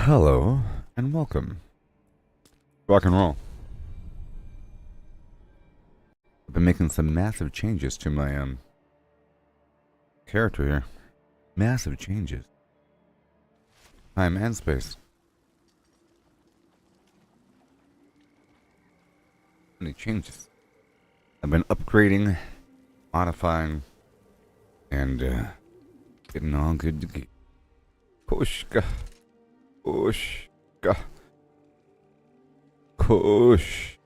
Hello and welcome. Rock and roll. I've been making some massive changes to my character here. Massive changes. Time and space. Many changes. I've been upgrading, modifying, and getting all good to go. Pushka. Pushka. Pushka.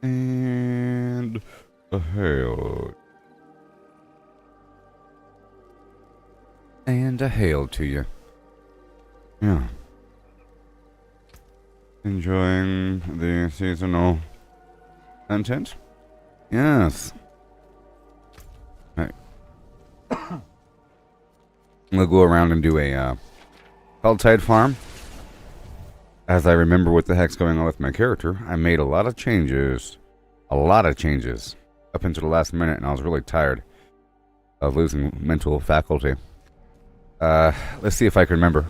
And a hail. And a hail to you. Yeah. Enjoying the seasonal content? Yes. Right. I'm gonna go around and do a Peltide farm. As I remember what the heck's going on with my character, I made a lot of changes. A lot of changes. Up until the last minute, and I was really tired of losing mental faculty. Let's see if I can remember.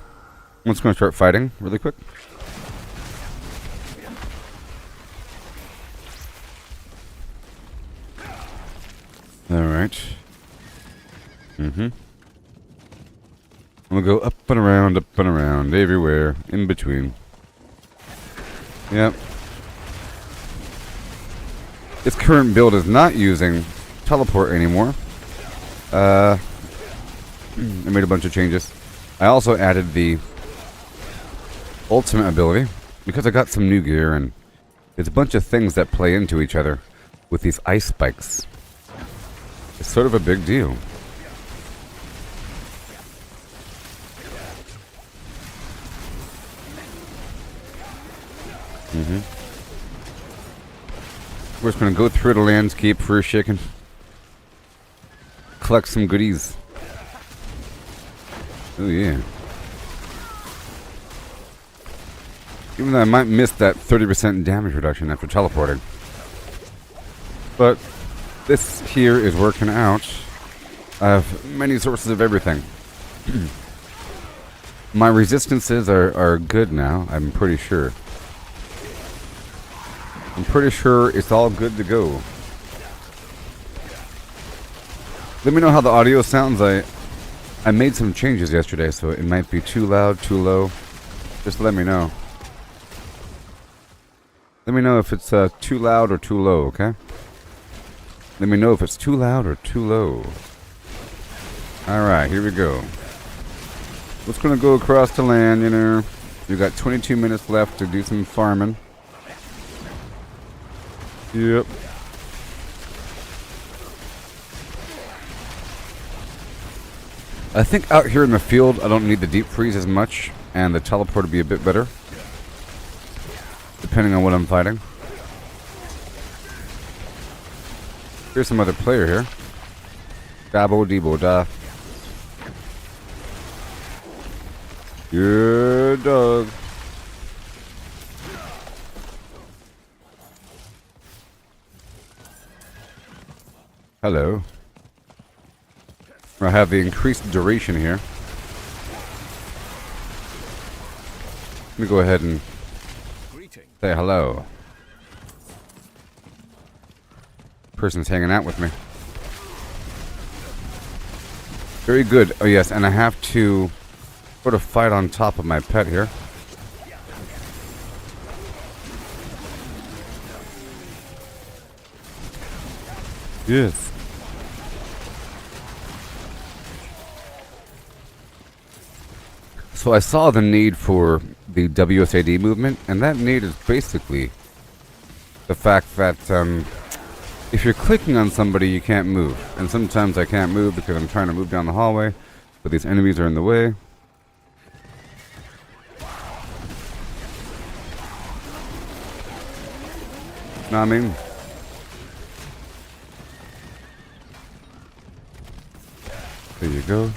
I'm just gonna start fighting really quick. Alright. I'm gonna go up and around, everywhere, in between. Yep. This current build is not using teleport anymore. I made a bunch of changes. I also added the ultimate ability because I got some new gear, and there's a bunch of things that play into each other with these ice spikes. It's sort of a big deal. We're just gonna go through the landscape for a second. Collect some goodies. Oh yeah. Even though I might miss that 30% damage reduction after teleporting. But this here is working out. I have many sources of everything. My resistances are good now, I'm pretty sure. I'm pretty sure it's all good to go. Let me know how the audio sounds. I made some changes yesterday, so it might be too loud, too low. Just let me know. Let me know if it's too loud or too low, okay? Let me know if it's too loud or too low. Alright, here we go. We're just gonna go across the land, you know. We got 22 minutes left to do some farming. Yep. I think out here in the field I don't need the deep freeze as much, and the teleport will be a bit better. Depending on what I'm fighting. Here's some other player here. Dabbo debo da. Good dog. Hello. I have the increased duration here. Let me go ahead and say hello. Person's hanging out with me. Very good. Oh yes, and I have to sort of fight on top of my pet here. Yes. So I saw the need for the WSAD movement, and that need is basically the fact that if you're clicking on somebody, you can't move. And sometimes I can't move because I'm trying to move down the hallway, but these enemies are in the way. Know what I mean? There you go.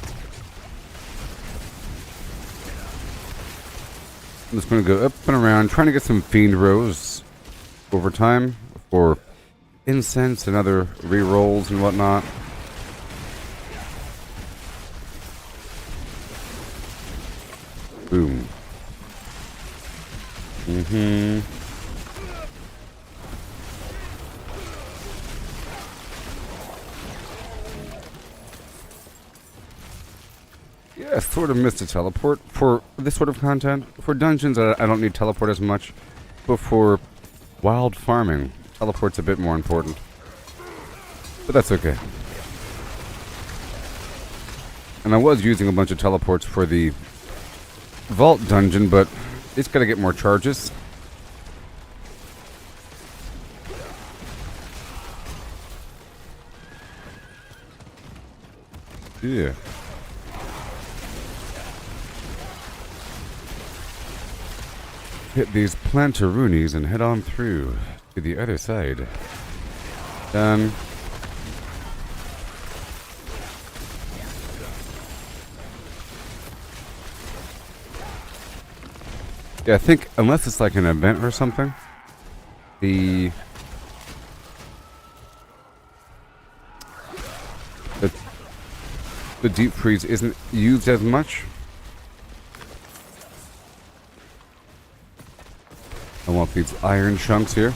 I'm just going to go up and around, trying to get some fiend rows over time for incense and other re-rolls and whatnot. Boom. Mm-hmm. Yeah, sort of missed a teleport for this sort of content. For dungeons, I don't need teleport as much. But for wild farming, teleport's a bit more important. But that's okay. And I was using a bunch of teleports for the vault dungeon, but it's gotta get more charges. Yeah. Hit these plantaroonies and head on through to the other side. Done. Yeah, I think unless it's like an event or something, the deep freeze isn't used as much. I want these iron chunks here.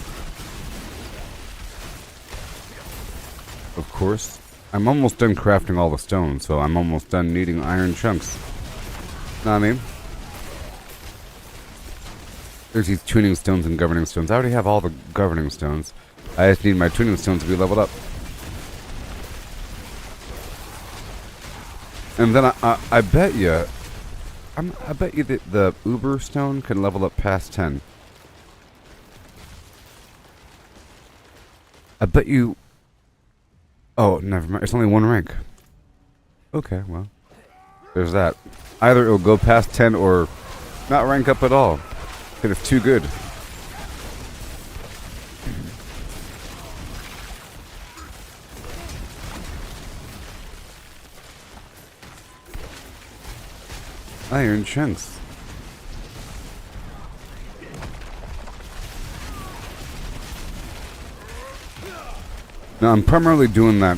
Of course. I'm almost done crafting all the stone, so I'm almost done needing iron chunks. Know what I mean? There's these tuning stones and governing stones. I already have all the governing stones. I just need my tuning stones to be leveled up. And then I bet you, I bet you that the Uber stone can level up past 10. I bet you. Oh, never mind. It's only one rank. Okay, well, there's that. Either it'll go past 10 or not rank up at all. Because it's too good. Iron chunks. Now I'm primarily doing that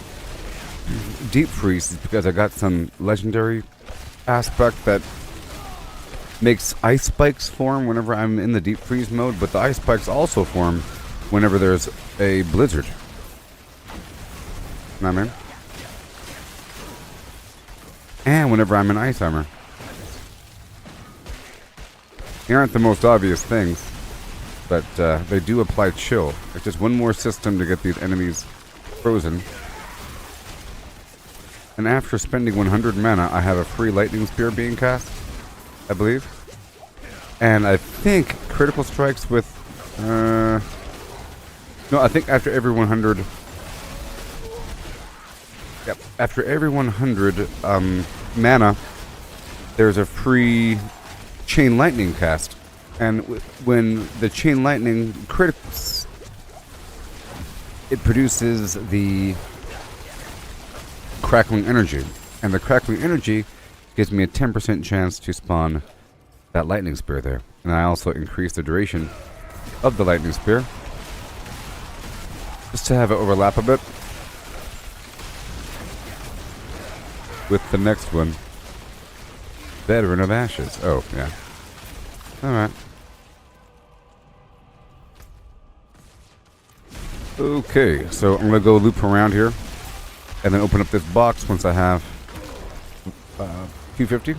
deep freeze because I got some legendary aspect that makes ice spikes form whenever I'm in the deep freeze mode, but the ice spikes also form whenever there's a blizzard. Know what I mean? And whenever I'm in ice armor. They aren't the most obvious things, but they do apply chill. It's just one more system to get these enemies frozen. And after spending 100 mana, I have a free lightning spear being cast, I believe. And I think critical strikes with... no, I think after every 100... Yep, after every 100 mana, there's a free chain lightning cast. And when the chain lightning crits, it produces the crackling energy. And the crackling energy gives me a 10% chance to spawn that lightning spear there. And I also increase the duration of the lightning spear, just to have it overlap a bit with the next one. Veteran of Ashes. Oh, yeah. Alright. Okay, so I'm gonna go loop around here and then open up this box once I have 250.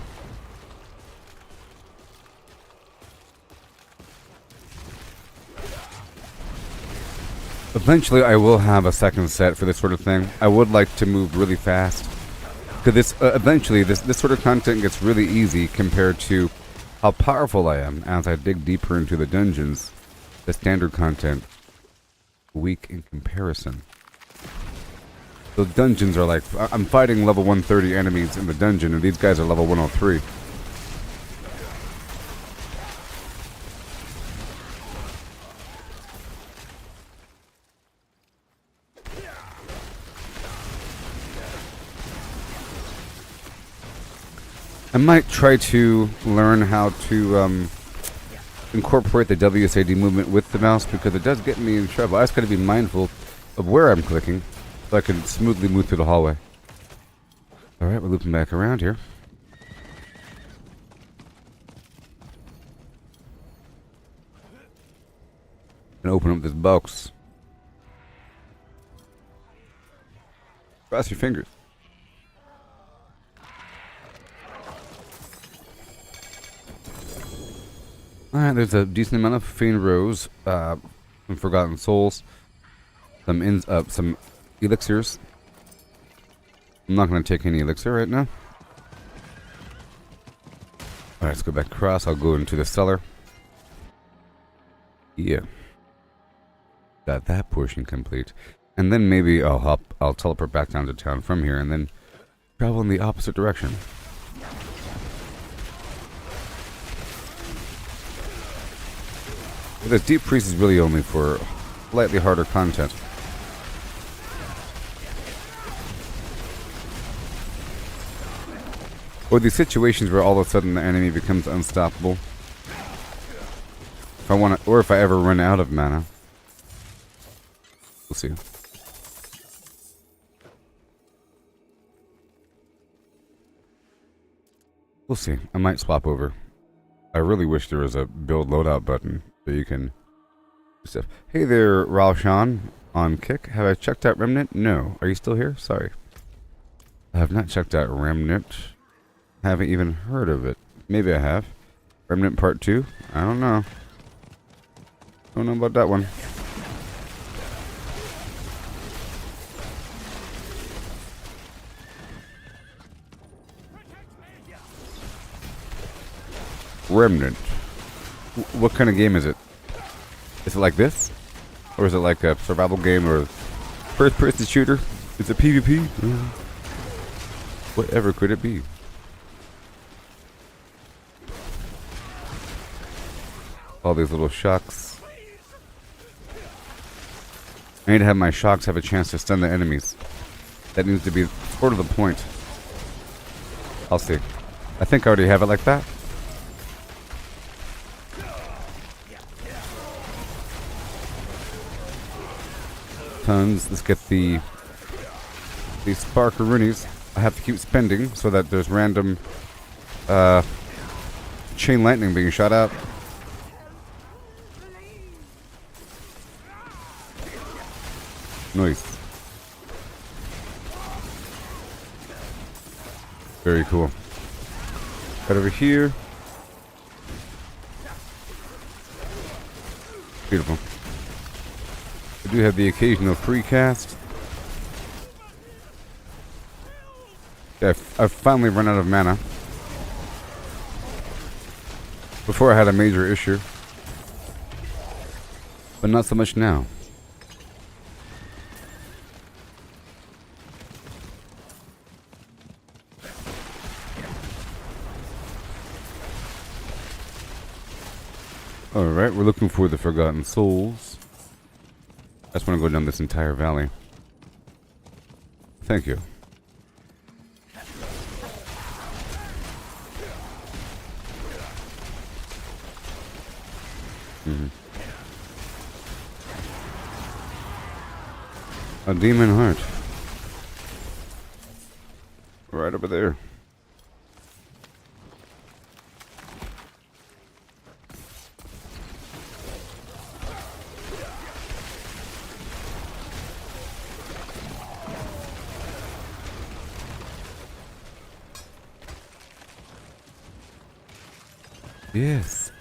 Eventually I will have a second set for this sort of thing. I would like to move really fast, because this eventually this sort of content gets really easy compared to how powerful I am as I dig deeper into the dungeons. The standard content, weak in comparison. The dungeons are like, I'm fighting level 130 enemies in the dungeon, and these guys are level 103. I might try to learn how to incorporate the WSAD movement with the mouse, because it does get me in trouble. I just got to be mindful of where I'm clicking so I can smoothly move through the hallway. Alright, we're looping back around here. And open up this box. Cross your fingers. Alright, there's a decent amount of Fiend Rose, some Forgotten Souls, some elixirs. I'm not going to take any elixir right now. Alright, let's go back across. I'll go into the cellar. Yeah. Got that portion complete. And then maybe I'll teleport back down to town from here and then travel in the opposite direction. This Deep Priest is really only for slightly harder content. Or these situations where all of a sudden the enemy becomes unstoppable. If I want to, or if I ever run out of mana. We'll see. We'll see. I might swap over. I really wish there was a build loadout button so you can do stuff. Hey there, Ralshan on Kick. Have I checked out Remnant? No. Are you still here? Sorry. I have not checked out Remnant. Haven't even heard of it. Maybe I have. Remnant Part 2? I don't know. Don't know about that one. Remnant. What kind of game is it? Is it like this? Or is it like a survival game or first-person shooter? Is it PvP? Whatever could it be? All these little shocks. I need to have my shocks have a chance to stun the enemies. That needs to be sort of the point. I'll see. I think I already have it like that. Tons. Let's get these Sparkaroonies. I have to keep spending so that there's random chain lightning being shot out. Nice. Very cool. Right over here. Beautiful. I do have the occasional free cast. Yeah, I've finally run out of mana. Before I had a major issue. But not so much now. Alright, we're looking for the Forgotten Souls. I just want to go down this entire valley. Thank you. A demon heart. Right over there. Yes.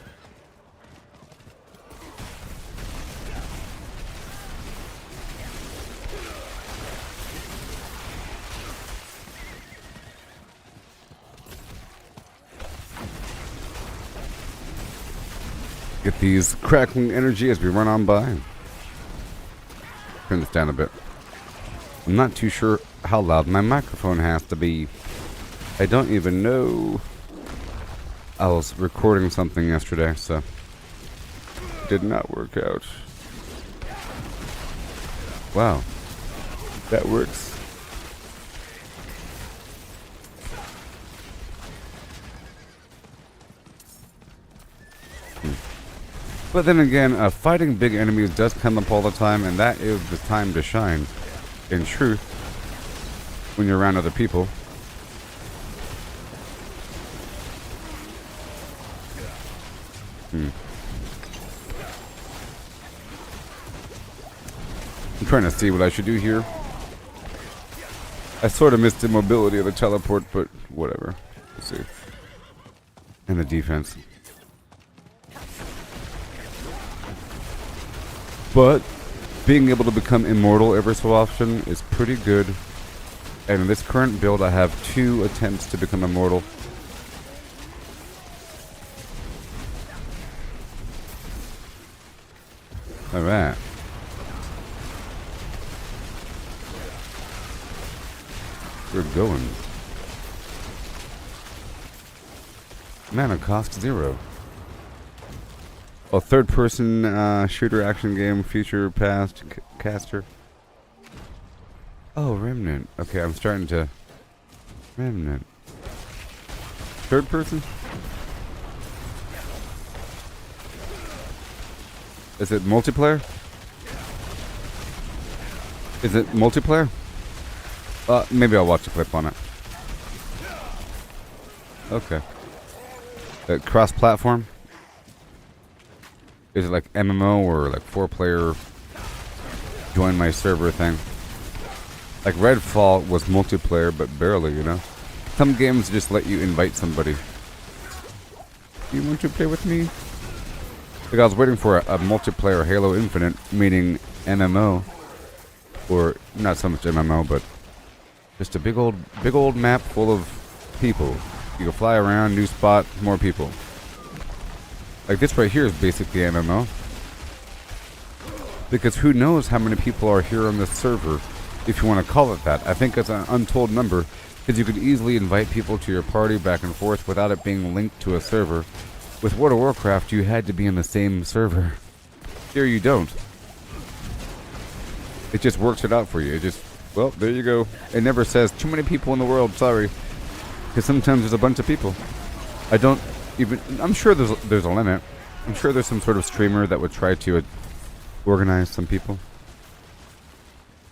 Get these crackling energy as we run on by. Turn this down a bit. I'm not too sure how loud my microphone has to be. I don't even know. I was recording something yesterday, so it did not work out. Wow. That works. But then again, fighting big enemies does come up all the time, and that is the time to shine. In truth, when you're around other people. trying to see what I should do here. I sort of missed the mobility of the teleport, but whatever. We'll see. And the defense. But being able to become immortal every so often is pretty good. And in this current build, I have 2 attempts to become immortal. Alright. We're going. Mana cost 0. A third-person shooter action game, future, past, caster. Oh, Remnant. Okay, I'm starting to... Remnant. Third person? Is it multiplayer? Is it multiplayer? Maybe I'll watch a clip on it. Okay. Cross-platform? Is it like MMO or like 4-player join my server thing? Like Redfall was multiplayer, but barely, you know? Some games just let you invite somebody. Do you want to play with me? Like I was waiting for a multiplayer Halo Infinite, meaning MMO. Or, not so much MMO, but just a big old map full of people. You can fly around, new spot, more people. Like this right here is basically MMO. Because who knows how many people are here on this server, if you want to call it that. I think it's an untold number, because you could easily invite people to your party back and forth without it being linked to a server. With World of Warcraft, you had to be in the same server. Here you don't. It just works it out for you. It just, well, there you go. It never says too many people in the world, sorry. Because sometimes there's a bunch of people. I don't even, I'm sure there's a limit. I'm sure there's some sort of streamer that would try to organize some people.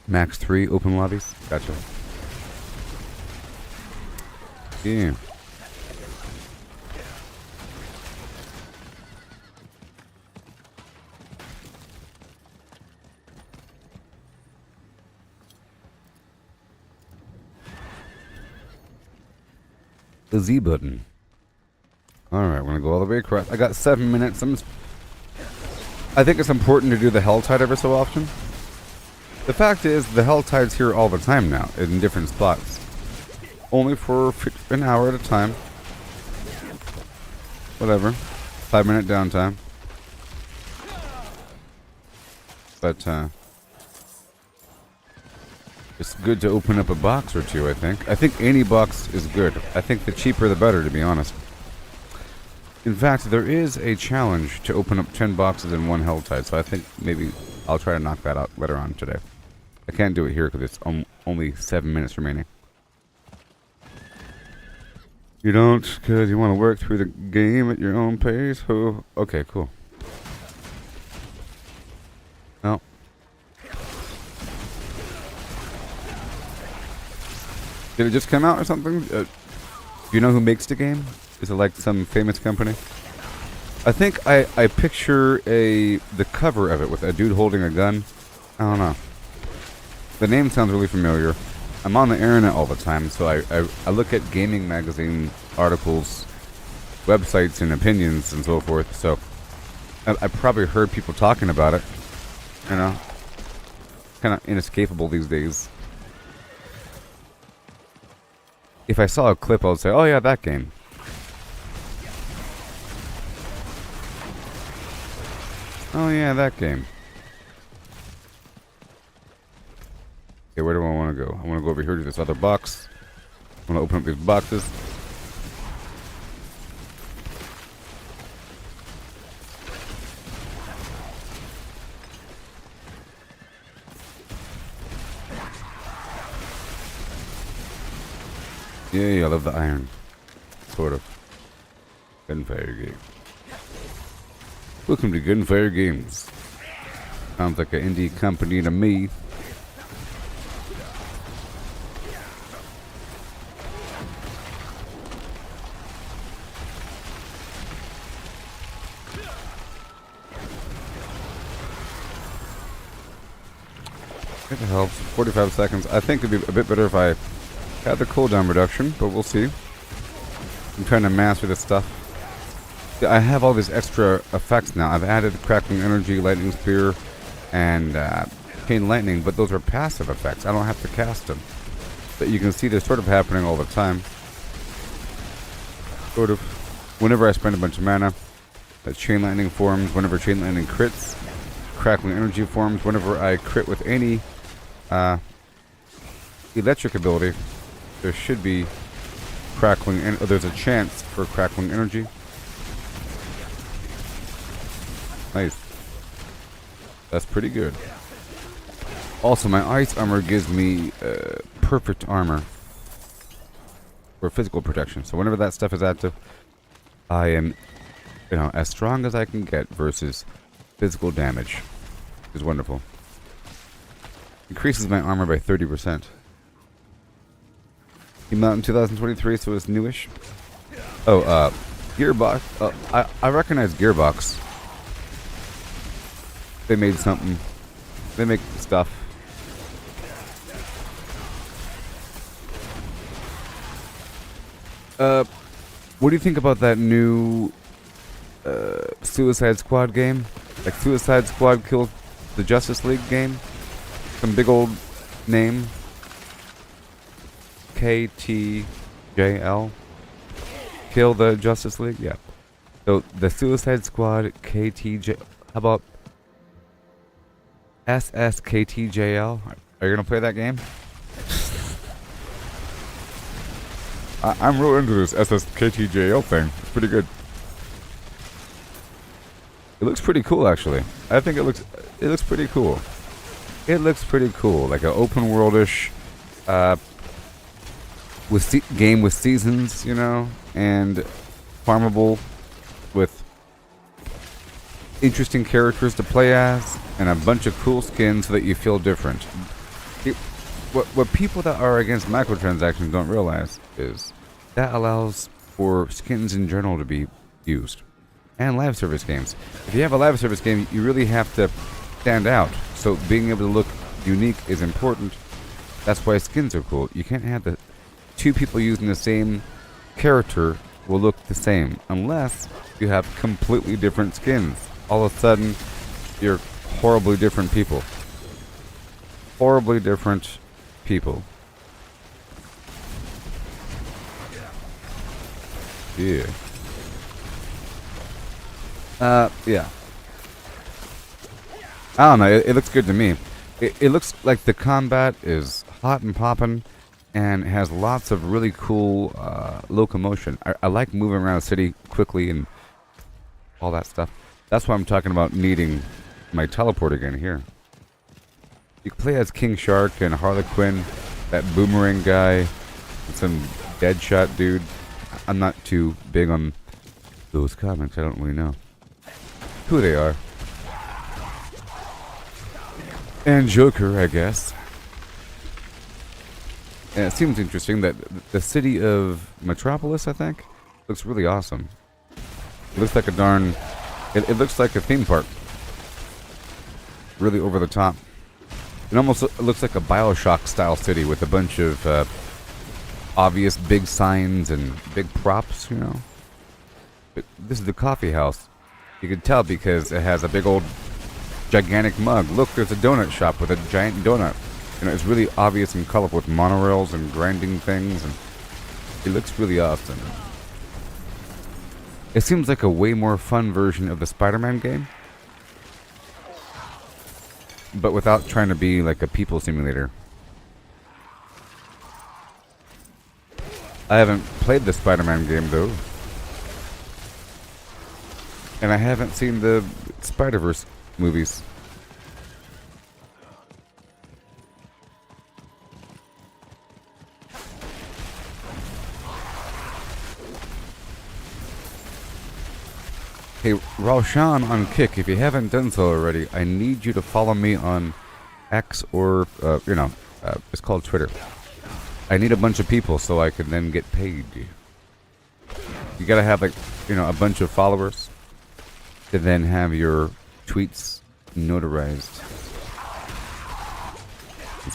Max 3 open lobbies. Gotcha. Yeah. The Z button. Alright, we're gonna go all the way across. I got 7 minutes. I think it's important to do the Hell Tide every so often. The fact is, the Hell Tide's here all the time now, in different spots. Only for an hour at a time. Whatever. 5-minute downtime. But, it's good to open up a box or two, I think. I think any box is good. I think the cheaper the better, to be honest. In fact, there is a challenge to open up 10 boxes in one Hell Tide, so I think maybe I'll try to knock that out later on today. I can't do it here because it's only 7 minutes remaining. You don't, because you want to work through the game at your own pace? Oh, okay, cool. No. Did it just come out or something? Do you know who makes the game? Is it like some famous company? I think I picture the cover of it with a dude holding a gun. I don't know. The name sounds really familiar. I'm on the internet all the time, so I look at gaming magazine articles, websites, and opinions and so forth. So I probably heard people talking about it. You know, kind of inescapable these days. If I saw a clip, I would say, "Oh yeah, that game." Oh yeah, that game. Okay, where do I want to go? I want to go over here to this other box. I want to open up these boxes. Yeah, I love the iron. Sort of. Gunfire game. Welcome to Gunfire Games. Sounds like an indie company to me. It helps. 45 seconds. I think it'd be a bit better if I had the cooldown reduction, but we'll see. I'm trying to master this stuff. I have all these extra effects now. I've added Crackling Energy, Lightning Spear, and Chain Lightning, but those are passive effects. I don't have to cast them. But you can see they're sort of happening all the time. Sort of. Whenever I spend a bunch of mana, Chain Lightning forms. Whenever Chain Lightning crits, Crackling Energy forms. Whenever I crit with any electric ability, there should be Crackling, and there's a chance for Crackling Energy. Nice. That's pretty good. Also, my ice armor gives me perfect armor for physical protection. So whenever that stuff is active, I am, as strong as I can get versus physical damage. Which is wonderful. Increases my armor by 30%. Came out in 2023, so it's newish. Oh, Gearbox. I recognize Gearbox. They made something. They make stuff. What do you think about that new Suicide Squad game? Like Suicide Squad kills the Justice League game? Some big old name. KTJL. Kill the Justice League? Yeah. So the Suicide Squad KTJ. How about SSKTJL? Are you gonna play that game? I'm real into this SSKTJL thing. It's pretty good. It looks pretty cool, actually. I think it looks pretty cool. It looks pretty cool, like an open worldish game with seasons, and farmable with interesting characters to play as and a bunch of cool skins so that you feel different. What people that are against microtransactions don't realize is that allows for skins in general to be used. And live service games. If you have a live service game, you really have to stand out. So being able to look unique is important. That's why skins are cool. You can't have the two people using the same character will look the same unless you have completely different skins. All of a sudden, you're horribly different people. Horribly different people. Yeah. Yeah. I don't know, it looks good to me. It looks like the combat is hot and poppin' and has lots of really cool locomotion. I like moving around the city quickly and all that stuff. That's why I'm talking about needing my teleport again here. You can play as King Shark and Harlequin, that boomerang guy, and some Deadshot dude. I'm not too big on those comics. I don't really know who they are. And Joker, I guess. And it seems interesting that the city of Metropolis, I think, looks really awesome. It looks like a darn... It looks like a theme park. Really over the top. It almost looks like a BioShock-style city with a bunch of obvious big signs and big props, But this is the coffee house. You can tell because it has a big old gigantic mug. Look, there's a donut shop with a giant donut. It's really obvious and colorful with monorails and grinding things, and it looks really awesome. It seems like a way more fun version of the Spider-Man game, but without trying to be like a people simulator. I haven't played the Spider-Man game though, and I haven't seen the Spider-Verse movies. Hey, Roshan on Kick, if you haven't done so already, I need you to follow me on X or, it's called Twitter. I need a bunch of people so I can then get paid. You gotta have, a bunch of followers to then have your tweets notarized.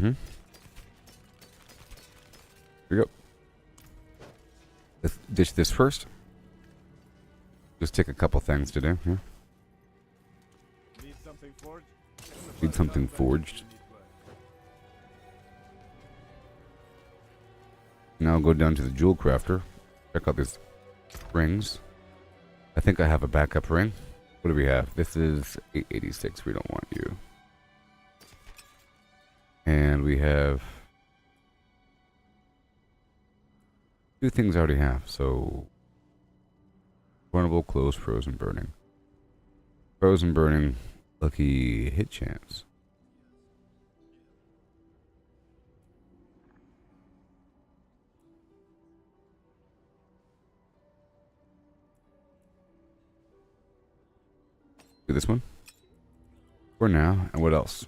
Mm-hmm. Here we go. Let's ditch this first. Just take a couple things to do. Yeah. Need something forged. Now I'll go down to the jewel crafter. Check out these rings. I think I have a backup ring. What do we have? This is 886. We don't want you. And we have two things I already have. So, vulnerable, close, frozen, burning. Frozen, burning, lucky hit chance. Do this one for now. And what else?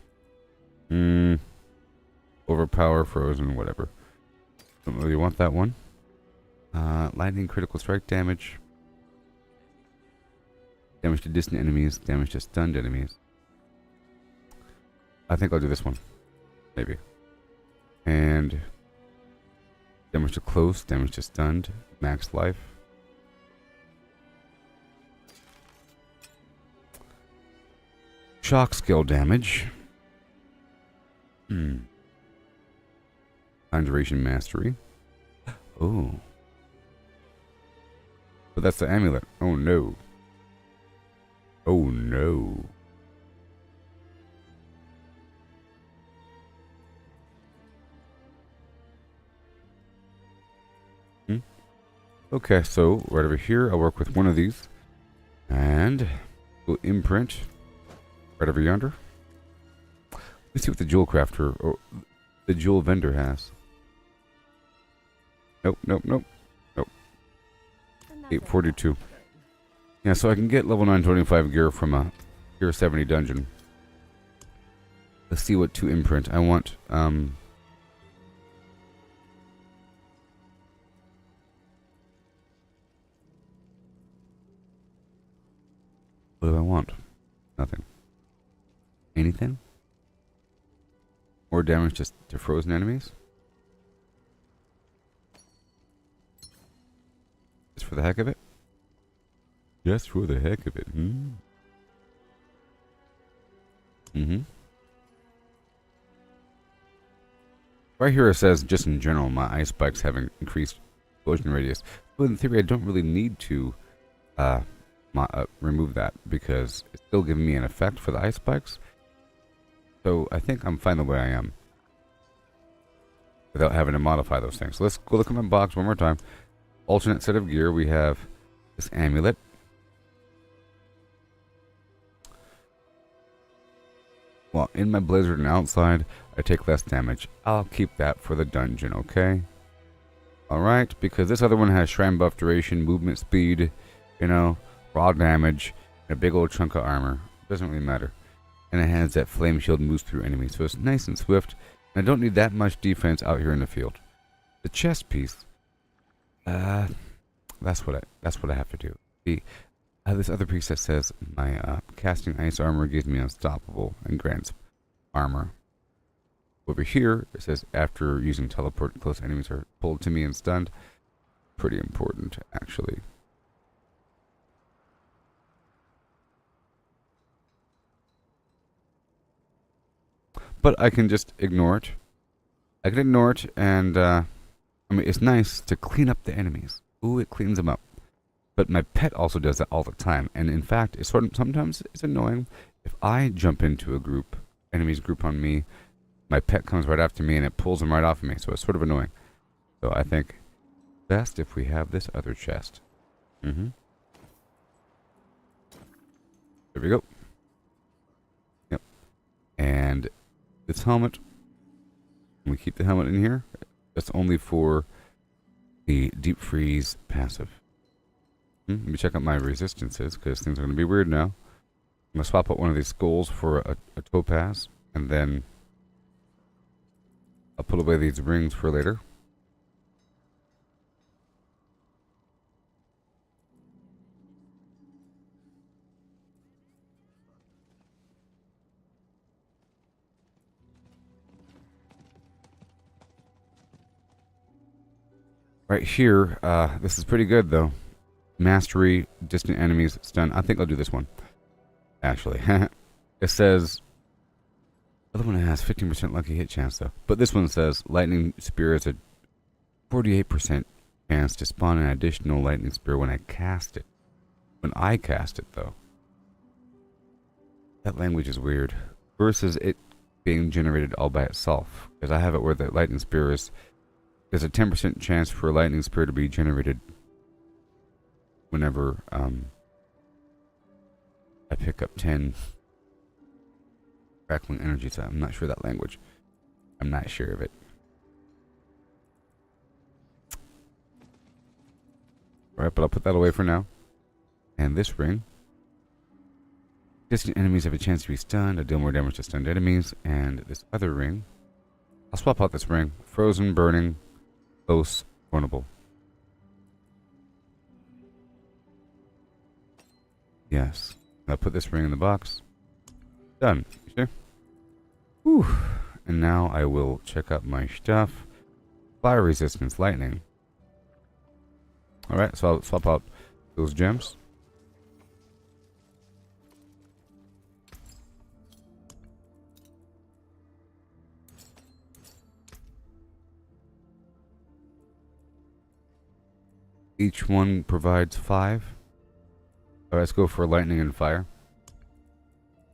Overpower, frozen, whatever. Don't really want that one. Lightning, critical strike damage. Damage to distant enemies. Damage to stunned enemies. I think I'll do this one. Maybe. And damage to close. Damage to stunned. Max life. Shock skill damage. Time duration mastery. Oh. But that's the amulet. Oh no. Oh no. Okay, so right over here, I'll work with one of these. And we'll imprint right over yonder. Let's see what the jewel crafter or the jewel vendor has. Nope, nope, nope. Nope. 842. Yeah, so I can get level 925 gear from a gear 70 dungeon. Let's see what to imprint. I want, what do I want? Nothing. Anything? More damage just to frozen enemies? Just for the heck of it? Just for the heck of it. Right here it says, just in general, my ice spikes have increased explosion radius. But in theory, I don't really need to remove that because it's still giving me an effect for the ice spikes. So I think I'm fine the way I am without having to modify those things. So let's go look at my box one more time. Alternate set of gear. We have this amulet. Well, in my blizzard and outside, I take less damage. I'll keep that for the dungeon, okay? Alright, because this other one has shrine buff duration, movement speed, you know, raw damage, and a big old chunk of armor. Doesn't really matter. And it has that flame shield moves through enemies, so it's nice and swift. And I don't need that much defense out here in the field. The chest piece, that's what I have to do. See, this other piece that says my casting ice armor gives me unstoppable and grants armor. Over here it says after using teleport, close enemies are pulled to me and stunned. Pretty important, actually. But I can just ignore it. I can ignore it, and I mean, it's nice to clean up the enemies. Ooh, it cleans them up. But my pet also does that all the time, and in fact, it's sometimes it's annoying if I jump into a group, enemies group on me. My pet comes right after me, and it pulls them right off of me. So it's sort of annoying. So I think best if we have this other chest. There we go. Yep. And this helmet, we keep the helmet in here. That's only for the deep freeze passive. Let me check out my resistances, because things are going to be weird now. I'm going to swap out one of these skulls for a topaz, and then I'll put away these rings for later. Right here, this is pretty good though. Mastery, distant enemies, stun. I think I'll do this one. Actually, it says the other one has 15% lucky hit chance though, but this one says lightning spear is a 48% chance to spawn an additional lightning spear when I cast it. When I cast it though, that language is weird. Versus it being generated all by itself, because I have it where the lightning spear is. There's a 10% chance for a lightning spear to be generated whenever I pick up 10 crackling energy. So I'm not sure that language. I'm not sure of it. Alright, but I'll put that away for now. And this ring. Distant enemies have a chance to be stunned. I deal more damage to stunned enemies. And this other ring. I'll swap out this ring. Frozen, burning, close, vulnerable. Yes. I'll put this ring in the box. Done. You sure? Whew. And now I will check out my stuff. Fire resistance, lightning. Alright, so I'll swap out those gems. Each one provides 5. Alright, let's go for lightning and fire.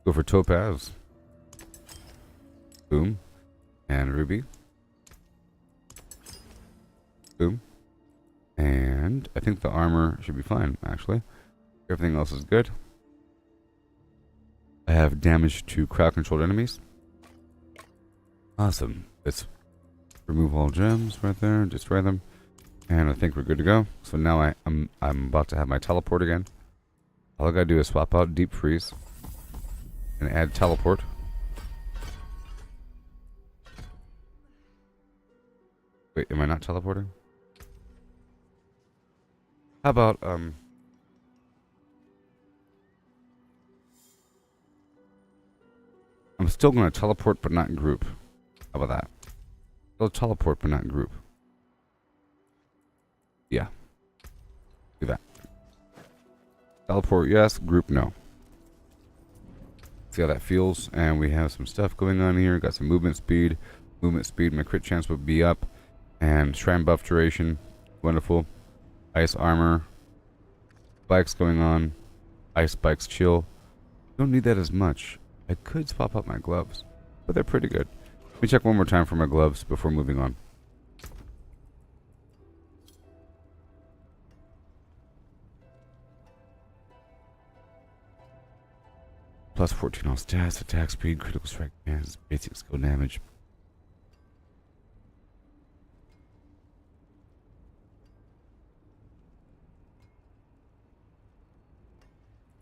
Go for topaz. Boom. And ruby. Boom. And I think the armor should be fine, actually. Everything else is good. I have damage to crowd-controlled enemies. Awesome. Let's remove all gems right there. Destroy them. And I think we're good to go. So now I'm about to have my teleport again. All I gotta do is swap out deep freeze and add teleport. Wait, am I not teleporting? How about I'm still gonna teleport but not group. How about that? Still teleport but not group. Yeah. Do that. Teleport, yes. Group, no. See how that feels. And we have some stuff going on here. Got some movement speed. Movement speed, my crit chance would be up. And shrine buff duration. Wonderful. Ice armor. Spikes going on. Ice spikes chill. Don't need that as much. I could swap out my gloves. But they're pretty good. Let me check one more time for my gloves before moving on. Plus 14 on stats, attack speed, critical strike chance, basic skill damage.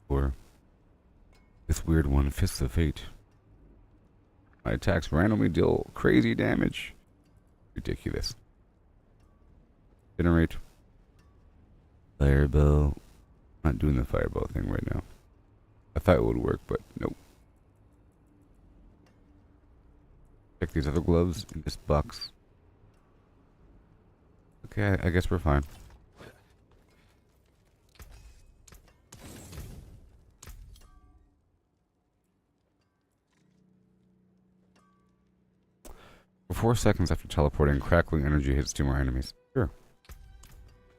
Or this weird one, Fists of Fate. My attacks randomly deal crazy damage. Ridiculous. Generate. Fireball. Not doing the fireball thing right now. I thought it would work, but nope. Check these other gloves in this box. Okay, I guess we're fine. For 4 seconds after teleporting, crackling energy hits 2 more enemies. Sure.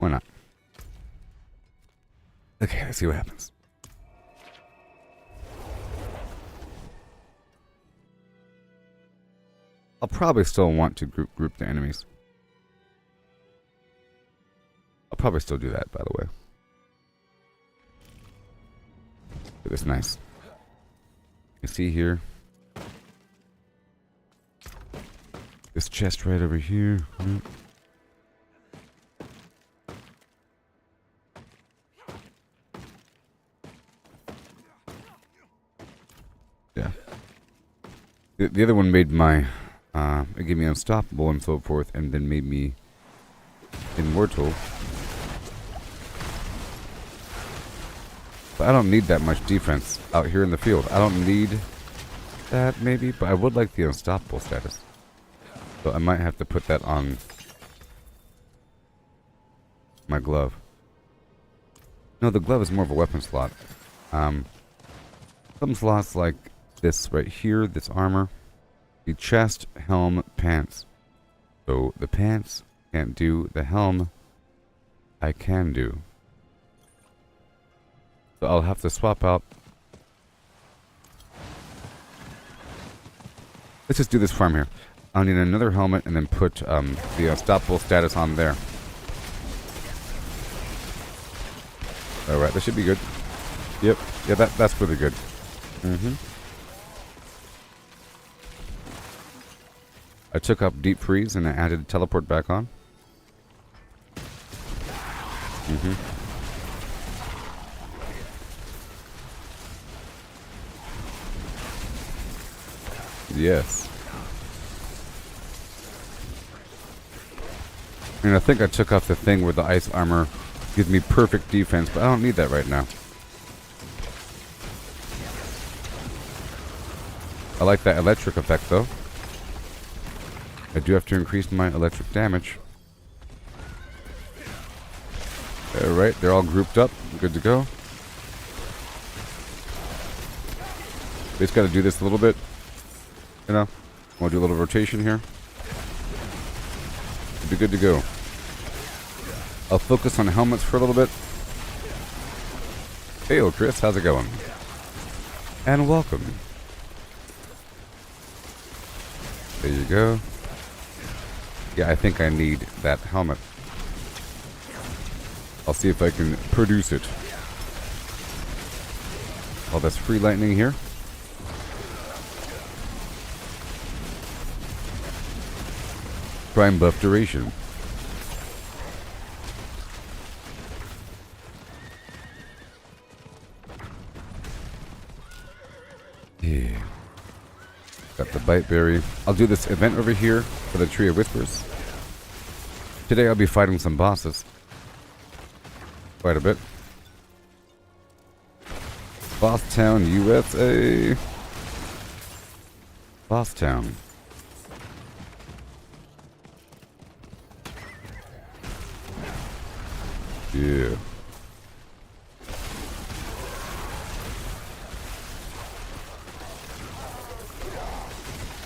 Why not? Okay, let's see what happens. I'll probably still want to group the enemies. I'll probably still do that, by the way. Look at this, nice. You can see here. This chest right over here. Yeah. The other one made my... it gave me unstoppable and so forth, and then made me immortal. But I don't need that much defense out here in the field. I don't need that, maybe, but I would like the unstoppable status. So I might have to put that on My glove. No, the glove is more of a weapon slot. Some slots like this right here, this armor. The chest, helm, pants. So the pants can't do, the helm I can do. So I'll have to swap out. Let's just do this farm here. I'll need another helmet and then put the unstoppable status on there. Alright, that should be good. Yep, yeah, that's really good. I took up deep freeze and I added teleport back on. Yes. And I think I took off the thing where the ice armor gives me perfect defense, but I don't need that right now. I like that electric effect though. I do have to increase my electric damage. Alright, they're all grouped up. Good to go. We just gotta do this a little bit. You know, want to do a little rotation here. We'll be good to go. I'll focus on helmets for a little bit. Hey, Chris, how's it going? And welcome. There you go. Yeah, I think I need that helmet. I'll see if I can produce it. Oh, that's free lightning here. Prime buff duration. Yeah. Got the bite berry. I'll do this event over here for the Tree of Whispers. Today I'll be fighting some bosses. Quite a bit. Boss Town, USA. Boss Town. Yeah.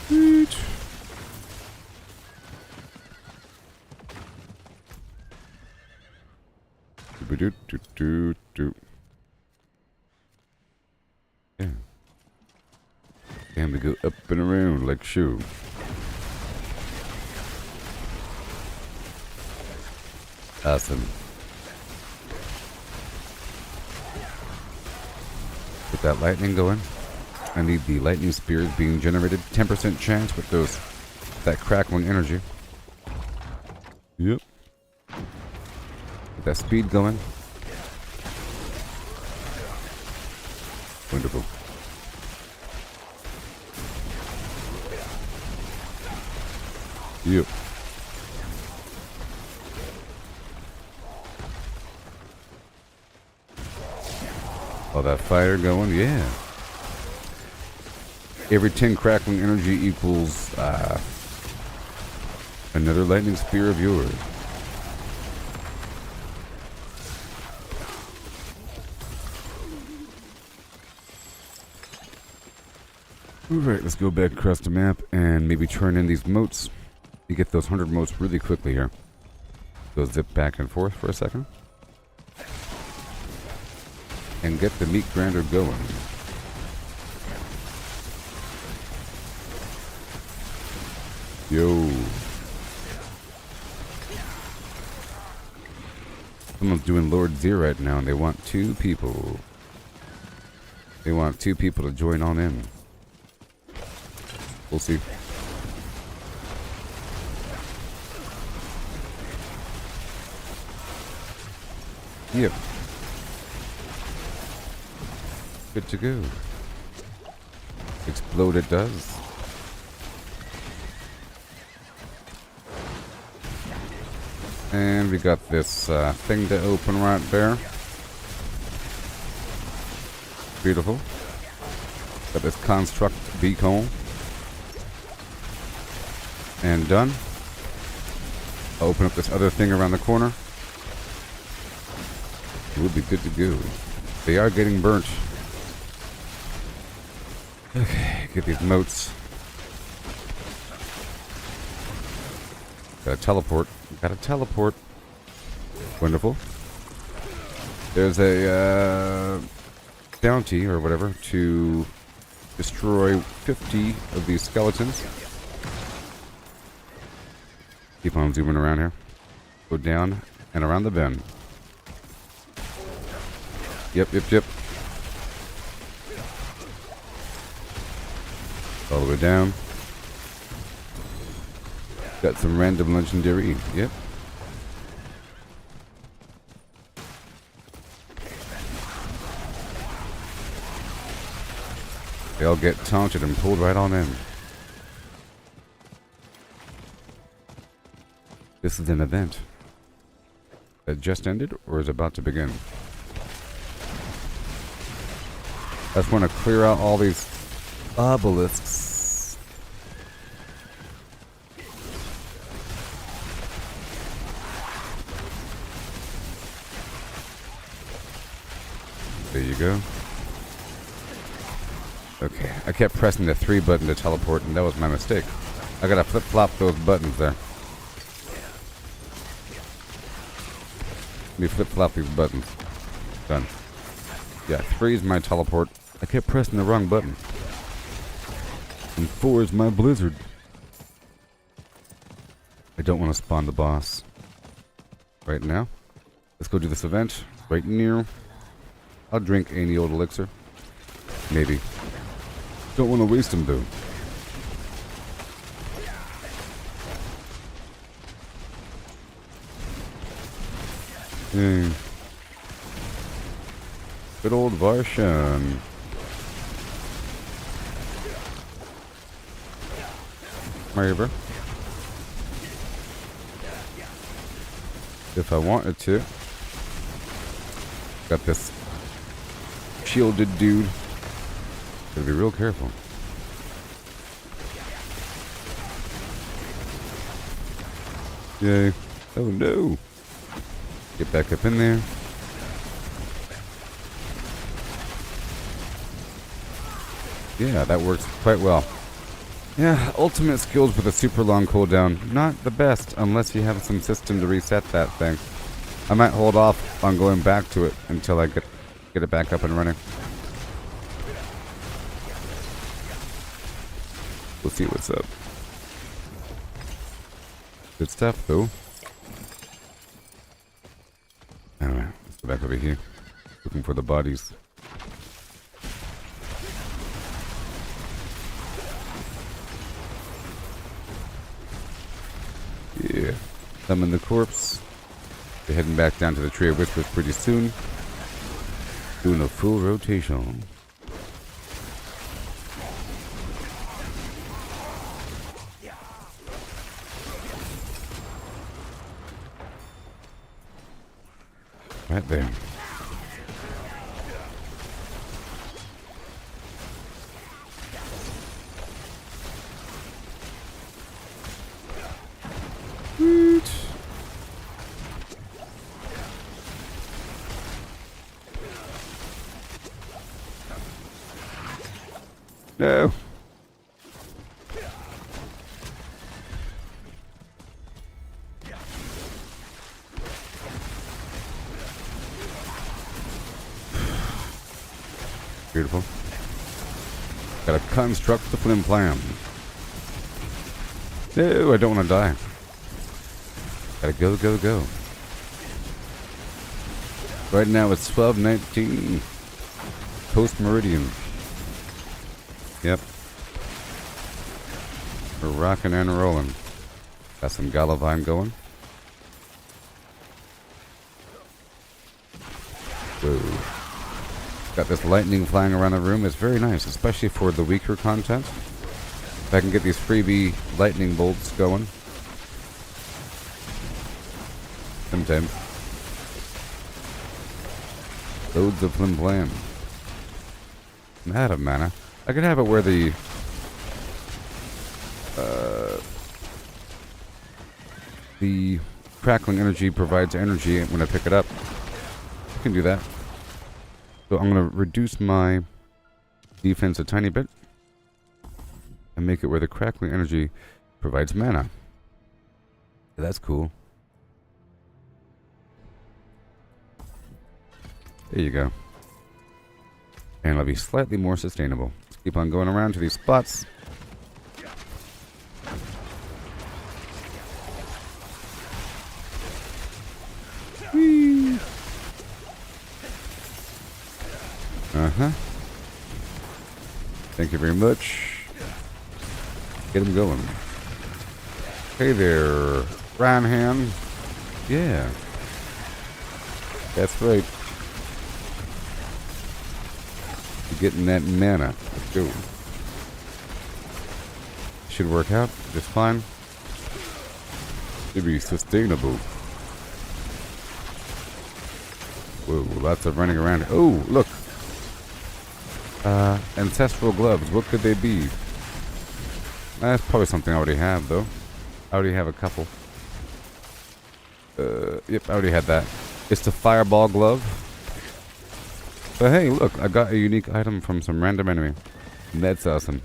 Sweet. Do. Yeah. And we go up and around like shoe. Awesome. Get that lightning going. I need the lightning spears being generated. 10% chance with that crackling energy. Yep. Get that speed going. Wonderful. Yep. All that fire going, yeah. Every 10 crackling energy equals another lightning spear of yours. Alright, let's go back across the map and maybe turn in these moats. You get those 100 moats really quickly here. Go zip back and forth for a second. And get the meat grinder going. Yo. Someone's doing Lord Zir right now and they want 2 people. They want 2 people to join on in. We'll see. Yep. Good to go. Explode it does. And we got this thing to open right there. Beautiful. Got this construct beacon. And done. I'll open up this other thing around the corner. We'll be good to go. They are getting burnt. Okay, get these moats. Gotta teleport. Gotta teleport. Wonderful. There's a bounty or whatever to destroy 50 of these skeletons. Keep on zooming around here. Go down and around the bend. Yep. All the way down. Got some random legendary. Yep. They all get taunted and pulled right on in. This is an event that just ended or is about to begin. I just want to clear out all these obelisks. There you go. Okay, I kept pressing the 3 button to teleport, and that was my mistake. I gotta flip-flop those buttons there. Let me flip-flop these buttons. Done. Yeah, 3 is my teleport. I kept pressing the wrong button. And 4 is my blizzard. I don't want to spawn the boss right now. Let's go do this event right near. I'll drink any old elixir. Maybe. Don't want to waste them though. Good old Varshan. Maybe. If I wanted to. Got this shielded dude. Gotta be real careful. Yay. Oh no. Get back up in there. Yeah, that works quite well. Yeah, ultimate skills with a super long cooldown. Not the best unless you have some system to reset that thing. I might hold off on going back to it until I get it back up and running. We'll see what's up. Good stuff, though. Alright, let's go back over here. Looking for the bodies. Yeah. Summon the corpse. We're heading back down to the Tree of Whispers pretty soon. Doing a full rotation. Right there. Sweet. No. Beautiful. Gotta construct the flim flam. No, I don't want to die. Gotta go, go, go. Right now it's 12:19. Post meridian. Yep. We're rocking and rolling. Got some Galavine going. Whoa. Got this lightning flying around the room. It's very nice, especially for the weaker content. If I can get these freebie lightning bolts going. Sometimes. Loads of flim flam. I'm out of mana. I could have it where the crackling energy provides energy when I pick it up. can do that. So I'm going to reduce my defense a tiny bit and make it where the crackling energy provides mana. That's cool. There you go. And it'll be slightly more sustainable. Let's keep on going around to these spots. Whee! Uh-huh. Thank you very much. Get him going. Hey there, Brown Hand. Yeah. That's right. You're getting that mana. Let's go. Should work out just fine. Should be sustainable. Whoa, lots of running around. Oh, look. Ancestral gloves. What could they be? That's probably something I already have, though. I already have a couple. Yep, I already had that. It's the fireball glove. But hey, look, I got a unique item from some random enemy. That's awesome.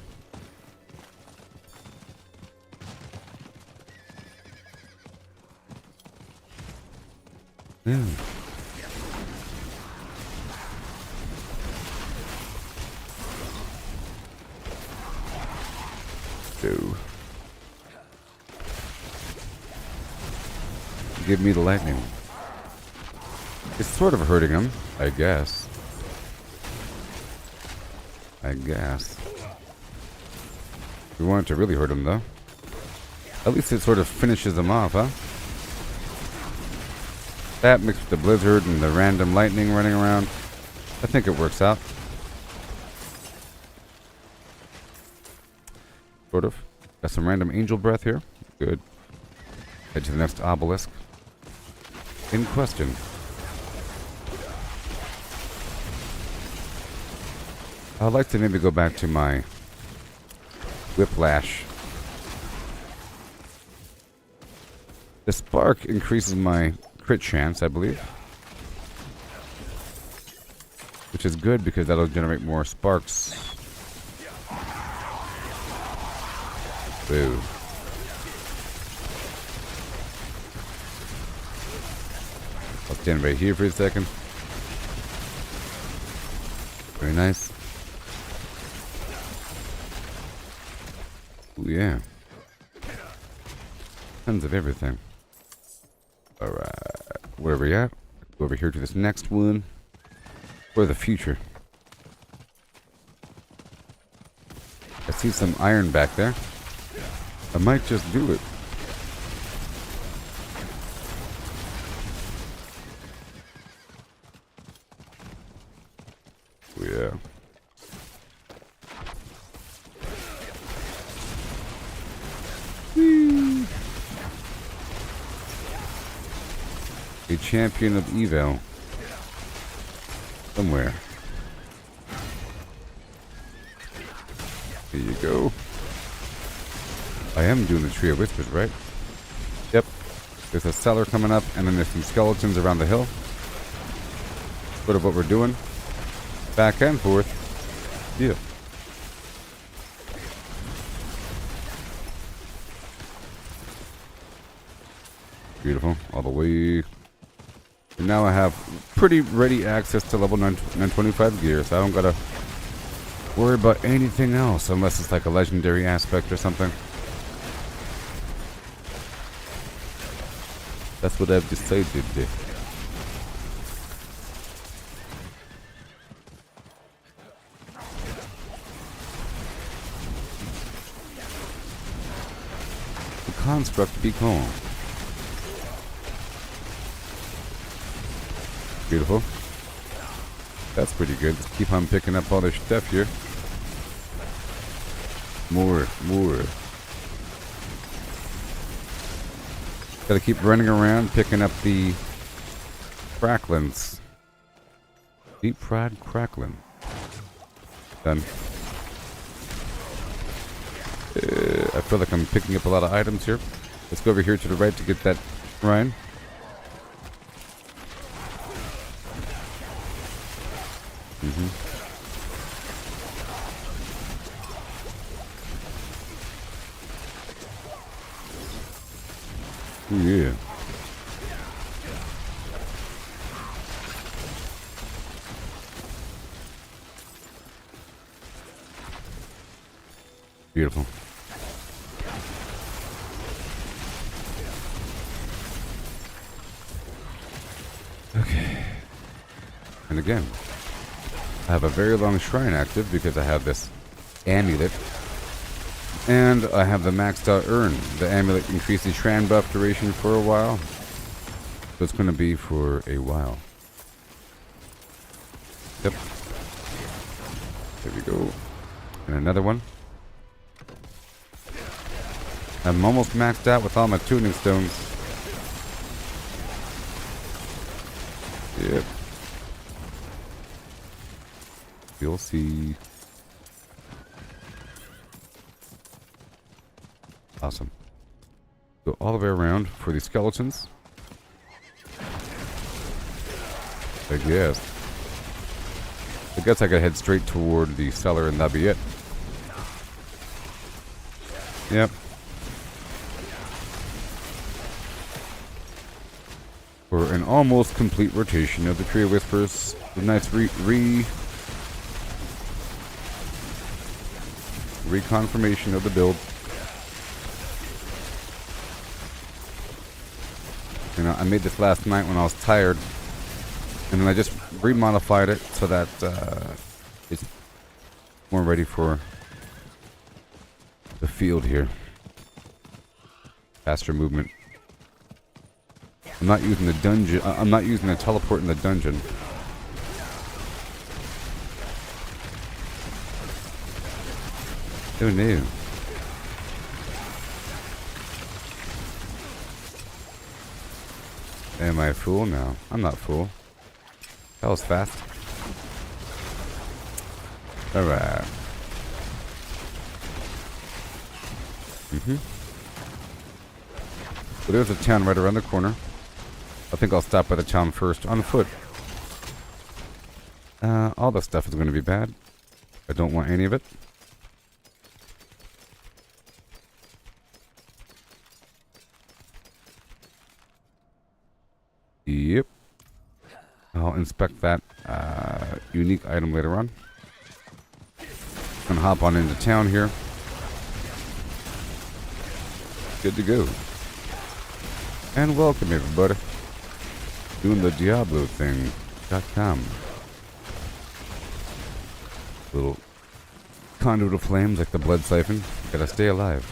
Yeah. So. Give me the lightning. It's sort of hurting him, I guess. We want it to really hurt him, though. At least it sort of finishes him off, huh? That mixed with the blizzard and the random lightning running around. I think it works out. Sort of. Got some random angel breath here. Good. Head to the next obelisk. In question. I'd like to maybe go back to my whiplash. The spark increases my crit chance, I believe. Which is good because that'll generate more sparks. Boo. I'll stand right here for a second. Very nice. Ooh, yeah. Tons of everything. Alright. Where are we at? Go over here to this next one. For the future. I see some iron back there. I might just do it. Yeah. Whee. A champion of evil. Somewhere. There you go. I am doing the Tree of Whispers, right? Yep. There's a cellar coming up, and then there's some skeletons around the hill. Sort of what we're doing. Back and forth. Yeah. Beautiful. All the way. And now I have pretty ready access to level 925 gear, so I don't gotta worry about anything else unless it's like a legendary aspect or something. That's what I've decided. The construct be calm. Beautiful. That's pretty good. Let's keep on picking up all this stuff here. More. Gotta keep running around picking up the cracklins. Deep fried cracklin. Done. I feel like I'm picking up a lot of items here. Let's go over here to the right to get that shrine. Mm-hmm. Ooh, yeah. Beautiful. Okay. And again, I have a very long shrine active because I have this amulet. And I have the maxed out urn. The amulet increases shrine buff duration for a while. So it's going to be for a while. Yep. There we go. And another one. I'm almost maxed out with all my tuning stones. Yep. You'll see. Awesome. Go all the way around for the skeletons. I guess I could head straight toward the cellar and that'll be it. Yep. For an almost complete rotation of the Tree of Whispers. A nice reconfirmation of the build. You know, I made this last night when I was tired. And then I just remodified it so that it's more ready for the field here. Faster movement. I'm not using the dungeon. I'm not using the teleport in the dungeon. Oh no. Am I a fool? No, I'm not a fool. That was fast. Alright. So there's a town right around the corner. I think I'll stop by the town first on foot. All the stuff is going to be bad. I don't want any of it. Yep. I'll inspect that unique item later on. Gonna hop on into town here. Good to go. And welcome everybody. Doing the Diablo thing.com. Little conduit of flames like the blood siphon. Gotta stay alive.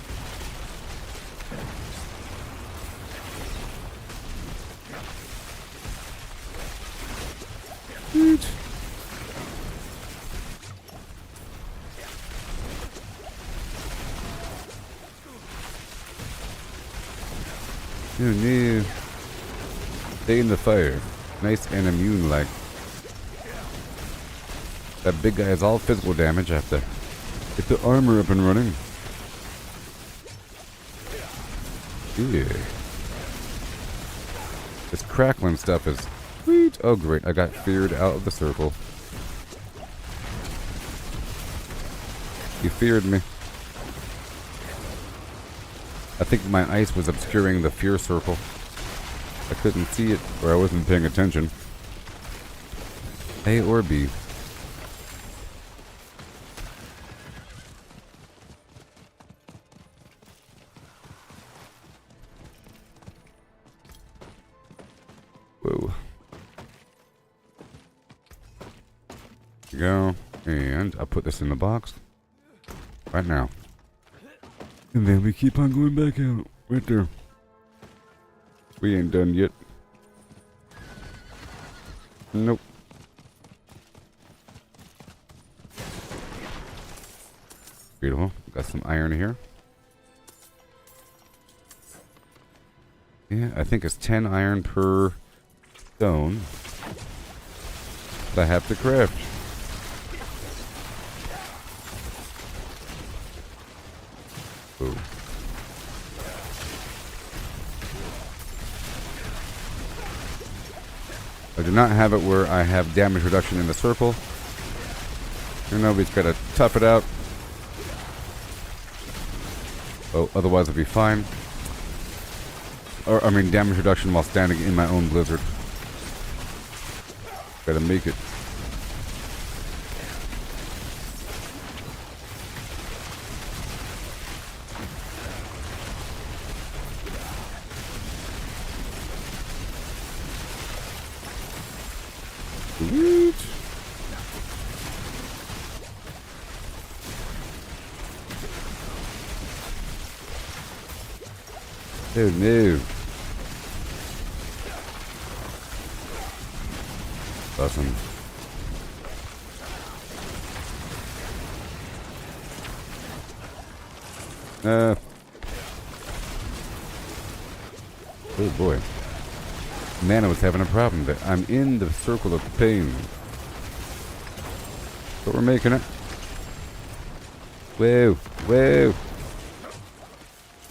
Sweet. Oh no. Stay in the fire. Nice and immune like. That big guy has all physical damage. I have to get the armor up and running. Yeah. This crackling stuff is sweet. Oh great, I got feared out of the circle. You feared me. I think my ice was obscuring the fear circle. I couldn't see it, or I wasn't paying attention. A or B. Whoa. There you go. And I'll put this in the box. Right now. And then we keep on going back out. Right there. We ain't done yet. Nope. Beautiful. Got some iron here. Yeah, I think it's 10 iron per stone that I have to craft. Ooh. I do not have it where I have damage reduction in the circle. You know, we just gotta tough it out. Oh, otherwise I'll be fine. Or, I mean, damage reduction while standing in my own blizzard. Gotta make it. Sweet. Oh no. Awesome. Oh boy. Mana was having a problem there. I'm in the circle of pain. But we're making it. Whoa, whoa.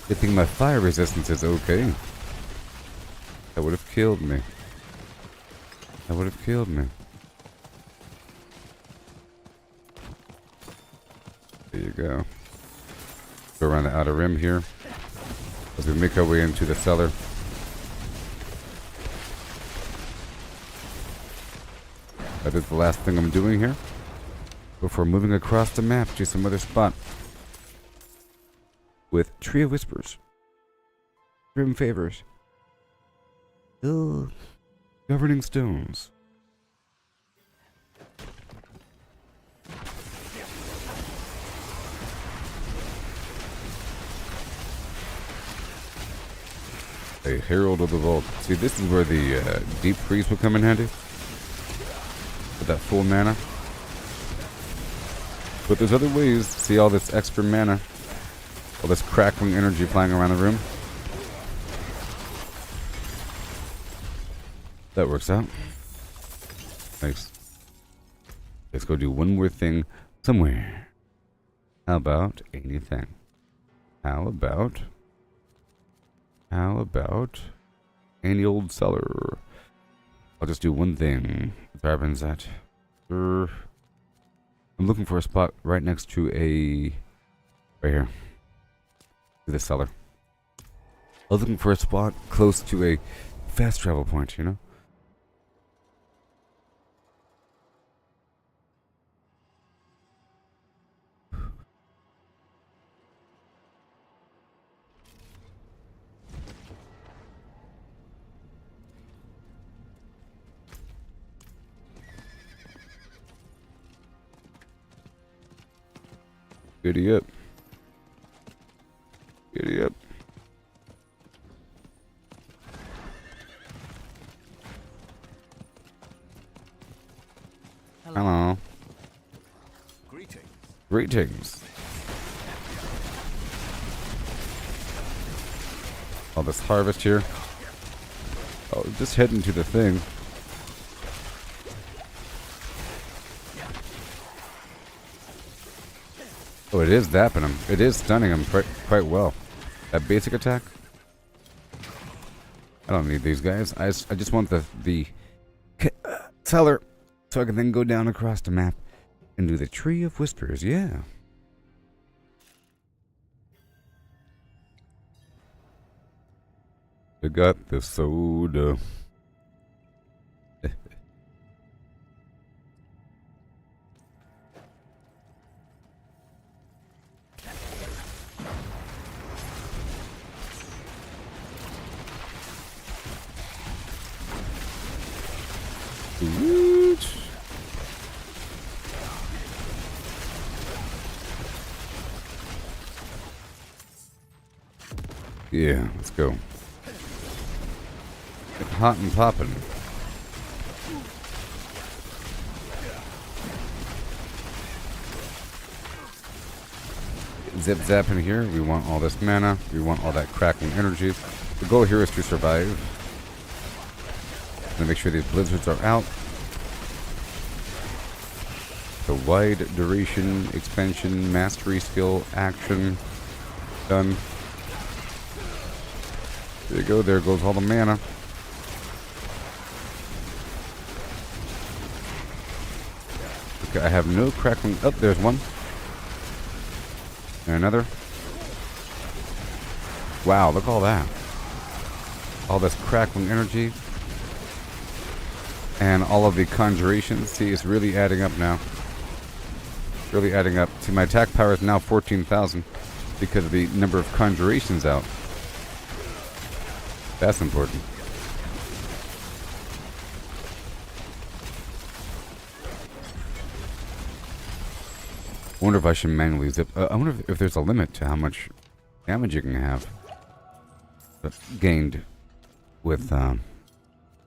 Good thing my fire resistance is okay. That would have killed me. That would have killed me. There you go. Go around the outer rim here as we make our way into the cellar. That is the last thing I'm doing here before moving across the map to some other spot with Tree of Whispers. Grim favors. Ugh. Governing stones. A Herald of the Vault. See, this is where the Deep Freeze would come in handy. With that full mana. But there's other ways to see all this extra mana. All this crackling energy flying around the room. That works out. Nice. Let's go do one more thing somewhere. How about anything? How about any old cellar? I'll just do one thing. What happens that? I'm looking for a spot right next to a... Right here. To the cellar. I was looking for a spot close to a fast travel point, you know? Giddy up. Giddy up. Hello. Greetings. Greetings. All this harvest here. Oh, just heading to the thing. Oh, it is zapping him. It is stunning him quite well. That basic attack. I don't need these guys. I just want the cellar, so I can then go down across the map and do the Tree of Whispers. Yeah. I got the soda. Sweet. Yeah, let's go. Get hot and poppin'. Zip zap in here. We want all this mana. We want all that crackling energy. The goal here is to survive. And make sure these blizzards are out. The wide duration expansion mastery skill action done. There you go. There goes all the mana. Okay, I have no crackling. Oh, there's one. And another. Wow, look at all that. All this crackling energy. And all of the conjurations. See, it's really adding up now. Really adding up. See, my attack power is now 14,000 because of the number of conjurations out. That's important. I wonder if I should manually zip. I wonder if there's a limit to how much damage you can have gained with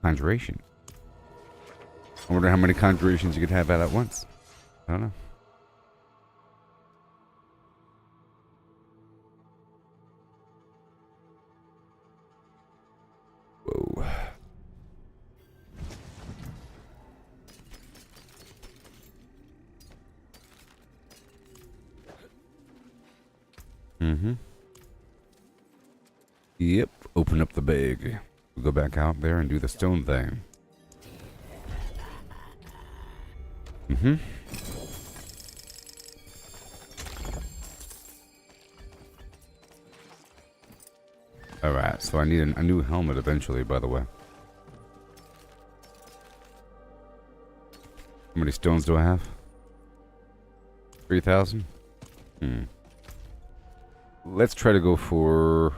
conjuration. I wonder how many conjurations you could have out at once. I don't know. Whoa. Mm-hmm. Yep. Open up the bag. We'll go back out there and do the stone thing. Mm-hmm. Alright, so I need a new helmet eventually, by the way. How many stones do I have? 3,000? Let's try to go for...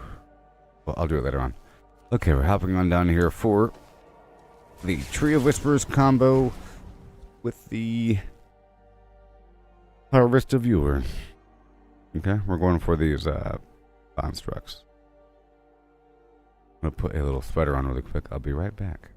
Well, I'll do it later on. Okay, we're hopping on down here for the Tree of Whispers combo with the Harvest of Viewer. Okay, we're going for these constructs. I'm going to put a little sweater on really quick. I'll be right back.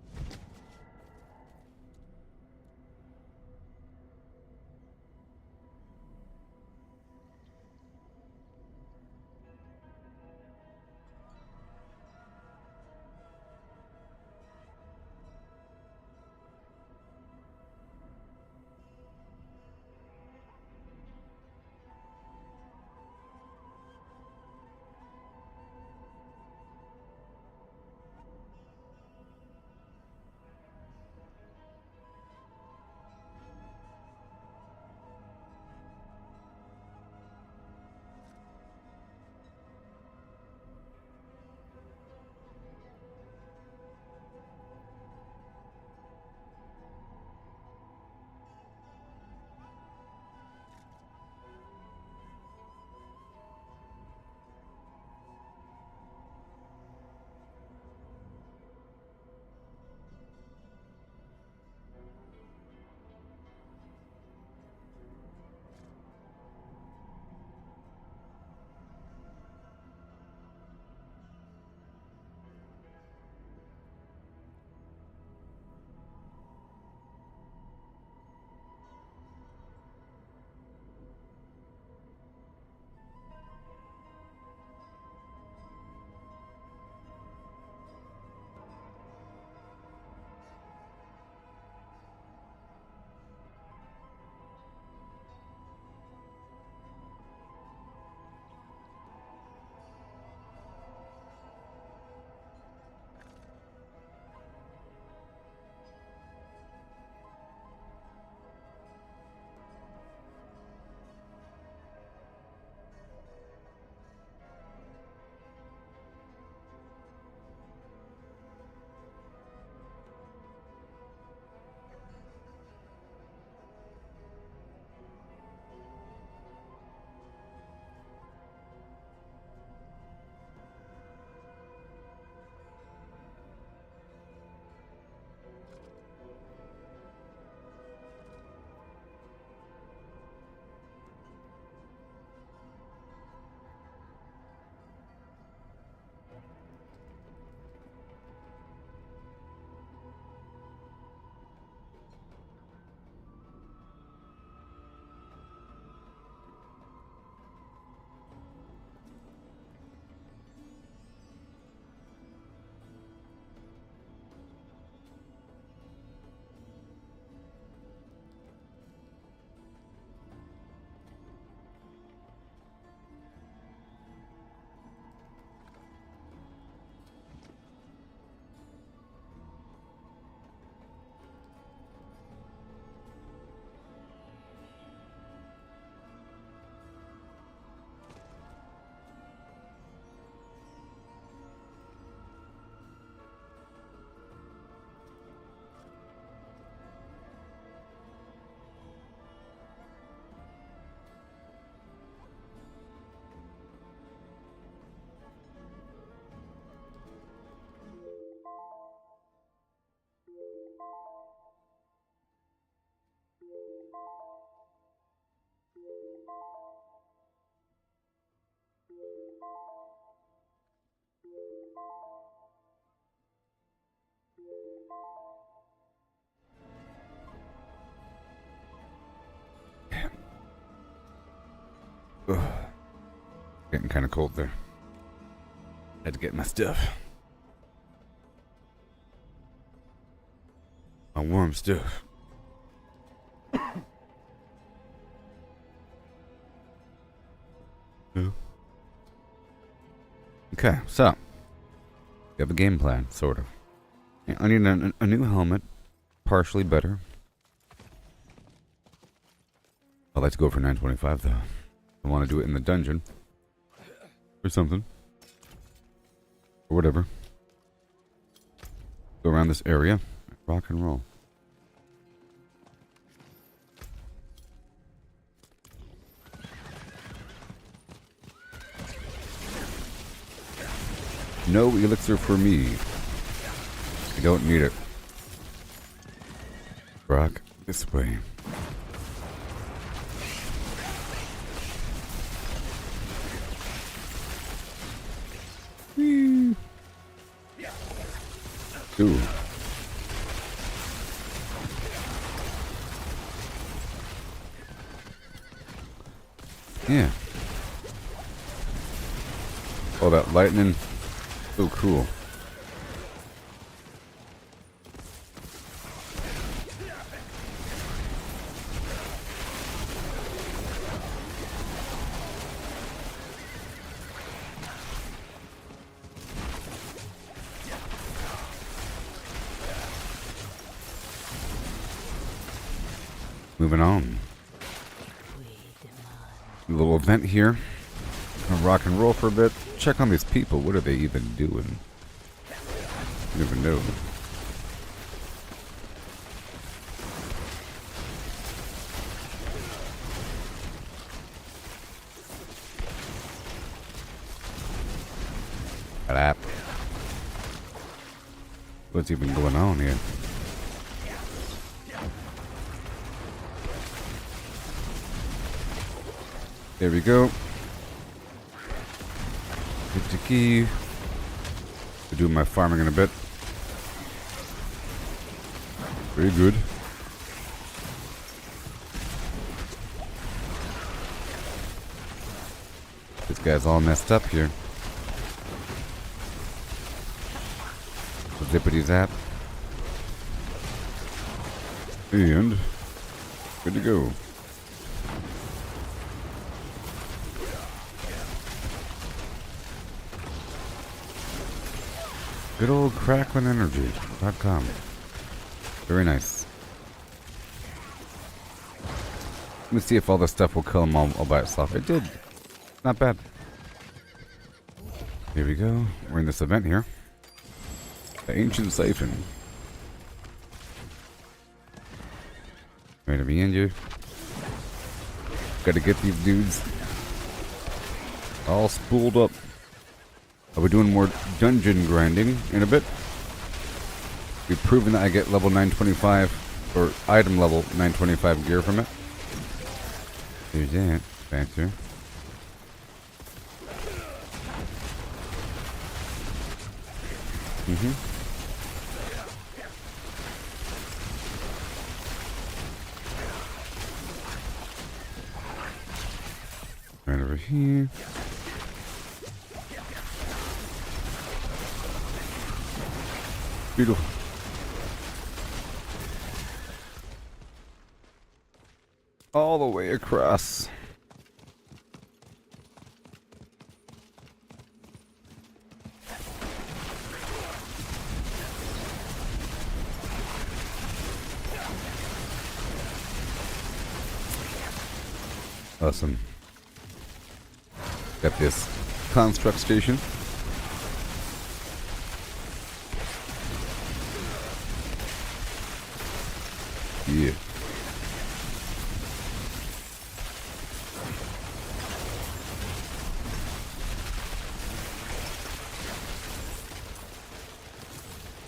Ugh. Getting kind of cold there. Had to get my stuff. My warm stuff. Yeah. Okay, so we have a game plan, sort of. Yeah, I need a new helmet, partially better. I'd like to go for 925 though. I want to do it in the dungeon or something, or whatever. Go around this area, rock and roll. No elixir for me. I don't need it. Rock this way. Whee. Ooh. Yeah. Oh, that lightning. So cool. Moving on. A little event here. Gonna rock and roll for a bit. Check on these people. What are they even doing? You never know. Crap. What's even going on here? There we go. Get the key. I'll do my farming in a bit. Very good. This guy's all messed up here. Zippity zap. And good to go. Good old cracklin.energy.com. Very nice. Let me see if all this stuff will kill them all by itself. It did. Not bad. Here we go. We're in this event here. The Ancient Siphon. Right behind you. Gotta get these dudes all spooled up. I'll be doing more dungeon grinding in a bit. We've proven that I get level 925 or item level 925 gear from it. There's that. Faster. Right over here. Beautiful. All the way across. Awesome. Got this construct station. Yeah.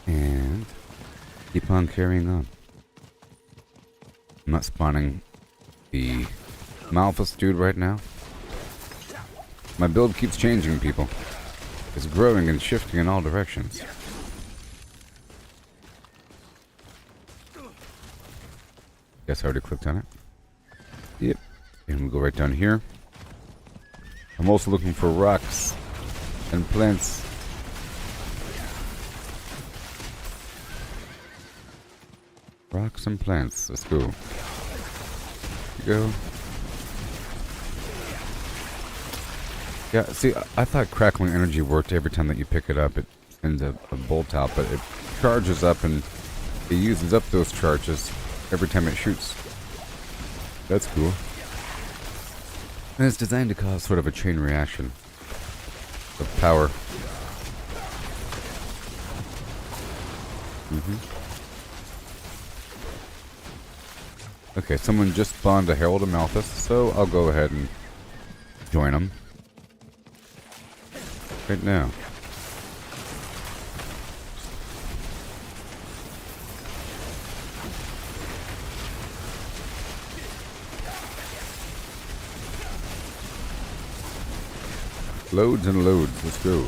And keep on carrying on. I'm not spawning the Malphus dude right now. My build keeps changing, people. It's growing and shifting in all directions. Guess I already clicked on it. Yep. And we'll go right down here. I'm also looking for rocks and plants. Rocks and plants. Let's go. Here we go. Yeah, see, I thought crackling energy worked every time that you pick it up. It sends a bolt out, but it charges up and it uses up those charges every time it shoots. That's cool. And it's designed to cause sort of a chain reaction of power. Okay, someone just spawned a Herald of Malthus, so I'll go ahead and join them. Right now. Loads and loads, let's go.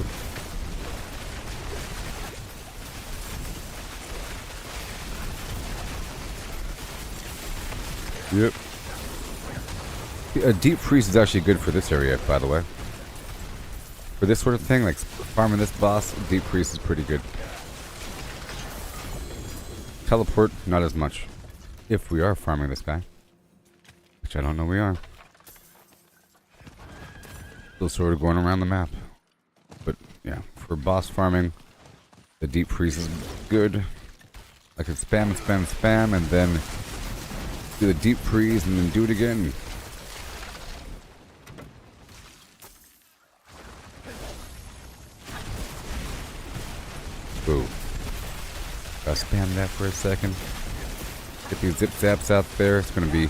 Yep. A deep freeze is actually good for this area, by the way. For this sort of thing, like farming this boss, deep freeze is pretty good. Teleport, not as much. If we are farming this guy. Which I don't know we are. Still sort of going around the map. But yeah, for boss farming, the deep freeze is good. I can spam, spam, spam, and then do the deep freeze and then do it again. Ooh. I'll spam that for a second. Get these zip zaps out there. It's going to be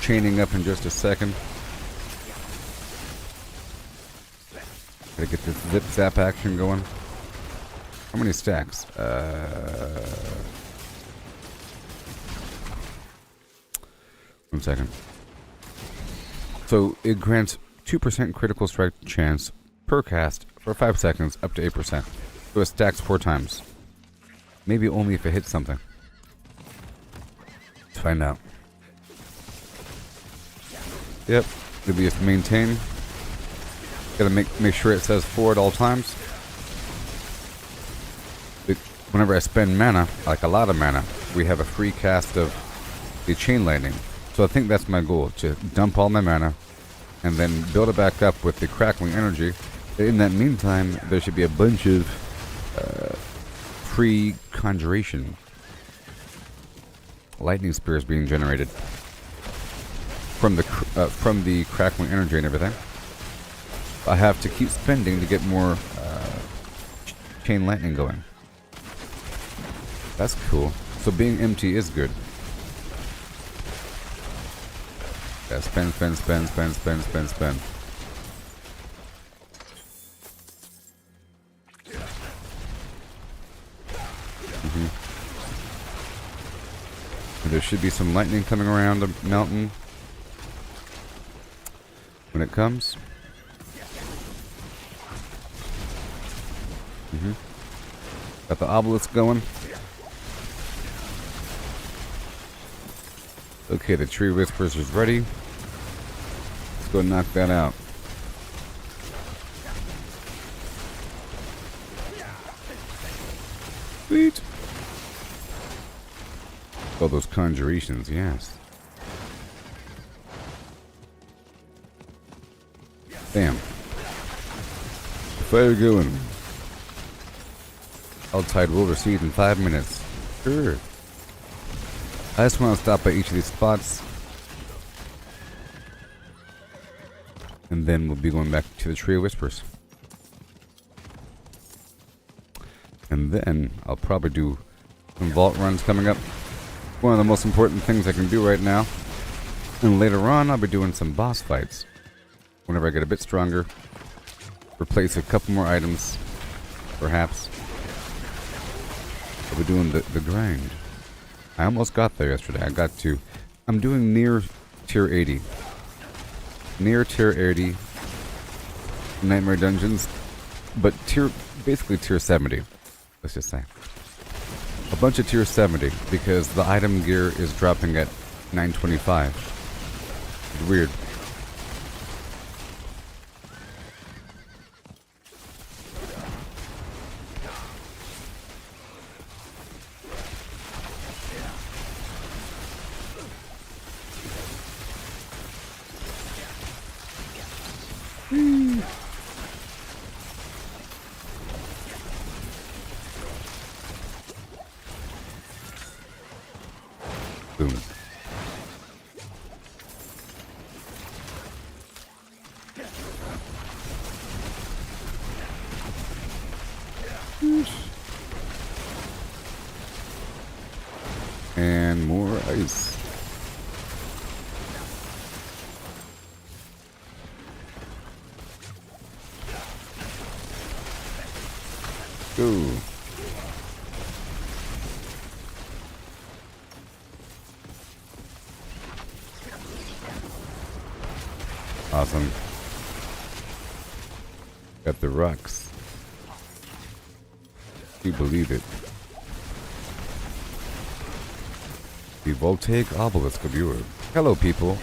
chaining up in just a second. Gotta get this zip zap action going. How many stacks? 1 second. So it grants 2% critical strike chance per cast for 5 seconds, up to 8%. So it stacks 4 times. Maybe only if it hits something. Let's find out. Yep, it'll be a maintain. Gotta make sure it says 4 at all times. Whenever I spend mana, like a lot of mana, we have a free cast of the chain lightning. So I think that's my goal, to dump all my mana and then build it back up with the crackling energy. In that meantime, there should be a bunch of free conjuration. Lightning spears being generated from the crackling energy and everything. I have to keep spending to get more chain lightning going. That's cool. So being empty is good. Yeah, spend, spend, spend, spend, spend, spend, spend. And there should be some lightning coming around the mountain when it comes. Got the obelisk going. Okay, the tree whispers is ready. Let's go knock that out. Sweet. Oh, those conjurations, yes. Bam. Fire going. Outside will recede in 5 minutes. Sure. I just want to stop by each of these spots. And then we'll be going back to the Tree of Whispers. And then I'll probably do some vault runs coming up. One of the most important things I can do right now. And later on I'll be doing some boss fights. Whenever I get a bit stronger. Replace a couple more items. Perhaps. I'll be doing the grind. I almost got there yesterday. I'm doing near tier 80. Near tier 80 Nightmare Dungeons. But basically tier 70. Let's just say. A bunch of tier 70 because the item gear is dropping at 925. It's weird. Boom. And more ice. Go. Awesome. Got the rocks. You believe it. The voltaic obelisk of Europe. Hello, people,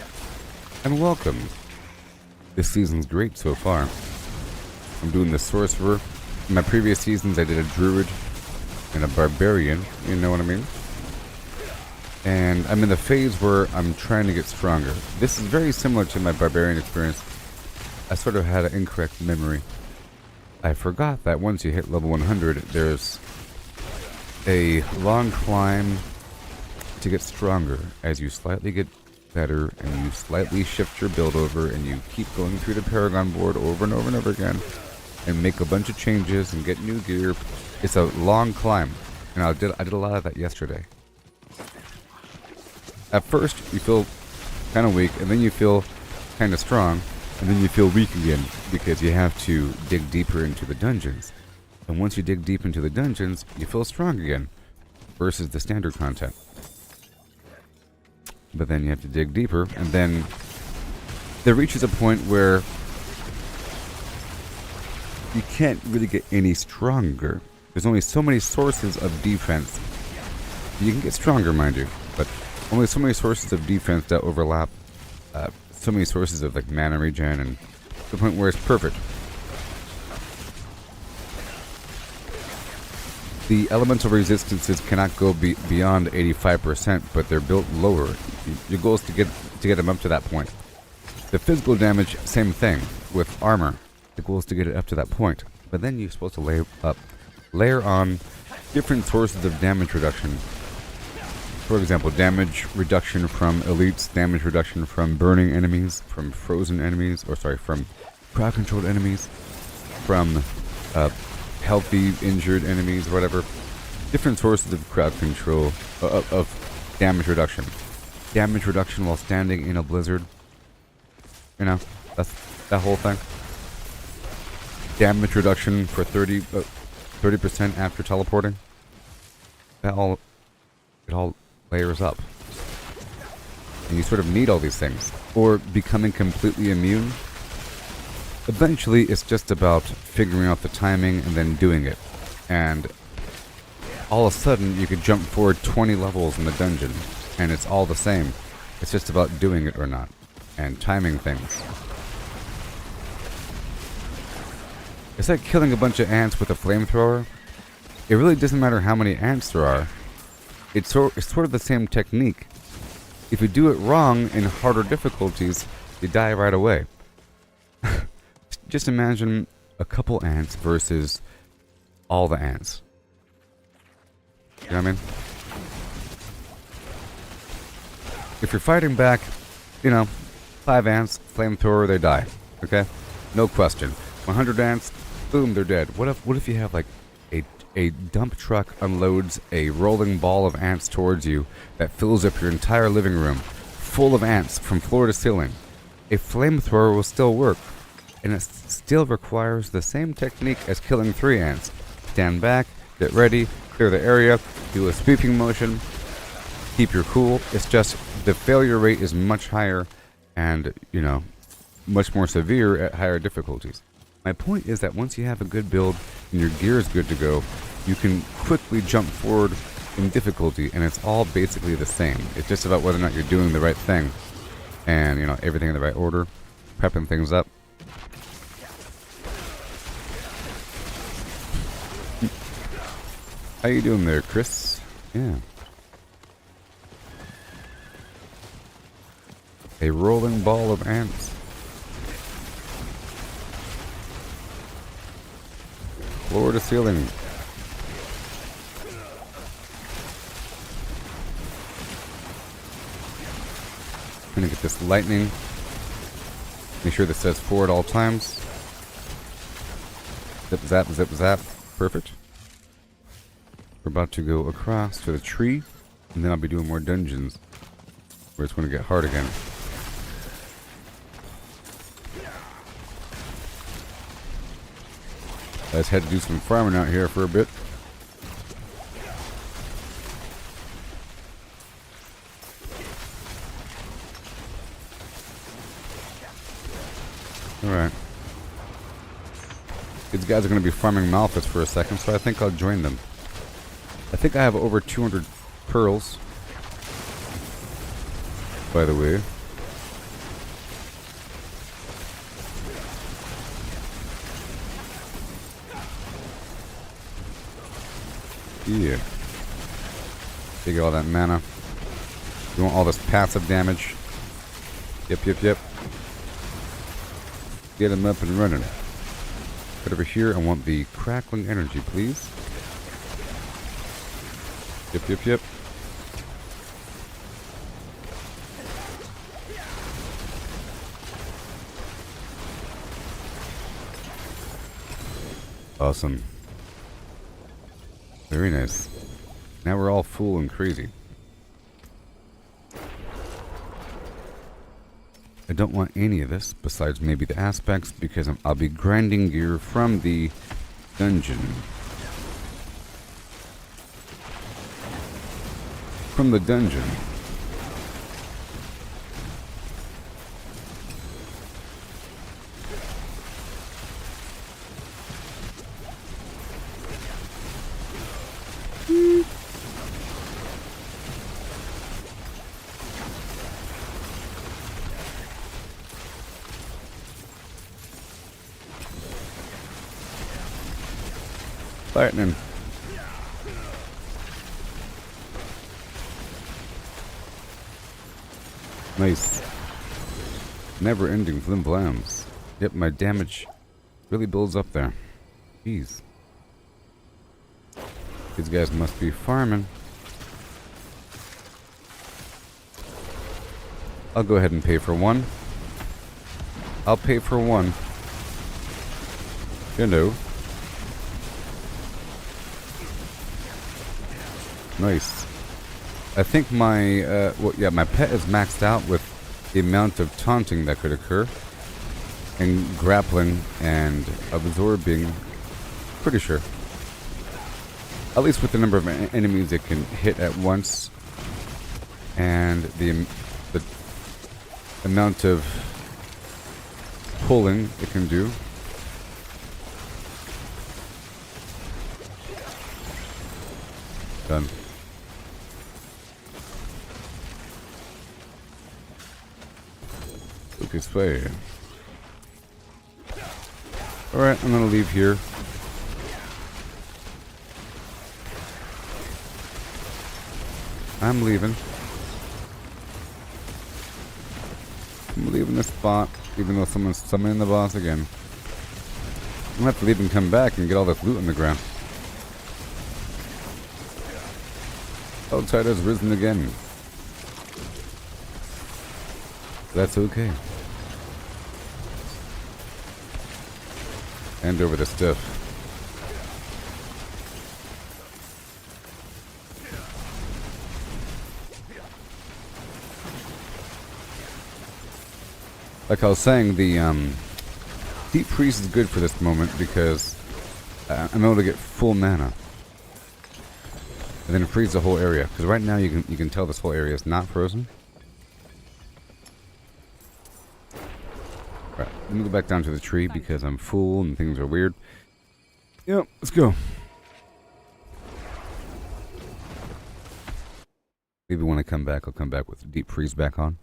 and welcome. This season's great so far. I'm doing the sorcerer. In my previous seasons, I did a druid and a barbarian. You know what I mean? And I'm in the phase where I'm trying to get stronger. This is very similar to my barbarian experience. I sort of had an incorrect memory. I forgot that once you hit level 100, there's a long climb to get stronger as you slightly get better and you slightly shift your build over and you keep going through the Paragon board over and over and over again and make a bunch of changes and get new gear. It's a long climb, and I did a lot of that yesterday. At first, you feel kind of weak, and then you feel kind of strong, and then you feel weak again because you have to dig deeper into the dungeons. And once you dig deep into the dungeons, you feel strong again versus the standard content. But then you have to dig deeper, and then there reaches a point where you can't really get any stronger. There's only so many sources of defense. You can get stronger, mind you, but only so many sources of defense that overlap. So many sources of like mana regen, and to the point where it's perfect. The elemental resistances cannot go beyond 85%, but they're built lower. Your goal is to get them up to that point. The physical damage, same thing with armor. The goal is to get it up to that point, but then you're supposed to layer on different sources of damage reduction. For example, damage reduction from elites, damage reduction from burning enemies, from frozen enemies, from crowd-controlled enemies, from healthy, injured enemies, whatever. Different sources of crowd control, of damage reduction. Damage reduction while standing in a blizzard. You know, that's that whole thing. Damage reduction for 30% after teleporting. It all layers up. And you sort of need all these things. Or becoming completely immune. Eventually, it's just about figuring out the timing and then doing it. And all of a sudden, you could jump forward 20 levels in the dungeon, and it's all the same. It's just about doing it or not, and timing things. It's like killing a bunch of ants with a flamethrower. It really doesn't matter how many ants there are. It's sort of the same technique. If you do it wrong in harder difficulties, you die right away. Just imagine a couple ants versus all the ants. You know what I mean? If you're fighting back, 5 ants, flamethrower, they die. Okay? No question. 100 ants, boom, they're dead. What if you have like a dump truck unloads a rolling ball of ants towards you that fills up your entire living room, full of ants from floor to ceiling? A flamethrower will still work, and it still requires the same technique as killing 3 ants. Stand back, get ready, clear the area, do a sweeping motion, keep your cool. It's just the failure rate is much higher and, much more severe at higher difficulties. My point is that once you have a good build and your gear is good to go, you can quickly jump forward in difficulty, and it's all basically the same. It's just about whether or not you're doing the right thing and, everything in the right order, prepping things up. How you doing there, Chris? Yeah. A rolling ball of ants. Floor to ceiling. I'm gonna get this lightning. Make sure this says 4 at all times. Zip, zap, zip, zap. Perfect. We're about to go across to the tree, and then I'll be doing more dungeons where it's going to get hard again. I just had to do some farming out here for a bit. Alright. These guys are going to be farming Malphite for a second, so I think I'll join them. I think I have over 200 pearls, by the way. Yeah. Take all that mana. You want all this passive damage. Yep, yep, yep. Get them up and running. But over here, I want the crackling energy, please. Yep, yep, yep. Awesome. Very nice. Now we're all full and crazy. I don't want any of this besides maybe the aspects because I'll be grinding gear from the dungeon. From the dungeon. Lightning. Nice. Never ending flim flams. Yep, my damage really builds up there. Jeez. These guys must be farming. I'll go ahead and pay for one. I'll pay for one. You know. Nice. I think my, my pet is maxed out with the amount of taunting that could occur. And grappling and absorbing. Pretty sure. At least with the number of enemies it can hit at once. And the amount of pulling it can do. Done. Lucas Way. Alright, I'm gonna leave here. I'm leaving. I'm leaving this spot, even though someone's summoning the boss again. I'm gonna have to leave and come back and get all this loot on the ground. Outside has risen again. That's okay. Hand over the stuff. Like I was saying, the Deep Freeze is good for this moment because I'm able to get full mana. And then freeze the whole area. Because right now you can tell this whole area is not frozen. Right, let me go back down to the tree because I'm full and things are weird. Yep, let's go. Maybe when I come back, I'll come back with the Deep Freeze back on.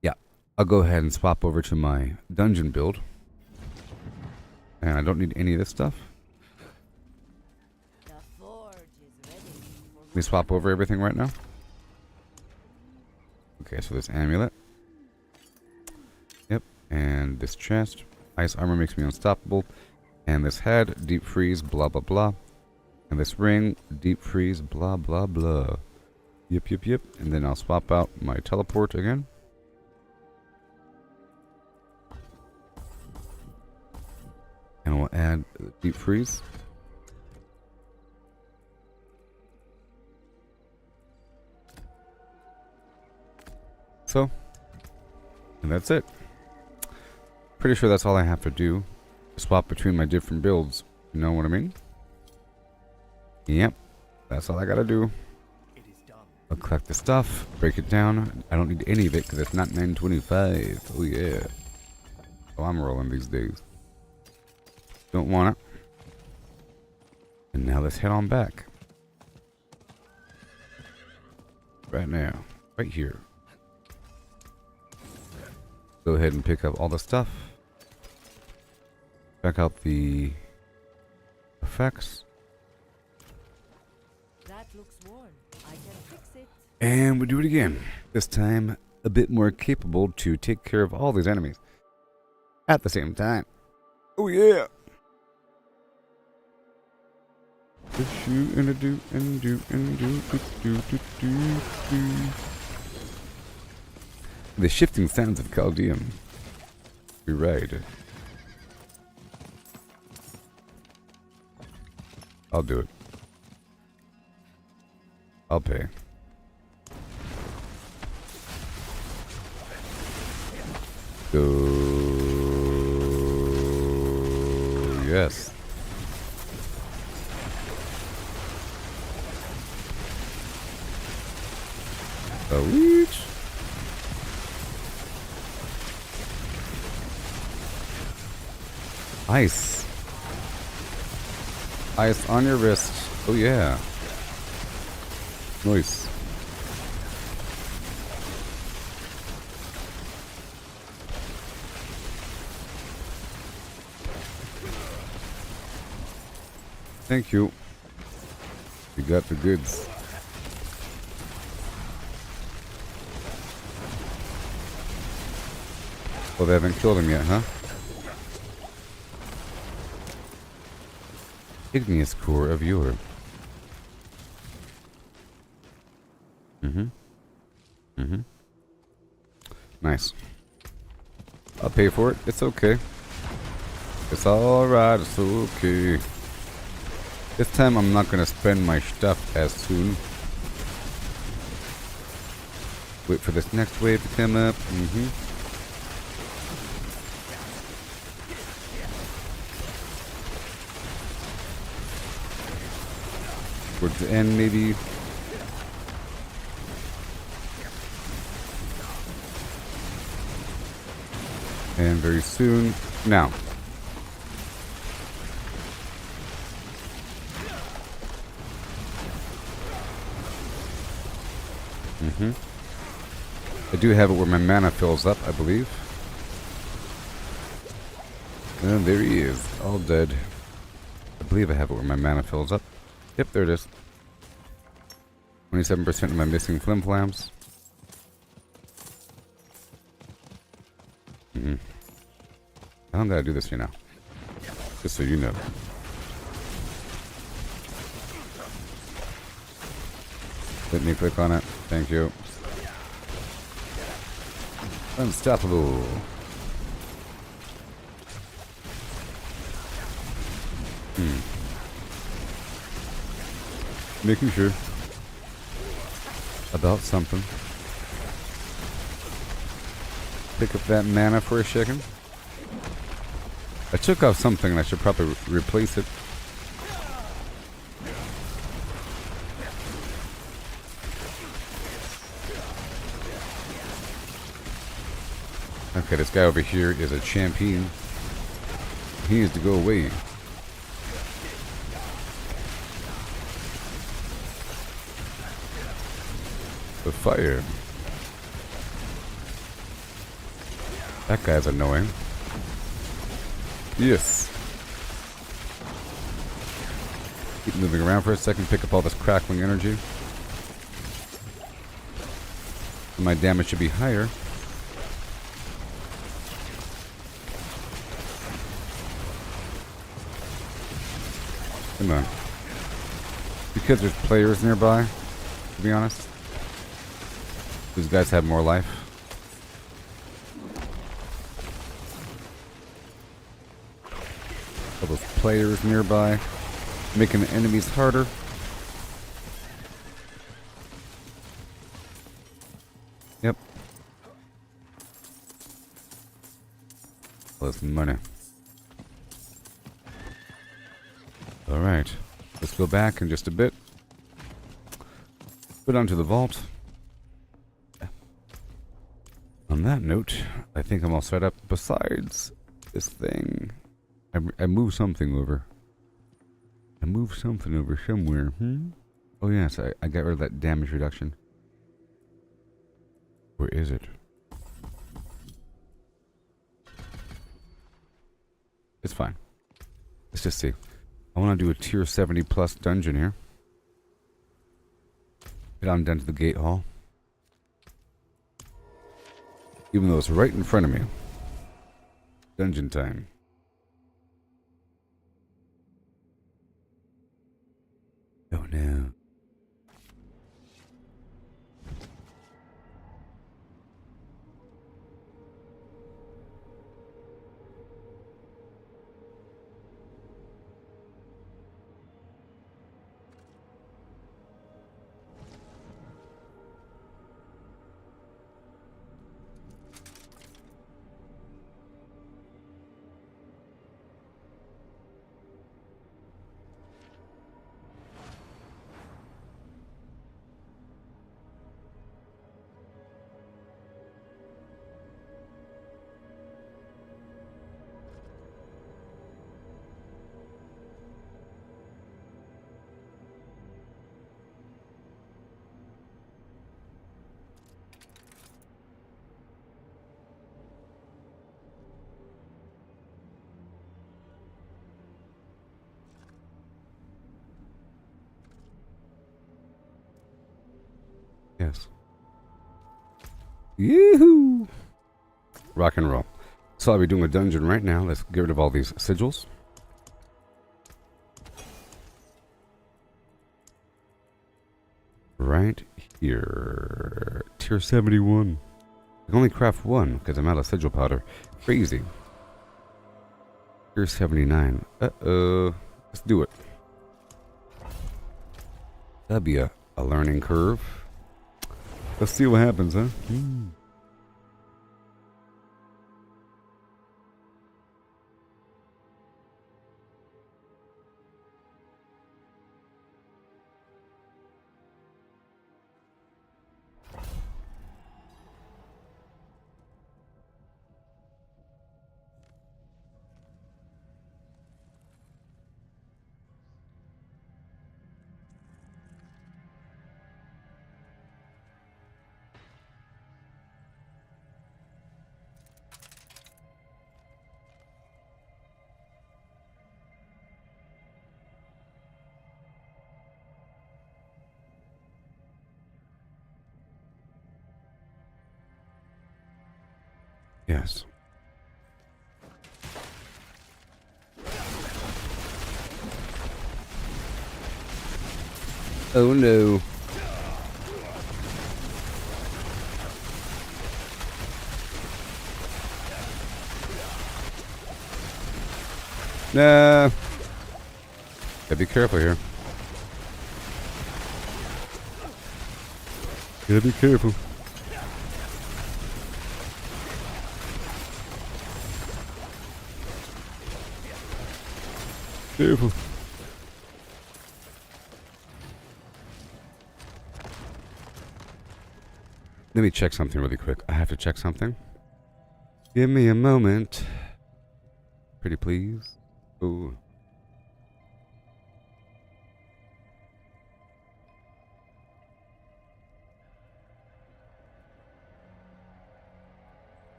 Yeah, I'll go ahead and swap over to my dungeon build. And I don't need any of this stuff. Let me swap over everything right now. Okay, so this amulet. Yep, and this chest. Ice armor makes me unstoppable. And this head, deep freeze, blah blah blah. And this ring, deep freeze, blah blah blah. Yep, yep, yep. And then I'll swap out my teleport again. And we'll add deep freeze. So, and that's it. Pretty sure that's all I have to do. Swap between my different builds. You know what I mean? Yep. That's all I gotta do. I'll collect the stuff, break it down. I don't need any of it because it's not 925. Oh yeah. Oh, I'm rolling these days. Don't want it. And now let's head on back. Right now. Right here. Go ahead and pick up all the stuff. Check out the effects. That looks worn. I can fix it. And we do it again. This time, a bit more capable to take care of all these enemies at the same time. Oh yeah! Shoot and a do and do and do. The shifting sands of Chaldeum. You're right. I'll do it. I'll pay. Go. Yes. Sweet. Ice. Ice on your wrist. Oh yeah. Nice. Thank you. You got the goods. Well, they haven't killed him yet, huh? Igneous core of yore. Nice. I'll pay for it. It's okay. It's alright. It's okay. This time I'm not gonna spend my stuff as soon. Wait for this next wave to come up. Towards the end, maybe. And very soon. Now. I do have it where my mana fills up, I believe. And there he is, all dead. I believe I have it where my mana fills up. Yep, there it is. 27% of my missing flimflams. I don't gotta do this, you know. Just so you know. Let me click on it. Thank you. Unstoppable. Making sure about something. Pick up that mana for a second. I took off something and I should probably replace it. Okay, this guy over here is a champion. He needs to go away. The fire. That guy's annoying. Yes. Keep moving around for a second, pick up all this crackling energy. My damage should be higher. Come on. Because there's players nearby, to be honest. These guys have more life. All those players nearby, making the enemies harder. Yep. All this money. Alright. Let's go back in just a bit. Put onto the vault. On that note, I think I'm all set up. Besides this thing, I moved something over. I moved something over somewhere. Oh yes, I got rid of that damage reduction. Where is it? It's fine. Let's just see. I want to do a tier 70 plus dungeon here. Get on down to the gate hall. Even though it's right in front of me. Dungeon time. Oh no. Yes. Yoo-hoo! Rock and roll. So I'll be doing a dungeon right now. Let's get rid of all these sigils. Right here. Tier 71. I can only craft one because I'm out of sigil powder. Crazy. Tier 79. Uh-oh. Let's do it. That'd be a learning curve. Let's see what happens, huh? Yes. Oh no. Nah. Gotta be careful here. Gotta be careful. Careful. Let me check something really quick. I have to check something. Give me a moment. Pretty please. Ooh.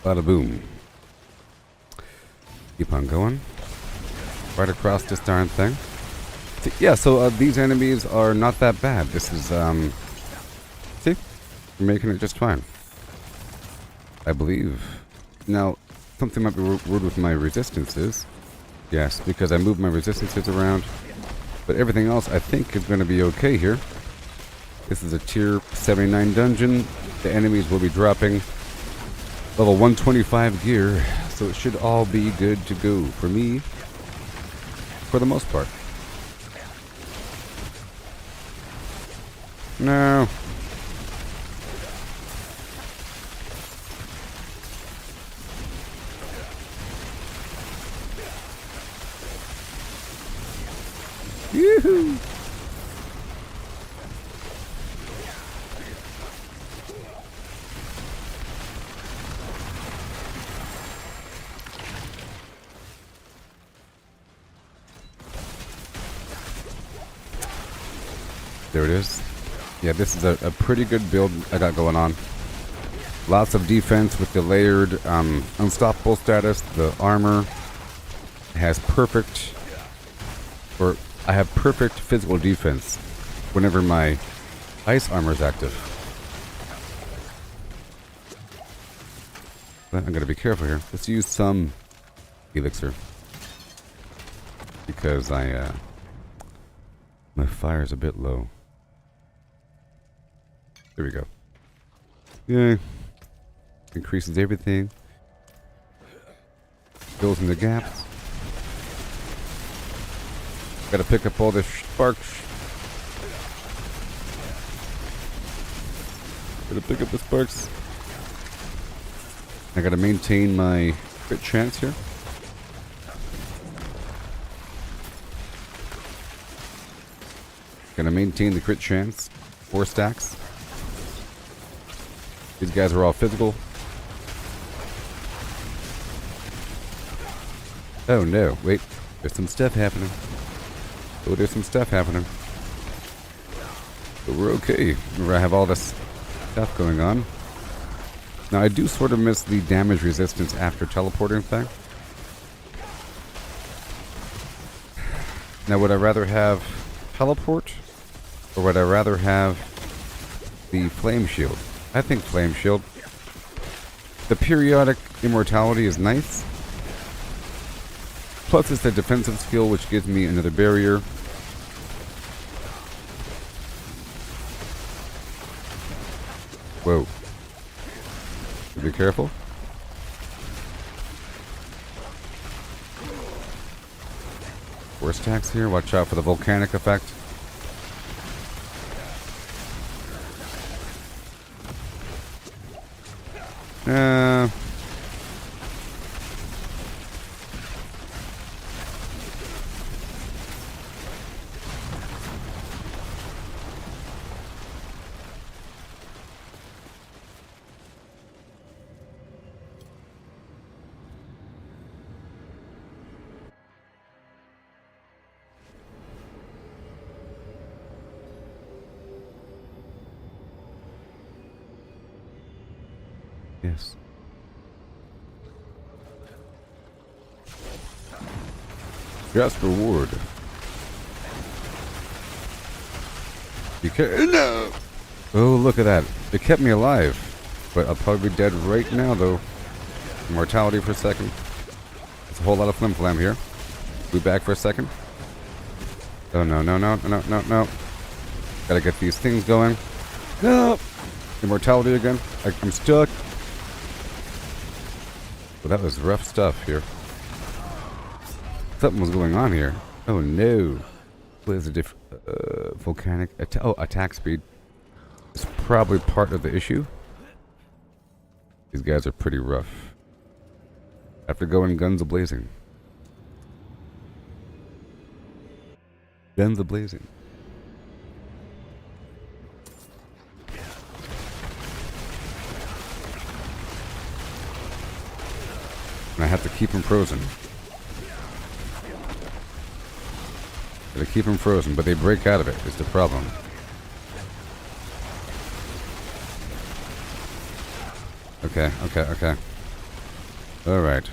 Bada boom. Keep on going. Right across this darn thing. Yeah, so these enemies are not that bad. This is, see? We're making it just fine. I believe. Now, something might be rude with my resistances. Yes, because I move my resistances around. But everything else, I think, is going to be okay here. This is a tier 79 dungeon. The enemies will be dropping level 125 gear. So it should all be good to go for me. For the most part. No. Yoo-hoo. There it is. Yeah, this is a pretty good build I got going on. Lots of defense with the layered unstoppable status. The armor has perfect, or I have perfect physical defense whenever my ice armor is active. But I'm gonna be careful here. Let's use some elixir because my fire is a bit low. There we go. Yay. Increases everything. Fills in the gaps. Gotta pick up all the sparks. Gotta pick up the sparks. I gotta maintain my crit chance here. Gonna maintain the crit chance. 4 stacks. These guys are all physical. Oh no, wait. There's some stuff happening. Oh, there's some stuff happening. But we're okay. Remember, I have all this stuff going on. Now, I do sort of miss the damage resistance after teleporting thing. Now, would I rather have teleport? Or would I rather have the flame shield? I think flame shield. The periodic immortality is nice. Plus it's a defensive skill which gives me another barrier. Whoa. Be careful. Four stacks here. Watch out for the volcanic effect. Yes. Just reward. No! Oh, look at that. It kept me alive. But I'll probably be dead right now, though. Mortality for a second. There's a whole lot of flim-flam here. Be back for a second. Oh, no, no, no, no, no, no. Gotta get these things going. No! Immortality again. I'm stuck. Well, that was rough stuff here. Something was going on here. Oh no. What is the volcanic attack speed. It's probably part of the issue. These guys are pretty rough. After going guns a-blazing. Guns a-blazing. And I have to keep them frozen. Gotta keep them frozen, but they break out of it, is the problem. Okay, okay, okay. Alright.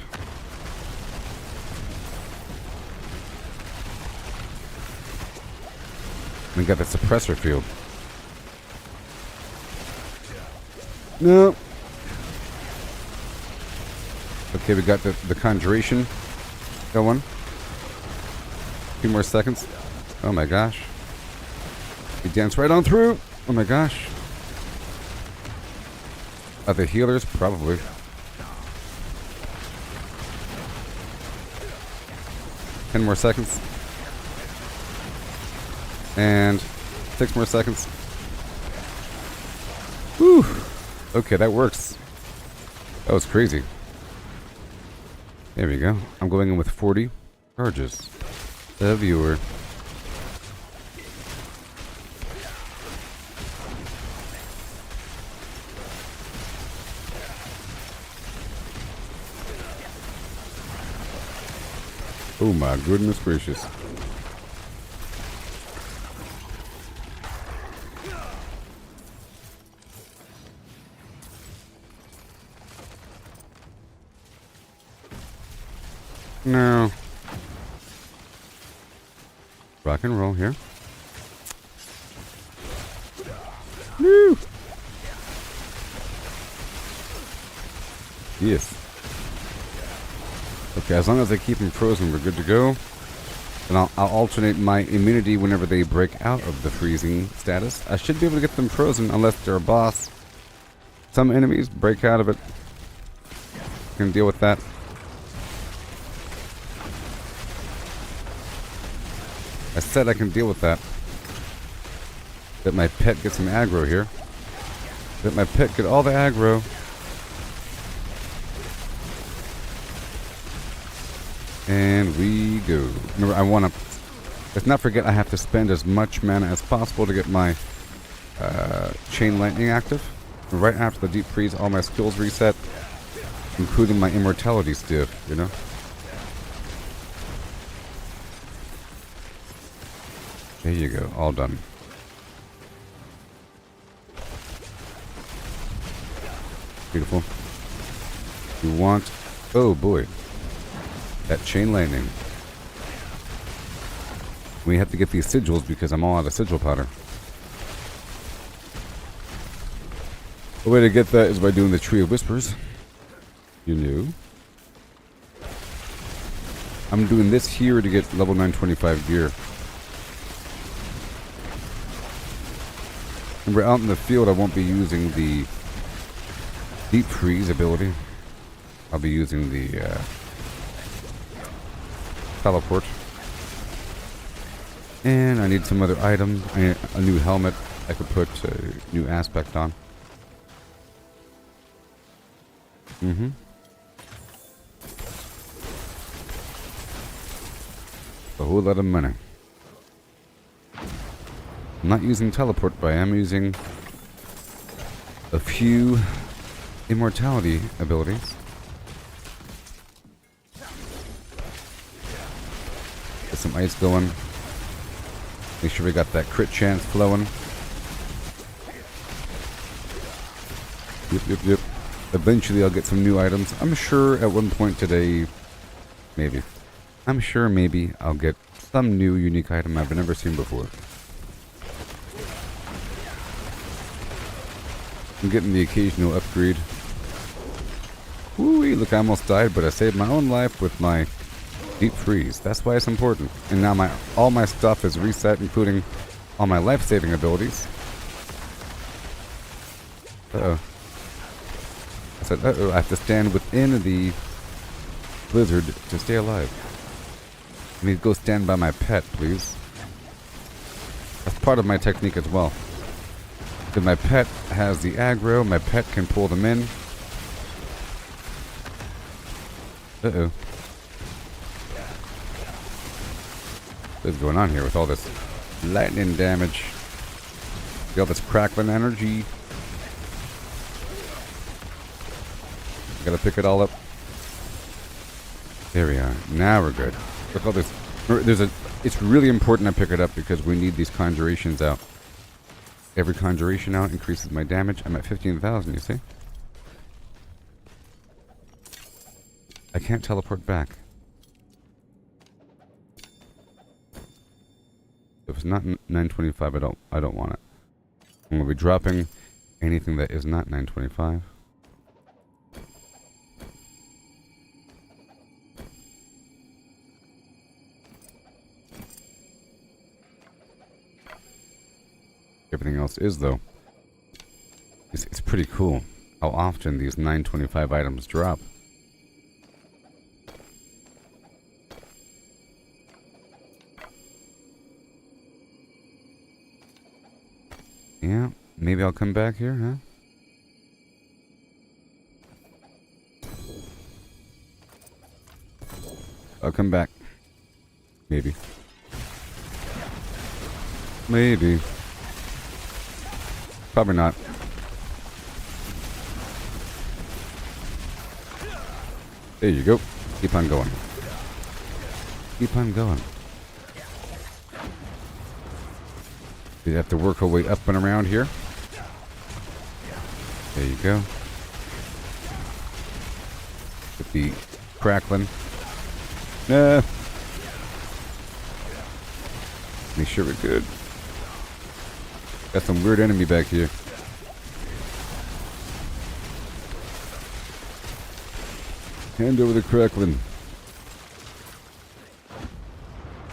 We got the suppressor field. No. Okay, we got the conjuration going. A few more seconds. Oh my gosh. We dance right on through. Oh my gosh. Are the healers? Probably. Ten more seconds. And 6 more seconds. Whew. Okay, that works. That was crazy. There we go. I'm going in with 40 charges. The viewer. Oh my goodness gracious. No. Rock and roll here. Woo! Yes. Okay, as long as I keep them frozen, we're good to go. And I'll alternate my immunity whenever they break out of the freezing status. I should be able to get them frozen unless they're a boss. Some enemies break out of it. Can deal with that. I said I can deal with that. Let my pet get some aggro here. Let my pet get all the aggro. And we go. Remember, I want to... Let's not forget I have to spend as much mana as possible to get my Chain Lightning active. Right after the Deep Freeze, all my skills reset. Including my Immortality Stiff, you know? There you go, all done. Beautiful. You want... Oh boy. That Chain Lightning. We have to get these sigils because I'm all out of sigil powder. The way to get that is by doing the Tree of Whispers. You knew. I'm doing this here to get level 925 gear. Remember, out in the field I won't be using the Deep Freeze ability. I'll be using the teleport. And I need some other items. I need a new helmet I could put a new aspect on. A whole lot of money. I'm not using teleport, but I am using a few immortality abilities. Get some ice going. Make sure we got that crit chance flowing. Yep. Eventually I'll get some new items. I'm sure at one point today, maybe. I'm sure maybe I'll get some new unique item I've never seen before. I'm getting the occasional upgrade. Woo-wee, look, I almost died, but I saved my own life with my Deep Freeze. That's why it's important. And now all my stuff is reset, including all my life-saving abilities. Uh-oh. I said, uh-oh, I have to stand within the blizzard to stay alive. I need to go stand by my pet, please. That's part of my technique as well. Because my pet has the aggro, my pet can pull them in. Uh-oh. What's going on here with all this lightning damage? See all this crackling energy? Gotta pick it all up. There we are. Now we're good. Look at all this. It's really important I pick it up because we need these conjurations out. Every conjuration out increases my damage. I'm at 15,000, you see? can't teleport back. If it's not 925, I don't want it. I'm gonna be dropping anything that is not 925. Everything else is, though. It's pretty cool how often these 925 items drop. Yeah, maybe I'll come back here, huh? I'll come back. Maybe. Maybe. Probably not. There you go. Keep on going. Keep on going. We have to work our way up and around here. There you go. With the crackling. Make sure we're good. Got some weird enemy back here. Hand over the crackling.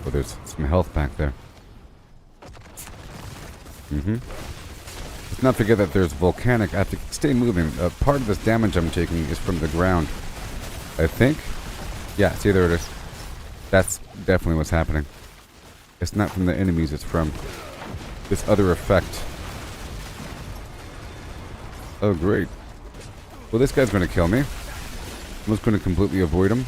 Oh, there's some health back there. Let's not forget that there's volcanic. I have to stay moving. Part of this damage I'm taking is from the ground. I think. Yeah, see, there it is. That's definitely what's happening. It's not from the enemies, it's from this other effect. Oh, great. Well, this guy's going to kill me. I'm just going to completely avoid him.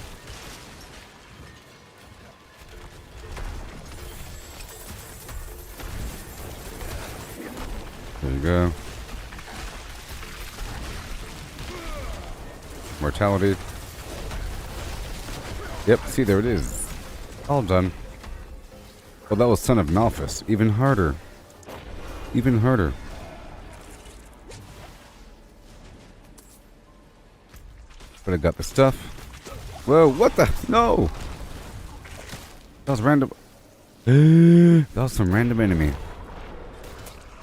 There you go. Mortality. Yep, see, there it is. All done. Well, that was Son of Malphus. Even harder. Even harder. But I got the stuff. Whoa, what the? No! That was random. That was some random enemy.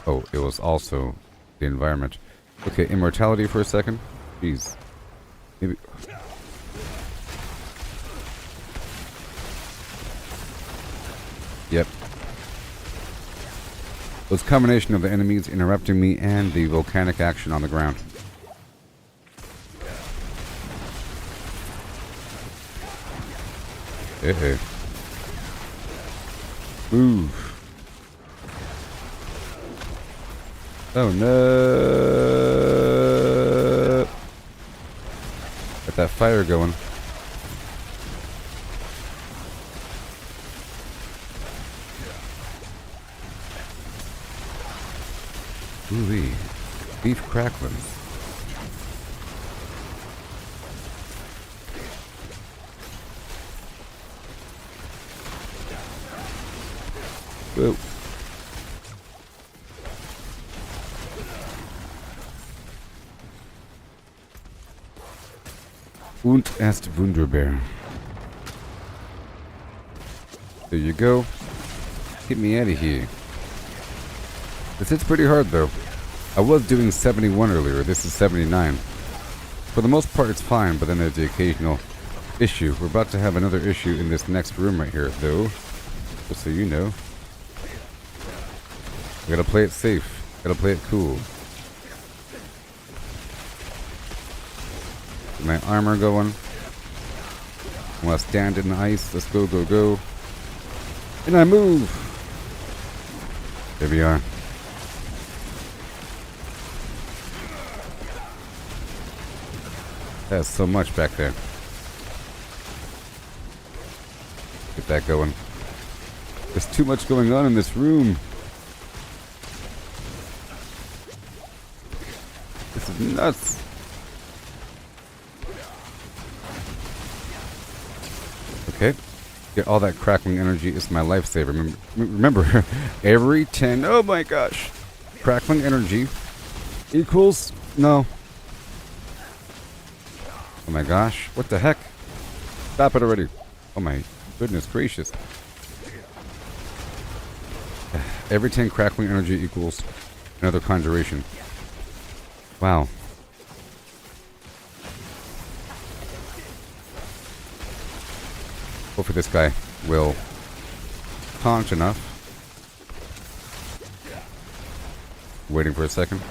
Oh, it was also the environment. Okay, immortality for a second. Jeez. Maybe. Yep. It was a combination of the enemies interrupting me and the volcanic action on the ground. Move. Oh no. Got that fire going. Ooh-wee. Beef cracklings. Whoa. Und erst wunderbar. There you go. Get me out of here. This hits pretty hard though. I was doing 71 earlier. This is 79. For the most part it's fine, but then there's the occasional issue. We're about to have another issue in this next room right here though. Just so you know. I gotta play it safe. Gotta play it cool. Get my armor going. I wanna stand in the ice. Let's go, go, go. And I move. There we are. That's so much back there. Get that going. There's too much going on in this room. This is nuts. Okay. Get all that crackling energy is my lifesaver. Remember, every 10... Oh my gosh. Crackling energy equals... No. Oh my gosh. What the heck? Stop it already. Oh my goodness gracious. Every 10 crackling energy equals another conjuration. Wow. Hopefully this guy will taunt enough. Waiting for a second.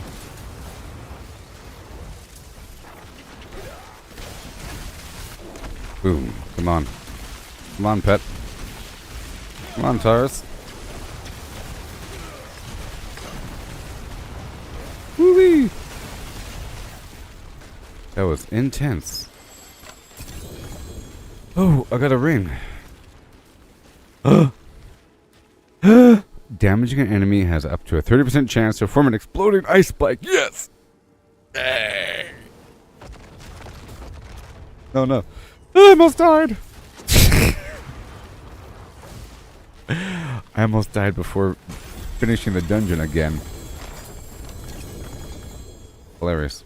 Boom. Come on. Come on, pet. Come on, Taurus. Woo-wee! That was intense. Oh, I got a ring. Damaging an enemy has up to a 30% chance to form an exploding ice spike. Yes! Hey. Oh no. I almost died! I almost died before finishing the dungeon again. Hilarious.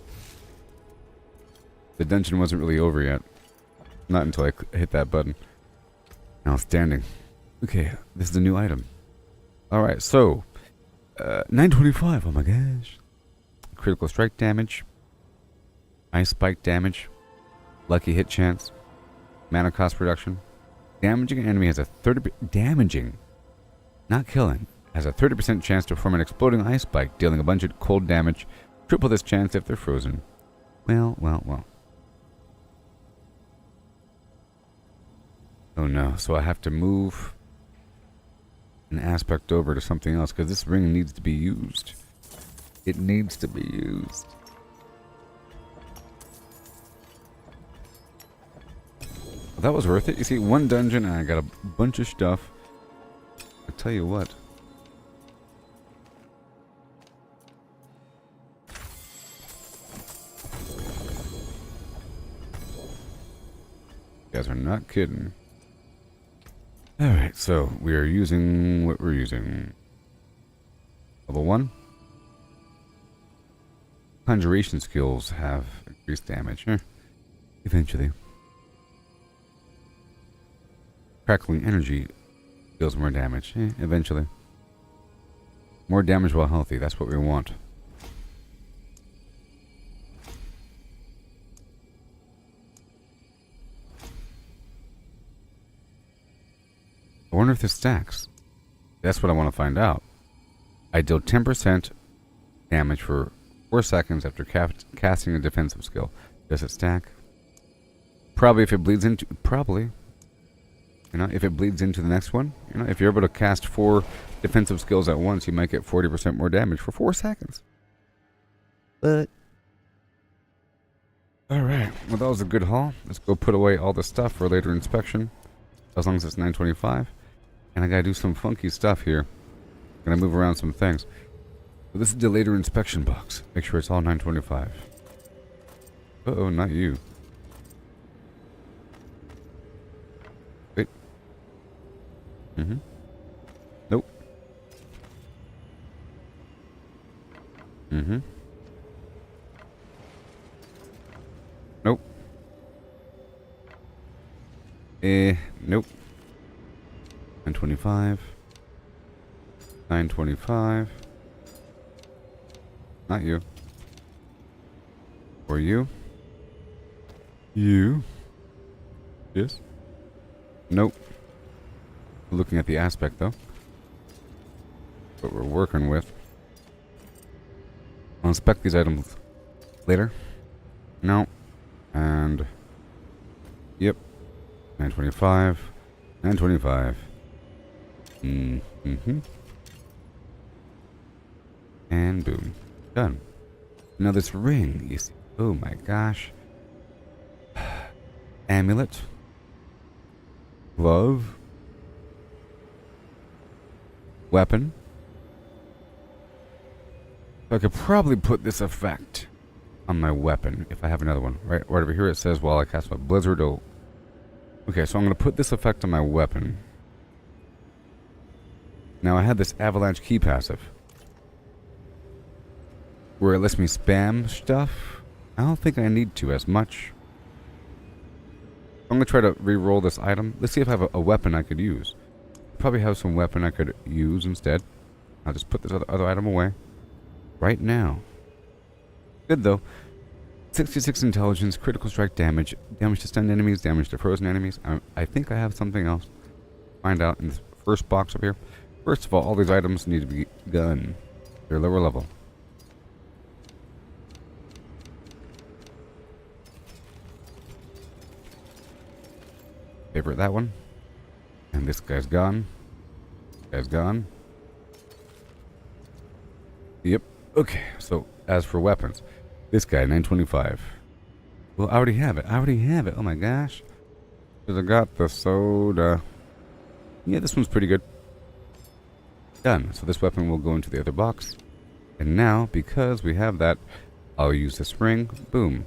The dungeon wasn't really over yet. Not until I hit that button. Outstanding. Okay, this is a new item. Alright, so 925, oh my gosh. Critical strike damage. Ice spike damage. Lucky hit chance. Mana cost reduction. Damaging an enemy has a 30... Damaging, not killing, has a 30% chance to form an exploding ice spike, dealing a bunch of cold damage. Triple this chance if they're frozen. Well. Oh no, so I have to move an aspect over to something else, because this ring needs to be used. It needs to be used. Well, that was worth it. You see, one dungeon and I got a bunch of stuff. I'll tell you what. You guys are not kidding. Alright, so we are using what we're using. Level 1. Conjuration skills have increased damage. Eventually. Crackling energy deals more damage. Eventually. More damage while healthy. That's what we want. I wonder if this stacks. That's what I want to find out. I deal 10% damage for 4 seconds after casting a defensive skill. Does it stack? Probably if it bleeds into... Probably. You know, if it bleeds into the next one. You know, if you're able to cast 4 defensive skills at once, you might get 40% more damage for 4 seconds. But... Alright, well that was a good haul. Let's go put away all the stuff for later inspection. As long as it's 925. And I gotta do some funky stuff here. Gonna move around some things. So this is the later inspection box. Make sure it's all 925. Uh-oh, not you. Wait. Mm-hmm. Nope. Mm-hmm. Nope. Nope. 925. 925. Not you. Or you. You. Yes. Nope. Looking at the aspect though. What we're working with. I'll inspect these items later. No. And... Yep. 925. 925. Mm-hmm. And boom. Done. Now this ring, you see. Oh my gosh. Amulet. Glove. Weapon. I could probably put this effect on my weapon if I have another one. Right over here it says while I cast my Blizzard. Oh. Okay, so I'm going to put this effect on my weapon. Now I had this Avalanche Key passive. Where it lets me spam stuff. I don't think I need to as much. I'm gonna try to re-roll this item. Let's see if I have a weapon I could use. Probably have some weapon I could use instead. I'll just put this other item away right now. Good though. 66 intelligence, critical strike damage, damage to stunned enemies, damage to frozen enemies. I think I have something else. Find out in this first box up here. First of all these items need to be done. They're lower level. Favorite that one. And this guy's gone. Guy's gone. Yep. Okay, so as for weapons, this guy, 925. Well, I already have it. Oh my gosh. Because I got the soda. Yeah, this one's pretty good. Done. So this weapon will go into the other box. And now, because we have that, I'll use this ring. Boom.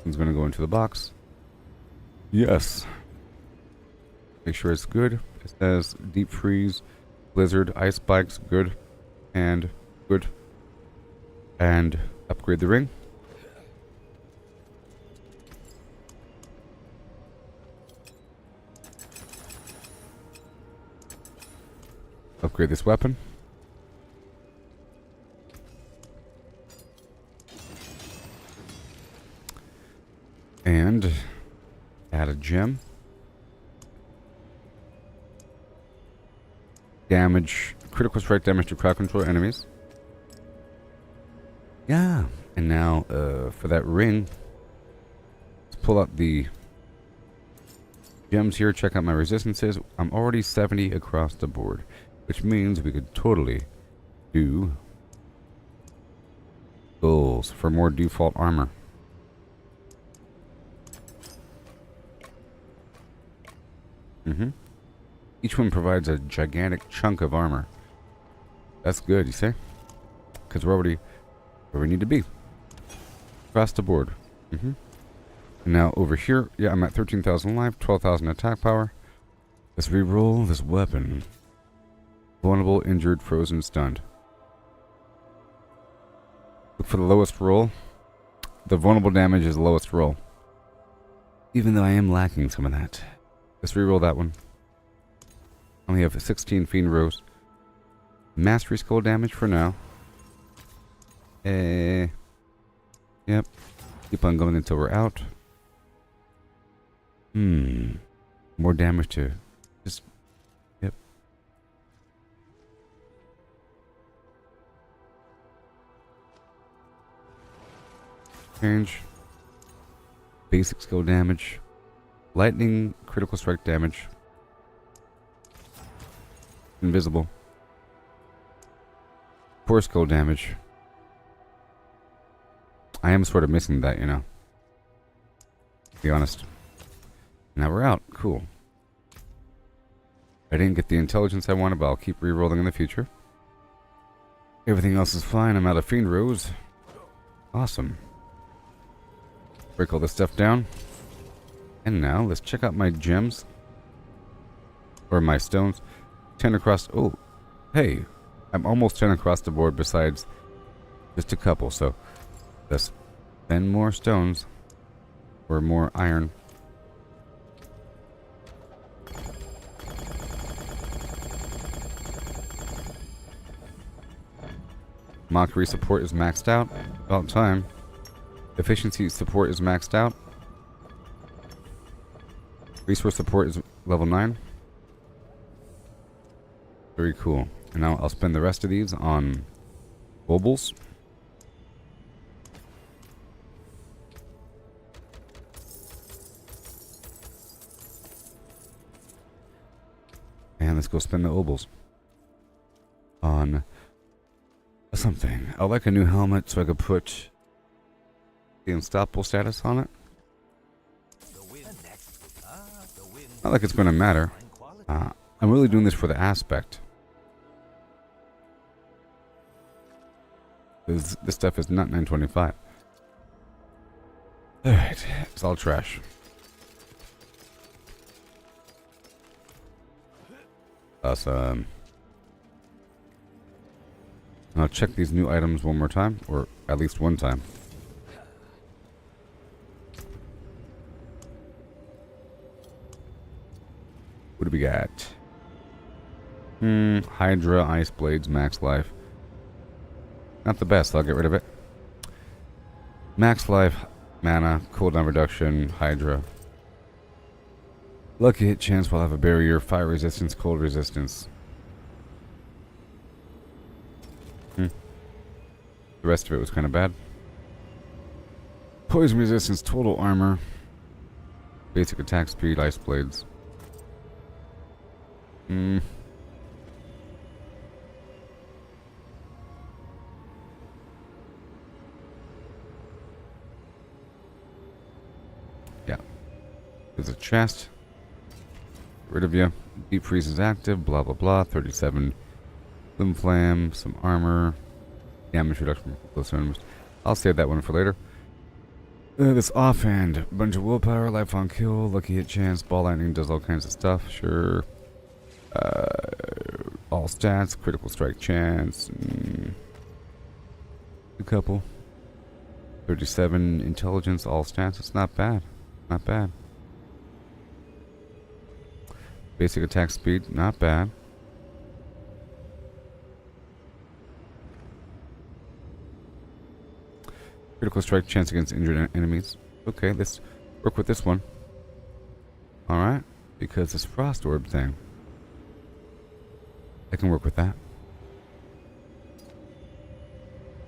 It's going to go into the box. Yes. Make sure it's good. It says deep freeze, blizzard, ice spikes, good, and good. And upgrade the ring. Upgrade this weapon. And add a gem. Damage, critical strike damage to crowd control enemies. Yeah. And now for that ring, let's pull out the gems here. Check out my resistances. I'm already 70 across the board, which means we could totally do goals for more default armor. Each one provides a gigantic chunk of armor. That's good, you see? Because we're already where we need to be. Across the board. And now over here, yeah, I'm at 13,000 life, 12,000 attack power. Let's re-roll this weapon. Vulnerable, injured, frozen, stunned. Look for the lowest roll. The vulnerable damage is the lowest roll. Even though I am lacking some of that. Let's re-roll that one. Only have 16 Fiend Rose. Mastery Skull damage for now. Yep. Keep on going until we're out. More damage to just... Yep. Change. Basic skill damage. Lightning, critical strike damage. Invisible. Poor skill damage. I am sort of missing that, you know. To be honest. Now we're out. Cool. I didn't get the intelligence I wanted, but I'll keep re-rolling in the future. Everything else is fine. I'm out of Fiend Rose. Awesome. Break all this stuff down. And now, let's check out my gems. Or my stones. 10 across... Oh, hey. I'm almost 10 across the board besides just a couple. So, let's spend more stones. Or more iron. Mockery support is maxed out. About time. Efficiency support is maxed out. Resource support is level 9. Very cool. And now I'll spend the rest of these on Bobbles. And let's go spend the obols on something. I like a new helmet so I could put the unstoppable status on it. Not like it's going to matter. I'm really doing this for the aspect. This stuff is not 925. Alright, it's all trash. Awesome. I'll check these new items one more time, or at least one time. we got? Hydra, Ice Blades, Max Life. Not the best, I'll get rid of it. Max Life, Mana, Cooldown Reduction, Hydra. Lucky hit chance will have a barrier, Fire Resistance, Cold Resistance. The rest of it was kind of bad. Poison Resistance, Total Armor. Basic Attack Speed, Ice Blades. Yeah. There's a chest. Get rid of you. Deep Freeze is active, blah blah blah. 37 Limb Flam, some armor. Damage reduction from close enemies. I'll save that one for later. This offhand. Bunch of willpower, life on kill, lucky hit chance, ball lightning does all kinds of stuff, sure. All stats, critical strike chance. A couple. 37 intelligence, all stats. It's not bad. Not bad. Basic attack speed, not bad. Critical strike chance against injured enemies. Okay, let's work with this one. Alright, because this frost orb thing, I can work with that.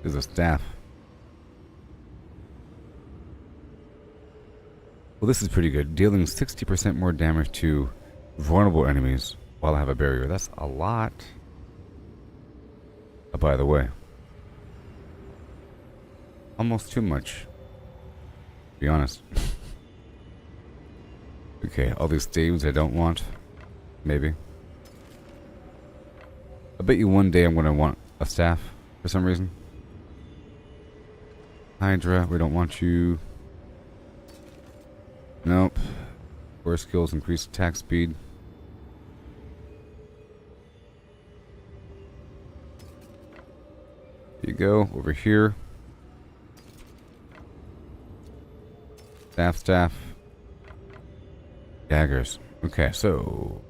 There's a staff. Well, this is pretty good. Dealing 60% more damage to vulnerable enemies while I have a barrier. That's a lot. Oh, by the way. Almost too much. To be honest. Okay, all these staves I don't want. Maybe. I bet you one day I'm going to want a staff for some reason. Hydra, we don't want you. Nope. Core skills increase attack speed. There you go. Over here. Staff. Daggers. Okay, so...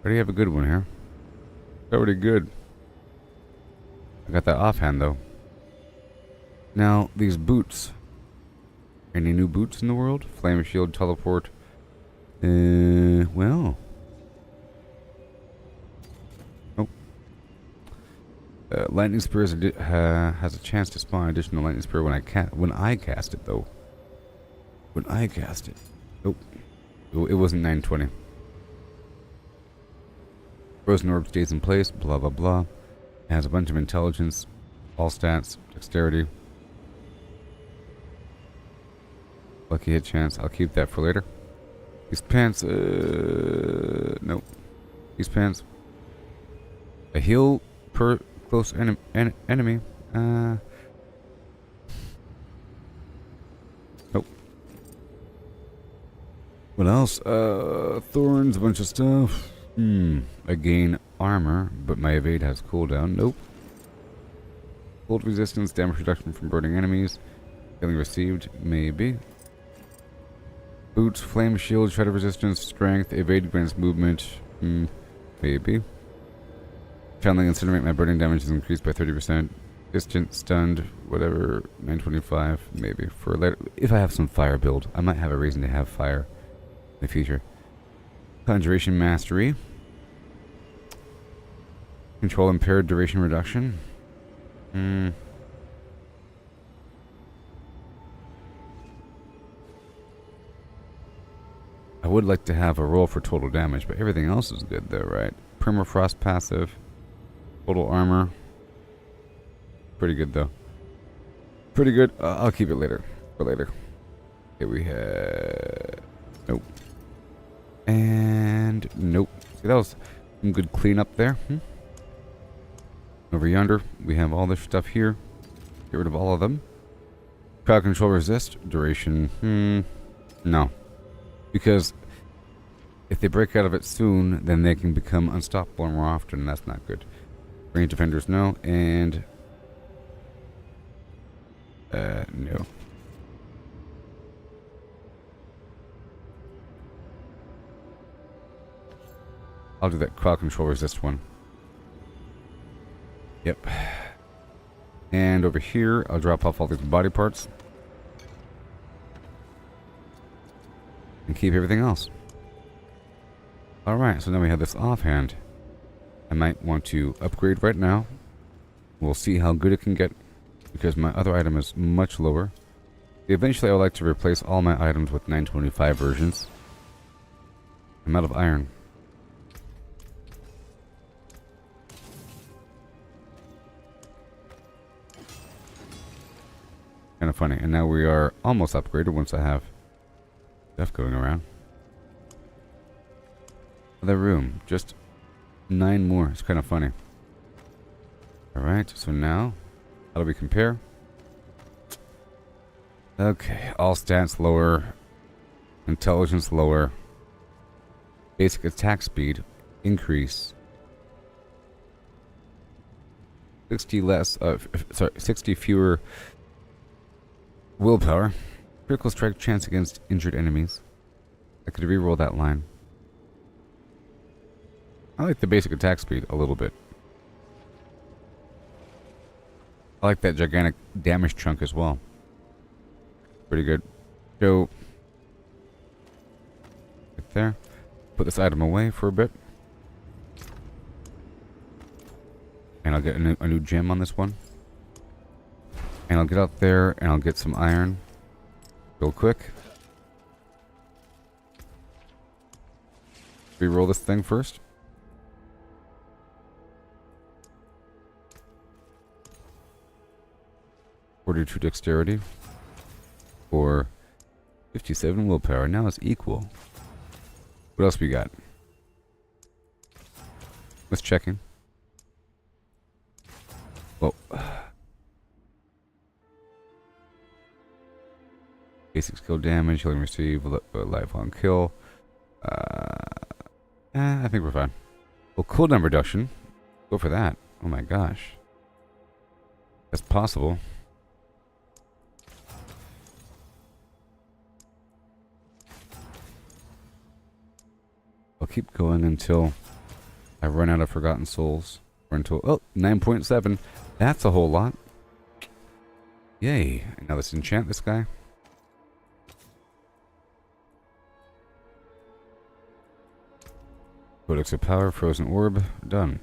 already have a good one here. Already good. I got that offhand, though. Now, these boots. Any new boots in the world? Flame shield, teleport. Well... Nope. Lightning Spear has a chance to spawn additional Lightning Spear when I cast it, though. When I cast it. Nope. It wasn't 920. Frozen Orb stays in place, blah blah blah. It has a bunch of intelligence, all stats, dexterity. Lucky hit chance, I'll keep that for later. These pants, nope. These pants. A heal per close enemy. Nope. What else? Thorns, a bunch of stuff. I gain armor, but my evade has cooldown. Nope. Cold resistance, damage reduction from burning enemies. Healing received, maybe. Boots, flame shield, shredder resistance, strength, evade grants movement. Maybe. Channeling incinerate, my burning damage is increased by 30%. Distant, stunned, whatever. 925, maybe. For later, if I have some fire build, I might have a reason to have fire in the future. Conjuration mastery. Control impaired duration reduction. I would like to have a roll for total damage, but everything else is good though, right? Permafrost passive. Total armor. Pretty good though. Pretty good. I'll keep it later. For later. Okay, we had... Nope. And... Nope. See, that was some good cleanup there. Over yonder, we have all this stuff here. Get rid of all of them. Crowd control resist. Duration. No. Because if they break out of it soon, then they can become unstoppable more often, and that's not good. Range defenders, no. And... no. I'll do that crowd control resist one. Yep. And over here, I'll drop off all these body parts. And keep everything else. Alright, so now we have this offhand. I might want to upgrade right now. We'll see how good it can get, because my other item is much lower. Eventually I would like to replace all my items with 925 versions. I'm out of iron. Kind of funny. And now we are almost upgraded once I have stuff going around. Other room. Just 9 more. It's kind of funny. Alright, so now, how do we compare? Okay, all stats lower. Intelligence lower. Basic attack speed increase. 60 less, 60 fewer willpower. Critical strike chance against injured enemies. I could reroll that line. I like the basic attack speed a little bit. I like that gigantic damage chunk as well. Pretty good. So, right there. Put this item away for a bit. And I'll get a new gem on this one. And I'll get out there and I'll get some iron. Real quick. Reroll this thing first. (42) dexterity. Or 57 willpower. Now it's equal. What else we got? Let's check in. Whoa. Basic skill damage, healing receive, life on kill. I think we're fine. Well, cooldown reduction. Go for that. Oh my gosh. That's possible. I'll keep going until I run out of Forgotten Souls. Or until, 9.7. That's a whole lot. Yay. Now let's enchant this guy. Codex of Power, Frozen Orb, done.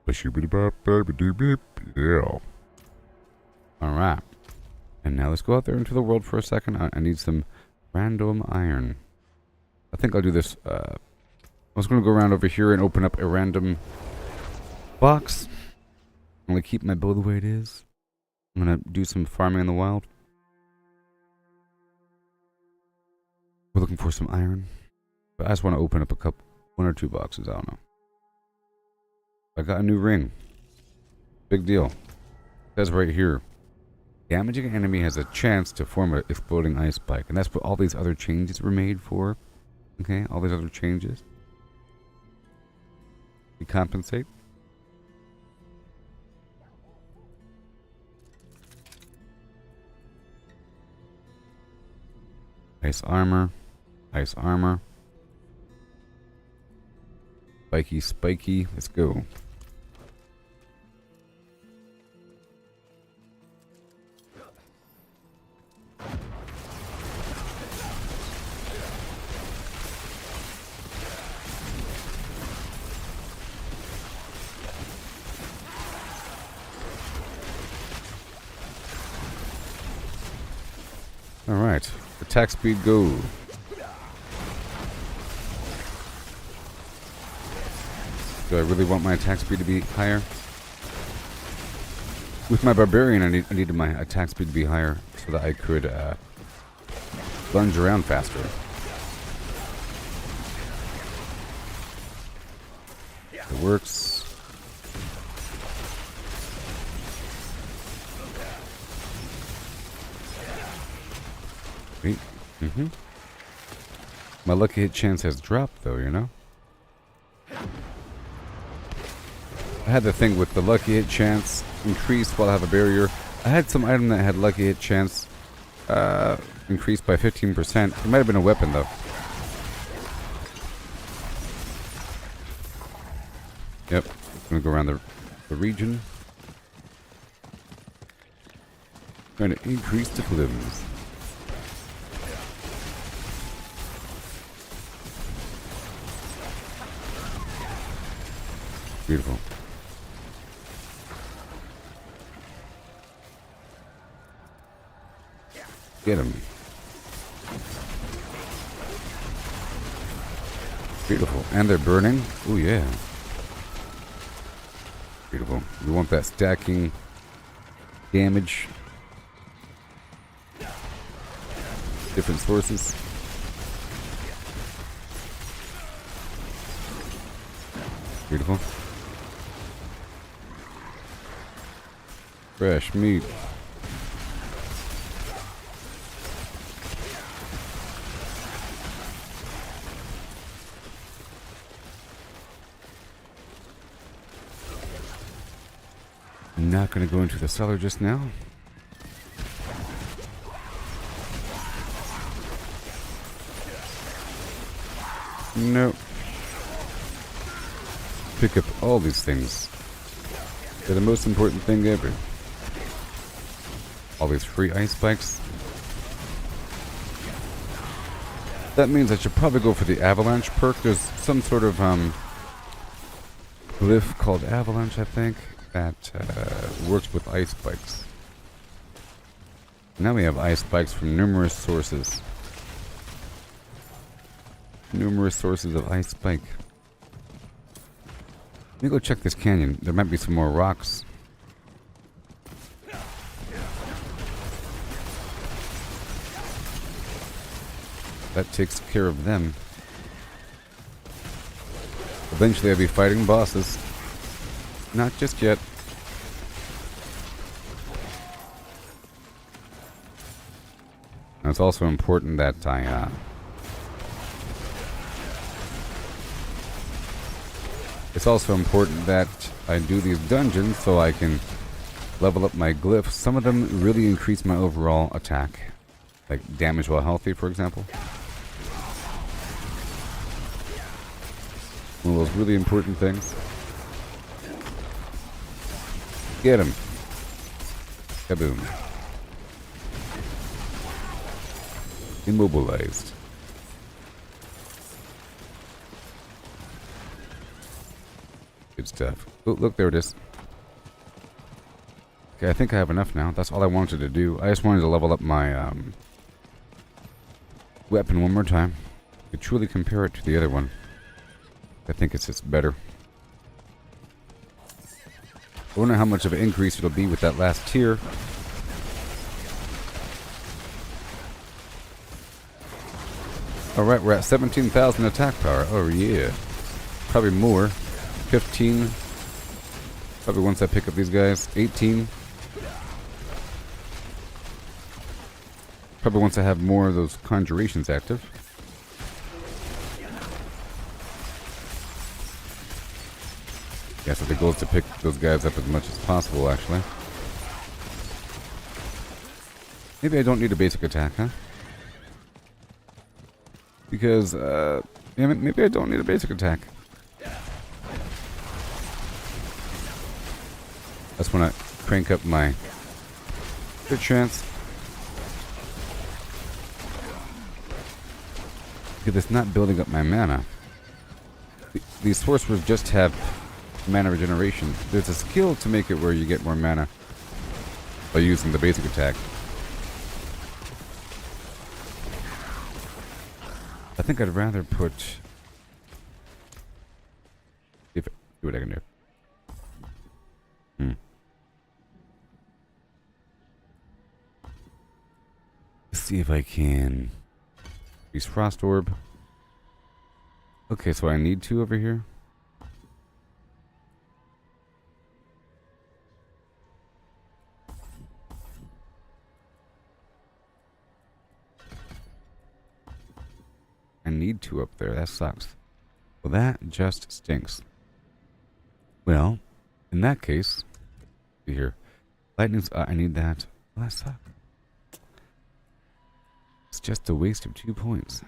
Yeah. Alright. And now let's go out there into the world for a second. I need some random iron. I think I'll do this. I was going to go around over here and open up a random box. I'm going to keep my bow the way it is. I'm going to do some farming in the wild. We're looking for some iron. But I just want to open up one or two boxes. I don't know. I got a new ring. Big deal. It says right here. Damaging an enemy has a chance to form an exploding ice spike. And that's what all these other changes were made for. Okay, all these other changes. We compensate. Ice armor. Ice armor. Spiky, spiky. Let's go. Alright. Attack speed go. Do I really want my attack speed to be higher? With my barbarian, I needed my attack speed to be higher so that I could lunge around faster. It works. Sweet. My lucky hit chance has dropped though, you know? I had the thing with the lucky hit chance increased while I have a barrier. I had some item that had lucky hit chance increased by 15%. It might have been a weapon though. Yep. Gonna go around the region. Trying to increase the limbs. Beautiful. Get him. Beautiful. And they're burning. Oh yeah. Beautiful. We want that stacking damage. Different sources. Beautiful. Fresh meat. I'm not going to go into the cellar just now. Nope. Pick up all these things. They're the most important thing ever. All these free ice spikes. That means I should probably go for the avalanche perk. There's some sort of glyph called avalanche, I think, that works with ice spikes. Now we have ice spikes from numerous sources. Numerous sources of ice spike. Let me go check this canyon. There might be some more rocks. That takes care of them. Eventually I'll be fighting bosses. Not just yet. And it's also important that I do these dungeons so I can level up my glyphs. Some of them really increase my overall attack. Like damage while healthy, for example. One of those really important things. Get him. Kaboom. Immobilized. Good stuff. Oh, look, there it is. Okay, I think I have enough now. That's all I wanted to do. I just wanted to level up my weapon one more time. To truly compare it to the other one. I think it's just better. I wonder how much of an increase it'll be with that last tier. Alright, we're at 17,000 attack power. Oh yeah. Probably more. 15. Probably once I pick up these guys. 18. Probably once I have more of those conjurations active. Yeah, so the goal is to pick those guys up as much as possible, actually. Maybe I don't need a basic attack, huh? Because, yeah, maybe I don't need a basic attack. That's when I crank up my crit chance. Because it's not building up my mana. These sorcerers just have mana regeneration. There's a skill to make it where you get more mana by using the basic attack. I think I'd rather put... See what I can do. Let's see if I can... Use Frost Orb. Okay, so I need 2 over here. I need 2 up there. That sucks. Well, that just stinks. Well, in that case, see here. Lightning's... I need that. Well, that sucks. It's just a waste of 2 points.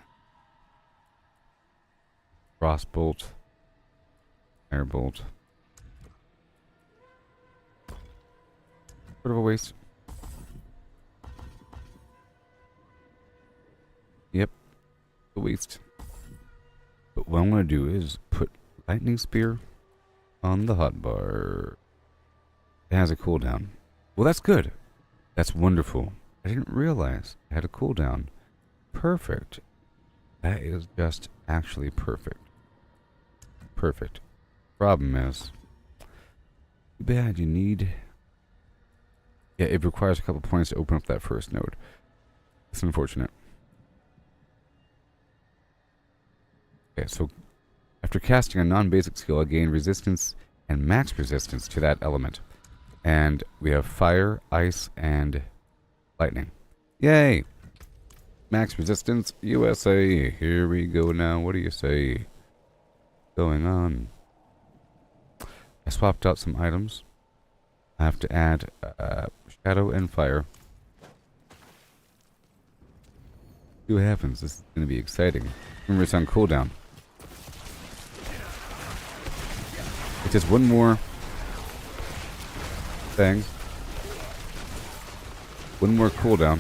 Frostbolt. Firebolt. Sort of a waste. Yep. A waste. But what I'm going to do is put lightning spear on the hotbar. It has a cooldown. Well, that's good. That's wonderful. I didn't realize it had a cooldown. Perfect. That is just actually perfect. Perfect. Problem is, too bad you need... Yeah, it requires a couple points to open up that first node. It's unfortunate. Okay, so after casting a non-basic skill, I gain resistance and max resistance to that element. And we have fire, ice, and lightning. Yay! Max resistance, USA. Here we go now. What do you say? Going on. I swapped out some items. I have to add shadow and fire. See what happens. This is going to be exciting. Remember, it's on cooldown. It's just one more thing. One more cooldown.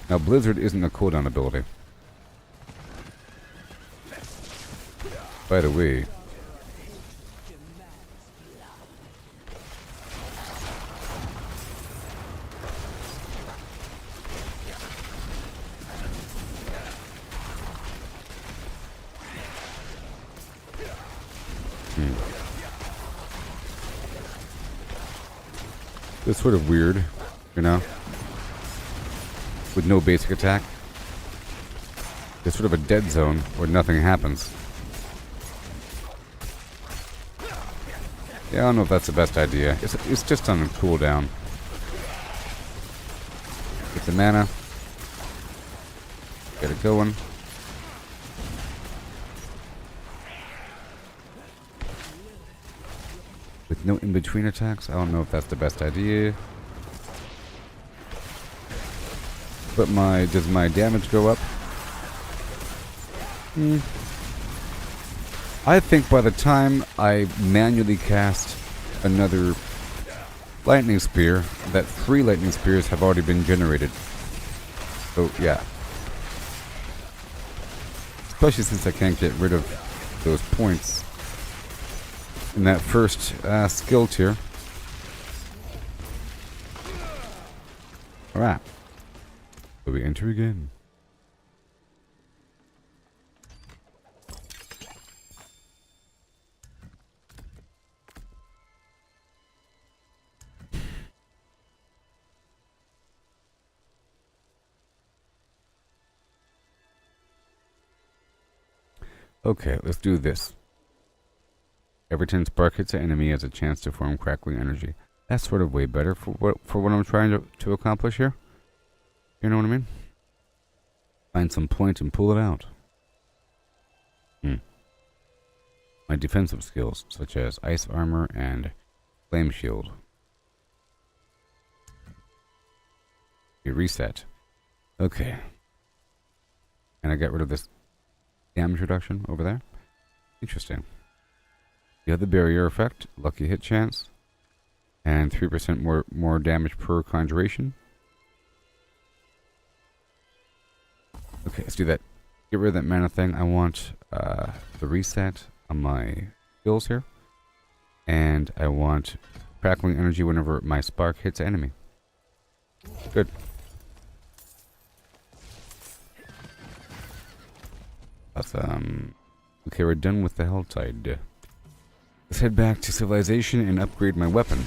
Now, Blizzard isn't a cooldown ability. By the way, it's sort of weird, you know? With no basic attack. It's sort of a dead zone where nothing happens. Yeah, I don't know if that's the best idea. It's just on a cooldown. Get the mana. Get it going. With no in-between attacks, I don't know if that's the best idea. But does my damage go up? I think by the time I manually cast another lightning spear, that 3 lightning spears have already been generated. So, yeah. Especially since I can't get rid of those points in that first skill tier. Alright. So we enter again. Okay, let's do this. Every 10 spark hits an enemy has a chance to form crackling energy. That's sort of way better for what I'm trying to accomplish here. You know what I mean? Find some point and pull it out. My defensive skills, such as ice armor and flame shield. You reset. Okay. And I got rid of this damage reduction over there. Interesting. You have the barrier effect, lucky hit chance, and 3% more damage per conjuration. Okay, let's do that. Get rid of that mana thing. I want the reset on my skills here. And I want crackling energy whenever my spark hits an enemy. Good. Awesome. Okay, we're done with the Helltide. Let's head back to civilization and upgrade my weapon.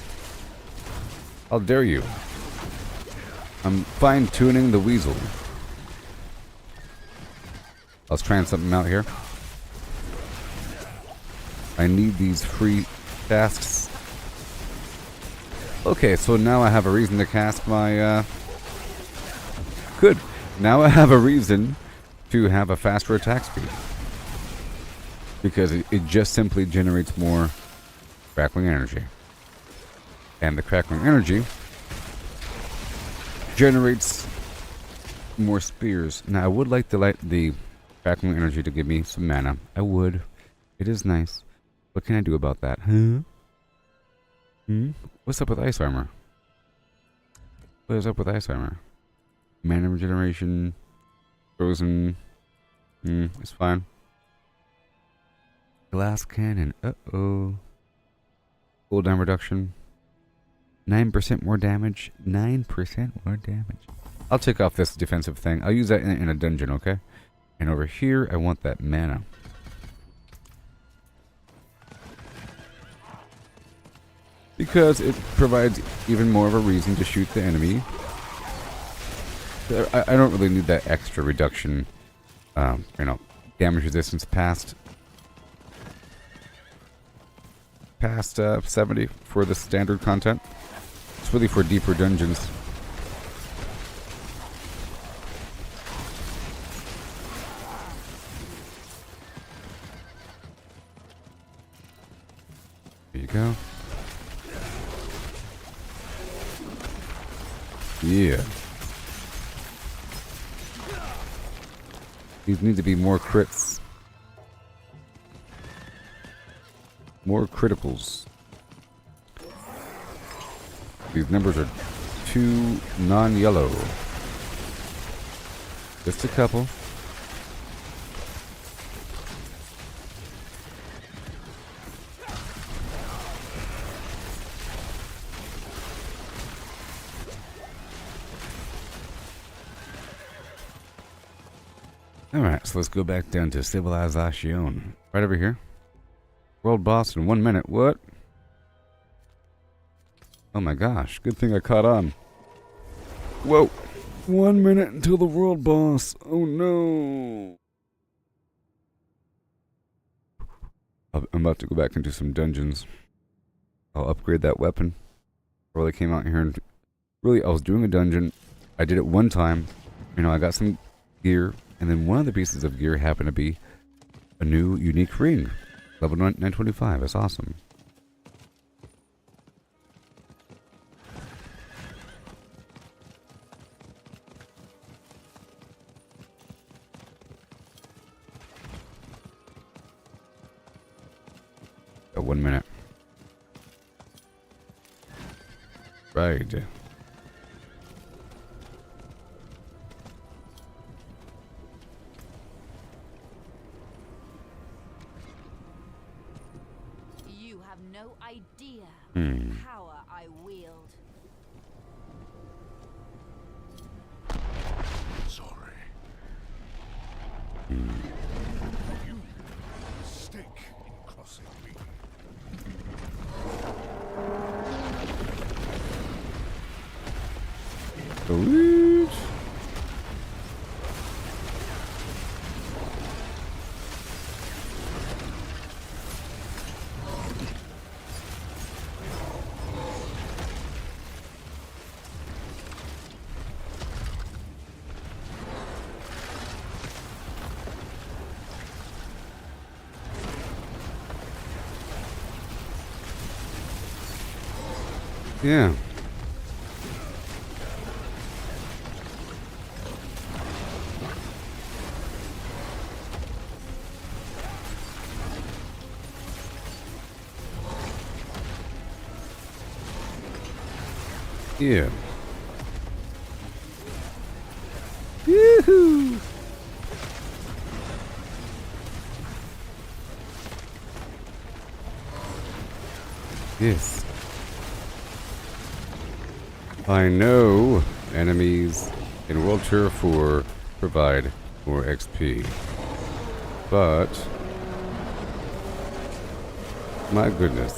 How dare you? I'm fine-tuning the weasel. I was trying something out here. I need these free tasks. Okay, so now I have a reason to cast my, Good. Now I have a reason to have a faster attack speed. Because it just simply generates more crackling energy. And the crackling energy generates more spears. Now I would like the crackling energy to give me some mana. I would. It is nice. What can I do about that? Huh? Hmm? What's up with ice armor? What is up with ice armor? Mana regeneration. Frozen. It's fine. Glass cannon. Uh-oh. Cooldown reduction. 9% more damage. 9% more damage. I'll take off this defensive thing. I'll use that in a dungeon, okay? And over here, I want that mana. Because it provides even more of a reason to shoot the enemy. I don't really need that extra reduction. You know, damage resistance past 70 for the standard content. It's really for deeper dungeons. There you go. Yeah. These need to be more crits. More criticals. These numbers are too non-yellow. Just a couple. Alright, so let's go back down to Civilization. Right over here. World boss in 1 minute. What? Oh my gosh. Good thing I caught on. Whoa. 1 minute until the world boss. Oh no. I'm about to go back into some dungeons. I'll upgrade that weapon. I really came out here and... Really, I was doing a dungeon. I did it one time. You know, I got some gear. And then one of the pieces of gear happened to be a new unique ring. Level 925. That's awesome. Got 1 minute. Right. You have no idea Hmm. the power I wield. Sorry. Hmm. You made a mistake in crossing me. Sweet. Yeah. Yeah. Yoo-hoo! Yes. I know enemies in World Tour 4 provide more XP. But my goodness.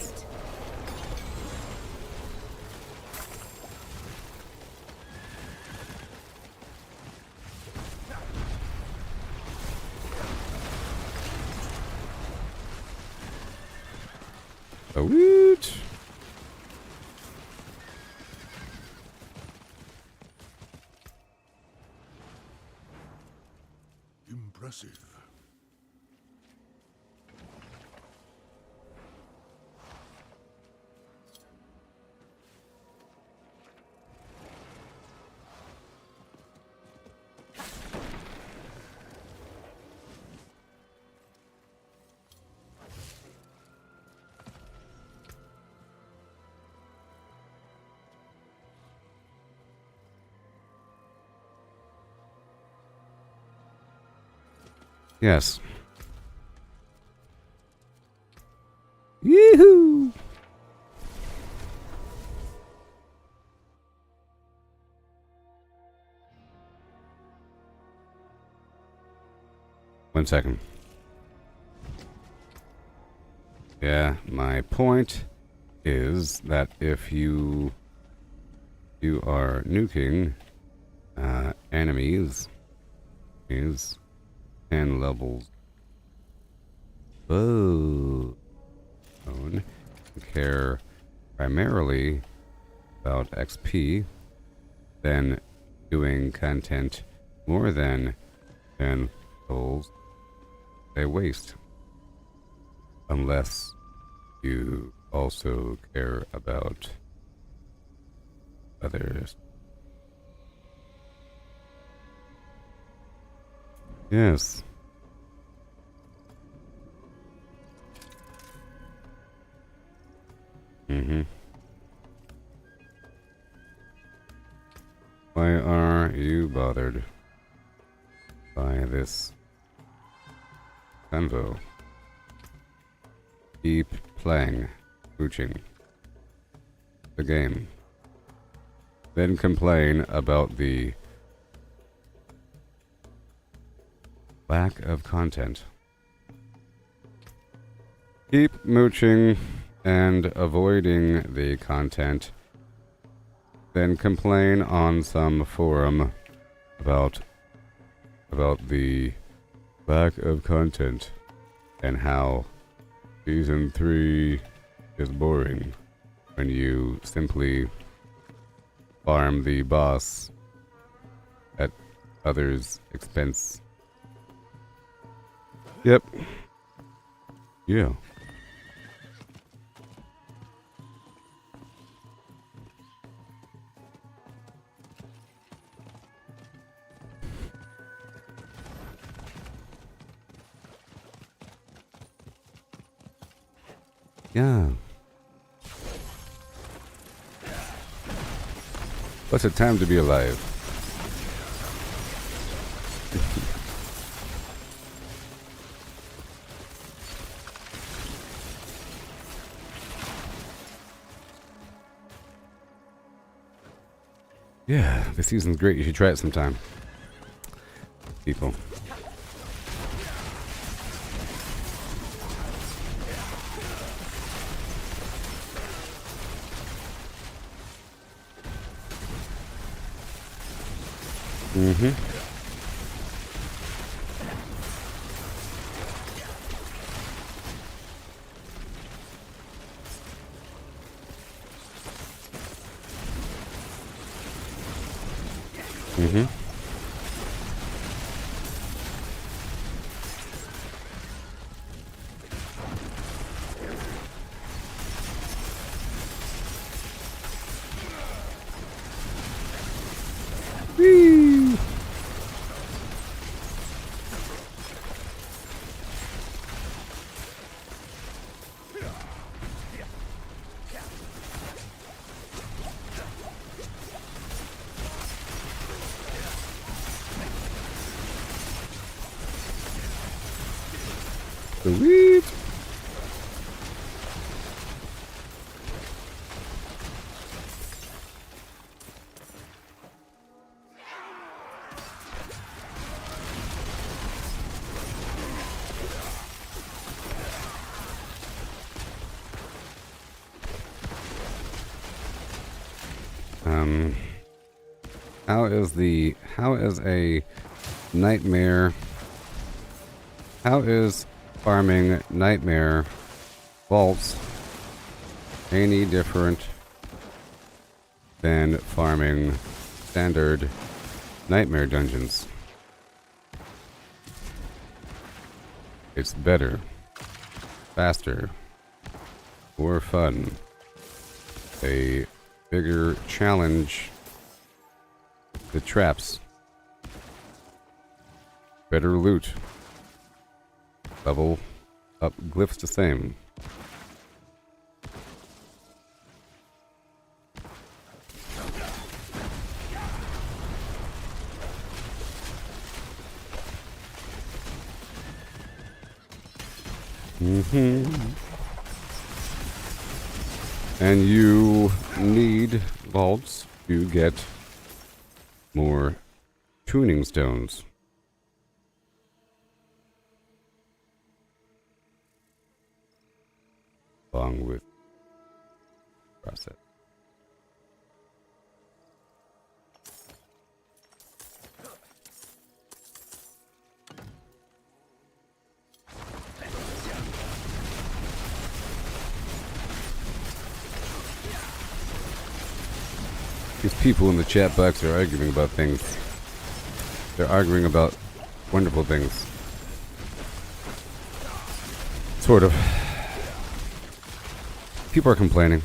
A woot! Impressive. Yes. Yee-hoo! One second. Yeah, my point is that if you are nuking enemies is 10 levels below, care primarily about XP, then doing content more than 10 levels a waste. Unless you also care about others. Yes. Why are you bothered by this convo? Keep playing, mooching the game. Then complain about the lack of content. Keep mooching and avoiding the content. Then complain on some forum about the lack of content and how Season 3 is boring when you simply farm the boss at others' expense. Yep. Yeah. Yeah. What a time to be alive. Yeah, this season's great. You should try it sometime. People. Whee! Sweet. How is a nightmare? How is farming nightmare vaults any different than farming standard nightmare dungeons? It's better, faster, more fun, a bigger challenge. The traps. Better loot. Level up glyphs the same. And you need vaults to get more tuning stones. Along with process. These people in the chat box are arguing about things. They're arguing about wonderful things. Sort of. People are complaining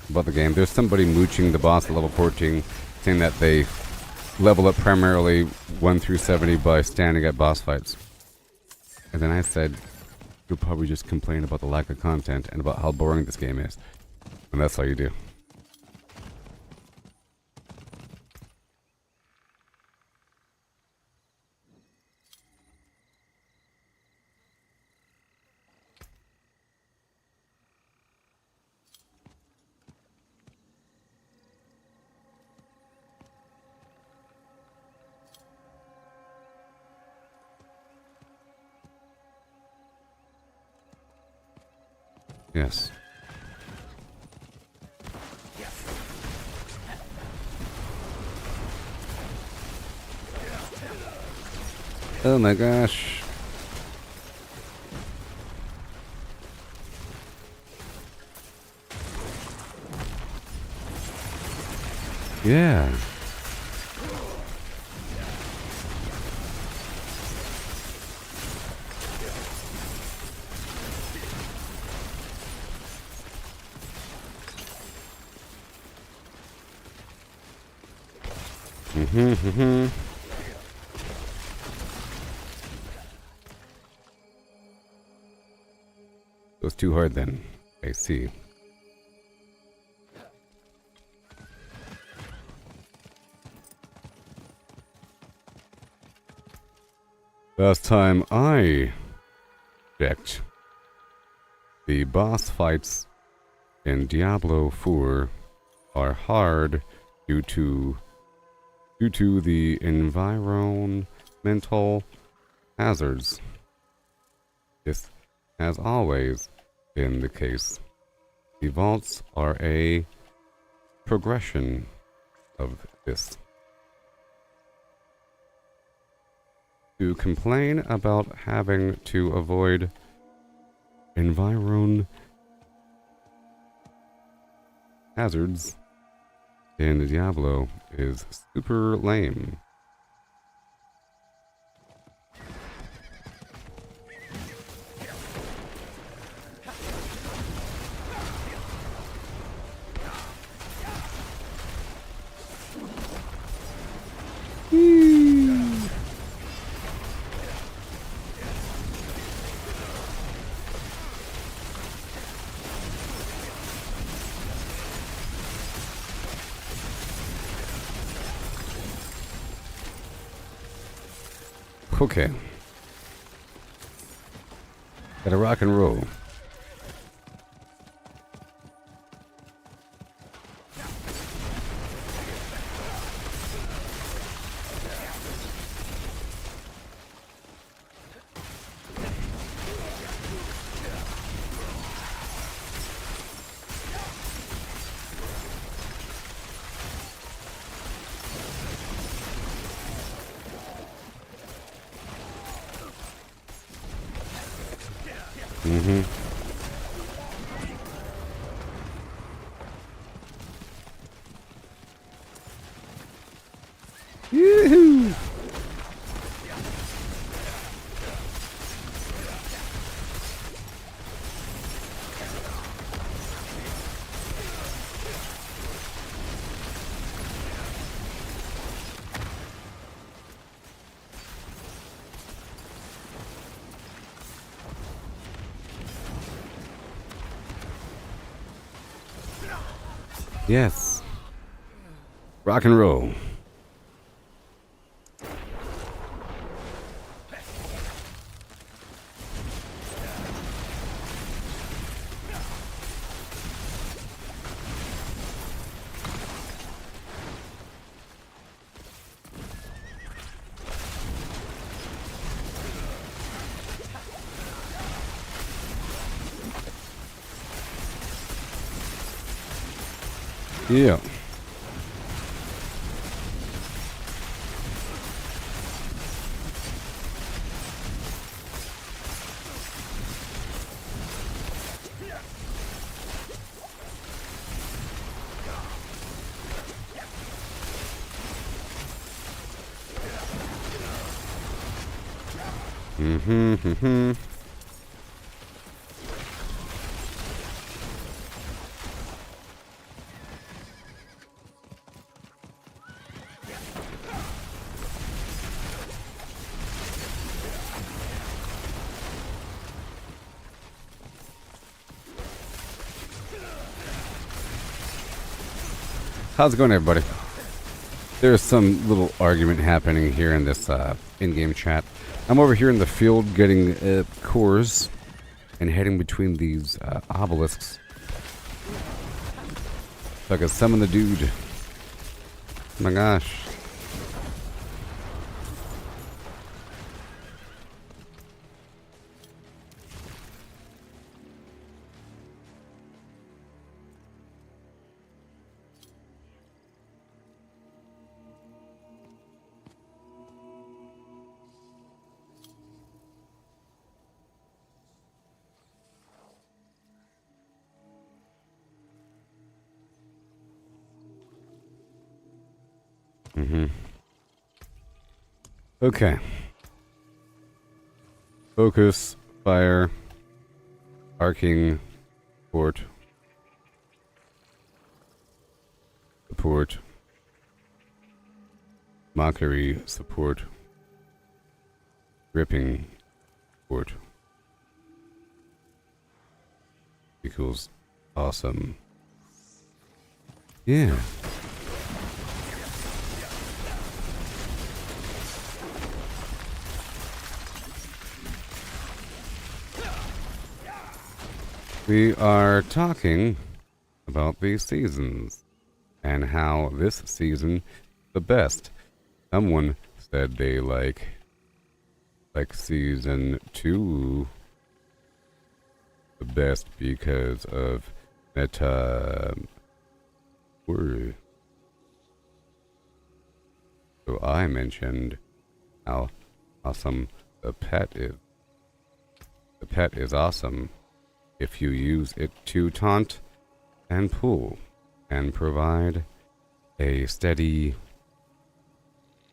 about the game. There's somebody mooching the boss at level 14, saying that they level up primarily 1 through 70 by standing at boss fights. And then I said, you'll probably just complain about the lack of content and about how boring this game is. And that's all you do. Yes. Oh my gosh. Yeah. It was too hard then. I see. Last time I checked, the boss fights in Diablo 4 are hard due to the environmental hazards. This has always been the case. The vaults are a progression of this. To complain about having to avoid environ hazards in Diablo is super lame. Okay. Gotta rock and roll. Yoo-hoo! Yes. Rock and roll. Yeah. Mm-hmm. How's it going, everybody? There's some little argument happening here in this in-game chat. I'm over here in the field getting cores and heading between these obelisks so I can summon the dude. Oh my gosh. Okay. Focus, fire, arcing, support, mockery, support, ripping, support, equals awesome. Yeah. We are talking about these seasons and how this season the best. Someone said they like season 2 the best because of meta word. So I mentioned how awesome the pet is. The pet is awesome if you use it to taunt and pull and provide a steady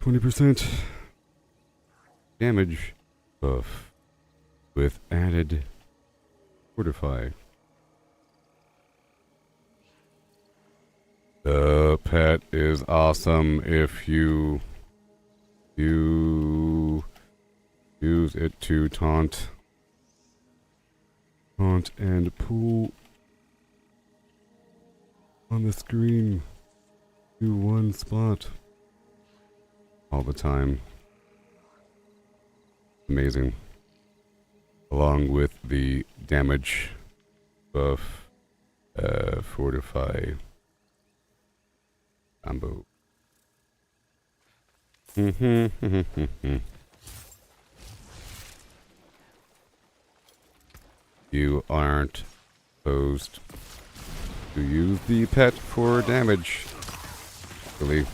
20% damage buff with added fortify. The pet is awesome if you use it to taunt and pull on the screen to one spot all the time. Amazing. Along with the damage buff, fortify combo. You aren't supposed to use the pet for damage. Really.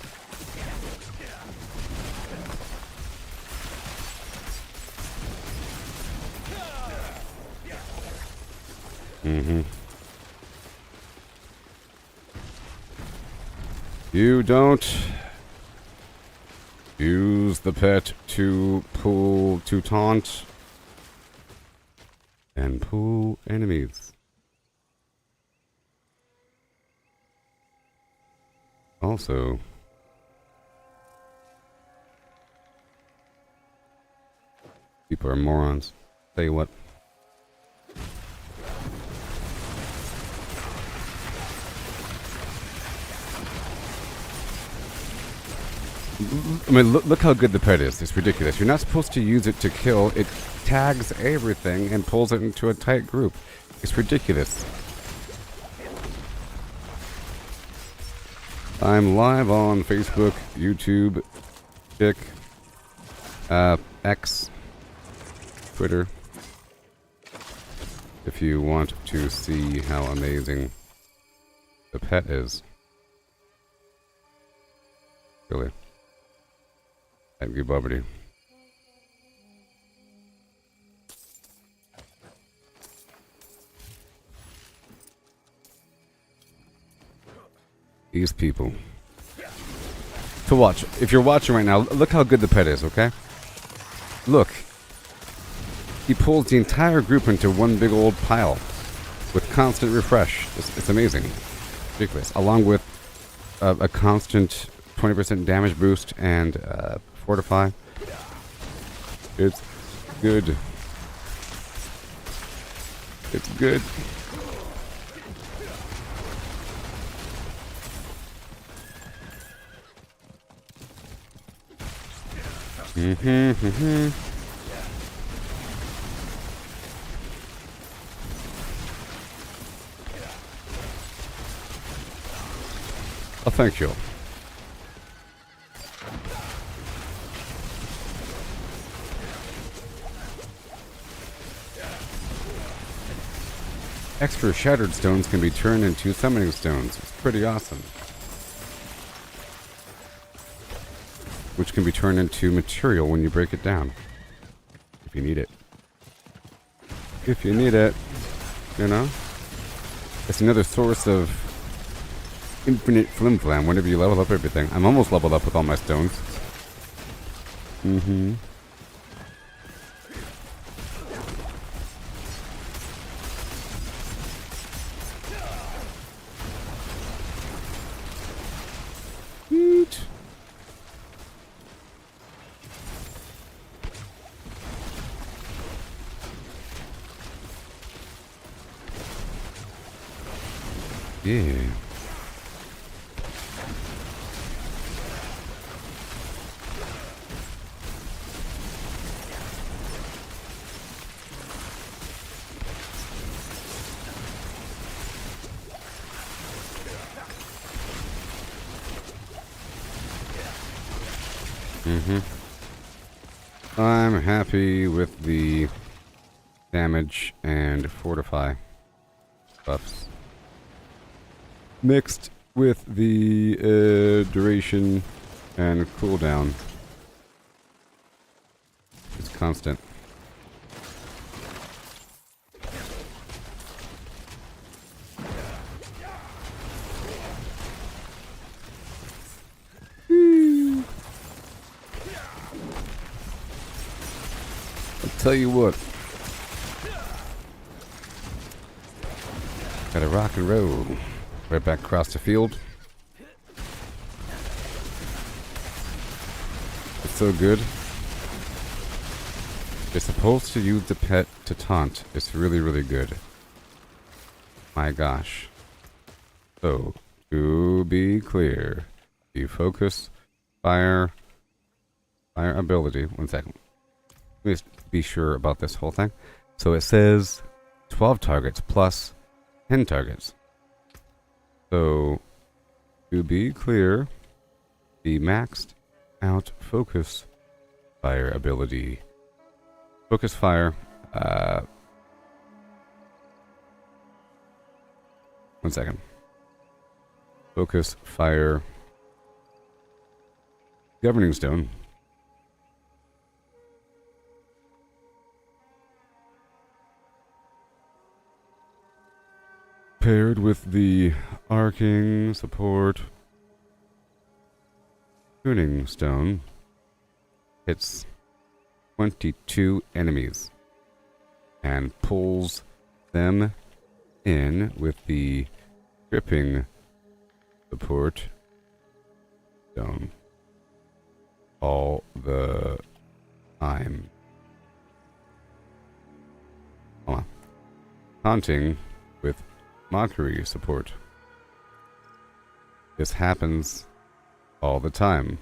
You don't use the pet to pull, to taunt and pull enemies. Also, people are morons. Tell you what. I mean, look how good the pet is. It's ridiculous. You're not supposed to use it to kill. It tags everything and pulls it into a tight group. It's ridiculous. I'm live on Facebook, YouTube, Tik, X, Twitter. If you want to see how amazing the pet is. Really. At Gooboberti. These people. To watch. If you're watching right now, look how good the pet is, okay? Look. He pulls the entire group into one big old pile with constant refresh. It's amazing. Ridiculous. Along with a constant 20% damage boost and fortify. It's good. It's good. Oh, thank you. Extra shattered stones can be turned into summoning stones. It's pretty awesome. Which can be turned into material when you break it down. If you need it. If you need it. You know? It's another source of infinite flim-flam whenever you level up everything. I'm almost leveled up with all my stones. Yeet. Yeah. I'm happy with the damage and fortify buffs. Mixed with the duration and cooldown. It's constant. Tell you what, gotta rock and roll. Right back across the field. It's so good. You're supposed to use the pet to taunt. It's really, really good. My gosh. So, to be clear, the focus fire ability. 1 second. Let me just be sure about this whole thing. So it says 12 targets plus 10 targets. So, to be clear, the maxed out focus fire ability. Focus fire, 1 second. Focus fire governing stone. Paired with the arcing support tuning stone, hits 22 enemies and pulls them in with the gripping support stone all the time. Hold on. Taunting with mockery support. This happens all the time.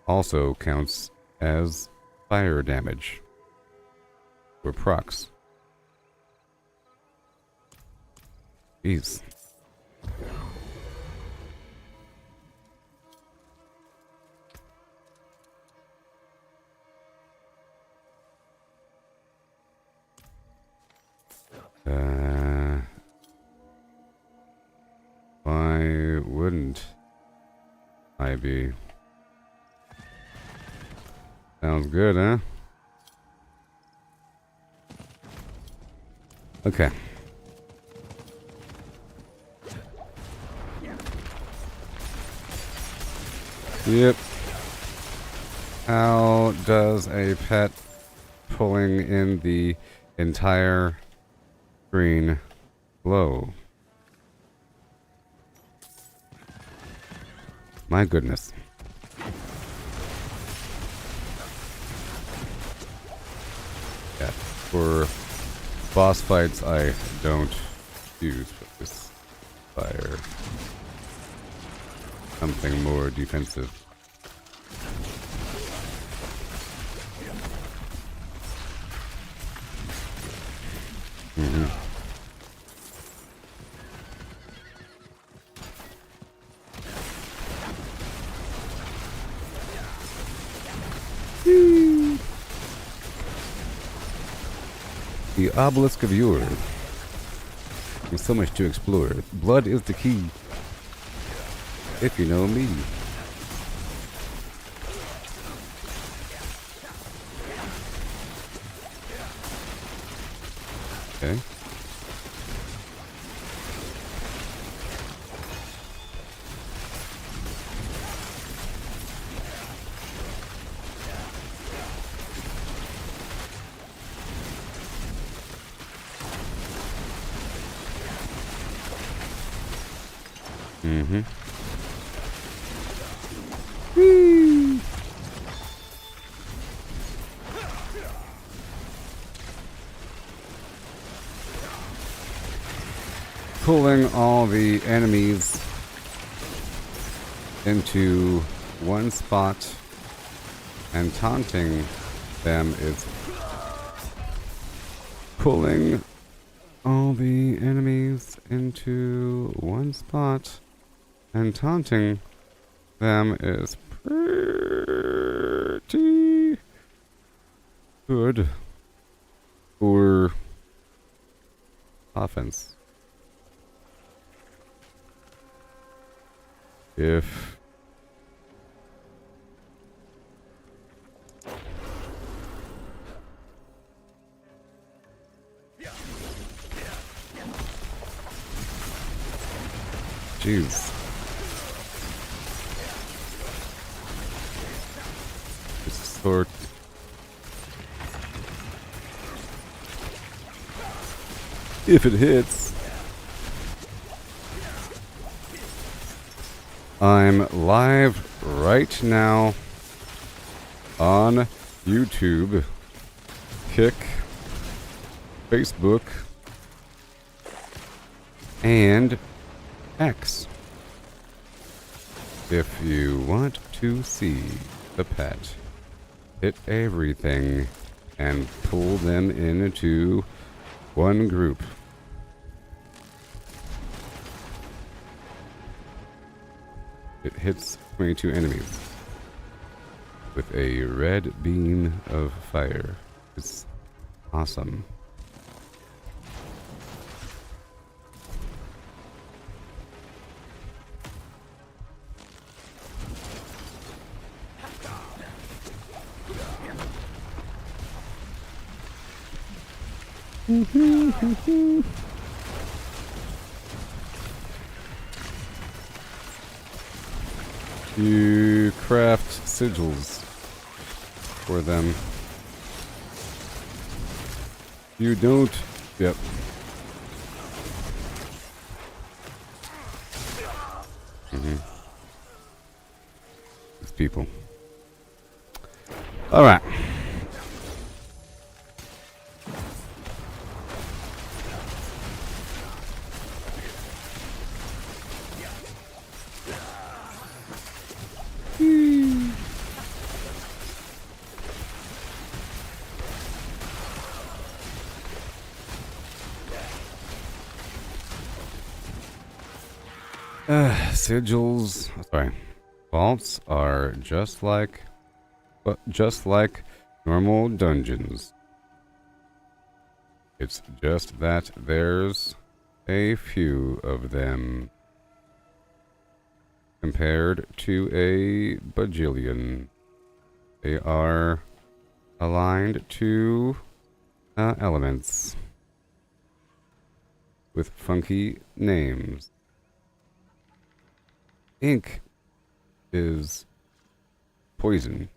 Also counts as fire damage or procs. Jeez. Why wouldn't IB. Sounds good, huh? Okay. Yep. How does a pet pulling in the entire screen glow? My goodness. Yeah, for boss fights I don't use this fire. Something more defensive. The obelisk of Ur. There's so much to explore. Blood is the key. If you know me. Okay. Mm-hmm. Whee! Pulling all the enemies into one spot and taunting them is pulling all the enemies into one spot and taunting them is pretty good for offense. If jeez. This is Sorc. If it hits. I'm live right now on YouTube, Kick, Facebook, and X. If you want to see the pet hit everything and pull them into one group. It hits 22 enemies with a red beam of fire. It's awesome. You craft sigils for them. You don't. Yep. These people. All right. Sigils, sorry, vaults are just like normal dungeons. It's just that there's a few of them. compared to a bajillion. They are aligned to elements with funky names. Ink is poison.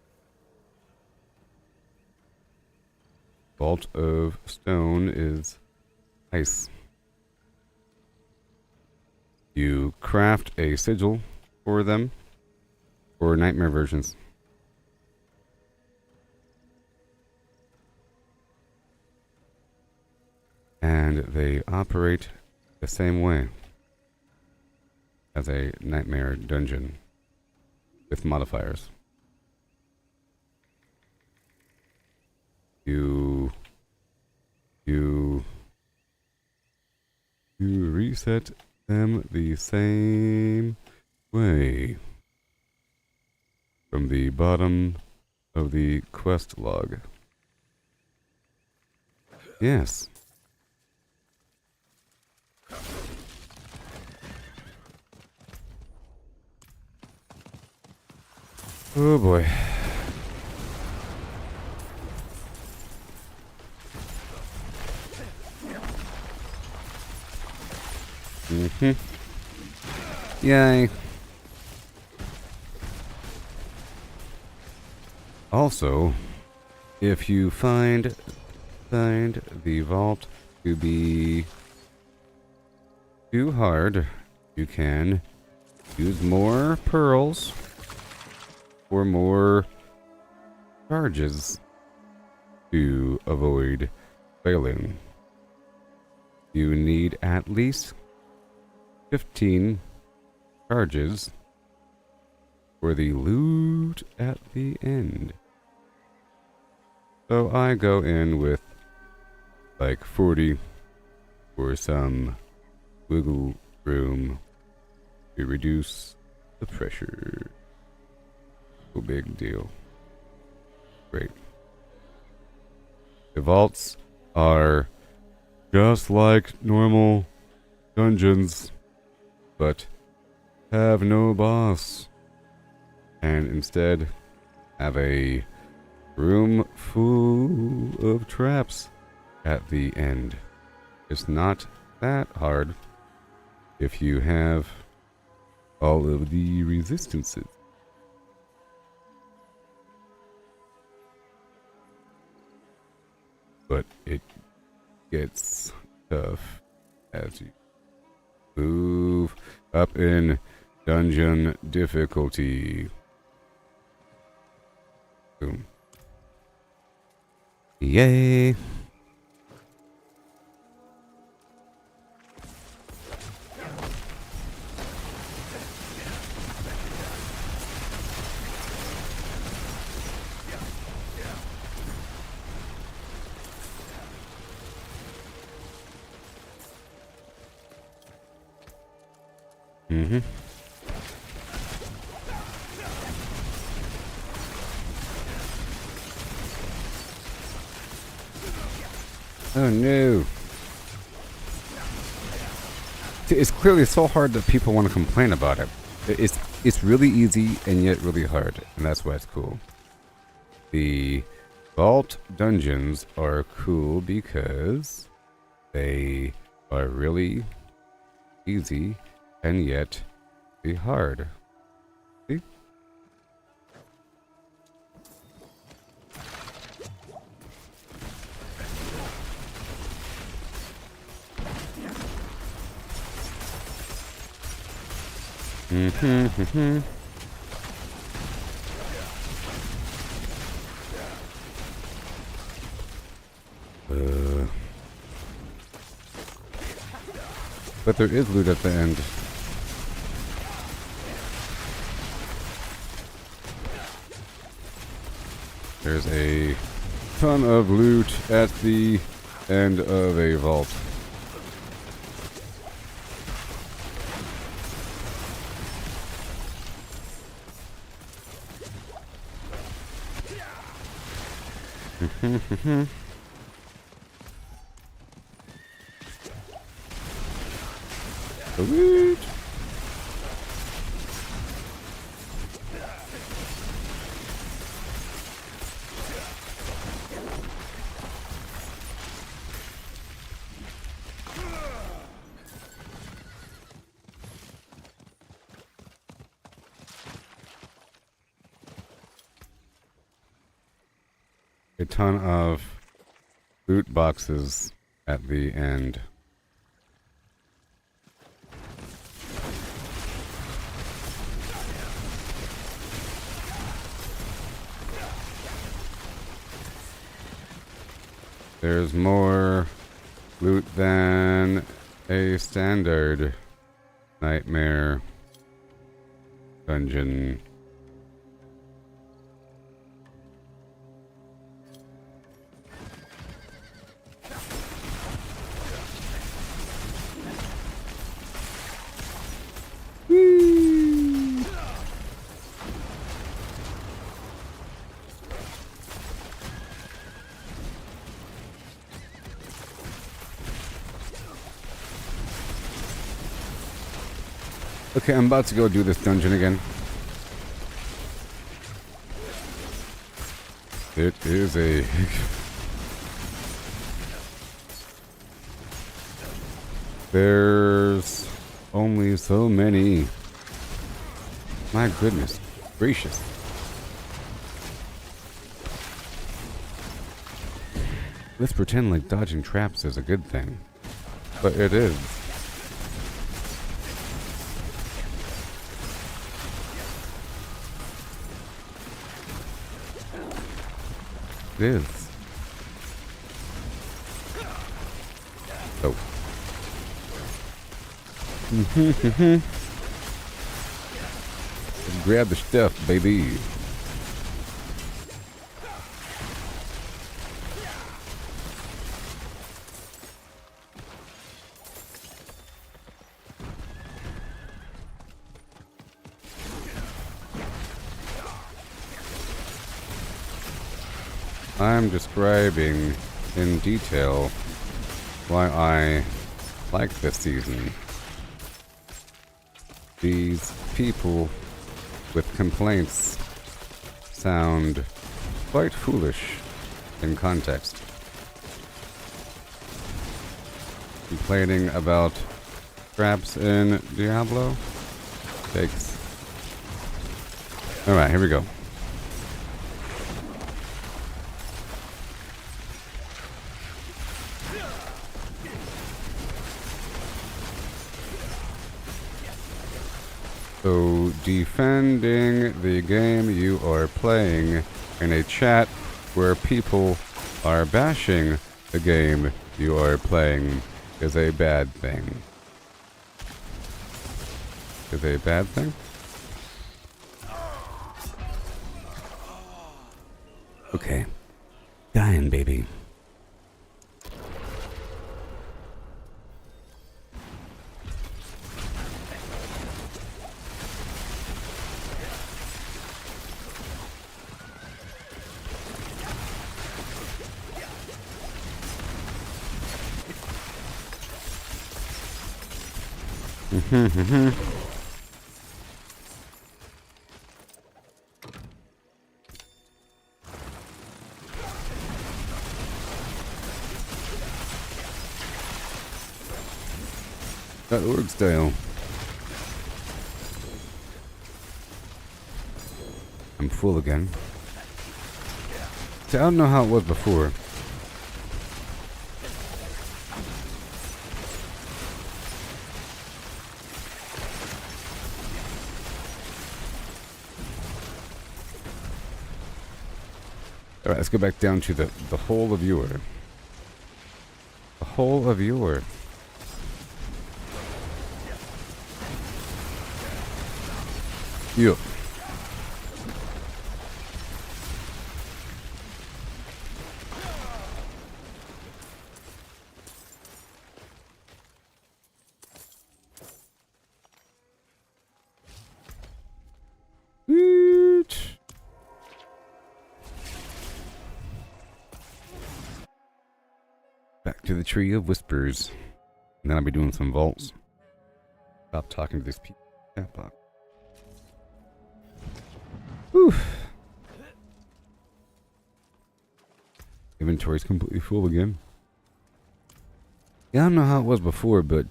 Vault of Stone is ice. You craft a sigil for them, or nightmare versions. And they operate the same way as a nightmare dungeon with modifiers. You reset them the same way from the bottom of the quest log. Yes. Oh boy. Yay. Also, if you find the vault to be too hard, you can use more pearls or more charges to avoid failing. You need at least 15 charges for the loot at the end. So I go in with like 40 for some wiggle room to reduce the pressure. No big deal. Great. The vaults are just like normal dungeons, but have no boss, and instead have a room full of traps at the end. It's not that hard if you have all of the resistances. But it gets tough as you move up in dungeon difficulty. Boom. Yay! Mm-hmm. Oh no. It's clearly so hard that people want to complain about it. It's really easy and yet really hard, and that's why it's cool. The vault dungeons are cool because they are really easy and yet be hard. See? But there is loot at the end. There's a ton of loot at the end of a vault. Loot. a ton of loot boxes at the end. There's more loot than a standard nightmare dungeon. Whee! Okay, I'm about to go do this dungeon again. It is a... There's only so many. My goodness gracious. Let's pretend like dodging traps is a good thing. But it is. It is. Oh. Grab the stuff, baby. I'm describing in detail why I like this season. These people with complaints sound quite foolish in context. Complaining about traps in Diablo? Takes. Alright, here we go. So, defending the game you are playing in a chat where people are bashing the game you are playing is a bad thing. Is a bad thing? Okay. Dying, baby. That org style. I'm full again. See, I don't know how it was before. Alright, let's go back down to the whole of your. The whole of your. Yep. Back to the Tree of Whispers. And then I'll be doing some vaults. Stop talking to this people. Whew. Inventory's completely full again. Yeah, I don't know how it was before, but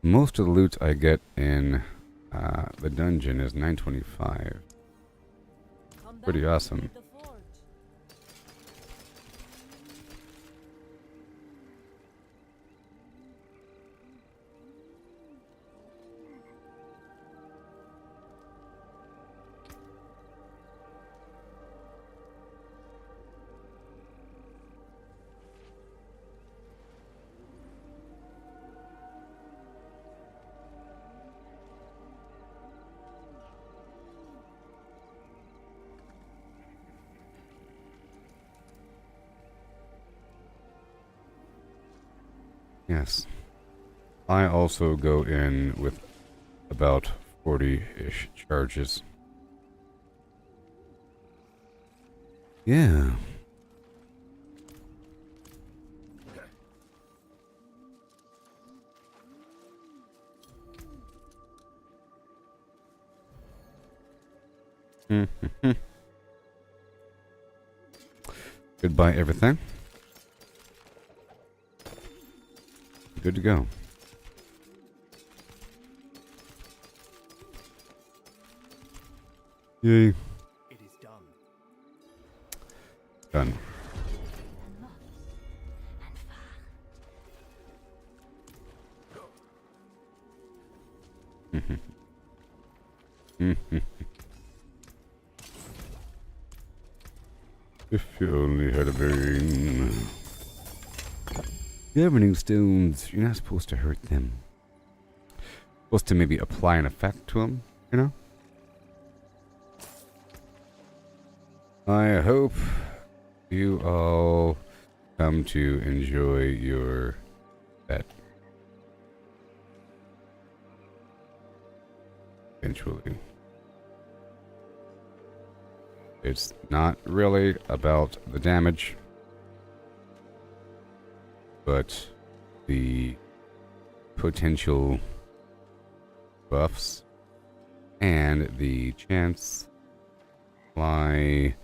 most of the loot I get in the dungeon is 925. Pretty awesome. Yes. I also go in with about 40-ish charges. Yeah. Goodbye, everything. Good to go. Yay. It is done. Done. If you only had a brain. Governing stones, you're not supposed to hurt them. Supposed to maybe apply an effect to them, you know? I hope you all come to enjoy your pet. Eventually. It's not really about the damage, but the potential buffs and the chance fly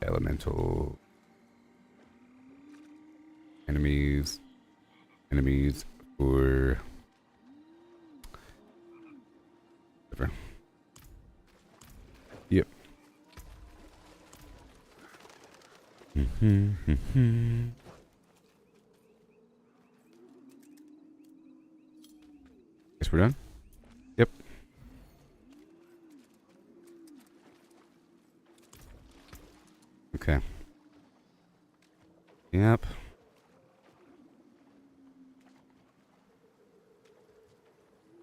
elemental enemies for whatever. Yep. Guess we're done? Yep. Okay. Yep.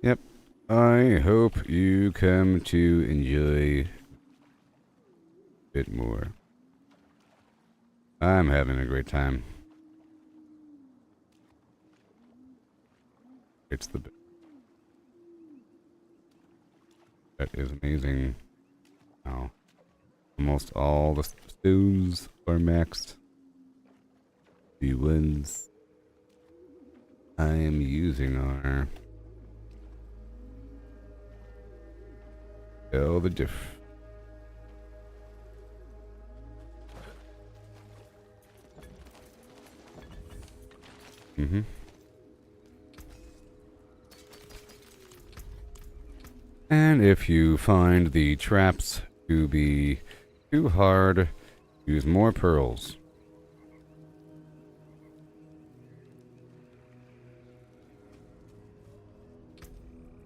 Yep. I hope you come to enjoy a bit more. I'm having a great time. It's the best. That is amazing. Wow. Almost all the stones are maxed. The ones I am using are... Tell the diff. And if you find the traps to be too hard, use more pearls.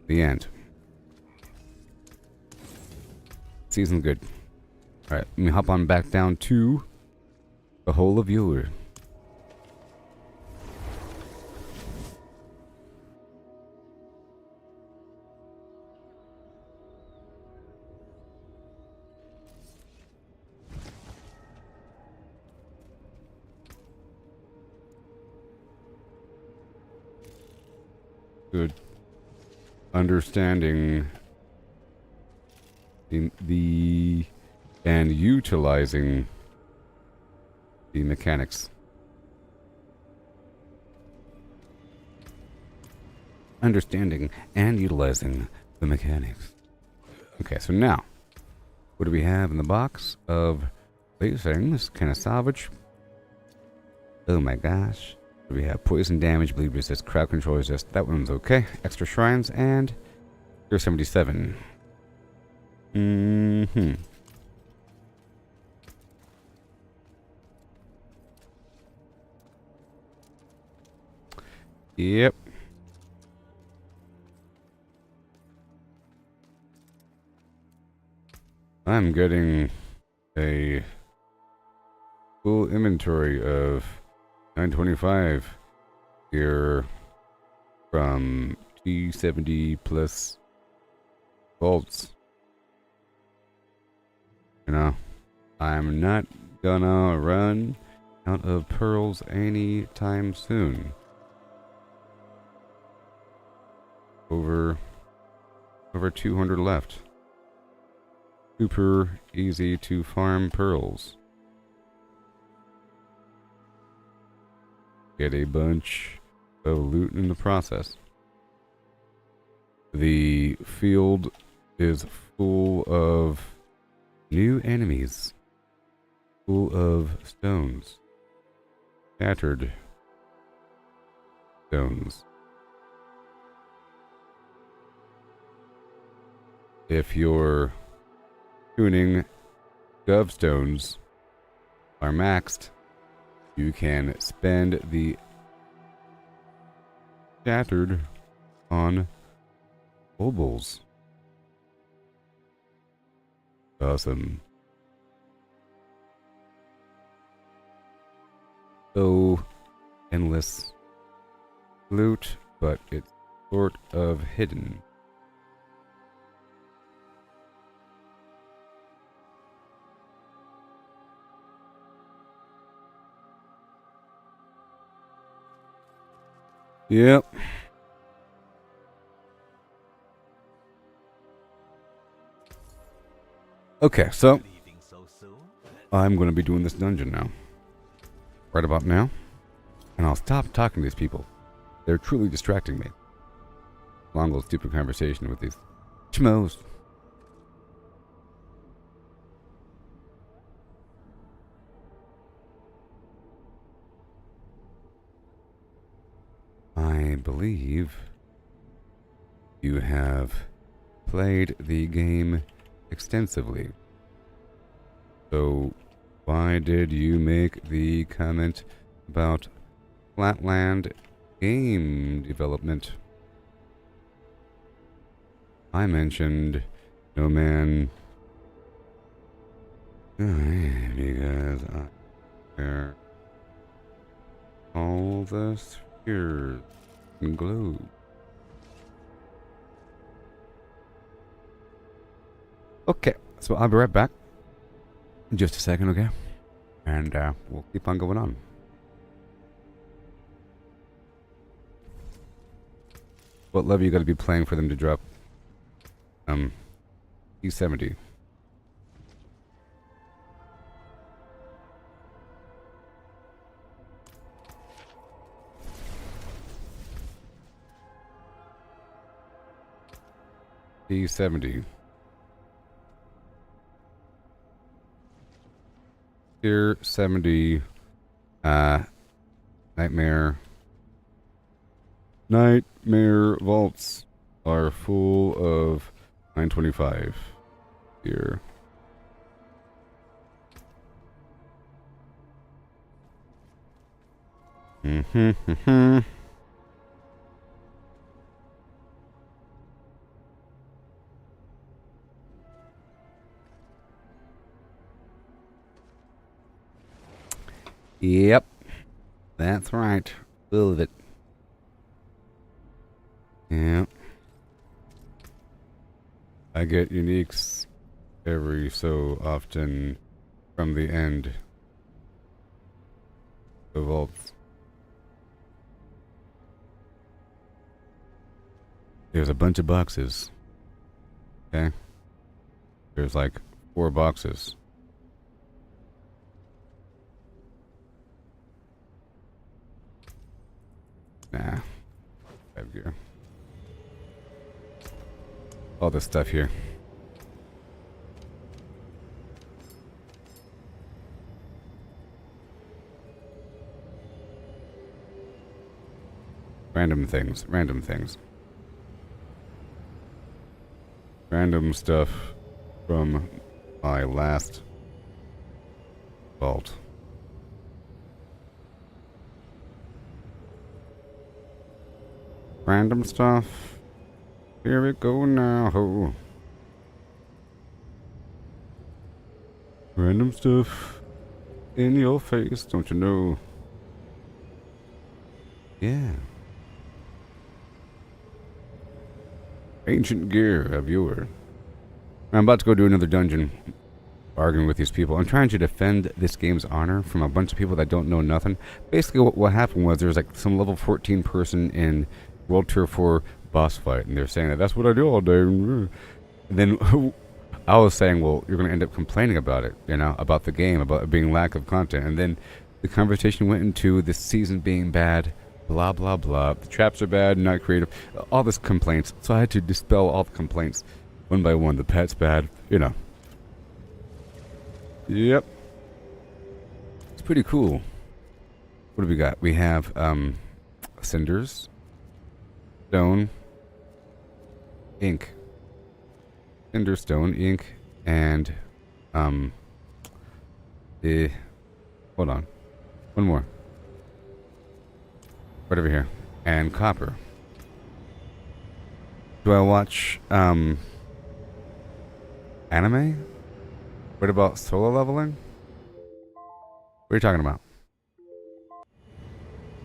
The end. Season's good. Alright, let me hop on back down to the Hole of Viewer. Good. Understanding the and utilizing the mechanics. Understanding and utilizing the mechanics. Okay, so now, what do we have in the box of these things? Kind of salvage. Oh my gosh. We have poison damage, bleed resist, crowd control resist. That one's okay. Extra shrines and 77. Yep. I'm getting a full inventory of 925 here from T70 plus bolts. You know, I'm not gonna run out of pearls anytime soon. over 200 left. Super easy to farm pearls. Get a bunch of loot in the process. The field is full of new enemies. Full of stones. Shattered stones. If your tuning govstones are maxed, you can spend the shattered on bulbs. Awesome. So endless loot, but it's sort of hidden. Yep. Okay, so I'm going to be doing this dungeon now. Right about now. And I'll stop talking to these people. They're truly distracting me. Long old stupid conversation with these chmos. I believe you have played the game extensively. So why did you make the comment about Flatland game development? I mentioned No Man because I share all the spheres and globes. Okay, so I'll be right back in just a second, okay? And we'll keep on going on. What level you gotta be playing for them to drop E70? E70. Tier 70 Nightmare vaults are full of 925 here. Yep. That's right. Full of it. Yep. I get uniques every so often from the end of vaults. There's a bunch of boxes. Okay? There's like 4 boxes. Nah. 5 gear. All this stuff here. Random things. Random stuff from my last vault. Random stuff. Here we go now. Random stuff in your face, don't you know? Yeah. Ancient gear of yore. I'm about to go do another dungeon. Arguing with these people. I'm trying to defend this game's honor from a bunch of people that don't know nothing. Basically what happened was there was like some level 14 person in World Tour 4 boss fight, and they're saying that that's what I do all day. And then I was saying, well, you're going to end up complaining about it, you know, about the game, about it being lack of content. And then the conversation went into this season being bad, blah, blah, blah. The traps are bad, not creative, all this complaints. So I had to dispel all the complaints one by one. The pet's bad, you know. Yep. It's pretty cool. What do we got? We have cinders, stone, ink. Cinder, stone, ink, and hold on. One more. Right over here. And copper. Do I watch anime? What about solo leveling? What are you talking about?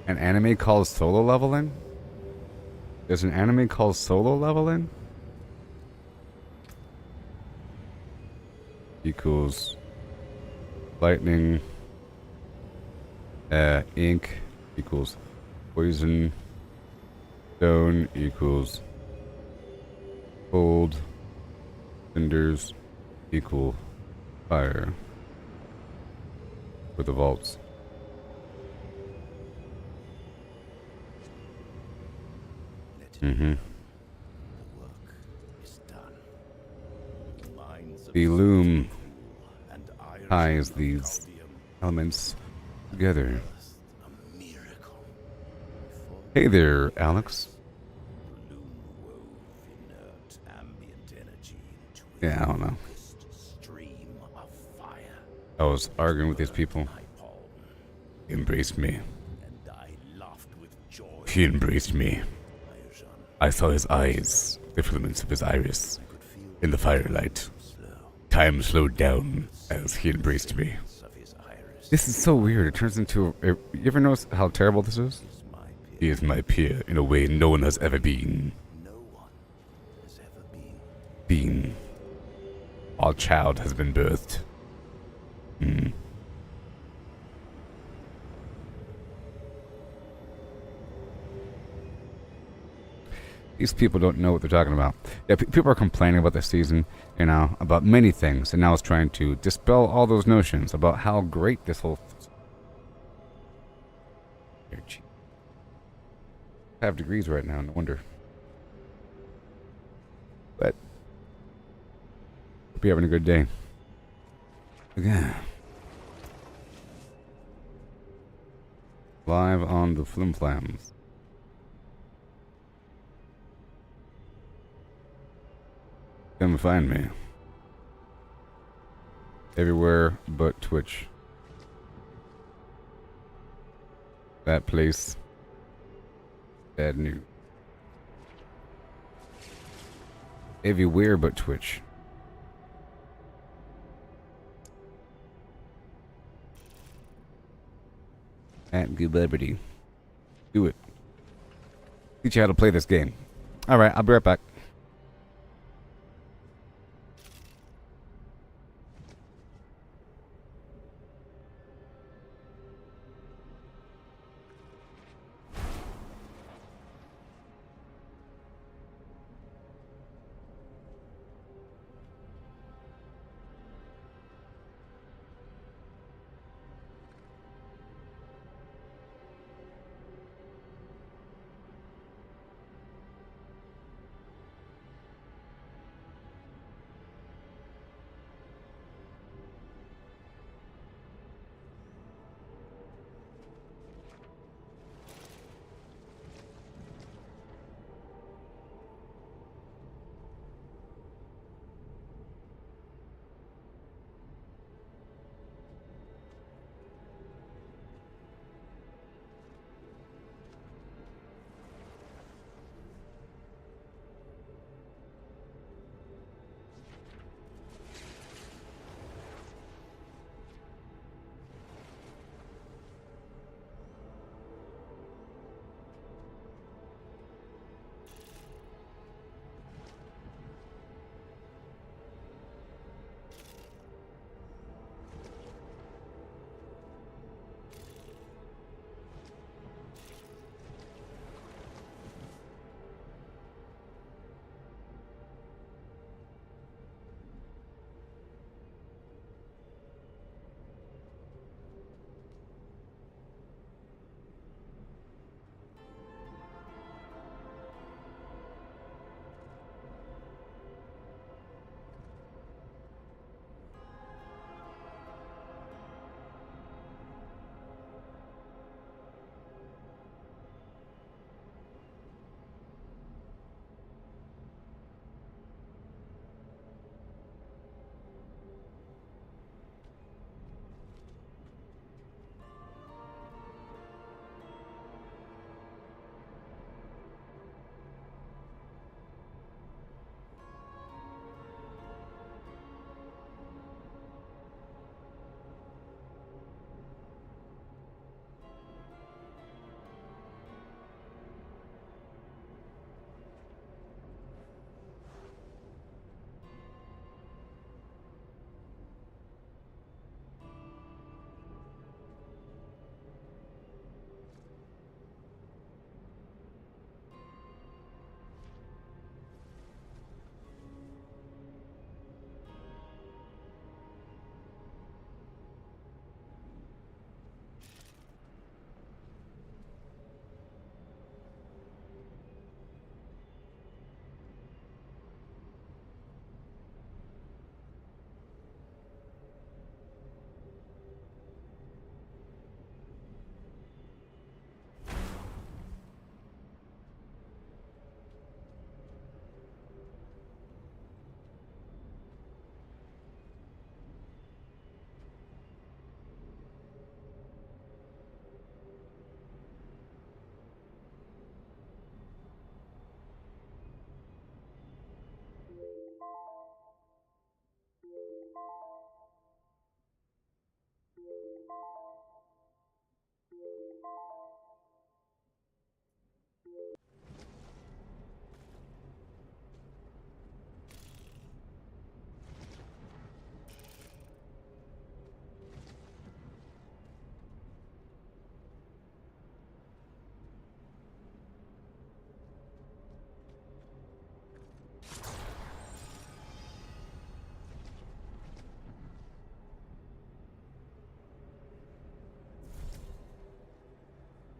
An anime called solo leveling? There's an anime called solo leveling? Equals lightning, ink equals poison, stone equals cold, cinders equal fire for the vaults. Mm-hmm. The loom ties these elements together. Hey there, Alex. Yeah, I don't know. I was arguing with these people. He embraced me. He embraced me. I saw his eyes, the filaments of his iris, in the firelight. Time slowed down as he embraced me. This is so weird. It turns into you ever notice how terrible this is? He is my peer in a way no one has ever been. Our child has been birthed. These people don't know what they're talking about. Yeah, people are complaining about this season, you know, about many things, and now it's trying to dispel all those notions about how great this whole 5 degrees right now, no wonder. But hope you're having a good day. Again. Live on the Flim Flams. Come find me. Everywhere but Twitch. That place. Bad news. Everywhere but Twitch. At Gooboberti. Do it. Teach you how to play this game. Alright, I'll be right back.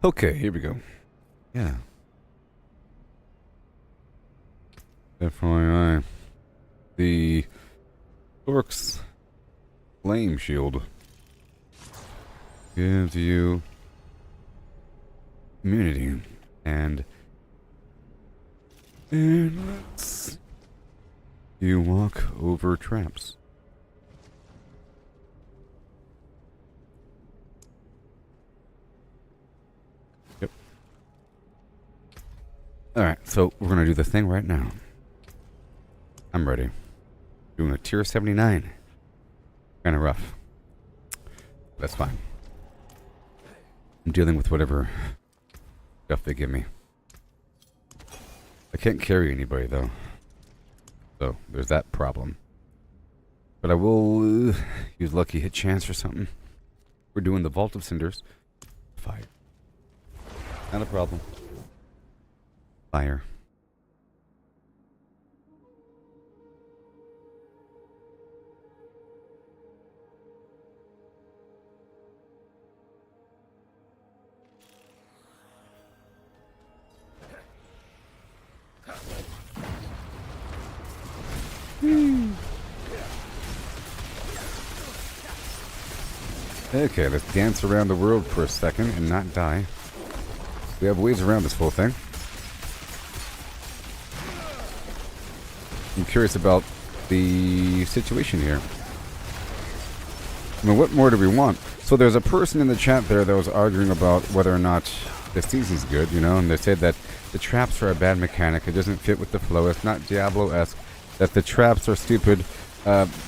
Okay, here we go. Yeah. FYI. The Sorc's Flame Shield gives you immunity and lets you walk over traps. Yep. Alright, so we're gonna do the thing right now. I'm ready. Doing a tier 79. Kinda rough. That's fine. I'm dealing with whatever stuff they give me. I can't carry anybody though. So there's that problem. But I will use lucky hit chance or something. We're doing the Vault of Cinders. Fire. Not a problem. Fire. Okay, let's dance around the world for a second and not die. We have ways around this whole thing. I'm curious about the situation here. I mean, what more do we want? So there's a person in the chat there that was arguing about whether or not the season's good, you know, and they said that the traps are a bad mechanic. It doesn't fit with the flow. It's not Diablo-esque. That the traps are stupid.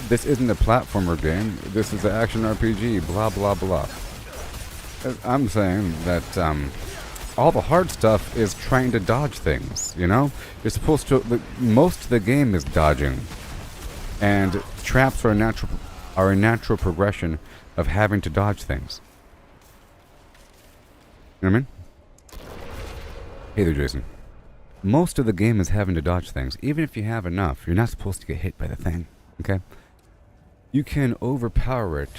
This isn't a platformer game. This is an action RPG. Blah, blah, blah. I'm saying that all the hard stuff is trying to dodge things, you know? You're supposed to... most of the game is dodging. And traps are a natural progression of having to dodge things. You know what I mean? Hey there, Jason. Most of the game is having to dodge things. Even if you have enough, you're not supposed to get hit by the thing. Okay? You can overpower it,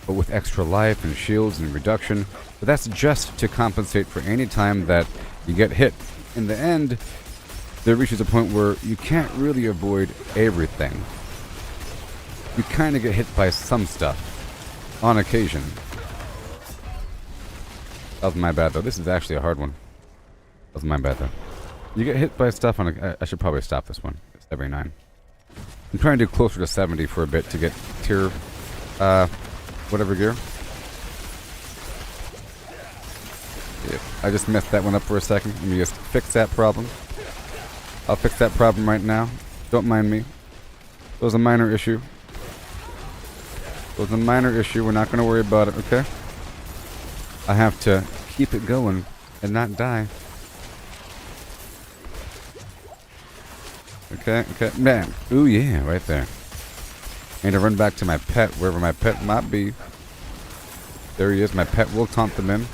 but with extra life and shields and reduction. But that's just to compensate for any time that you get hit. In the end, there reaches a point where you can't really avoid everything. You kind of get hit by some stuff. On occasion. That was my bad, though. This is actually a hard one. That was my bad, though. You get hit by stuff on I should probably stop this one. It's 79. I'm trying to do closer to 70 for a bit to get tier, whatever gear. Yeah, I just messed that one up for a second. Let me just fix that problem. I'll fix that problem right now. Don't mind me. It was a minor issue. It was a minor issue. We're not going to worry about it, okay? I have to keep it going and not die. Okay, man. Ooh, yeah, right there. I need to run back to my pet, wherever my pet might be. There he is. My pet will taunt them in.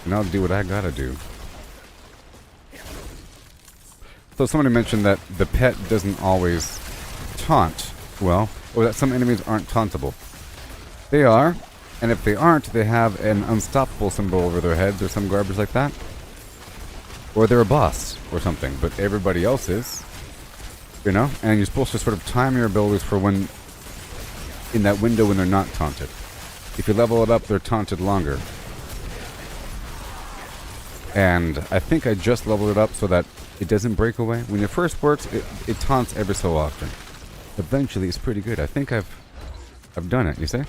And I'll do what I gotta do. So somebody mentioned that the pet doesn't always taunt. Well, or that some enemies aren't tauntable. They are. And if they aren't, they have an unstoppable symbol over their heads or some garbage like that. Or they're a boss or something. But everybody else is. You know? And you're supposed to sort of time your abilities for when... in that window when they're not taunted. If you level it up, they're taunted longer. And I think I just leveled it up so that it doesn't break away. When it first works, it taunts every so often. Eventually, it's pretty good. I think I've done it, you see?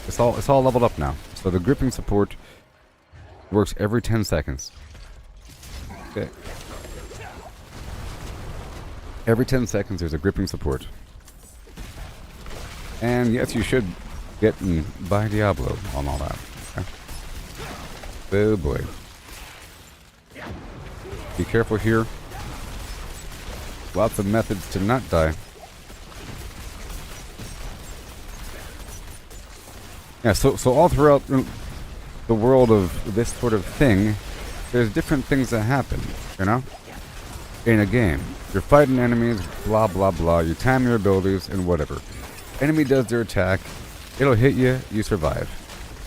It's all leveled up now. So the gripping support works every 10 seconds. Okay. Every 10 seconds there's a gripping support. And yes, you should get by Diablo on all that. Okay. Oh boy. Be careful here. Lots of methods to not die. Yeah, so all throughout the world of this sort of thing, there's different things that happen, you know? In a game. You're fighting enemies, blah blah blah, you time your abilities, and whatever. Enemy does their attack, it'll hit you, you survive.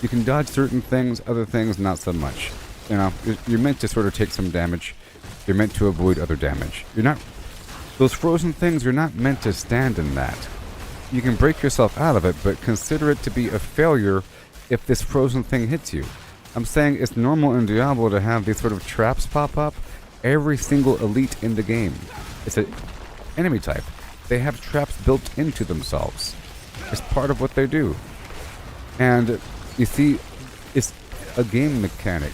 You can dodge certain things, other things not so much. You know, you're meant to sort of take some damage. You're meant to avoid other damage. You're not... Those frozen things, you're not meant to stand in that. You can break yourself out of it, but consider it to be a failure if this frozen thing hits you. I'm saying it's normal in Diablo to have these sort of traps pop up. Every single elite in the game. It's an enemy type. They have traps built into themselves. It's part of what they do. And you see, it's a game mechanic.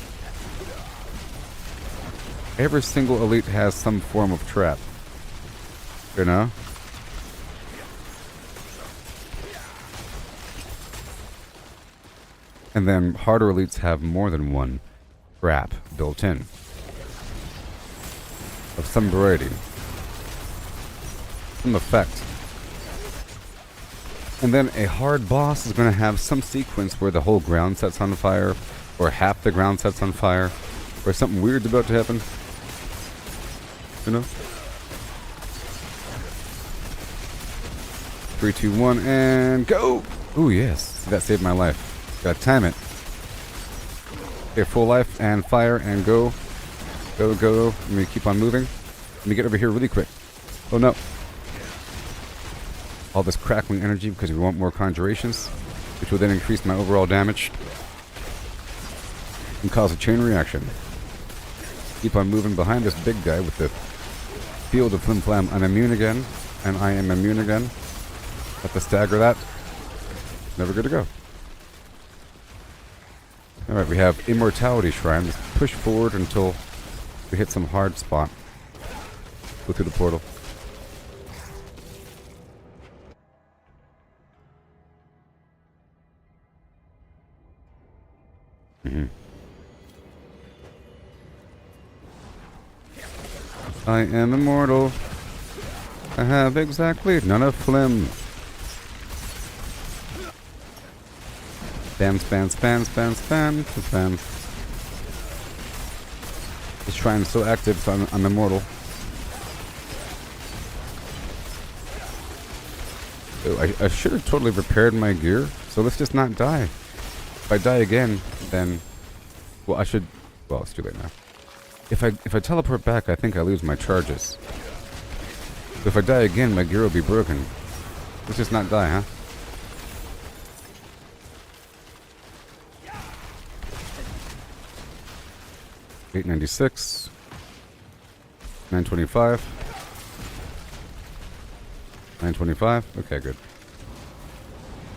Every single elite has some form of trap. You know? And then harder elites have more than one trap built in. Of some variety. Some effect. And then a hard boss is going to have some sequence where the whole ground sets on fire, or half the ground sets on fire, or something weird's about to happen. You know? 3, 2, 1, and go! Ooh, yes. That saved my life. Gotta time it. Okay, full life, and fire, and go. Go, go. Let me keep on moving. Let me get over here really quick. Oh, no. All this crackling energy because we want more conjurations, which will then increase my overall damage and cause a chain reaction. Keep on moving behind this big guy with the field of flim flam. I'm immune again, and I am immune again. Have to stagger that. Never good to go. Alright, we have Immortality Shrine. Just push forward until we hit some hard spot. Go through the portal. I am immortal. I have exactly none of phlegm. Spam, spam, spam, spam, spam, spam. This shrine is so active, so I'm immortal. Oh, I should have totally repaired my gear, so let's just not die. If I die again, then... Well, I should... Well, it's too late now. If I teleport back, I think I lose my charges. So if I die again, my gear will be broken. Let's just not die, huh? $896. $925. $925. Okay, good.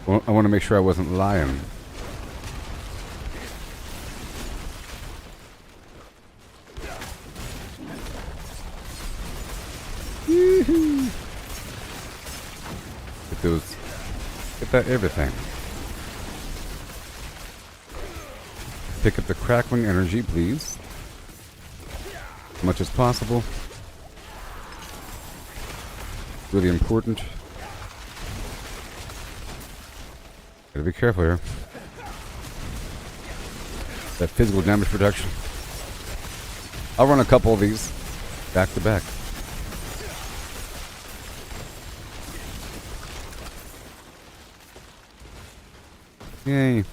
Well, I want to make sure I wasn't lying. Get those. Get that everything. Pick up the crackling energy, please. As much as possible. Really important. Gotta be careful here. That physical damage reduction. I'll run a couple of these back to back. Yay.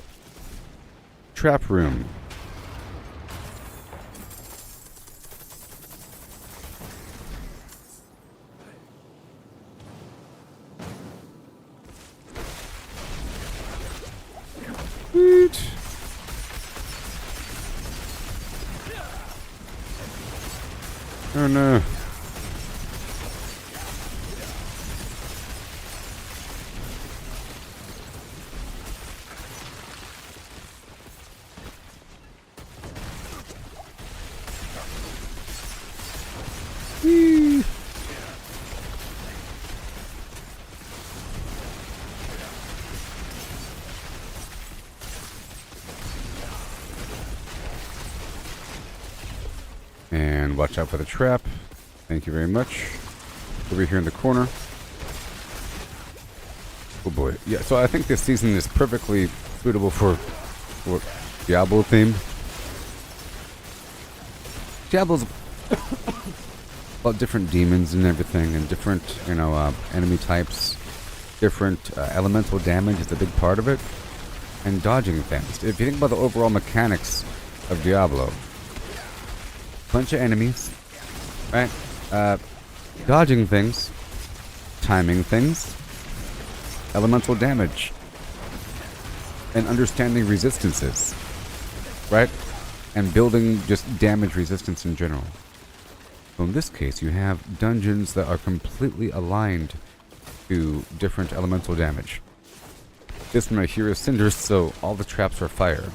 Trap room. Sweet. Oh no. Whee. And watch out for the trap. Thank you very much. Over here in the corner. Oh boy. Yeah, so I think this season is perfectly suitable for Diablo theme. Diablo's about different demons and everything, and different, you know, enemy types. Different elemental damage is a big part of it. and dodging things. If you think about the overall mechanics of Diablo, bunch of enemies, right? Dodging things, timing things, elemental damage, and understanding resistances, right? And building just damage resistance in general. So in this case, you have dungeons that are completely aligned to different elemental damage. This one right here is cinders, so all the traps are fire.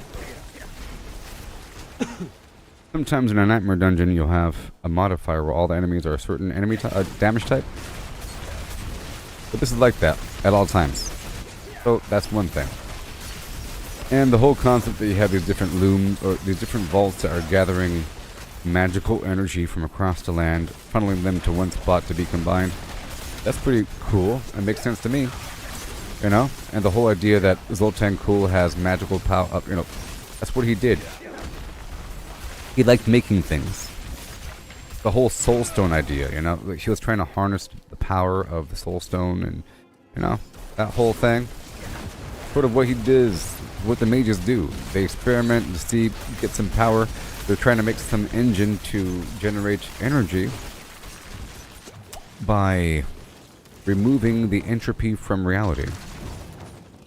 Sometimes in a nightmare dungeon, you'll have a modifier where all the enemies are a certain enemy damage type. But this is like that at all times. So that's one thing. And the whole concept that you have these different looms, or these different vaults that are gathering magical energy from across the land, funneling them to one spot to be combined. That's pretty cool. It makes sense to me. You know? And the whole idea that Zoltan Kulle has magical power up, you know, that's what he did. He liked making things. The whole soul stone idea, you know, like he was trying to harness the power of the soul stone, and you know, that whole thing. Sort of what he does, what the mages do. They experiment to see, get some power. They're trying to make some engine to generate energy by removing the entropy from reality,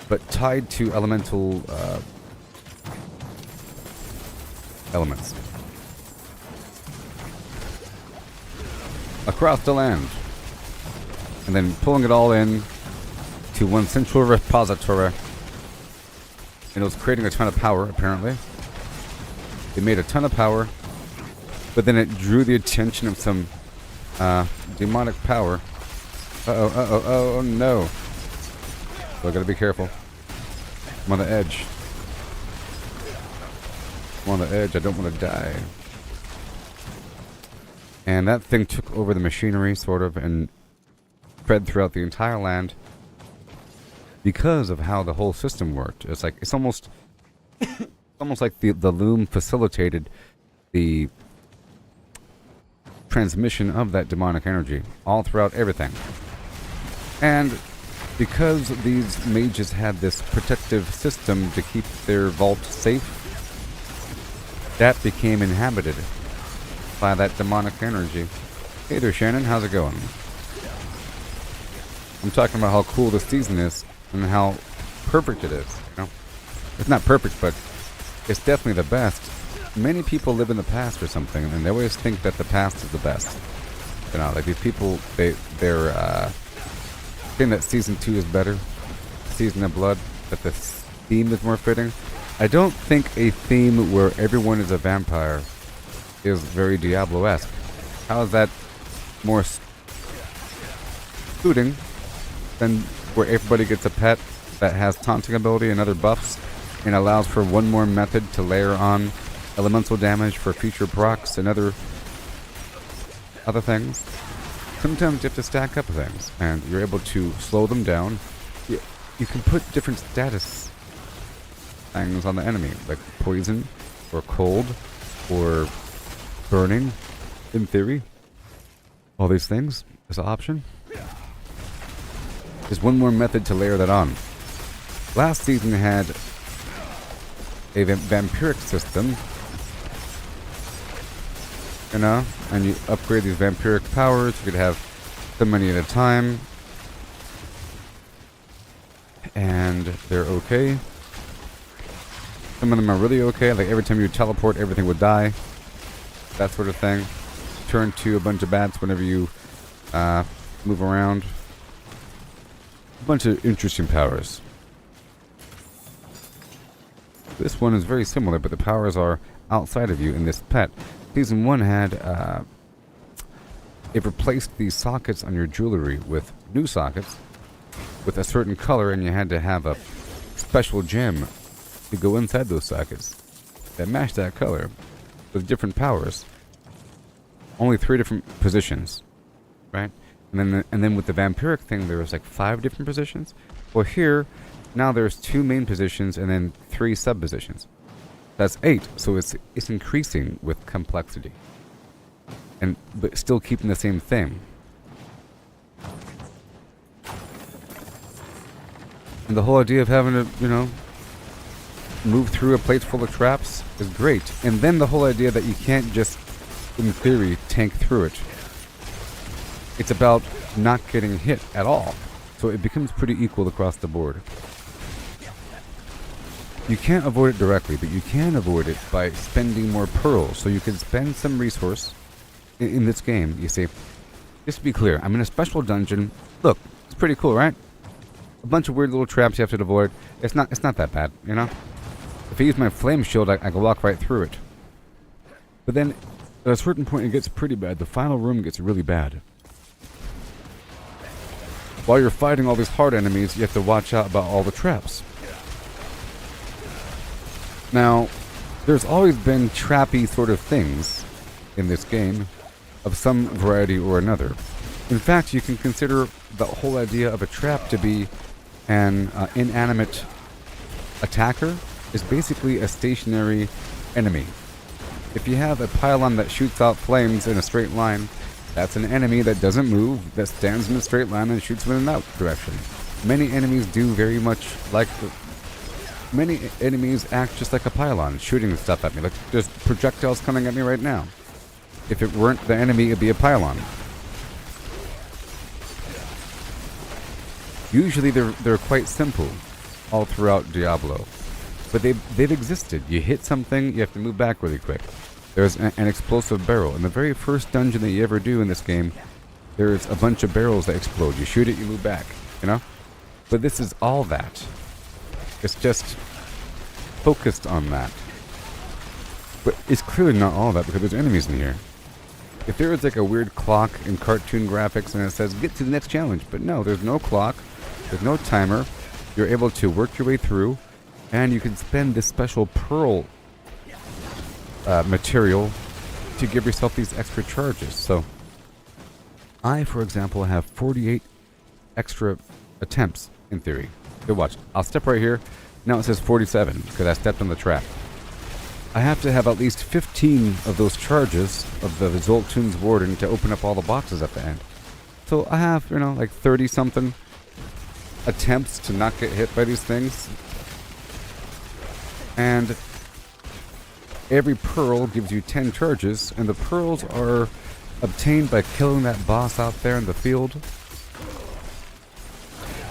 but tied to elemental elements across the land, and then pulling it all in to one central repository. And it was creating a ton of power, apparently. It made a ton of power, but then it drew the attention of some demonic power. Oh no. So I gotta be careful. I'm on the edge. I'm on the edge, I don't want to die. And that thing took over the machinery, sort of, and spread throughout the entire land because of how the whole system worked. It's almost like the loom facilitated the transmission of that demonic energy all throughout everything. And because these mages had this protective system to keep their vault safe, that became inhabited by that demonic energy. Hey there, Shannon, how's it going? I'm talking about how cool this season is and how perfect it is. You know, it's not perfect, but it's definitely the best. Many people live in the past or something, and they always think that the past is the best. You know, like these people, they're saying that season 2 is better, Season of Blood, that the theme is more fitting. I don't think a theme where everyone is a vampire is very Diablo-esque. How is that more suiting than where everybody gets a pet that has taunting ability and other buffs, and allows for one more method to layer on elemental damage for future procs and other things? Sometimes you have to stack up things, and you're able to slow them down. You can put different status things on the enemy, like poison, or cold, or burning, in theory. All these things is an option. There's one more method to layer that on. Last season had a vampiric system, you know, and you upgrade these vampiric powers. You could have so many at a time, and they're okay. Some of them are really okay, like every time you teleport, everything would die. That sort of thing. Turn to a bunch of bats whenever you move around. A bunch of interesting powers. This one is very similar, but the powers are outside of you in this pet. Season 1 had, it replaced the sockets on your jewelry with new sockets with a certain color, and you had to have a special gem to go inside those sockets that matched that color with different powers. Only 3 different positions, right? And then with the vampiric thing, there was like 5 different positions. Well, here, now there's 2 main positions and then 3 sub positions. That's 8, so it's increasing with complexity, but still keeping the same thing. And the whole idea of having to, you know, move through a place full of traps is great. And then the whole idea that you can't just, in theory, tank through it. It's about not getting hit at all. So it becomes pretty equal across the board. You can't avoid it directly, but you can avoid it by spending more pearls. So you can spend some resource in this game. You see, just to be clear, I'm in a special dungeon. Look, it's pretty cool, right? A bunch of weird little traps you have to avoid. It's not that bad, you know? If I use my flame shield, I can walk right through it. But then, at a certain point, it gets pretty bad. The final room gets really bad. While you're fighting all these hard enemies, you have to watch out about all the traps. Now, there's always been trappy sort of things in this game, of some variety or another. In fact, you can consider the whole idea of a trap to be an inanimate attacker is basically a stationary enemy. If you have a pylon that shoots out flames in a straight line, that's an enemy that doesn't move, that stands in a straight line and shoots in that direction. Many enemies do very much like... Many enemies act just like a pylon, shooting stuff at me. Like, there's projectiles coming at me right now. If it weren't the enemy, it'd be a pylon. Usually they're quite simple all throughout Diablo. But they've existed. You hit something, you have to move back really quick. There's an explosive barrel. In the very first dungeon that you ever do in this game, there's a bunch of barrels that explode. You shoot it, you move back, you know? But this is all that. It's just focused on that. But it's clearly not all that because there's enemies in here. If there was like a weird clock in cartoon graphics and it says, get to the next challenge. But no, there's no clock. There's no timer. You're able to work your way through. And you can spend this special pearl material to give yourself these extra charges. So, I, for example, have 48 extra attempts, in theory. Good watch. I'll step right here. Now it says 47, because I stepped on the trap. I have to have at least 15 of those charges of the Zoltun's Warden to open up all the boxes at the end. So I have, like 30-something attempts to not get hit by these things. And every pearl gives you 10 charges, and the pearls are obtained by killing that boss out there in the field.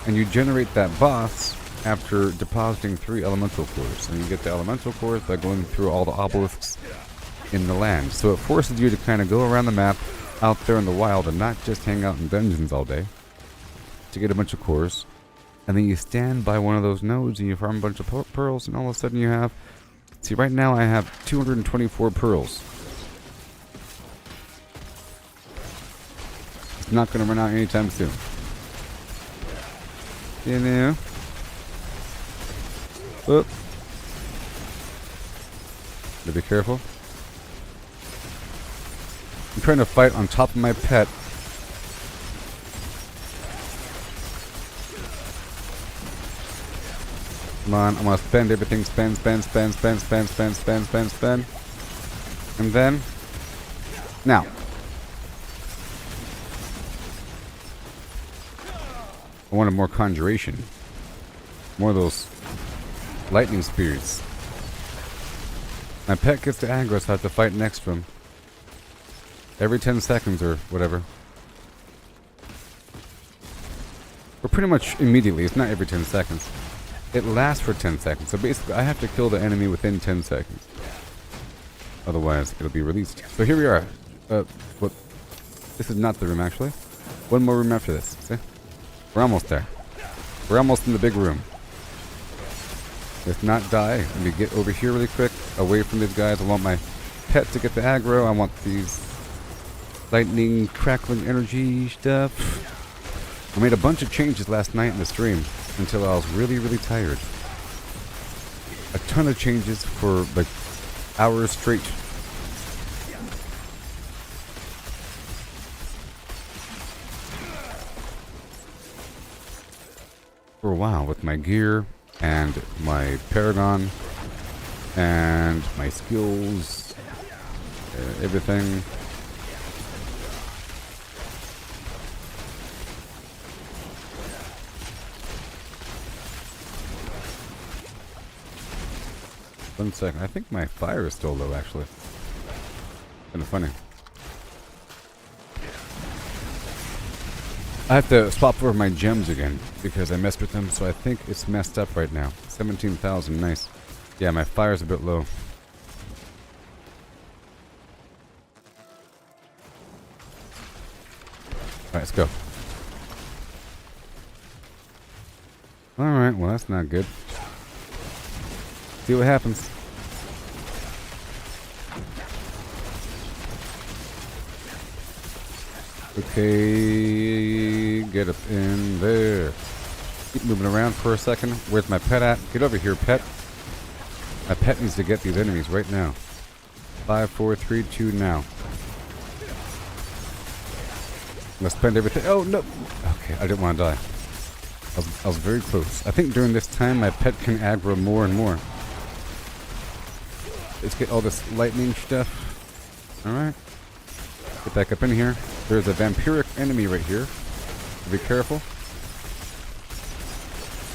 And you generate that boss after depositing 3 elemental cores. And you get the elemental cores by going through all the obelisks in the land. So it forces you to kind of go around the map out there in the wild and not just hang out in dungeons all day to get a bunch of cores. And then you stand by one of those nodes and you farm a bunch of pearls, and all of a sudden you have... See, right now I have 224 pearls. It's not going to run out anytime soon. You know? Oop. Gotta be careful. I'm trying to fight on top of my pet. Come on, I'm gonna spend everything. Spend. And then... Now. I wanted more conjuration. More of those lightning spears. My pet gets to aggro, so I have to fight next to him. Every 10 seconds or whatever. Or pretty much immediately. It's not every 10 seconds. It lasts for 10 seconds. So basically, I have to kill the enemy within 10 seconds. Otherwise, it'll be released. So here we are. What? This is not the room, actually. One more room after this. See? We're almost there. We're almost in the big room. Let's not die. Let me get over here really quick, away from these guys. I want my pet to get the aggro. I want these lightning, crackling energy stuff. I made a bunch of changes last night in the stream until I was really, really tired. A ton of changes for like hours straight. For a while with my gear and my paragon and my skills, everything. 1 second. I think my fire is still low, actually. Kind of funny. I have to swap over my gems again because I messed with them, so I think it's messed up right now. 17,000, nice. Yeah, my fire's a bit low. Alright, let's go. Alright, well that's not good. See what happens. Okay, get up in there. Keep moving around for a second. Where's my pet at? Get over here, pet. My pet needs to get these enemies right now. 5, 4, 3, 2, now. I'm gonna spend everything. Oh no! Okay, I didn't want to die. I was very close. I think during this time my pet can aggro more and more. Let's get all this lightning stuff. Alright. Get back up in here. There's a vampiric enemy right here. Be careful.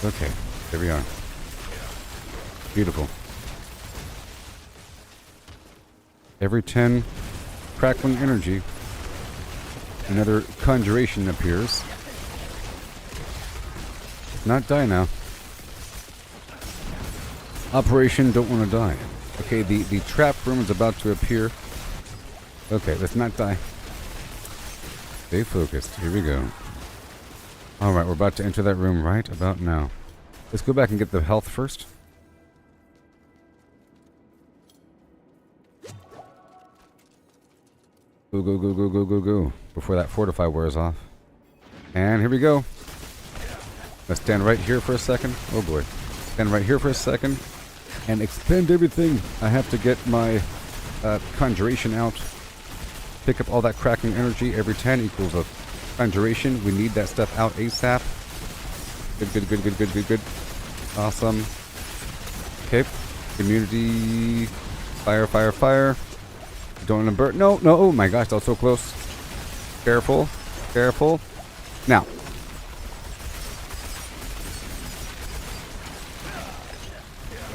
Okay, there we are. Beautiful. Every 10 crackling energy, another conjuration appears. Not die now. Operation Don't Want to Die. Okay, the trap room is about to appear. Okay, let's not die. Stay focused. Here we go. Alright, we're about to enter that room right about now. Let's go back and get the health first. Go, go, go, go, go, go, go. Before that fortify wears off. And here we go. Let's stand right here for a second. Oh boy. Stand right here for a second. And expend everything. I have to get my conjuration out. Pick up all that cracking energy. Every 10 equals a conjuration. We need that stuff out ASAP. Good, good, good, good, good, good, good. Awesome. Okay. Community. Fire, fire, fire. Don't want to burn. No, no. Oh my gosh, that was so close. Careful. Careful. Now.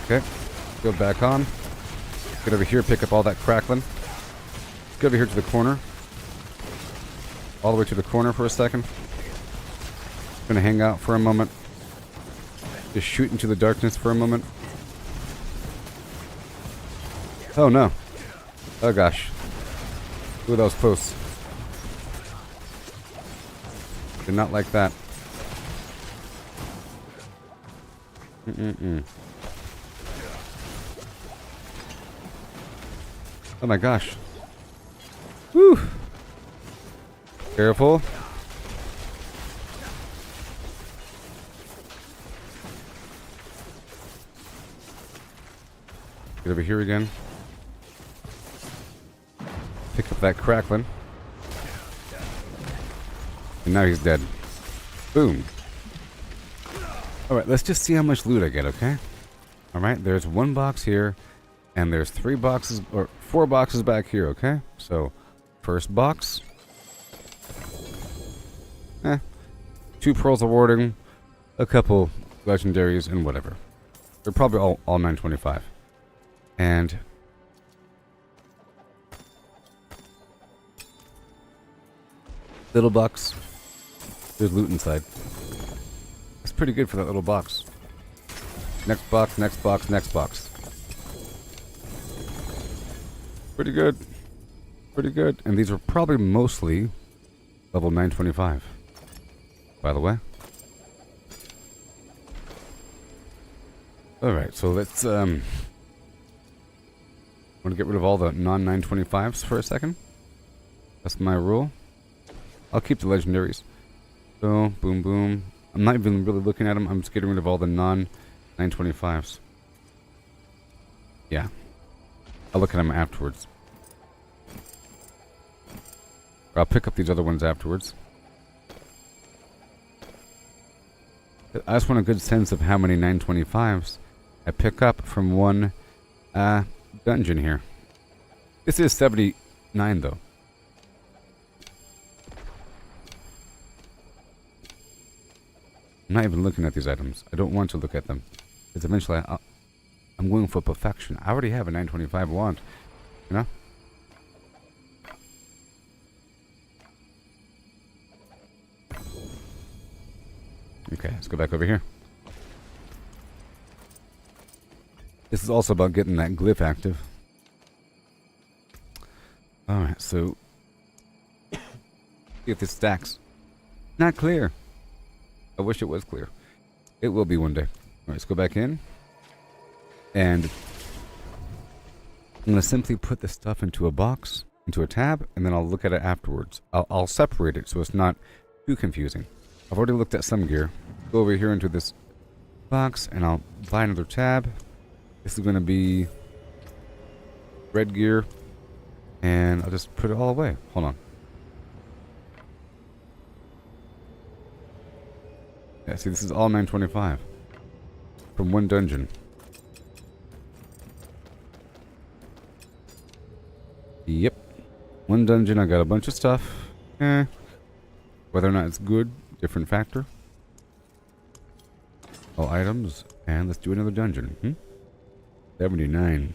Okay. Go back on. Get over here, pick up all that crackling. Get over here to the corner. All the way to the corner for a second. Gonna hang out for a moment. Just shoot into the darkness for a moment. Oh no. Oh gosh. Ooh, that was close. Did not like that. Oh my gosh. Whew. Careful. Get over here again. Pick up that crackling. And now he's dead. Boom. Alright, let's just see how much loot I get, okay? Alright, there's 1 box here. And there's 3 boxes, or 4 boxes back here, okay? So, first box. 2 pearls awarding, a couple legendaries, and whatever. They're probably all 925. And little box. There's loot inside. That's pretty good for that little box. Next box, next box, next box. Pretty good. Pretty good. And these are probably mostly level 925. By the way. Alright, so let's want to get rid of all the non-925s for a second. That's my rule. I'll keep the legendaries. So, boom, boom. I'm not even really looking at them. I'm just getting rid of all the non-925s. Yeah. I'll look at them afterwards. Or I'll pick up these other ones afterwards. I just want a good sense of how many 925s I pick up from one dungeon here. This is 79 though. I'm not even looking at these items. I don't want to look at them. Because eventually I'm going for perfection. I already have a 925 wand, you know? Okay, let's go back over here. This is also about getting that glyph active. Alright, so... see if this stacks. Not clear. I wish it was clear. It will be one day. Alright, let's go back in. And... I'm going to simply put this stuff into a box, into a tab, and then I'll look at it afterwards. I'll separate it so it's not too confusing. I've already looked at some gear. Go over here into this box, and I'll buy another tab. This is going to be red gear, and I'll just put it all away. Hold on. Yeah, see, this is all 925 from one dungeon. Yep. One dungeon, I got a bunch of stuff. Whether or not it's good, different factor. All items, and let's do another dungeon. 79.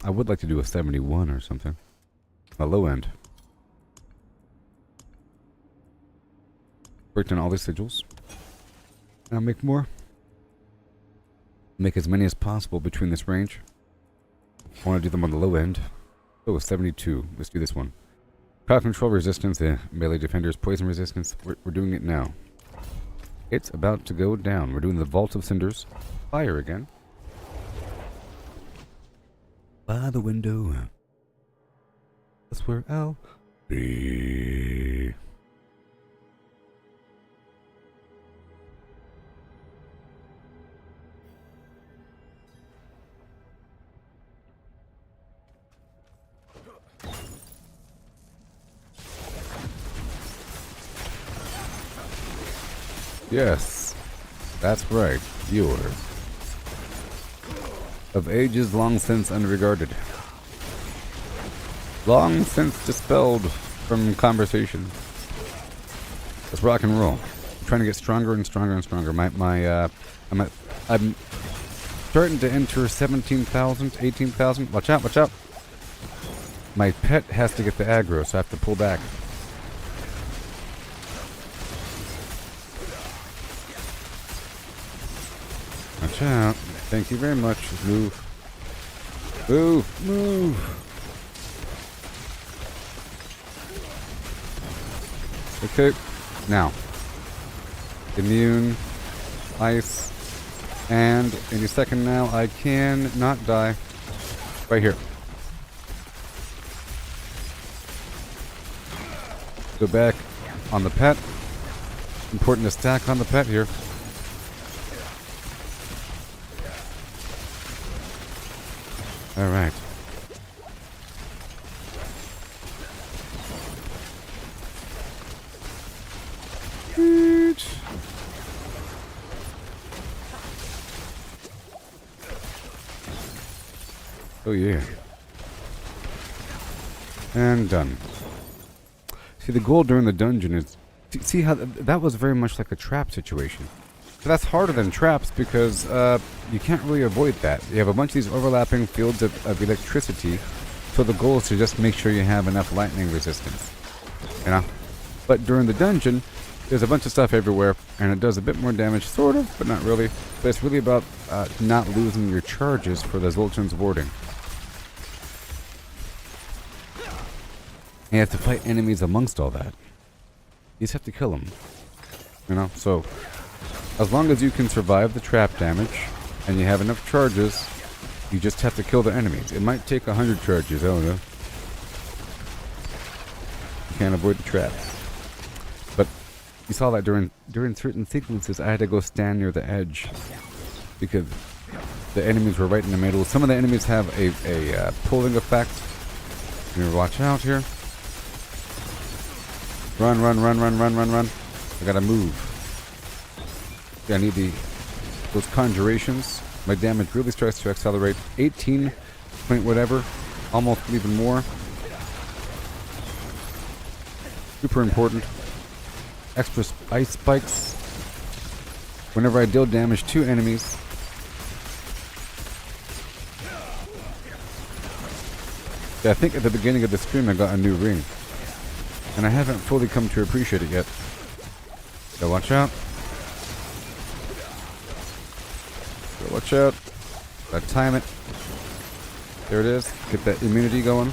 I would like to do a 71 or something. A low end. Break down all these sigils. And I'll make more. Make as many as possible between this range. I want to do them on the low end. Oh, 72. Let's do this one. Crowd control resistance, melee defenders, poison resistance. We're doing it now. It's about to go down. We're doing the Vault of Cinders. Fire again. By the window. That's where I'll be. Yes, that's right, yours. Of ages long since unregarded. Long since dispelled from conversation. Let's rock and roll. I'm trying to get stronger and stronger and stronger. I'm starting to enter 17,000, 18,000. Watch out, watch out. My pet has to get the aggro, so I have to pull back. Watch out. Thank you very much. Move. Move. Move. Okay. Now. Immune. Ice. And any second now I can not die. Right here. Go back on the pet. Important to stack on the pet here. All right. Oh yeah. And done. See, the goal during the dungeon is... see how that was very much like a trap situation. So that's harder than traps because you can't really avoid that. You have a bunch of these overlapping fields of electricity, so the goal is to just make sure you have enough lightning resistance. You know? But during the dungeon, there's a bunch of stuff everywhere, and it does a bit more damage, sort of, but not really. But it's really about not losing your charges for the Zoltan's warding. And you have to fight enemies amongst all that. You just have to kill them. You know, so... as long as you can survive the trap damage, and you have enough charges, you just have to kill the enemies. It might take 100 charges, I don't know. You can't avoid the traps. But you saw that during certain sequences, I had to go stand near the edge. Because the enemies were right in the middle. Some of the enemies have a pulling effect. You watch out here. Run, run, run, run, run, run, run. I gotta move. Yeah, I need those conjurations. My damage really starts to accelerate. 18 point whatever. Almost even more. Super important. Extra ice spikes. Whenever I deal damage to enemies. Yeah, I think at the beginning of the stream I got a new ring. And I haven't fully come to appreciate it yet. So watch out. So watch out. Gotta time it. There it is. Get that immunity going.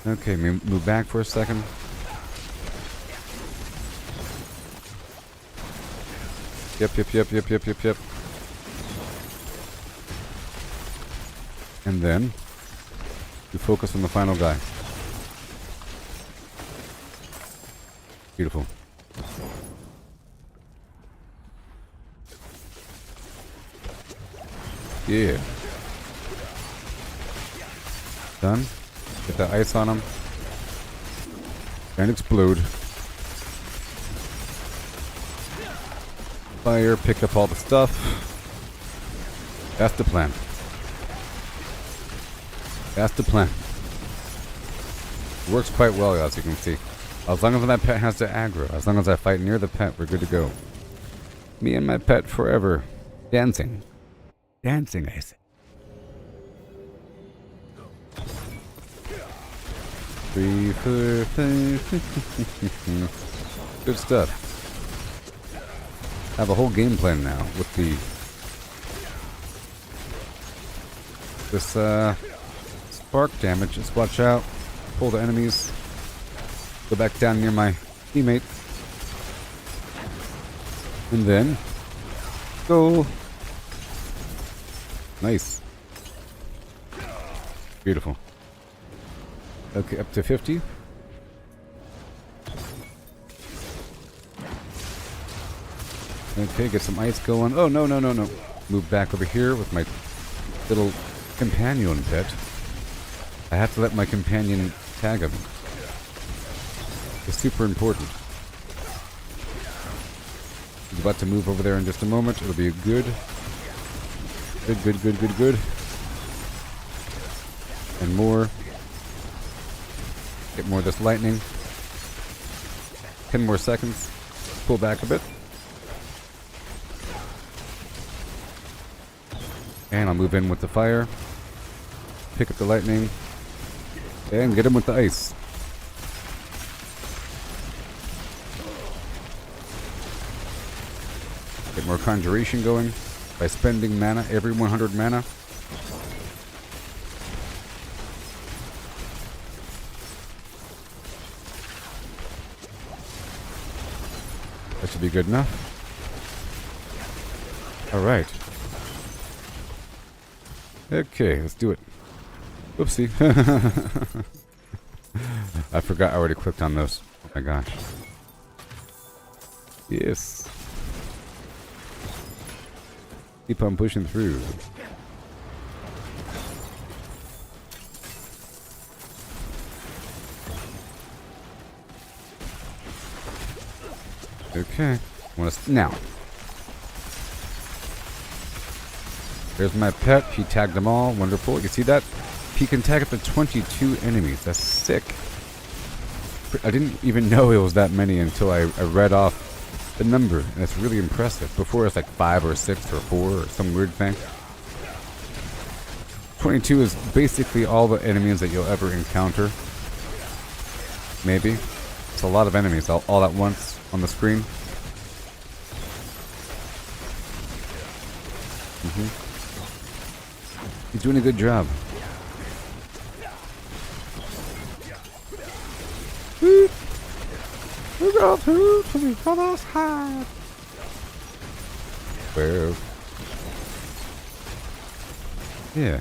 Okay, move back for a second. Yep. And then you focus on the final guy. Beautiful. Yeah. Done. Get that ice on him. And explode. Fire, pick up all the stuff. That's the plan. That's the plan. It works quite well, as you can see. As long as that pet has to aggro, as long as I fight near the pet, we're good to go. Me and my pet forever. Dancing. Dancing, I say. 3, 4, 5. Good stuff. I have a whole game plan now with this spark damage. Just watch out. Pull the enemies. Go back down near my teammate. And then go. Nice. Beautiful. Okay, up to 50. Okay, get some ice going. Oh, no. Move back over here with my little companion pet. I have to let my companion tag him. It's super important. He's about to move over there in just a moment. It'll be good. Good. And more. Get more of this lightning. 10 more seconds. Pull back a bit. And I'll move in with the fire. Pick up the lightning. And get him with the ice. Get more conjuration going by spending mana every 100 mana. That should be good enough. Alright. Okay, let's do it. Oopsie. I forgot I already clicked on those. Oh my gosh. Yes. Keep on pushing through. Okay. Now. There's my pet. He tagged them all. Wonderful. You see that? He can tag up to 22 enemies. That's sick. I didn't even know it was that many until I read off the number. And it's really impressive. Before it's like 5 or 6 or 4 or some weird thing. 22 is basically all the enemies that you'll ever encounter. Maybe. It's a lot of enemies all at once on the screen. He's doing a good job. We go through to the other side. Well. Yeah.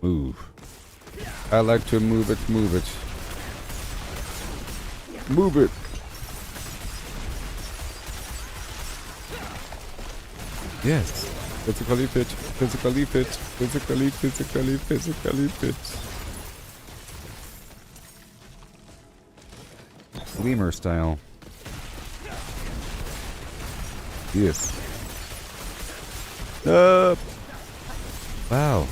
Move. I like to move it. Move it. Yes. Physically fit. Lemur style. Yes. Wow.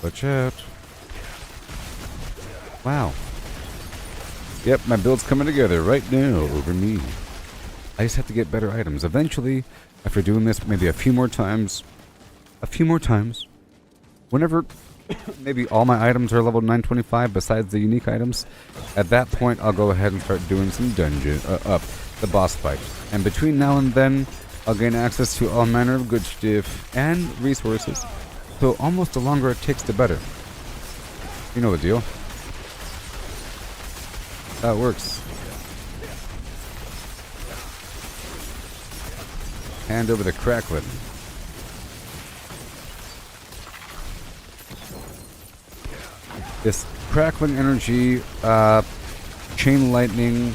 Watch out. Wow. Yep, my build's coming together right now over me. I just have to get better items. Eventually, after doing this maybe a few more times, whenever maybe all my items are level 925 besides the unique items, at that point I'll go ahead and start doing some dungeon, the boss fight. And between now and then, I'll gain access to all manner of good stuff and resources. So almost the longer it takes, the better. You know the deal. That works. Hand over the crackling. This crackling energy, chain lightning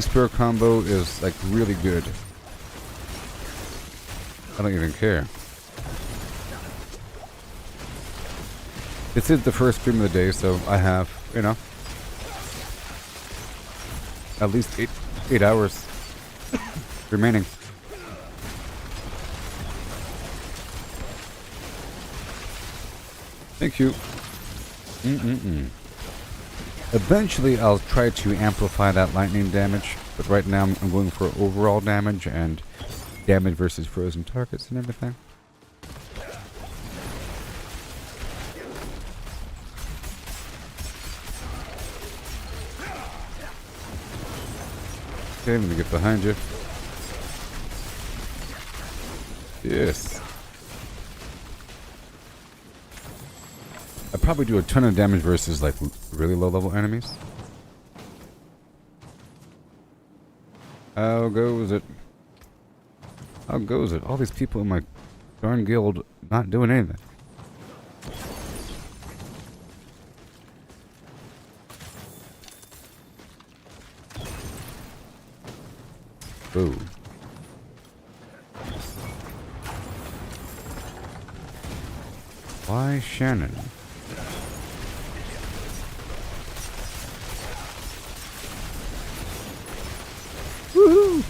spear combo is like really good. I don't even care. This is the first stream of the day, so I have, you know, at least 8 hours remaining. Thank you. Eventually, I'll try to amplify that lightning damage, but right now I'm going for overall damage and damage versus frozen targets and everything. Okay, I'm gonna get behind you. Yes. I probably do a ton of damage versus like really low level enemies. How goes it? How goes it? All these people in my darn guild not doing anything. Ooh. Why Shannon? Woohoo!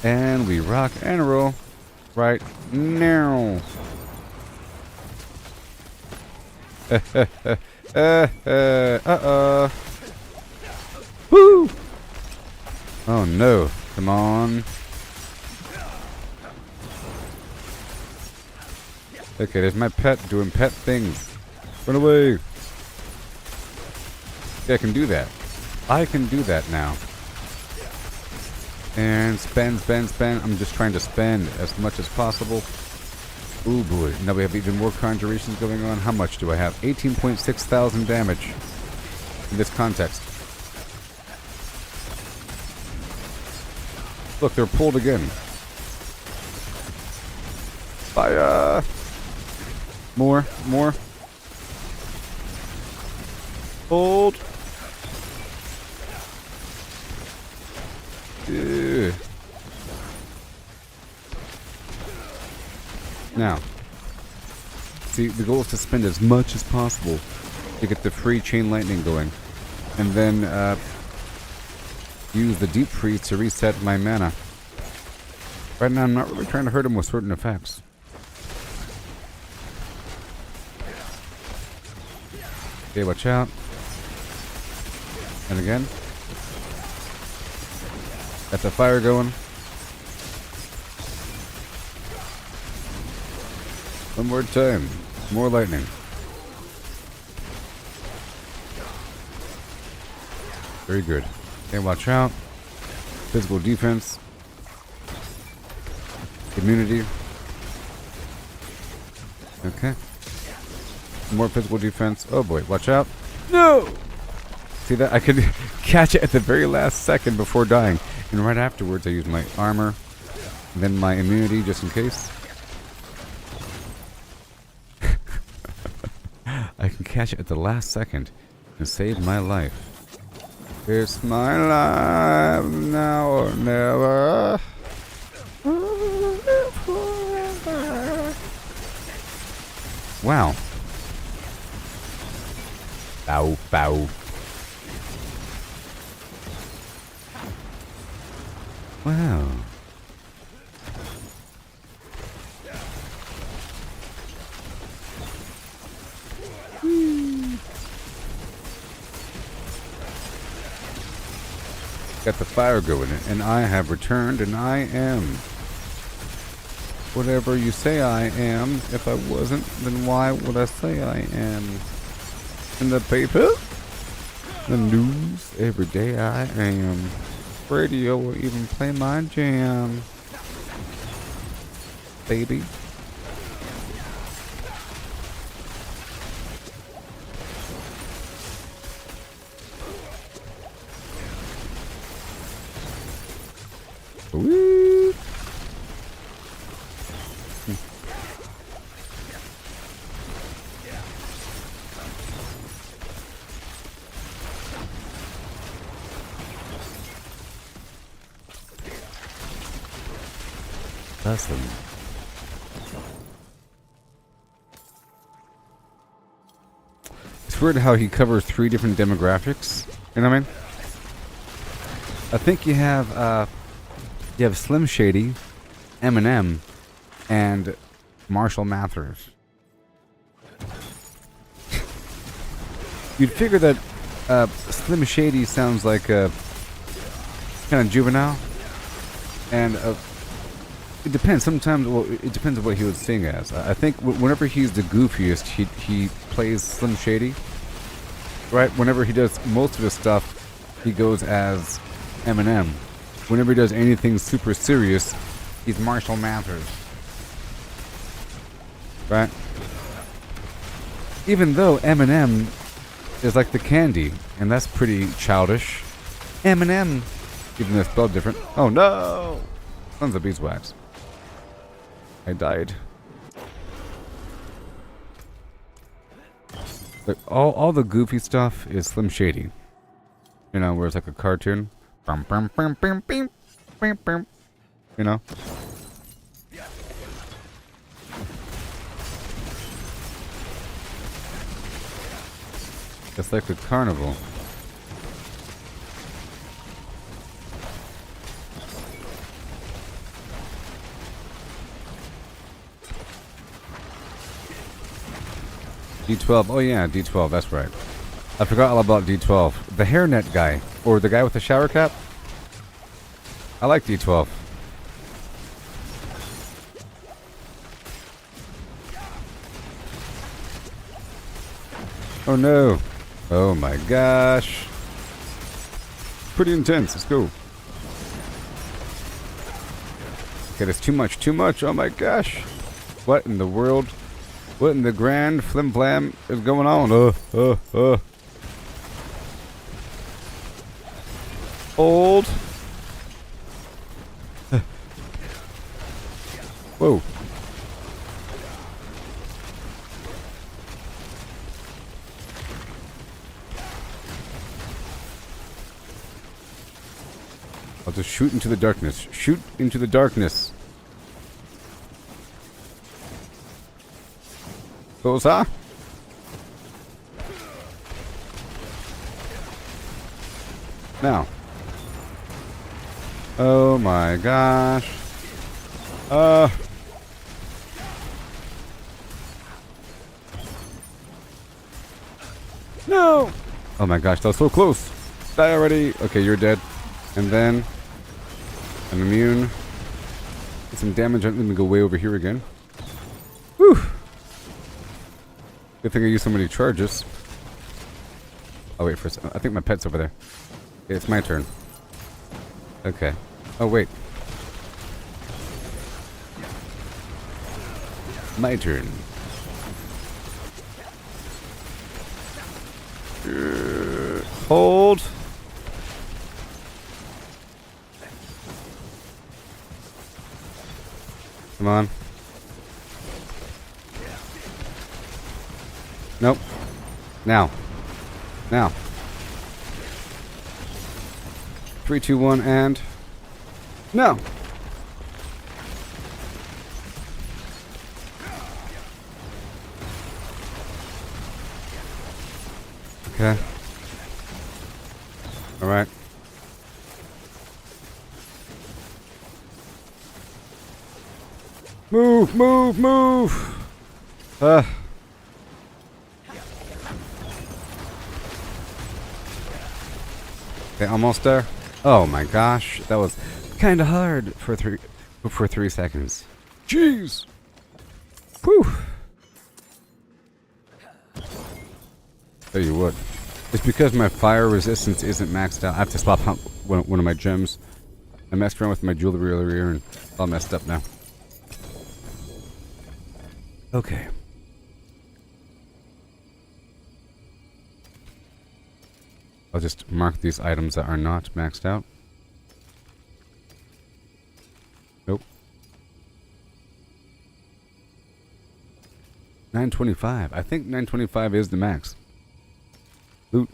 And we rock and roll right now. Uh-oh. Woo! Oh no. Come on. Okay, there's my pet doing pet things. Run away. Yeah, I can do that. I can do that now. And spend. I'm just trying to spend as much as possible. Ooh boy. Now we have even more conjurations going on. How much do I have? 18.6 thousand damage in this context. Look, they're pulled again. Fire! More. Hold. Yeah. Now, see, the goal is to spend as much as possible to get the free chain lightning going, and then use the deep freeze to reset my mana. Right now, I'm not really trying to hurt him with certain effects. Okay, watch out. And again. Got the fire going. One more time. More lightning. Very good. Okay, watch out. Physical defense. Immunity. Okay. More physical defense. Oh boy, watch out. No! See that? I could catch it at the very last second before dying. And right afterwards I use my armor. And then my immunity just in case. I can catch it at the last second and save my life. It's my life now or never. Wow. Bow. Wow. got the fire going, and I have returned, and I am whatever you say I am. If I wasn't, then why would I say I am? In the paper, the news, every day I am. Radio will even play my jam, baby. Woo. Awesome. It's weird how he covers 3 different demographics. You know what I mean? I think you have Slim Shady, Eminem, and Marshall Mathers. You'd figure that Slim Shady sounds like a kind of juvenile, and it depends. Sometimes, well, it depends on what he would sing as. I think whenever he's the goofiest, he plays Slim Shady. Right? Whenever he does most of his stuff, he goes as Eminem. Whenever he does anything super serious, he's Marshall Mathers. Right? Even though Eminem is like the candy, and that's pretty childish. Eminem, even though it's spelled different. Oh no! Tons of beeswax. I died. Like all the goofy stuff is Slim Shady. You know, where it's like a cartoon. You know? It's like a carnival. D12. Oh yeah, D12. That's right. I forgot all about D12. The hairnet guy, or the guy with the shower cap. I like D12. Oh no. Oh my gosh. Pretty intense. Let's go. Okay, that's too much. Too much. Oh my gosh. What in the world? What in the grand flim flam is going on? Old. Whoa. I'll just shoot into the darkness. Shoot into the darkness. Closer. Now. Oh my gosh. No! Oh my gosh, that was so close. Die already. Okay, you're dead. And then I'm immune. Get some damage. Let me go way over here again. Whew. Good thing I used so many charges. Oh wait for a second. I think my pet's over there. Okay, it's my turn. Okay. Oh wait. My turn. Hold. Come on. Nope. Now. Now. 3, 2, 1, and... No! Okay. Alright. Move, move, move! Okay, almost there. Oh my gosh, that was kind of hard for 3 seconds. Jeez. Whew. Tell you what, it's because my fire resistance isn't maxed out. I have to swap out one of my gems. I messed around with my jewelry earlier and it's all messed up now. Okay. I'll just mark these items that are not maxed out. Nope. 925. I think 925 is the max. Loot.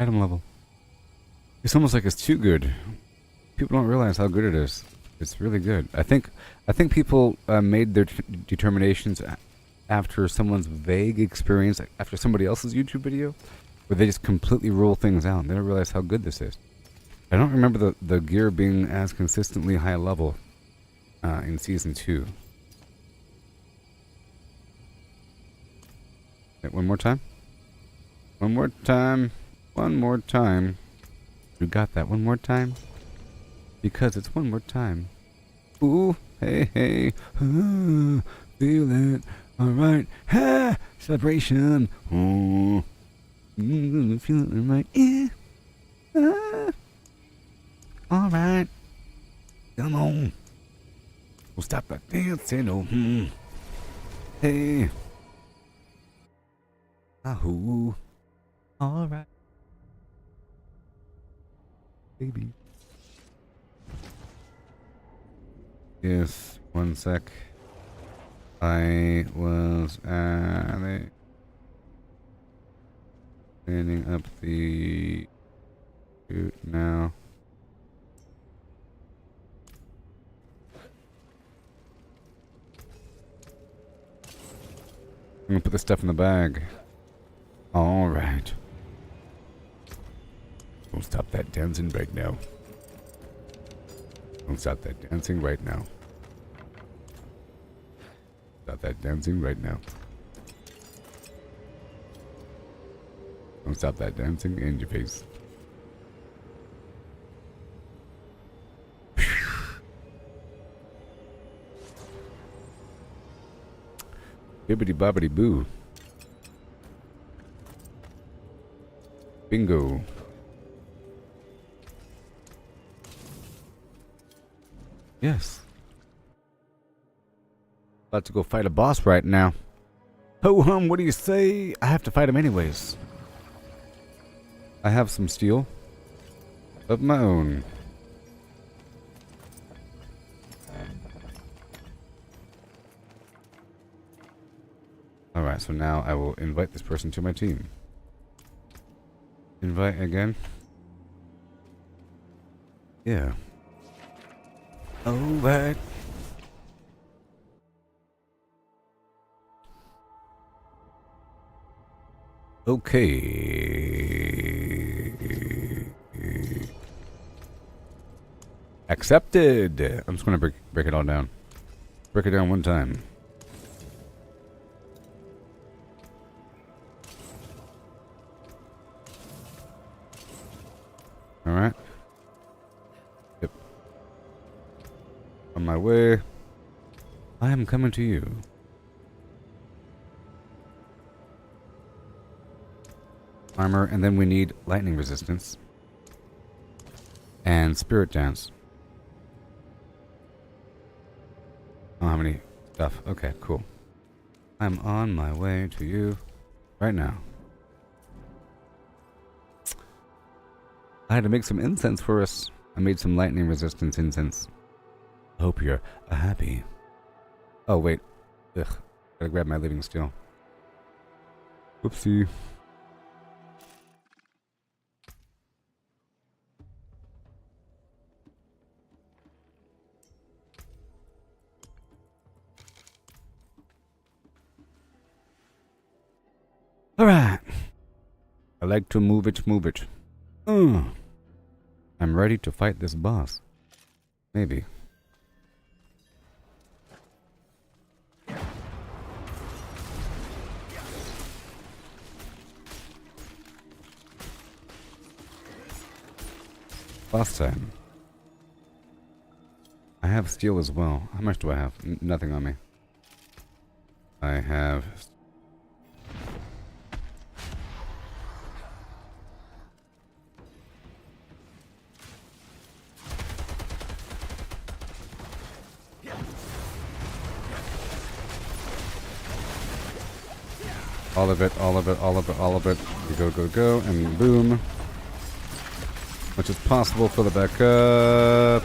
Item level. It's almost like it's too good. People don't realize how good it is. It's really good. I think people made their determinations after someone's vague experience, after somebody else's YouTube video, where they just completely rule things out. They don't realize how good this is. I don't remember the gear being as consistently high level in Season 2. Wait, one more time? One more time. One more time. You got that? One more time? Because it's one more time. Ooh, hey, hey. Feel it. Alright. Ha! Celebration. Ooh. Feel it in my ear. Alright. Come on. We'll stop that dancing. Oh, hey. Ahoo. Alright. Baby. Yes, one sec. I was cleaning up the shoot now. I'm gonna put this stuff in the bag. All right. Don't stop that dancing right now. Don't stop that dancing right now. Stop that dancing right now. Don't stop that dancing in your face. Bibbidi bobbidi boo. Bingo. Yes. About to go fight a boss right now. Ho hum, what do you say? I have to fight him anyways. I have some steel of my own. Alright, so now I will invite this person to my team. Invite again. Yeah. Alright. Okay. Accepted. I'm just gonna break it all down. Break it down one time. Alright. Yep. On my way. I am coming to you. Armor, and then we need lightning resistance. And spirit dance. Oh, how many stuff? Okay, cool. I'm on my way to you right now. I had to make some incense for us. I made some lightning resistance incense. I hope you're happy. Oh, wait. Ugh. Gotta grab my living steel. Whoopsie. Alright. I like to move it, move it. I'm ready to fight this boss. Maybe. last time. I have steel as well. How much do I have? Nothing on me. I have... all of it, all of it, all of it, all of it. Go, go, go, and boom. Much as possible, fill it back up.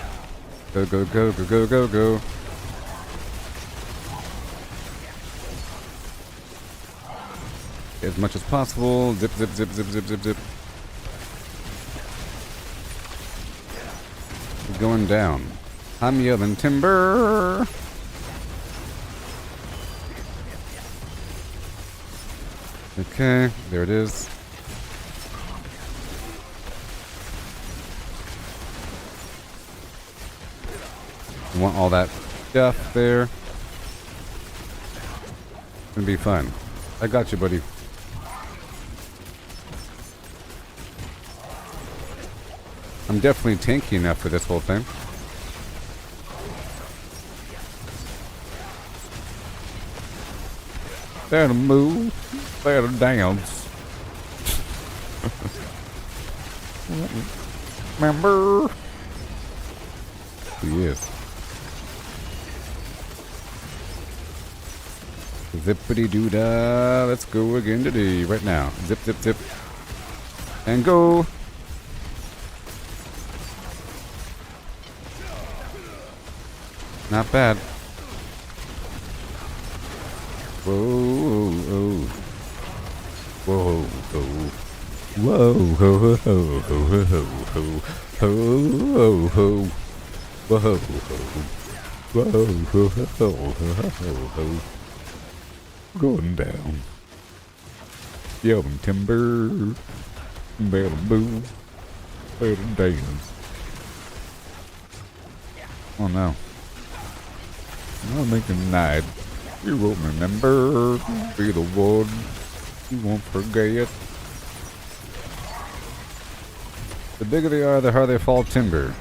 Go, go, go, go, go, go, go. As much as possible. Zip, zip, zip, zip, zip, zip, zip. We're going down. I'm yelling timber. Okay, there it is. Want all that stuff there. It's gonna be fun. I got you, buddy. I'm definitely tanky enough for this whole thing. Better move. Better dance. Remember? Yes. Zippity doo dah. Let's go again today, right now. Zip, zip, zip. And go. Not bad. Whoa, oh. Whoa, oh. Whoa, ho, ho, ho, ho, ho, ho, ho, ho, ho. Whoa, ho, whoa, ho, ho, ho, ho, ho. Going down. Yelling timber. Better move. Better dance. Oh no. I'm making night. You won't remember. Be the one. You won't forget. The bigger they are, the harder they fall timber.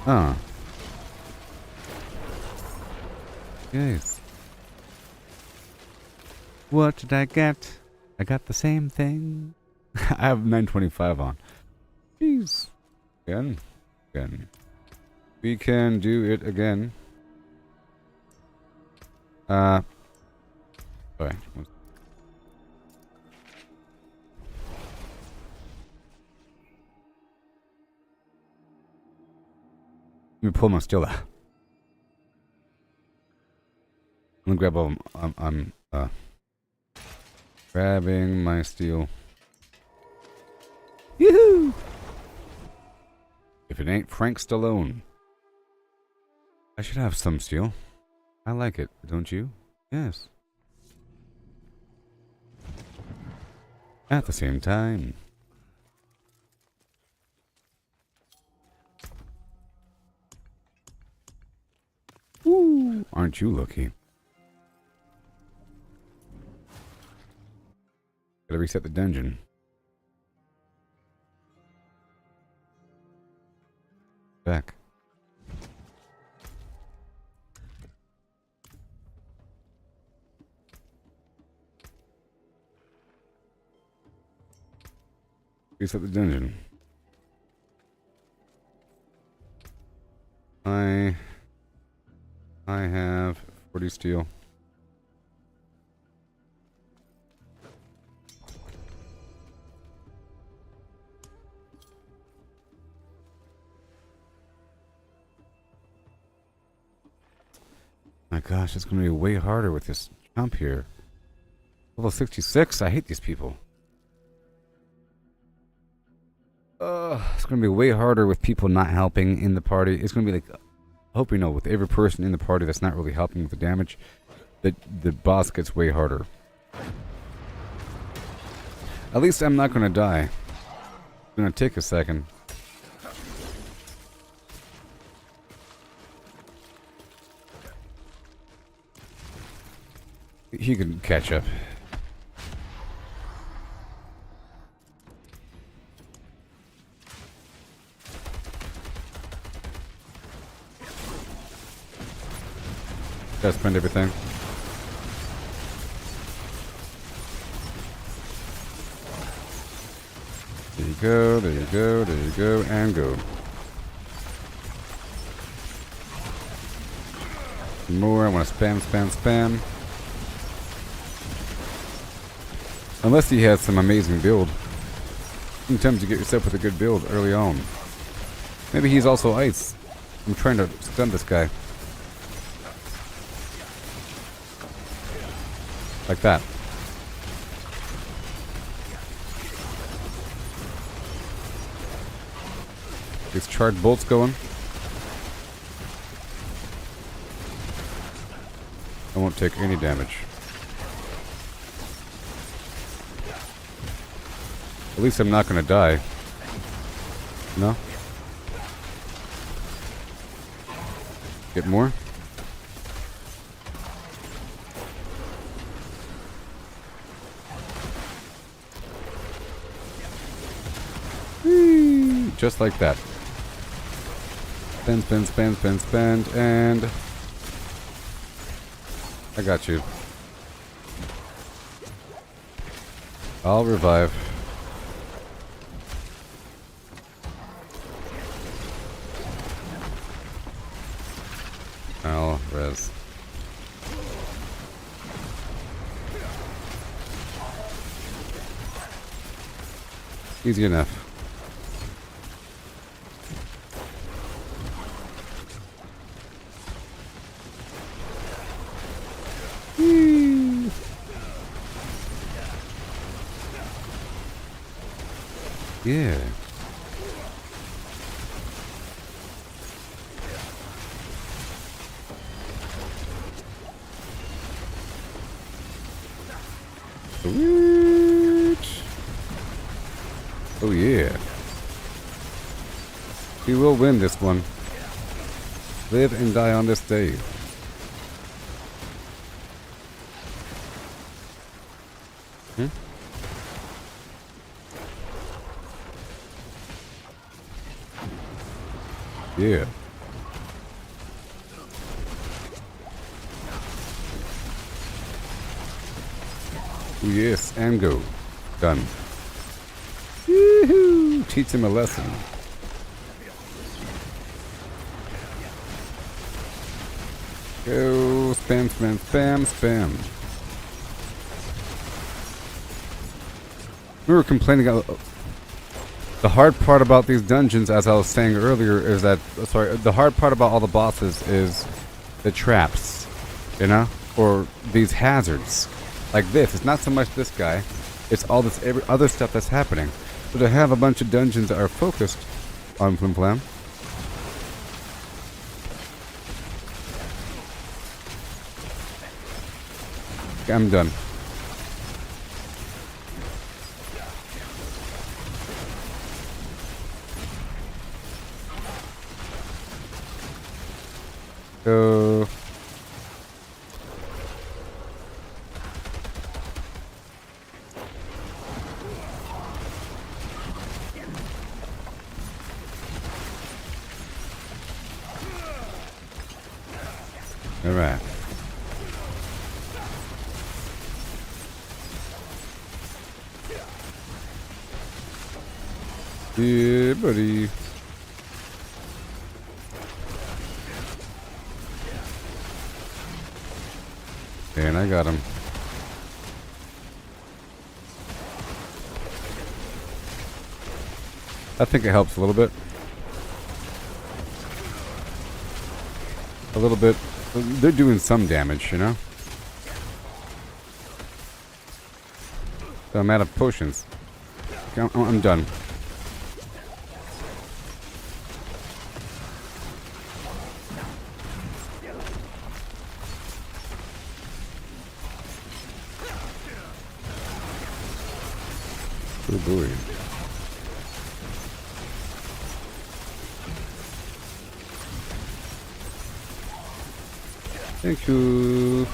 Huh. Yes. What did I get? I got the same thing. I have 925 on. Jeez. Again. Again. We can do it again. Sorry. Let me pull my steel out. Let me grab all I'm grabbing my steel. Yoo-hoo! If it ain't Frank Stallone. I should have some steel. I like it, don't you? Yes. At the same time. Woo! Aren't you lucky? Gotta reset the dungeon. Back. Reset the dungeon. I have 40 steel. My gosh, it's going to be way harder with this jump here. Level 66? I hate these people. It's going to be way harder with people not helping in the party. It's going to be like, I hope you know, with every person in the party that's not really helping with the damage, that the boss gets way harder. At least I'm not going to die. It's going to take a second. He can catch up. Gotta spend everything. There you go, there you go, there you go, and go. More, I want to spam, spam, spam. Unless he has some amazing build. Sometimes you get yourself with a good build early on. Maybe he's also ice. I'm trying to stun this guy. Like that. These charged bolts going. I won't take any damage. At least I'm not gonna die. No? Get more? Whee! Just like that. Spend, spend, spend, spend, spend, and... I got you. I'll revive. I'll res. Easy enough. Yeah. Sweet. Oh yeah. We will win this one. Live and die on this day. Hmm? Yeah. Oh, yes, and go. Done. Woohoo! Teach him a lesson. Go spam, spam, spam, spam. We were complaining about the hard part about these dungeons, as I was saying earlier, is that the hard part about all the bosses is the traps, you know, or these hazards like this. It's not so much this guy; it's all this other stuff that's happening. So to have a bunch of dungeons that are focused on Flim Flam. Okay, I'm done. Go. All right. Yeah, buddy. And I got him. I think it helps a little bit. A little bit. They're doing some damage, you know? So I'm out of potions. Okay, I'm done. Oh boy. Thank you.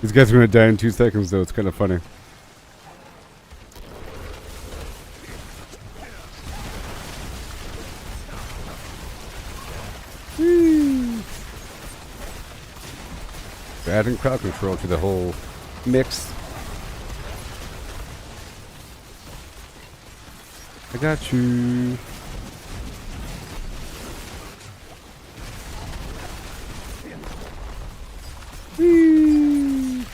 These guys are gonna die in 2 seconds though, it's kinda funny. We're adding crowd control to the whole mix. I got you. Whee.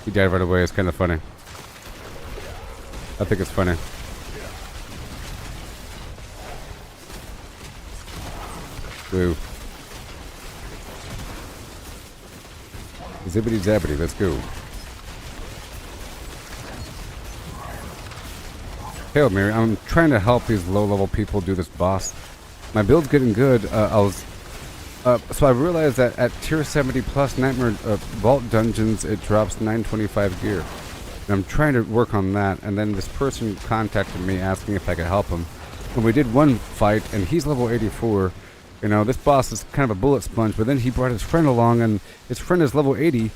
He died right away. It's kind of funny. I think it's funny. Woo. Zippity zappity, let's go. Hail Mary, I'm trying to help these low-level people do this boss. My build's getting good. So I realized that at tier 70 plus Nightmare Vault Dungeons, it drops 925 gear. And I'm trying to work on that, and then this person contacted me asking if I could help him. And we did one fight, and he's level 84. You know, this boss is kind of a bullet sponge, but then he brought his friend along, and his friend is level 80,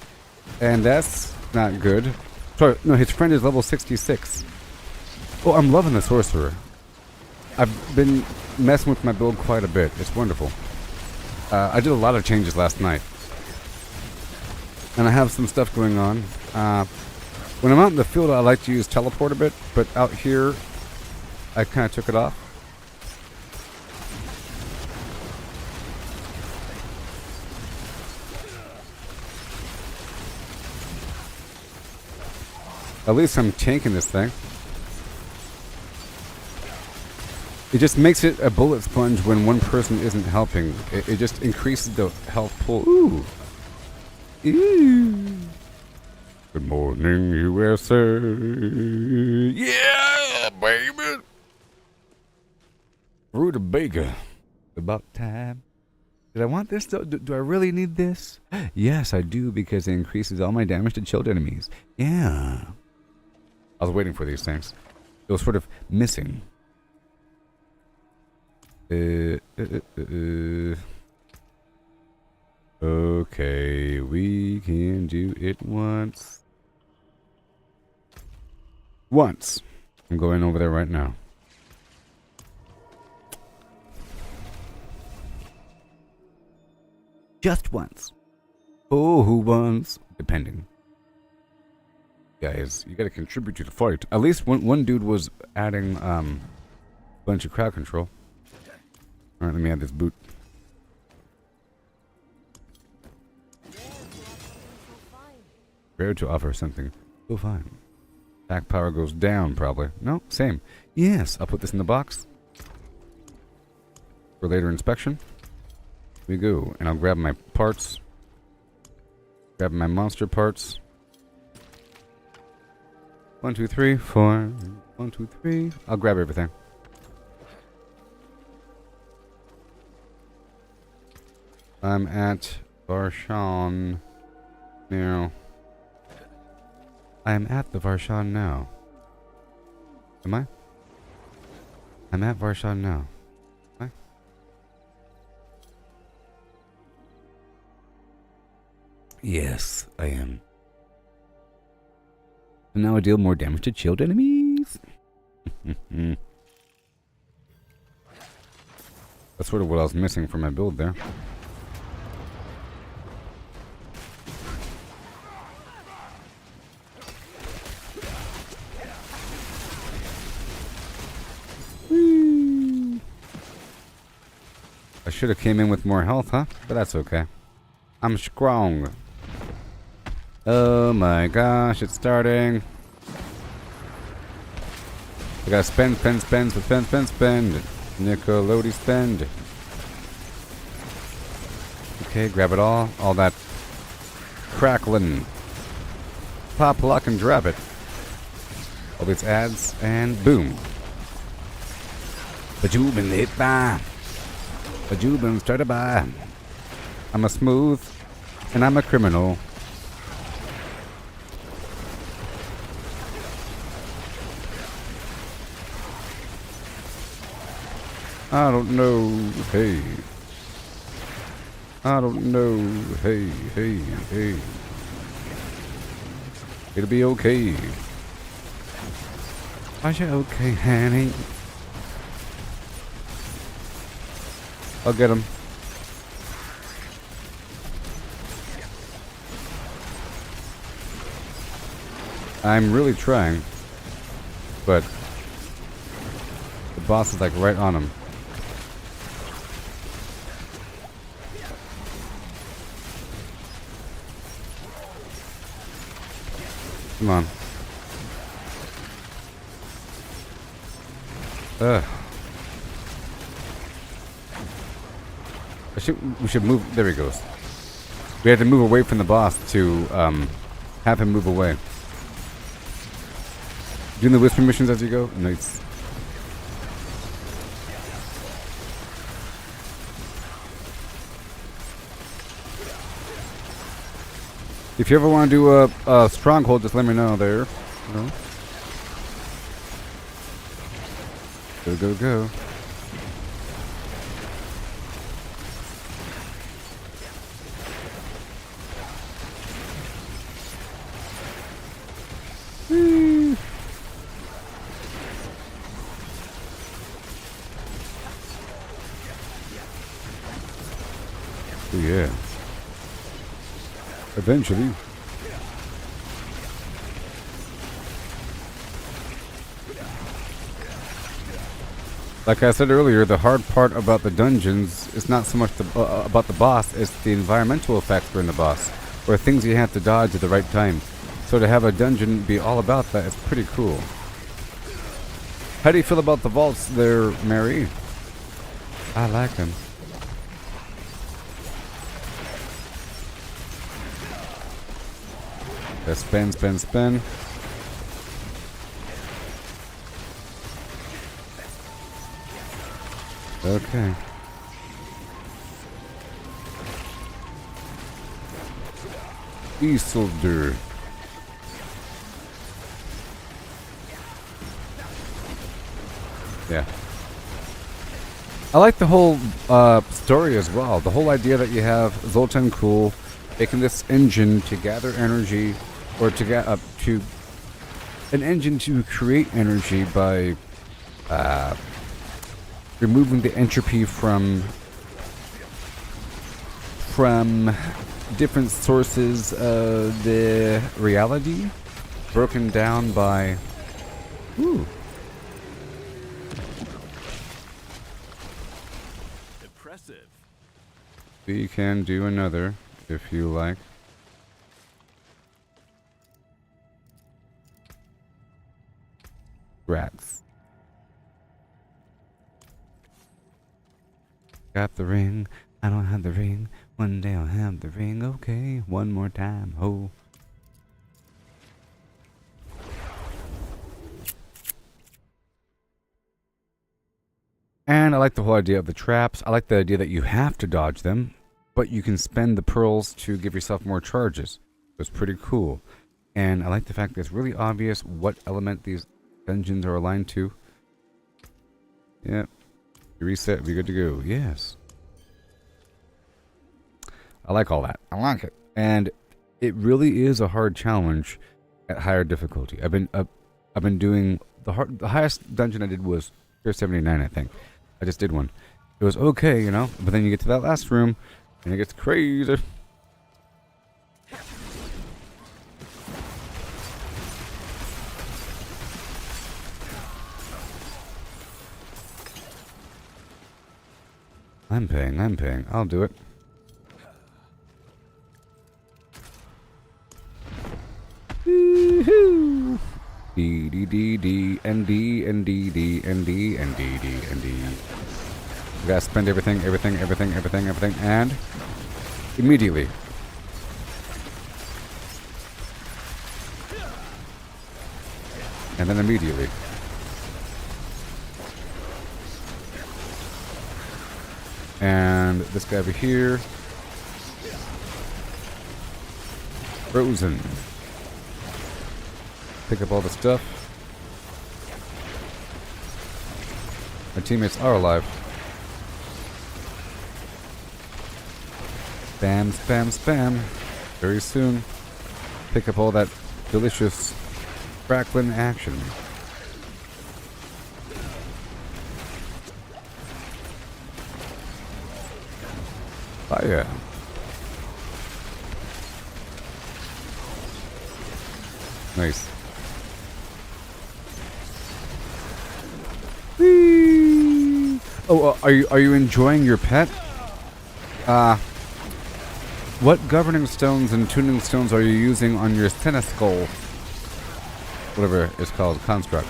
and that's not good. Sorry, no, his friend is level 66. Oh, I'm loving the sorcerer. I've been messing with my build quite a bit. It's wonderful. I did a lot of changes last night, and I have some stuff going on. When I'm out in the field, I like to use teleport a bit, but out here, I kind of took it off. At least I'm tanking this thing. It just makes it a bullet sponge when one person isn't helping. It just increases the health pool. Ooh. Ooh. Good morning, USA. Yeah, baby. Rutabaga. About time. Did I want this though? Do I really need this? Yes, I do, because it increases all my damage to chilled enemies. Yeah. I was waiting for these things. It was sort of missing. Okay, we can do it once. Once. I'm going over there right now. Just once. Oh, who once? Depending. Guys, you gotta contribute to the fight. At least one dude was adding a bunch of crowd control. Alright, let me add this boot. Rare to offer something so fine. Back power goes down, probably. No, same. Yes, I'll put this in the box for later inspection. Here we go, and I'll grab my parts. Grab my monster parts. 1, 2, 3, 4. 1, 2, 3. I'll grab everything. I'm at Varshan now. I am at the Varshan now. Am I? I'm at Varshan now. Am I? Yes, I am. And now I deal more damage to chilled enemies. That's sort of what I was missing from my build there. I should have came in with more health, huh? But that's okay. I'm strong. Oh my gosh, it's starting. I gotta spend. Nickelodeon spend. Okay, grab it all. All that crackling. Pop, lock, and drop it. All these ads, and boom. Bajubin hit by. Bajubin started by. I'm a smooth, and I'm a criminal. I don't know, hey. I don't know, hey. It'll be okay. Are you okay, honey? I'll get him. I'm really trying, but the boss is like right on him. Come on. Ugh. We should move. There he goes. We had to move away from the boss to have him move away. Doing the whisper missions as you go? Nice. If you ever want to do a stronghold, just let me know there. No? Go, go, go. Whee. Oh yeah. Eventually. Like I said earlier, the hard part about the dungeons is not so much about the boss, it's the environmental effects in the boss, or things you have to dodge at the right time. So to have a dungeon be all about that is pretty cool. How do you feel about the vaults there, Mary? I like them. Spin, spin, spin. Okay. Isildur. Yeah. I like the whole story as well. The whole idea that you have Zoltan Kuhl making this engine to gather energy, or to get up to an engine to create energy by removing the entropy from different sources of the reality, broken down by. Ooh. Impressive. We can do another if you like. Rats. Got the ring. I don't have the ring. One day I'll have the ring. Okay, one more time. Oh. And I like the whole idea of the traps. I like the idea that you have to dodge them, but you can spend the pearls to give yourself more charges. It's pretty cool. And I like the fact that it's really obvious what element these dungeons are aligned to. Yep. You reset, be good to go. Yes. I like all that. I like it. And it really is a hard challenge at higher difficulty. I've been doing the highest dungeon I did was Tier 79, I think. I just did one. It was okay, you know, but then you get to that last room and it gets crazy. I'm paying. I'll do it. Woohoo! D D D D and D and D D and D and D D and D. We gotta spend everything, and immediately. And then immediately. And this guy over here. Frozen. Pick up all the stuff. My teammates are alive. Spam, spam, spam. Very soon. Pick up all that delicious crackling action. Fire. Nice. Whee! Oh, are you enjoying your pet? What governing stones and tuning stones are you using on your Seneskull? Whatever it's called, construct.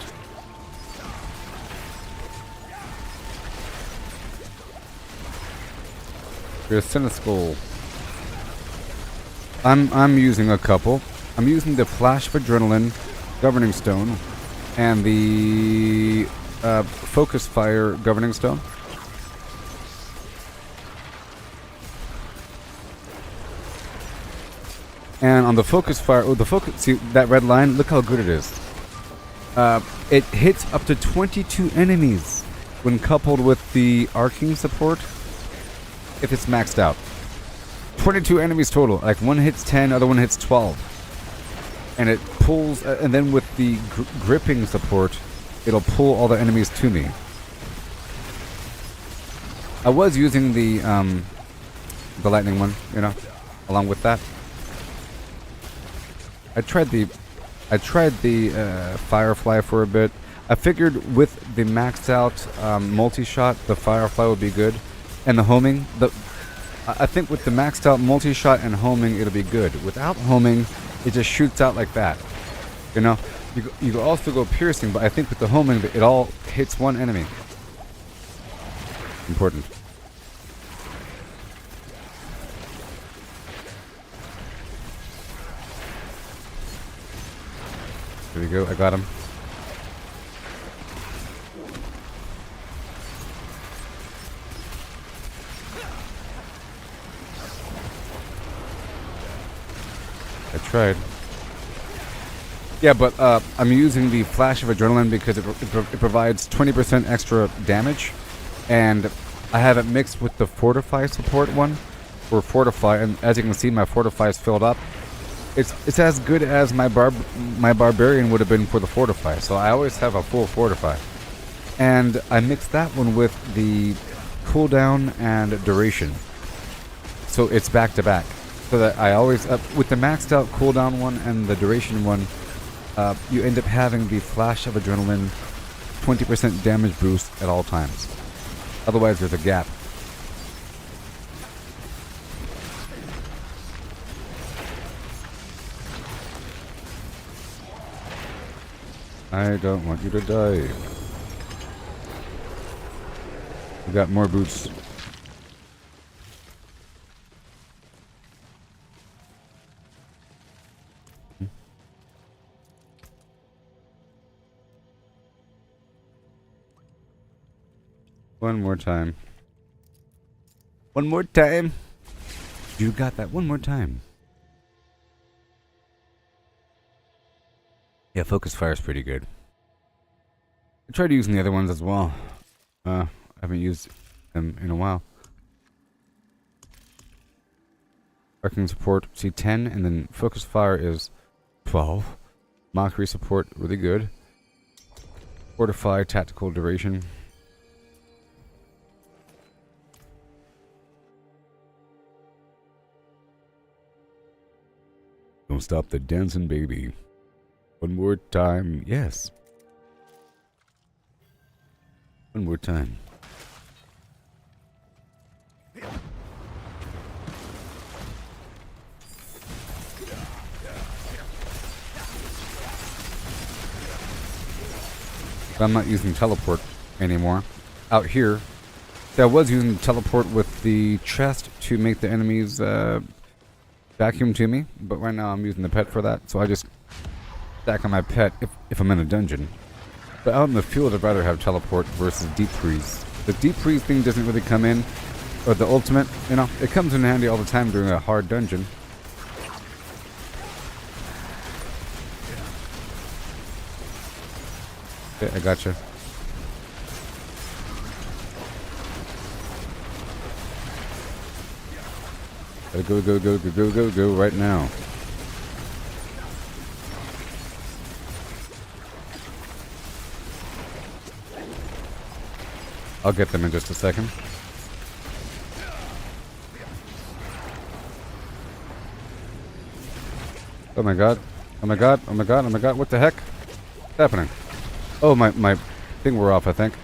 Your Seneskull. I'm using a couple. I'm using the Flash of Adrenaline governing stone and the Focus Fire governing stone. And on the Focus Fire, see that red line? Look how good it is. It hits up to 22 enemies when coupled with the Arcing support, if it's maxed out. 22 enemies total. Like one hits 10, other one hits 12. And it pulls, and then with the gripping support, it'll pull all the enemies to me. I was using the lightning one, you know, along with that. I tried the Firefly for a bit. I figured with the maxed out multi-shot, the Firefly would be good, and the homing. I think with the maxed out multi-shot and homing, it'll be good. Without homing, it just shoots out like that. You know, you can also go piercing, but I think with the homing, it all hits one enemy. Important. There we go, I got him. I tried. Yeah, but I'm using the Flash of Adrenaline because it provides 20% extra damage, and I have it mixed with the Fortify support one, or Fortify, and as you can see, my Fortify is filled up. It's as good as my Barbarian would have been for the Fortify, so I always have a full Fortify. And I mix that one with the cooldown and duration, so it's back to back. So that I always, with the maxed out cooldown one and the duration one, you end up having the Flash of Adrenaline 20% damage boost at all times. Otherwise, there's a gap. I don't want you to die. We got more boots. One more time. One more time. You got that one more time. Yeah, Focus Fire is pretty good. I tried using the other ones as well. I haven't used them in a while. Arcing support, see 10, and then Focus Fire is 12. Mockery support, really good. Fortify, tactical duration. Don't stop the dancing, baby. One more time. Yes. One more time. I'm not using teleport anymore. Out here, I was using teleport with the chest to make the enemies vacuum to me, but right now I'm using the pet for that, so I just stack on my pet if I'm in a dungeon. But out in the field, I'd rather have teleport versus deep freeze. The deep freeze thing doesn't really come in, or the ultimate, you know, it comes in handy all the time during a hard dungeon. Okay, I gotcha. Gotta go right now. I'll get them in just a second. Oh my god. Oh my god. Oh my god. Oh my god. What the heck? What's happening? Oh, my thing wore off, I think.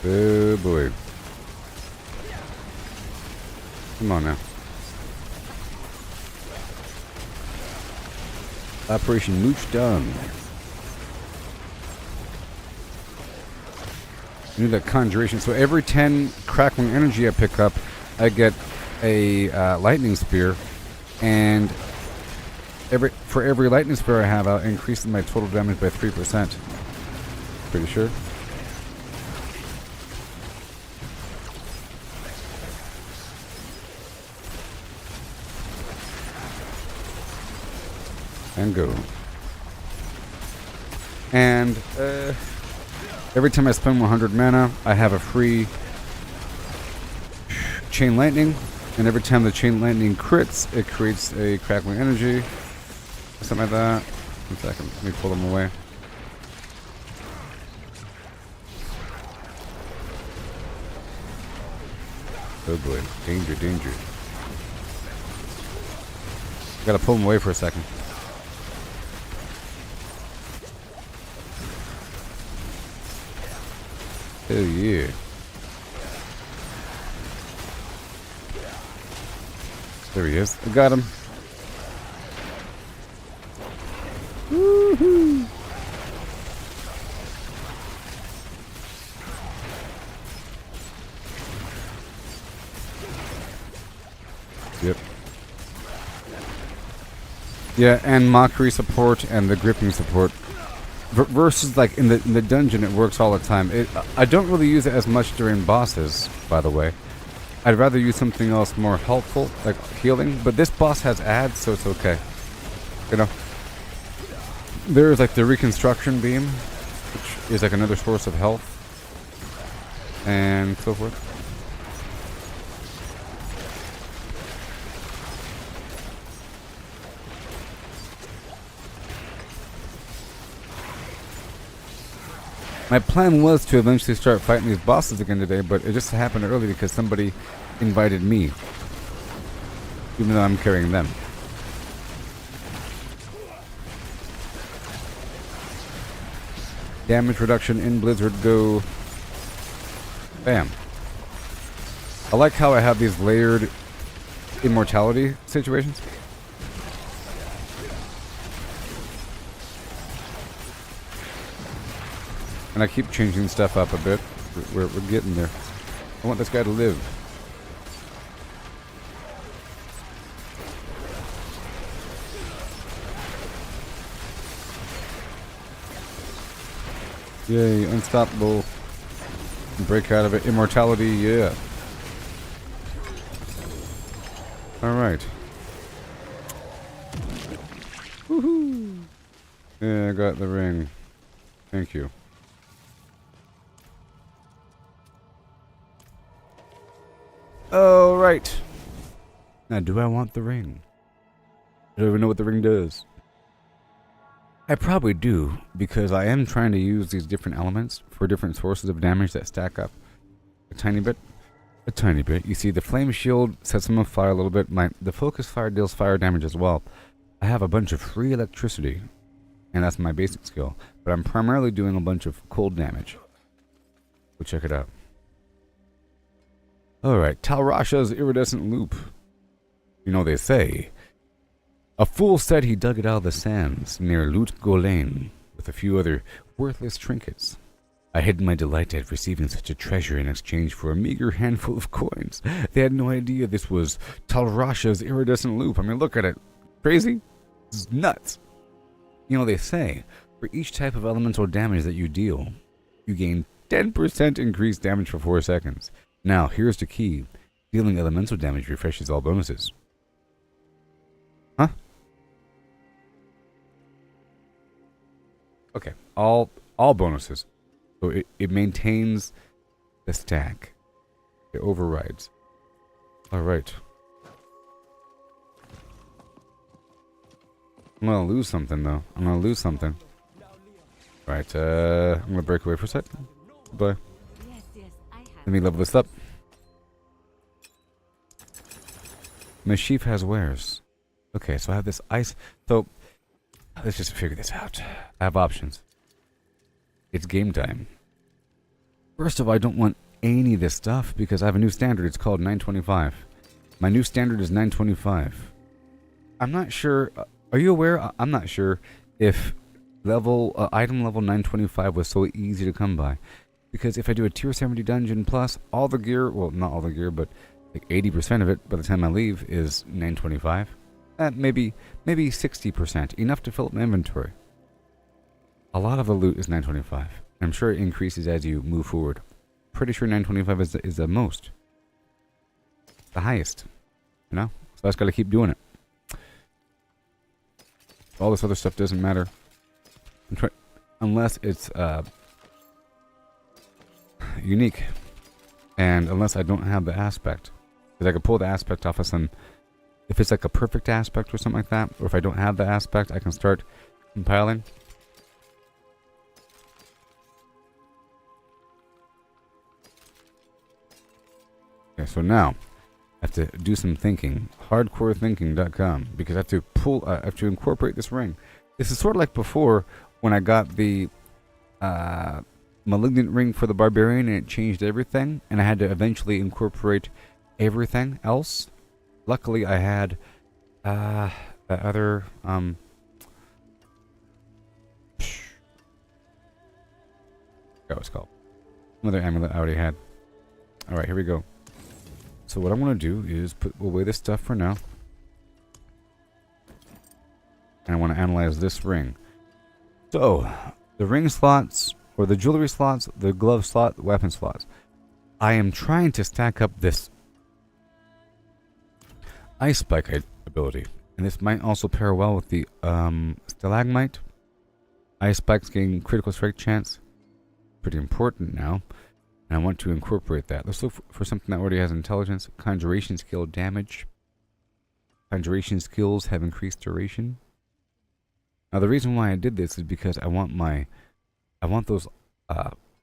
Oh boy. Come on now. Operation Mooch done. I need that conjuration. So every 10 crackling energy I pick up, I get a lightning spear, and for every lightning spear I have, I'll increase my total damage by 3%. Pretty sure. And go. And every time I spend 100 mana, I have a free chain lightning, and every time the chain lightning crits, it creates a crackling energy, something like that. 1 second, let me pull them away. Oh boy, danger, danger. Gotta pull them away for a second. Oh yeah. There he is. I got him. Woohoo! Yep. Yeah, and mockery support and the gripping support. Versus, like, in the dungeon, it works all the time. I don't really use it as much during bosses, by the way. I'd rather use something else more helpful, like healing. But this boss has ads, so it's okay. You know? There's, like, the reconstruction beam, which is, like, another source of health. And so forth. My plan was to eventually start fighting these bosses again today, but it just happened early because somebody invited me, even though I'm carrying them. Damage reduction in Blizzard go. Bam. I like how I have these layered immortality situations. And I keep changing stuff up a bit. We're getting there. I want this guy to live. Yay, unstoppable. Break out of it. Immortality, yeah. Alright. Woohoo! Yeah, I got the ring. Thank you. Oh, right. Now, do I want the ring? I don't even know what the ring does. I probably do, because I am trying to use these different elements for different sources of damage that stack up a tiny bit. A tiny bit. You see, the flame shield sets them on fire a little bit. The focus fire deals fire damage as well. I have a bunch of free electricity, and that's my basic skill. But I'm primarily doing a bunch of cold damage. Go check it out. Alright, Talrasha's iridescent loop. You know, they say, a fool said he dug it out of the sands near Lut Golain with a few other worthless trinkets. I hid my delight at receiving such a treasure in exchange for a meager handful of coins. They had no idea this was Talrasha's iridescent loop. I mean, look at it. Crazy? This is nuts. You know, they say, for each type of elemental damage that you deal, you gain 10% increased damage for 4 seconds. Now, here's the key. Dealing elemental damage refreshes all bonuses. Huh? Okay, all bonuses. So it maintains the stack. It overrides. Alright. I'm gonna lose something though. I'm gonna lose something. Right, I'm gonna break away for a sec. Bye. Yes, yes, I have. Let me level this up. My sheaf has wares. Okay, so I have this ice. So, let's just figure this out. I have options. It's game time. First of all, I don't want any of this stuff because I have a new standard. It's called 925. My new standard is 925. I'm not sure. Are you aware? I'm not sure if item level 925 was so easy to come by. Because if I do a tier 70 dungeon plus, all the gear, well, not all the gear, but like 80% of it by the time I leave is 925. Maybe 60%, enough to fill up my inventory. A lot of the loot is 925. I'm sure it increases as you move forward. Pretty sure 925 is the most. The highest. You know? So I just gotta keep doing it. All this other stuff doesn't matter. Unless it's unique. And unless I don't have the aspect. Because I could pull the aspect off of some... If it's like a perfect aspect or something like that, or if I don't have the aspect, I can start compiling. Okay, so now I have to do some thinking. Hardcorethinking.com, because I have to I have to incorporate this ring. This is sort of like before when I got the malignant ring for the barbarian and it changed everything, and I had to eventually incorporate everything else. Luckily, I had that other what it's called. Another amulet I already had. All right, here we go. So what I want to do is put away this stuff for now, and I want to analyze this ring. So the ring slots, or the jewelry slots, the glove slot, the weapon slots. I am trying to stack up this ice spike ability, and this might also pair well with the stalagmite. Ice spikes gain critical strike chance. Pretty important now, and I want to incorporate that. Let's look for something that already has intelligence. Conjuration skill damage. Conjuration skills have increased duration. Now the reason why I did this is because I want those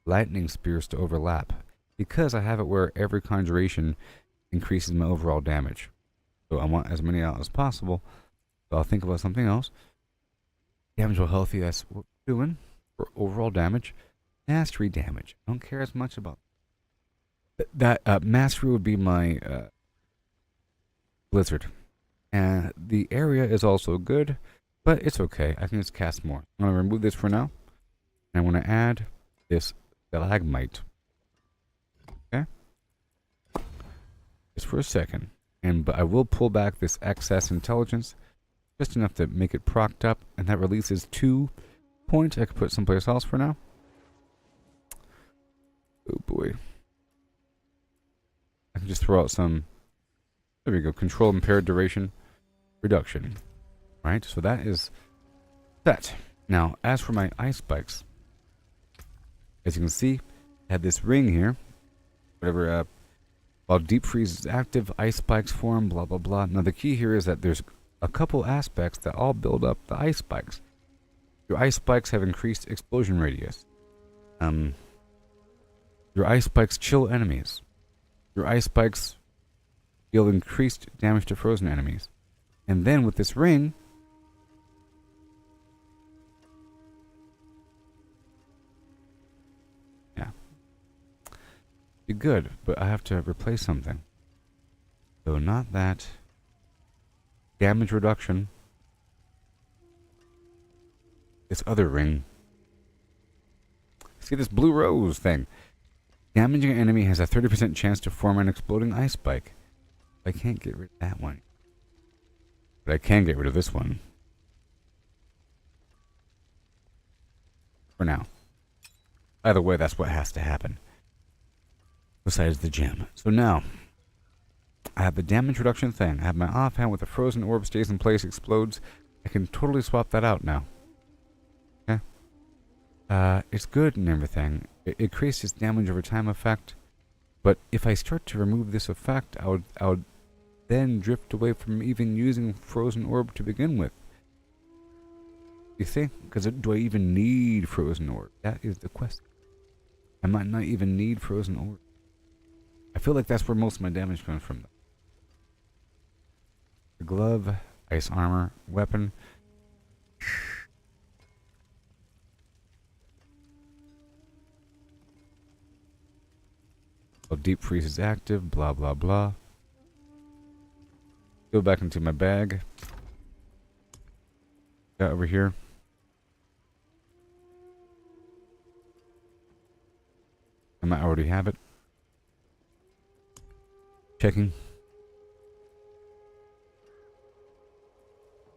lightning spears to overlap, because I have it where every conjuration increases my overall damage. So I want as many out as possible. So I'll think about something else. Damage while healthy, that's what we're doing for overall damage. Mastery damage. I don't care as much about that. Mastery would be my blizzard. And the area is also good, but it's okay. I can just cast more. I'm going to remove this for now. And I want to add this stalagmite. Okay? Just for a second. But I will pull back this excess intelligence, just enough to make it procced up, and that releases 2 points I could put someplace else for now. Oh boy. I can just throw out some, there we go, control impaired duration reduction. Right, so that is that. Now, as for my ice spikes, as you can see, I have this ring here, whatever, while deep freeze is active, ice spikes form, blah blah blah. Now the key here is that there's a couple aspects that all build up the ice spikes. Your ice spikes have increased explosion radius. Your ice spikes chill enemies. Your ice spikes deal increased damage to frozen enemies. And then with this ring, be good, but I have to replace something. So not that. Damage reduction. This other ring. See this blue rose thing. Damaging an enemy has a 30% chance to form an exploding ice spike. I can't get rid of that one. But I can get rid of this one. For now. Either way, that's what has to happen. Besides the gem. So now, I have the damage reduction thing. I have my offhand with the frozen orb stays in place, explodes. I can totally swap that out now. Okay? It's good and everything. It creates this damage over time effect. But if I start to remove this effect, I would then drift away from even using frozen orb to begin with. You think? Because do I even need frozen orb? That is the question. I might not even need frozen orb. I feel like that's where most of my damage comes from. The glove, ice armor, weapon. Oh, deep freeze is active, blah blah blah. Go back into my bag. Got over here. I might already have it. Checking.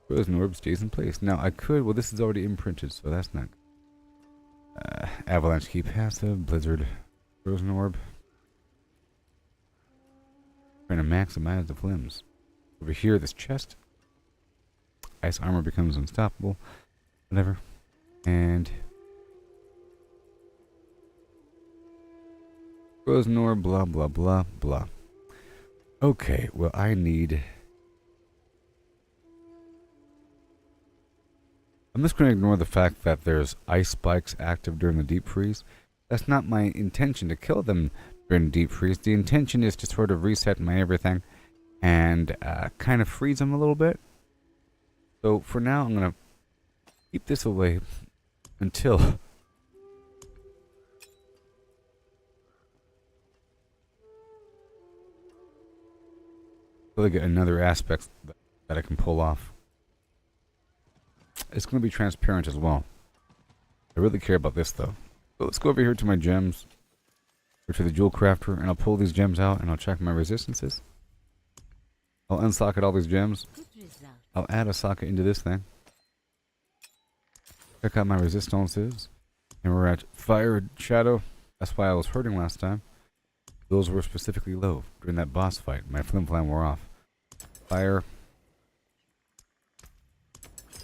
Frozen orb stays in place. Now I could, well this is already imprinted, so that's not good. Avalanche key passive, blizzard, frozen orb. Trying to maximize the flims. Over here, this chest. Ice armor becomes unstoppable. Whatever. And frozen orb, blah blah blah blah. Okay, well I need... I'm just going to ignore the fact that there's ice spikes active during the deep freeze. That's not my intention to kill them during deep freeze. The intention is to sort of reset my everything and kind of freeze them a little bit. So for now, I'm going to keep this away until I get another aspect that I can pull off. It's going to be transparent as well. I really care about this though. So let's go over here to my gems, or to the jewel crafter, and I'll pull these gems out and I'll check my resistances. I'll unsocket all these gems. I'll add a socket into this thing. Check out my resistances. And we're at fire, shadow. That's why I was hurting last time. Those were specifically low during that boss fight. My flim flam wore off. Fire.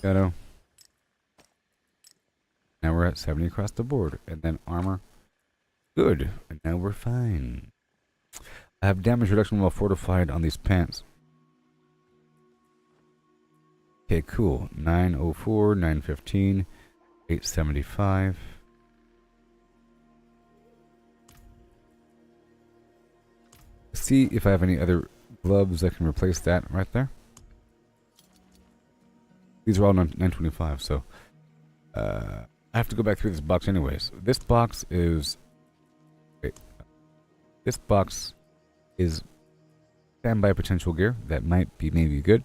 Shadow. Now we're at 70 across the board. And then armor. Good. And now we're fine. I have damage reduction while fortified on these pants. Okay, cool. 904, 915, 875. See if I have any other gloves that can replace that right there. These are all 925, so I have to go back through this box anyways. This box is... Wait. This box is standby potential gear that might be maybe good.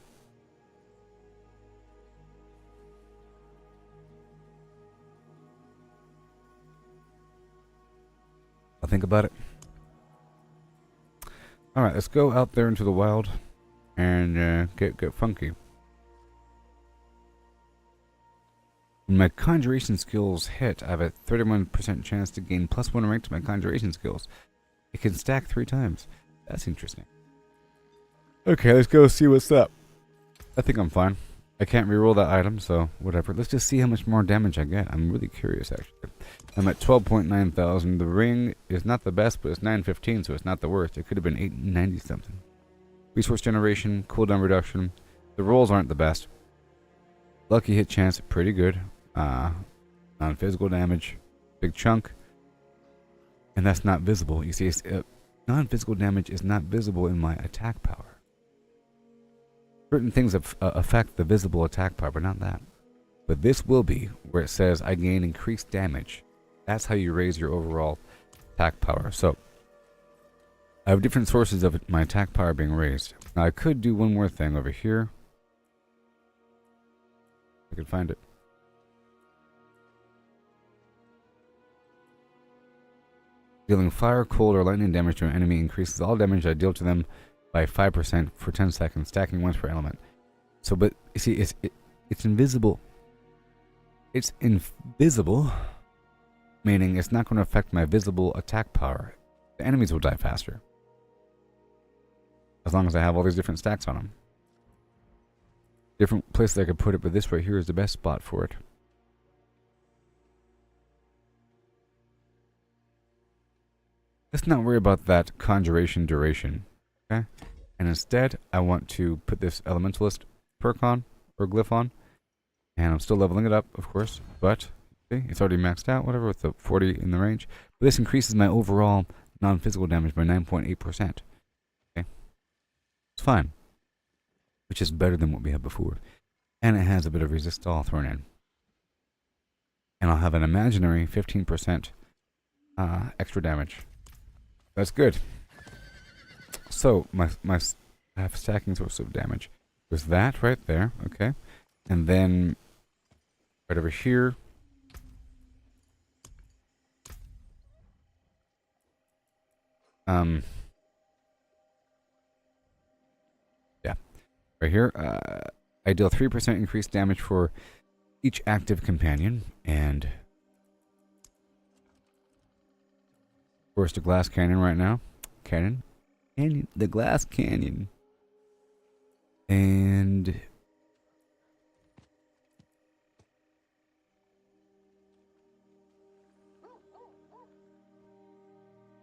I'll think about it. Alright, let's go out there into the wild and get funky. When my conjuration skills hit, I have a 31% chance to gain +1 rank to my conjuration skills. It can stack 3 times. That's interesting. Okay, let's go see what's up. I think I'm fine. I can't reroll that item, so whatever. Let's just see how much more damage I get. I'm really curious, actually. I'm at 12.9 thousand. The ring is not the best, but it's 915, so it's not the worst. It could have been 890 something. Resource generation, cooldown reduction. The rolls aren't the best. Lucky hit chance, pretty good. Non-physical damage, big chunk. And that's not visible. You see, non-physical damage is not visible in my attack power. Certain things affect the visible attack power, but not that. But this will be where it says I gain increased damage. That's how you raise your overall attack power. So I have different sources of my attack power being raised. Now I could do one more thing over here. I could find it. Dealing fire, cold, or lightning damage to an enemy increases all damage I deal to them by 5% for 10 seconds, stacking once per element. So, but you see, it's invisible. It's invisible, meaning it's not going to affect my visible attack power. The enemies will die faster, as long as I have all these different stacks on them. Different places I could put it, but this right here is the best spot for it. Let's not worry about that conjuration duration, okay? And instead, I want to put this elementalist perk on, or glyph on. And I'm still leveling it up, of course, but see, it's already maxed out, whatever, with the 40 in the range. But this increases my overall non-physical damage by 9.8%. Okay? It's fine, which is better than what we had before. And it has a bit of resist all thrown in. And I'll have an imaginary 15% extra damage. That's good. So, I have stacking source of damage. There's that right there, okay? And then, right over here, yeah, right here, I deal 3% increased damage for each active companion, and of course the glass cannon right now. Cannon? The glass canyon. And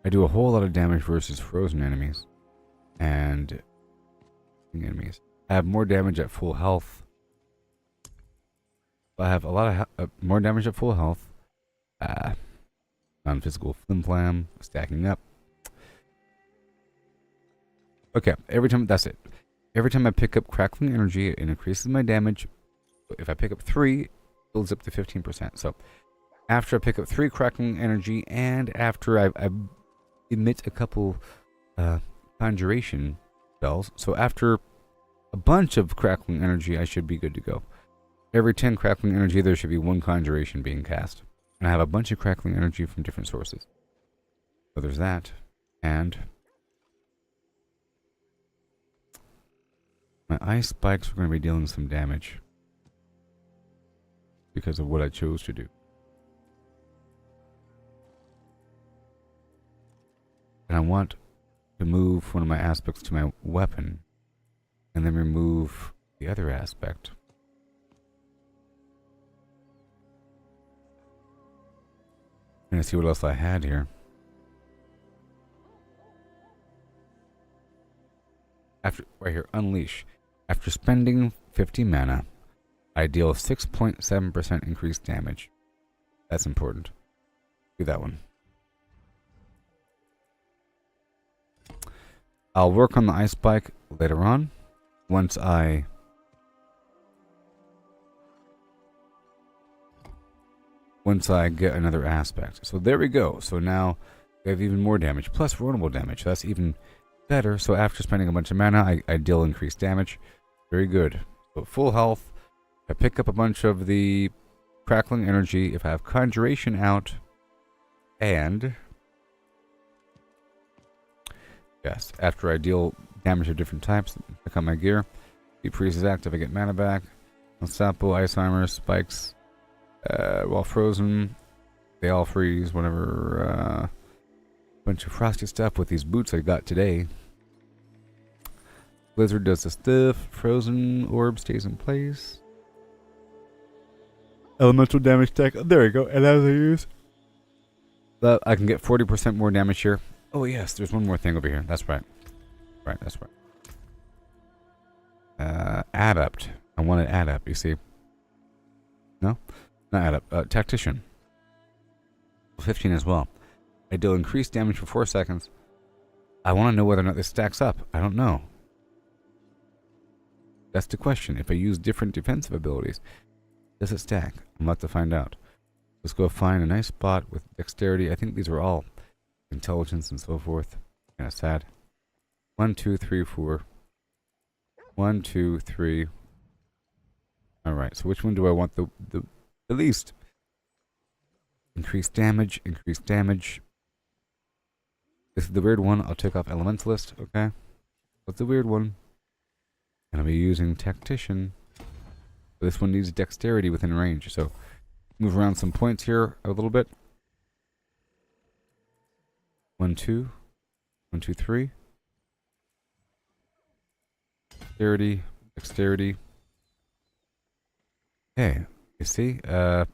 I do a whole lot of damage versus frozen enemies. And enemies. I have more damage at full health. I have a lot of more damage at full health. Non-physical flim-flam, stacking up. Okay, that's it. Every time I pick up crackling energy, it increases my damage. If I pick up 3, it builds up to 15%. So, after I pick up 3 crackling energy, and after I emit a couple conjuration spells, so after a bunch of crackling energy, I should be good to go. Every 10 crackling energy, there should be 1 conjuration being cast. And I have a bunch of crackling energy from different sources. So there's that. And my ice spikes are going to be dealing some damage because of what I chose to do. And I want to move one of my aspects to my weapon and then remove the other aspect. I'm going to see what else I had here. Right here, Unleash. After spending 50 mana, I deal 6.7% increased damage. That's important. Do that one. I'll work on the ice spike later on. Once I get another aspect. So there we go. So now we have even more damage, plus vulnerable damage. That's even better. So after spending a bunch of mana, I deal increased damage. Very good. So full health. I pick up a bunch of the crackling energy. If I have conjuration out, and yes, after I deal damage of different types, pick up my gear. Deep freeze is active. I get mana back. Unstoppable, ice armor, spikes. While frozen, they all freeze whenever bunch of frosty stuff with these boots I got today. Blizzard does the stuff. Frozen orb stays in place. Elemental damage tech. There we go. And as I use, but I can get 40% more damage here. Oh yes, there's one more thing over here. That's right. That's right. Adept. I wanted adept. You see? No. Not adept. Tactician. 15 as well. I deal increased damage for 4 seconds. I want to know whether or not this stacks up. I don't know. That's the question. If I use different defensive abilities, does it stack? I'm about to find out. Let's go find a nice spot with dexterity. I think these are all intelligence and so forth. Kind of sad. 1, 2, 3, 4. 1, 2, 3. Alright, so which one do I want the least? Increased damage, increased damage. This is the weird one. I'll take off Elementalist, okay? That's the weird one. And I'll be using Tactician. This one needs dexterity within range, so move around some points here a little bit. 1, 2. 1, 2, 3. Dexterity, dexterity. Okay, you see? Yeah,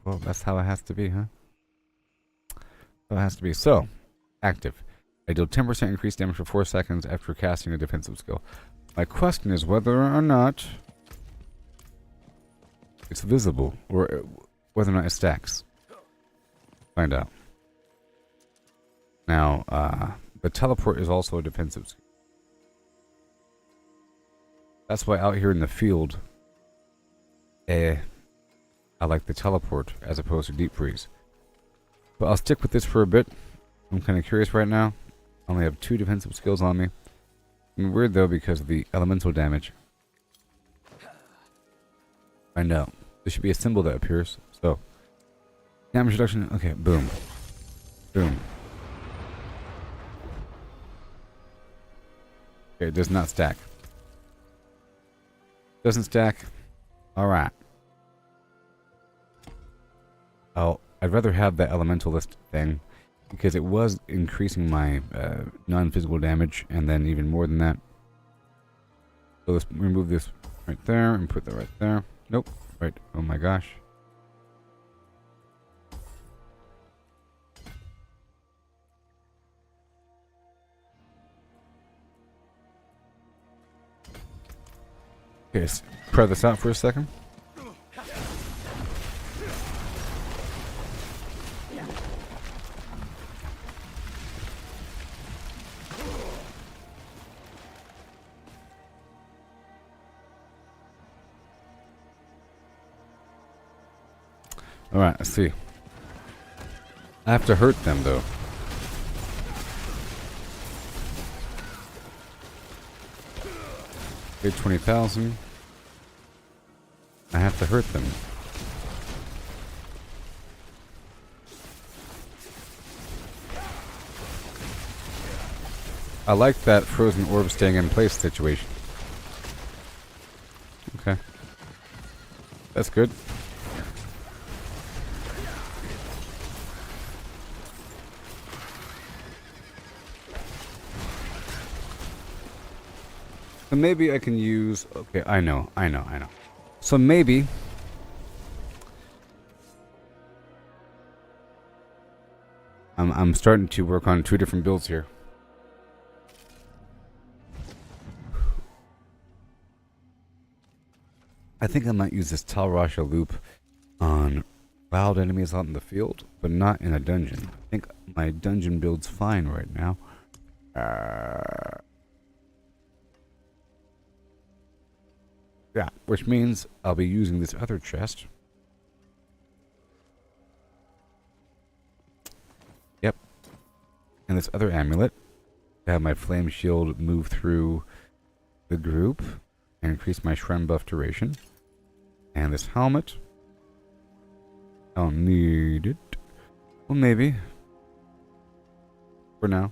well, that's how it has to be, huh? So it has to be. So, active. I deal 10% increased damage for 4 seconds after casting a defensive skill. My question is whether or not it's visible, or whether or not it stacks. Find out. Now, the teleport is also a defensive skill. That's why out here in the field, I like the teleport as opposed to deep freeze. But I'll stick with this for a bit. I'm kind of curious right now. I only have 2 defensive skills on me. Weird though because of the elemental damage. Find out. There should be a symbol that appears. So, damage reduction. Okay, boom. Boom. Okay, it does not stack. Doesn't stack. Alright. I'd rather have that elementalist thing because it was increasing my non-physical damage, and then even more than that. So let's remove this right there and put that right there. Nope. Right. Oh my gosh. Okay, let's try this out for a second. Alright, let's see. I have to hurt them though. Okay, 20,000. I have to hurt them. I like that frozen orb staying in place situation. Okay. That's good. So maybe I can use... Okay, I know. So maybe... I'm starting to work on 2 different builds here. I think I might use this Talrasha loop on wild enemies out in the field, but not in a dungeon. I think my dungeon build's fine right now. Yeah, which means I'll be using this other chest. Yep. And this other amulet to have my flame shield move through the group and increase my shrine buff duration. And this helmet. I don't need it. Well, maybe. For now.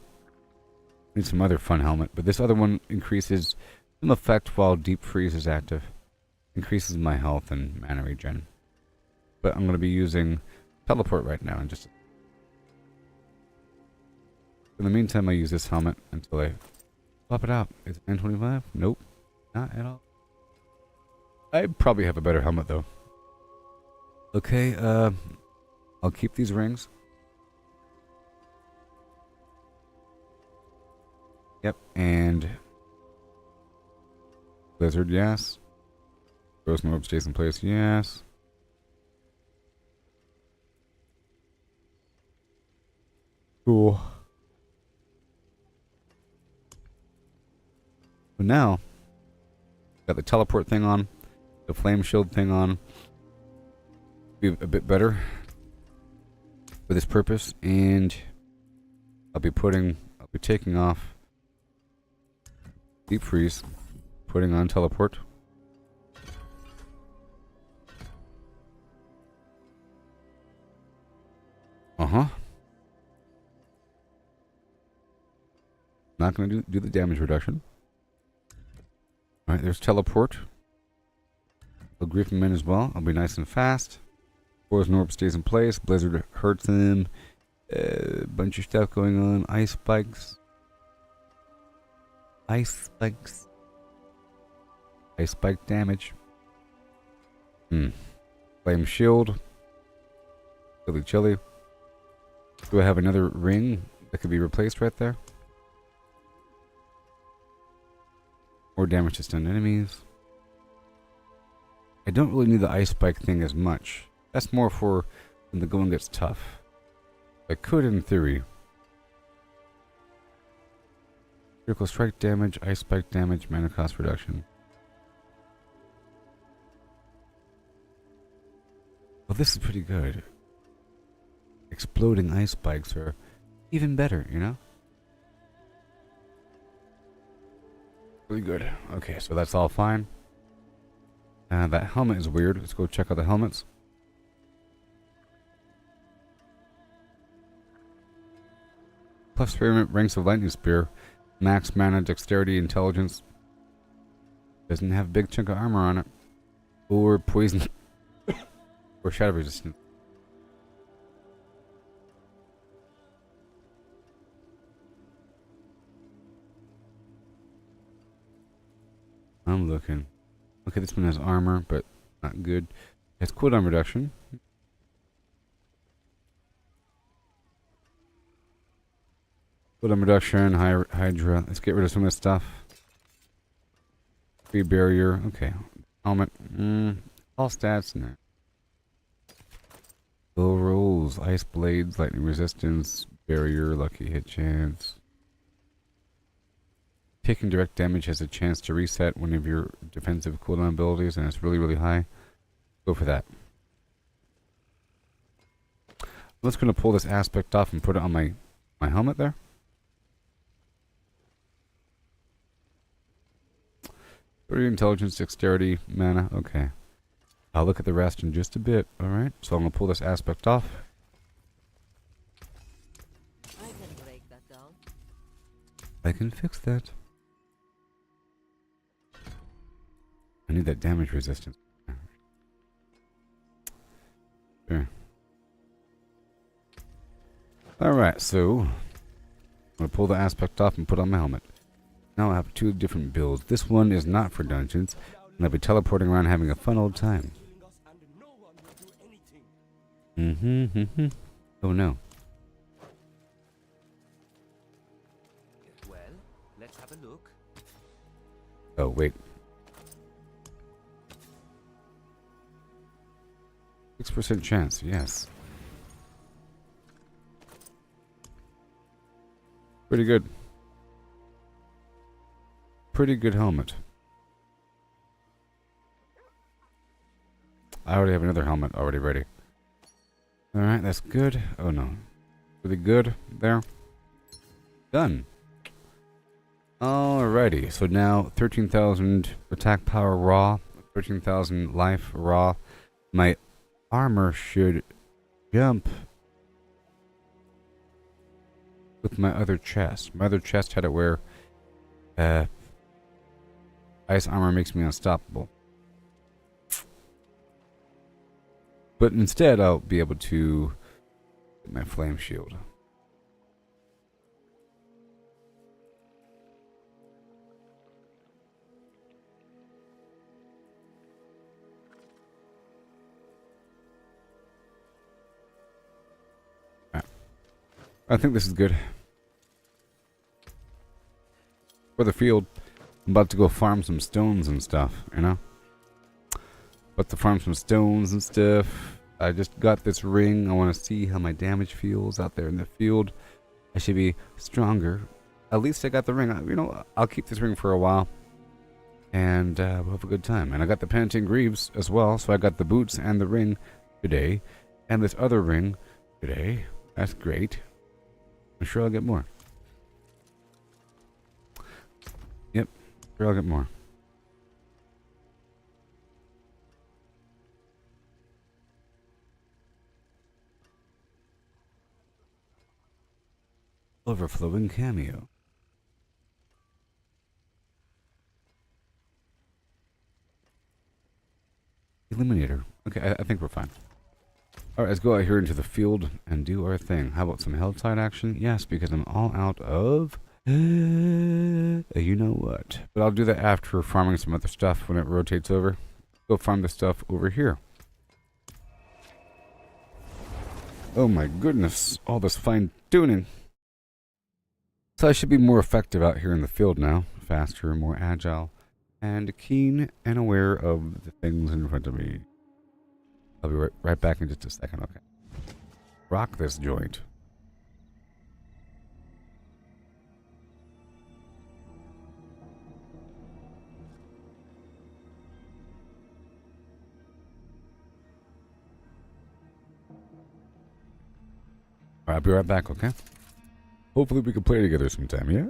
Need some other fun helmet. But this other one increases some effect while deep freeze is active. Increases my health and mana regen. But I'm going to be using teleport right now. And just in the meantime, I use this helmet until I pop it out. Is it 925? Nope. Not at all. I probably have a better helmet though. Okay, I'll keep these rings. Yep, and Blizzard, yes. Frozen Orb stays in place, yes. Cool. But now, got the teleport thing on, the flame shield thing on. Be a bit better for this purpose, and I'll be taking off deep freeze, putting on teleport. Not gonna do the damage reduction. Alright, there's teleport. I'll grief him in as well. I'll be nice and fast. Frozen Orb stays in place. Blizzard hurts him. Bunch of stuff going on. Ice spikes. Ice spikes. Ice spike damage. Flame shield. Chilly chilly. Do I have another ring that could be replaced right there? More damage to stunned enemies. I don't really need the ice spike thing as much. That's more for when the going gets tough. I could in theory. Critical strike damage, ice spike damage, mana cost reduction. Well, this is pretty good. Exploding ice spikes are even better, you know? Really good. Okay, so that's all fine. That helmet is weird. Let's go check out the helmets. Plus 3 ranks of lightning spear. Max mana, dexterity, intelligence. Doesn't have a big chunk of armor on it. Or poison. Or shadow resistance. I'm looking. Okay, this one has armor, but not good. It has cooldown reduction. Cooldown reduction, Hydra. Let's get rid of some of this stuff. Free barrier. Okay. Helmet. All stats in there. Low rolls, ice blades, lightning resistance, barrier, lucky hit chance. Taking direct damage has a chance to reset one of your defensive cooldown abilities, and it's really, really high. Go for that. I'm just going to pull this aspect off and put it on my helmet there. Intelligence, dexterity, mana. Okay. I'll look at the rest in just a bit. Alright, so I'm going to pull this aspect off. I can break that down. I can fix that. I need that damage resistance. Sure. Alright, so I'm going to pull the aspect off and put on my helmet. Now I have 2 different builds. This one is not for dungeons, and I'll be teleporting around having a fun old time. Oh no. Well, let's have a look. Oh, wait. 6% chance, yes. Pretty good. Pretty good helmet. I already have another helmet already ready. Alright, that's good. Oh no. Really good there. Done. Alrighty, so now 13,000 attack power raw, 13,000 life raw. My armor should jump with my other chest. My other chest had it where ice armor makes me unstoppable. But instead, I'll be able to get my flame shield. I think this is good. For the field, I'm about to go farm some stones and stuff, you know? About to farm some stones and stuff. I just got this ring. I want to see how my damage feels out there in the field. I should be stronger. At least I got the ring. You know, I'll keep this ring for a while. And we'll have a good time. And I got the Penitent Greaves as well. So I got the boots and the ring today. And this other ring today. That's great. I'm sure I'll get more. Yep. Sure I'll get more. Overflowing cameo. Eliminator. Okay, I think we're fine. Alright, let's go out here into the field and do our thing. How about some Helltide action? Yes, because I'm all out of... you know what. But I'll do that after farming some other stuff when it rotates over. Go farm the stuff over here. Oh my goodness, all this fine tuning. So I should be more effective out here in the field now. Faster, more agile, and keen and aware of the things in front of me. I'll be right back in just a second, okay? Rock this joint. Alright, I'll be right back, okay? Hopefully we can play together sometime, yeah?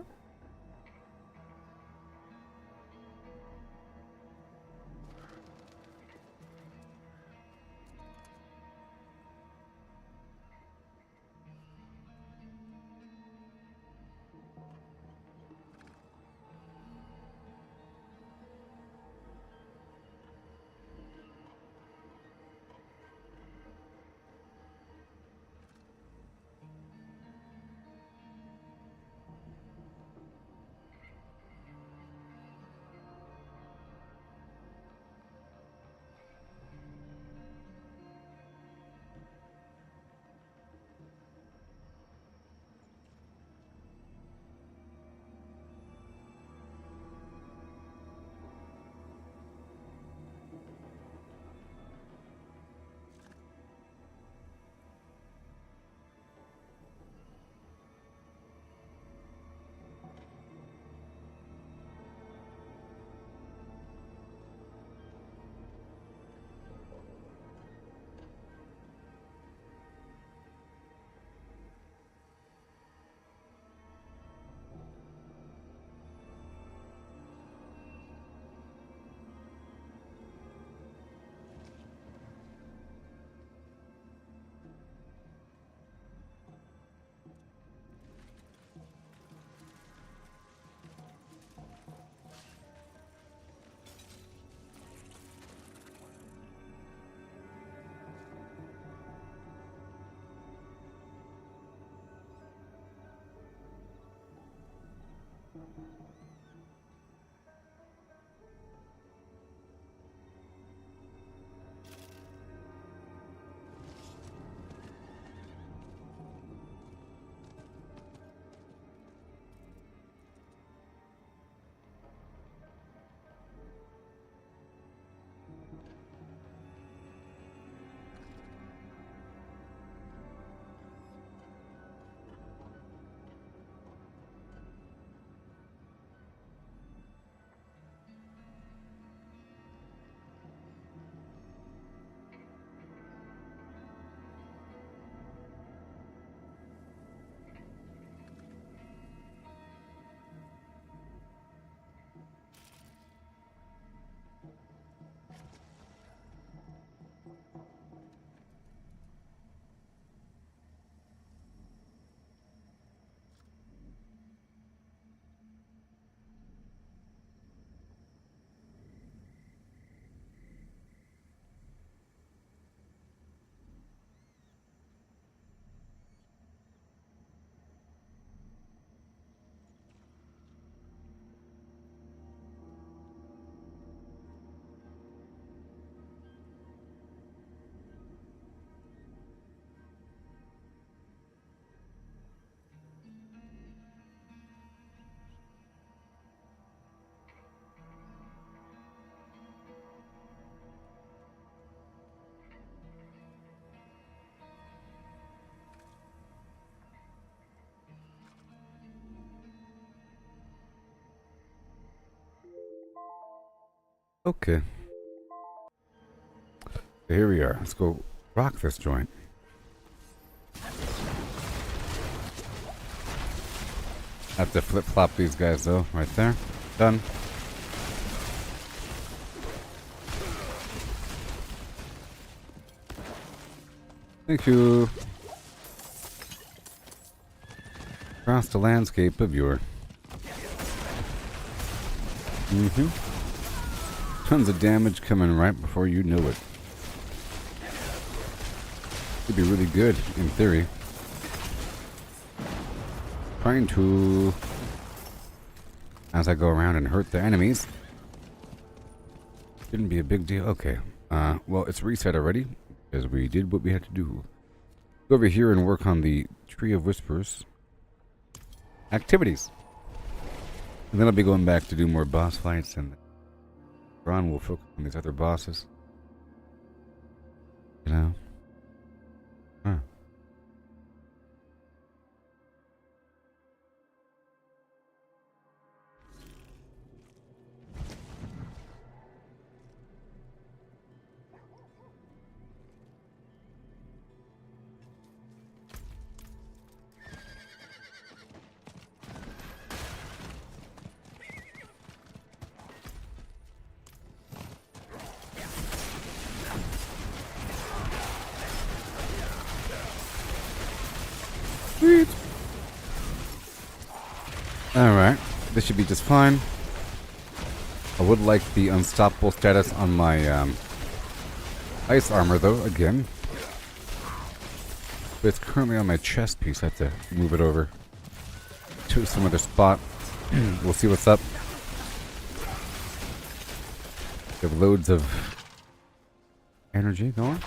Okay. So here we are. Let's go rock this joint. Have to flip-flop these guys though, right there. Done. Thank you. Across the landscape of your... Tons of damage coming right before you know it. Could be really good, in theory. Trying to... as I go around and hurt the enemies. Shouldn't be a big deal. Okay. Well, it's reset already, because we did what we had to do. Go over here and work on the Tree of Whispers activities. And then I'll be going back to do more boss fights, and Ron will focus on these other bosses. You know? Huh. Sweet. Alright, this should be just fine. I would like the unstoppable status on my ice armor though, again. But it's currently on my chest piece. I have to move it over to some other spot. We'll see what's up. We have loads of energy going.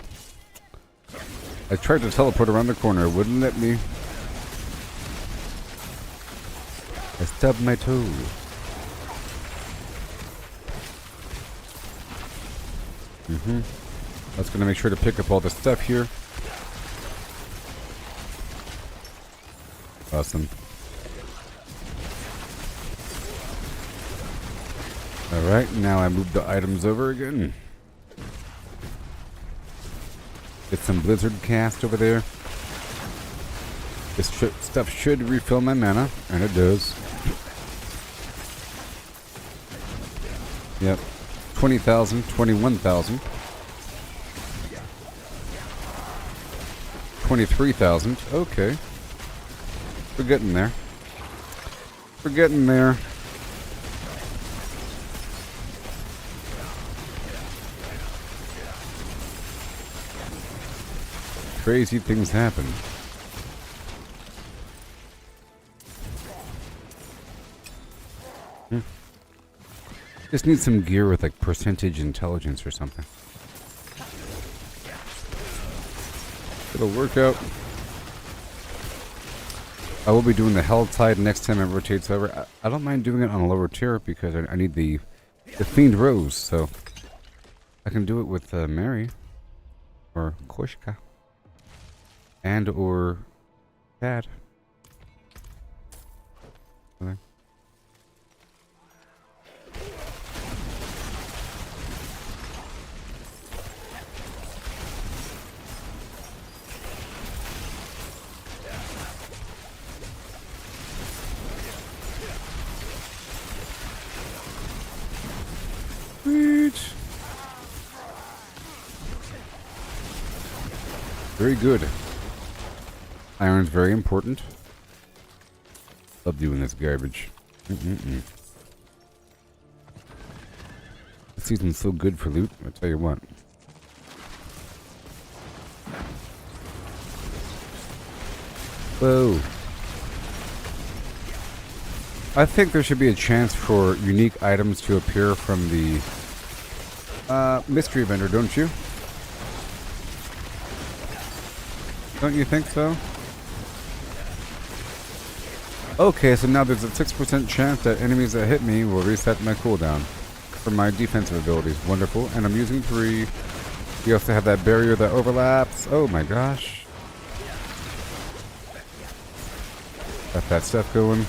I tried to teleport around the corner, it wouldn't let me. I stubbed my toe. I was gonna make sure to pick up all the stuff here. Awesome. Alright, now I move the items over again. Get some blizzard cast over there. This stuff should refill my mana, and it does. Yep. 20,000, 21,000. 23,000. Okay. We're getting there. We're getting there. Crazy things happen. Just need some gear with like percentage intelligence or something. It'll work out. I will be doing the Hell Tide next time it rotates over. I don't mind doing it on a lower tier because I need the Fiend Rose, so I can do it with Mary or Koshka and or Dad. Okay. Very good. Iron's very important. Love doing this garbage. This season's so good for loot, I tell you what. Whoa. I think there should be a chance for unique items to appear from the mystery vendor, don't you? Don't you think so? Okay, so now there's a 6% chance that enemies that hit me will reset my cooldown for my defensive abilities. Wonderful. And I'm using 3. We also have that barrier that overlaps. Oh my gosh. Got that stuff going.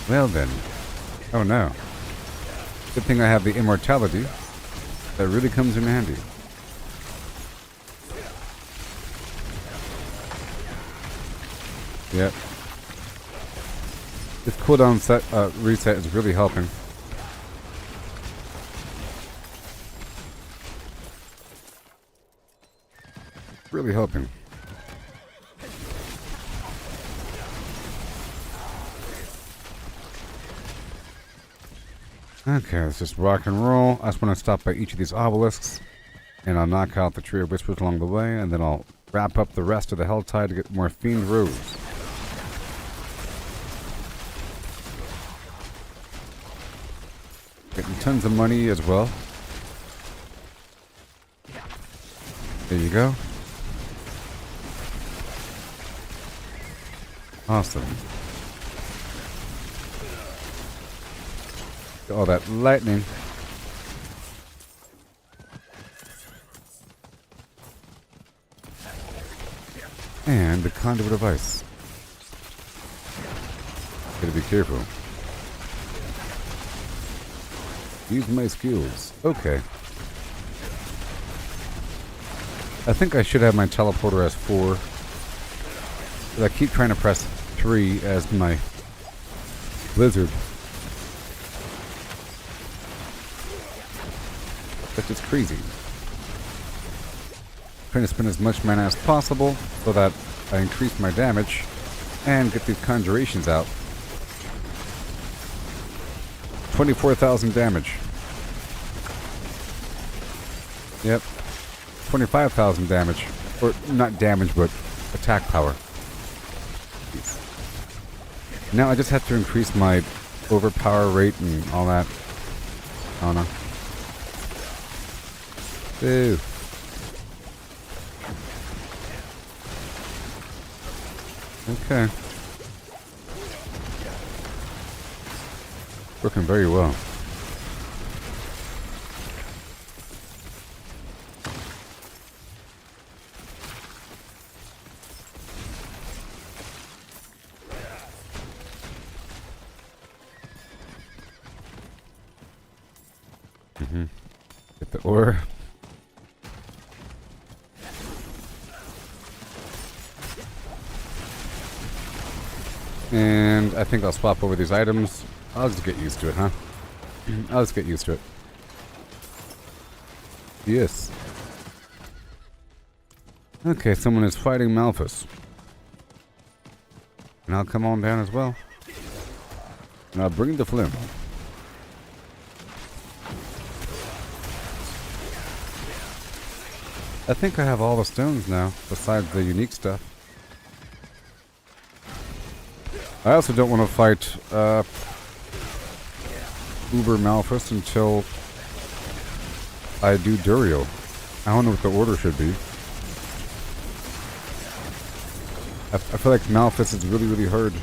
Well then. Oh no. Good thing I have the immortality. That really comes in handy. Yep. This cooldown reset is really helping. Really helping. Okay, let's just rock and roll. I just want to stop by each of these obelisks, and I'll knock out the Tree of Whispers along the way, and then I'll wrap up the rest of the Hell Tide to get more Fiend Rose. Getting tons of money as well. There you go. Awesome. All that lightning. And the conduit of ice. Gotta be careful. Use my skills. Okay. I think I should have my teleporter as 4. But I keep trying to press 3 as my blizzard. That's just crazy. Trying to spend as much mana as possible so that I increase my damage and get these conjurations out. 24,000 damage. Yep. 25,000 damage. Or not damage, but attack power. Jeez. Now I just have to increase my overpower rate and all that. I don't know. Ew. Okay. Working very well. Get the ore. And I think I'll swap over these items. I'll just get used to it, huh? I'll just get used to it. Yes. Okay, someone is fighting Malphus. And I'll come on down as well. And I'll bring the flim. I think I have all the stones now, besides the unique stuff. I also don't want to fight Uber Malphus until I do Durio. I don't know what the order should be. I feel like Malphus is really, really hard.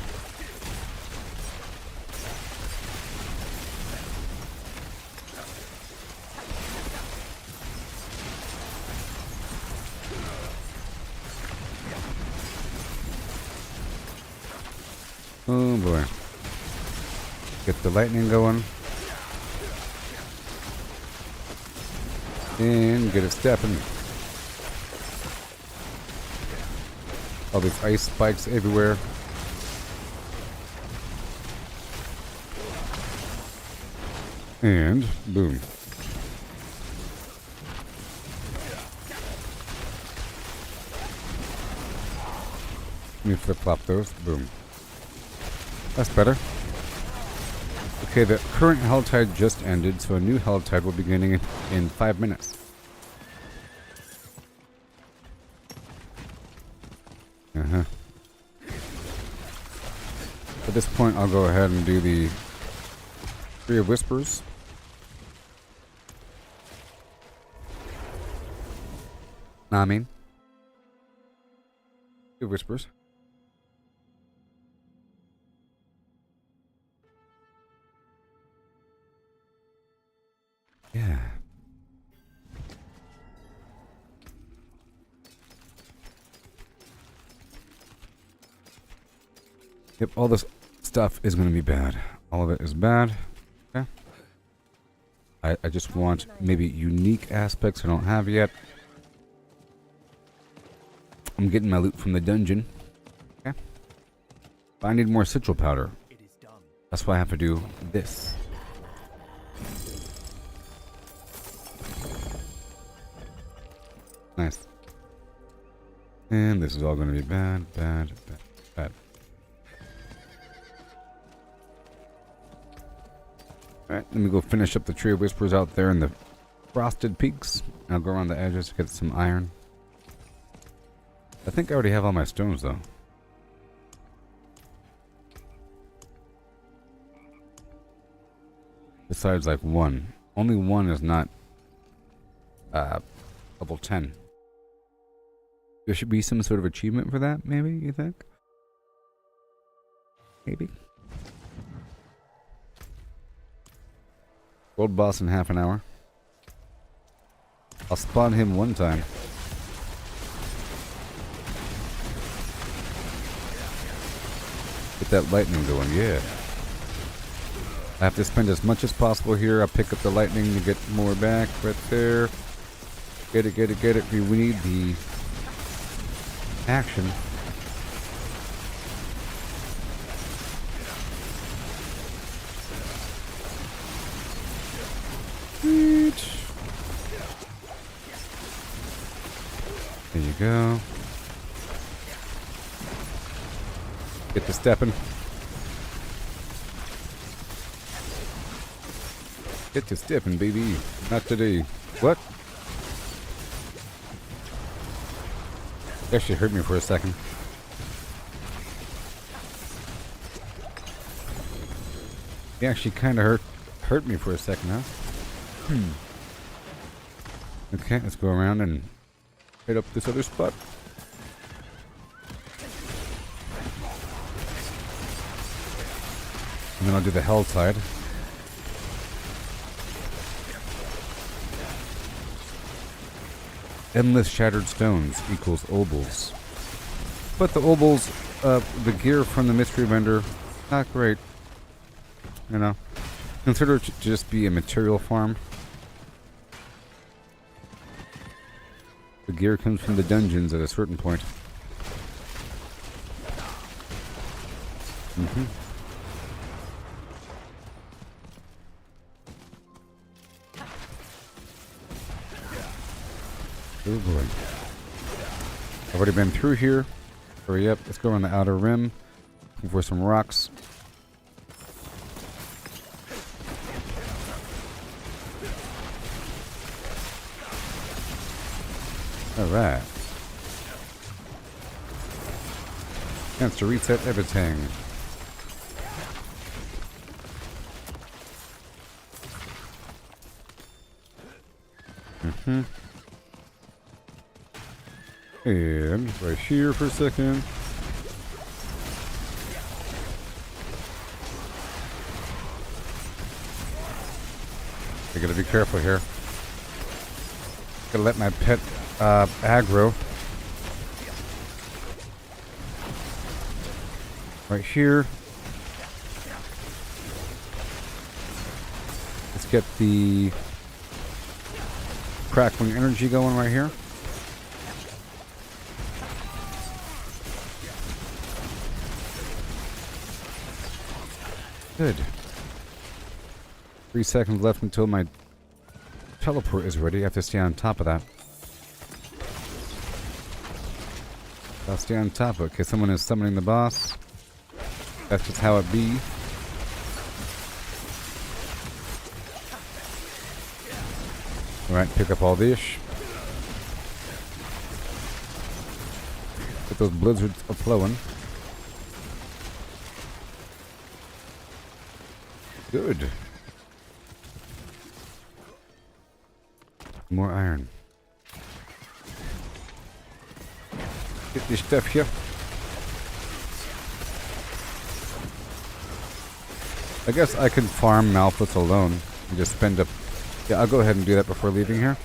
Oh boy. Get the lightning going. And get it stepping. All these ice spikes everywhere. And boom. Let me flip-flop those. Boom. That's better. Okay, the current hell tide just ended, so a new hell tide will be beginning in 5 minutes. At this point, I'll go ahead and do the Tree of Whispers. I mean, Tree of Whispers. Yeah. Yep, all this stuff is going to be bad. All of it is bad. Okay. I just want maybe unique aspects I don't have yet. I'm getting my loot from the dungeon. Okay. But I need more sigil powder. That's why I have to do this. Nice. And this is all going to be bad, bad, bad, bad. Alright, let me go finish up the Tree of Whispers out there in the frosted peaks. I'll go around the edges to get some iron. I think I already have all my stones, though. Besides, like, one. Only one is not level 10. There should be some sort of achievement for that, maybe, you think? Maybe. World boss in half an hour. I'll spawn him one time. Get that lightning going, yeah. I have to spend as much as possible here. I'll pick up the lightning to get more back right there. Get it, get it, get it. We need the action. Sweet. There you go. Get to stepping. Get to stepping, baby. Not today. What? Actually hurt me for a second. He actually kind of hurt me for a second, huh? Okay, let's go around and hit up this other spot. And then I'll do the hell tide. Endless shattered stones equals obols. But the obols, the gear from the mystery vendor, not great. You know, consider it to just be a material farm. The gear comes from the dungeons at a certain point. Oh boy. I've already been through here. Hurry up, let's go on the outer rim. Looking for some rocks. Alright. Chance to reset everything. And right here for a second. I gotta be careful here. Gotta let my pet aggro. Right here. Let's get the crackling energy going right here. Good. 3 seconds left until my teleport is ready. I have to stay on top of that. I'll stay on top of it. Okay, someone is summoning the boss. That's just how it be. Alright, pick up all this. Get those blizzards a flowing. Good. More iron. Get this stuff here. I guess I can farm Malphite alone and just spend up. Yeah, I'll go ahead and do that before leaving here.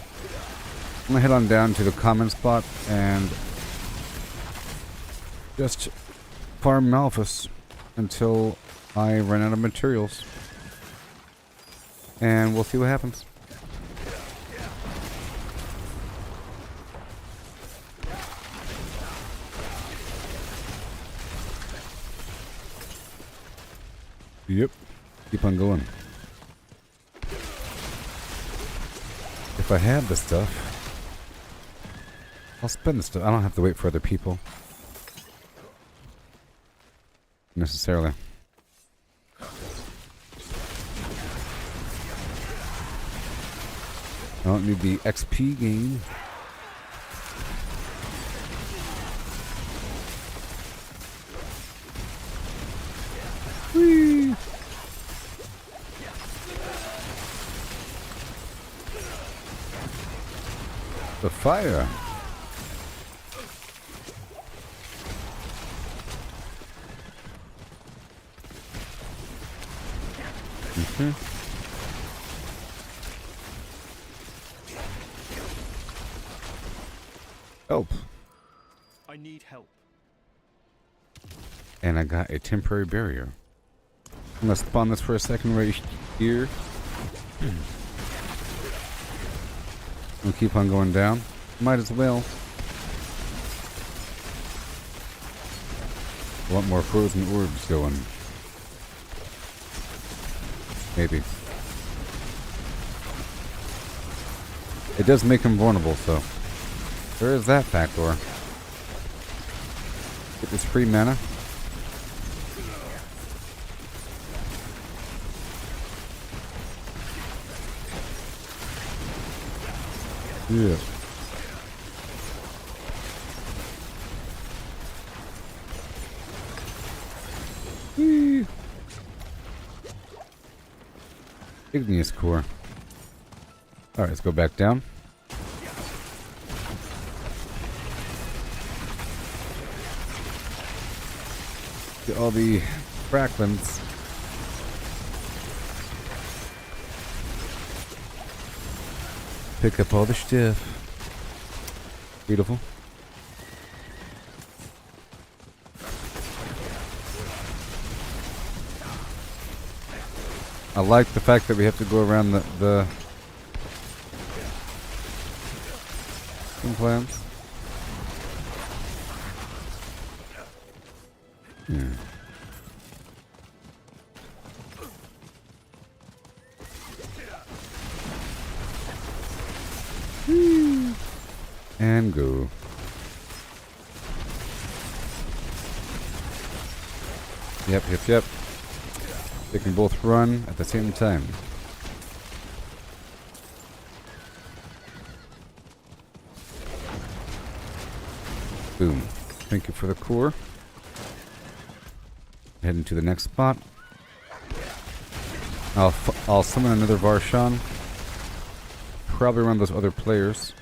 I'm gonna head on down to the common spot and just farm Malphite until I run out of materials. And we'll see what happens. Yep. Keep on going. If I have the stuff, I'll spend the stuff. I don't have to wait for other people. Necessarily. I don't need the XP gain. Whee! The fire. Help. I need help. And I got a temporary barrier. I'm gonna spawn this for a second right here. We'll keep on going down. Might as well. I want more frozen orbs going. Maybe. It does make them vulnerable, so there is that factor. Get this free mana. Yeah. Whee. Igneous core. Alright, let's go back down. Get all the cracklins. Pick up all the stuff. Beautiful. I like the fact that we have to go around the implants. Yeah. And go. Yep. They can both run at the same time. Boom. Thank you for the core. Heading to the next spot. I'll summon another Varshan. Probably around those other players.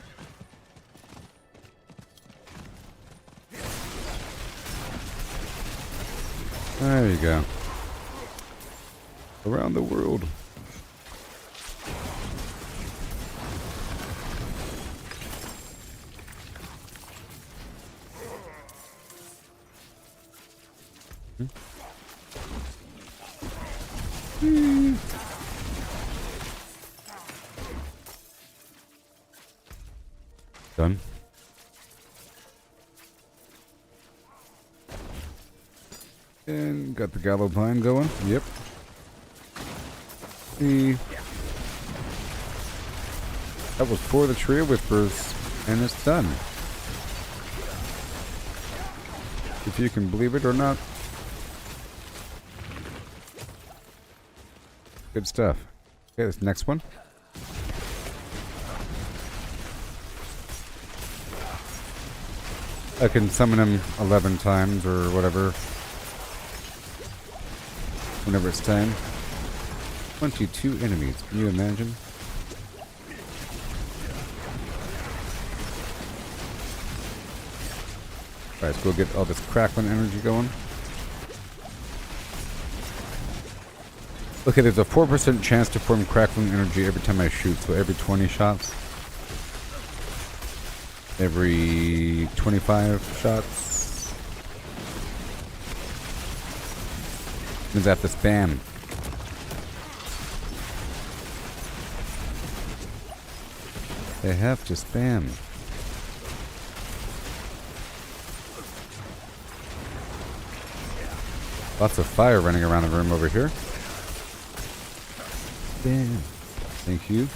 There you go. Around the world. Done. And got the Gallopine going. Yep. That was for the Trio Whispers, and it's done. If you can believe it or not. Good stuff. Okay, this next one. I can summon him 11 times or whatever. Whenever it's time. 22 enemies. Can you imagine? Alright, let's go get all this crackling energy going. Okay, there's a 4% chance to form crackling energy every time I shoot, so every 20 shots. Every 25 shots. Means I have to spam. They have to spam. Lots of fire running around the room over here. Bam. Thank you.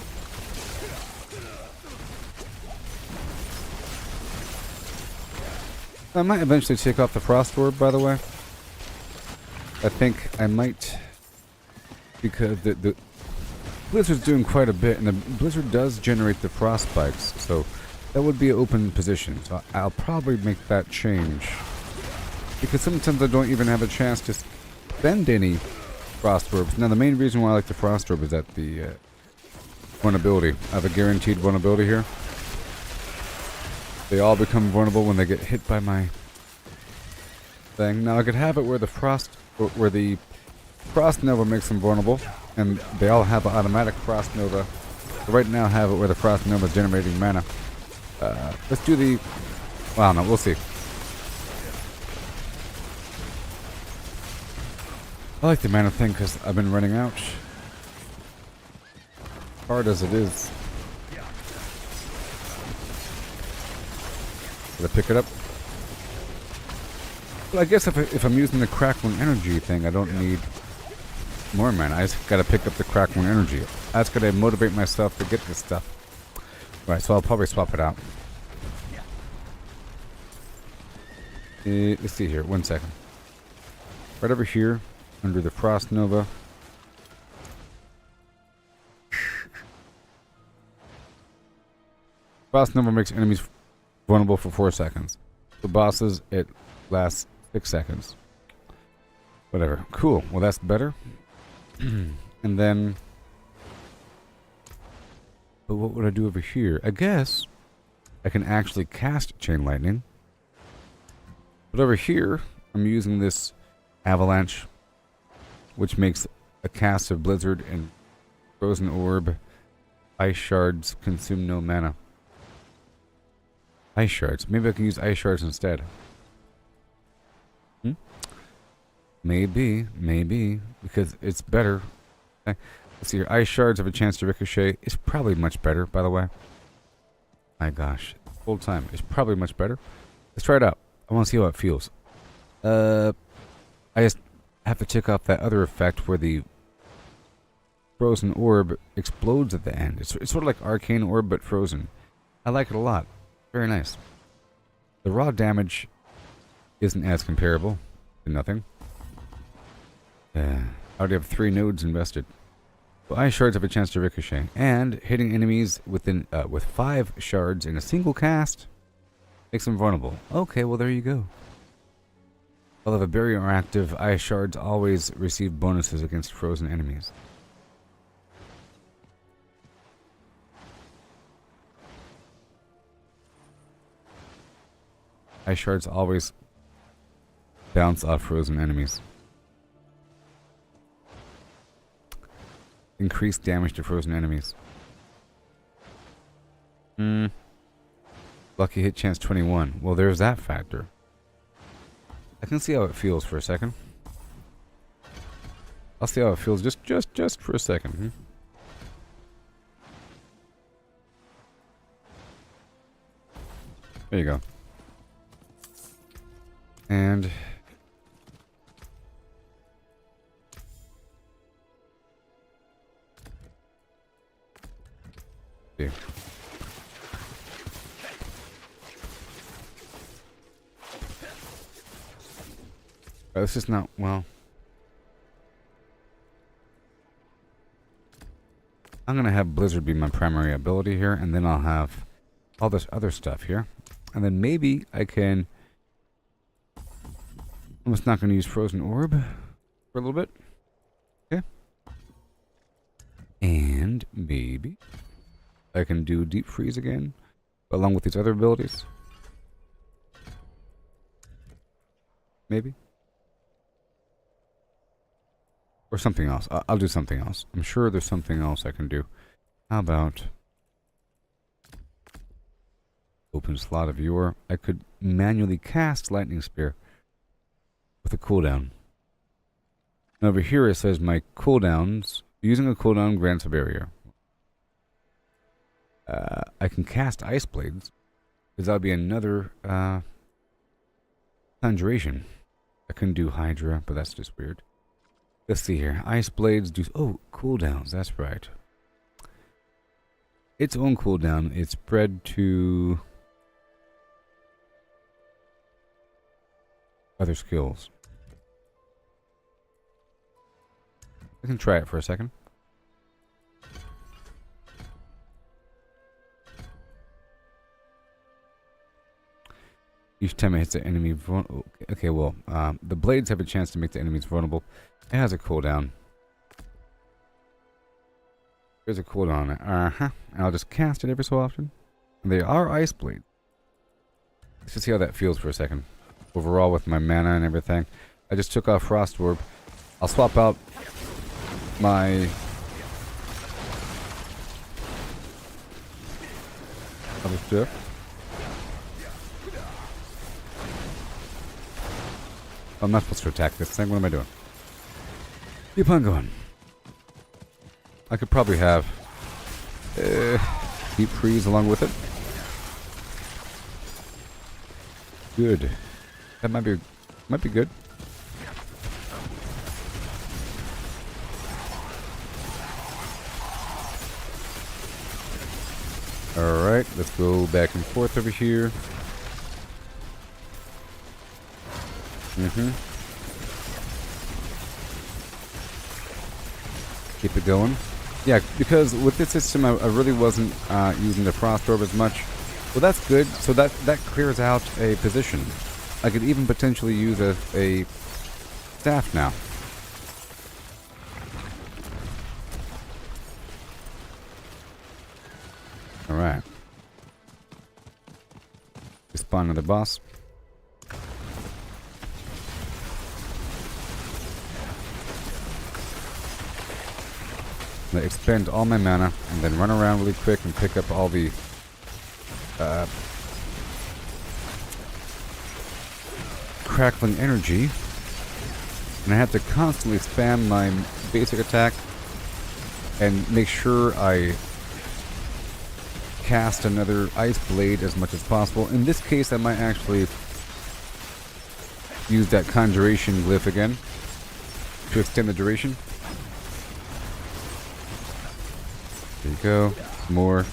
I might eventually take off the Frost Orb, by the way. I think I might, because the Blizzard's doing quite a bit, and the Blizzard does generate the Frost Spikes, so that would be an open position. So I'll probably make that change. Because sometimes I don't even have a chance to spend any Frost Orbs. Now the main reason why I like the Frost Orb is that the vulnerability. I have a guaranteed vulnerability here. They all become vulnerable when they get hit by my thing. Now I could have it where the Frost Nova makes them vulnerable. and they all have an automatic Frost Nova. So right now I have it where the Frost Nova is generating mana. Let's do the... Well, no, we'll see. I like the mana thing because I've been running out. Hard as it is. Did I pick it up? Well, I guess if I'm using the Crackling Energy thing, I don't need more mana. I just gotta pick up the Crackling Energy. That's gonna motivate myself to get this stuff. Right, so I'll probably swap it out. Let's see here, 1 second. Right over here, under the Frost Nova. Frost Nova makes enemies vulnerable for 4 seconds. For bosses, it lasts 6 seconds. Whatever. Cool. Well, that's better. And then... But what would I do over here? I guess I can actually cast Chain Lightning. But over here, I'm using this Avalanche, which makes a cast of Blizzard and Frozen Orb. Ice Shards consume no mana. Ice Shards. Maybe I can use Ice Shards instead. Maybe. Because it's better. Okay. Let's see here. Ice Shards have a chance to ricochet. It's probably much better, by the way. My gosh. Full time. It's probably much better. Let's try it out. I want to see how it feels. I just have to tick off that other effect where the Frozen Orb explodes at the end. It's sort of like Arcane Orb, but frozen. I like it a lot. Very nice. The raw damage isn't as comparable to nothing. I already have 3 nodes invested. Well, Ice Shards have a chance to ricochet. And hitting enemies within with 5 shards in a single cast makes them vulnerable. Okay, well there you go. While if a barrier are active, Ice Shards always receive bonuses against frozen enemies. Ice Shards always bounce off frozen enemies. Increase damage to frozen enemies. Lucky hit chance 21. Well, there's that factor. I can see how it feels for a second. I'll see how it feels just for a second. There you go. And here. This is not well. I'm gonna have Blizzard be my primary ability here, and then I'll have all this other stuff here, and then maybe I can. I'm just not going to use Frozen Orb for a little bit. Okay. And maybe I can do Deep Freeze again, along with these other abilities. Maybe. Or something else. I'll do something else. I'm sure there's something else I can do. How about... Open slot of viewer. I could manually cast Lightning Spear with a cooldown. And over here it says my cooldowns. Using a cooldown grants a barrier. I can cast Ice Blades, because that'll be another conjuration. I couldn't do Hydra, but that's just weird. Let's see here. Ice Blades do... Oh, cooldowns. That's right. Its own cooldown. It's spread to... other skills. I can try it for a second. Each time it hits the enemy vulnerable. Okay, well, the blades have a chance to make the enemies vulnerable. It has a cooldown. There's a cooldown on it. And I'll just cast it every so often. And they are ice blades. Let's just see how that feels for a second. Overall, with my mana and everything. I just took off Frost Orb. I'll swap out my other stuff. I'm not supposed to attack this thing. What am I doing? Keep on going. I could probably have deep freeze along with it. Good. That might be good. Alright, let's go back and forth over here. Keep it going. Yeah, because with this system, I really wasn't using the frost orb as much. Well, that's good. So that clears out a position. I could even potentially use a staff now. Alright. Spawn another boss. I'm gonna expend all my mana and then run around really quick and pick up all the crackling energy. And I have to constantly spam my basic attack and make sure I cast another ice blade as much as possible. In this case, I might actually use that conjuration glyph again to extend the duration. There you go. More.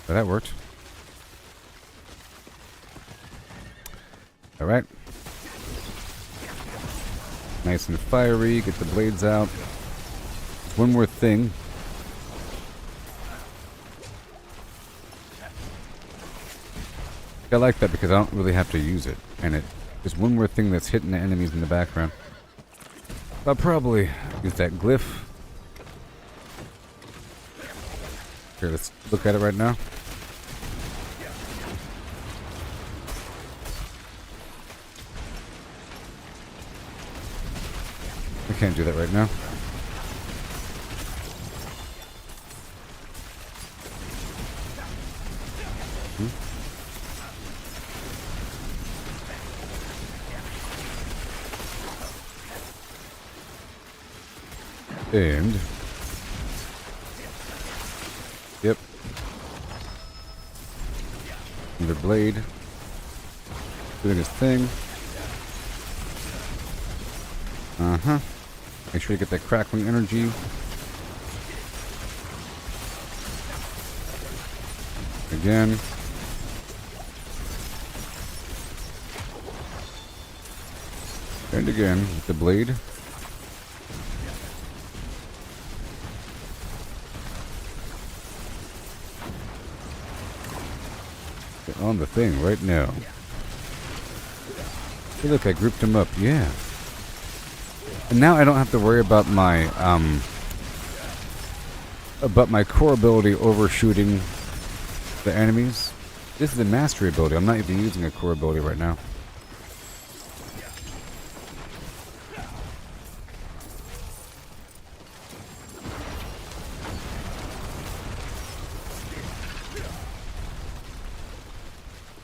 Oh, that worked. Alright. Nice and fiery. Get the blades out. One more thing. I like that because I don't really have to use it. And there's one more thing that's hitting the enemies in the background. I'll probably use that glyph. Here, let's look at it right now. I can't do that right now. And yep, another blade doing his thing. Make sure you get that crackling energy. Again. And again with the blade. Get on the thing right now. Hey, look, I grouped them up. Yeah. And now I don't have to worry about my core ability overshooting the enemies. This is a mastery ability. I'm not even using a core ability right now.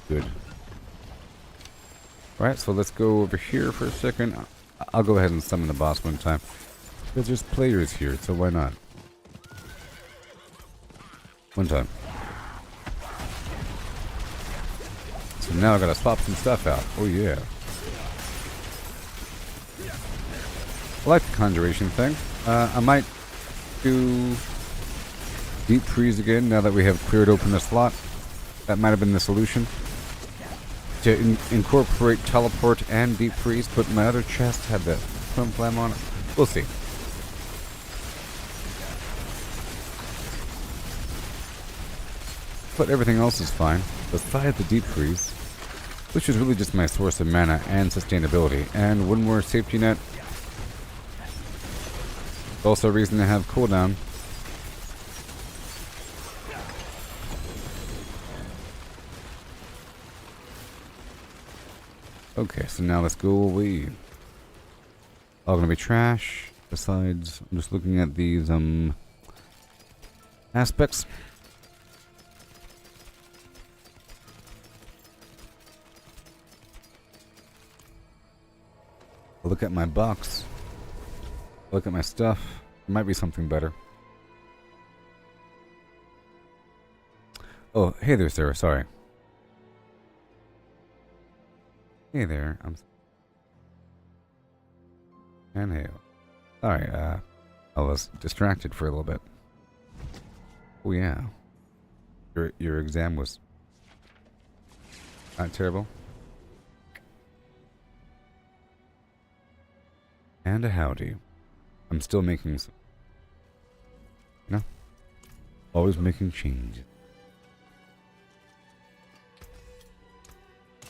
Good. Alright, so let's go over here for a second. I'll go ahead and summon the boss one time. Because there's players here, so why not? One time. So now I gotta swap some stuff out. Oh yeah. I like the conjuration thing. I might do deep freeze again now that we have cleared open the slot. That might have been the solution. To incorporate teleport and deep freeze, but my other chest had that twin flam on it. We'll see. But everything else is fine, besides the deep freeze, which is really just my source of mana and sustainability. And one more safety net. Also a reason to have cooldown. Okay, so now let's go away. All gonna be trash. Besides, I'm just looking at these aspects. Look at my box. Look at my stuff. There might be something better. Oh, hey there, sir. Sorry. Hey there. And hey. Sorry, I was distracted for a little bit. Oh yeah. Your exam was not terrible. And a howdy. I'm still making some, you know, always making changes.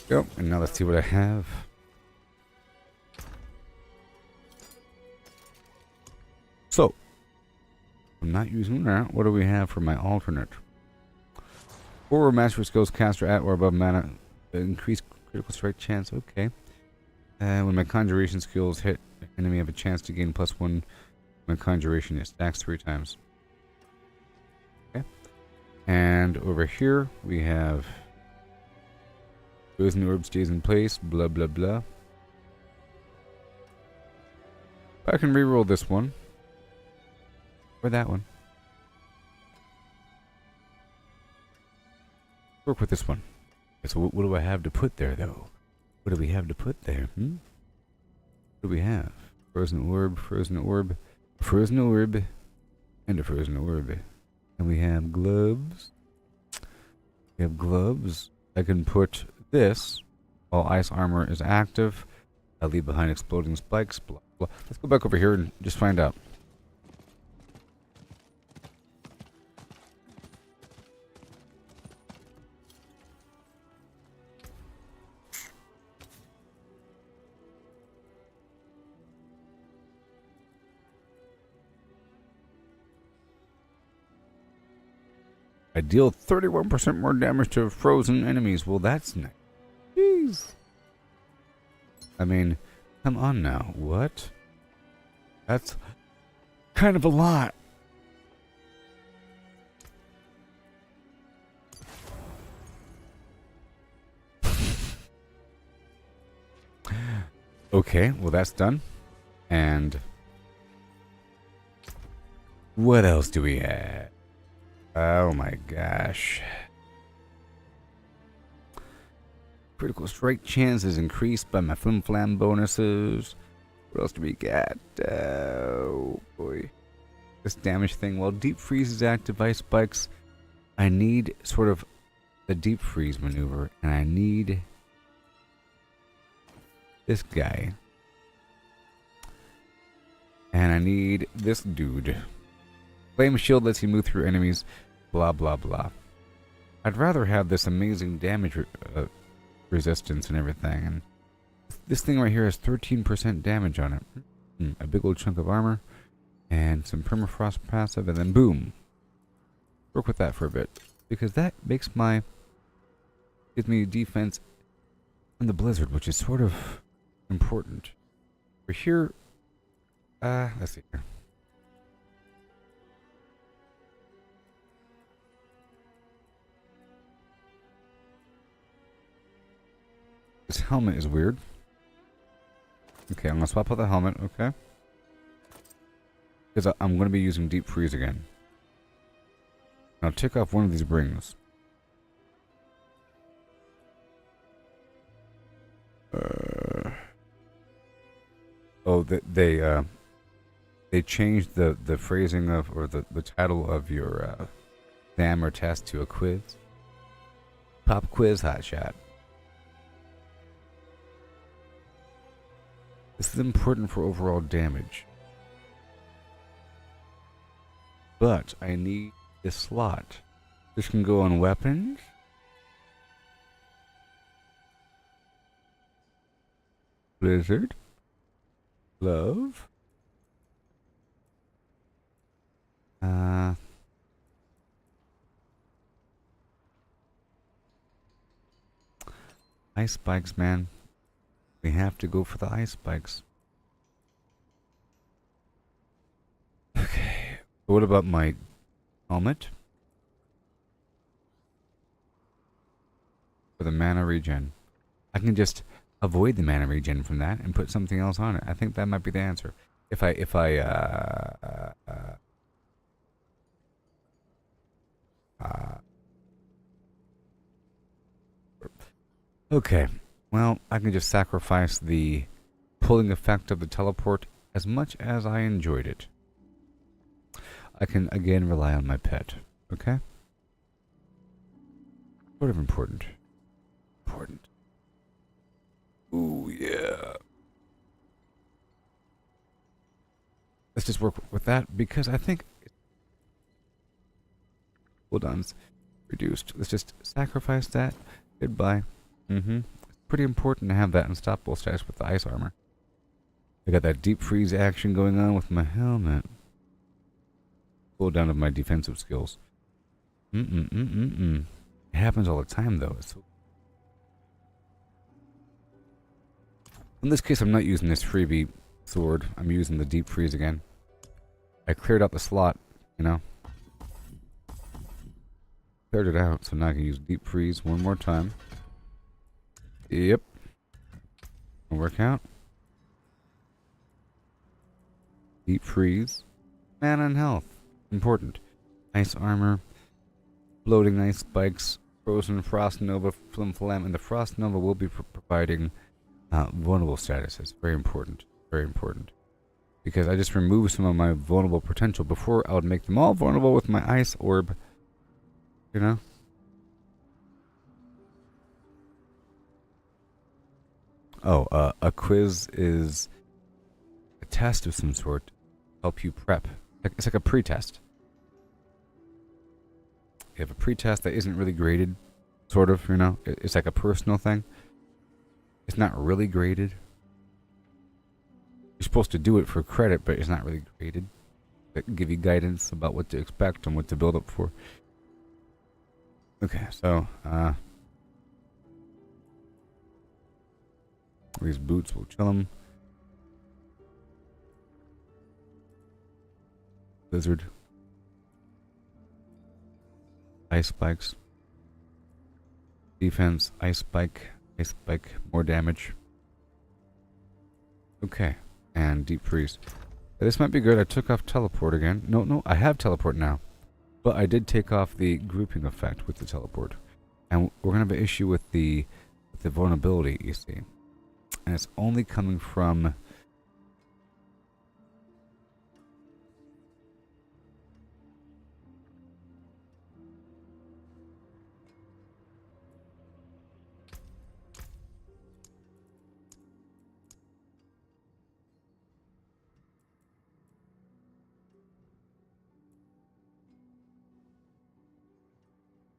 Go, and now let's see what I have. So, I'm not using that. What do we have for my alternate? 4 master skills caster at or above mana. Increase critical strike chance. Okay. When my conjuration skills hit, the enemy have a chance to gain +1. My conjuration it stacks 3 times. Okay. And over here we have frozen orb stays in place. Blah blah blah. I can reroll this one. Or that one. Work with this one. So what do I have to put there, though? What do we have to put there? What do we have? Frozen orb, frozen orb, frozen orb, and a frozen orb. And we have gloves. We have gloves. I can put this while ice armor is active. I leave behind exploding spikes. Blah, blah. Let's go back over here and just find out. I deal 31% more damage to frozen enemies. Well, that's nice. Jeez. I mean, come on now. What? That's kind of a lot. Okay, well that's done. And what else do we have? Oh my gosh. Critical strike chance is increased by my flim flam bonuses. What else do we got? Oh boy. This damage thing. While deep freeze is active, ice spikes. I need sort of the deep freeze maneuver. And I need this guy. And I need this dude. Flame shield lets you move through enemies. Blah blah blah. I'd rather have this amazing damage resistance and everything. And this thing right here has 13% damage on it. A big old chunk of armor. And some permafrost passive. And then boom. Work with that for a bit. Because that makes my... gives me defense in the blizzard. Which is sort of important. For here... let's see here. This helmet is weird. Okay, I'm gonna swap out the helmet, okay? Because I'm gonna be using deep freeze again. I'll take off one of these rings. Oh, they changed the phrasing of, or the title of your exam or test to a quiz. Pop quiz hotshot. This is important for overall damage. But I need this slot. This can go on weapons. Blizzard. Glove. Ice spikes, man. We have to go for the ice spikes. Okay. What about my helmet. For the mana regen. I can just avoid the mana regen from that and put something else on it. I think that might be the answer. Okay. Well, I can just sacrifice the pulling effect of the teleport as much as I enjoyed it. I can again rely on my pet. Okay? Sort of important. Important. Ooh, yeah. Let's just work with that because I think cooldowns reduced. Let's just sacrifice that. Goodbye. It's pretty important to have that unstoppable status with the ice armor. I got that deep freeze action going on with my helmet. Cooldown of my defensive skills. It happens all the time though. In this case, I'm not using this freebie sword. I'm using the deep freeze again. I cleared out the slot, you know. Cleared it out, so now I can use deep freeze one more time. Yep. Work out. Deep freeze. Mana and health. Important. Ice armor. Floating ice spikes. Frozen Frost Nova. Flim Flam. And the Frost Nova will be providing vulnerable statuses. Very important. Very important. Because I just removed some of my vulnerable potential. Before, I would make them all vulnerable with my ice orb. You know? Oh, a quiz is a test of some sort to help you prep. It's like a pre-test. You have a pre-test that isn't really graded, sort of, you know? It's like a personal thing. It's not really graded. You're supposed to do it for credit, but it's not really graded. It can give you guidance about what to expect and what to build up for. Okay, so, these boots will chill them. Lizard. Ice spikes. Defense, ice spike, more damage. Okay, and deep freeze. This might be good. I took off teleport again. No, I have teleport now. But I did take off the grouping effect with the teleport. And we're going to have an issue with the vulnerability, you see. And it's only coming from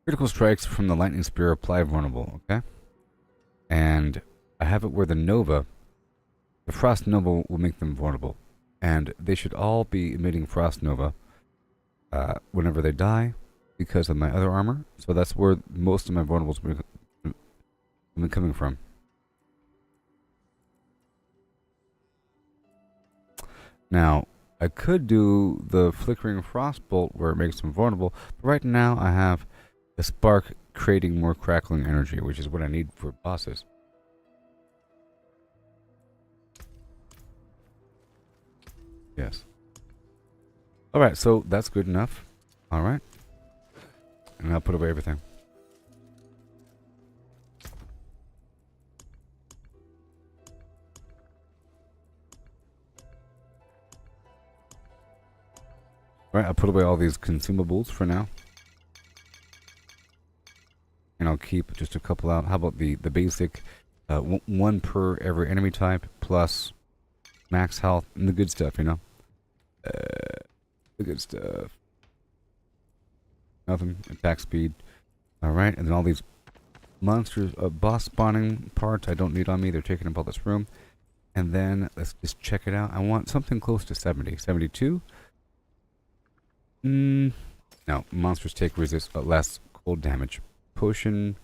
critical strikes from the lightning spear apply vulnerable, okay? And I have it where the Frost Nova will make them vulnerable. And they should all be emitting Frost Nova whenever they die because of my other armor. So that's where most of my vulnerables have been coming from. Now, I could do the flickering frostbolt where it makes them vulnerable, but right now I have the spark creating more crackling energy, which is what I need for bosses. Yes. Alright, so that's good enough. Alright. And I'll put away everything. Alright, I'll put away all these consumables for now. And I'll keep just a couple out. How about the basic one per every enemy type plus max health and the good stuff, you know? The good stuff. Nothing. Attack speed. Alright, and then all these monsters, boss spawning parts I don't need on me. They're taking up all this room. And then let's just check it out. I want something close to 70. 72? No, monsters take less cold damage. Potion,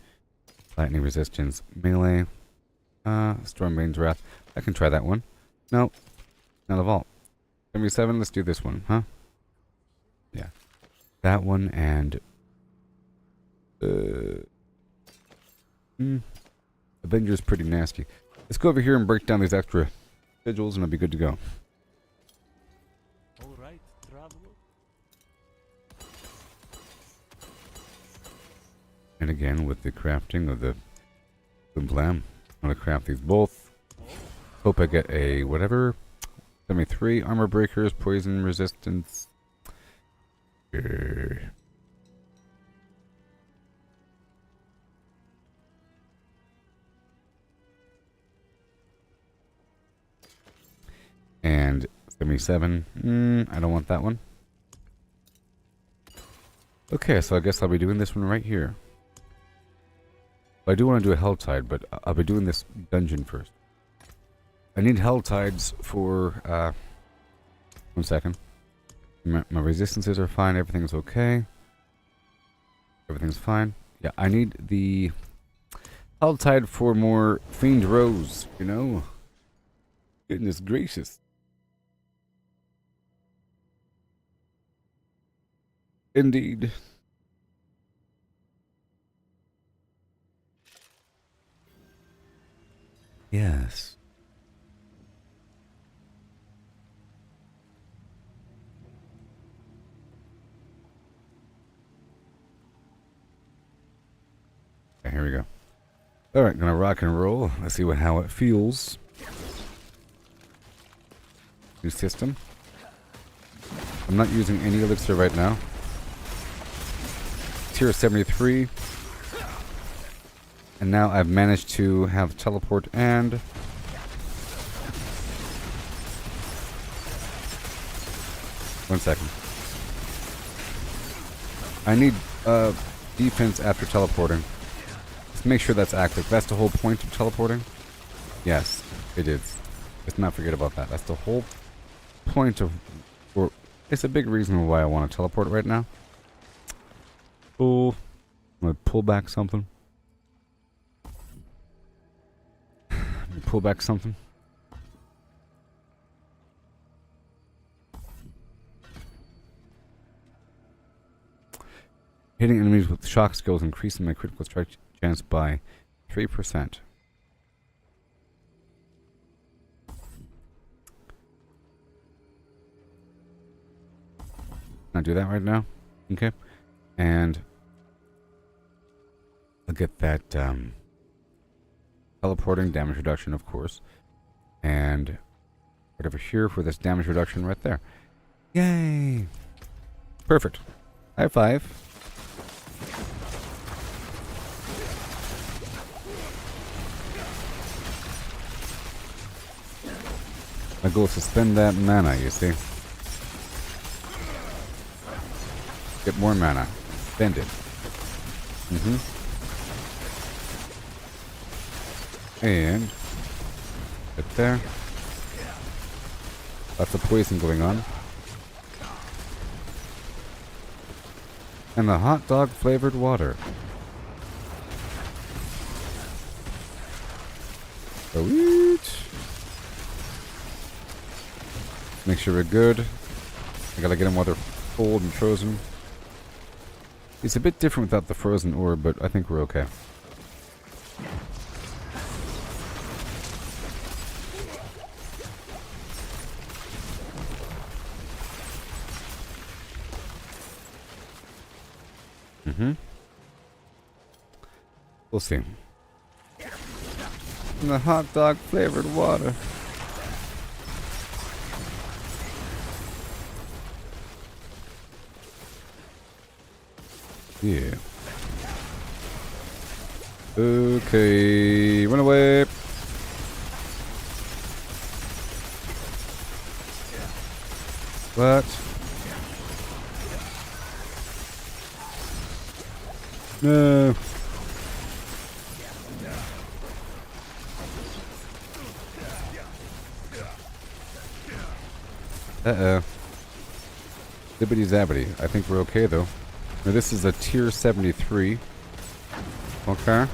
lightning resistance, melee, Stormbane's Wrath. I can try that one. No, not a vault. 77, let's do this one, huh? Yeah. that one and Avenger's pretty nasty. Let's go over here and break down these extra sigils and I'll be good to go. All right, traveler. And again, with the crafting of the Blam, I'm gonna craft these both. Hope I get a whatever. 73 armor breakers, poison resistance. And 77. I don't want that one. Okay, so I guess I'll be doing this one right here. I do want to do a Helltide, but I'll be doing this dungeon first. I need Helltides for, 1 second. My resistances are fine, everything's okay. Everything's fine. Yeah, I need the Helltide for more Fiend Rose, you know? Goodness gracious. Indeed. Yes. Okay, here we go. Alright, gonna rock and roll. Let's see how it feels. New system. I'm not using any elixir right now. Tier 73. And now I've managed to have teleport and... One second. I need defense after teleporting. Let's make sure that's active. That's the whole point of teleporting? Yes, it is. Let's not forget about that. That's the whole point of... Or it's a big reason why I want to teleport right now. Oh, I'm gonna pull back something. Pull back something. Hitting enemies with shock skills increasing my critical strike chance by 3%. I'll do that right now. Okay. And I'll get that teleporting damage reduction, of course. And right over here for this damage reduction right there. Yay! Perfect. High five. My goal is to spend that mana, you see. Get more mana. Spend it. And right there. Lots of poison going on. And the hot dog flavored water. Sweet. Make sure we're good. I gotta get them while they're cold and frozen. It's a bit different without the frozen orb, but I think we're okay. We'll see. And the hot dog flavored water. Yeah. Okay, run away. What? No. Uh-oh. Zibbity zabbity. I think we're okay though. Now this is a tier 73. Okay.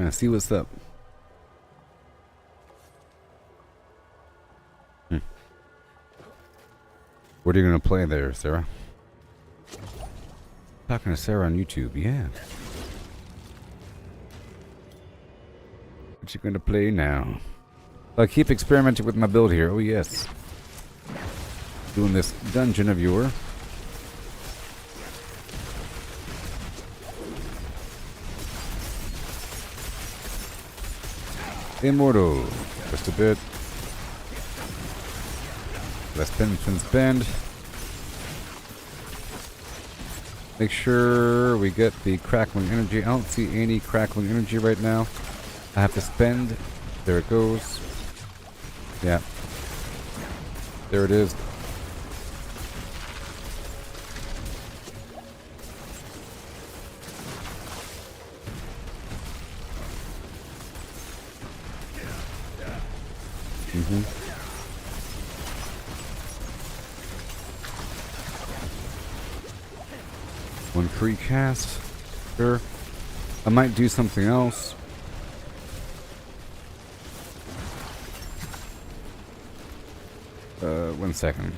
Gonna see what's up. What are you gonna play there, Sarah? Talking to Sarah on YouTube, yeah. What you gonna play now? I keep experimenting with my build here. Oh yes. Doing this dungeon of yore. Immortal. Just a bit. Let's spend. Make sure we get the crackling energy. I don't see any crackling energy right now. I have to spend. There it goes. Yeah. There it is. One free cast. Sure. I might do something else. One second.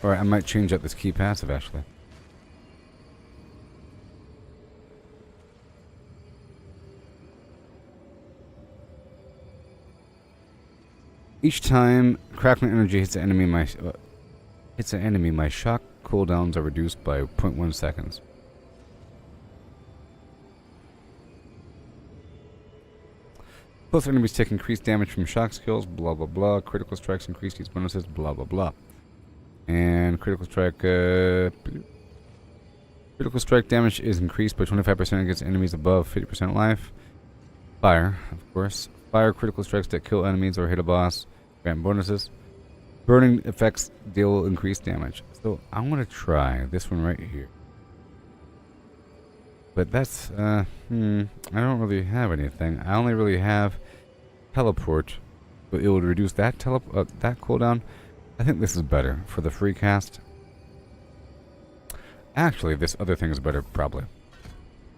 Alright, I might change up this key passive actually. Each time crackling energy hits an enemy, my shock cooldowns are reduced by 0.1 seconds. Both enemies take increased damage from shock skills, blah blah blah. Critical strikes increase these bonuses, blah blah blah. And critical strike damage is increased by 25% against enemies above 50% life. Fire, of course. Fire critical strikes that kill enemies or hit a boss grant bonuses. Burning effects deal increased damage. So I'm gonna try this one right here. But that's I don't really have anything. I only really have teleport, but it would reduce that that cooldown. I think this is better for the free cast. Actually, this other thing is better, probably.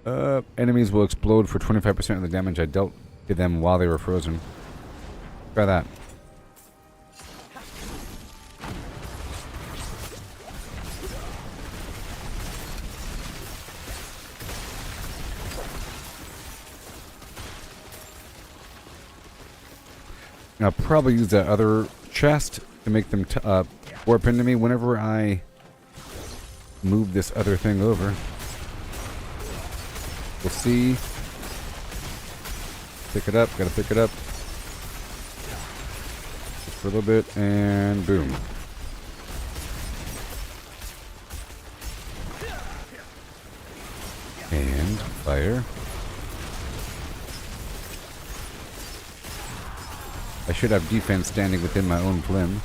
Enemies will explode for 25% of the damage I dealt to them while they were frozen. Try that. I'll probably use that other chest to make them warp into me whenever I move this other thing over. We'll see. Pick it up, gotta pick it up. Just for a little bit, and boom. And fire. I should have defense standing within my own plim.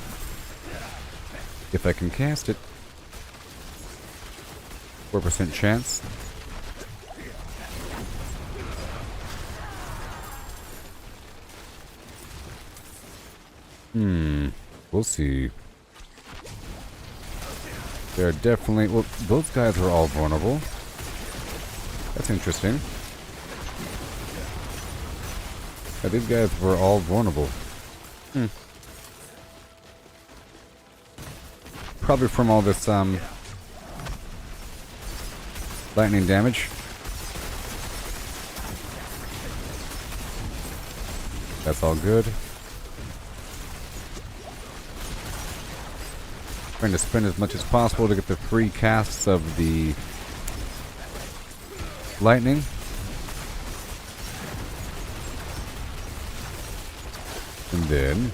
If I can cast it. 4% chance. We'll see. They're definitely... Well, those guys are all vulnerable. That's interesting. Yeah, these guys were all vulnerable. Probably from all this lightning damage. That's all good. Trying to spend as much as possible to get the free casts of the lightning. And then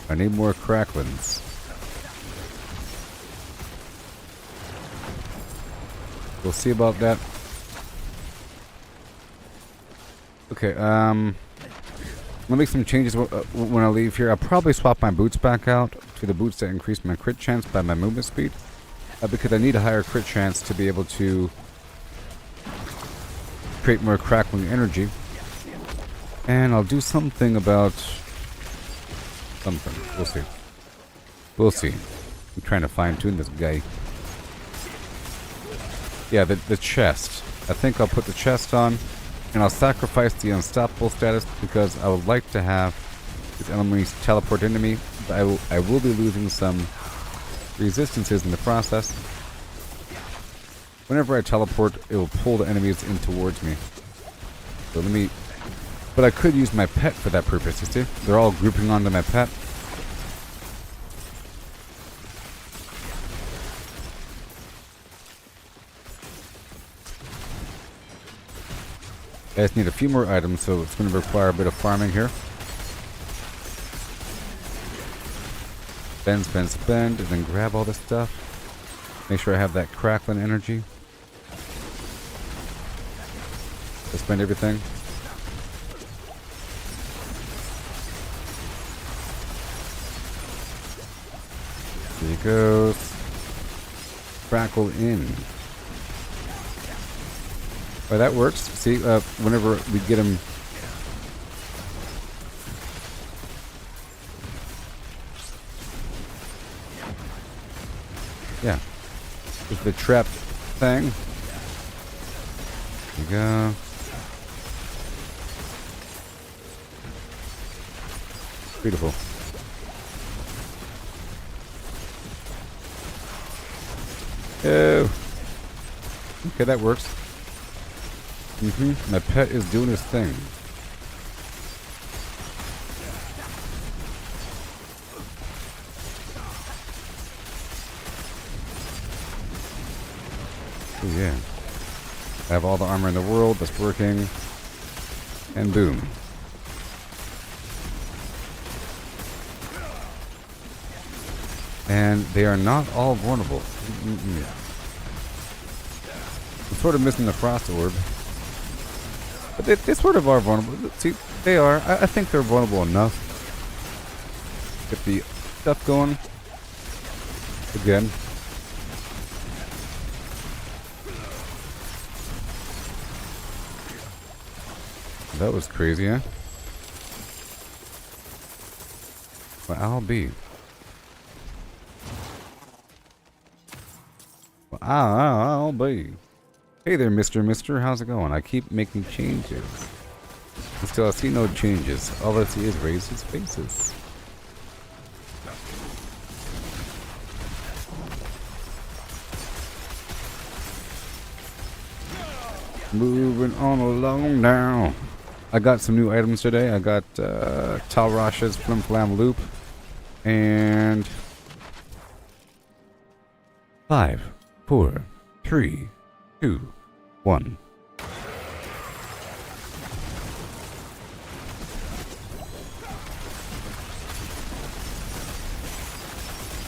I need more cracklins. We'll see about that. Okay, I'll make some changes when I leave here. I'll probably swap my boots back out to the boots that increase my crit chance by my movement speed. Because I need a higher crit chance to be able to create more crackling energy. And I'll do something about something. We'll see. We'll see. I'm trying to fine-tune this guy. Yeah, the chest. I think I'll put the chest on, and I'll sacrifice the unstoppable status because I would like to have these enemies teleport into me, but I will be losing some resistances in the process. Whenever I teleport, it will pull the enemies in towards me. So let me... But I could use my pet for that purpose, you see? They're all grouping onto my pet. I just need a few more items, so it's going to require a bit of farming here. Spend, spend, spend, and then grab all this stuff. Make sure I have that crackling energy. Let's spend everything. There he goes. Crackle in. Well, that works. See, whenever we get him... Yeah. There's the trapped thing. There you go. Beautiful. Oh. Okay, that works. My pet is doing his thing. Oh yeah. I have all the armor in the world that's working. And boom. And they are not all vulnerable. I'm sort of missing the frost orb. But they sort of are vulnerable. See, they are. I think they're vulnerable enough. Get the stuff going. Again. That was crazy, huh? Well, I'll be. Well, I'll be. Hey there, Mister. How's it going? I keep making changes. And still, I see no changes. All I see is raised faces. Moving on along now. I got some new items today. I got Talrash's Flim Flam Loop. And 5, 4, 3, 2, 1.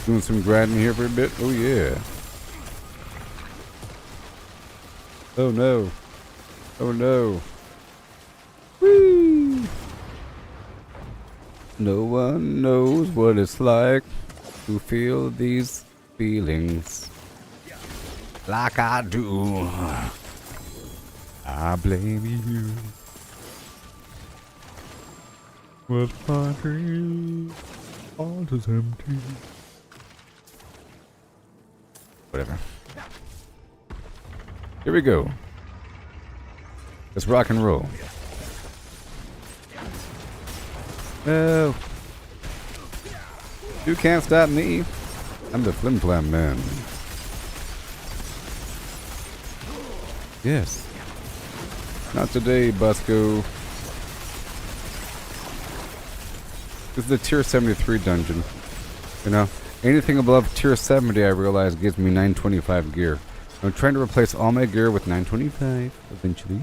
Doing some grinding here for a bit. Oh yeah. Oh no. Oh no. Whee! No one knows what it's like to feel these feelings like I do. I blame you. But my dream all is empty. Whatever. Here we go. Let's rock and roll. Oh. You can't stop me. I'm the Flim Flam Man. Yes. Not today, Busco. This is the tier 73 dungeon. You know, anything above tier 70 I realize gives me 925 gear. I'm trying to replace all my gear with 925 eventually.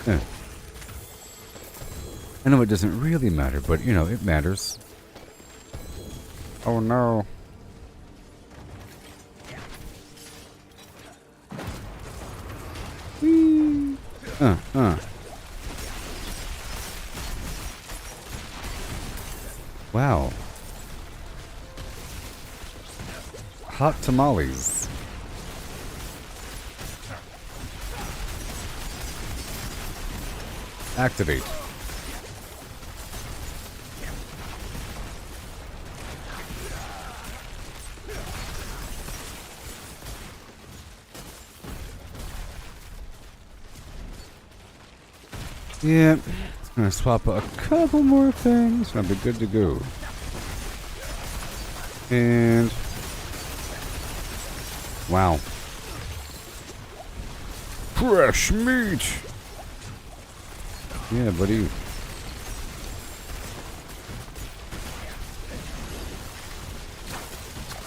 Yeah. I know it doesn't really matter, but you know, it matters. Oh no. Whee. Wow. Hot tamales. Activate. Yeah, it's gonna swap a couple more things. I'll be good to go. And wow, fresh meat. Yeah, buddy.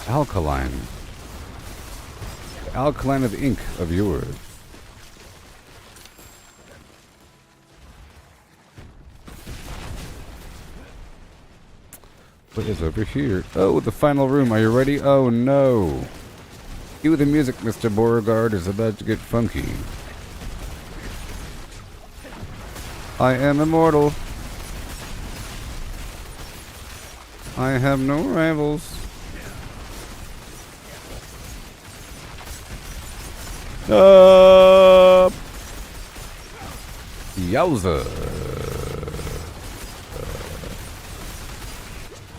Alkaline. The alkaline of ink of yours. What is over here? Oh, the final room. Are you ready? Oh no. Cue the music, Mr. Beauregard is about to get funky. I am immortal. I have no rivals. Yowza.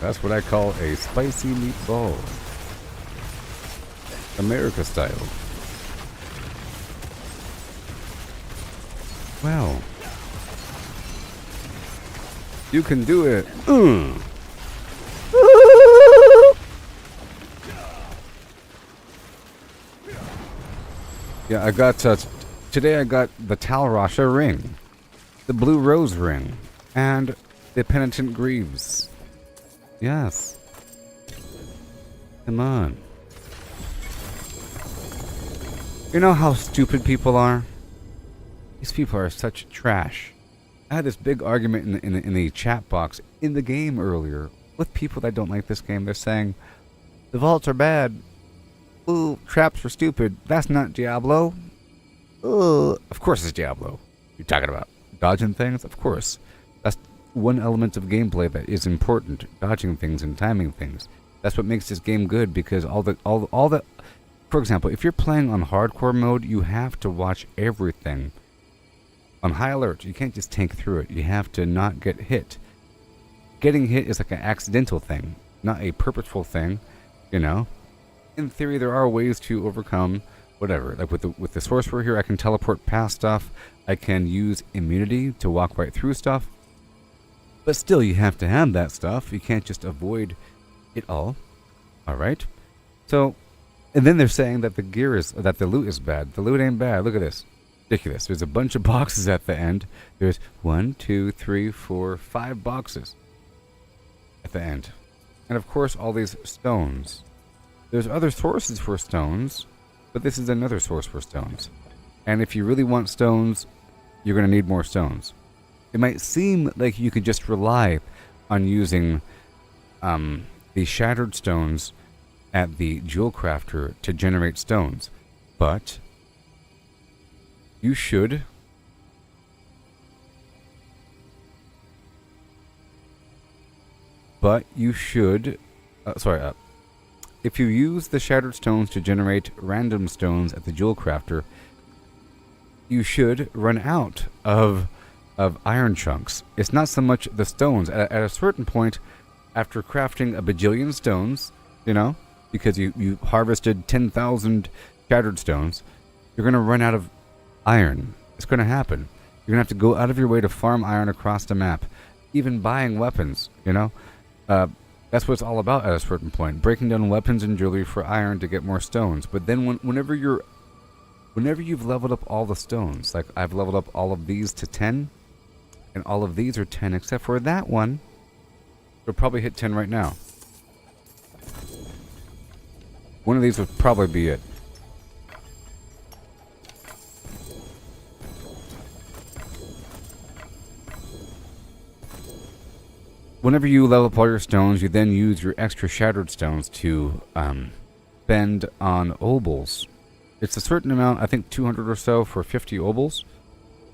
That's what I call a spicy meatball. America style. Wow. You can do it. Yeah, I got today I got the Talrasha ring, the Blue Rose ring, and the Penitent Greaves. Yes. Come on. You know how stupid people are? These people are such trash. I had this big argument in the chat box in the game earlier with people that don't like this game. They're saying, the vaults are bad. Ooh, traps are stupid. That's not Diablo. Of course it's Diablo. You're talking about dodging things? Of course. That's one element of gameplay that is important. Dodging things and timing things. That's what makes this game good, because all the for example, if you're playing on hardcore mode, you have to watch everything on high alert. You can't just tank through it. You have to not get hit. Getting hit is like an accidental thing, not a purposeful thing, you know? In theory, there are ways to overcome whatever. Like with the sorcerer here, I can teleport past stuff. I can use immunity to walk right through stuff. But still, you have to have that stuff. You can't just avoid it all. All right? So, and then they're saying that the loot is bad. The loot ain't bad. Look at this. Ridiculous. There's a bunch of boxes at the end. There's 1, 2, 3, 4, 5 boxes at the end. And of course, all these stones. There's other sources for stones, but this is another source for stones. And if you really want stones, you're going to need more stones. It might seem like you could just rely on using the shattered stones at the jewel crafter to generate stones, but you should if you use the shattered stones to generate random stones at the jewel crafter, you should run out of iron chunks. It's not so much the stones. At a certain point, after crafting a bajillion stones, you know, because you harvested 10,000 shattered stones, you're going to run out of iron. It's going to happen. You're going to have to go out of your way to farm iron across the map. Even buying weapons, you know. That's what it's all about at a certain point. Breaking down weapons and jewelry for iron to get more stones. But then whenever you've leveled up all the stones, like I've leveled up all of these to 10, and all of these are 10 except for that one, it'll probably hit 10 right now. One of these would probably be it. Whenever you level up all your stones, you then use your extra shattered stones to spend on obols. It's a certain amount, I think 200 or so for 50 obols,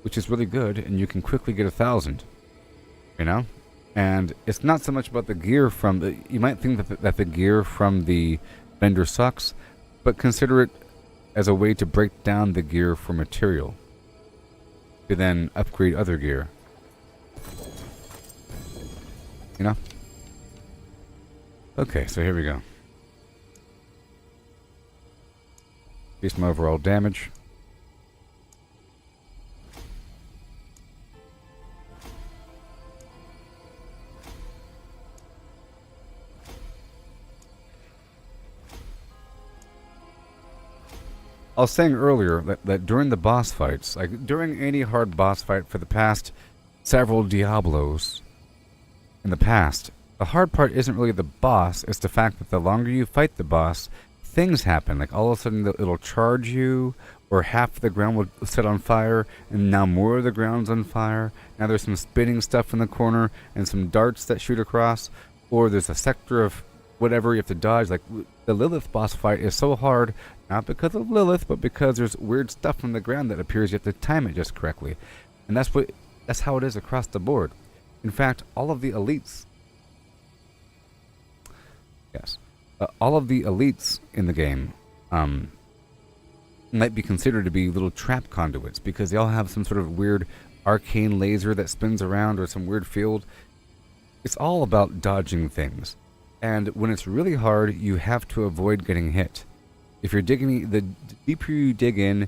which is really good, and you can quickly get 1,000. You know? And it's not so much about the gear from the... You might think that the gear from the vendor sucks, but consider it as a way to break down the gear for material to then upgrade other gear. You know? Okay, so here we go. Increase my overall damage. I was saying earlier that during the boss fights, like during any hard boss fight for the past several Diablos in the past, the hard part isn't really the boss, it's the fact that the longer you fight the boss, things happen. Like all of a sudden it'll charge you, or half the ground will set on fire, and now more of the ground's on fire. Now there's some spinning stuff in the corner, and some darts that shoot across, or there's a sector of whatever you have to dodge. Like the Lilith boss fight is so hard, not because of Lilith, but because there's weird stuff on the ground that appears. You have to time it just correctly, and that's how it is across the board. In fact, all of the elites, all of the elites in the game, might be considered to be little trap conduits because they all have some sort of weird arcane laser that spins around or some weird field. It's all about dodging things. And when it's really hard, you have to avoid getting hit. If you're digging, the deeper you dig in,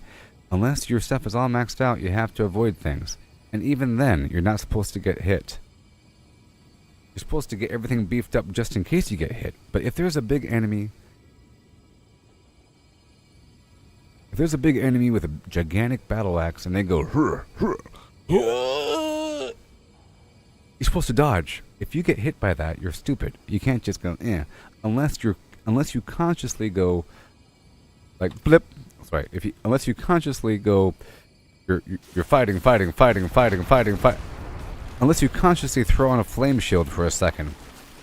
unless your stuff is all maxed out, you have to avoid things. And even then, you're not supposed to get hit. You're supposed to get everything beefed up just in case you get hit. But if there's a big enemy, with a gigantic battle axe and they go, you're supposed to dodge. If you get hit by that, you're stupid. You can't just go, unless you consciously go, like blip. That's right. Unless you consciously go, you're fighting. Unless you consciously throw on a flame shield for a second,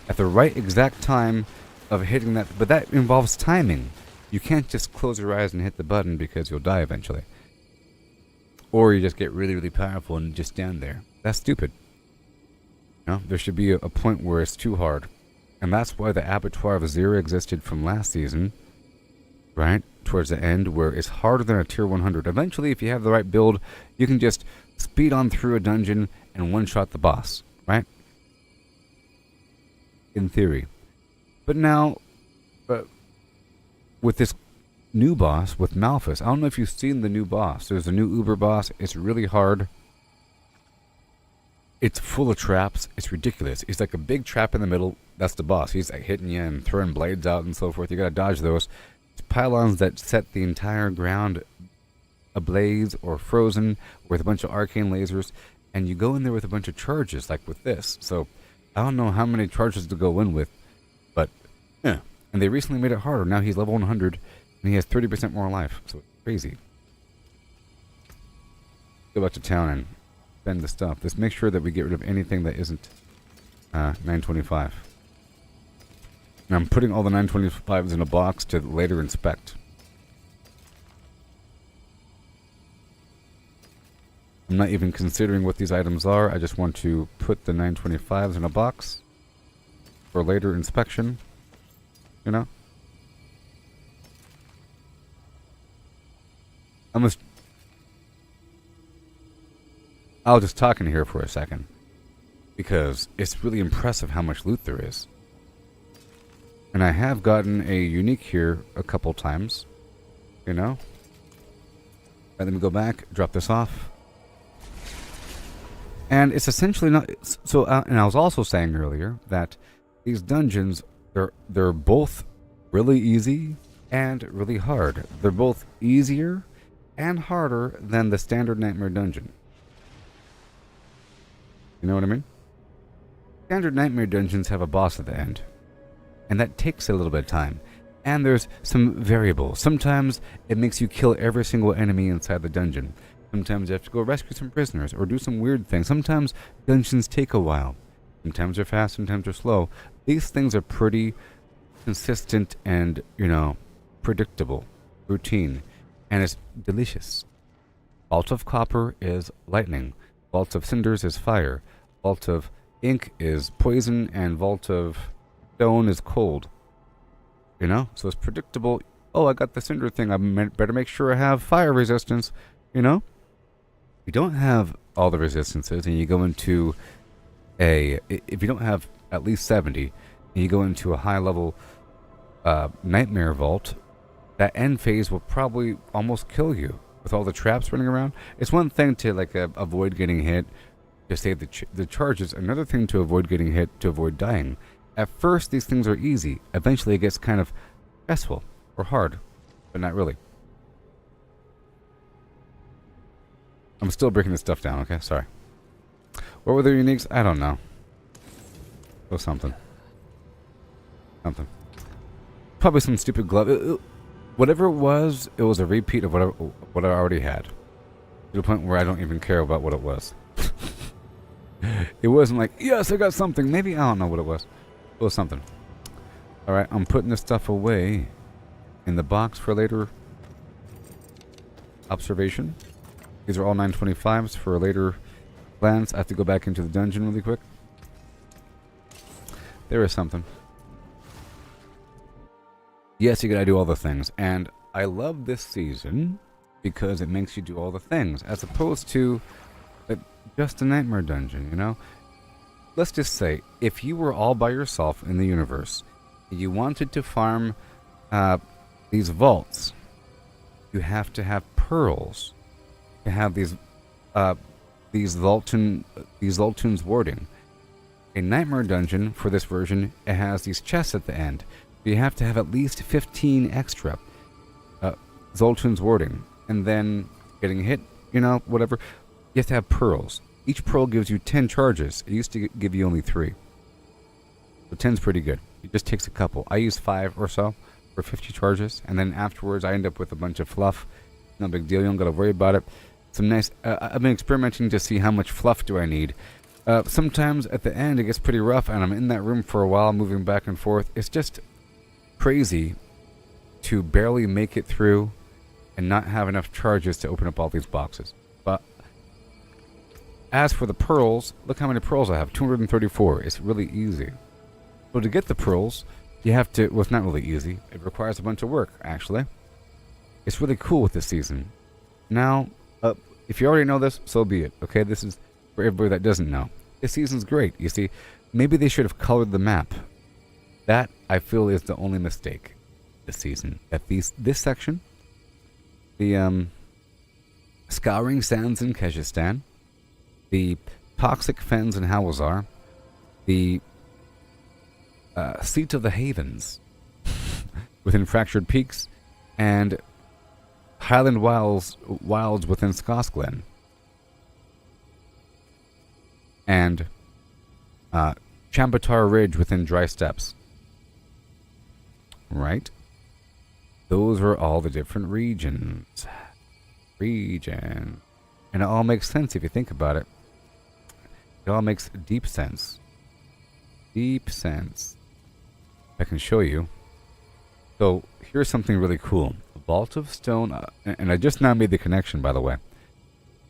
at the right exact time of hitting that. But that involves timing. You can't just close your eyes and hit the button because you'll die eventually. Or you just get really, really powerful and just stand there. That's stupid. There should be a point where it's too hard. And that's why the Abattoir of Azir existed from last season. Right? Towards the end, where it's harder than a tier 100. Eventually, if you have the right build, you can just speed on through a dungeon and one-shot the boss. Right? In theory. But now, with this new boss, with Malphas, I don't know if you've seen the new boss. There's a new Uber boss. It's really hard. It's full of traps. It's ridiculous. It's like a big trap in the middle. That's the boss. He's like hitting you and throwing blades out and so forth. You gotta dodge those. It's pylons that set the entire ground ablaze or frozen with a bunch of arcane lasers. And you go in there with a bunch of charges, like with this. So, I don't know how many charges to go in with. But, yeah. And they recently made it harder. Now he's level 100, and he has 30% more life. So, it's crazy. Go back to town and spend the stuff. Just make sure that we get rid of anything that isn't 925. And I'm putting all the 925s in a box to later inspect. I'm not even considering what these items are. I just want to put the 925s in a box for later inspection. You know? I'll just talk in here for a second, because it's really impressive how much loot there is. And I have gotten a unique here a couple times, you know? Let me go back, drop this off. And it's essentially not... So, and I was also saying earlier that these dungeons, they're both really easy and really hard. They're both easier and harder than the standard Nightmare dungeon. You know what I mean? Standard Nightmare dungeons have a boss at the end. And that takes a little bit of time. And there's some variables. Sometimes it makes you kill every single enemy inside the dungeon. Sometimes you have to go rescue some prisoners or do some weird things. Sometimes dungeons take a while. Sometimes they're fast, sometimes they're slow. These things are pretty consistent and, predictable. Routine. And it's delicious. Vault of Copper is lightning. Vault of Cinders is fire. Vault of Ink is poison. And Vault of Stone is cold. So it's predictable. Oh, I got the cinder thing. I better make sure I have fire resistance. You don't have all the resistances and you go into if you don't have at least 70 and you go into a high level Nightmare Vault, that end phase will probably almost kill you with all the traps running around. It's one thing to avoid getting hit, to save the charges. Another thing to avoid getting hit, to avoid dying. At first, these things are easy. Eventually, it gets kind of stressful or hard, but not really. I'm still breaking this stuff down, okay? Sorry. What were the uniques? I don't know. It was something. Something. Probably some stupid glove. Whatever it was a repeat of what I already had. To the point where I don't even care about what it was. It wasn't like, yes, I got something. Maybe, I don't know what it was. It was something. Alright, I'm putting this stuff away in the box for later observation. These are all 925s for a later glance. I have to go back into the dungeon really quick. There is something. Yes, you gotta do all the things. And I love this season because it makes you do all the things. As opposed to just a nightmare dungeon, you know? Let's just say, if you were all by yourself in the universe, you wanted to farm these vaults, you have to have pearls to have these Zoltun's warding. A nightmare dungeon for this version, it has these chests at the end. You have to have at least 15 extra Zoltun's warding, and then getting hit, you know, whatever. You have to have pearls. Each pearl gives you 10 charges. It used to give you only 3. So 10's pretty good. It just takes a couple. I use 5 or so for 50 charges, and then afterwards I end up with a bunch of fluff. No big deal. You don't gotta worry about it. Some nice. I've been experimenting to see how much fluff do I need. Sometimes at the end it gets pretty rough, and I'm in that room for a while, moving back and forth. It's just crazy to barely make it through and not have enough charges to open up all these boxes. But as for the pearls, look how many pearls I have. 234. It's really easy. So to get the pearls, you have to... Well, it's not really easy. It requires a bunch of work, actually. It's really cool with this season. Now, if you already know this, so be it. Okay, this is for everybody that doesn't know. This season's great. You see, maybe they should have colored the map. That, I feel, is the only mistake this season. At this section, the Scouring Sands in Kyrgyzstan, the Toxic Fens in Hawazar, the Seat of the Havens within Fractured Peaks, and Highland Wilds within Skosglen, and Chambatar Ridge within Dry Steppes. Right? Those are all the different regions. And it all makes sense if you think about it. It all makes deep sense. Deep sense. I can show you. So, here's something really cool. A Vault of Stone, and I just now made the connection, by the way.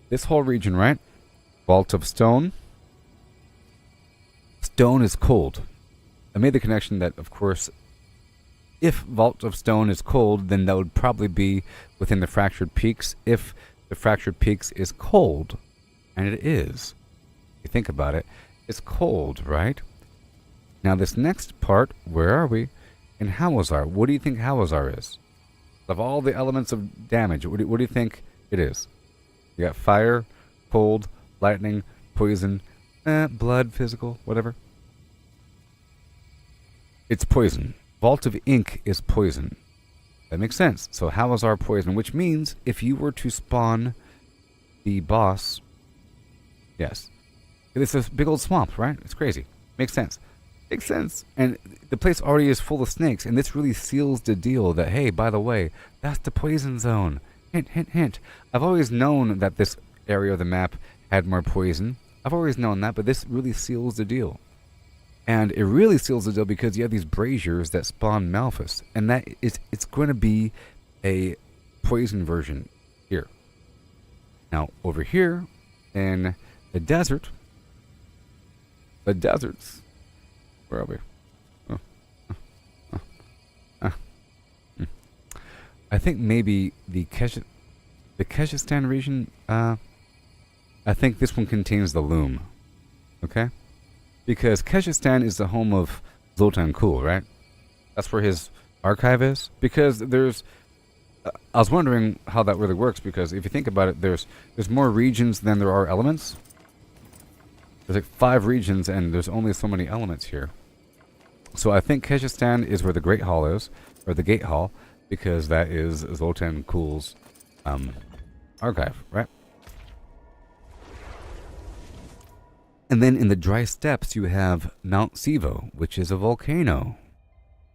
This whole region, right? Vault of Stone. Stone is cold. I made the connection that, of course, if Vault of Stone is cold, then that would probably be within the Fractured Peaks. If the Fractured Peaks is cold, and it is, if you think about it, it's cold, right? Now this next part, where are we? In Hawazar. What do you think Hawazar is? Of all the elements of damage, what do you think it is? You got fire, cold, lightning, poison, blood, physical, whatever. It's poison. Vault of Ink is poison. That makes sense. So Hawazar poison, which means if you were to spawn the boss, yes, it's a big old swamp, right? It's crazy. Makes sense. Makes sense. And the place already is full of snakes, and this really seals the deal that, hey, by the way, that's the poison zone. Hint, hint, hint. I've always known that this area of the map had more poison. I've always known that, but this really seals the deal. And it really seals the deal because you have these braziers that spawn Malphus. And that is, it's going to be a poison version here. Now, over here, in the deserts, where are we? I think maybe the Kyrgyzstan region, I think this one contains the loom. Okay? Because Kyrgyzstan is the home of Zoltan Kuhl, right? That's where his archive is. Because there's... I was wondering how that really works, because if you think about it, there's more regions than there are elements. There's like 5 regions, and there's only so many elements here. So I think Kyrgyzstan is where the Great Hall is, or the Gate Hall, because that is Zoltan Kuhl's archive, right? And then in the dry steppes, you have Mount Sivo, which is a volcano.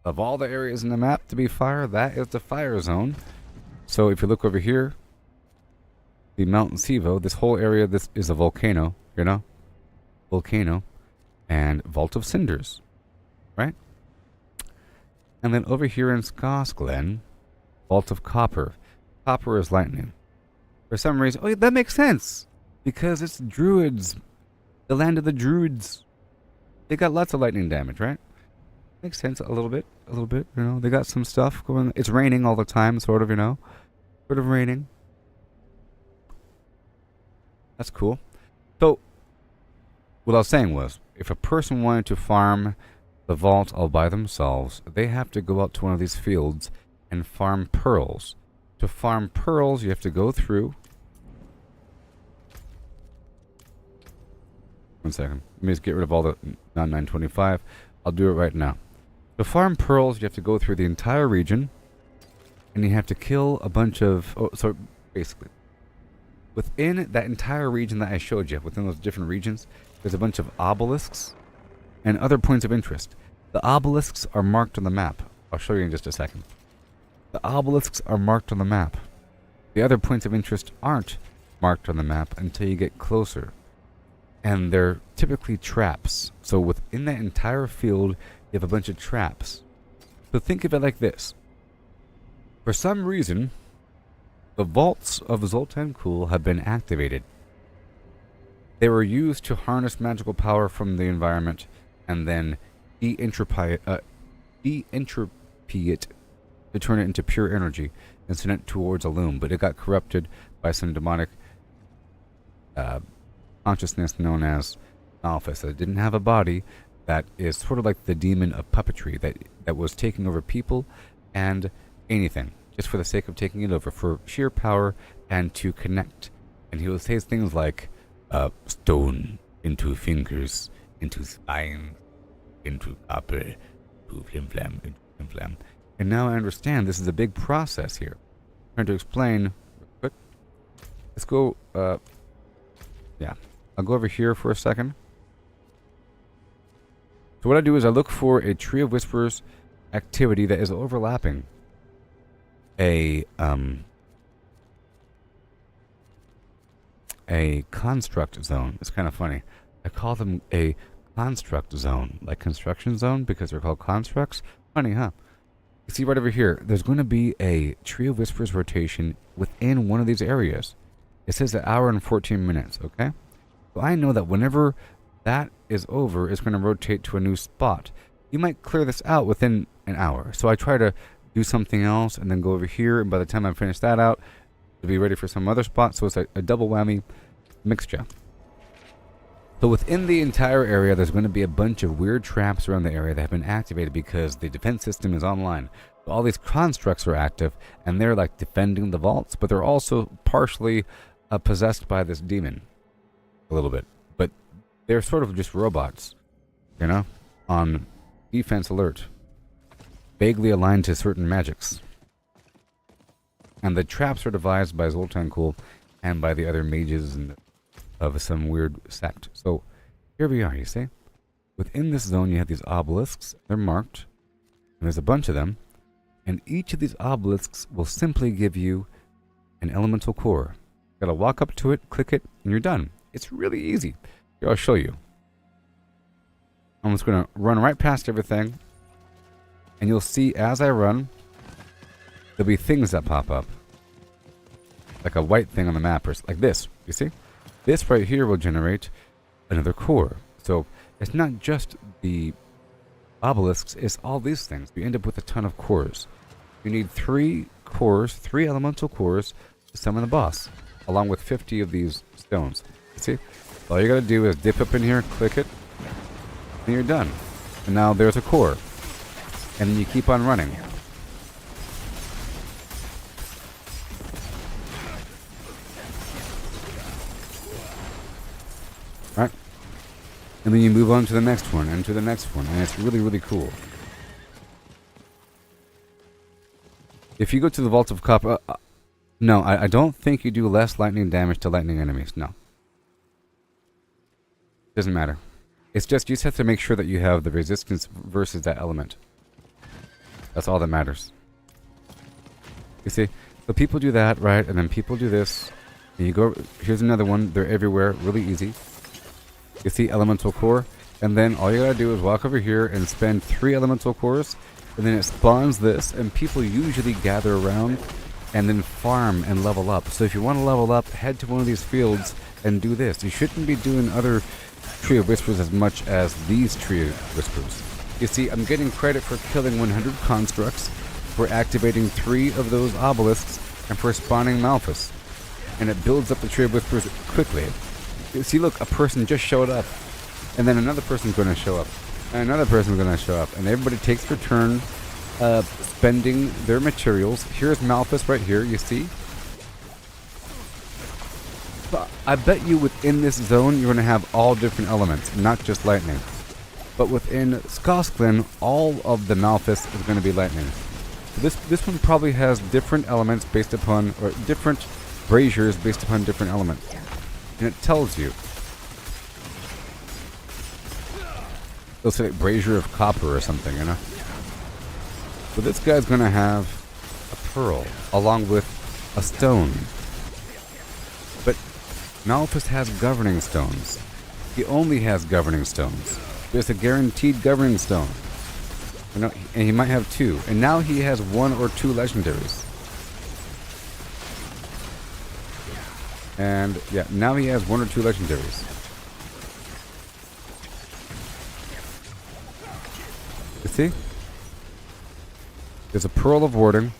Of all the areas in the map to be fire, that is the fire zone. So if you look over here, the Mount Sivo, this whole area, this is a volcano, you know? Volcano. And Vault of Cinders, right? And then over here in Skosglen, Vault of Copper. Copper is lightning. For some reason, oh, yeah, that makes sense. Because it's druids. The land of the druids. They got lots of lightning damage, right? Makes sense a little bit, you know. They got some stuff going. It's raining all the time, sort of, you know. Sort of raining. That's cool. So, what I was saying was, if a person wanted to farm the vault all by themselves, they have to go out to one of these fields and farm pearls. To farm pearls, you have to go through. One second. Let me just get rid of all the non-925. I'll do it right now. To farm pearls, you have to go through the entire region, and you have to kill a bunch of... Oh, so basically, within that entire region that I showed you, within those different regions, there's a bunch of obelisks and other points of interest. The obelisks are marked on the map. I'll show you in just a second. The obelisks are marked on the map. The other points of interest aren't marked on the map until you get closer. And they're typically traps. So within that entire field, you have a bunch of traps. So think of it like this. For some reason, the vaults of Zoltan Kulle have been activated. They were used to harness magical power from the environment and then de-entropy it to turn it into pure energy and send it towards a loom. But it got corrupted by some demonic consciousness known as Malphas. It didn't have a body. That is sort of like the demon of puppetry that was taking over people and anything, just for the sake of taking it over, for sheer power and to connect. And he would say things like, stone into fingers, into spine, into copper, to flim-flam, into flim-flam. And now I understand this is a big process here. I'm trying to explain real quick. Let's go, yeah. I'll go over here for a second. So what I do is I look for a Tree of Whispers activity that is overlapping a construct zone. It's kind of funny. I call them a construct zone, like construction zone, because they're called constructs. Funny, huh? You see right over here, there's going to be a Tree of Whispers rotation within one of these areas. It says an hour and 14 minutes, okay? So I know that whenever that is over, it's going to rotate to a new spot. You might clear this out within an hour. So I try to do something else and then go over here, and by the time I finish that out, to be ready for some other spot. So it's a double whammy mixture. So within the entire area, there's going to be a bunch of weird traps around the area that have been activated because the defense system is online. So all these constructs are active, and they're like defending the vaults, but they're also partially possessed by this demon. A little bit. But they're sort of just robots, you know, on defense alert. Vaguely aligned to certain magics. And the traps are devised by Zoltan Kulle and by the other mages and of some weird sect. So here we are, you see. Within this zone you have these obelisks. They're marked. And there's a bunch of them. And each of these obelisks will simply give you an elemental core. You gotta walk up to it, click it, and you're done. It's really easy. Here, I'll show you. I'm just going to run right past everything. And you'll see as I run, there'll be things that pop up. Like a white thing on the map, or like this. You see? This right here will generate another core. So it's not just the obelisks, it's all these things. You end up with a ton of cores. You need 3 cores, 3 elemental cores to summon the boss, along with 50 of these stones. See? All you gotta do is dip up in here, click it, and you're done. And now there's a core. And then you keep on running. Right? And then you move on to the next one, and to the next one, and it's really, really cool. If you go to the Vault of Copper... no, I don't think you do less lightning damage to lightning enemies, no. Doesn't matter. It's just you just have to make sure that you have the resistance versus that element. That's all that matters. You see? So people do that, right? And then people do this. And you go, here's another one. They're everywhere. Really easy. You see elemental core. And then all you gotta do is walk over here and spend 3 elemental cores. And then it spawns this. And people usually gather around and then farm and level up. So if you want to level up, head to one of these fields and do this. You shouldn't be doing other Tree of Whispers as much as these Tree of Whispers. You see, I'm getting credit for killing 100 constructs, for activating 3 of those obelisks, and for spawning Malphus. And it builds up the Tree of Whispers quickly. You see, look, a person just showed up. And then another person's going to show up. And another person's going to show up. And everybody takes their turn spending their materials. Here's Malphus right here, you see? But I bet you within this zone you're going to have all different elements, not just lightning. But within Skosklen, all of the Malphus is going to be lightning. So this one probably has different elements based upon, or different braziers based upon different elements. And it tells you. It'll say like brazier of copper or something, you know? So this guy's going to have a pearl along with a stone. But Malphus has governing stones. He only has governing stones. There's a guaranteed governing stone. You know, and he might have 2. And now he has 1 or 2 legendaries. And yeah, now he has 1 or 2 legendaries. You see? There's a Pearl of Warding,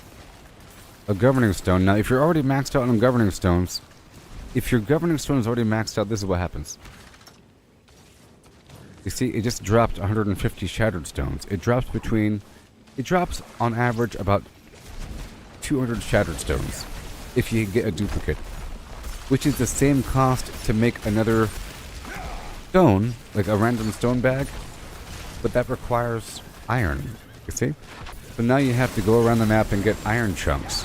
a Governing Stone. Now, if you're already maxed out on Governing Stones, if your Governing Stone is already maxed out, this is what happens. You see, it just dropped 150 Shattered Stones. It drops on average about 200 Shattered Stones if you get a duplicate, which is the same cost to make another stone, like a random stone bag, but that requires iron, you see? So now you have to go around the map and get iron chunks,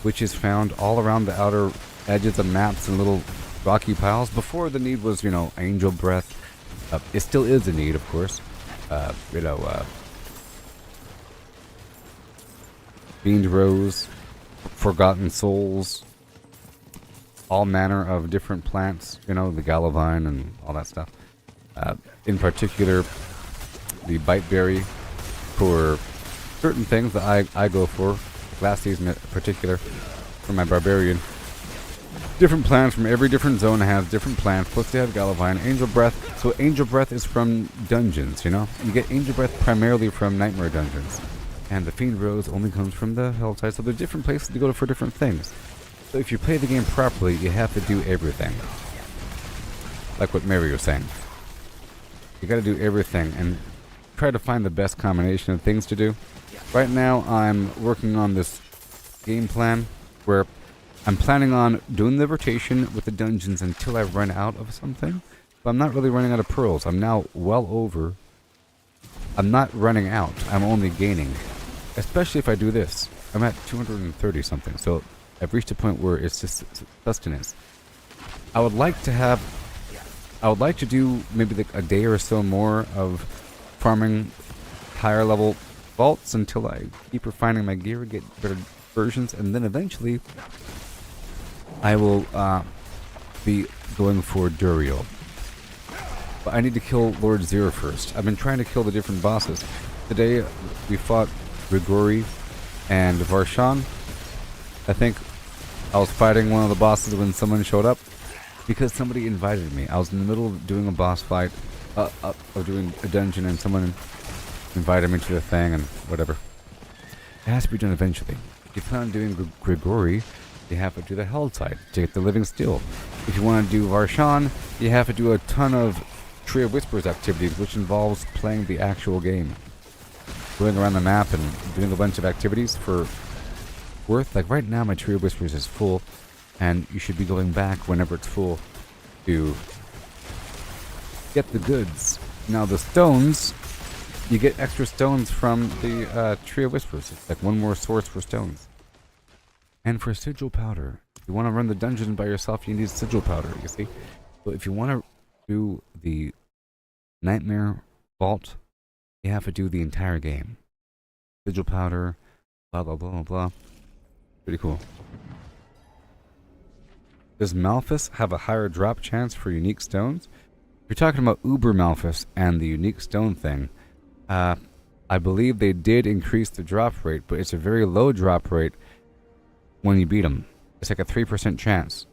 which is found all around the outer edges of maps and little rocky piles. Before the need was, you know, angel breath. It still is a need, of course. Fiend Rose, Forgotten Souls, all manner of different plants, you know, the Galavine and all that stuff. In particular, the Biteberry for certain things that I go for. Last season in particular, for my Barbarian. Different plants from every different zone has different plants, plus they have Galavine, Angel Breath. So Angel Breath is from dungeons, you know? You get Angel Breath primarily from Nightmare dungeons. And the Fiend Rose only comes from the Hellside, so there are different places to go for different things. So if you play the game properly, you have to do everything. Like what Mary was saying. You gotta do everything and try to find the best combination of things to do. Right now, I'm working on this game plan where I'm planning on doing the rotation with the dungeons until I run out of something. But I'm not really running out of pearls. I'm now well over. I'm not running out. I'm only gaining. Especially if I do this. I'm at 230 something. So I've reached a point where it's just sustenance. I would like to do maybe like a day or so more of farming higher level vaults until I keep refining my gear, get better versions, and then eventually I will be going for Duriel. But I need to kill Lord Zero first. I've been trying to kill the different bosses. Today we fought Grigori and Varshan. I think I was fighting one of the bosses when someone showed up because somebody invited me. I was in the middle of doing a boss fight, of doing a dungeon, and someone invited me to the thing and whatever. It has to be done eventually. If you plan on doing Grigori, you have to do the Hellside to get the Living Steel. If you want to do Varshan, you have to do a ton of Tree of Whispers activities, which involves playing the actual game. Going around the map and doing a bunch of activities for worth. Like right now my Tree of Whispers is full, and you should be going back whenever it's full to get the goods. Now the stones, you get extra stones from the Tree of Whispers. It's like one more source for stones. And for sigil powder, if you want to run the dungeon by yourself, you need sigil powder, you see? So if you want to do the Nightmare Vault, you have to do the entire game. Sigil powder, blah blah blah blah blah. Pretty cool. Does Malphus have a higher drop chance for unique stones? If you're talking about Uber Malphus and the unique stone thing, I believe they did increase the drop rate, but it's a very low drop rate when you beat them. It's like a 3% chance,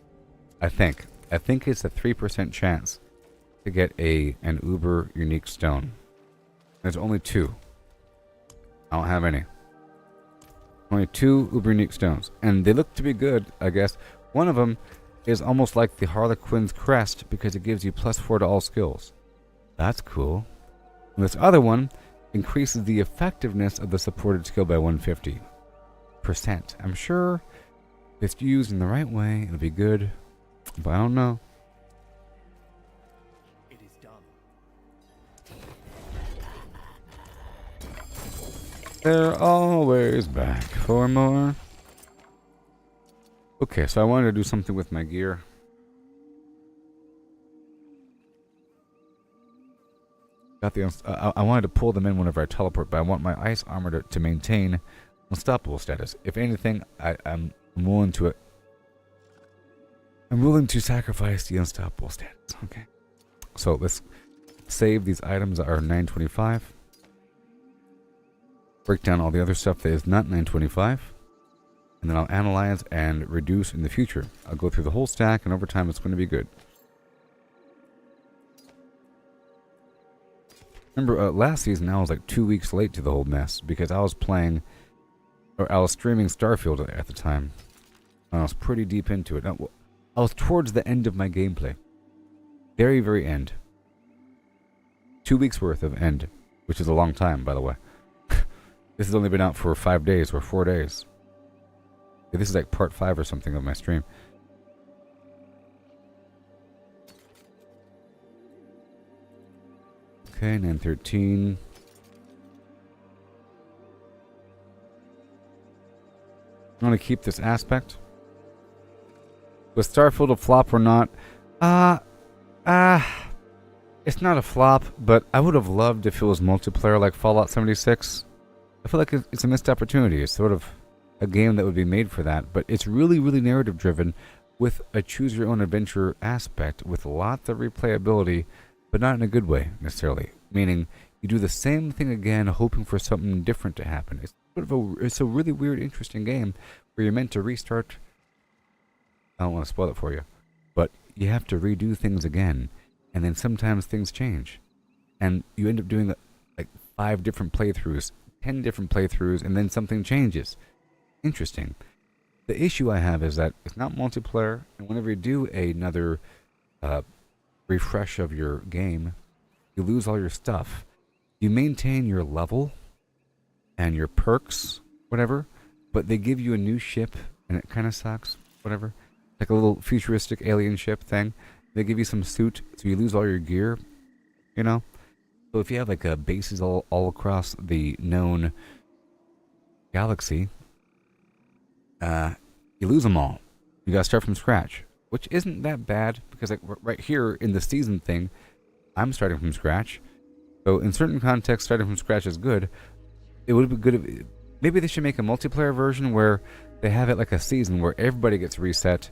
I think. I think it's a 3% chance to get an Uber unique stone. There's only 2. I don't have any. Only 2 Uber unique stones. And they look to be good, I guess. One of them is almost like the Harlequin's crest because it gives you +4 to all skills. That's cool. And this other one increases the effectiveness of the supported skill by 150%. I'm sure if it's used in the right way, it'll be good. But I don't know. It is done. They're always back for more. Okay, so I wanted to do something with my gear. Got the I wanted to pull them in whenever I teleport, but I want my ice armor to maintain unstoppable status. If anything, I'm willing to it. I'm willing to sacrifice the unstoppable status. Okay. So let's save these items that are 925. Break down all the other stuff that is not 925. And then I'll analyze and reduce in the future. I'll go through the whole stack, and over time it's going to be good. Remember, last season I was like 2 weeks late to the whole mess because I was playing, or I was streaming Starfield at the time. I was pretty deep into it. I was towards the end of my gameplay. Very, very end. 2 weeks worth of end, which is a long time, by the way. This has only been out for 5 days or 4 days. This is like part 5 or something of my stream. Okay, 913. I want to keep this aspect. Was Starfield a flop or not? It's not a flop, but I would have loved if it was multiplayer like Fallout 76. I feel like it's a missed opportunity. It's sort of a game that would be made for that, but it's really, really narrative driven with a choose your own adventure aspect with lots of replayability, but not in a good way necessarily. Meaning you do the same thing again, hoping for something different to happen. It's sort of it's a really weird, interesting game where you're meant to restart. I don't want to spoil it for you, but you have to redo things again, and then sometimes things change, and you end up doing like 5 different playthroughs, 10 different playthroughs, and then something changes. Interesting. The issue I have is that it's not multiplayer, and whenever you do another refresh of your game, you lose all your stuff. You maintain your level and your perks, whatever, but they give you a new ship, and it kind of sucks, whatever. Like a little futuristic alien ship thing. They give you some suit, so you lose all your gear, you know? So if you have like bases all across the known galaxy, you lose them all. You gotta start from scratch, which isn't that bad because like right here in the season thing, I'm starting from scratch. So in certain contexts, starting from scratch is good. It would be good if maybe they should make a multiplayer version where they have it like a season where everybody gets reset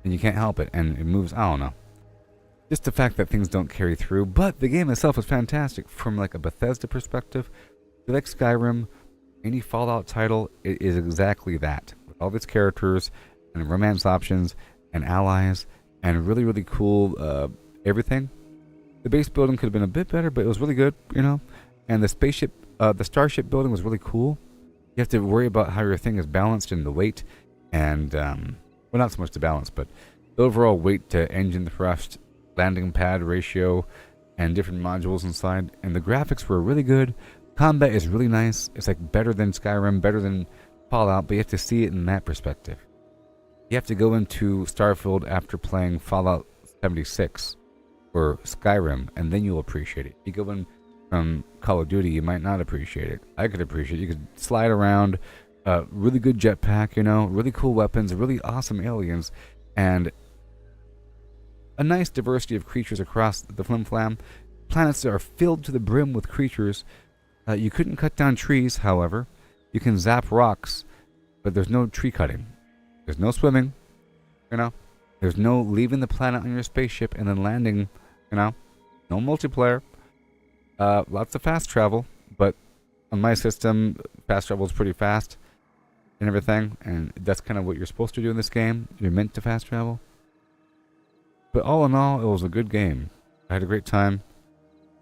and you can't help it and it moves. I don't know. Just the fact that things don't carry through, but the game itself is fantastic from like a Bethesda perspective. If you like Skyrim, any Fallout title, it is exactly that. With all its characters and romance options and allies and really, really cool everything. The base building could have been a bit better, but it was really good, you know. And the spaceship, the starship building was really cool. You have to worry about how your thing is balanced in the weight and, well, not so much the balance, but the overall weight to engine thrust, landing pad ratio, and different modules inside. And the graphics were really good. Combat is really nice. It's like better than Skyrim, better than Fallout, but you have to see it in that perspective. You have to go into Starfield after playing Fallout 76 or Skyrim, and then you'll appreciate it. You go in from Call of Duty, you might not appreciate it. I could appreciate it. You could slide around, really good jetpack, you know, really cool weapons, really awesome aliens, and A nice diversity of creatures across the Flim Flam. Planets are filled to the brim with creatures. You couldn't cut down trees, however. You can zap rocks, but there's no tree cutting. There's no swimming, you know. There's no leaving the planet on your spaceship and then landing, you know. No multiplayer. Lots of fast travel, but on my system, fast travel is pretty fast and everything, and that's kind of what you're supposed to do in this game. You're meant to fast travel. But all in all, it was a good game. I had a great time.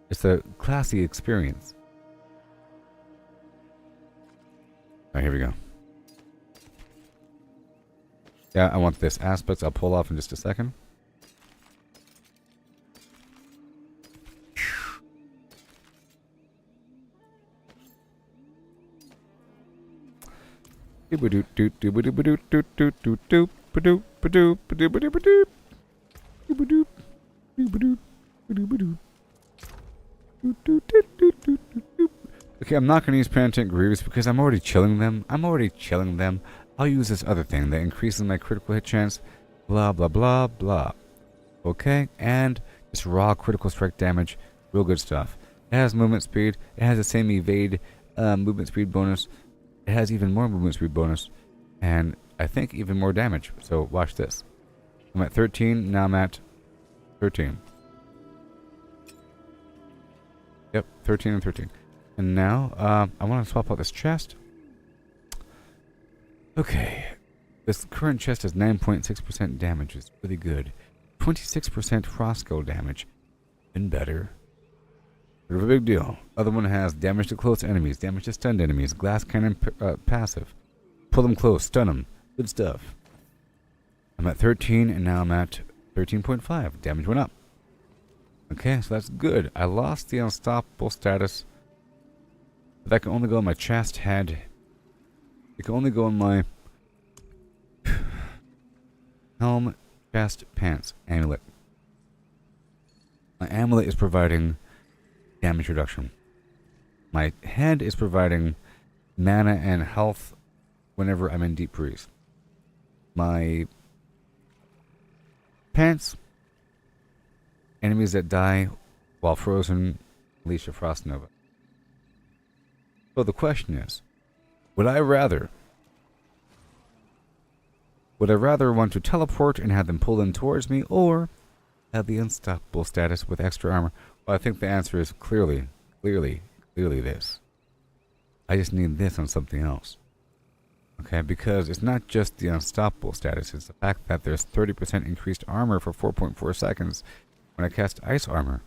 It's a classy experience. Alright, here we go. Yeah, I want this aspect. I'll pull off in just a second. Okay, I'm not going to use Penitent Greaves because I'm already chilling them. I'll use this other thing that increases my critical hit chance. Blah, blah, blah, blah. Okay, and just raw critical strike damage. Real good stuff. It has movement speed. It has the same evade movement speed bonus. It has even more movement speed bonus. And I think even more damage. So watch this. I'm at 13. Now I'm at 13. Yep, 13 and 13. And now, I want to swap out this chest. Okay. This current chest has 9.6% damage. It's really good. 26% frost skill damage. Even better. Sort of a big deal. Other one has damage to close enemies, damage to stunned enemies, glass cannon passive. Pull them close, stun them. Good stuff. I'm at 13, and now I'm at 13.5. Damage went up. Okay, so that's good. I lost the unstoppable status. But that can only go in my chest head. It can only go in my helm, chest, pants, amulet. My amulet is providing damage reduction. My head is providing mana and health whenever I'm in deep freeze. My pants, enemies that die while frozen, unleash a frost nova. So the question is, would I rather want to teleport and have them pull in towards me, or have the unstoppable status with extra armor? Well, I think the answer is clearly this. I just need this on something else. Okay, because it's not just the unstoppable status, it's the fact that there's 30% increased armor for 4.4 seconds when I cast ice armor.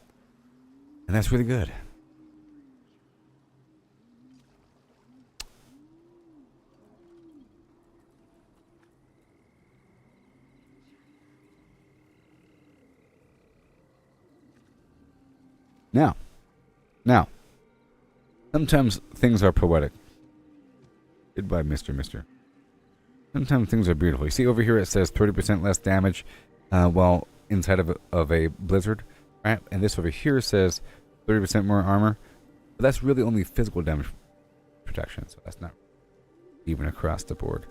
And that's really good. Now, sometimes things are poetic. Goodbye, Mister. Sometimes things are beautiful. You see over here it says 30% less damage while inside of a blizzard, right? And this over here says 30% more armor. But that's really only physical damage protection, so that's not even across the board.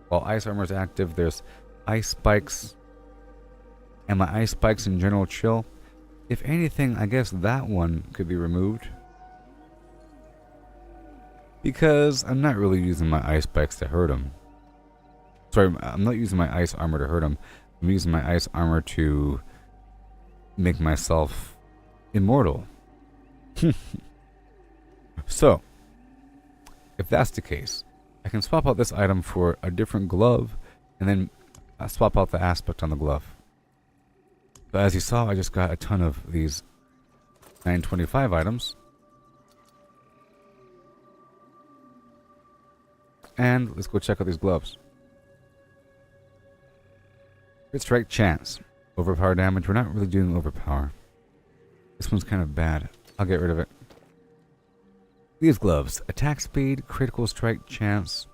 While ice armor is active, there's ice spikes. And my ice spikes in general chill. If anything, I guess that one could be removed. Because I'm not really using my ice spikes to hurt him. Sorry, I'm not using my ice armor to hurt him. I'm using my ice armor to make myself immortal. So, if that's the case, I can swap out this item for a different glove, and then swap out the aspect on the glove. So as you saw, I just got a ton of these 925 items. And let's go check out these gloves. Crit strike chance. Overpower damage. We're not really doing overpower. This one's kind of bad. I'll get rid of it. These gloves. Attack speed, critical strike chance,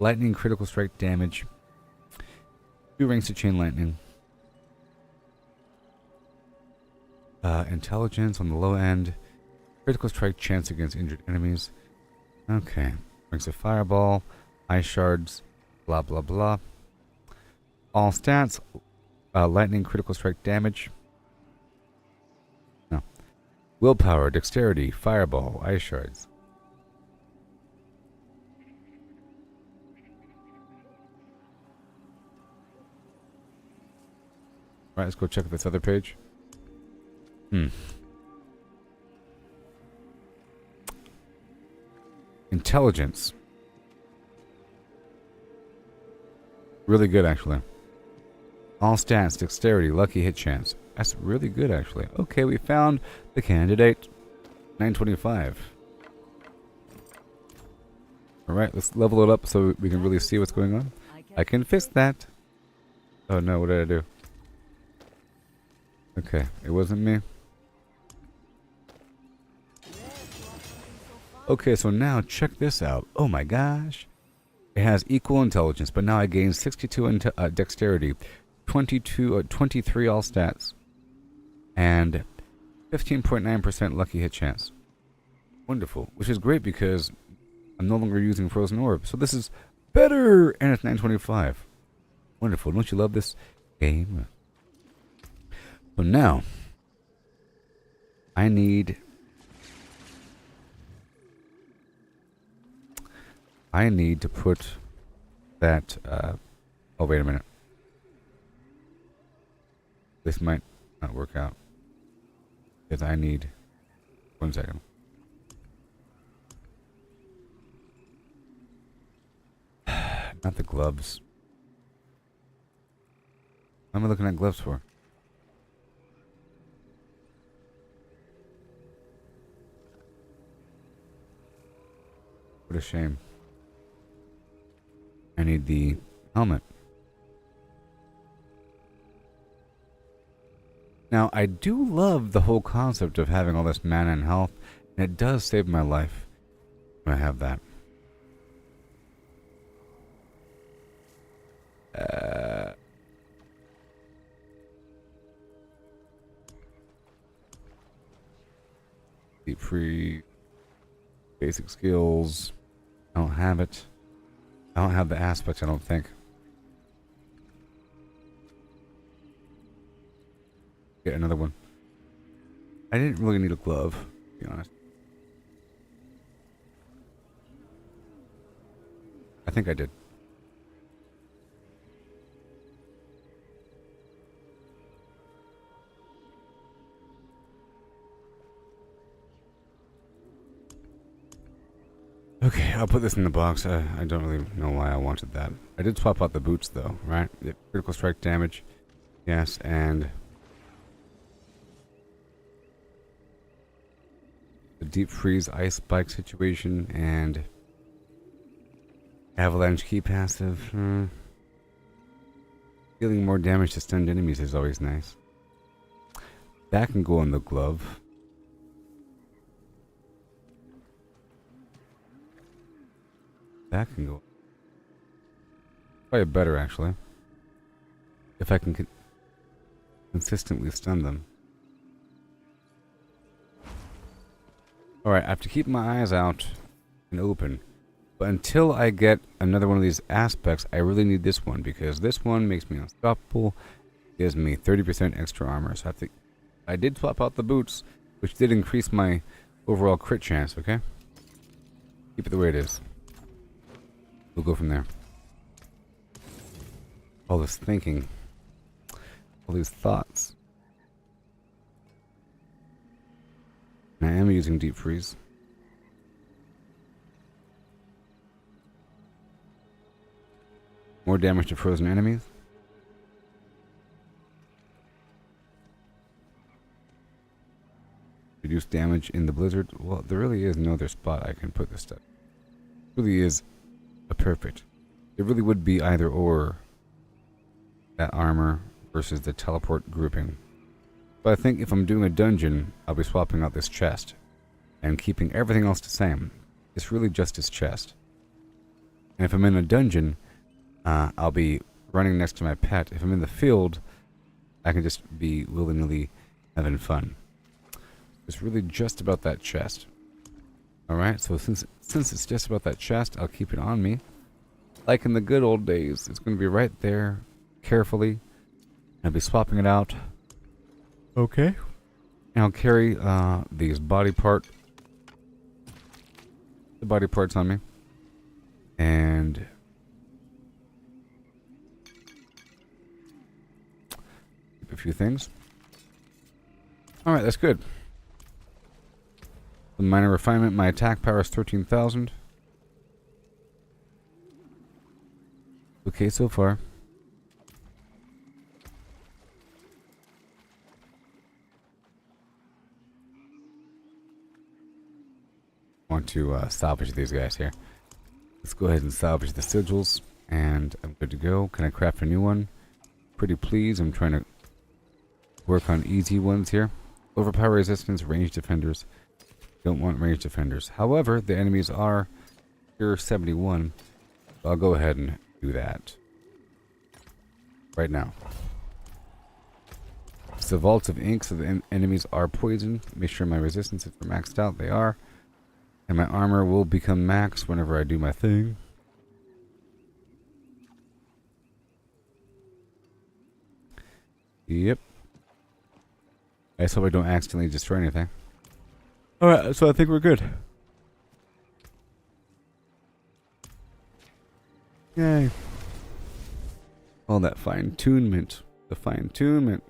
lightning critical strike damage, 2 ranks to chain lightning. Intelligence on the low end. Critical strike chance against injured enemies. Okay. Brings a fireball. Ice shards. Blah, blah, blah. All stats. Lightning, critical strike damage. No. Willpower, dexterity, fireball, ice shards. Alright, let's go check this other page. Intelligence. Really good, actually. All stats, dexterity, lucky hit chance. That's really good, actually. Okay, we found the candidate. 925. Alright, let's level it up so we can really see what's going on. I can fix that. Oh no, what did I do? Okay, it wasn't me. Okay, so now check this out. Oh my gosh. It has equal intelligence, but now I gain 62 dexterity, 23 all stats, and 15.9% lucky hit chance. Wonderful, which is great because I'm no longer using Frozen Orb. So this is better, and it's 925. Wonderful, don't you love this game? So now, I need to put that, oh wait a minute. This might not work out. Because I need, 1 second. Not the gloves. What am I looking at gloves for? What a shame. I need the helmet. Now, I do love the whole concept of having all this mana and health, and it does save my life when I have that. Deep free, basic skills. I don't have it. I don't have the aspect, I don't think. Get another one. I didn't really need a glove, to be honest. I think I did. Okay, I'll put this in the box. I don't really know why I wanted that. I did swap out the boots, though, right? The critical strike damage. Yes, and the deep freeze ice spike situation, and avalanche key passive. Dealing more damage to stunned enemies is always nice. That can go on the glove. That can go. Probably better, actually. If I can consistently stun them. Alright, I have to keep my eyes out and open. But until I get another one of these aspects, I really need this one, because this one makes me unstoppable. Gives me 30% extra armor. So I did swap out the boots, which did increase my overall crit chance, okay? Keep it the way it is. We'll go from there. All this thinking. All these thoughts. And I am using deep freeze. More damage to frozen enemies. Reduce damage in the blizzard. Well, there really is no other spot I can put this stuff. It really is a perfect. It really would be either or. That armor versus the teleport grouping. But I think if I'm doing a dungeon, I'll be swapping out this chest. And keeping everything else the same. It's really just this chest. And if I'm in a dungeon, I'll be running next to my pet. If I'm in the field, I can just be willy-nilly having fun. It's really just about that chest. Alright, so since it's just about that chest, I'll keep it on me. Like in the good old days, it's going to be right there, carefully. I'll be swapping it out. Okay. And I'll carry these the body parts on me. And keep a few things. Alright, that's good. The minor refinement, my attack power is 13,000. Okay so far. Want to salvage these guys here. Let's go ahead and salvage the sigils, and I'm good to go. Can I craft a new one? Pretty please. I'm trying to work on easy ones here. Overpower resistance, ranged defenders. Don't want ranged defenders. However, the enemies are tier 71. So I'll go ahead and do that right now. So vaults of ink, so the enemies are poisoned. Make sure my resistances are maxed out. They are. And my armor will become max whenever I do my thing. Yep. I just hope I don't accidentally destroy anything. Alright, so I think we're good. Yay. All that fine-tunement. The fine-tunement.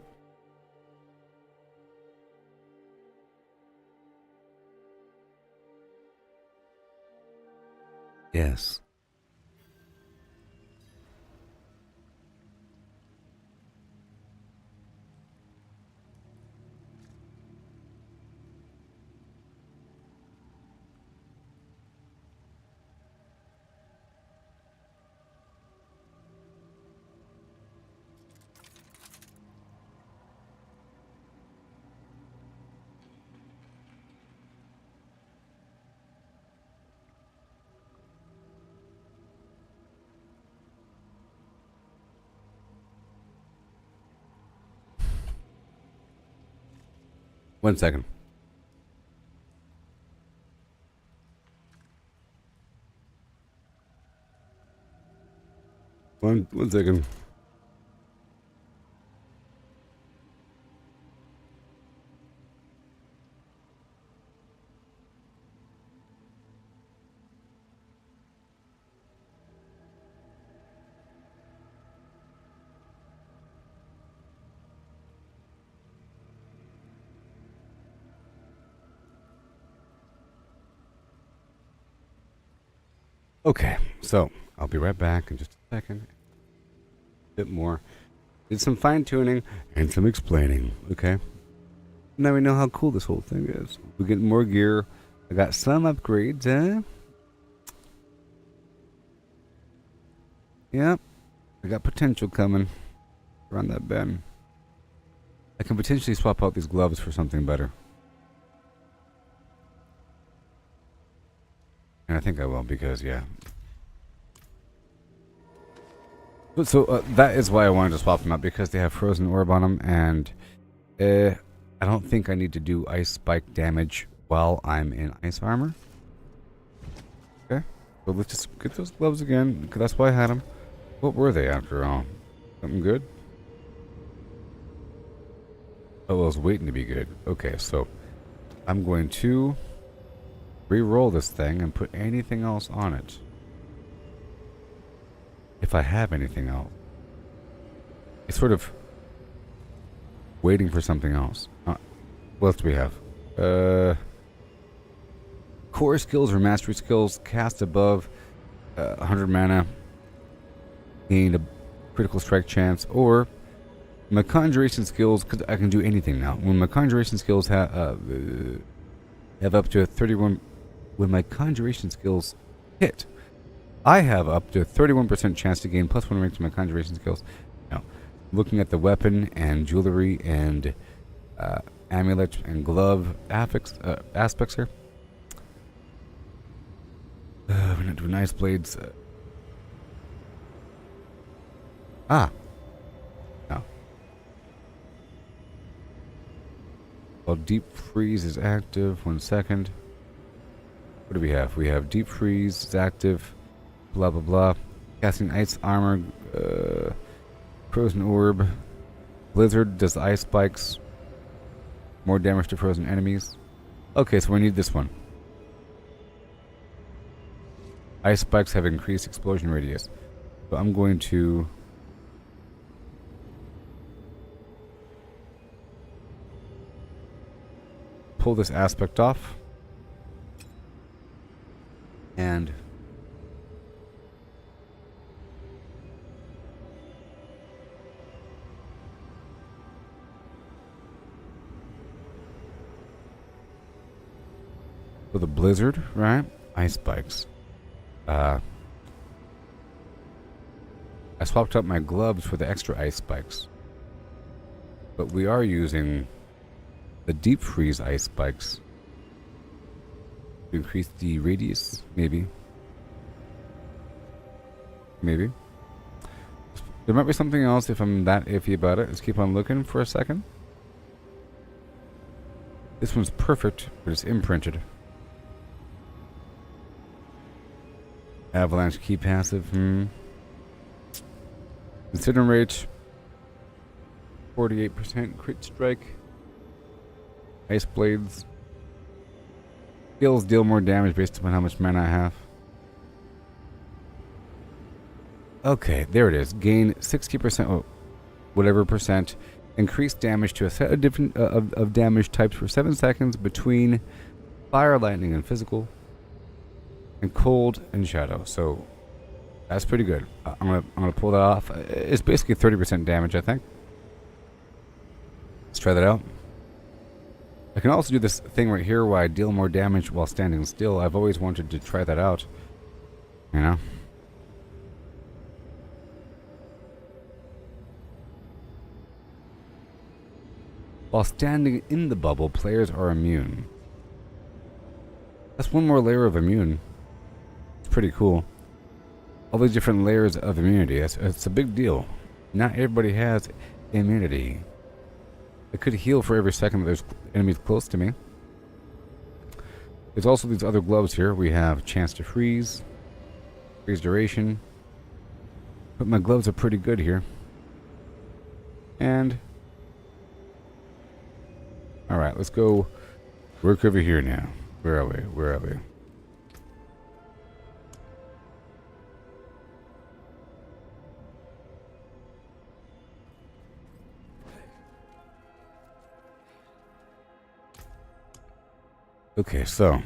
Yes. One second. One second. Okay, so I'll be right back in just a second. A bit more. Did some fine tuning and some explaining, okay? Now we know how cool this whole thing is. We get more gear. I got some upgrades, eh? Yep. I got potential coming around that bend. I can potentially swap out these gloves for something better. And I think I will because, yeah. But so, that is why I wanted to swap them out, because they have frozen orb on them, and I don't think I need to do ice spike damage while I'm in ice armor. Okay, so let's just get those gloves again, because that's why I had them. What were they after all? Something good? Oh, I was waiting to be good. Okay, so I'm going to re-roll this thing and put anything else on it. If I have anything else. It's sort of waiting for something else. What else do we have? Core skills or mastery skills. Cast above 100 mana. Gain a critical strike chance. Or my conjuration skills, because I can do anything now. When my conjuration skills have up to a 31... When my conjuration skills hit, I have up to a 31% chance to gain +1 rank to my conjuration skills. Now, looking at the weapon and jewelry and amulet and glove aspects here. We're not doing ice blades. No. Well, deep freeze is active. 1 second. What do we have? We have deep freeze is active. Blah blah blah. Casting ice armor. Frozen Orb. Blizzard does ice spikes. More damage to frozen enemies. Okay, so we need this one. Ice spikes have increased explosion radius. So I'm going to pull this aspect off. And for the blizzard, right? Ice spikes. I swapped out my gloves for the extra ice spikes. But we are using the deep freeze ice spikes to increase the radius, maybe. Maybe. There might be something else if I'm that iffy about it. Let's keep on looking for a second. This one's perfect, but it's imprinted. Avalanche key passive. Incinerate. 48% crit strike. Ice blades. Skills deal more damage based upon how much mana I have. Okay, there it is. Gain 60%, whatever percent. Increased damage to a set of different of damage types for 7 seconds between fire, lightning, and physical. And cold and shadow. So that's pretty good. I'm gonna pull that off. It's basically 30% damage, I think. Let's try that out. I can also do this thing right here where I deal more damage while standing still. I've always wanted to try that out. You know? While standing in the bubble, players are immune. That's one more layer of immune. It's pretty cool. All these different layers of immunity. It's a big deal. Not everybody has immunity. I could heal for every second that there's enemies close to me. There's also these other gloves here. We have chance to freeze. Freeze duration. But my gloves are pretty good here. And alright, let's go work over here now. Where are we? Where are we? Okay, so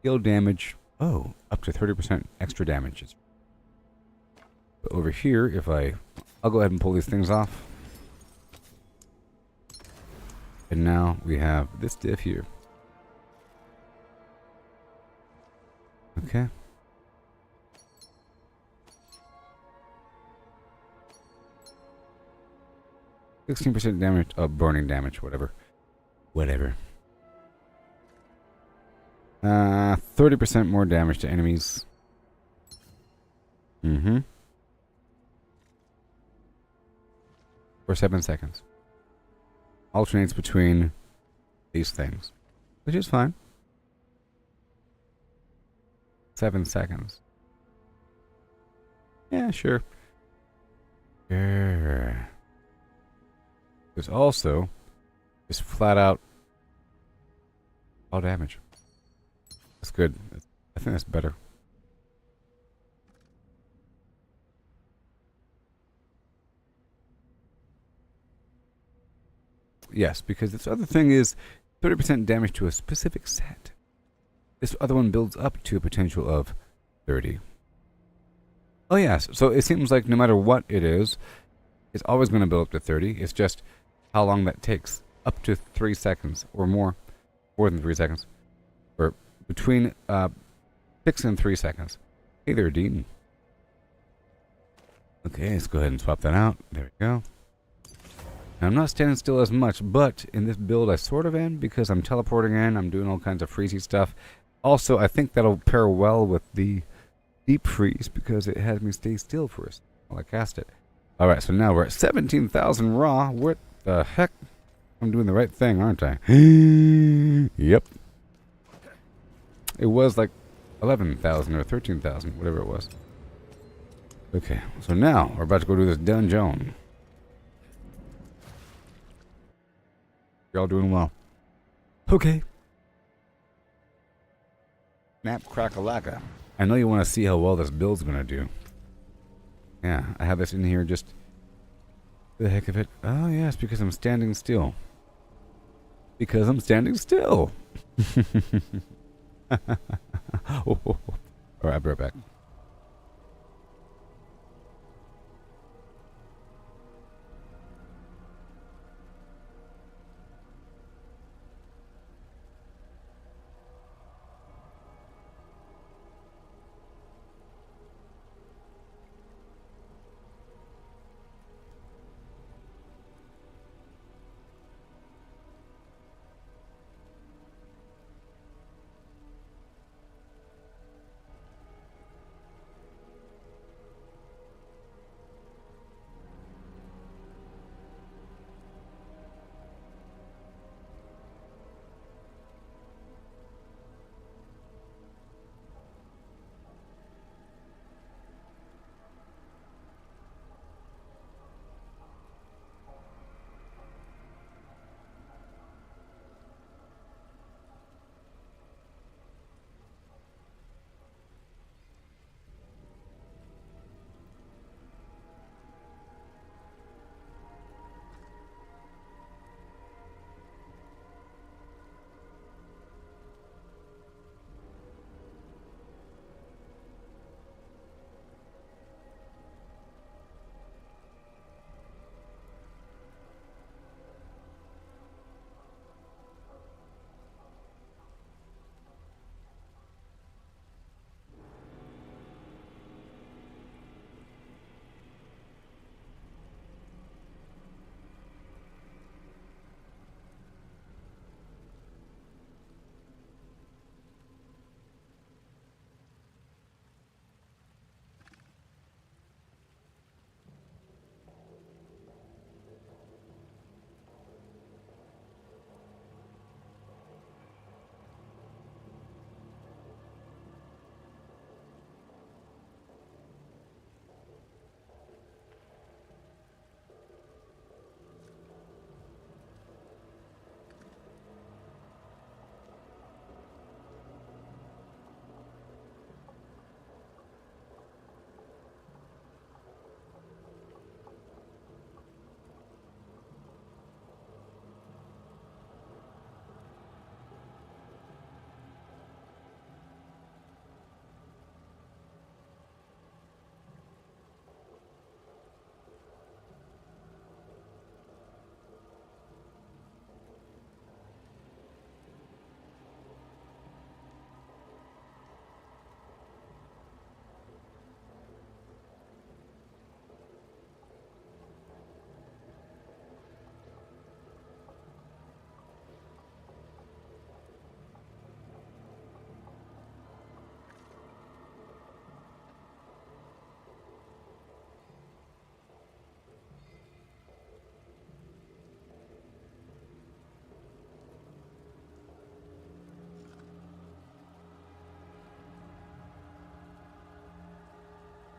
heal damage. Oh, up to 30% extra damage. But over here, I'll go ahead and pull these things off. And now we have this diff here. Okay. %16 damage, burning damage, whatever. Whatever. 30% more damage to enemies. For 7 seconds. Alternates between these things, which is fine. 7 seconds. Yeah, sure. There's also just flat out all damage. That's good. I think that's better. Yes, because this other thing is 30% damage to a specific set. This other one builds up to a potential of 30. Oh yes, so it seems like no matter what it is, it's always going to build up to 30. It's just how long that takes. Up to 3 seconds or more. More than 3 seconds. Or between 6 and 3 seconds. Hey there, Dean. Okay, let's go ahead and swap that out. There we go. Now, I'm not standing still as much, but in this build I sort of am because I'm teleporting in, I'm doing all kinds of freezy stuff. Also, I think that'll pair well with the deep freeze because it has me stay still first while I cast it. Alright, so now we're at 17,000 raw. What the heck? I'm doing the right thing, aren't I? Yep. It was like 11,000 or 13,000, whatever it was. Okay, so now we're about to go do this dungeon. Y'all doing well. Okay. Snap crack-a-lacka. I know you want to see how well this build's gonna do. Yeah, I have this in here just for the heck of it. Oh yes, because I'm standing still. Because I'm standing still. Alright, I'll be right back.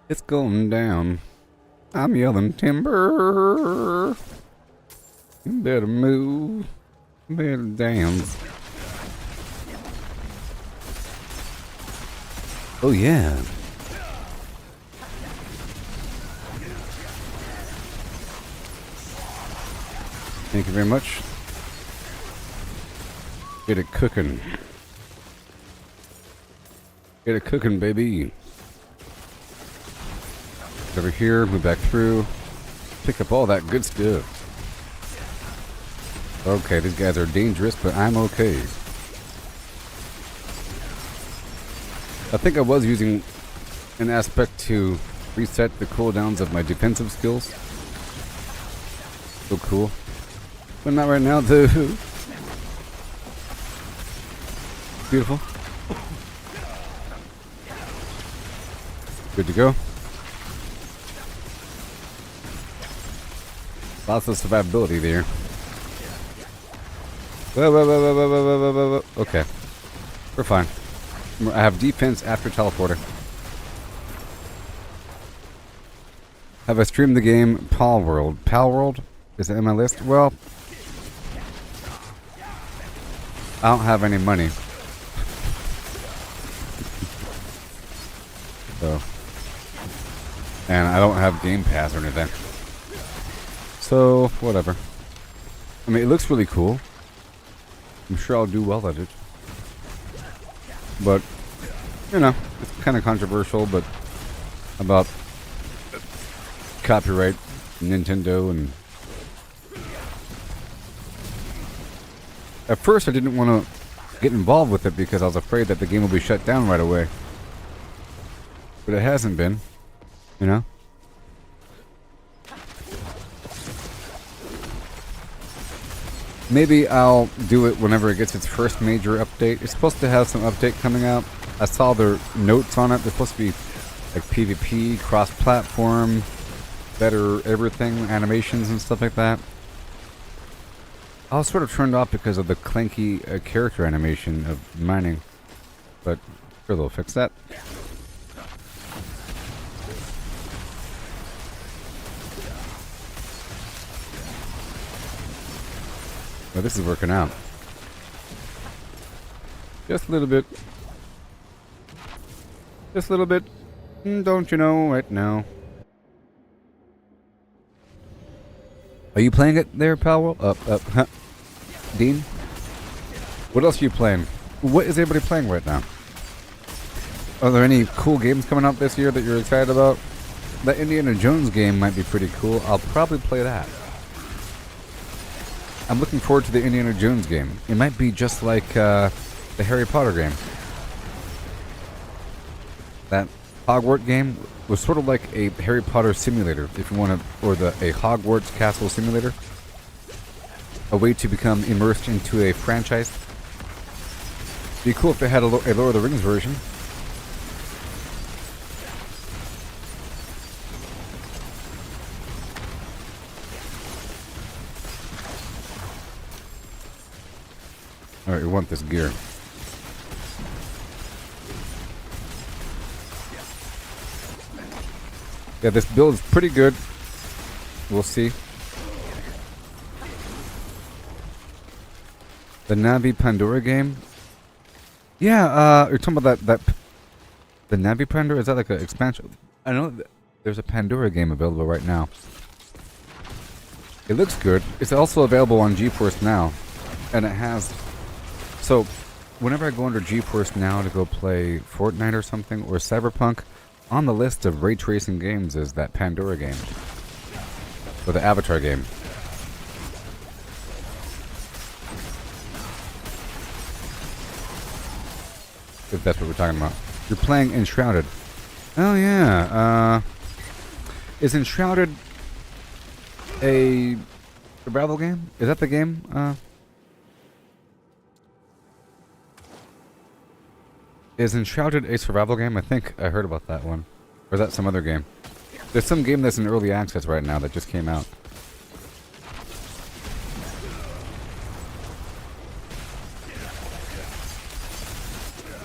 It's going down. I'm yelling timber. You better move. You better dance. Oh yeah. Thank you very much. Get it cooking. Get it cooking, baby. Over here, move back through. Pick up all that good stuff. Okay, these guys are dangerous, but I'm okay. I think I was using an aspect to reset the cooldowns of my defensive skills. So cool. But not right now, though. Beautiful. Good to go. Lots of survivability there. Whoa. Okay. We're fine. I have defense after teleporter. Have I streamed the game Pal World? Pal World? Is it in my list? Well, I don't have any money. So, and I don't have Game Pass or anything. So, whatever. I mean, it looks really cool. I'm sure I'll do well at it. But, you know, it's kind of controversial, but about copyright, Nintendo, and at first I didn't want to get involved with it because I was afraid that the game will be shut down right away. But it hasn't been, you know? Maybe I'll do it whenever it gets its first major update. It's supposed to have some update coming out. I saw their notes on it. They're supposed to be like PvP, cross-platform, better everything, animations and stuff like that. I was sort of turned off because of the clanky character animation of mining. But sure they'll fix that. Well, this is working out. Just a little bit. Just a little bit. Don't you know right now. Are you playing it there, Powell? Huh? Dean? What else are you playing? What is everybody playing right now? Are there any cool games coming out this year that you're excited about? That Indiana Jones game might be pretty cool. I'll probably play that. I'm looking forward to the Indiana Jones game. It might be just like the Harry Potter game. That Hogwarts game was sort of like a Harry Potter simulator, if you want to, or a Hogwarts Castle simulator. A way to become immersed into a franchise. Be cool if they had a Lord of the Rings version. Alright, we want this gear. Yeah, this build is pretty good. We'll see. The Navi Pandora game? Yeah, you're talking about that the Navi Pandora? Is that like an expansion? I know there's a Pandora game available right now. It looks good. It's also available on GeForce Now. And it has... So, whenever I go under GeForce Now to go play Fortnite or something, or Cyberpunk, on the list of ray tracing games is that Pandora game. Or the Avatar game. If that's what we're talking about. You're playing Enshrouded. Oh yeah, is Enshrouded a survival game? Is that the game? Is Enshrouded a survival game? I think I heard about that one. Or is that some other game? There's some game that's in early access right now that just came out.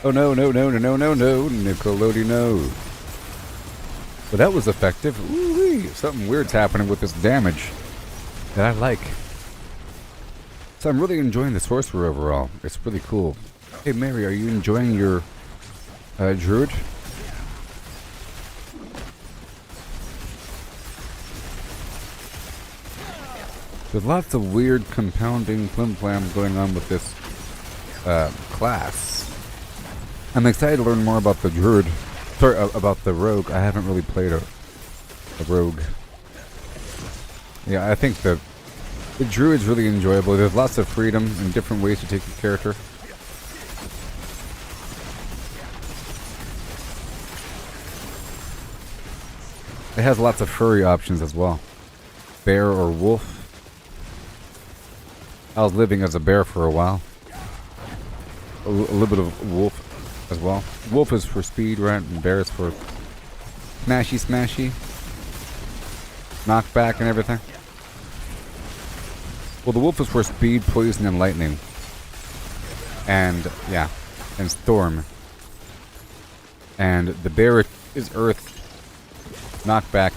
Oh no, Nickelodeon, no. Well, that was effective. Ooh-wee. Something weird's happening with this damage that I like. So I'm really enjoying the Sorcerer overall. It's really cool. Hey Mary, are you enjoying your Druid? There's lots of weird compounding flim-flam going on with this class. I'm excited to learn more about the Druid. Sorry, about the Rogue. I haven't really played a Rogue. Yeah, I think the Druid's really enjoyable. There's lots of freedom and different ways to take your character. It has lots of furry options as well. Bear or wolf. I was living as a bear for a while. A little bit of wolf as well. Wolf is for speed, right? And bear is for smashy. Knockback and everything. Well, the wolf is for speed, poison, and lightning. And, yeah. And storm. And the bear is earth, knockback,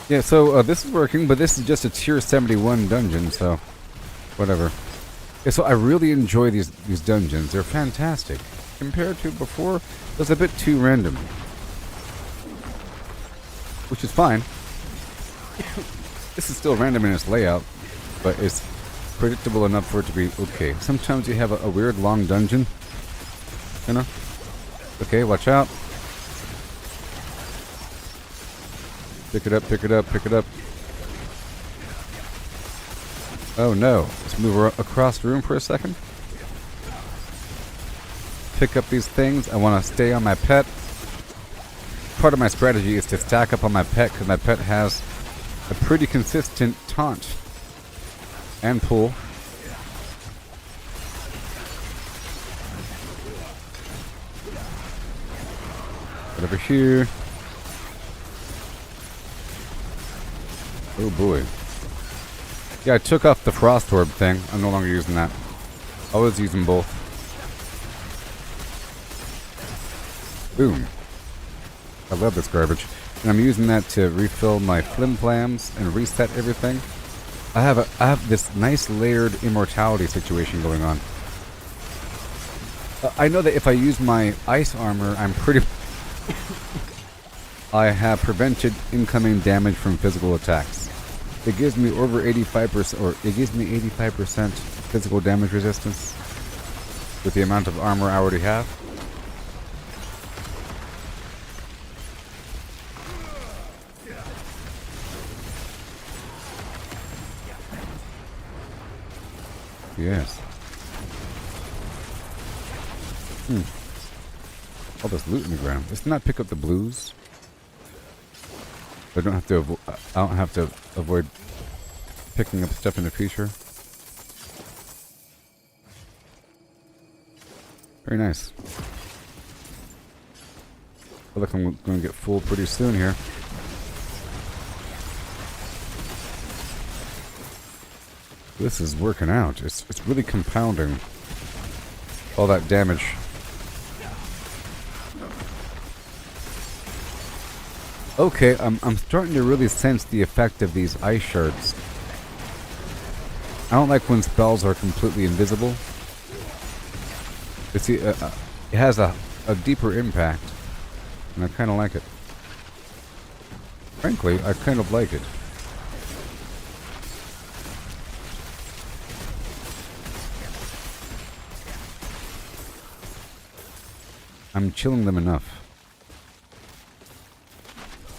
Yeah, so this is working, but this is just a tier 71 dungeon, so whatever. Yeah, so I really enjoy these dungeons. They're fantastic. Compared to before, it was a bit too random. Which is fine. This is still random in its layout, but it's predictable enough for it to be okay. Sometimes you have a weird long dungeon. You know? Okay, watch out. Pick it up, pick it up, pick it up. Oh no. Let's move across the room for a second. Pick up these things. I want to stay on my pet. Part of my strategy is to stack up on my pet because my pet has a pretty consistent taunt and pull. Get over here. Oh boy. Yeah, I took off the frost orb thing. I'm no longer using that. I was using both. Boom. I love this garbage. And I'm using that to refill my flim-flams and reset everything. I have this nice layered immortality situation going on. I know that if I use my ice armor, I'm pretty... I have prevented incoming damage from physical attacks. It gives me over 85%, or it gives me 85% physical damage resistance with the amount of armor I already have. Yes. All this loot in the ground. Let's not pick up the blues. I don't have to. I don't have to avoid picking up stuff in the future. Very nice. I feel like I'm going to get full pretty soon here. This is working out. It's really compounding all that damage. Okay, I'm starting to really sense the effect of these ice shards. I don't like when spells are completely invisible. It's, it has a deeper impact, and I kind of like it. Frankly, I kind of like it. I'm chilling them enough.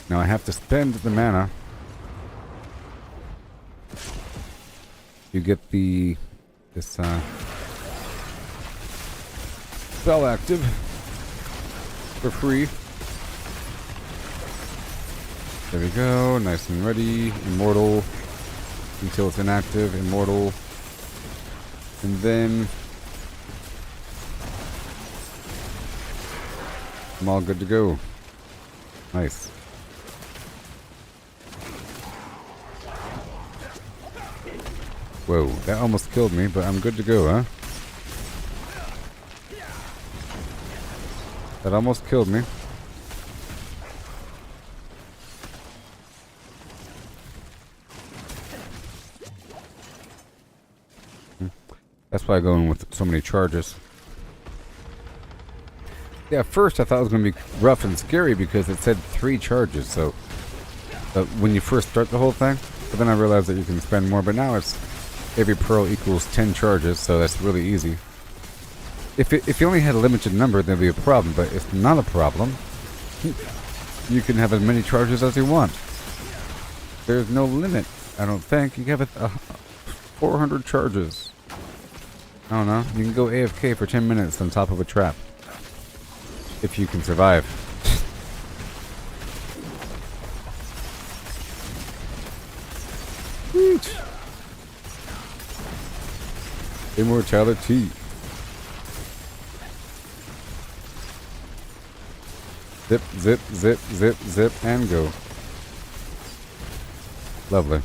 Now I have to spend the mana to get this spell active for free. There we go, nice and ready. Immortal until it's inactive. Immortal, and then I'm all good to go. Nice. Whoa, that almost killed me, but I'm good to go, huh? That almost killed me. That's why I go in with so many charges. Yeah, at first I thought it was going to be rough and scary because it said 3 charges, so when you first start the whole thing, but then I realized that you can spend more, but now it's every pearl equals 10 charges, so that's really easy. If you only had a limited number, there'd be a problem, but it's not a problem. You can have as many charges as you want. There's no limit, I don't think. You have 400 charges. I don't know. You can go AFK for 10 minutes on top of a trap. If you can survive. Immortality. Zip, zip, zip, zip, zip, and go. Lovely.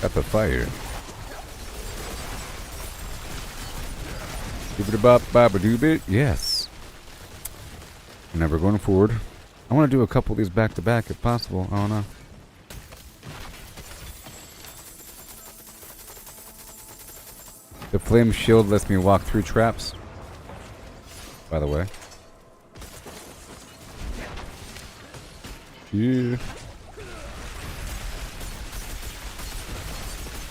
Got the fire. Doobity bop bop a doobit. Yes. Now we're going forward. I want to do a couple of these back to back if possible. I don't know. The flame shield lets me walk through traps. By the way. Yeah.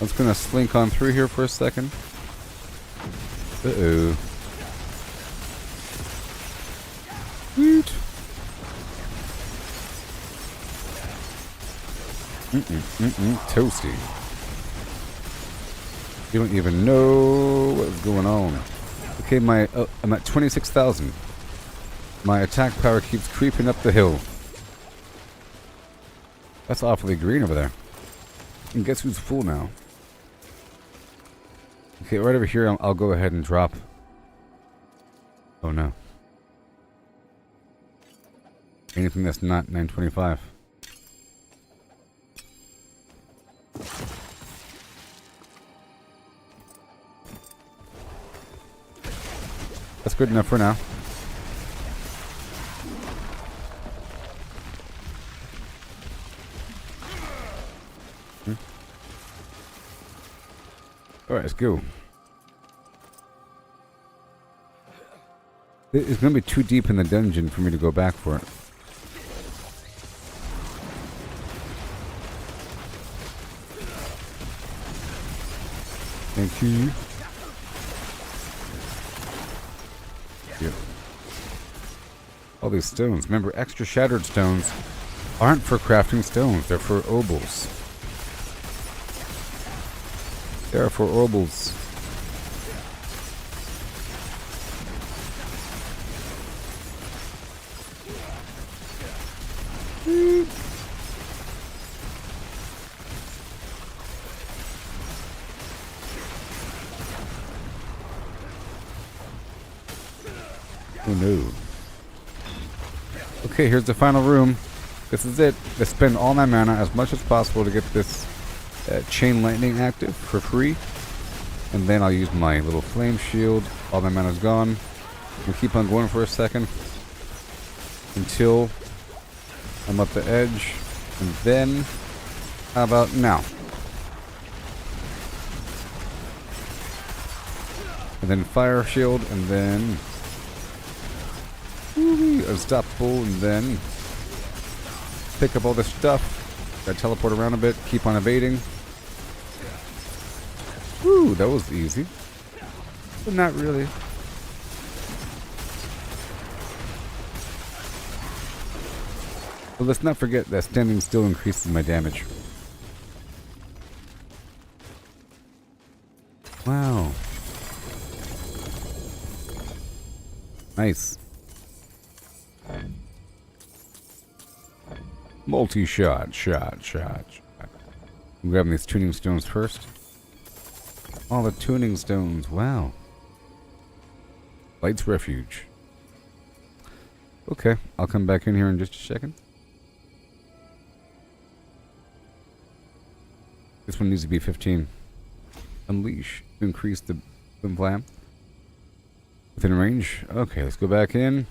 I was gonna slink on through here for a second. Uh-oh. Woot. Toasty. You don't even know what's going on. Okay, I'm at 26,000. My attack power keeps creeping up the hill. That's awfully green over there. And guess who's full now? Okay, right over here, I'll go ahead and drop. Oh no. Anything that's not 925. That's good enough for now. Alright, let's go. It's going to be too deep in the dungeon for me to go back for it. Thank you. Yep. All these stones. Remember, extra shattered stones aren't for crafting stones. They're for obols. They're for obols. Oh no. Okay, here's the final room. This is it. I spend all my mana as much as possible to get this chain lightning active for free. And then I'll use my little flame shield. All my mana's gone. We'll keep on going for a second. Until I'm up the edge. And then, how about now? And then fire shield, and then unstoppable, and then pick up all this stuff. Gotta teleport around a bit, keep on evading. Woo, that was easy. But not really. But let's not forget that standing still increases my damage. Wow. Nice. Multi-shot, shot. I'm grabbing these tuning stones first. All the tuning stones, wow. Light's Refuge. Okay, I'll come back in here in just a second. This one needs to be 15. Unleash. Increase the boom flam. Within range. Okay, let's go back in.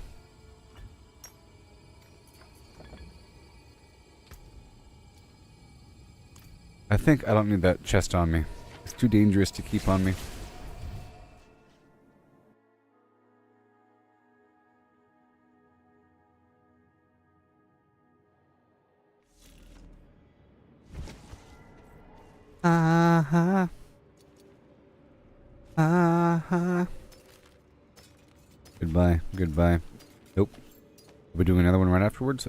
I think I don't need that chest on me. It's too dangerous to keep on me. Uh-huh. Uh-huh. Goodbye. Nope. We're doing another one right afterwards.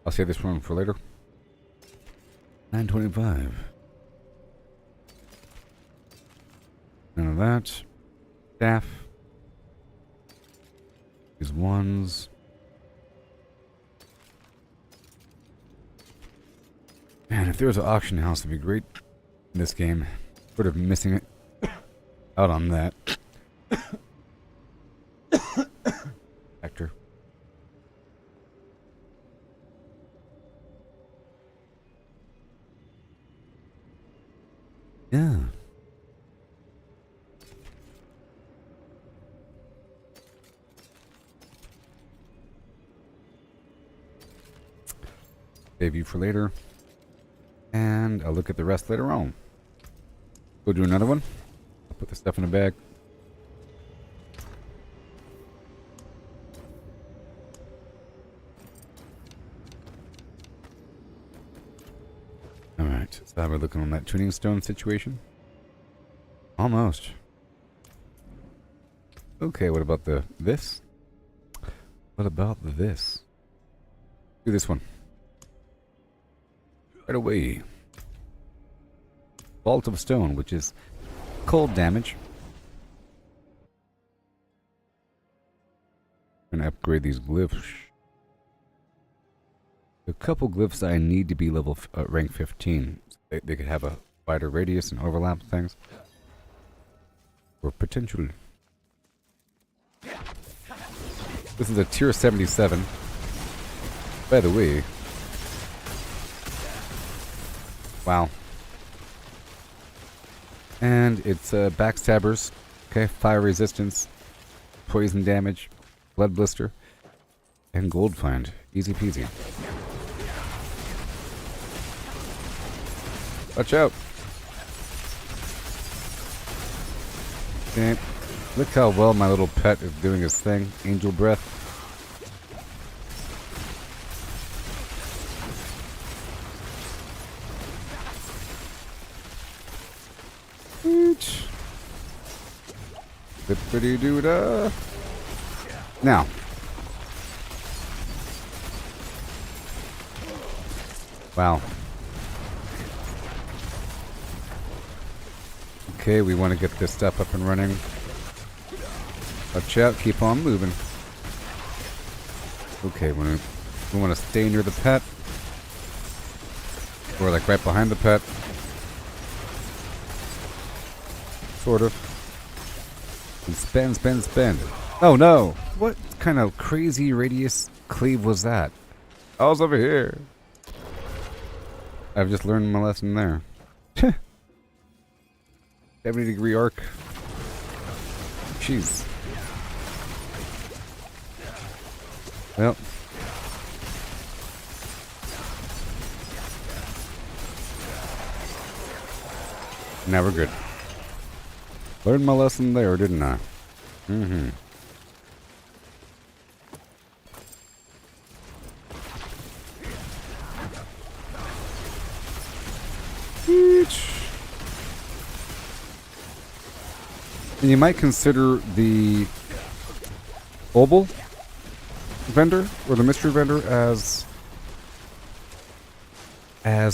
I'll save this one for later. 925. None of that. Staff. These ones. Man, if there was an auction house, it'd be great in this game. Sort of missing it out on that. Actor. Yeah. Save you for later. And I'll look at the rest later on. Go do another one. I'll put the stuff in the bag. Alright, so how we're looking on that tuning stone situation? Almost. Okay, what about this? What about this? Do this one. Right away. Vault of Stone, which is cold damage. I'm gonna upgrade these glyphs. A couple glyphs I need to be level rank 15. So they could have a wider radius and overlap things. Or potential. This is a tier 77. By the way. Wow. And it's backstabbers. Okay, fire resistance, poison damage, blood blister, and gold find. Easy peasy. Watch out. Okay. Look how well my little pet is doing his thing. Angel breath. Bippity-doo-dah. Now. Wow. Okay, we want to get this stuff up and running. Watch out, keep on moving. Okay, we want to stay near the pet. Or like right behind the pet. Sort of. And spend, spend, spend. Oh no! What kind of crazy radius cleave was that? I was over here. I've just learned my lesson there. 70-degree arc. Jeez. Well. Now we're good. Learned my lesson there, didn't I? Mm-hmm. And you might consider the Obel vendor or the mystery vendor as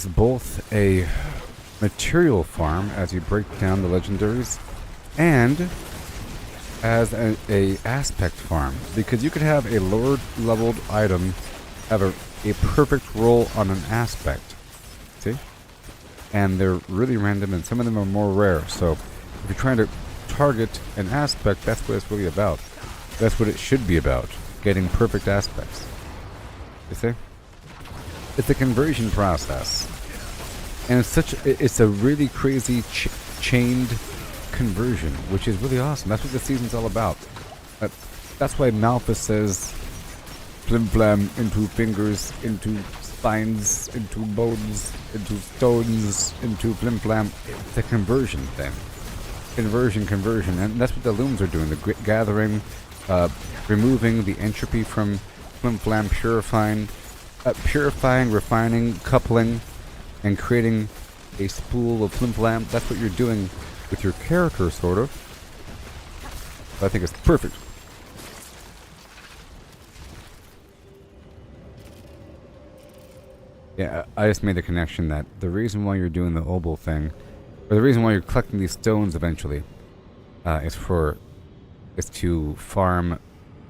both a material farm as you break down the legendaries and as a aspect farm, because you could have a lower leveled item have a perfect roll on an aspect, see, and they're really random and some of them are more rare. So if you're trying to target an aspect, that's what it's really about. That's what it should be about, getting perfect aspects, you see. It's a conversion process, and it's a really crazy chained conversion, which is really awesome. That's what the season's all about. That's why Malphus says flim flam into fingers, into spines, into bones, into stones, into flim flam. It's a conversion thing. Conversion, and that's what the looms are doing. The gathering, removing the entropy from flim flam, purifying, refining, coupling, and creating a spool of flim flam. That's what you're doing with your character, sort of. I think it's perfect. Yeah, I just made the connection that the reason why you're doing the Obel thing, or the reason why you're collecting these stones eventually, is to farm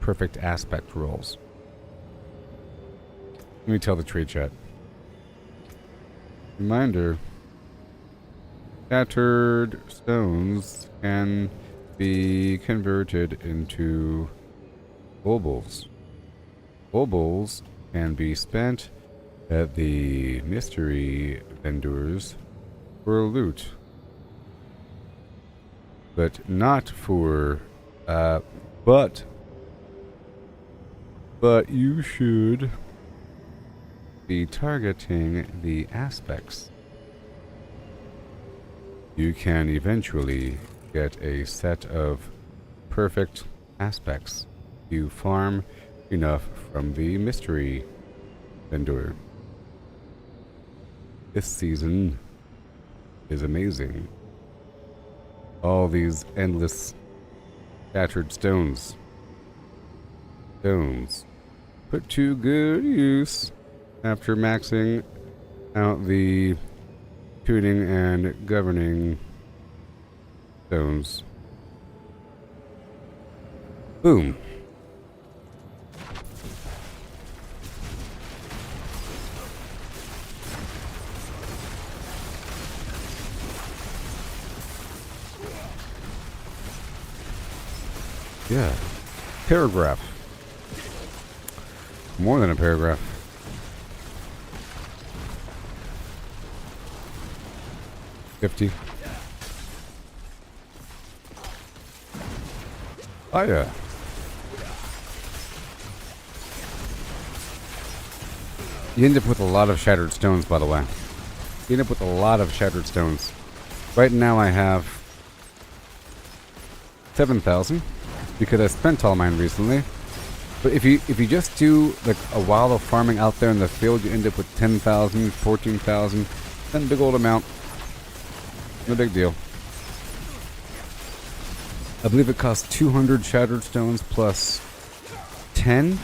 perfect aspect rolls. Let me tell the trade chat. Reminder. Scattered stones can be converted into Obels. Obels can be spent at the mystery vendors for loot, but not for but you should be targeting the aspects, you can eventually get a set of perfect aspects. You farm enough from the mystery vendor. This season is amazing. All these endless shattered stones. Put to good use after maxing out the tuning and governing stones. Boom. Yeah. Paragraph. More than a paragraph. $50. Oh yeah. You end up with a lot of shattered stones, by the way. You end up with a lot of shattered stones. Right now I have 7,000 because I spent all mine recently. But if you just do like a while of farming out there in the field, you end up with 10,000, 14,000, then big old amount. No big deal. I believe it costs 200 shattered stones plus 10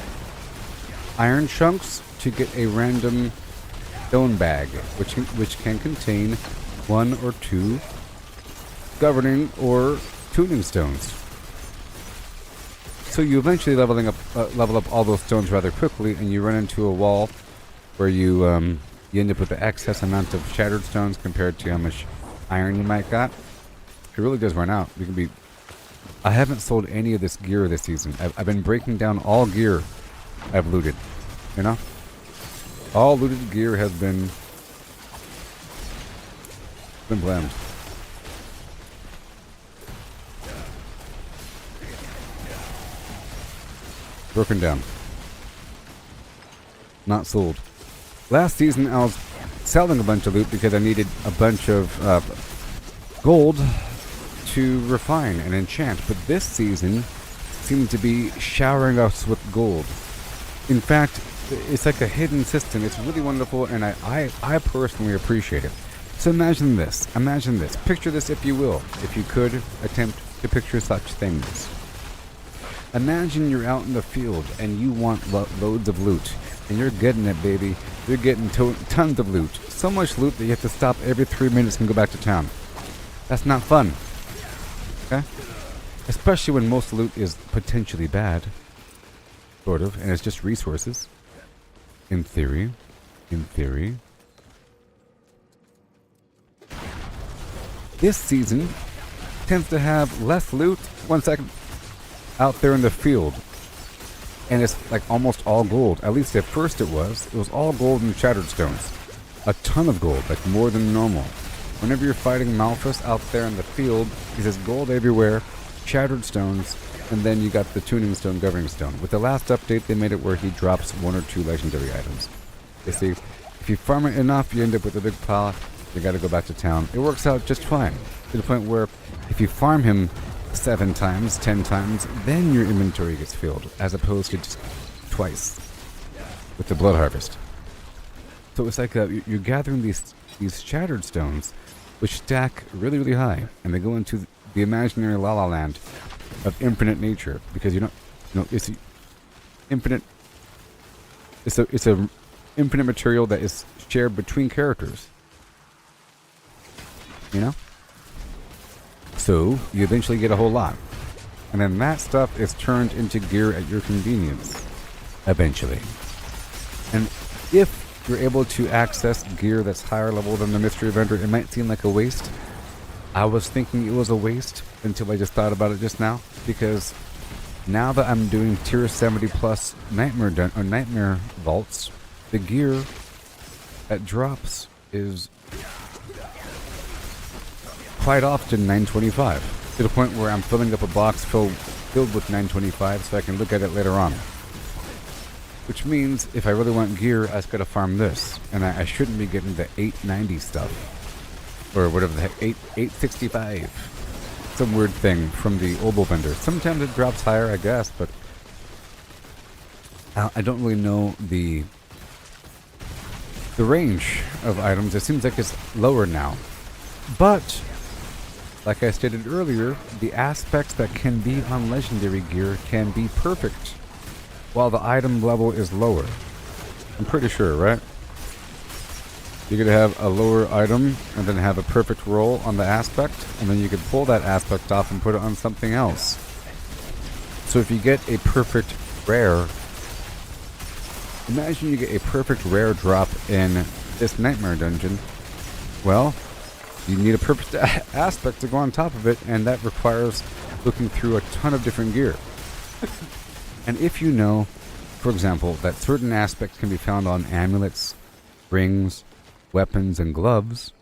iron chunks to get a random stone bag, which can contain 1 or 2 governing or tuning stones. So you eventually level up all those stones rather quickly, and you run into a wall where you end up with the excess amount of shattered stones compared to how much iron you might got. It really does run out. You can be. I haven't sold any of this gear this season. I've been breaking down all gear I've looted. You know, all looted gear has been blamed. Broken down. Not sold. Last season I was selling a bunch of loot because I needed a bunch of gold to refine and enchant, but this season seemed to be showering us with gold. In fact, it's like a hidden system. It's really wonderful, and I personally appreciate it. So imagine this. Picture this, if you will, if you could attempt to picture such things. Imagine you're out in the field and you want loads of loot, and you're getting it, baby. You're getting tons of loot. So much loot that you have to stop every 3 minutes and go back to town. That's not fun. Okay? Especially when most loot is potentially bad. Sort of, and it's just resources. In theory. This season tends to have less loot. 1 second. Out there in the field, and it's like almost all gold. At least at first it was all gold and shattered stones. A ton of gold, like more than normal. Whenever you're fighting Malphus out there in the field, he says gold everywhere, shattered stones, and then you got the tuning stone, governing stone. With the last update, they made it where he drops 1 or 2 legendary items. You see, if you farm it enough, you end up with a big pile. You gotta go back to town. It works out just fine, to the point where if you farm him 7 times, 10 times, then your inventory gets filled, as opposed to just twice with the blood harvest. So it's like you're gathering these shattered stones, which stack really, really high, and they go into the imaginary la la land of infinite nature, because it's infinite. It's a infinite material that is shared between characters. You know. So, you eventually get a whole lot. And then that stuff is turned into gear at your convenience. Eventually. And if you're able to access gear that's higher level than the mystery vendor, it might seem like a waste. I was thinking it was a waste until I just thought about it just now. Because now that I'm doing tier 70 plus nightmare vaults, the gear that drops is quite often 925, to the point where I'm filling up a box filled with 925 so I can look at it later on. Which means if I really want gear, I just gotta farm this. And I shouldn't be getting the 890 stuff. Or whatever the heck, 865. Some weird thing from the oboe vendor. Sometimes it drops higher, I guess, but I don't really know the range of items. It seems like it's lower now. But, like I stated earlier, the aspects that can be on legendary gear can be perfect, while the item level is lower. I'm pretty sure, right? You're going to have a lower item and then have a perfect roll on the aspect, and then you can pull that aspect off and put it on something else. So if you get a perfect rare, imagine you get a perfect rare drop in this nightmare dungeon. Well, you need a perfect aspect to go on top of it, and that requires looking through a ton of different gear. And if you know, for example, that certain aspects can be found on amulets, rings, weapons, and gloves,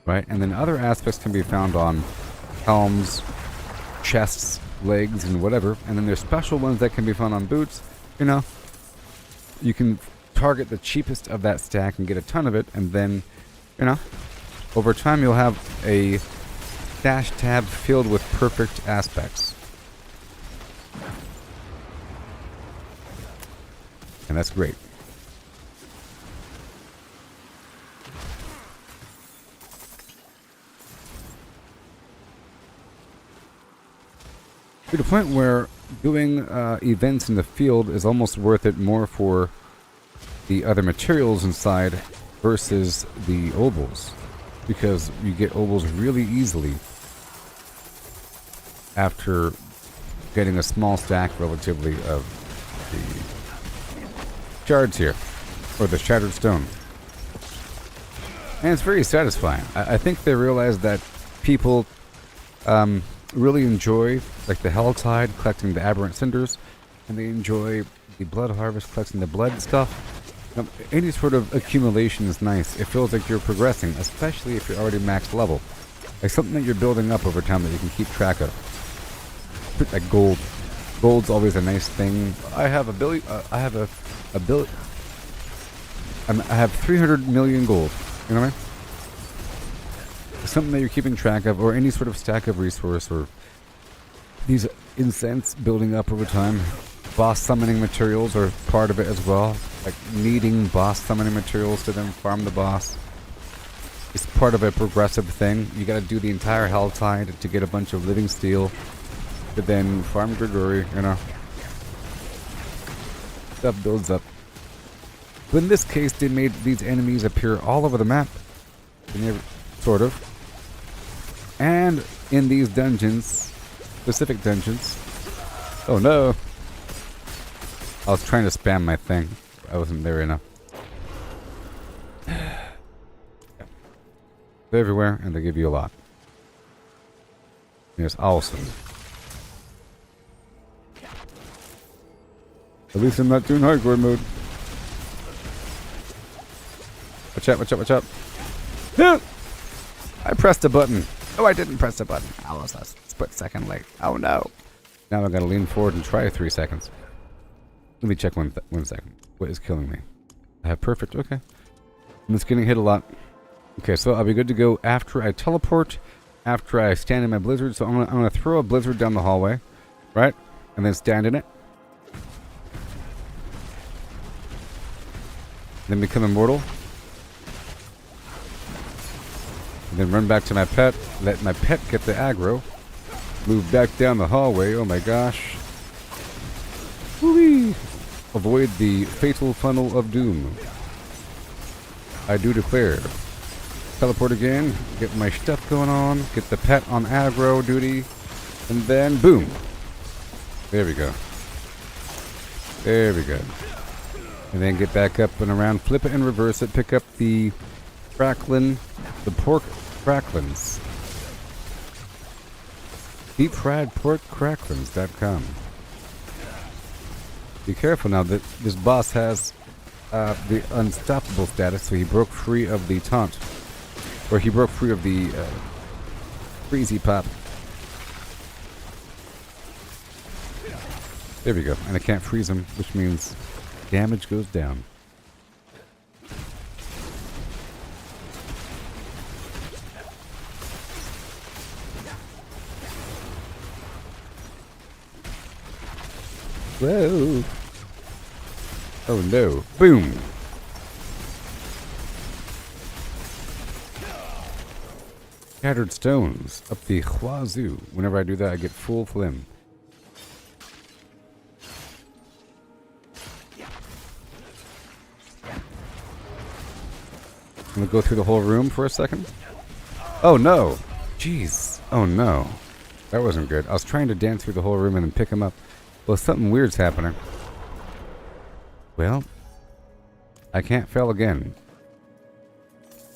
right? And then other aspects can be found on helms, chests, legs, and whatever. And then there's special ones that can be found on boots. You know, you can target the cheapest of that stack and get a ton of it, and then, you know, over time you'll have a stash tab filled with perfect aspects. And that's great. To the point where doing events in the field is almost worth it more for the other materials inside versus the obols, because you get obols really easily after getting a small stack relatively of the shards here, or the shattered stone. And it's very satisfying. I think they realize that people really enjoy, like, the Hell Tide, collecting the aberrant cinders, and they enjoy the Blood Harvest, collecting the blood stuff. Any sort of accumulation is nice. It feels like you're progressing, especially if you're already max level. Like something that you're building up over time that you can keep track of. Like gold. Gold's always a nice thing. I have I have 300 million gold. You know what I mean? Something that you're keeping track of, or any sort of stack of resource, or these incense building up over time. Boss summoning materials are part of it as well. Like needing boss summoning materials to then farm the boss. It's part of a progressive thing. You gotta do the entire Hell Tide to get a bunch of living steel, to then farm Grigori, you know. Stuff builds up. But in this case, they made these enemies appear all over the map. Sort of. And in these dungeons, specific dungeons. Oh no! I was trying to spam my thing. I wasn't there enough. They're everywhere, and they give you a lot. It's awesome. At least I'm not doing hardcore mode. Watch out, watch out, watch out. No! I pressed a button. Oh, I didn't press the button. I was a split second late. Oh no. Now I gotta lean forward and try 3 seconds. Let me check 1 second. What is killing me? I have perfect. Okay. I'm just getting hit a lot. Okay, so I'll be good to go after I teleport, after I stand in my blizzard. So I'm gonna throw a blizzard down the hallway, right? And then stand in it. Then become immortal. And then run back to my pet, let my pet get the aggro, move back down the hallway, oh my gosh. Whee! Avoid the fatal funnel of doom. I do declare. Teleport again, get my stuff going on, get the pet on aggro duty, and then boom. There we go. There we go. And then get back up and around, flip it and reverse it, pick up the cracklin, the pork cracklins. Deep fried pork cracklins.com. Be careful now that this boss has the unstoppable status, so he broke free of the taunt. Or he broke free of the freezy pop. There we go. And I can't freeze him, which means Damage goes down. Whoa. Oh no. Boom. Scattered stones up the wazoo. Whenever I do that, I get full flim. I'm gonna go through the whole room for a second. Oh no! Jeez. Oh no. That wasn't good. I was trying to dance through the whole room and then pick him up. Well, something weird's happening. Well, I can't fail again.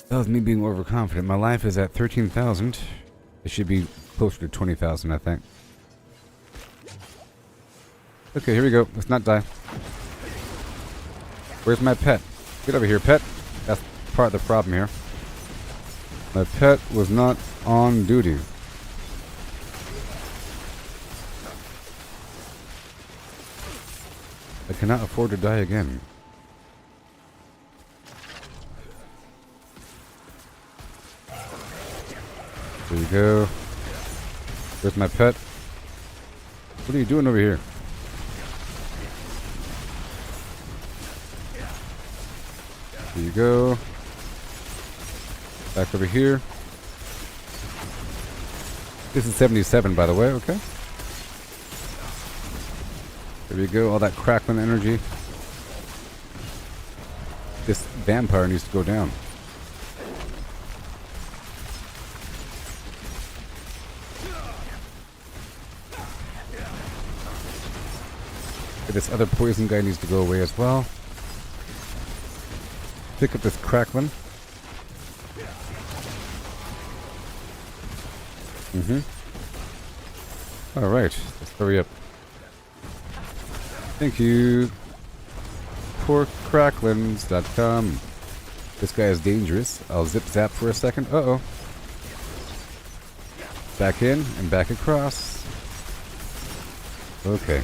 That was me being overconfident. My life is at 13,000. It should be closer to 20,000, I think. Okay, here we go. Let's not die. Where's my pet? Get over here, pet. That's part of the problem here. My pet was not on duty. I cannot afford to die again. There you go. Where's my pet? What are you doing over here? There you go. Back over here. This is 77, by the way, okay? There we go, all that crackling energy. This vampire needs to go down. Okay, this other poison guy needs to go away as well. Pick up this crackling. Alright, let's hurry up. Thank you. Porkcracklins.com. This guy is dangerous. I'll zip zap for a second. Uh-oh. Back in and back across. Okay.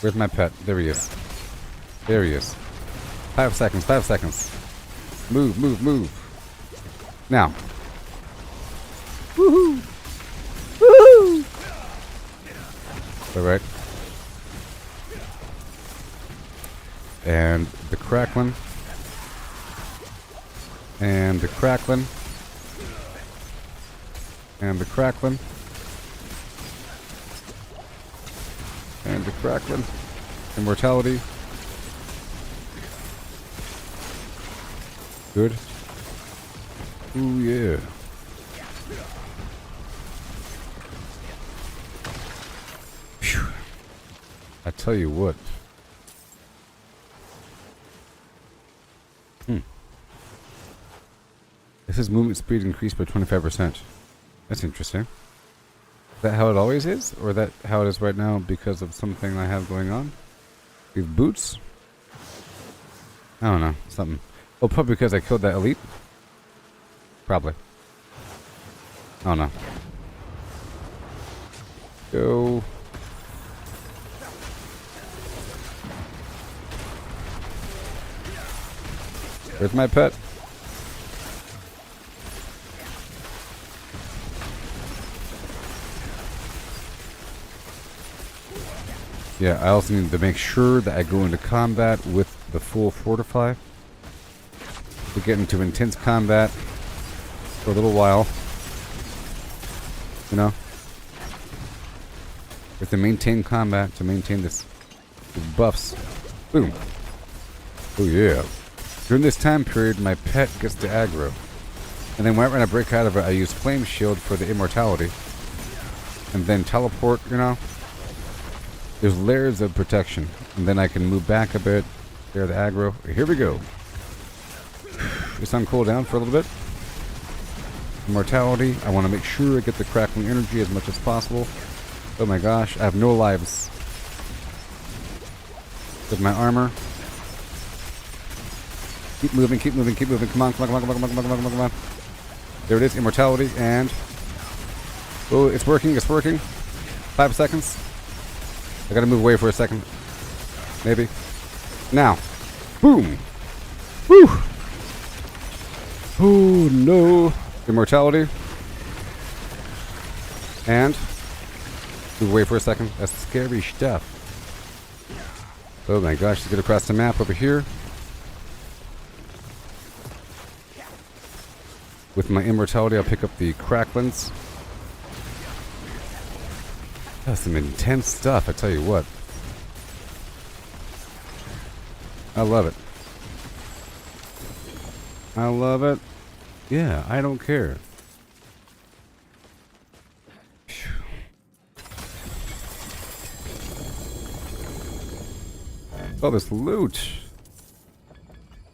Where's my pet? There he is. There he is. 5 seconds, 5 seconds. Move, move, move. Now. Woohoo! Woohoo! Alright. And the crackling. And the crackling. And the crackling. And the crackling. Immortality. Good. Ooh, yeah. Phew. I tell you what. This is movement speed increased by 25%. That's interesting. Is that how it always is? Or is that how it is right now because of something I have going on? These boots? I don't know. Something. Oh, probably because I killed that elite? Probably. I don't know. Go. Where's my pet? Yeah, I also need to make sure that I go into combat with the full fortify. We get into intense combat for a little while. You know? We have to maintain combat to maintain these buffs. Boom. Oh yeah. During this time period, my pet gets to aggro. And then when I break out of it, I use Flame Shield for the immortality. And then teleport, you know? There's layers of protection. And then I can move back a bit. Clear the aggro. Here we go. Just on cooldown for a little bit. Immortality. I want to make sure I get the crackling energy as much as possible. Oh my gosh, I have no lives. With my armor. Keep moving, keep moving, keep moving. Come on, come on, come on, come on, come on, come on, come on, come on. There it is, immortality, and... Oh, it's working, it's working. 5 seconds. I gotta move away for a second. Maybe. Now. Boom. Whew. Oh, no. Immortality. And. Wait for a second. That's scary stuff. Oh my gosh, let's get across the map over here. With my immortality, I'll pick up the cracklins. That's some intense stuff, I tell you what. I love it. I love it. Yeah, I don't care. Oh, this loot.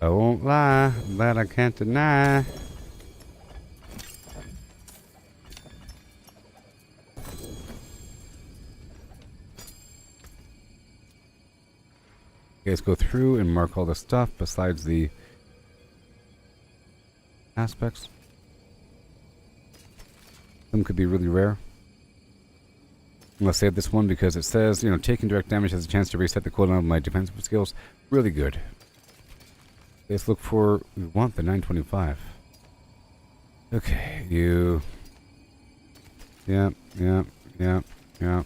I won't lie, but I can't deny. You guys go through and mark all the stuff besides the aspects. Some could be really rare. I'm going to save this one because it says, you know, taking direct damage has a chance to reset the cooldown of my defensive skills. Really good. Let's look for, we want the 925. Okay, you. Yep. There's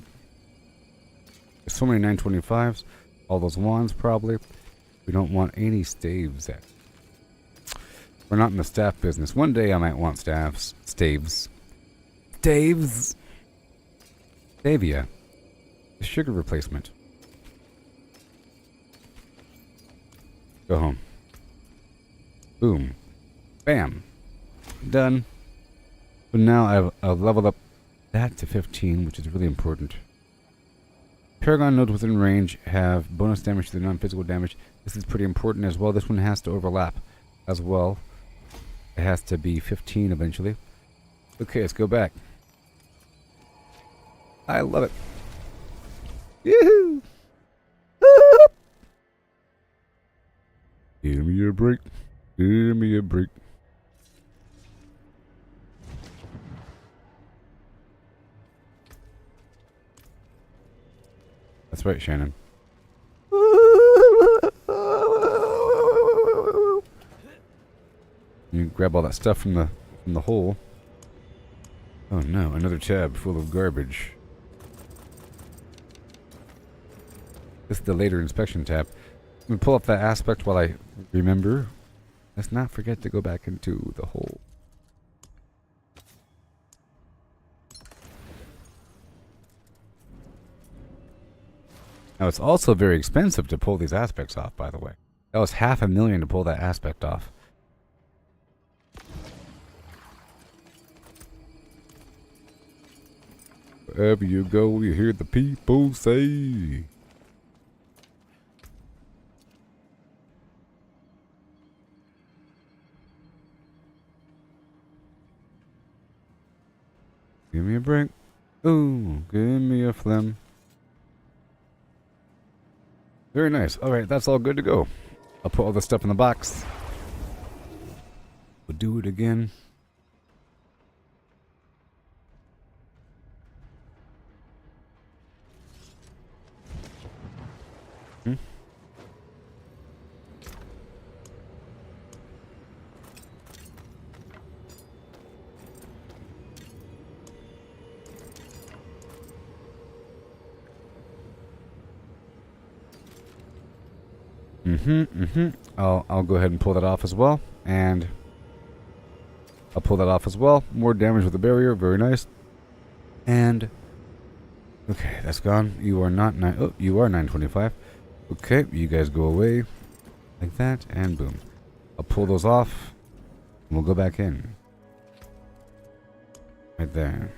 so many 925s. All those wands, probably. We don't want any staves. We're not in the staff business. One day I might want staves. Staves. Stavia. The sugar replacement. Go home. Boom. Bam. Done. But now I've leveled up that to 15, which is really important. Paragon nodes within range have bonus damage to the non-physical damage. This is pretty important as well. This one has to overlap as well. It has to be 15 eventually. Okay, let's go back. I love it. Yoo-hoo! Give me a break. Give me a break. That's right, Shannon. You grab all that stuff from the hole. Oh no, another tab full of garbage. This is the later inspection tab. Let me pull up that aspect while I remember. Let's not forget to go back into the hole. Now, it's also very expensive to pull these aspects off, by the way. That was $500,000 to pull that aspect off. Wherever you go, you hear the people say. Give me a break. Ooh, give me a phlegm. Very nice. Alright, that's all good to go. I'll put all the stuff in the box. We'll do it again. I'll go ahead and pull that off as well. And I'll pull that off as well. More damage with the barrier. Very nice. And okay, that's gone. You are not you are 925. Okay, you guys go away. Like that, and boom. I'll pull those off. And we'll go back in. Right there.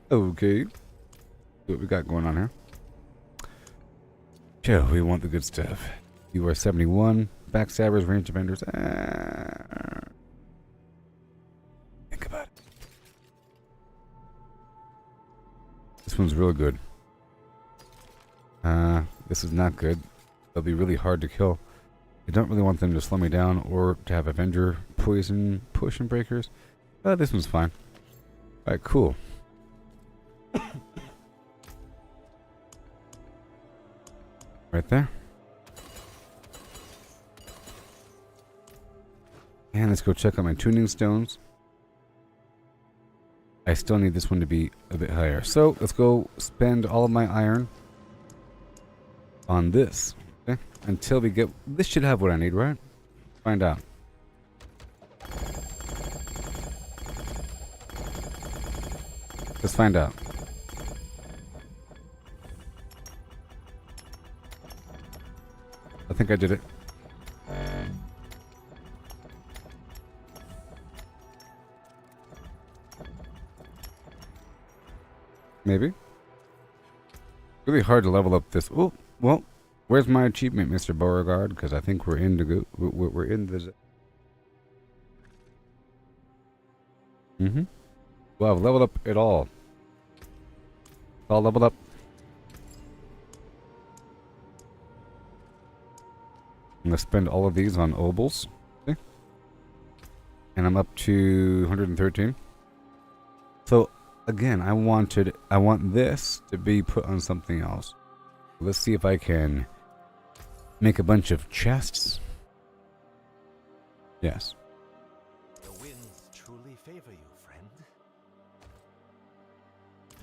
Okay. See what we got going on here. Joe, we want the good stuff. You are 71. Backstabbers, range defenders. Think about it. This one's real good. This is not good. They'll be really hard to kill. I don't really want them to slow me down or to have Avenger poison breakers. This one's fine. Alright, cool. Right there. And let's go check out my tuning stones. I still need this one to be a bit higher. So let's go spend all of my iron on this. Okay? Until we get... This should have what I need, right? Find out. Let's find out. I think I did it. Maybe. Really hard to level up this. Oh, well, where's my achievement, Mr. Beauregard? Because I think we're in the we're in the. Well, I've leveled up it all. It's all leveled up. I'm gonna spend all of these on obols. Okay. And I'm up to 113. So again, I want this to be put on something else. Let's see if I can make a bunch of chests. Yes. The winds truly favor you, friend.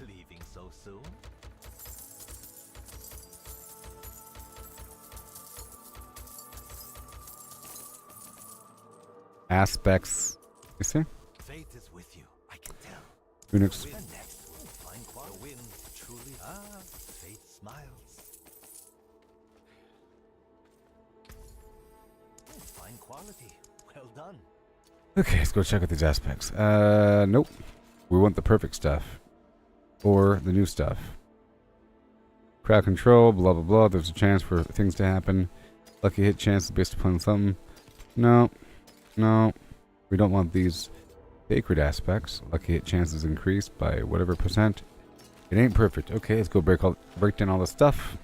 Leaving so soon? Aspects. You see? Fate is with you, I can tell. Unix. And next, we'll find the winds truly. Fate smiles. Fine quality. Well done. Okay, let's go check out these aspects. Nope. We want the perfect stuff. Or the new stuff. Crowd control, blah blah blah. There's a chance for things to happen. Lucky hit chances based upon something. No. No. We don't want these sacred aspects. Lucky hit chances increased by whatever percent. It ain't perfect. Okay, let's go break down all the stuff.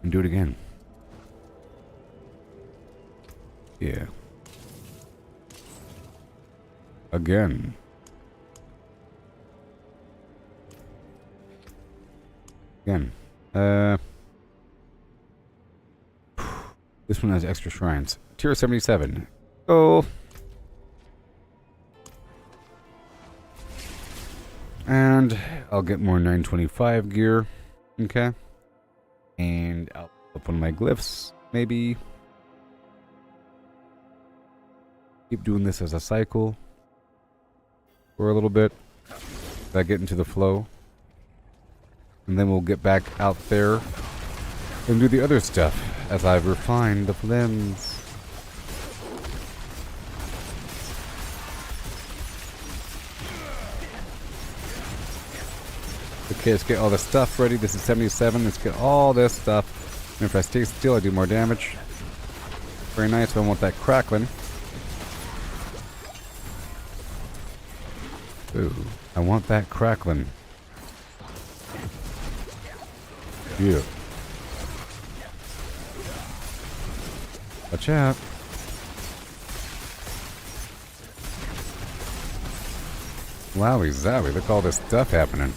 And do it again. Yeah. Again. Again. This one has extra shrines. Tier 77. Oh. And I'll get more 925 gear. Okay. And I'll up one of my glyphs. Maybe. Keep doing this as a cycle. For a little bit. If I get into the flow. And then we'll get back out there and do the other stuff as I refine the limbs. Okay, let's get all the stuff ready. This is 77. Let's get all this stuff. And if I stay still, I do more damage. Very nice. I want that crackling. Ooh, I want that crackling. Yeah. Watch out. Wowie zowie, look at all this stuff happening.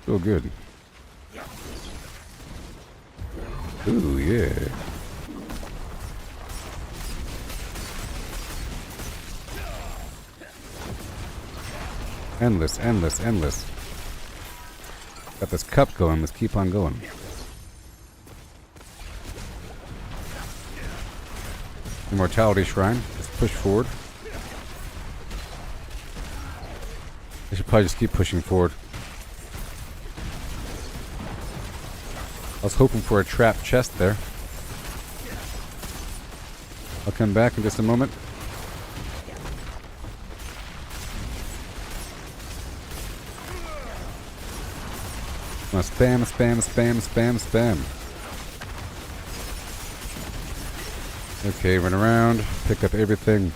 So good. Ooh, yeah. Endless, endless, endless. Got this cup going, let's keep on going. Immortality Shrine. Let's push forward. I should probably just keep pushing forward. I was hoping for a trapped chest there. I'll come back in just a moment. I'm gonna spam, spam, spam, spam, spam. Okay, run around, pick up everything.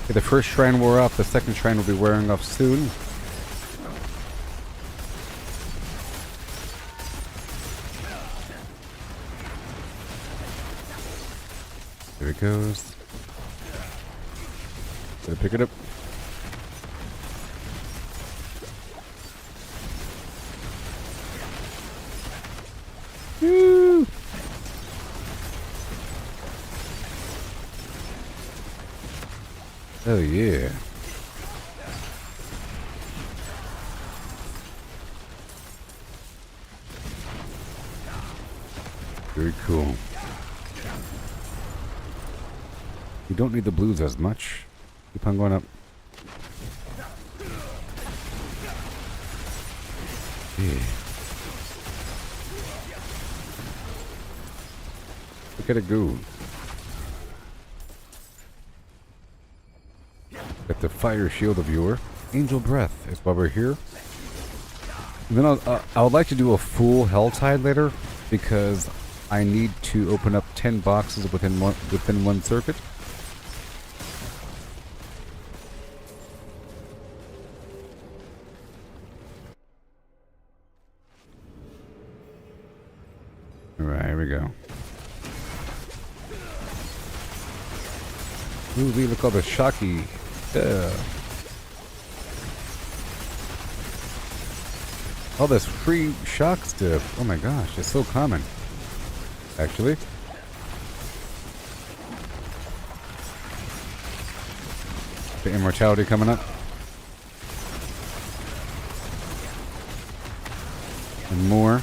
Okay, the first shrine wore off, the second shrine will be wearing off soon. There it goes. Gotta pick it up. Woo! Oh yeah. Very cool. You don't need the blues as much. Keep on going up. Yeah. Look at it go. Got the fire shield of your angel breath is why we're here. And then I would like to do a full hell tide later because I need to open up 10 boxes within one circuit. Alright, here we go. Ooh, look at all the shocky. All this free shock stuff. Oh my gosh, it's so common. Actually. The immortality coming up. And more.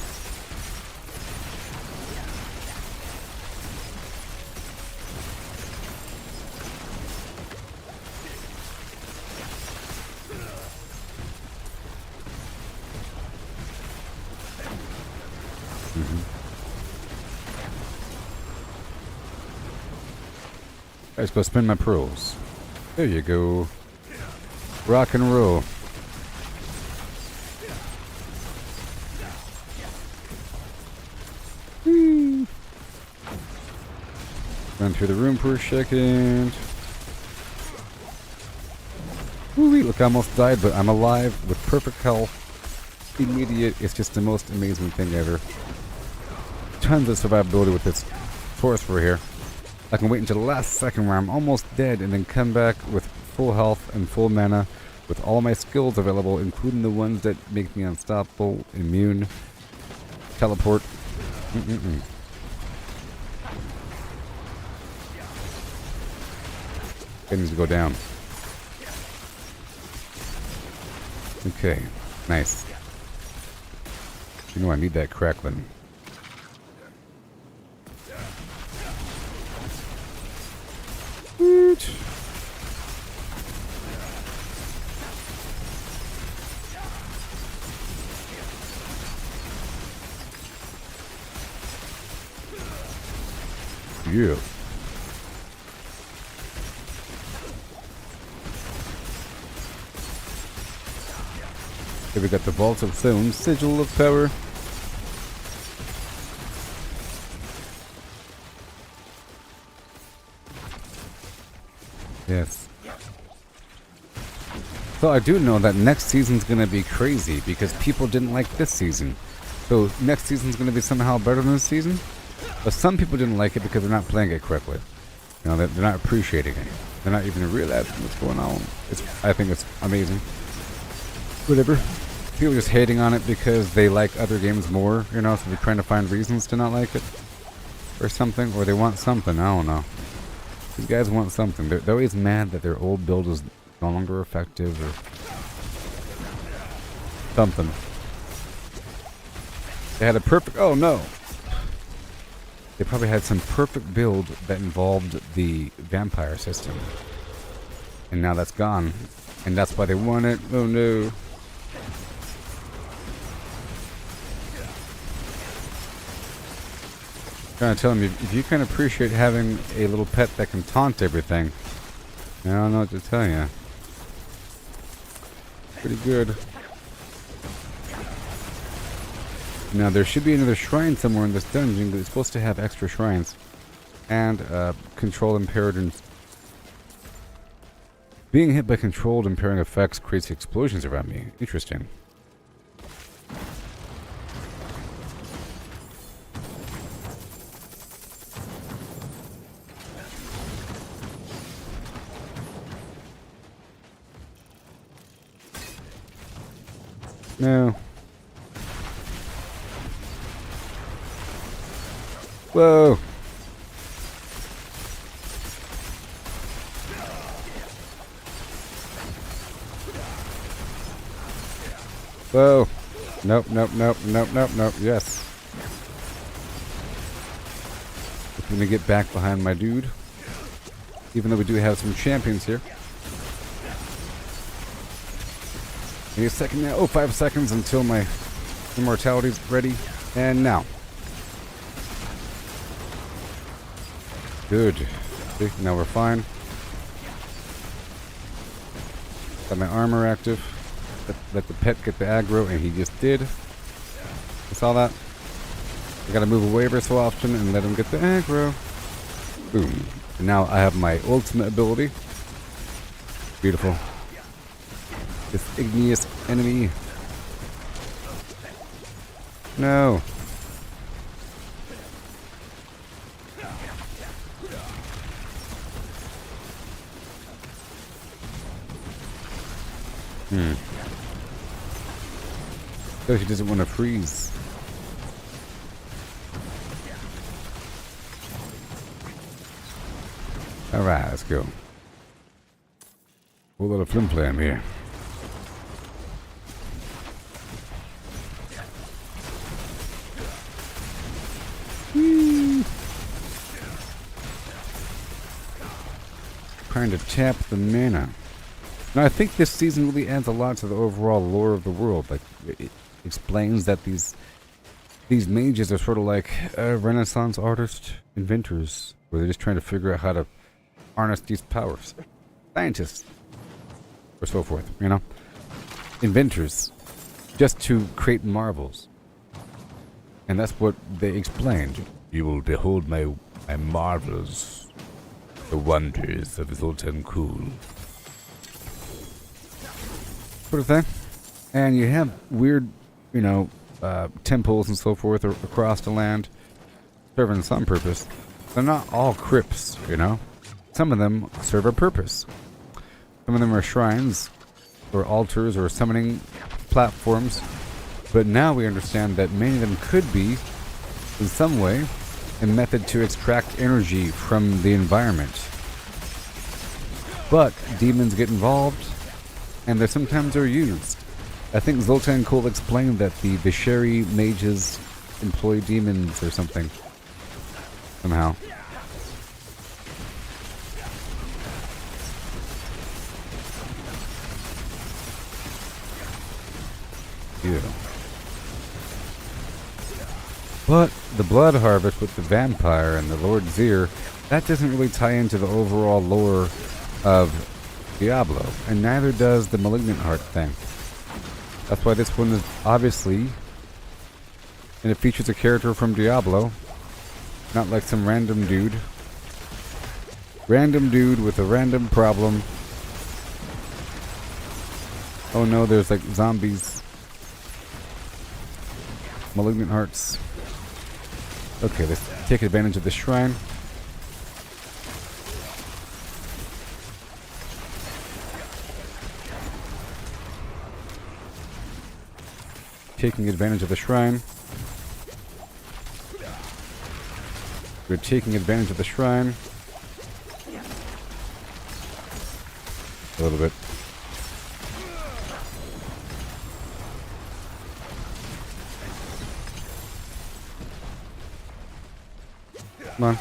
Let's go spin my pearls. There you go. Rock and roll. Whee. Run through the room for a second. Woo-wee, look, I almost died, but I'm alive with perfect health. Immediate, it's just the most amazing thing ever. Tons of survivability with this sorcerer here. I can wait until the last second where I'm almost dead and then come back with full health and full mana with all my skills available, including the ones that make me unstoppable, immune, teleport. It needs to go down. Okay, nice. You know I need that crackling. Yeah. Here we got the Vault of Stone, Sigil of Power. Yes. So I do know that next season's gonna be crazy because people didn't like this season. So next season's gonna be somehow better than this season. But some people didn't like it because they're not playing it correctly. You know, they're not appreciating it. They're not even realizing what's going on. I think it's amazing. Whatever. People just hating on it because they like other games more, you know, so they're trying to find reasons to not like it. Or something, or they want something, I don't know. These guys want something. They're always mad that their old build is no longer effective or something. They had a perfect... Oh, no! They probably had some perfect build that involved the vampire system. And now that's gone. And that's why they want it. Oh, no. Trying to tell them, if you can appreciate having a little pet that can taunt everything, I don't know what to tell you. Pretty good. Now there should be another shrine somewhere in this dungeon, but it's supposed to have extra shrines. And control impaired and... Being hit by controlled impairing effects creates explosions around me. Interesting. No. Whoa. Whoa. Nope, nope, nope, nope, nope, nope. Yes. Just gonna get back behind my dude. Even though we do have some champions here. Give me a second now. Oh, 5 seconds until my immortality's ready. And now. Good. See, now we're fine. Got my armor active. Let the pet get the aggro, and he just did. You saw that? I gotta move away every so often and let him get the aggro. Boom. And now I have my ultimate ability. Beautiful. This igneous enemy. No. So he doesn't want to freeze. Alright, let's go. Whole lot of flim flam here. Trying to tap the mana. Now I think this season really adds a lot to the overall lore of the world. Like, it explains that these mages are sort of like Renaissance artists, inventors, where they're just trying to figure out how to harness these powers. Scientists, or so forth, you know? Inventors, just to create marvels. And that's what they explained. You will behold my marvels, the wonders of Zoltan Kuhl. Sort of thing. And you have weird, you know, temples and so forth across the land, serving some purpose. They're not all crypts, you know? Some of them serve a purpose. Some of them are shrines, or altars, or summoning platforms. But now we understand that many of them could be, in some way, a method to extract energy from the environment. But demons get involved, and they sometimes are used. I think Zoltan Kuhl explained that the Bashiri mages employ demons or something. Somehow. Yeah. But the blood harvest with the vampire and the Lord Zir, that doesn't really tie into the overall lore of Diablo, and neither does the Malignant Heart thing. That's why this one is obviously, and it features a character from Diablo, not like some random dude. Random dude with a random problem. Oh no, there's like zombies. Malignant Hearts. Okay, let's take advantage of the shrine. Taking advantage of the shrine. We're taking advantage of the shrine. A little bit. Come on.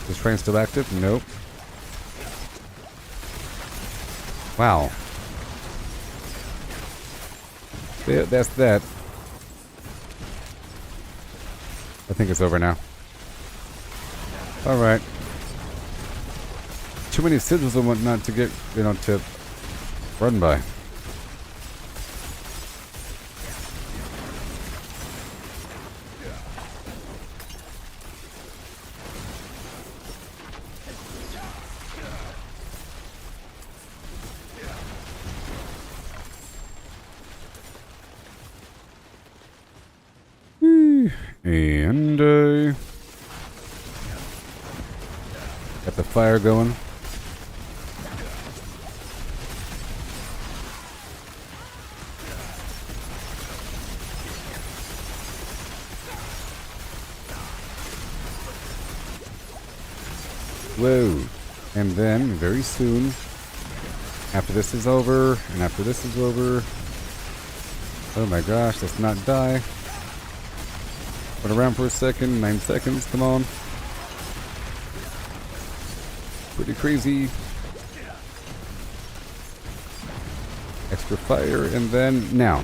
Is the shrine still active? Nope. Wow. Yeah, that's that. I think it's over now. Alright. Too many sigils and whatnot to get, you know, to run by. And got the fire going. Whoa. And then, very soon, after this is over, and after this is over... Oh my gosh, let's not die. Run around for a second, 9 seconds, come on. Pretty crazy. Extra fire, and then now.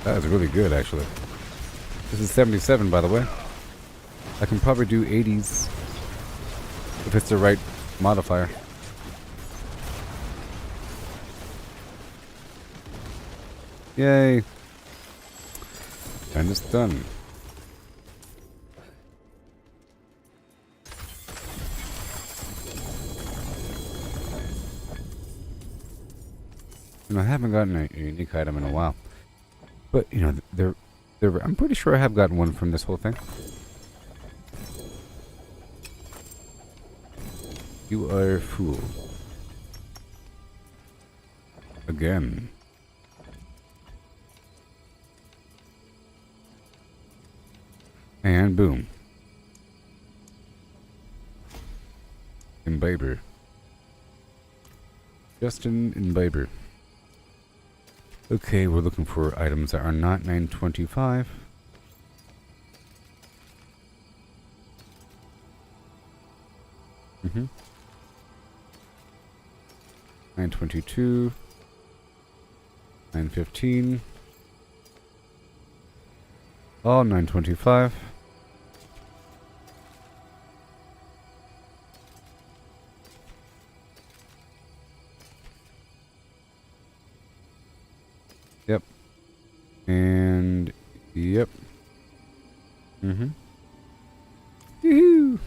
That is really good, actually. This is 77, by the way. I can probably do 80s if it's the right modifier. Yay. And it's done. I haven't gotten a unique item in a while. But, you know, I'm pretty sure I have gotten one from this whole thing. You are a fool. Again. And boom. Imbiber. Justin Imbiber. Okay, we're looking for items that are not 925. Mm-hmm. 922. 915. All 925. Yep. And yep. Mm-hmm. Yoo-hoo!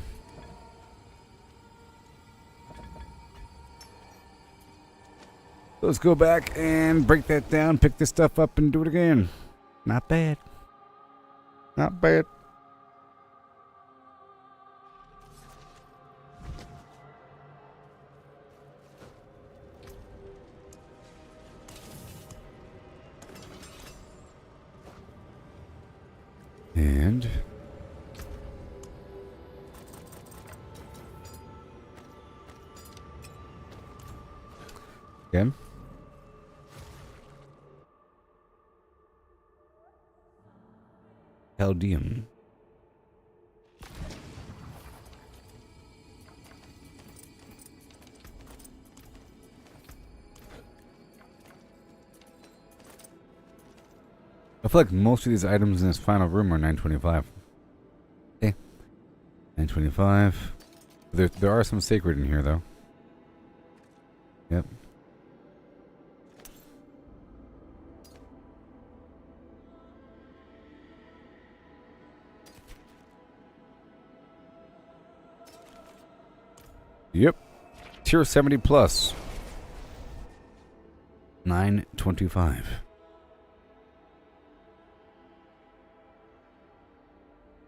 Let's go back and break that down, pick this stuff up, and do it again. Not bad. Not bad. And again. Caldeum. I feel like most of these items in this final room are 925. Okay. 925. There are some sacred in here, though. Yep. Yep. Tier 70 plus. 925.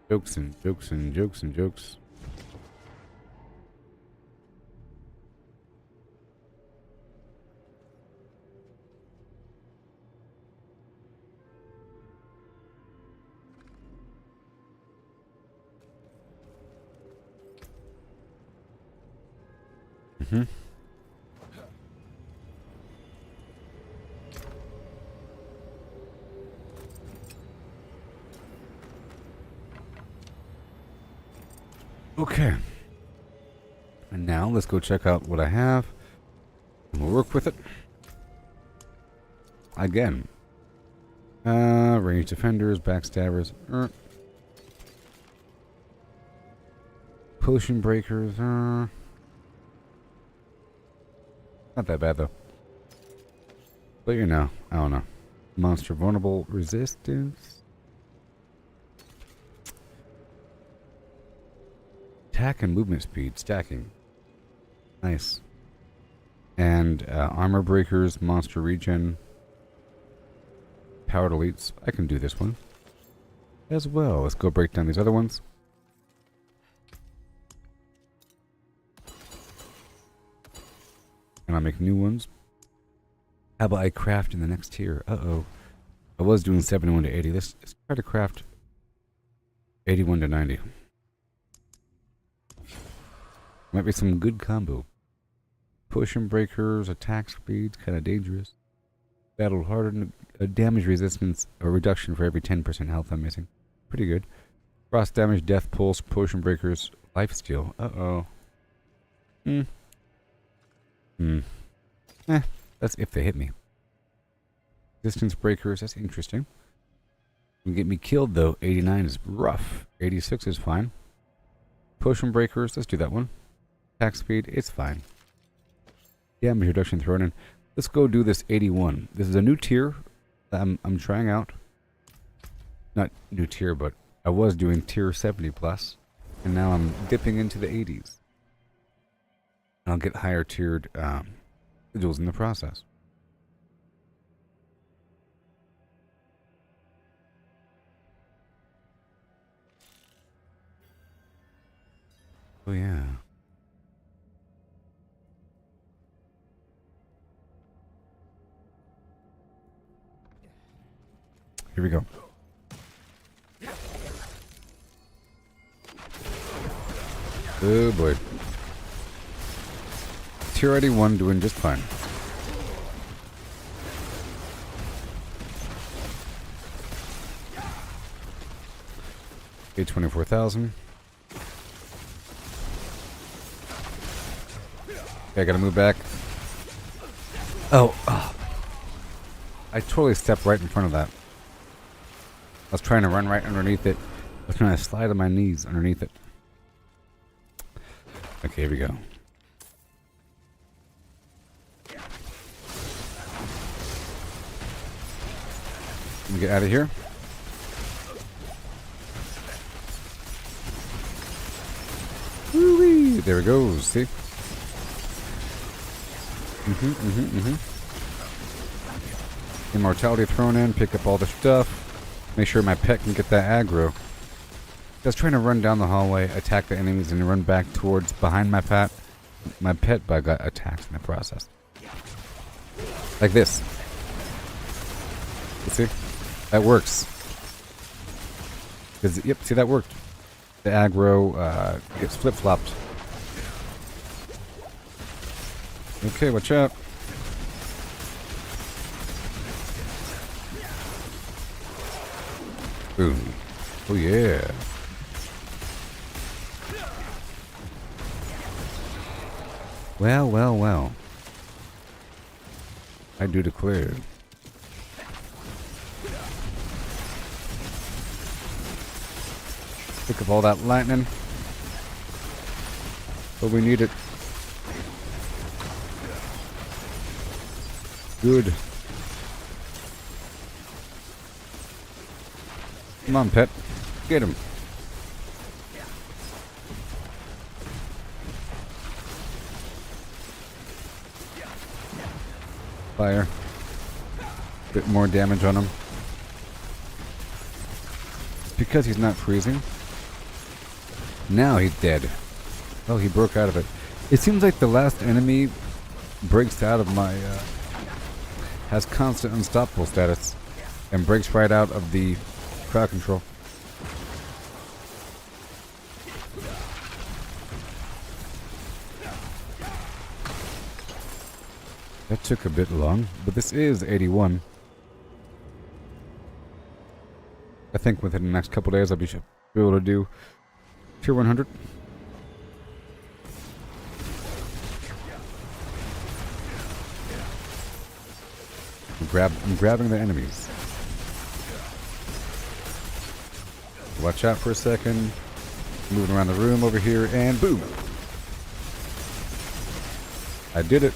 Jokes and jokes and jokes and jokes. Mm-hmm. Okay. And now let's go check out what I have. And we'll work with it. Again. Ranged defenders, backstabbers. Potion breakers. Not that bad though. But you know, I don't know. Monster vulnerable resistance. Attack and movement speed stacking. Nice. And armor breakers, monster regen, powered elites. I can do this one as well. Let's go break down these other ones. And I'll make new ones. How about I craft in the next tier? Uh-oh. I was doing 71 to 80. Let's try to craft 81 to 90. Might be some good combo. Potion breakers, attack speeds, kind of dangerous. Battle hardened, damage resistance, a reduction for every 10% health I'm missing. Pretty good. Frost damage, death pulse, potion breakers, life steal. Uh-oh. That's if they hit me. Distance breakers, that's interesting. You get me killed though. 89 is rough. 86 is fine. Potion breakers, let's do that one. Attack speed, it's fine. Damage reduction thrown in. Let's go do this 81. This is a new tier that I'm trying out. Not new tier, but I was doing tier 70 plus, and now I'm dipping into the 80s. I'll get higher tiered sigils in the process. Oh yeah. Here we go. Oh boy. Tier 81 doing just fine. $24,000. Okay, I gotta move back. Oh. I totally stepped right in front of that. I was trying to run right underneath it. I was trying to slide on my knees underneath it. Okay, here we go. Let me get out of here. Woo-wee! There it goes, see? Immortality thrown in, pick up all the stuff. Make sure my pet can get that aggro. I was trying to run down the hallway, attack the enemies, and run back towards behind my pet. My pet but got attacked in the process. Like this. You see? That works. Yep, see that worked. The aggro gets flip-flopped. Okay, watch out. Boom. Oh yeah. Well, well, well. I do declare. Pick up all that lightning. But we need it. Good. Come on, pet. Get him. Fire. Bit more damage on him. It's because he's not freezing. Now he's dead. Oh, he broke out of it. It seems like the last enemy breaks out of my... has constant unstoppable status. And breaks right out of the crowd control. That took a bit long, but this is 81. I think within the next couple days I'll be able to do tier 100. I'm grabbing the enemies. Watch out for a second. Moving around the room over here, and boom! I did it.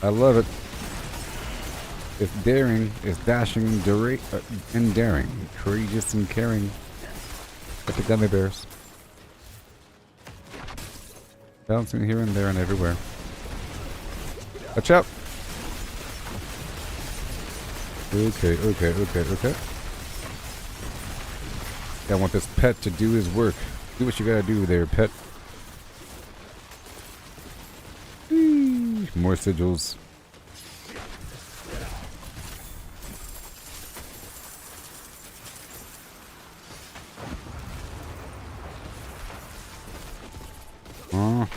I love it. It's daring, it's dashing, and daring. Courageous and caring. Like the gummy bears. Bouncing here and there and everywhere. Watch out! Okay. I want this pet to do his work. Do what you gotta do there, pet. More sigils.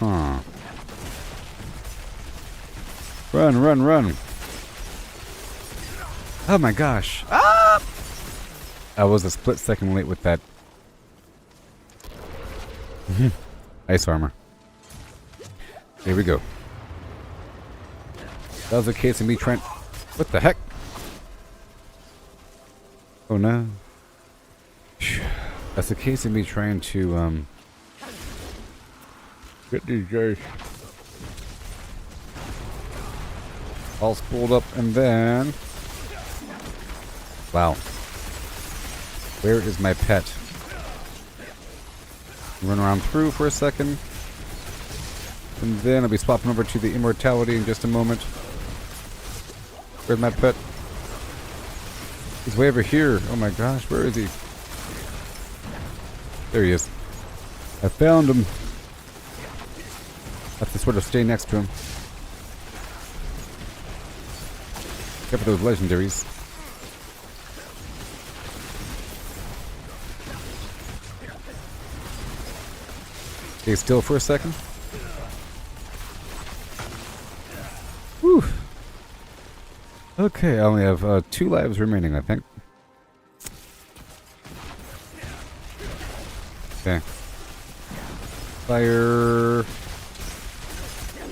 huh. Run, run, run. Oh my gosh. Ah! I was a split second late with that. Ice armor. Here we go. That was the case of me trying... What the heck? Oh no. That's the case of me trying to, get these guys all spooled up and then... Wow. Where is my pet? Run around through for a second. And then I'll be swapping over to the immortality in just a moment. Where's my pet? He's way over here. Oh my gosh, where is he? There he is. I found him. I have to sort of stay next to him. Except for those legendaries. Stay still for a second. Whew. Okay, I only have 2 lives remaining, I think. Okay. Fire.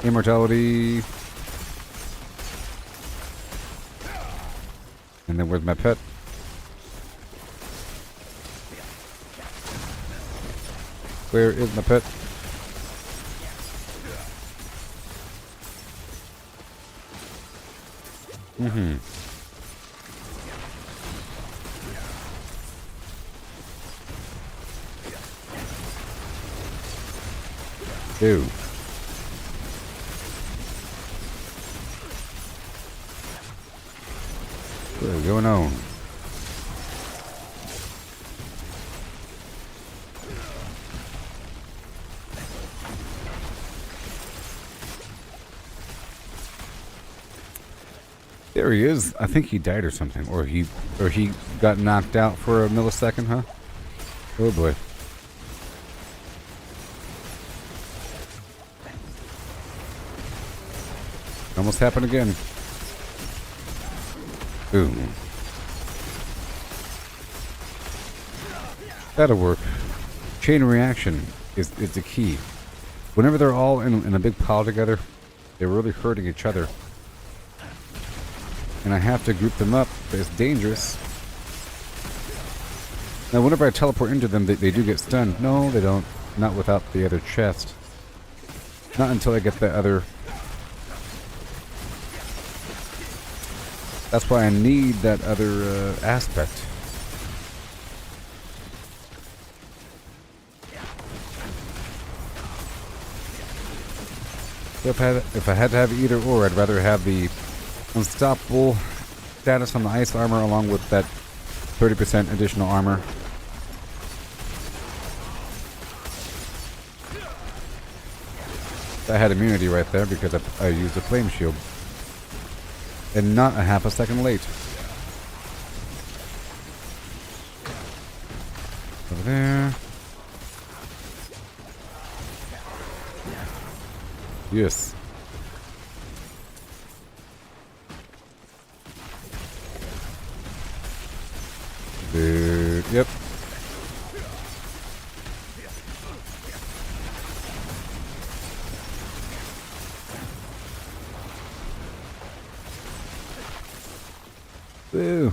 Immortality. And then where's my pet? Where is my pet? Mm-hmm. Ew. What is going on? There he is. I think he died or something, or he got knocked out for a millisecond, huh? Oh boy. Almost happened again. Boom. That'll work. Chain reaction is the key. Whenever they're all in a big pile together, they're really hurting each other. And I have to group them up, but it's dangerous. Now, whenever I teleport into them, they do get stunned. No, they don't. Not without the other chest. Not until I get the other... That's why I need that other aspect. So if I had to have either or, I'd rather have the unstoppable status on the ice armor along with that 30% additional armor. I had immunity right there because I used a flame shield. And not a half a second late. Over there. Yes. Yep. Boo.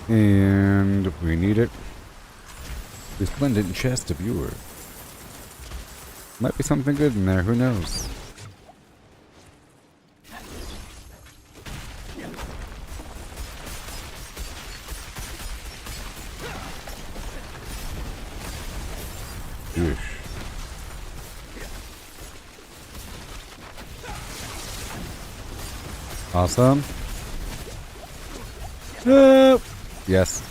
And we need it. Resplendent chest of yours. Might be something good in there, who knows? Yeesh. Awesome. Yes.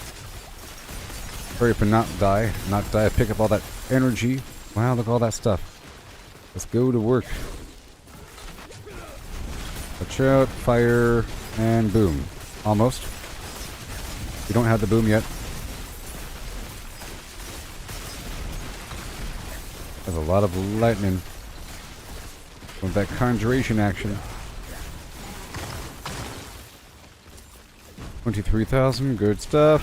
Hurry up and not die. Not die. Pick up all that energy. Wow, look at all that stuff. Let's go to work. Watch out, fire, and boom. Almost. We don't have the boom yet. There's a lot of lightning. With that conjuration action. 23,000, good stuff.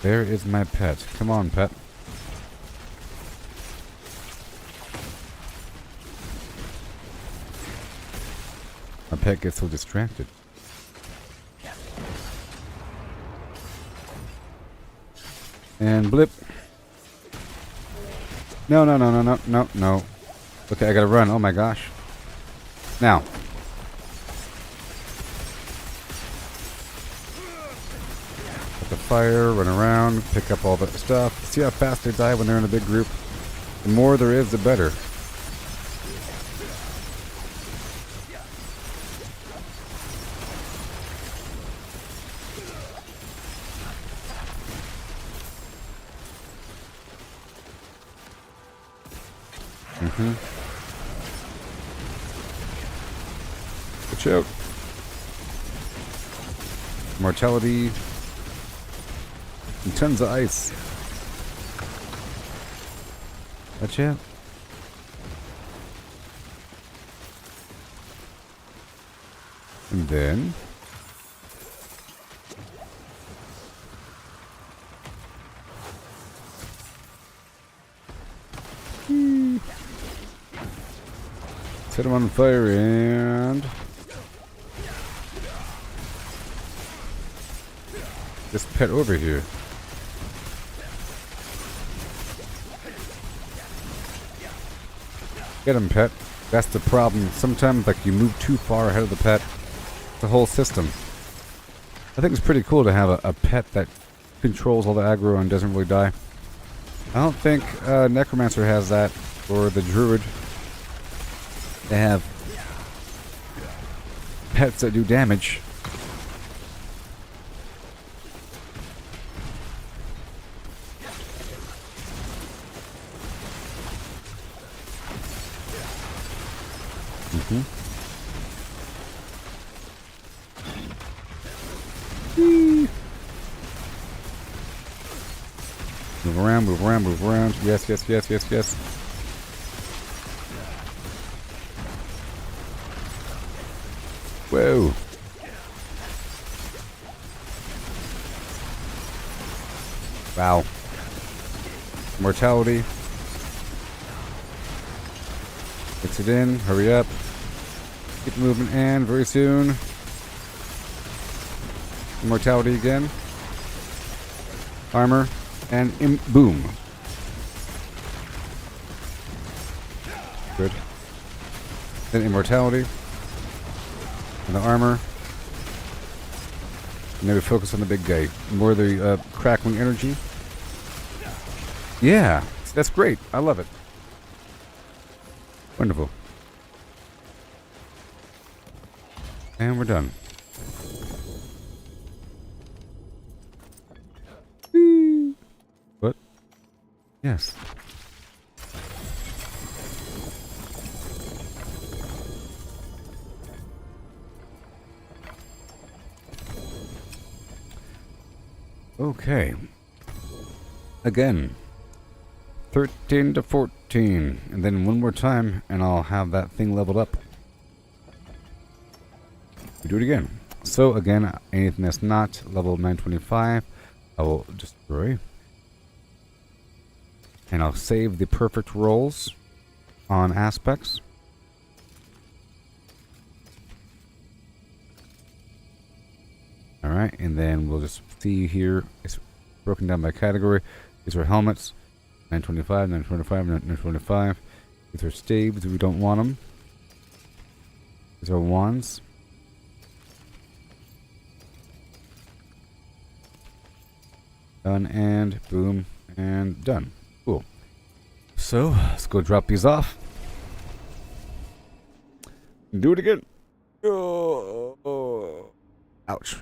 There is my pet. Come on, pet. My pet gets so distracted. And blip. No, no, no, no, no, no, no. Okay, I gotta run. Oh my gosh. Now. Put the fire, run around, pick up all that stuff. See how fast they die when they're in a big group? The more there is, the better. Watch out. Mortality. And tons of ice. Watch out. And then... set him on fire and... this pet over here. Get him, pet. That's the problem. Sometimes, like, you move too far ahead of the pet. The whole system. I think it's pretty cool to have a pet that controls all the aggro and doesn't really die. I don't think Necromancer has that, or the Druid. They have pets that do damage. Move around, move around, move around. Yes, yes, yes, yes, yes. Whoa. Wow. Mortality. Gets it in. Hurry up. Keep moving, and very soon. Immortality again. Armor. And boom. Good. Then immortality. And the armor. And then we focus on the big guy. More of the crackling energy. Yeah. That's great. I love it. Wonderful. And we're done. What? Yes. Okay. Again. 13 to 14. And then one more time, and I'll have that thing leveled up. We do it again. So again, anything that's not level 925, I will destroy. And I'll save the perfect rolls on aspects. Alright, and then we'll just see here, it's broken down by category. These are helmets, 925, 925, 925. These are staves, we don't want them. These are wands. Done, and boom, and done. Cool. So, let's go drop these off. Do it again. Oh. Ouch.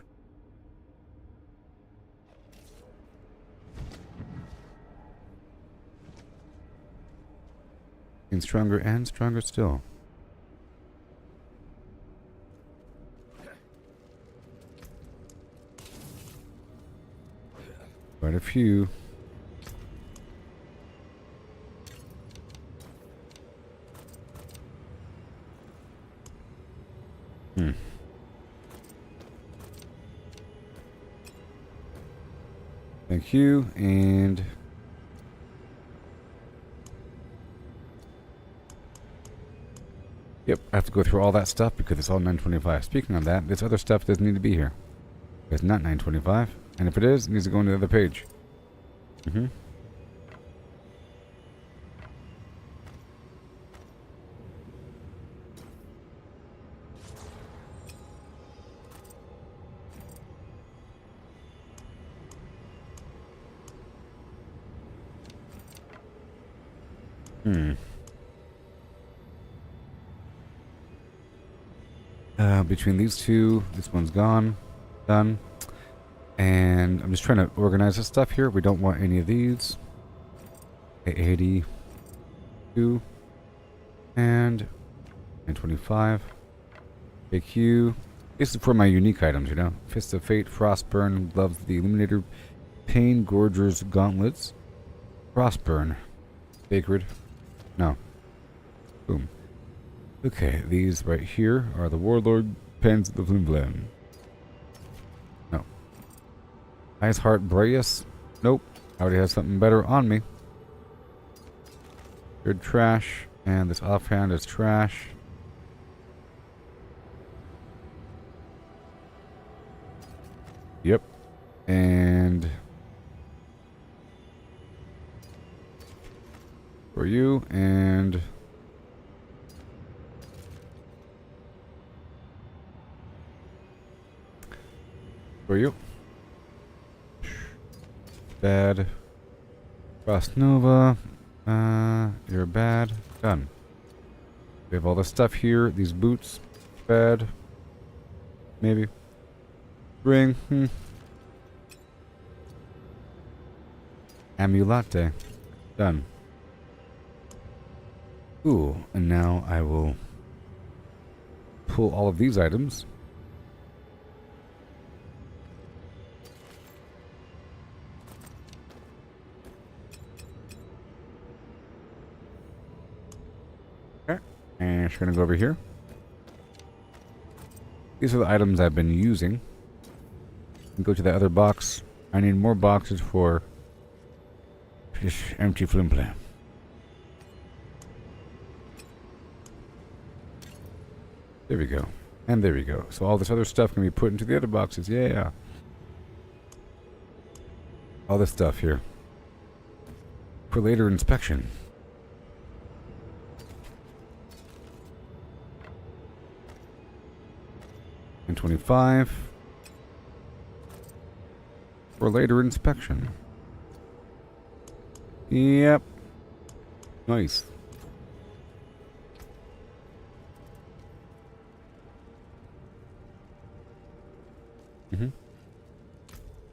Getting stronger and stronger still. Quite a few. Thank you, and yep, I have to go through all that stuff because it's all 925. Speaking of that, this other stuff doesn't need to be here. It's not 925, and if it is, it needs to go into the other page. Mm-hmm. Between these two, this one's gone. Done. And I'm just trying to organize this stuff here. We don't want any of these. 82. And 925. AQ. This is for my unique items, you know. Fist of Fate, Frostburn, Gloves of the Illuminator, Pain Gorger's Gauntlets, Frostburn, Sacred. No. Boom. Okay, these right here are the Warlord Pens of the Flimflam. No. Ice Heart Brayus. Nope. I already have something better on me. Good trash. And this offhand is trash. Yep. And for you, and for you. Bad. Frost Nova. You're bad. Done. We have all the stuff here. These boots. Bad. Maybe. Ring. Amulate. Done. Ooh, and now I will pull all of these items. Okay. And it's going to go over here. These are the items I've been using. And go to the other box. I need more boxes for this empty flimflam. There we go. And there we go. So all this other stuff can be put into the other boxes. Yeah. All this stuff here. For later inspection. And 25. For later inspection. Yep. Nice.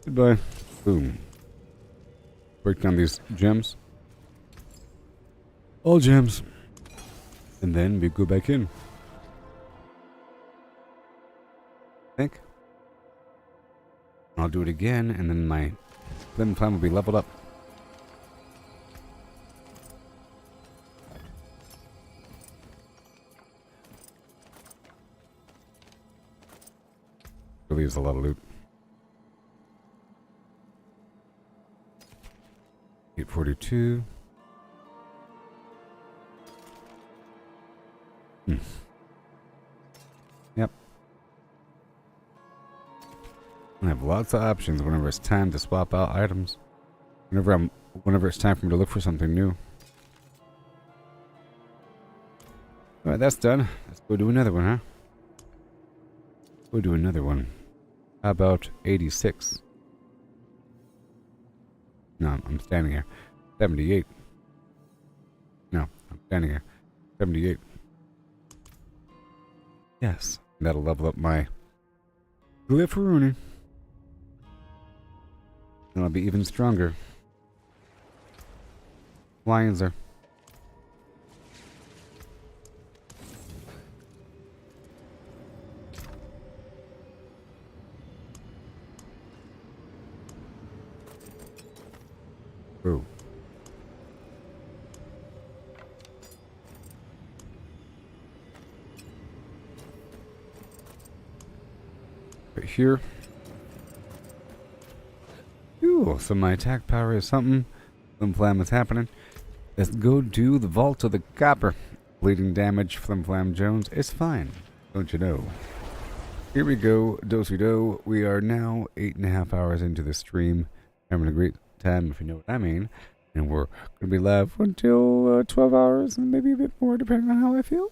Goodbye. Boom. Break down these gems. All gems. And then we go back in. I think. I'll do it again, and then my flimflam will be leveled up. Really is a lot of loot. 842. Yep. I have lots of options whenever it's time to swap out items. Whenever it's time for me to look for something new. Alright, that's done. Let's go do another one, huh? Go do another one. How about 86? No, I'm standing here. 78. No, I'm standing here. 78. Yes, that'll level up my Glypharuni. And I'll be even stronger. Lions are. Oh. Right here. Ooh, so my attack power is something. Flim Flam is happening. Let's go do the Vault of the Copper. Bleeding damage, Flim Flam Jones. It's fine. Don't you know? Here we go, do-si-do. We are now 8.5 hours into the stream. Having a great time, if you know what I mean. And we're going to be live until 12 hours and maybe a bit more, depending on how I feel.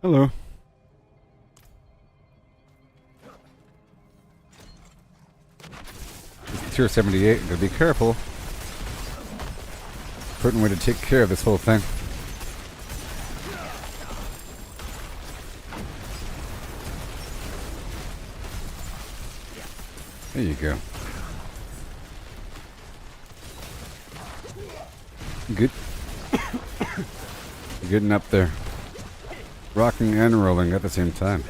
Hello. It's tier 78. Gotta be careful. Certain way to take care of this whole thing. There you go. Good. Getting up there. Rocking and rolling at the same time.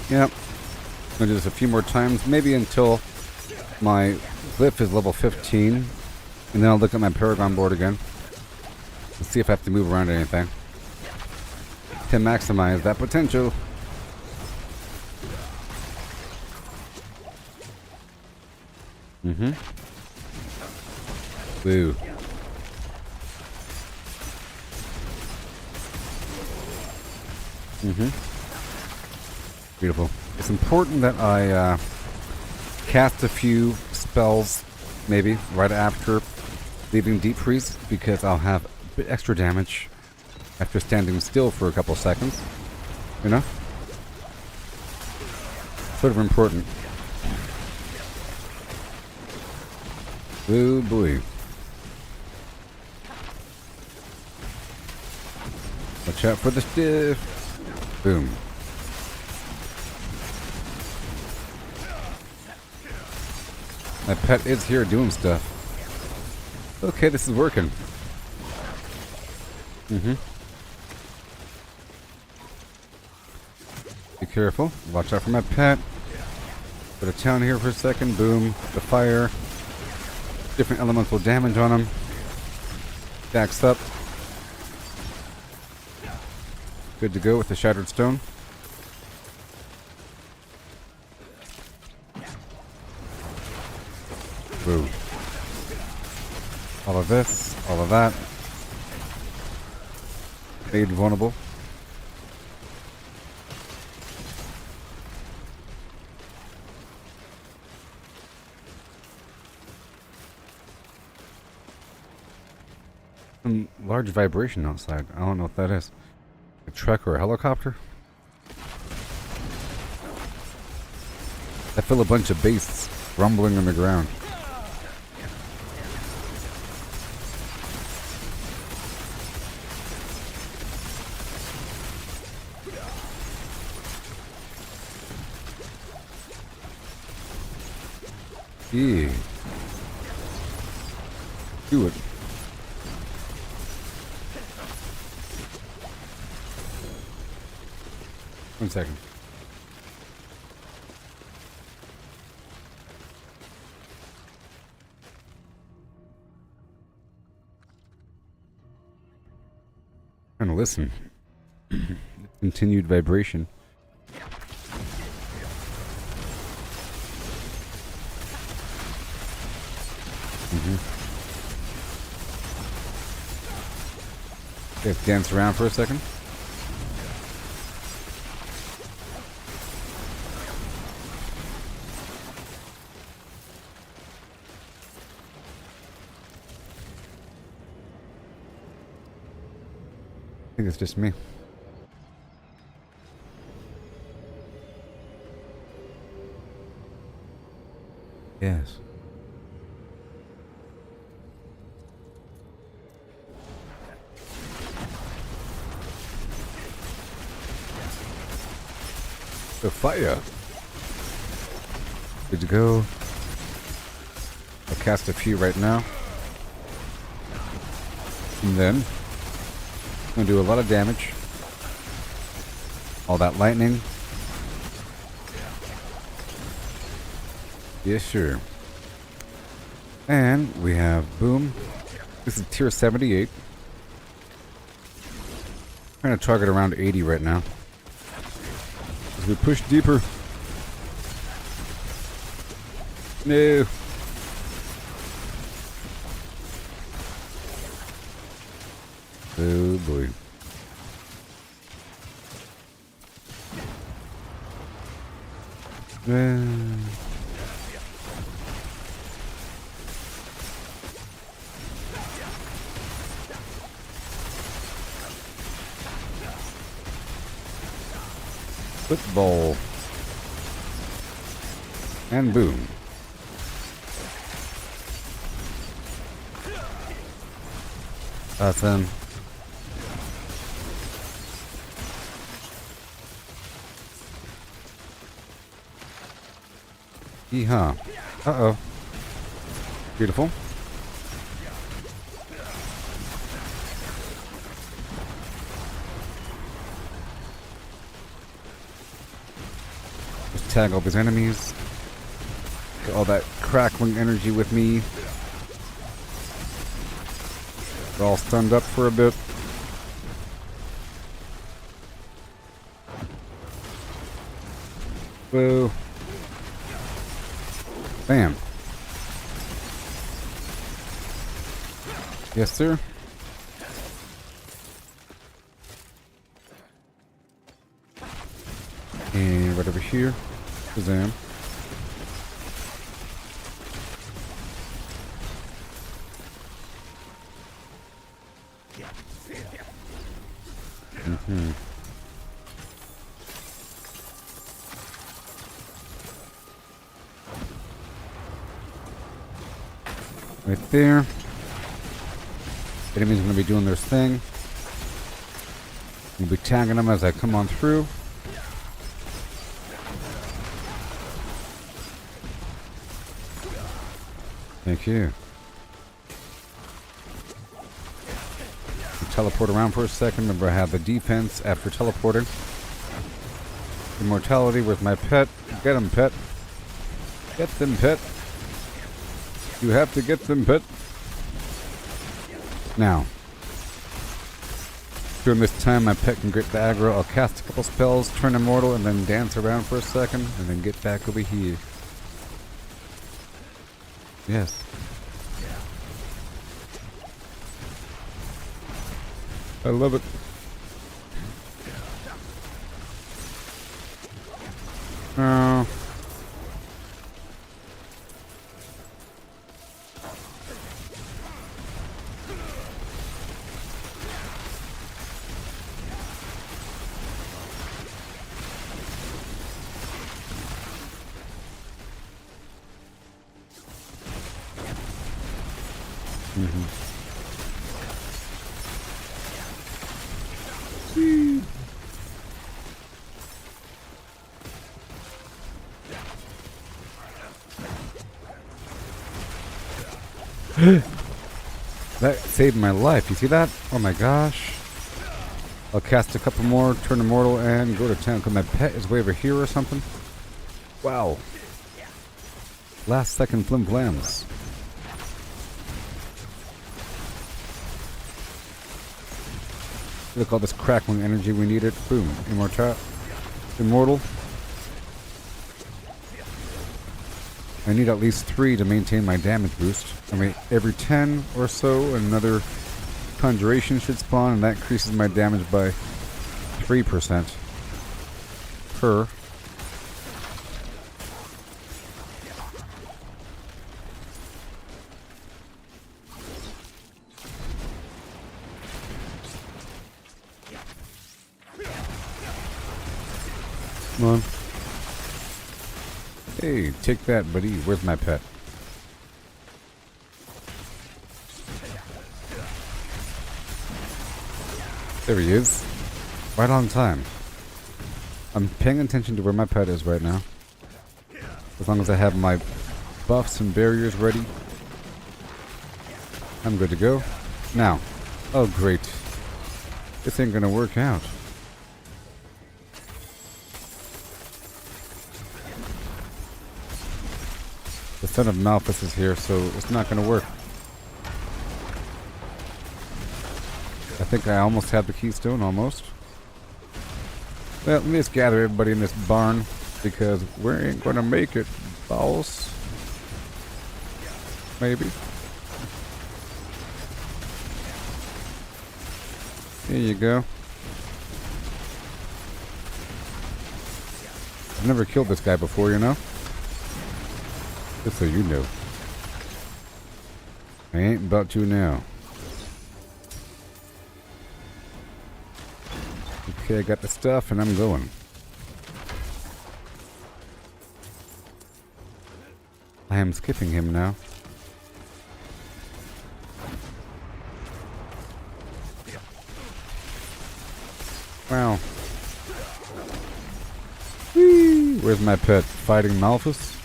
Yep. Gonna do this a few more times, maybe until my glyph is level 15. And then I'll look at my Paragon board again. And see if I have to move around anything. To maximize that potential. Mm-hmm. Woo. Mm-hmm. Beautiful. It's important that I cast a few spells, maybe, right after leaving Deep Freeze, because I'll have a bit extra damage after standing still for a couple seconds. You know? Sort of important. Oh boy. Watch out for the stiff. Boom. My pet is here doing stuff. Okay, this is working. Mm-hmm. Be careful. Watch out for my pet. Put a town here for a second. Boom. The fire. Different elemental damage on him. Stacks up. Good to go with the Shattered Stone. Boo. All of this, all of that. Made vulnerable. Some large vibration outside. I don't know what that is. A truck or a helicopter? I feel a bunch of beasts rumbling on the ground. Yeah. Do it. One second. Trying to listen. Continued vibration. Let's dance around for a second. I think it's just me. Yes. The fire. Good to go. I'll cast a few right now. And then I'm gonna do a lot of damage. All that lightning. Yes, sure. And we have boom. This is tier 78. I'm trying to target around 80 right now. As we push deeper. No. Oh boy. Football. And boom. Awesome. Yeehaw. Uh-oh. Beautiful. Just tag all these enemies. Get all that crackling energy with me. They're all stunned up for a bit. Whoa. Bam. Yes, sir. And right over here. Shazam. Mm-hmm. Right there. Enemies going to be doing their thing. We'll be tagging them as I come on through. Thank you. Teleport around for a second. Remember, I have the defense after teleporting. Immortality with my pet. Get him, pet. Get them, pet. You have to get them, pet. Now, during this time, my pet can get the aggro. I'll cast a couple spells, turn immortal, and then dance around for a second, and then get back over here. Yes. I love it. Oh. That saved my life. You see that? Oh my gosh. I'll cast a couple more, turn immortal, and go to town. Because my pet is way over here or something. Wow. Last second flim flams. Look at all this crackling energy. We need it. Boom. Immortal. I need at least 3 to maintain my damage boost. I mean, every 10 or so, another conjuration should spawn, and that increases my damage by 3% per. Come on. Hey, take that, buddy. Where's my pet? There he is. Right on time. I'm paying attention to where my pet is right now. As long as I have my buffs and barriers ready, I'm good to go. Now. Oh, great. This ain't gonna work out. The son of Malphus is here, so it's not going to work. I think I almost have the keystone, almost. Well, let me just gather everybody in this barn, because we ain't going to make it, boss. Maybe. Here you go. I've never killed this guy before, you know? Just so you know. I ain't about to now. Okay, I got the stuff and I'm going. I am skipping him now. Wow. Whee! Where's my pet? Fighting Malphus?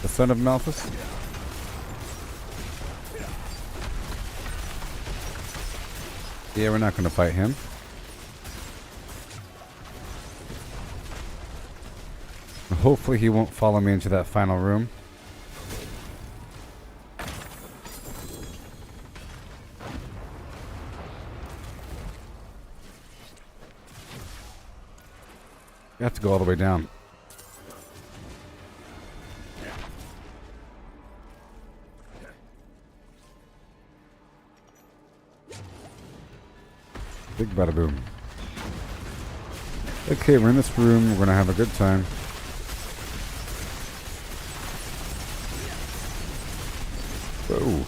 The son of Malphus? Yeah, we're not gonna fight him. Hopefully he won't follow me into that final room. You have to go all the way down. Big bada boom. Okay, we're in this room. We're gonna have a good time. Whoa.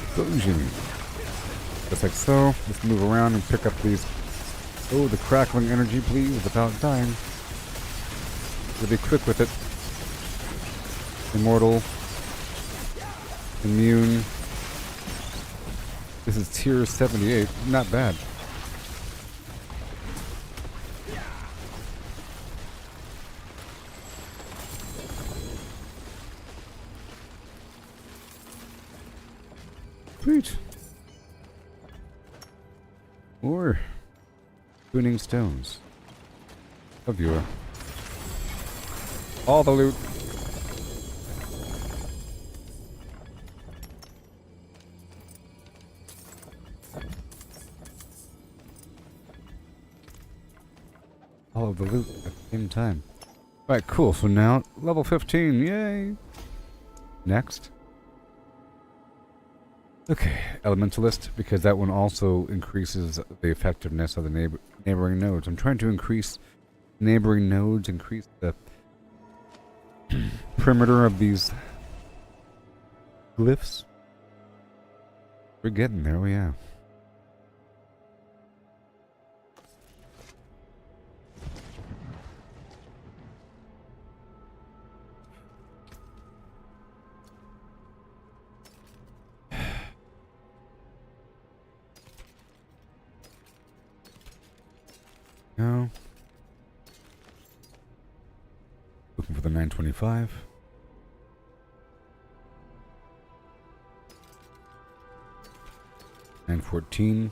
Explosion. Just like so. Let's move around and pick up these. Oh, the crackling energy, please, without dying. Really quick with it. Immortal. Immune. This is tier 78. Not bad. Sweet. Or tuning stones. A viewer. All the loot. All of the loot at the same time. Alright, cool. So now, level 15. Yay! Next. Okay, Elementalist, because that one also increases the effectiveness of the neighboring nodes. I'm trying to increase neighboring nodes, increase the perimeter of these glyphs. We're getting there, oh yeah. No. Looking for the 925. $914.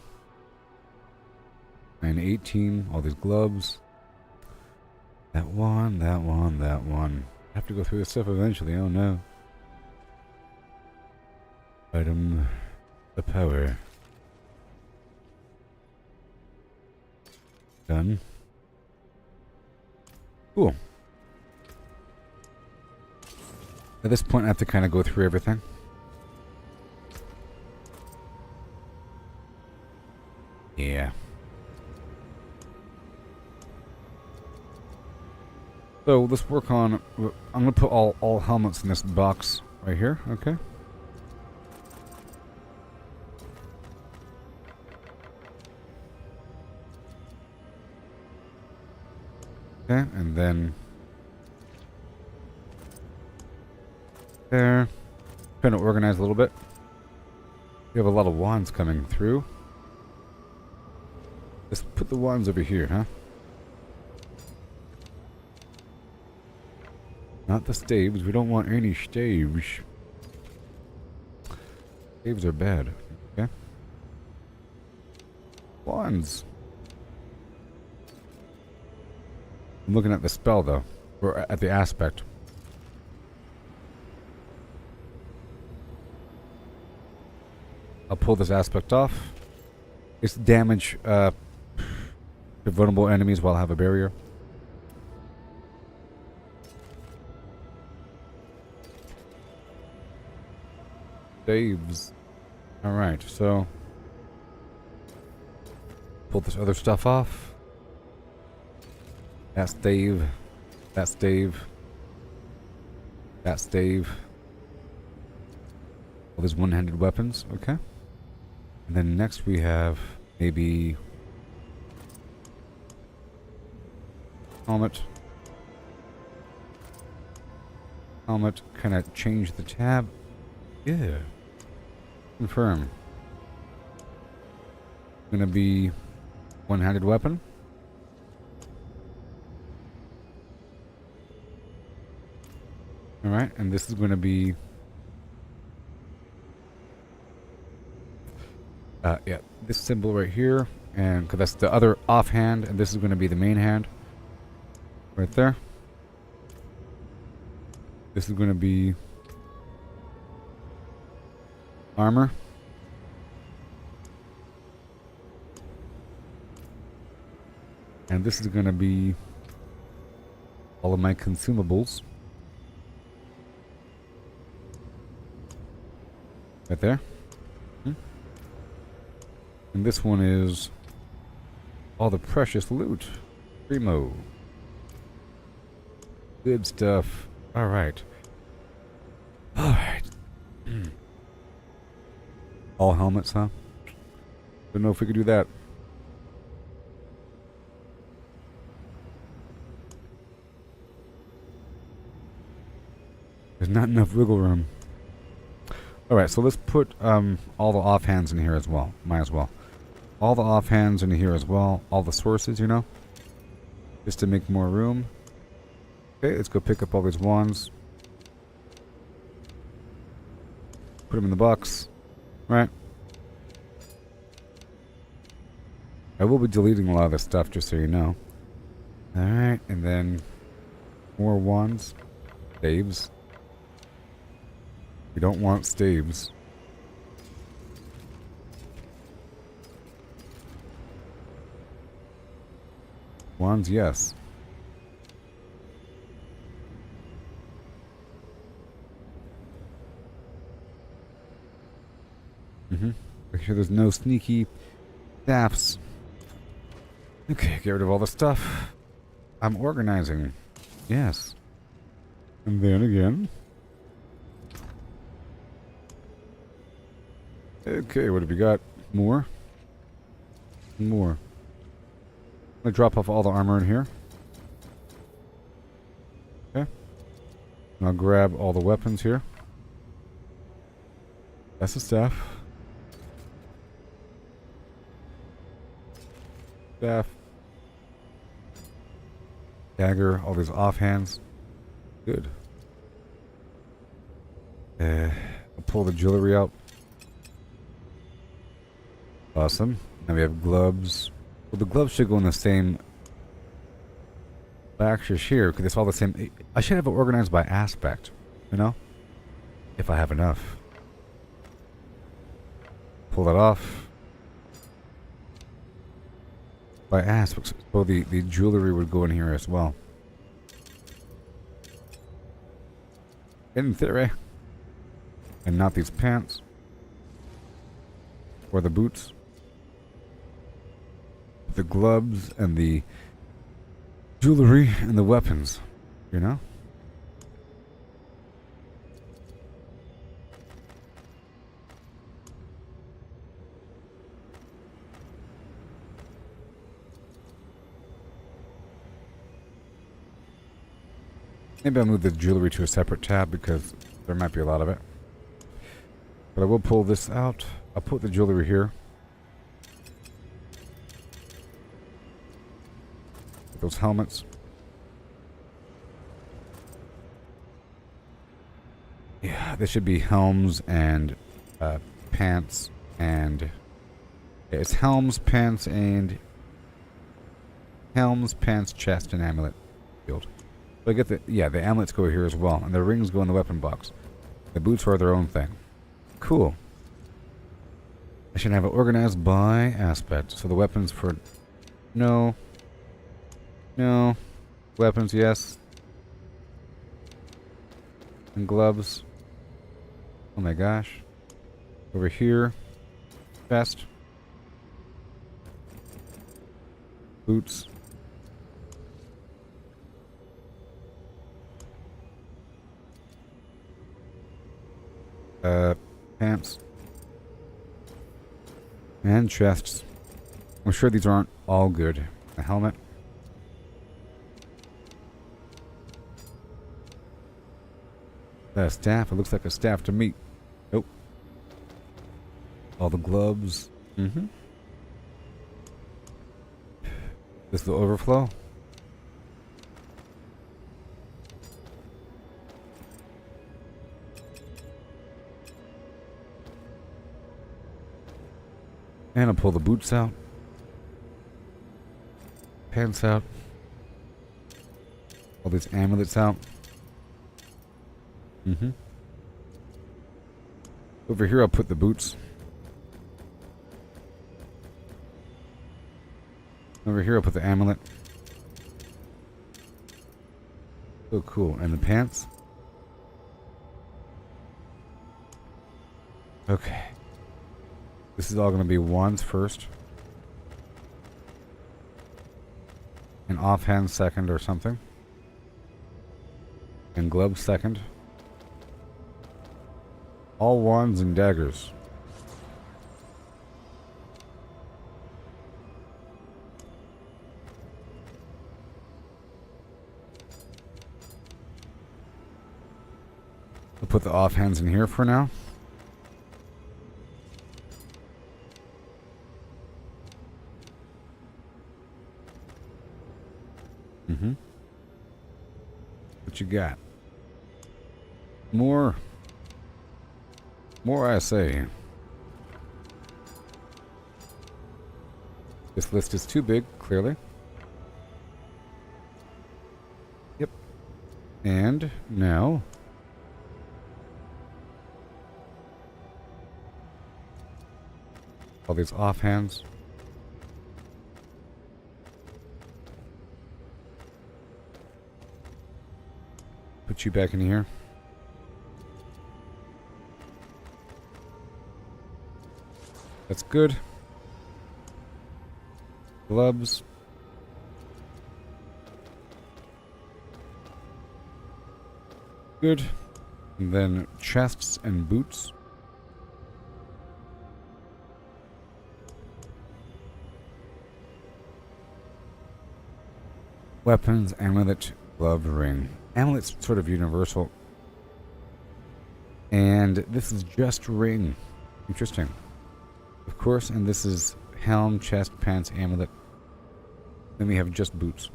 $918. All these gloves. That one, that one, that one. I have to go through this stuff eventually, oh no. Item the power. Done. Cool. At this point, I have to kind of go through everything. Yeah. So let's work on. I'm gonna put all helmets in this box right here. Okay. Okay, and then there. Trying to organize a little bit. We have a lot of wands coming through. Let's put the wands over here, huh? Not the staves. We don't want any staves. Staves are bad. Okay. Wands. I'm looking at the spell, though. Or at the aspect. I'll pull this aspect off. It's damage to vulnerable enemies while I have a barrier. Saves. Alright, so pull this other stuff off. That stave. That stave. That stave. All these one-handed weapons, okay. And then next we have maybe helmet. Helmet, can I change the tab? Yeah. Confirm. Gonna be one-handed weapon. Alright, and this is gonna be yeah, this symbol right here, and because that's the other offhand, and this is going to be the main hand, right there. This is going to be armor. And this is going to be all of my consumables. Right there. And this one is all the precious loot. Primo. Good stuff. Alright. Alright. All helmets, huh? Don't know if we could do that. There's not enough wiggle room. Alright, so let's put all the offhands in here as well. Might as well. All the offhands in here as well. All the sources, you know? Just to make more room. Okay, let's go pick up all these wands. Put them in the box. Right. I will be deleting a lot of this stuff, just so you know. Alright, and then more wands. Staves. We don't want staves. Wands, yes. Make sure there's no sneaky staffs. Okay, get rid of all the stuff. I'm organizing. Yes. And then again. Okay, what have we got? More? More. I'm gonna drop off all the armor in here. Okay. And I'll grab all the weapons here. That's the staff. Staff. Dagger, all these offhands. Good. I'll pull the jewelry out. Awesome. Now we have gloves. Well, the gloves should go in the same baxters here, because it's all the same. I should have it organized by aspect, you know? If I have enough. Pull that off. By aspect. So the jewelry would go in here as well. In theory. And not these pants. Or the boots. The gloves and the jewelry and the weapons, you know? Maybe I'll move the jewelry to a separate tab because there might be a lot of it. But I will pull this out. I'll put the jewelry here. Those helmets. Yeah, there should be helms and pants and yeah, it's helms, pants, and helms, pants, chest, and amulet field. So I get the the amulets go here as well, and the rings go in the weapon box. The boots are their own thing. Cool. I should have it organized by aspect. So the weapons for no. Weapons, yes. And gloves. Oh my gosh. Over here. Vest. Boots. Pants. pants. And chests. I'm sure these aren't all good. A helmet. That staff? It looks like a staff to me. Nope. All the gloves. Mm-hmm. This is the overflow. And I'll pull the boots out. Pants out. All these amulets out. Mm-hmm. Over here I'll put the boots. Over here I'll put the amulet. So cool. And the pants. Okay. This is all going to be wands first. And offhand second or something. And gloves second. All wands and daggers. I'll put the offhands in here for now. Mm-hmm. What you got? More I say. This list is too big, clearly. Yep. And now all these offhands. Put you back in here. That's good. Gloves. Good. And then chests and boots. Weapons, amulet, glove, ring. Amulet's sort of universal. And this is just ring. Interesting. Of course, and this is helm, chest, pants, amulet. Then we have just boots.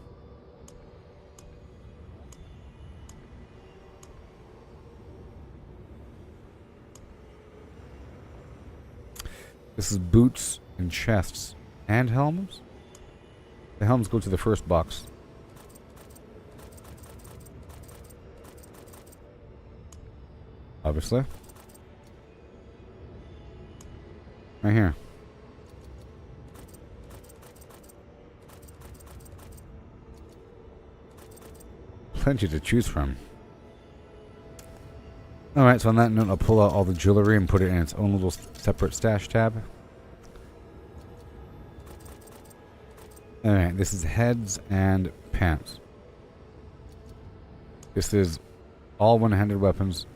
This is boots and chests and helms. The helms go to the first box. Obviously. Right here. Plenty to choose from. Alright, so on that note, I'll pull out all the jewelry and put it in its own little separate stash tab. Alright, this is heads and pants. This is all one-handed weapons.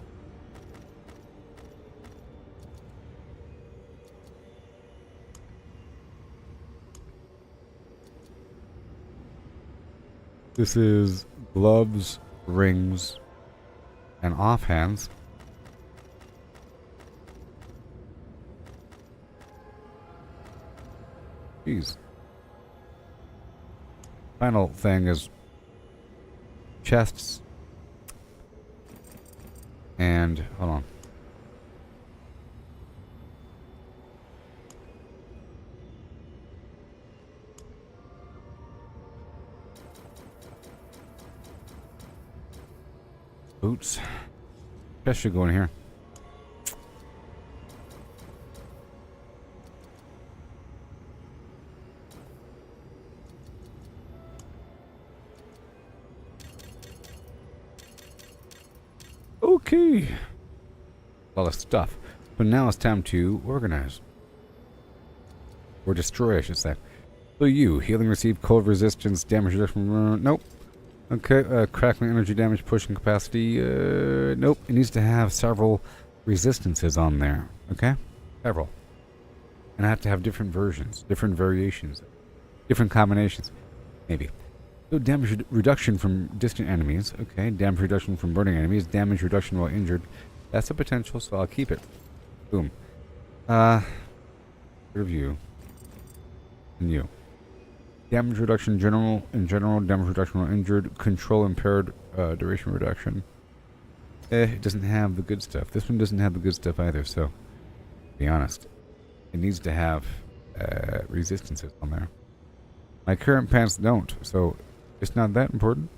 This is gloves, rings, and offhands. Jeez. Final thing is chests and hold on. Boots. Chest should go in here. Okay. A lot of stuff. But now it's time to organize. Or destroy, I should say. So you, healing received, cold resistance, damage reduction, nope. Okay, crackling energy damage, pushing capacity, nope. It needs to have several resistances on there. Okay? Several. And I have to have different versions, different variations, different combinations. Maybe. So damage reduction from distant enemies. Okay. Damage reduction from burning enemies. Damage reduction while injured. That's a potential, so I'll keep it. Boom. Review. And you. Damage reduction in general, damage reduction while injured, control impaired, duration reduction. It doesn't have the good stuff. This one doesn't have the good stuff either, so to be honest. It needs to have resistances on there. My current pants don't, so it's not that important.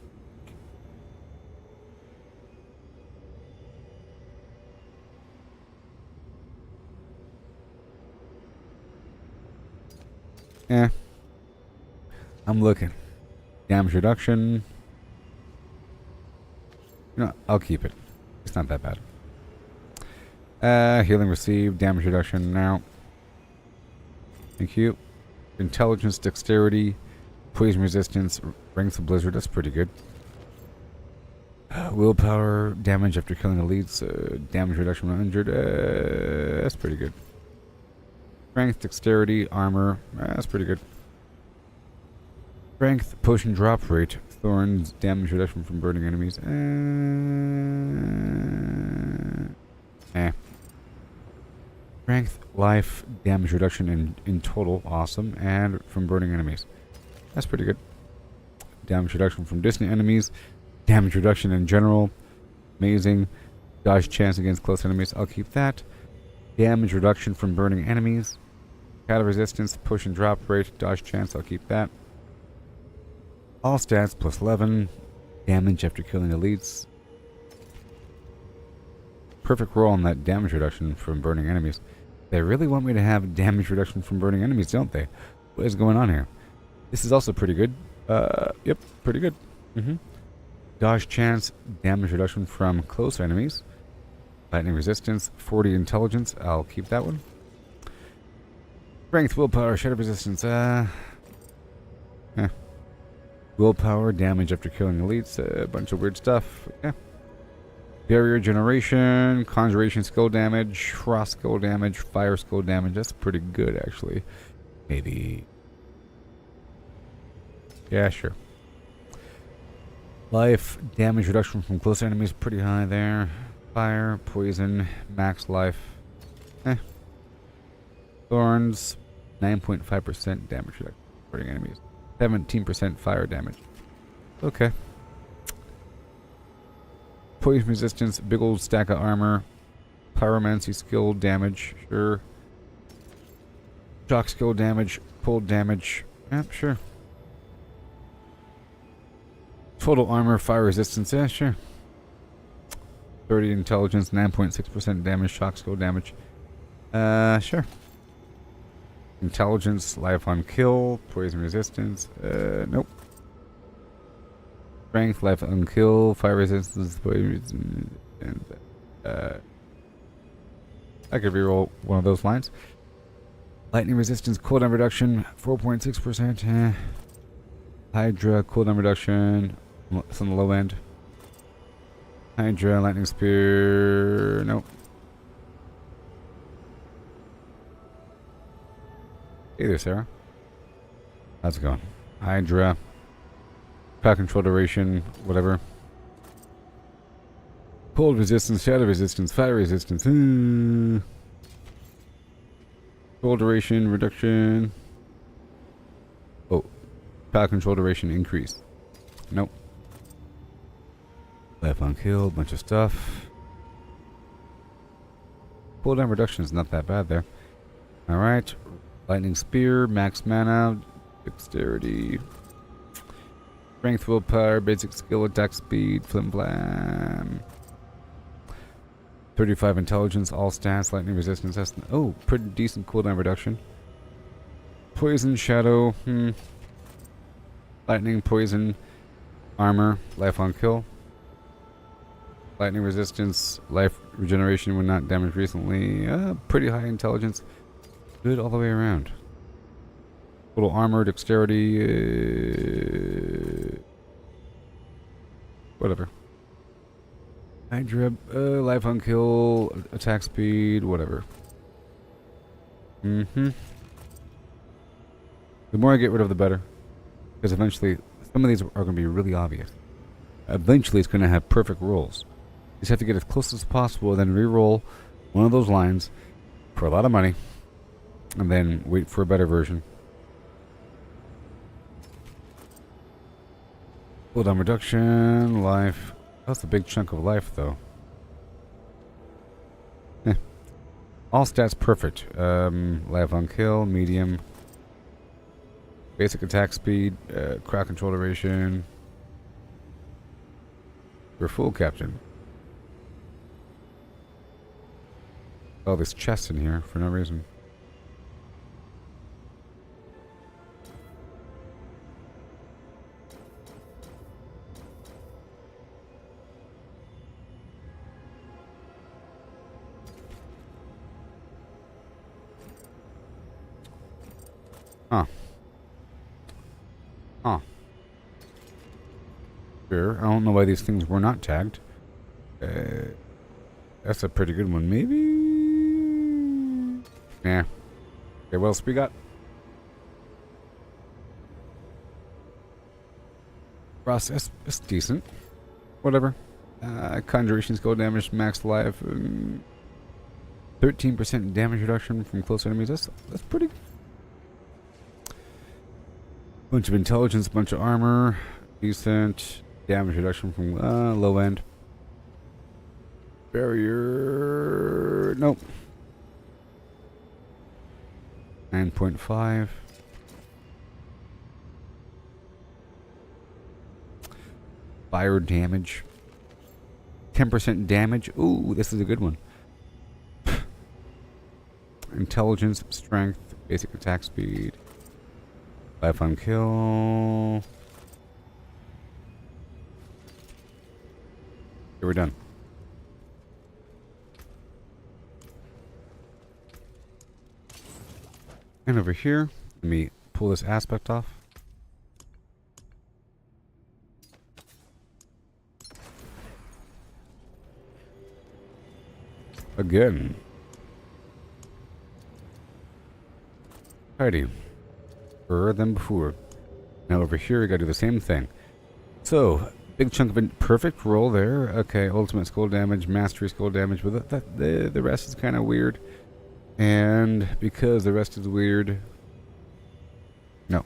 I'm looking. Damage reduction. No, I'll keep it. It's not that bad. Healing received. Damage reduction now. Thank you. Intelligence, dexterity, poison resistance, rings of blizzard. That's pretty good. Willpower, damage after killing elites, damage reduction when injured. That's pretty good. Strength, dexterity, armor. That's pretty good. Strength, potion drop rate, thorns, damage reduction from burning enemies. Strength, life, damage reduction in total. Awesome. And from burning enemies. That's pretty good. Damage reduction from distant enemies. Damage reduction in general. Amazing. Dodge chance against close enemies. I'll keep that. Damage reduction from burning enemies. Shadow resistance, potion drop rate, dodge chance. I'll keep that. All stats plus 11. Damage after killing elites. Perfect roll on that damage reduction from burning enemies. They really want me to have damage reduction from burning enemies, don't they? What is going on here? This is also pretty good. Yep, pretty good. Dodge chance, damage reduction from close enemies. Lightning resistance, 40 intelligence. I'll keep that one. Strength, willpower, shadow resistance. Willpower, damage after killing elites. A bunch of weird stuff. Yeah. Barrier generation, conjuration skill damage, frost skill damage, fire skill damage. That's pretty good, actually. Maybe. Yeah, sure. Life, damage reduction from close enemies, pretty high there. Fire, poison, max life. Thorns, 9.5% damage reduction from burning enemies. 17% fire damage. Okay. Poison resistance, big old stack of armor. Pyromancy skill damage, sure. Shock skill damage, cold damage. Yep, sure. Total armor, fire resistance, yeah, sure. 30 intelligence, 9.6% damage, shock skill damage. Sure. Intelligence, life on kill, poison resistance, nope. Strength, life on kill, fire resistance, poison resistance, and, I could reroll one of those lines. Lightning resistance, cooldown reduction, 4.6%, Hydra, cooldown reduction, it's on the low end. Hydra, lightning spear, nope. Hey there, Sarah. How's it going? Hydra. Power control duration, whatever. Cold resistance, shadow resistance, fire resistance. Cold duration, reduction. Oh. Power control duration, increase. Nope. Life on kill, bunch of stuff. Cooldown reduction is not that bad there. Alright. Lightning spear, max mana, dexterity, strength, willpower, basic skill, attack speed, flim flam. 35 intelligence, all stats, lightning resistance. Oh, pretty decent cooldown reduction. Poison, shadow, lightning, poison, armor, life on kill. Lightning resistance, life regeneration when not damaged recently. Pretty high intelligence. Good all the way around. Total armor, dexterity, whatever. Hydra, life on kill, attack speed, whatever. The more I get rid of, the better. Because eventually, some of these are going to be really obvious. Eventually, it's going to have perfect rolls. You just have to get as close as possible, then re-roll one of those lines for a lot of money, and then wait for a better version. Cooldown reduction, life. That's a big chunk of life, though. All stats perfect. Life on kill, medium. Basic attack speed, crowd control duration. We're full, Captain. Oh, there's chests in here for no reason. Huh. Huh. Sure. I don't know why these things were not tagged. That's a pretty good one. Maybe? Yeah. Okay, what else we got? Process. It's decent. Whatever. Conjuration skill damage, max life. 13% damage reduction from close enemies. That's pretty good. Bunch of intelligence, bunch of armor. Decent. Damage reduction from low end. Barrier. Nope. 9.5. Fire damage. 10% damage. Ooh, this is a good one. Intelligence, strength, basic attack speed. Life on kill. Okay, we're done. And over here, let me pull this aspect off. Again. Alrighty. Further than before. Now over here, we gotta do the same thing. So, big chunk of a perfect roll there. Okay, ultimate skill damage, mastery skill damage, but the rest is kind of weird. And because the rest is weird, no.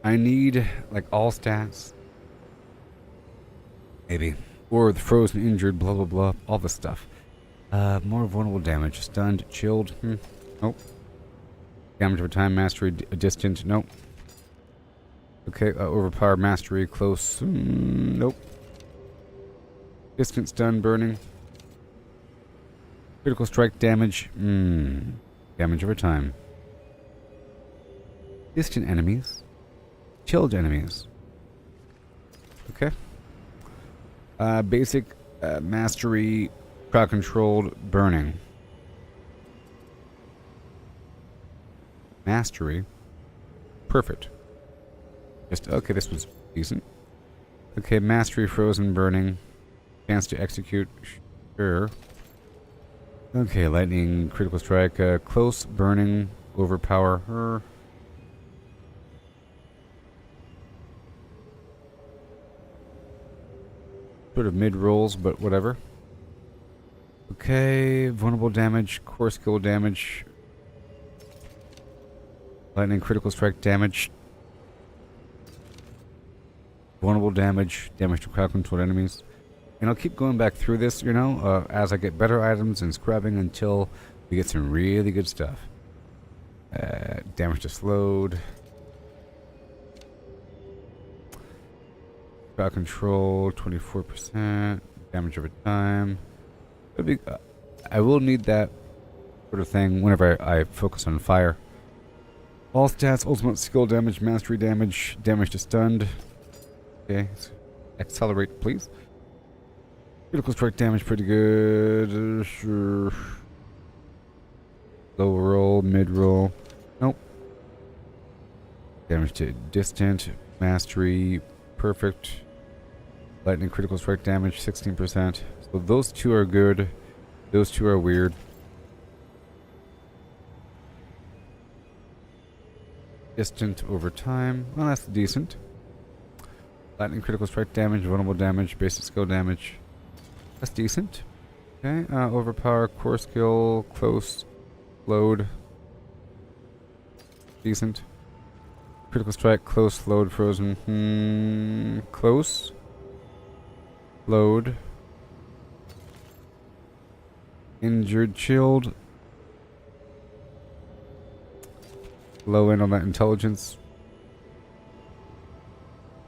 I need like all stats, maybe, or the frozen, injured, blah blah blah, all the stuff. More vulnerable damage, stunned, chilled. Nope. Damage over time, mastery, distant. Nope. Okay, overpowered, mastery, close. Nope. Distant, stun, burning. Critical strike damage. Damage over time. Distant enemies. Chilled enemies. Okay. Basic mastery, crowd controlled, burning. Mastery. Perfect. Just okay, this was decent. Okay, mastery, frozen, burning. Chance to execute. Sure. Okay, lightning, critical strike, close, burning, overpower her. Sort of mid rolls, but whatever. Okay, vulnerable damage, core skill damage. Lightning, critical strike damage. Vulnerable damage, damage to crowd controlled enemies. And I'll keep going back through this, you know, as I get better items and scrubbing until we get some really good stuff. Damage to slowed. Crowd control, 24%. Damage over time. I will need that sort of thing whenever I focus on fire. All stats, ultimate skill damage, mastery damage, damage to stunned. Okay, accelerate, please. Critical strike damage, pretty good. Sure. Low roll, mid roll. Nope. Damage to distant, mastery, perfect. Lightning critical strike damage, 16%. So those two are good. Those two are weird. Distant over time. Well, that's decent. Lightning critical strike damage, vulnerable damage, basic skill damage. That's decent. Okay, overpower, core skill, close, load. Decent. Critical strike, close, load, frozen. Close. Load. Injured, chilled. Low end on that intelligence.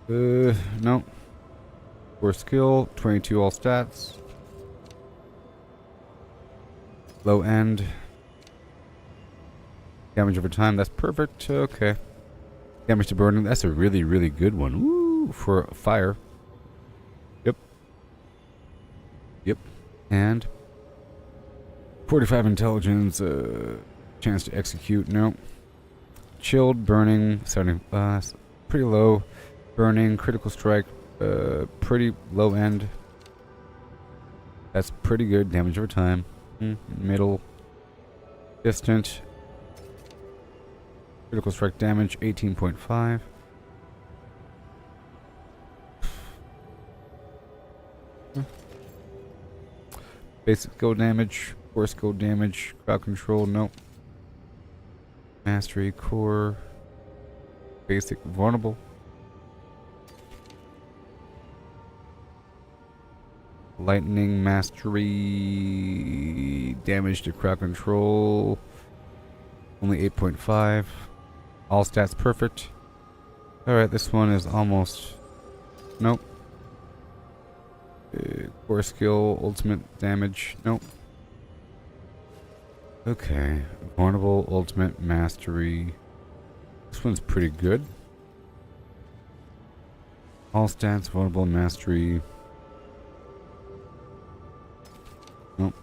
No. Core skill, 22 all stats. Low end. Damage over time, that's perfect. Okay. Damage to burning, that's a really, really good one. Woo! For fire. Yep. Yep. And 45 intelligence, chance to execute, no. Chilled, burning, 70, pretty low. Burning, critical strike, pretty low end. That's pretty good. Damage over time. Middle. Distant. Critical strike damage, 18.5. Basic skill damage, core skill damage, crowd control, nope. Mastery, core, basic, vulnerable. Lightning, mastery, damage to crowd control, only 8.5. All stats perfect. Alright, this one is almost, nope. Core skill, ultimate damage, nope. Okay, vulnerable, ultimate, mastery. This one's pretty good. All stats, vulnerable, mastery. Nope.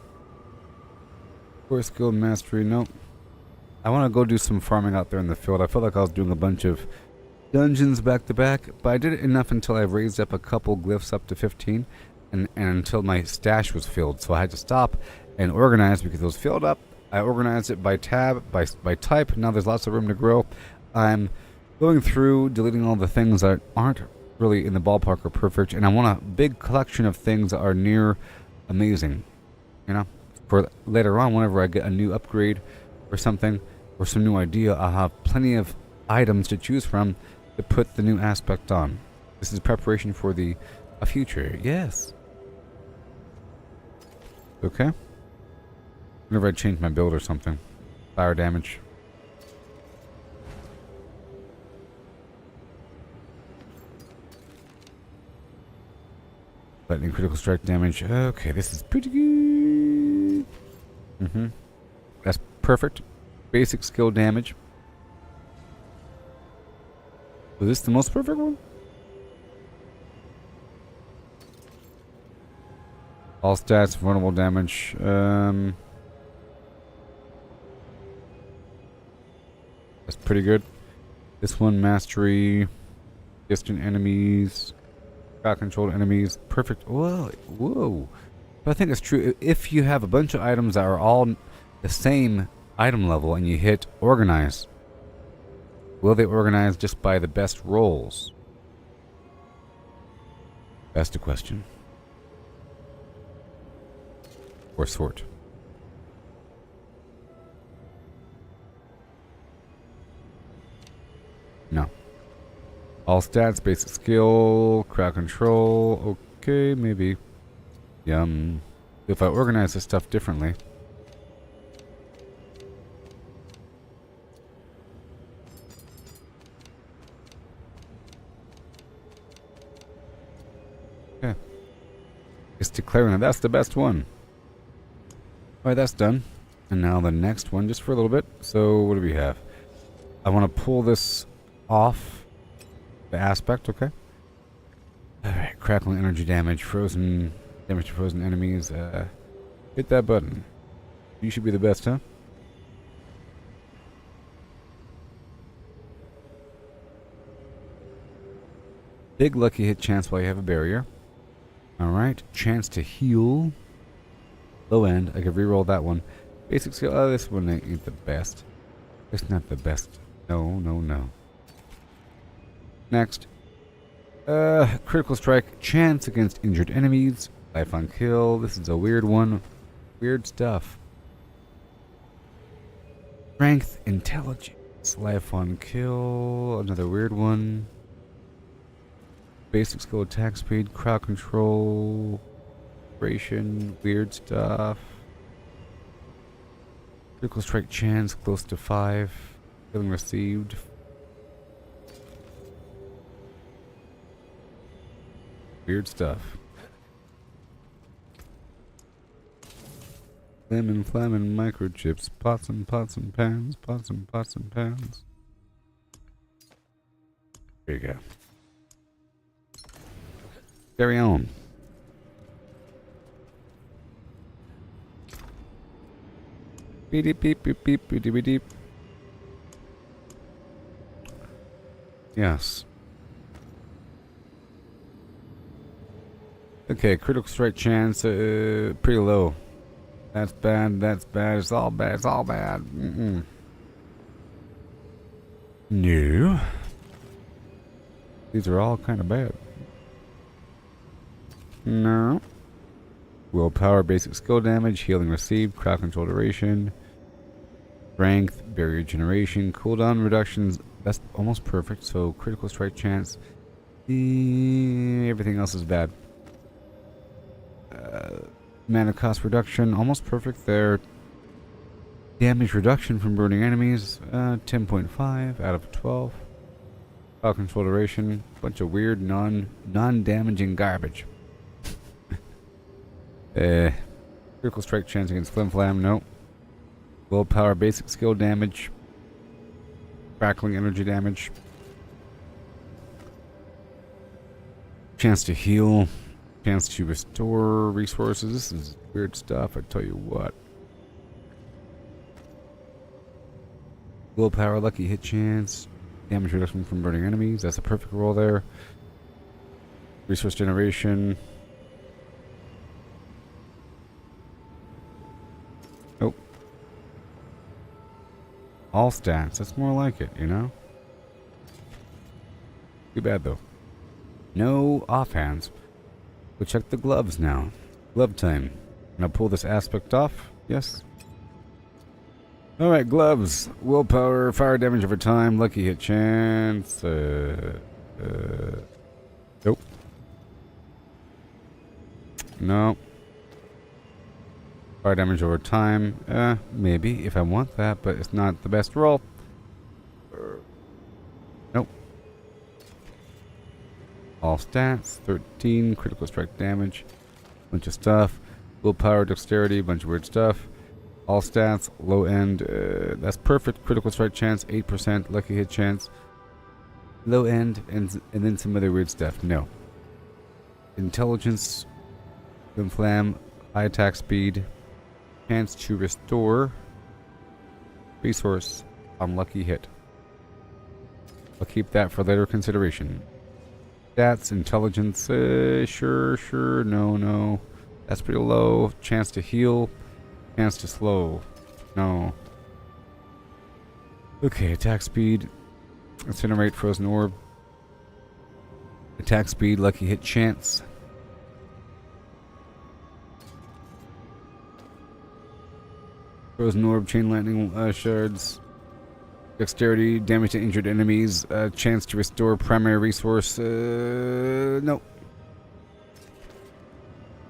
Core skill, mastery, nope. I want to go do some farming out there in the field. I felt like I was doing a bunch of dungeons back to back, but I did it enough until I raised up a couple glyphs up to 15, and until my stash was filled. So I had to stop and organize because it was filled up. I organized it by tab, by type. Now there's lots of room to grow. I'm going through, deleting all the things that aren't really in the ballpark or perfect, and I want a big collection of things that are near amazing. You know, for later on, whenever I get a new upgrade or something, or some new idea, I'll have plenty of items to choose from to put the new aspect on. This is preparation for the future. Yes. Okay. Whenever I change my build or something. Fire damage. Lightning critical strike damage. Okay, this is pretty good. That's perfect. Basic skill damage. Was this the most perfect one? All stats, vulnerable damage. That's pretty good. This one, mastery, distant enemies, crowd controlled enemies. Perfect. Whoa, whoa. But I think it's true. If you have a bunch of items that are all the same item level and you hit organize, will they organize just by the best rolls? That's the question. Or sort. No. All stats, basic skill, crowd control. Okay, maybe. If I organize this stuff differently. Okay. It's declaring that that's the best one. Alright, that's done. And now the next one, just for a little bit. So, what do we have? I want to pull this off the aspect, okay? Alright, crackling energy damage, frozen damage to frozen enemies. Hit that button. You should be the best, huh? Big lucky hit chance while you have a barrier. Alright, chance to heal. Low end, I could reroll that one. Basic skill, oh, this one ain't the best. It's not the best. No, no, no. Next. Critical strike, chance against injured enemies. Life on kill, this is a weird one. Weird stuff. Strength, intelligence, life on kill, another weird one. Basic skill, attack speed, crowd control, duration, weird stuff. Critical strike chance, close to 5. Healing received. Weird stuff. Lemon, flamin', microchips, pots and pans, pots and pans. There you go. Carry on. Beep beep beep beep beep beep beep beep. Yes. Okay, critical strike chance, pretty low. That's bad, it's all bad, No. These are all kind of bad. No. Willpower, basic skill damage, healing received, crowd control duration, strength, barrier generation, cooldown reductions, that's almost perfect, so critical strike chance. Everything else is bad. Mana cost reduction, almost perfect there. Damage reduction from burning enemies, 10.5 out of 12. Crowd control duration, bunch of weird non-damaging garbage. Critical strike chance against Flim Flam, no. Willpower, basic skill damage. Crackling energy damage. Chance to heal. Chance to restore resources. This is weird stuff, I tell you what. Willpower, lucky hit chance. Damage reduction from burning enemies. That's a perfect roll there. Resource generation. Nope. All stats. That's more like it, you know? Too bad, though. No offhands. We'll check the gloves now. Glove time. Can I pull this aspect off? Yes. Alright, gloves. Willpower, fire damage over time, lucky hit chance. Nope. No. Fire damage over time. Maybe if I want that, but it's not the best roll. Nope. All stats, 13, critical strike damage, bunch of stuff. Willpower, dexterity, bunch of weird stuff. All stats, low end, that's perfect. Critical strike chance, 8%, lucky hit chance. Low end, and then some other weird stuff. No. Intelligence, Flim Flam, high attack speed, chance to restore, resource, unlucky hit. I'll keep that for later consideration. Stats, intelligence, sure, no. That's pretty low. Chance to heal, chance to slow, no. Okay, attack speed, incinerate, frozen orb. Attack speed, lucky hit chance. Frozen orb, chain lightning shards. Dexterity, damage to injured enemies, chance to restore primary resource, nope.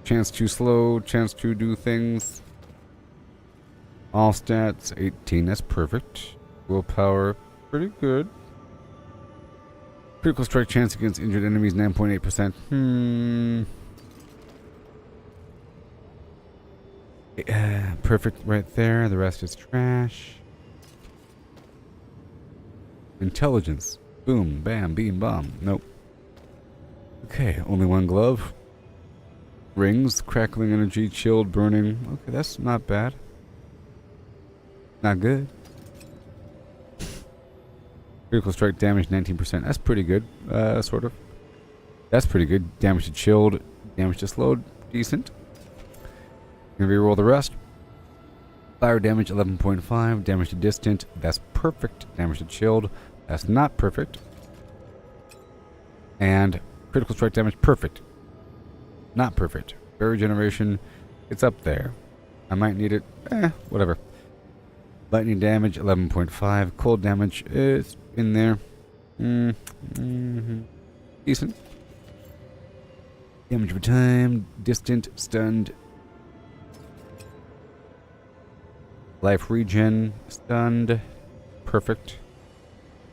Chance to slow, chance to do things. All stats, 18, that's perfect. Willpower, pretty good. Critical strike chance against injured enemies, 9.8%. Perfect right there, the rest is trash. Intelligence. Boom, bam, beam, bomb. Nope. Okay, only one glove. Rings, crackling energy, chilled, burning. Okay, that's not bad. Not good. Critical strike damage, 19%. That's pretty good, sort of. That's pretty good. Damage to chilled. Damage to slowed, decent. Gonna reroll the rest. Fire damage 11.5, damage to distant, that's perfect. Damage to chilled, that's not perfect. And critical strike damage, perfect. Not perfect. Barrier generation, it's up there. I might need it, whatever. Lightning damage 11.5, cold damage is in there. Decent. Damage over time, distant, stunned. Life regen, stunned. Perfect.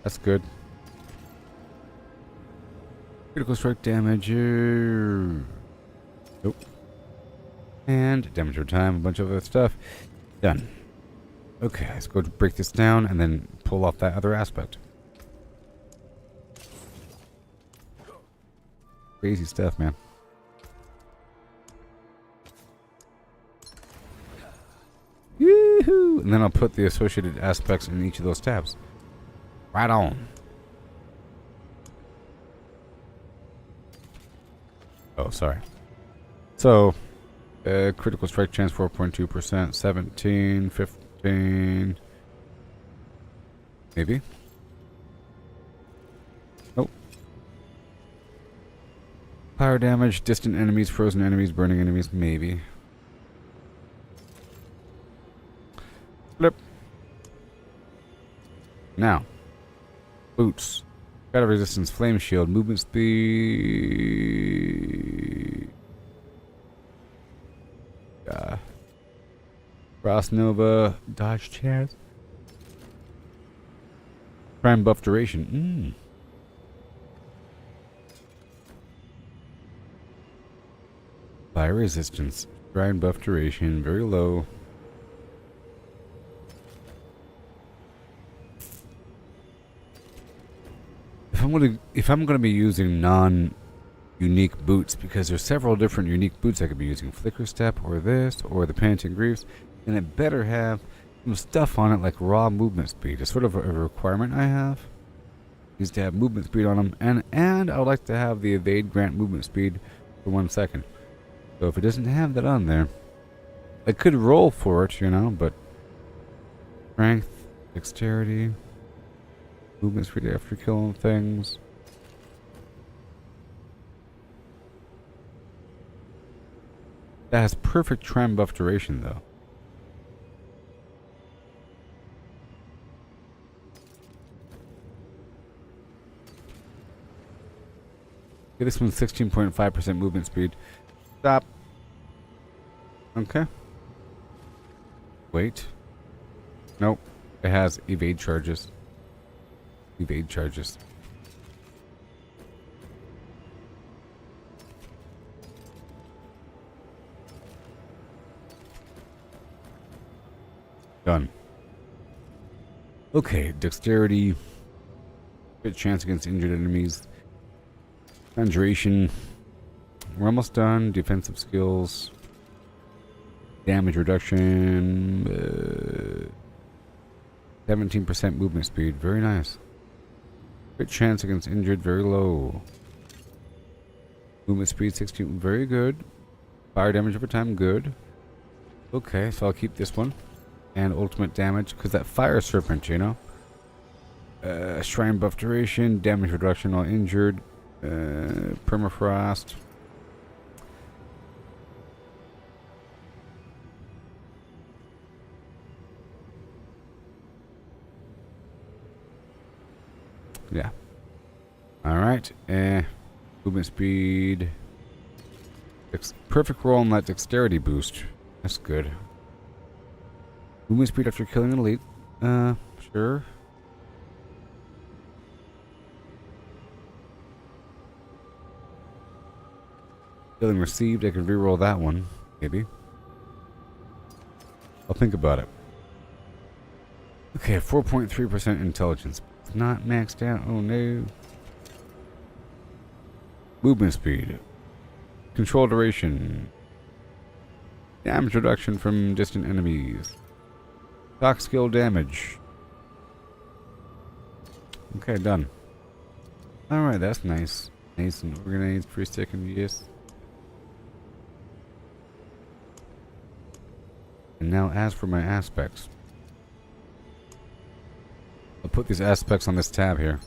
That's good. Critical strike damage. Nope. And damage over time, a bunch of other stuff. Done. Okay, let's go to break this down and then pull off that other aspect. Crazy stuff, man. Yoo-hoo! And then I'll put the associated aspects in each of those tabs. Right on. Oh, sorry. So, critical strike chance 4.2%, 17, 15. Maybe. Nope. Fire damage, distant enemies, frozen enemies, burning enemies, maybe. Flip. Now, boots. Shadow resistance, flame shield, movement speed. Frost Nova, dodge chairs. Prime buff duration. Fire resistance, prime buff duration, very low. If I'm gonna be using non-unique boots, because there's several different unique boots I could be using, Flicker Step or this or the Panting Greaves, and it better have some stuff on it like raw movement speed. It's sort of a requirement I have. Needs to have movement speed on them, and I would like to have the evade grant movement speed for 1 second. So if it doesn't have that on there, I could roll for it, you know, but strength, dexterity. Movement speed after killing things. That has perfect tram buff duration, though. Okay, this one's 16.5% movement speed. Stop. Okay. Wait. Nope. It has evade charges. Evade charges. Done. Okay, dexterity. Good chance against injured enemies. Conjuration. We're almost done. Defensive skills. Damage reduction. 17% movement speed. Very nice. Crit chance against injured, very low. Movement speed 16, very good. Fire damage over time, good. Okay, so I'll keep this one. And ultimate damage, because that fire serpent, you know. Shrine buff duration, damage reduction while injured. Permafrost. Yeah. Alright. Movement speed. Perfect roll on that dexterity boost. That's good. Movement speed after killing an elite. Sure. Healing received. I can reroll that one. Maybe. I'll think about it. Okay, 4.3% intelligence. It's not maxed out. Oh no. Movement speed. Control duration. Damage reduction from distant enemies. Shock skill damage. Okay, done. Alright, that's nice. Nice and organized for a second, yes. And now as for my aspects. I'll put these aspects on this tab here.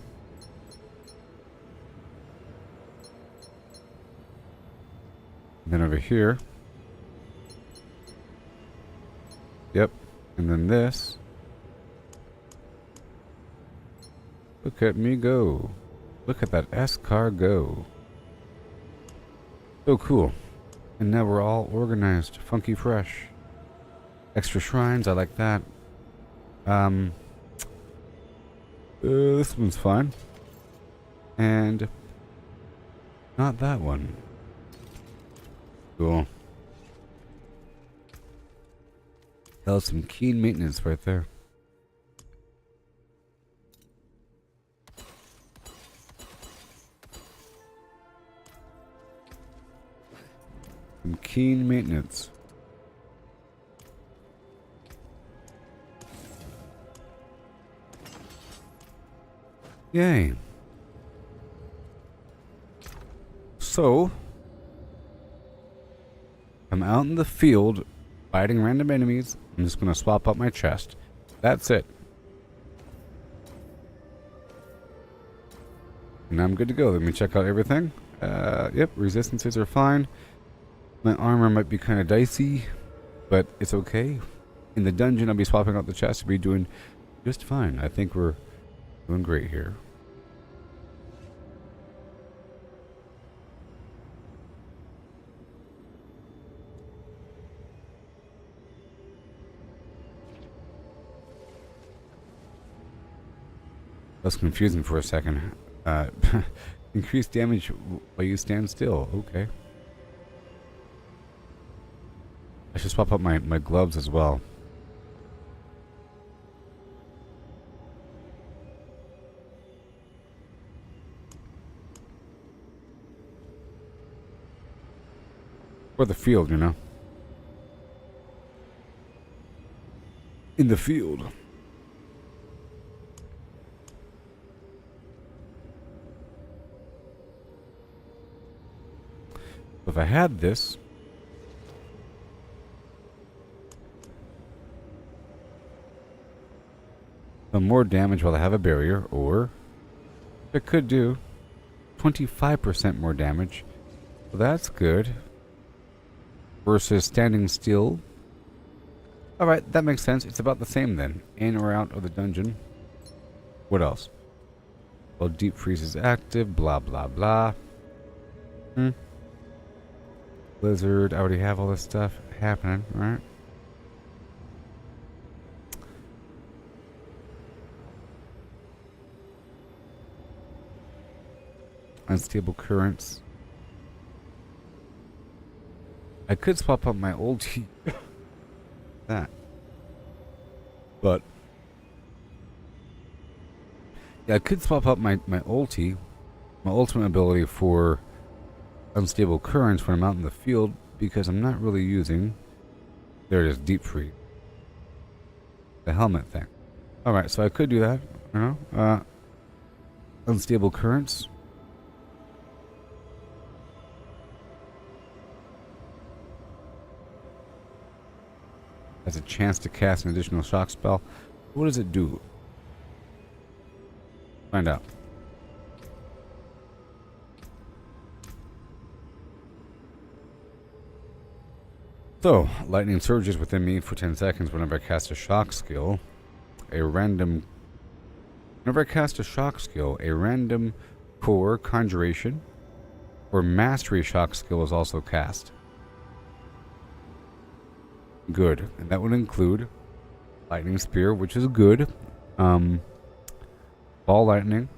And then over here. Yep. And then this. Look at me go. Look at that S-car go. So cool. And now we're all organized. Funky fresh. Extra shrines, I like that. This one's fine. And not that one. Cool. That was some keen maintenance right there. Some keen maintenance. Yay. So, I'm out in the field fighting random enemies. I'm just going to swap up my chest. That's it. And I'm good to go. Let me check out everything. Yep, resistances are fine. My armor might be kind of dicey, but it's okay. In the dungeon, I'll be swapping out the chest. I'll be doing just fine. I think we're doing great here. That's confusing for a second. Increase damage while you stand still. Okay. I should swap out my gloves as well. For the field, you know. In the field. If I had this, some more damage while I have a barrier, or it could do 25% more damage. Well, that's good. Versus standing still. Alright, that makes sense. It's about the same then. In or out of the dungeon. What else? Well, deep freeze is active, blah blah blah. Blizzard, I already have all this stuff happening, right? Unstable currents. I could swap up my old that. But yeah, I could swap up my ulti, my ultimate ability for unstable currents when I'm out in the field, because I'm not really using, there it is, deep freeze, the helmet thing. Alright, so I could do that, you know, unstable currents. Has a chance to cast an additional shock spell. What does it do? Find out. So, lightning surges within me for 10 seconds whenever I cast a shock skill. Whenever I cast a shock skill, a random core, conjuration, or mastery shock skill is also cast. Good. And that would include lightning spear, which is good. Ball lightning.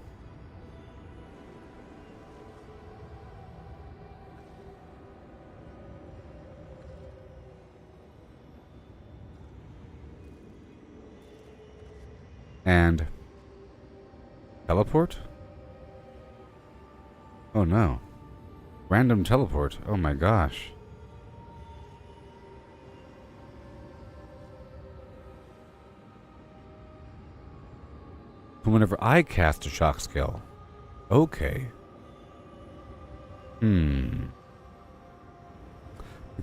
And teleport? Oh no. Random teleport. Oh my gosh. Whenever I cast a shock skill. Okay. The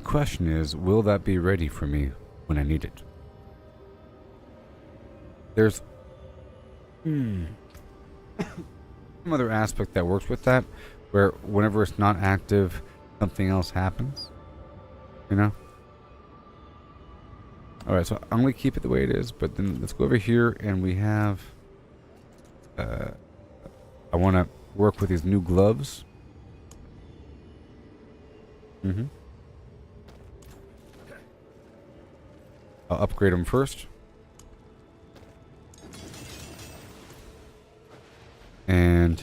question is, will that be ready for me when I need it. There's some other aspect that works with that, where whenever it's not active, something else happens. You know? Alright, so I'm going to keep it the way it is, but then let's go over here and we have... I want to work with these new gloves. I'll upgrade them first. And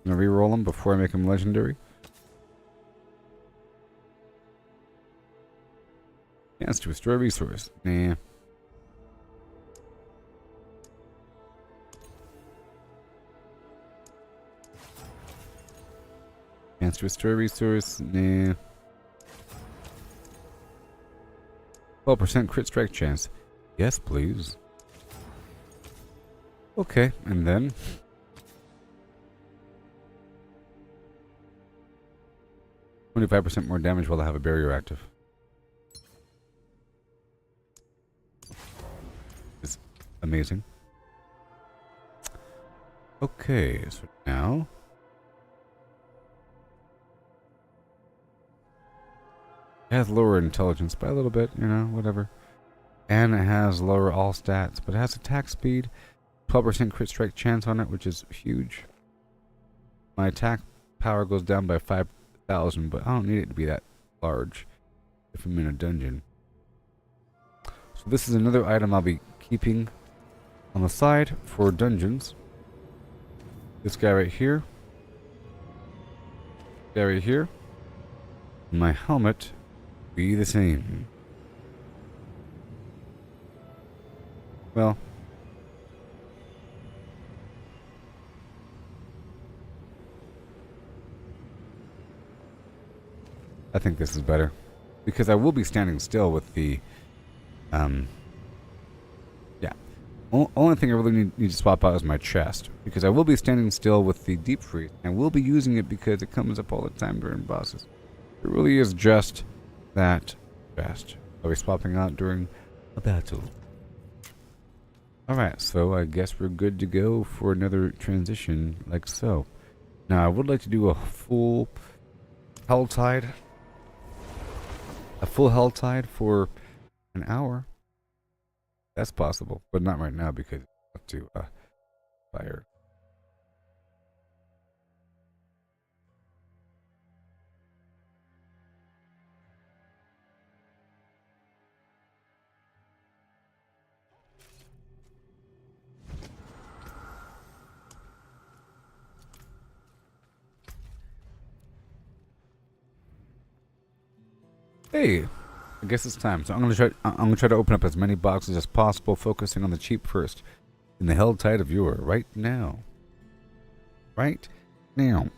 I'm going to reroll them before I make them legendary. Chance to restore a resource. Nah. Chance to restore a resource. Nah. 12% crit strike chance. Yes, please. Okay, and then 25% more damage while I have a barrier active. It's amazing. Okay, so now it has lower intelligence by a little bit, you know, whatever. And it has lower all stats, but it has attack speed, 12% crit strike chance on it, which is huge. My attack power goes down by 5,000, but I don't need it to be that large if I'm in a dungeon. So this is another item I'll be keeping on the side for dungeons. This guy right here. Guy right here. My helmet be the same. Well, I think this is better because I will be standing still with the yeah. Only thing I really need to swap out is my chest, because I will be standing still with the deep freeze and will be using it because it comes up all the time during bosses. It really is just that fast. I'll be swapping out during a battle. Alright, so I guess we're good to go for another transition like so. Now I would like to do a full Helltide. A full Helltide for an hour. That's possible, but not right now because I have to fire. Hey, I guess it's time. So I'm gonna try to open up as many boxes as possible, focusing on the cheap first. In the Helltide of Yore, right now. Right now.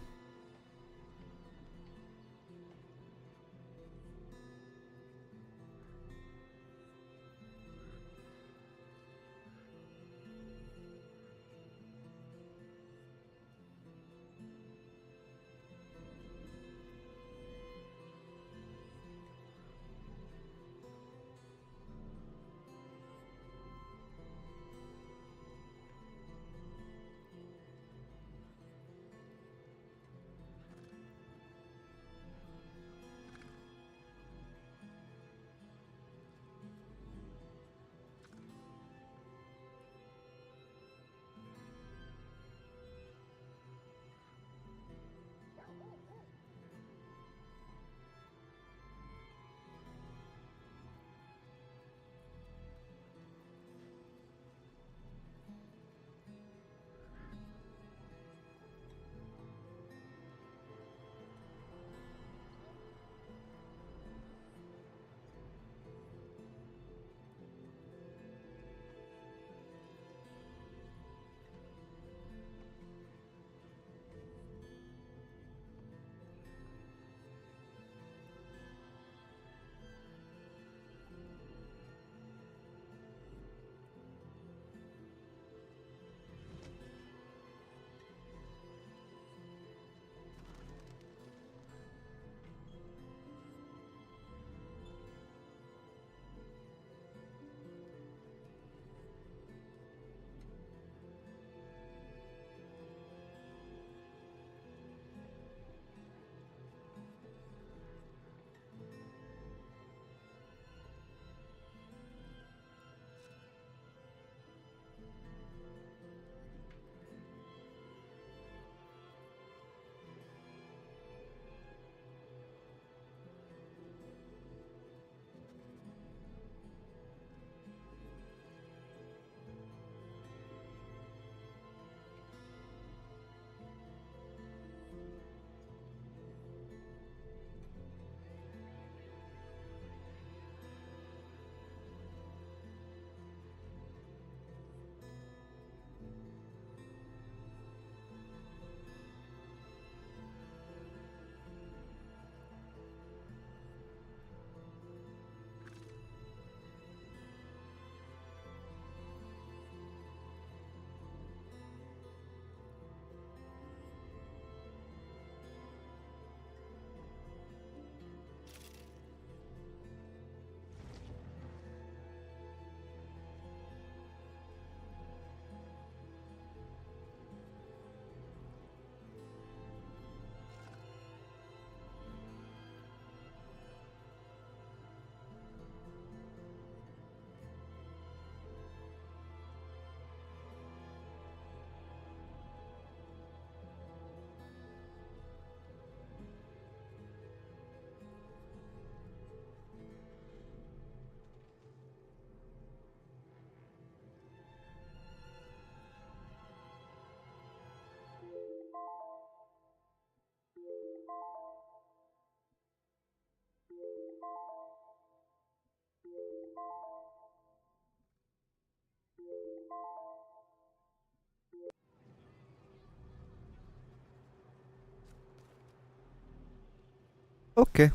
Okay.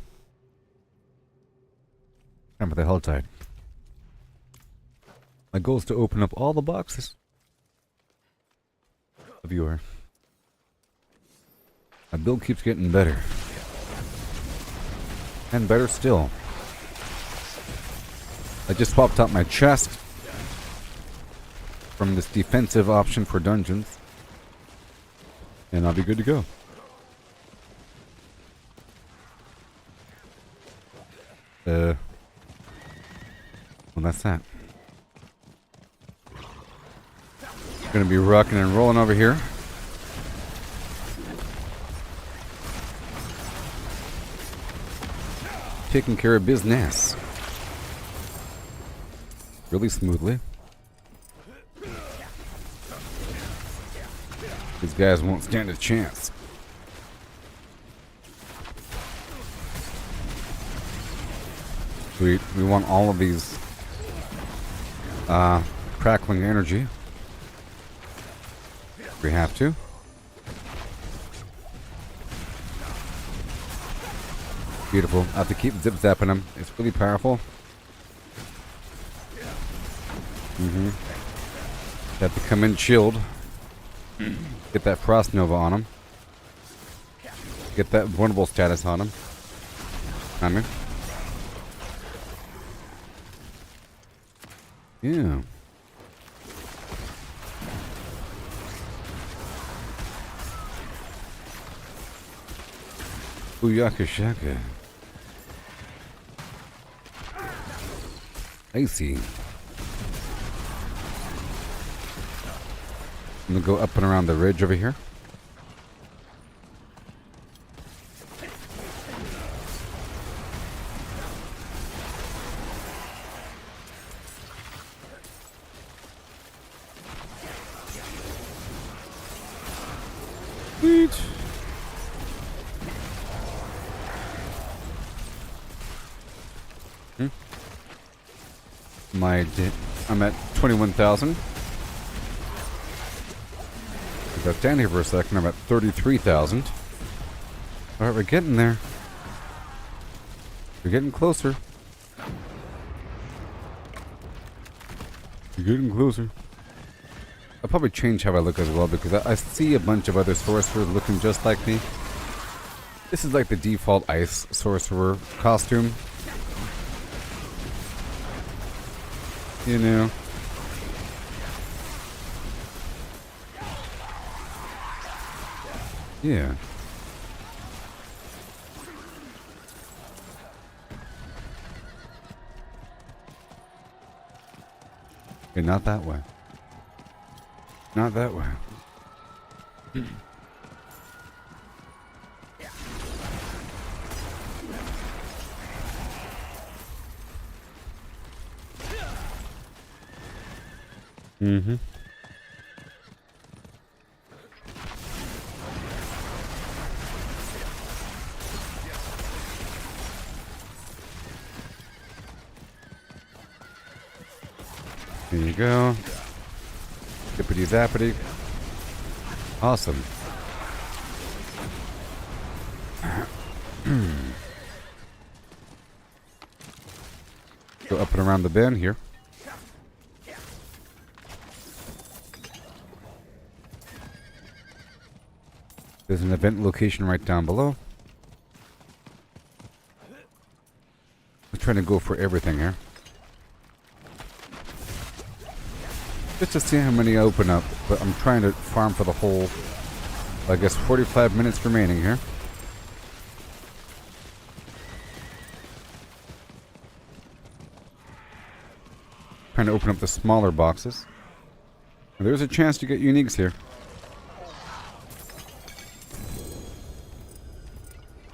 Remember the hell tide. My goal is to open up all the boxes. A viewer. My build keeps getting better. And better still. I just swapped out my chest from this defensive option for dungeons. And I'll be good to go. Well, that's that. Gonna be rocking and rolling over here. Taking care of business. Really smoothly. These guys won't stand a chance. We want all of these crackling energy. We have to. Beautiful. I have to keep zip zapping them. It's really powerful. Have to come in chilled. Get that frost nova on them. Get that vulnerable status on them. I mean. Yeah. Booyaka shaka. I see. I'm gonna go up and around the ridge over here. Sweet. I'm at 21,000. I got down here for a second. I'm at 33,000. Alright, we're getting there. We're getting closer. We're getting closer. I'll probably change how I look as well because I see a bunch of other sorcerers looking just like me. This is like the default ice sorcerer costume. You know. Yeah. Okay, not that way. Not that way. Mm-hmm. There you go. Zippity zappity. Awesome. Go up and around the bend here. There's an event location right down below. I'm trying to go for everything here. Just to see how many I open up, but I'm trying to farm for the whole, I guess, 45 minutes remaining here. Trying to open up the smaller boxes. And there's a chance to get uniques here.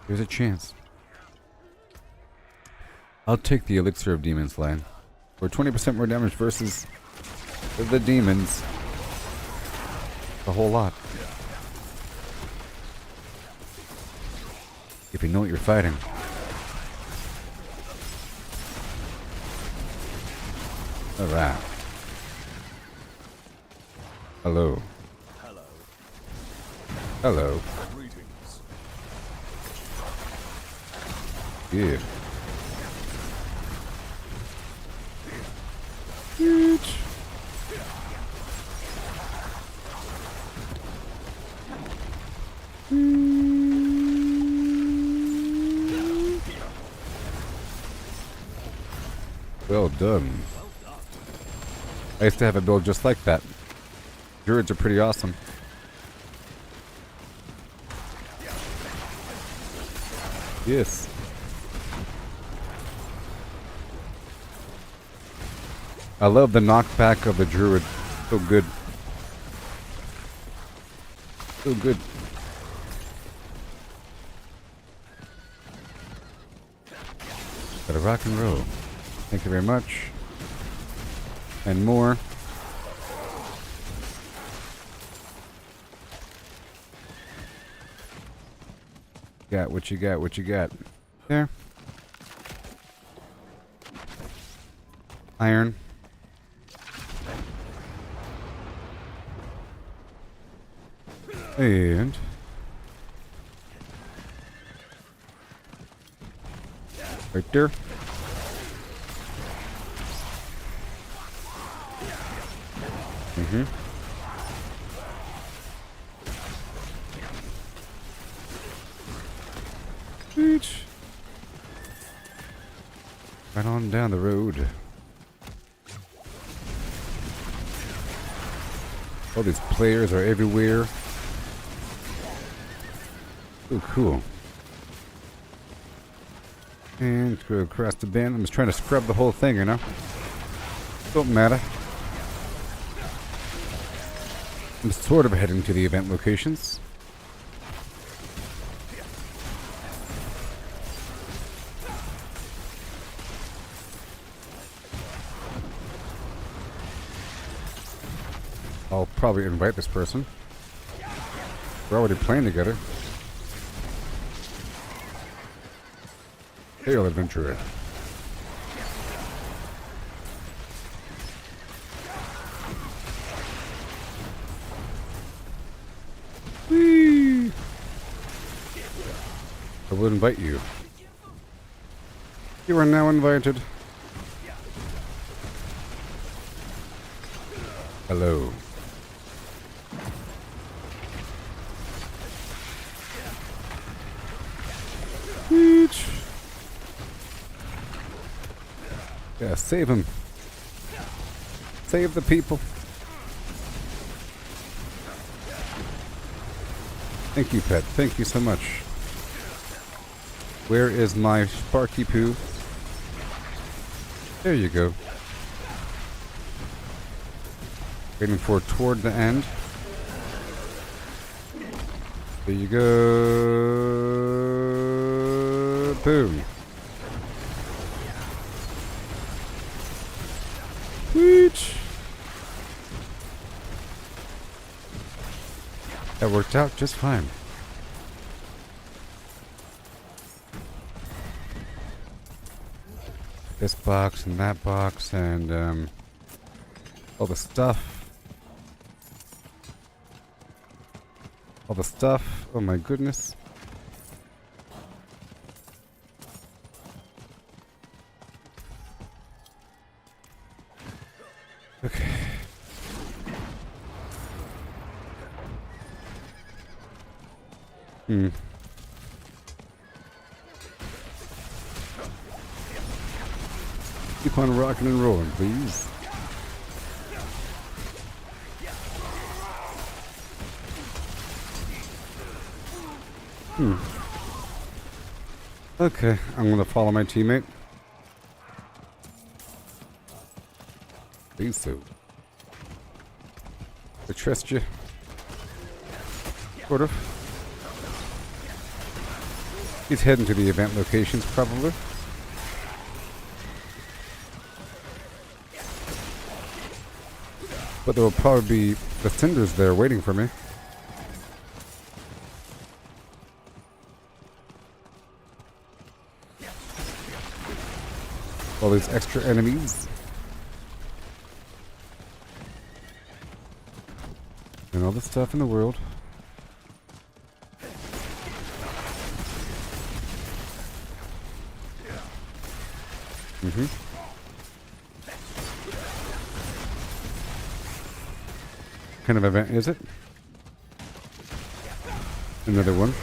There's a chance. I'll take the Elixir of Demon Slaying. For 20% more damage versus the demons. A whole lot. If you know what you're fighting. Alright. Hello. Hello. Hello. Greetings. Yeah. Huge. Well done. I used to have a build just like that. Druids are pretty awesome. Yes. I love the knockback of the druid. So good. So good. Gotta rock and roll. Thank you very much. And more. Got what you got, what you got. There. Iron. And right there. Mm-hmm. Beach. Right on down the road. All these players are everywhere. Oh, cool. And go across the bend. I'm just trying to scrub the whole thing, you know? Don't matter. I'm sort of heading to the event locations. I'll probably invite this person. We're already playing together. Hail adventurer. Whee! I will invite you. You are now invited. Hello. Beach. Yeah, save him. Save the people. Thank you, pet. Thank you so much. Where is my Sparky Poo? There you go. Waiting for toward the end. There you go. Boom. Sweet. That worked out just fine. This box and that box and all the stuff. All the stuff. Oh my goodness. Okay. Keep on rocking and rolling, please. Okay, I'm gonna follow my teammate. Please so. I trust you. Sort of. He's heading to the event locations, probably. But there will probably be the cinders there waiting for me. All these extra enemies. And all the stuff in the world. Mm-hmm. What kind of event is it? Another one.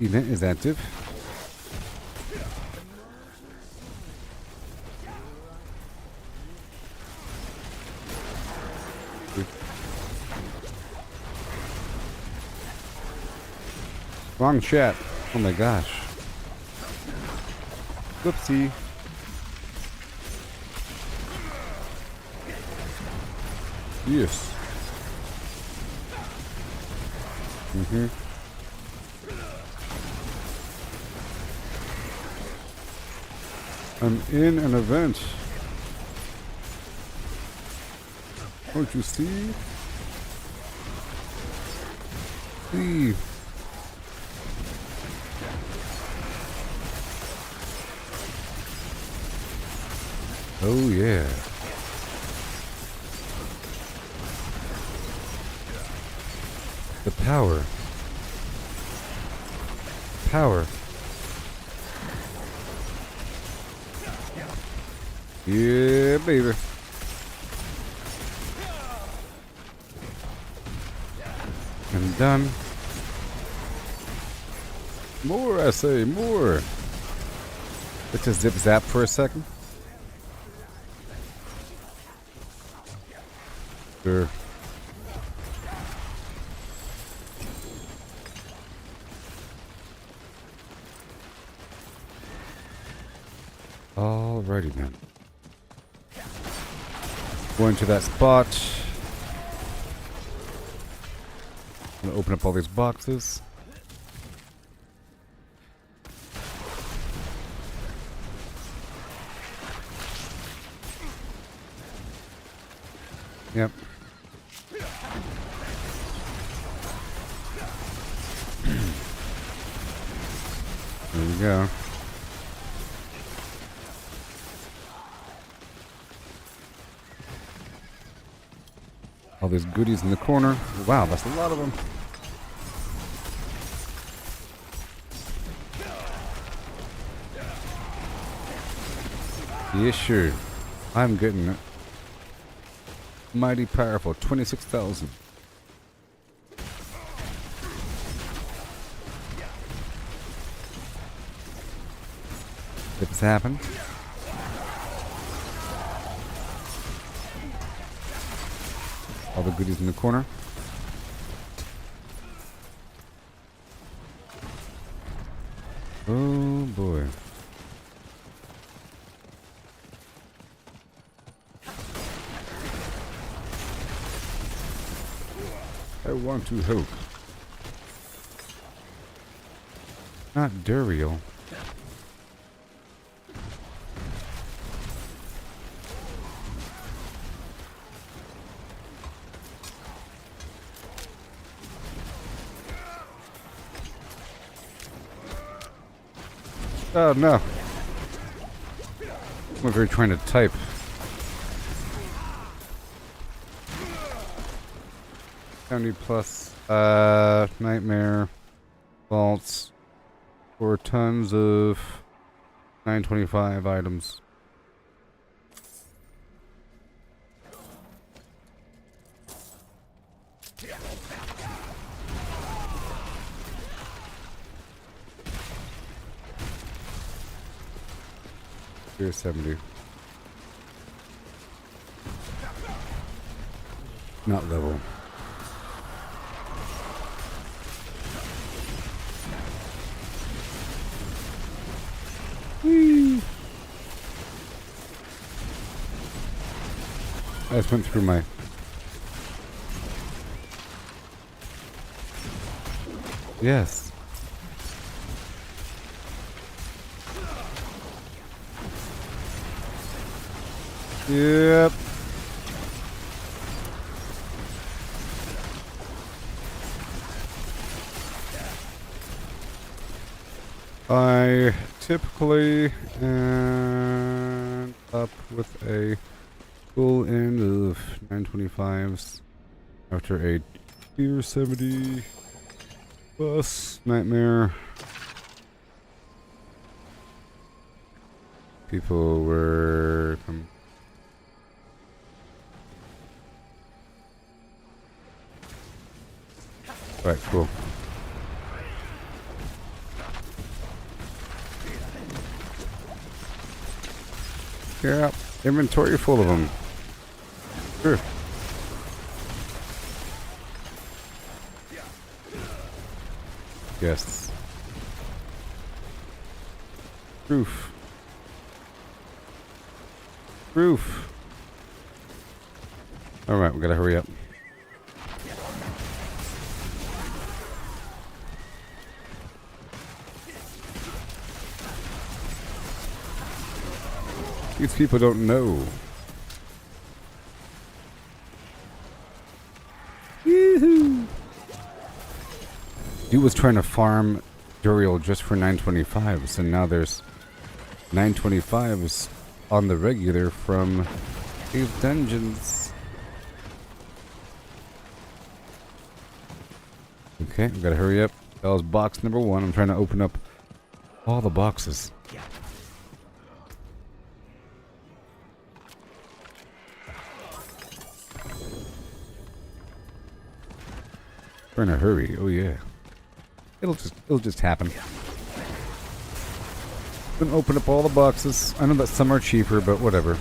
Event is active. Wrong chat. Oh my gosh. Whoopsie. Yes. Mm-hmm. I'm in an event. Don't you see? See. Oh yeah. The power. Power. Yeah, baby. I'm done. More, I say, more. Let's just zip zap for a second. Sure. Alrighty then. Going to that spot. I'm gonna open up all these boxes. Yep. There we go. All these goodies in the corner. Wow, that's a lot of them. Yeah, sure. I'm getting it. Mighty powerful. 26,000. It's happened. All the goodies in the corner. Oh boy. I want to hope. Not Duriel. Oh no. I'm over here trying to type. County plus nightmare vaults for tons of 925 items. Here's 70. Not level. Whee! I just went through my... Yes. Yep. I typically end up with a full end of 925s after a tier 70 plus nightmare People were... Alright, cool. Yeah, inventory full of them. Sure. Yes. Proof. Proof. Alright, we gotta hurry up. These people don't know. Yoo-hoo! Dude was trying to farm Duriel just for 925s, and now there's 925s on the regular from these dungeons. Okay, we gotta hurry up. That was box number 1. I'm trying to open up all the boxes. We're in a hurry. Oh yeah. It'll just happen. Gonna open up all the boxes. I know that some are cheaper, but whatever.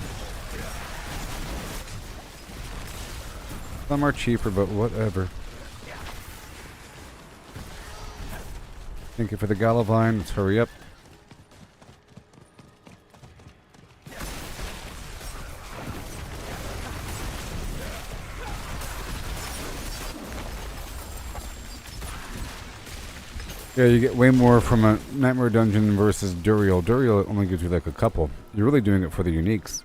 Some are cheaper, but whatever. Thank you for the Galavine. Let's hurry up. Yeah, you get way more from a Nightmare Dungeon versus Duriel. Duriel only gives you like a couple. You're really doing it for the uniques.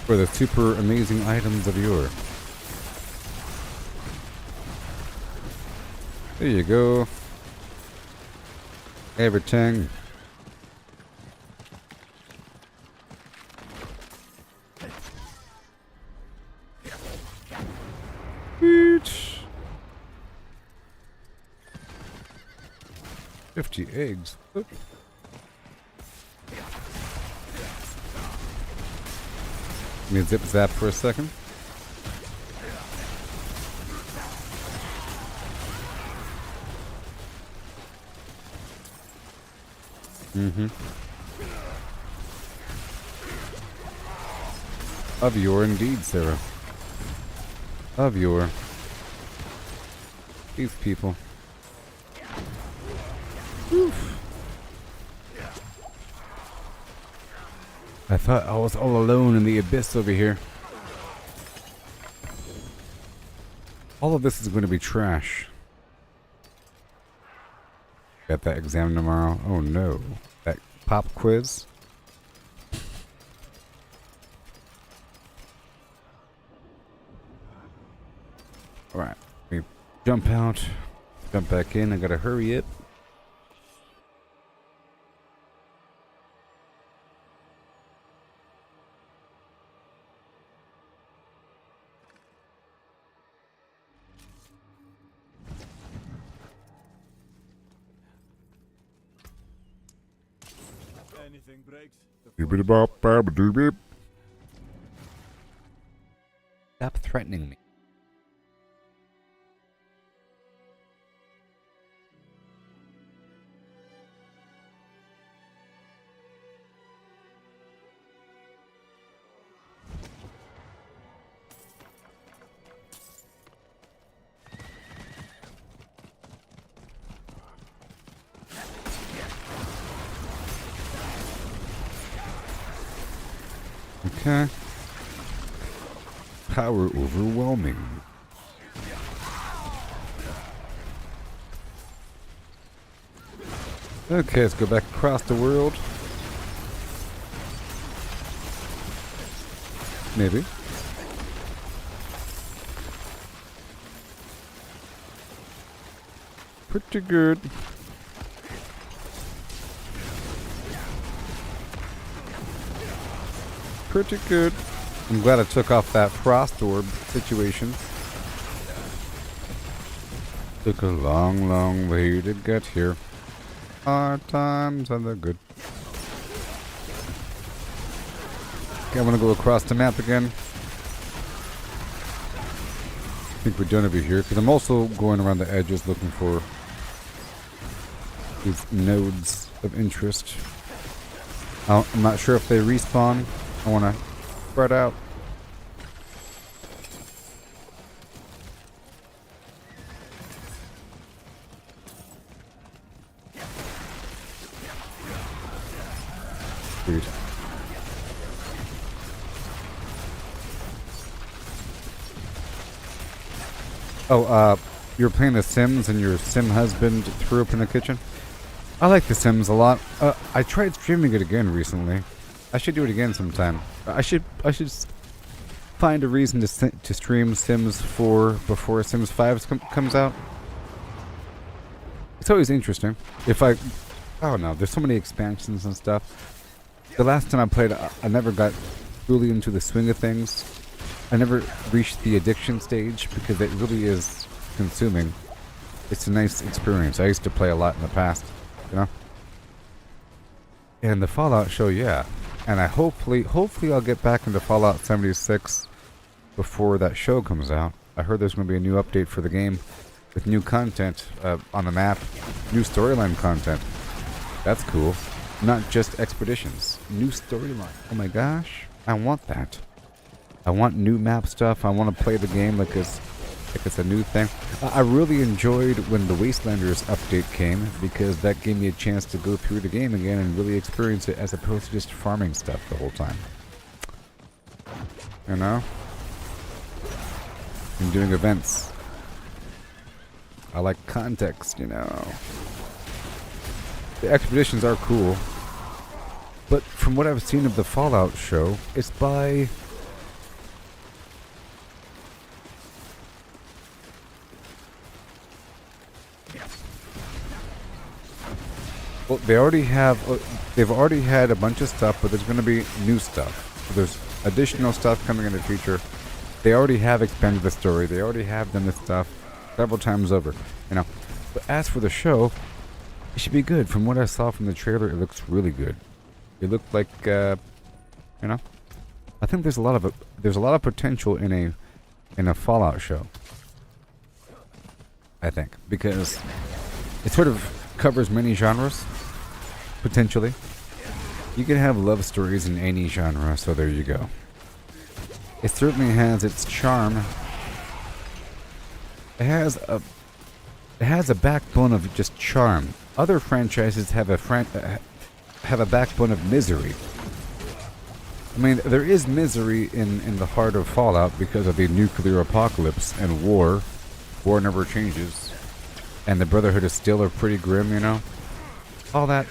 For the super amazing items of yore. There you go. Everything. Each. 50 eggs. Oop. Let me zip zap for a second. Of yore indeed, Sarah. Of yore. These people. Oof. I thought I was all alone in the abyss over here. All of this is going to be trash. Got that exam tomorrow. Oh no. That pop quiz. Alright. Let me jump out. Jump back in. I gotta hurry it. Anything breaks. Stop threatening me. Okay. Power overwhelming. Okay, let's go back across the world. Maybe. Pretty good. Pretty good. I'm glad I took off that frost orb situation. Took a long, long way to get here. Hard times are the good. Okay, I'm gonna go across the map again. I think we're done over here because I'm also going around the edges looking for these nodes of interest. I'm not sure if they respawn. I want to spread out. Dude. Oh, you're playing The Sims and your sim husband threw up in the kitchen? I like The Sims a lot. I tried streaming it again recently. I should do it again sometime. I should find a reason to stream Sims 4 before Sims 5 comes out. It's always interesting. I don't know, there's so many expansions and stuff. The last time I played, I never got really into the swing of things. I never reached the addiction stage because it really is consuming. It's a nice experience. I used to play a lot in the past, you know? And the Fallout show, yeah. And I hopefully I'll get back into Fallout 76 before that show comes out. I heard there's going to be a new update for the game with new content on the map, new storyline content. That's cool. Not just expeditions. New storyline. Oh my gosh. I want that. I want new map stuff. I want to play the game like it's a new thing. I really enjoyed when the Wastelanders update came because that gave me a chance to go through the game again and really experience it as opposed to just farming stuff the whole time. You know? And doing events. I like context, you know. The expeditions are cool. But from what I've seen of the Fallout show, it's by... Well, they've already had a bunch of stuff, but there's going to be new stuff. So there's additional stuff coming in the future. They already have expanded the story. They already have done this stuff several times over, you know. But as for the show, it should be good. From what I saw from the trailer, it looks really good. It looked like, you know, I think there's a lot of potential in a Fallout show. I think because it sort of covers many genres, potentially. You can have love stories in any genre, so there you go. It certainly has its charm. It has a backbone of just charm. Other franchises have a backbone of misery. I mean, there is misery in the heart of Fallout because of the nuclear apocalypse and war. War never changes. And the Brotherhood is still pretty grim, you know? All that.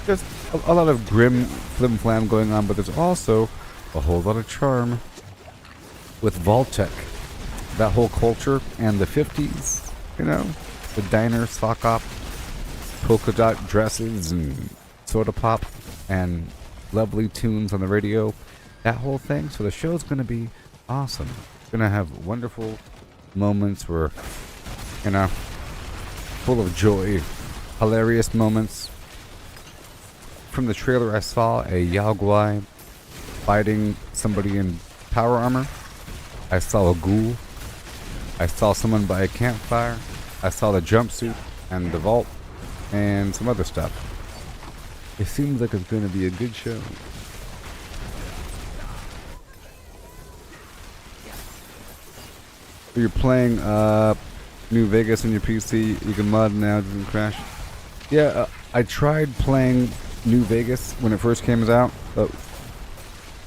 There's a lot of grim flim-flam going on, but there's also a whole lot of charm with Vault-Tec. That whole culture and the 50s, you know? The diner, sock op, polka dot dresses, and soda pop, and lovely tunes on the radio. That whole thing. So the show's going to be awesome. It's going to have wonderful moments where, you know, full of joy, hilarious moments. From the trailer, I saw a Yao Guai fighting somebody in power armor. I saw a ghoul. I saw someone by a campfire. I saw the jumpsuit and the vault and some other stuff. It seems like it's going to be a good show. You're playing New Vegas on your PC. You can mod now, it doesn't crash. Yeah, I tried playing New Vegas when it first came out. Not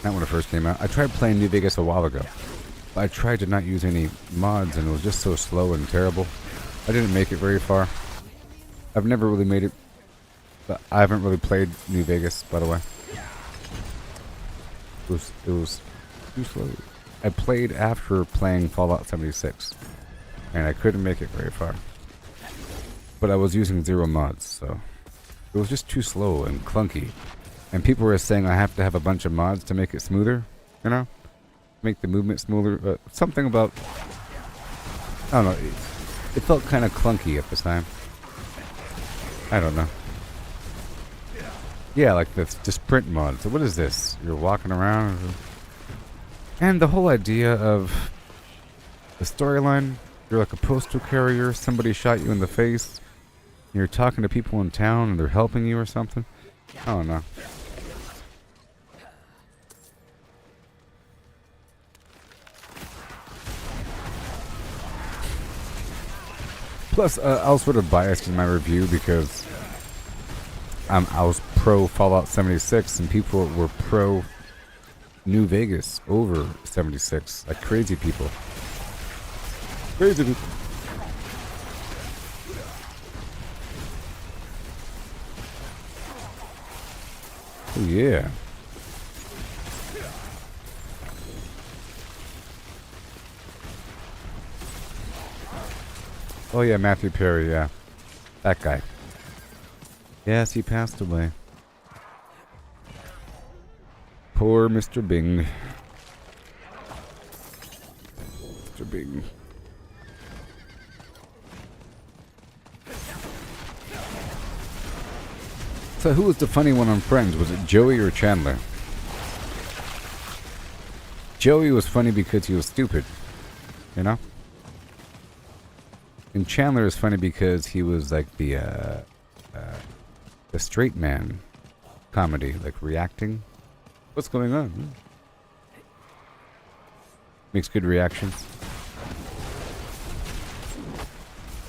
when it first came out. I tried playing New Vegas a while ago. I tried to not use any mods and it was just so slow and terrible. I didn't make it very far. I've never really made it. But I haven't really played New Vegas, by the way. It was too slow. I played after playing Fallout 76. And I couldn't make it very far. But I was using 0 mods, so... It was just too slow and clunky. And people were saying I have to have a bunch of mods to make it smoother, you know? Make the movement smoother. Something about... I don't know. It felt kind of clunky at the time. I don't know. Yeah, like the sprint mod. So what is this? You're walking around, and the whole idea of the storyline. You're like a postal carrier. Somebody shot you in the face. You're talking to people in town, and they're helping you or something. I don't know. Plus, I was sort of biased in my review because I was pro Fallout 76, and people were pro New Vegas over 76, like crazy people. Crazy people. Oh yeah. Oh yeah, Matthew Perry, yeah. That guy. Yes, he passed away. Poor Mr. Bing. Mr. Bing. So who was the funny one on Friends? Was it Joey or Chandler? Joey was funny because he was stupid. You know? And Chandler is funny because he was like the straight man comedy, like reacting. What's going on? Makes good reactions.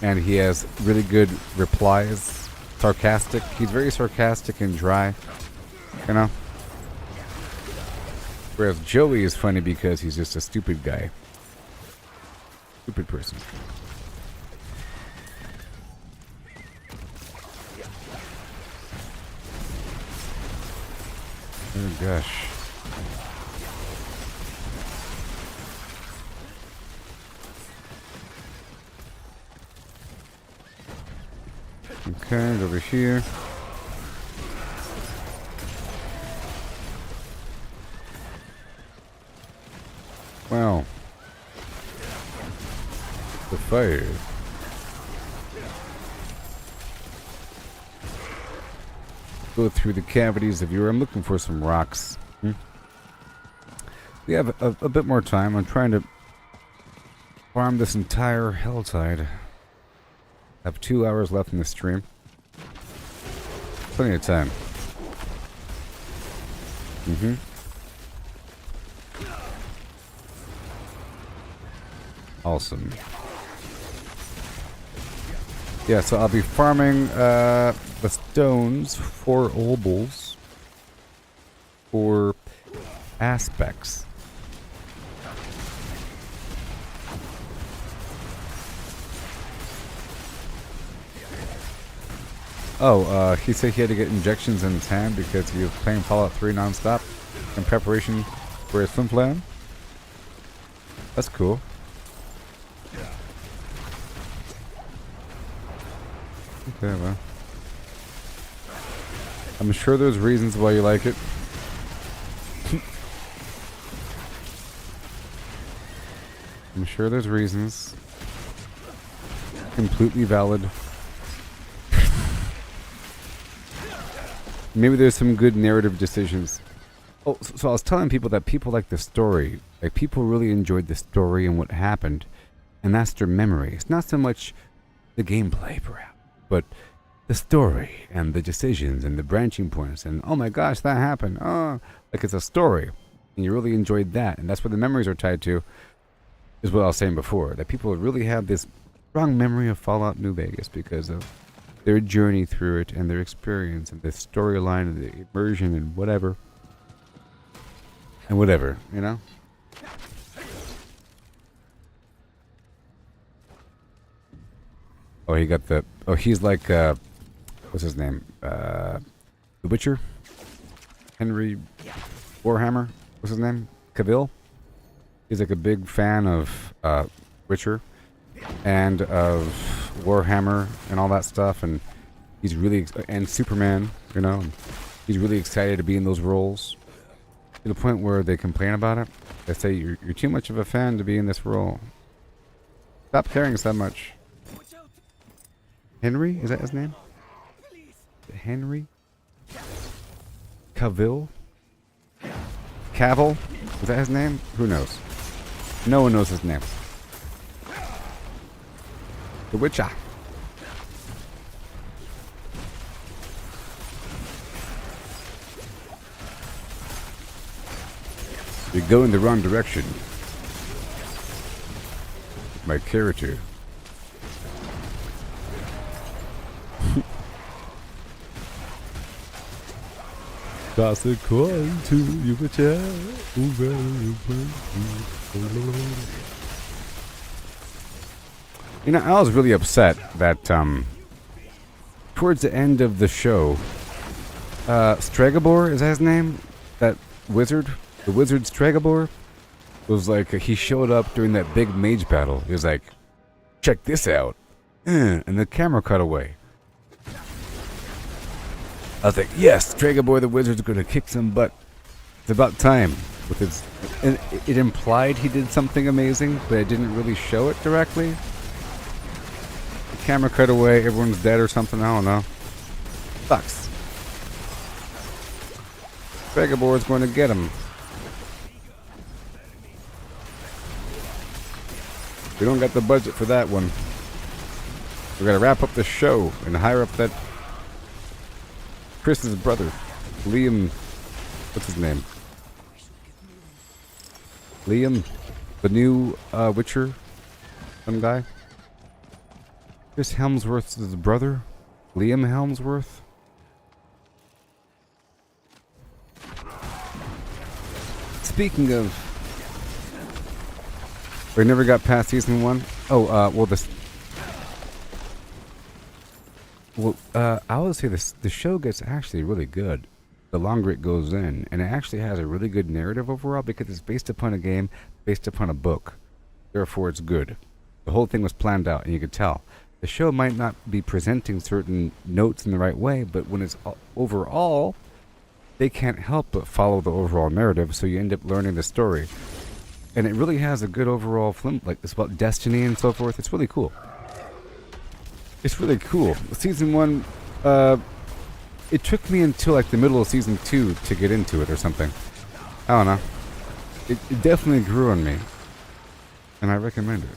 And he has really good replies. Sarcastic. He's very sarcastic and dry. You know? Whereas Joey is funny because he's just a stupid guy. Stupid person. Oh gosh. Okay, over here. Wow. The fire. Go through the cavities of your... I'm looking for some rocks. We have a bit more time. I'm trying to farm this entire helltide. I have 2 hours left in the stream. Plenty of time. Awesome. Yeah, so I'll be farming the stones for obols for aspects. Oh, he said he had to get injections in his hand because he was playing Fallout 3 nonstop in preparation for his swim plan. That's cool. Okay, well. I'm sure there's reasons why you like it. I'm sure there's reasons. Completely valid. Maybe there's some good narrative decisions. Oh, so I was telling people that people like the story. Like, people really enjoyed the story and what happened. And that's their memory. It's not so much the gameplay, perhaps, but the story and the decisions and the branching points. And, oh my gosh, that happened. Oh, like it's a story. And you really enjoyed that. And that's what the memories are tied to, is what I was saying before. That people really have this strong memory of Fallout New Vegas because of their journey through it and their experience and the storyline and the immersion and whatever. And whatever, you know? Oh, he got the... Oh, he's like... what's his name? The Witcher? Henry Warhammer? What's his name? Cavill? He's like a big fan of Witcher and of Warhammer and all that stuff, and he's really... and Superman, you know? And he's really excited to be in those roles. To the point where they complain about it. They say, you're too much of a fan to be in this role. Stop caring so much. Henry? Is that his name? Henry? Cavill? Cavill? Is that his name? Who knows? No one knows his name. The Witcher. You're going the wrong direction. My character. Toss a coin to you, Witcher. You know, I was really upset that towards the end of the show, Stregobor, is that his name? That wizard? The wizard Stregobor? Was like, he showed up during that big mage battle. He was like, check this out. And the camera cut away. I was like, yes, Stregobor the wizard's gonna kick some butt. It's about time. With his, and it implied he did something amazing, but it didn't really show it directly. The camera cut away, everyone's dead or something, I don't know. Sucks. Stregobor's going to get him. We don't got the budget for that one. We gotta wrap up the show and hire up that Chris's brother, Liam. What's his name? Liam, the new Witcher, some guy. Chris Helmsworth's brother, Liam Helmsworth. Speaking of, we never got past season 1. Oh, well, this. Well, I would say this. The show gets actually really good the longer it goes in, and it actually has a really good narrative overall because it's based upon a game, based upon a book. Therefore, it's good. The whole thing was planned out, and you could tell. The show might not be presenting certain notes in the right way, but when it's overall, they can't help but follow the overall narrative, so you end up learning the story. And it really has a good overall film, like it's about destiny and so forth. It's really cool. It's really cool. Season 1, it took me until like the middle of season 2 to get into it or something. I don't know. It definitely grew on me. And I recommend it.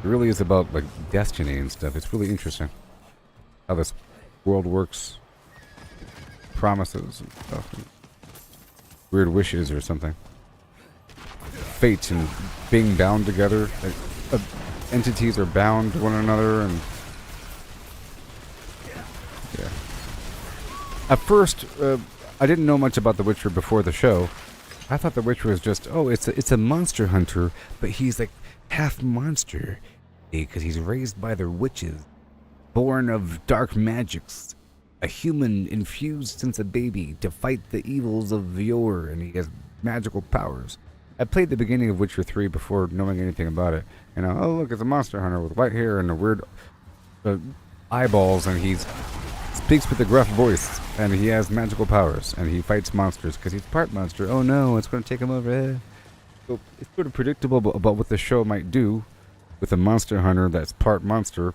It really is about like destiny and stuff. It's really interesting how this world works. Promises and stuff. And weird wishes or something. Fate and being bound together. Like, entities are bound to one another and yeah. At first, I didn't know much about The Witcher before the show. I thought The Witcher was just, oh, it's a monster hunter, but he's like half monster because he's raised by the witches, born of dark magics, a human infused since a baby to fight the evils of yore, and he has magical powers. I played the beginning of Witcher 3 before knowing anything about it. You know, oh look, it's a monster hunter with white hair and a weird eyeballs, and he speaks with a gruff voice, and he has magical powers, and he fights monsters because he's part monster. Oh no, it's going to take him over. So it's sort of predictable about what the show might do with a monster hunter that's part monster.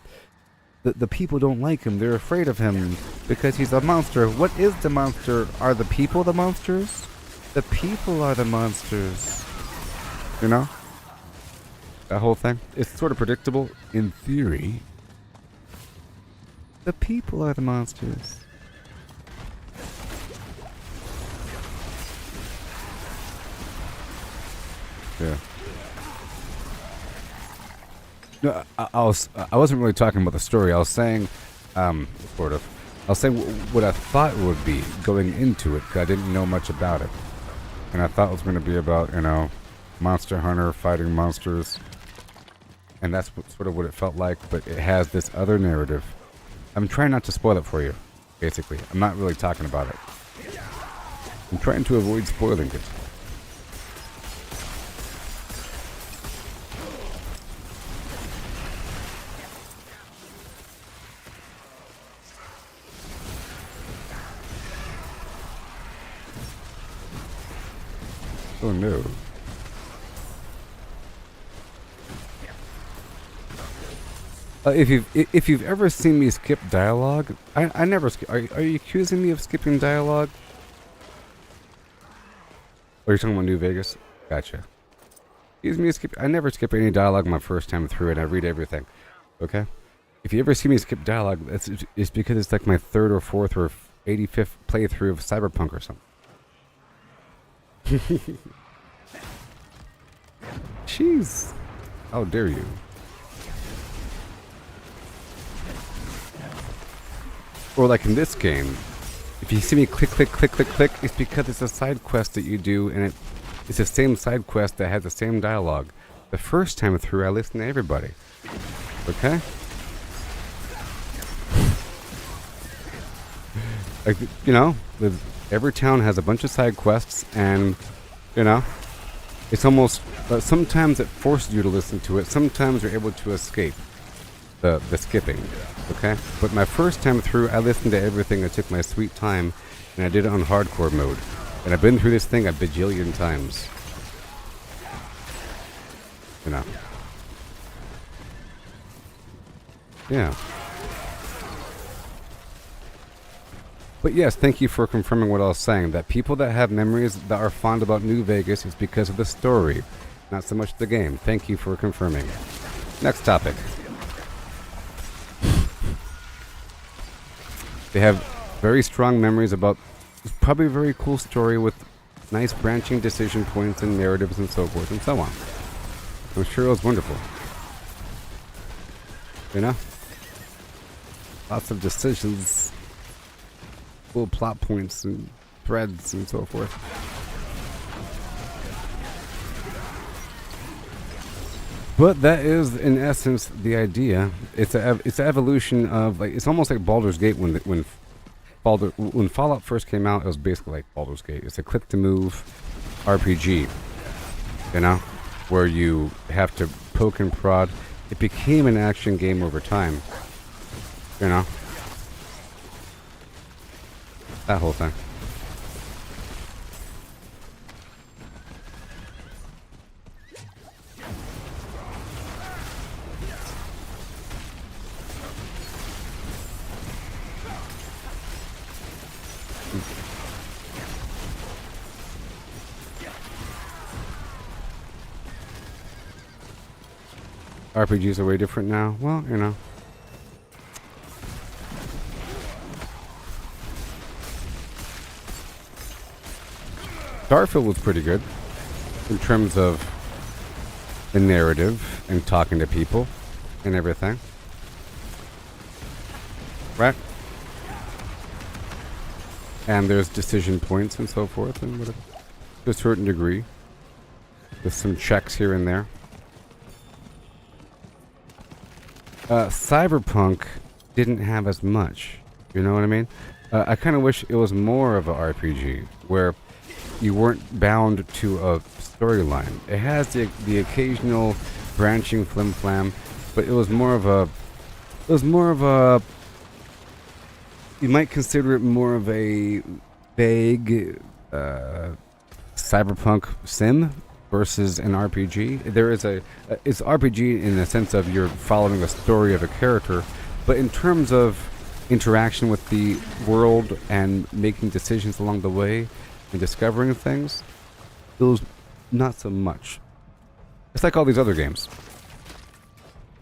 The people don't like him. They're afraid of him because he's a monster. What is the monster? Are the people the monsters? The people are the monsters. You know? That whole thing. It's sort of predictable in theory. The people are the monsters. Yeah. No, I wasn't really talking about the story. I was saying, sort of. I was saying what I thought it would be going into it, because I didn't know much about it. And I thought it was going to be about, you know, monster hunter fighting monsters. And that's sort of what it felt like, but it has this other narrative. I'm trying not to spoil it for you, basically. I'm not really talking about it. I'm trying to avoid spoiling it. Oh no. If you've ever seen me skip dialogue, I never skip. Are you accusing me of skipping dialogue? Or are you talking about New Vegas? Gotcha. Excuse me, I never skip any dialogue my first time through, and I read everything. Okay. If you ever see me skip dialogue, it's because it's like my third or fourth or 85th playthrough of Cyberpunk or something. Jeez. How dare you? Or like in this game, if you see me click, click, click, click, click, it's because it's a side quest that you do, and it's the same side quest that has the same dialogue. The first time through, I listen to everybody. Okay? Like, you know, every town has a bunch of side quests, and, you know, it's almost, sometimes it forces you to listen to it, sometimes you're able to escape the skipping, okay? But my first time through, I listened to everything, I took my sweet time, and I did it on hardcore mode. And I've been through this thing a bajillion times. You know. Yeah. But yes, thank you for confirming what I was saying, that people that have memories that are fond about New Vegas is because of the story, not so much the game. Thank you for confirming. Next topic. They have very strong memories about probably a very cool story with nice branching decision points and narratives and so forth and so on. I'm sure it was wonderful. You know? Lots of decisions, cool plot points and threads and so forth. But that is, in essence, the idea. It's an evolution of, like, it's almost like Baldur's Gate when Fallout first came out. It was basically like Baldur's Gate. It's a click-to-move RPG, you know, where you have to poke and prod. It became an action game over time, you know, that whole thing. RPGs are way different now. Well, you know. Starfield was pretty good in terms of the narrative and talking to people and everything. Right? And there's decision points and so forth and whatever. To a certain degree. With some checks here and there. Cyberpunk didn't have as much. You know what I mean? I kind of wish it was more of a RPG where you weren't bound to a storyline. It has the occasional branching flim-flam, but it was more of a... You might consider it more of a vague cyberpunk sim versus an RPG. There is it's RPG in the sense of you're following the story of a character, but in terms of interaction with the world and making decisions along the way and discovering things, it was not so much. It's like all these other games.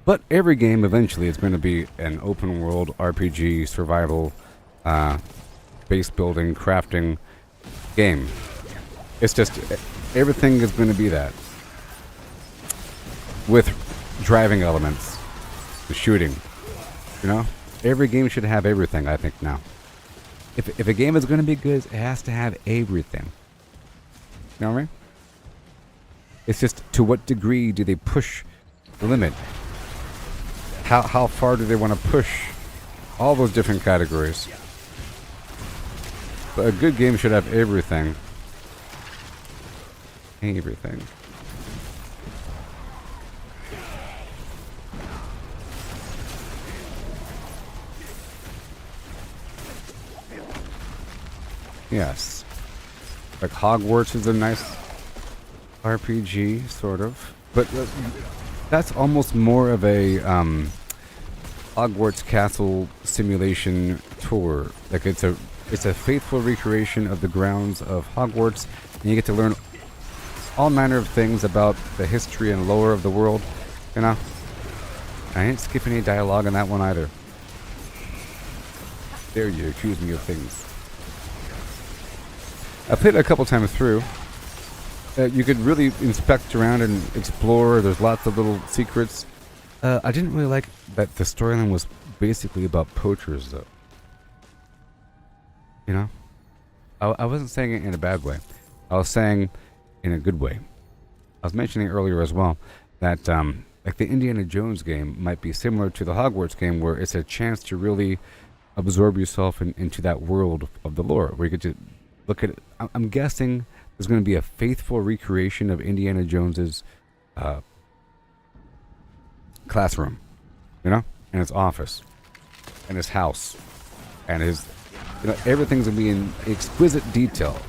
But every game eventually is going to be an open world RPG survival base building crafting game. It's just everything is going to be that, with driving elements, the shooting, you know. Every game should have everything, I think, now. If a game is going to be good, it has to have everything. You know what I mean? It's just, to what degree do they push the limit? How far do they want to push all those different categories? But a good game should have everything. Everything. Yes. Like Hogwarts is a nice RPG, sort of. But that's almost more of a Hogwarts Castle simulation tour. Like it's a faithful recreation of the grounds of Hogwarts, and you get to learn all manner of things about the history and lore of the world. You know, I ain't skipping any dialogue on that one either. Dare you accuse me of things? I played it a couple times through. You could really inspect around and explore. There's lots of little secrets. I didn't really like that the storyline was basically about poachers, though. You know? I wasn't saying it in a bad way. I was saying in a good way. I was mentioning earlier as well that like the Indiana Jones game might be similar to the Hogwarts game, where it's a chance to really absorb yourself into that world of the lore, where you get to look at it. I'm guessing there's going to be a faithful recreation of Indiana Jones's classroom, you know, and his office, and his house, and his, you know, everything's going to be in exquisite detail.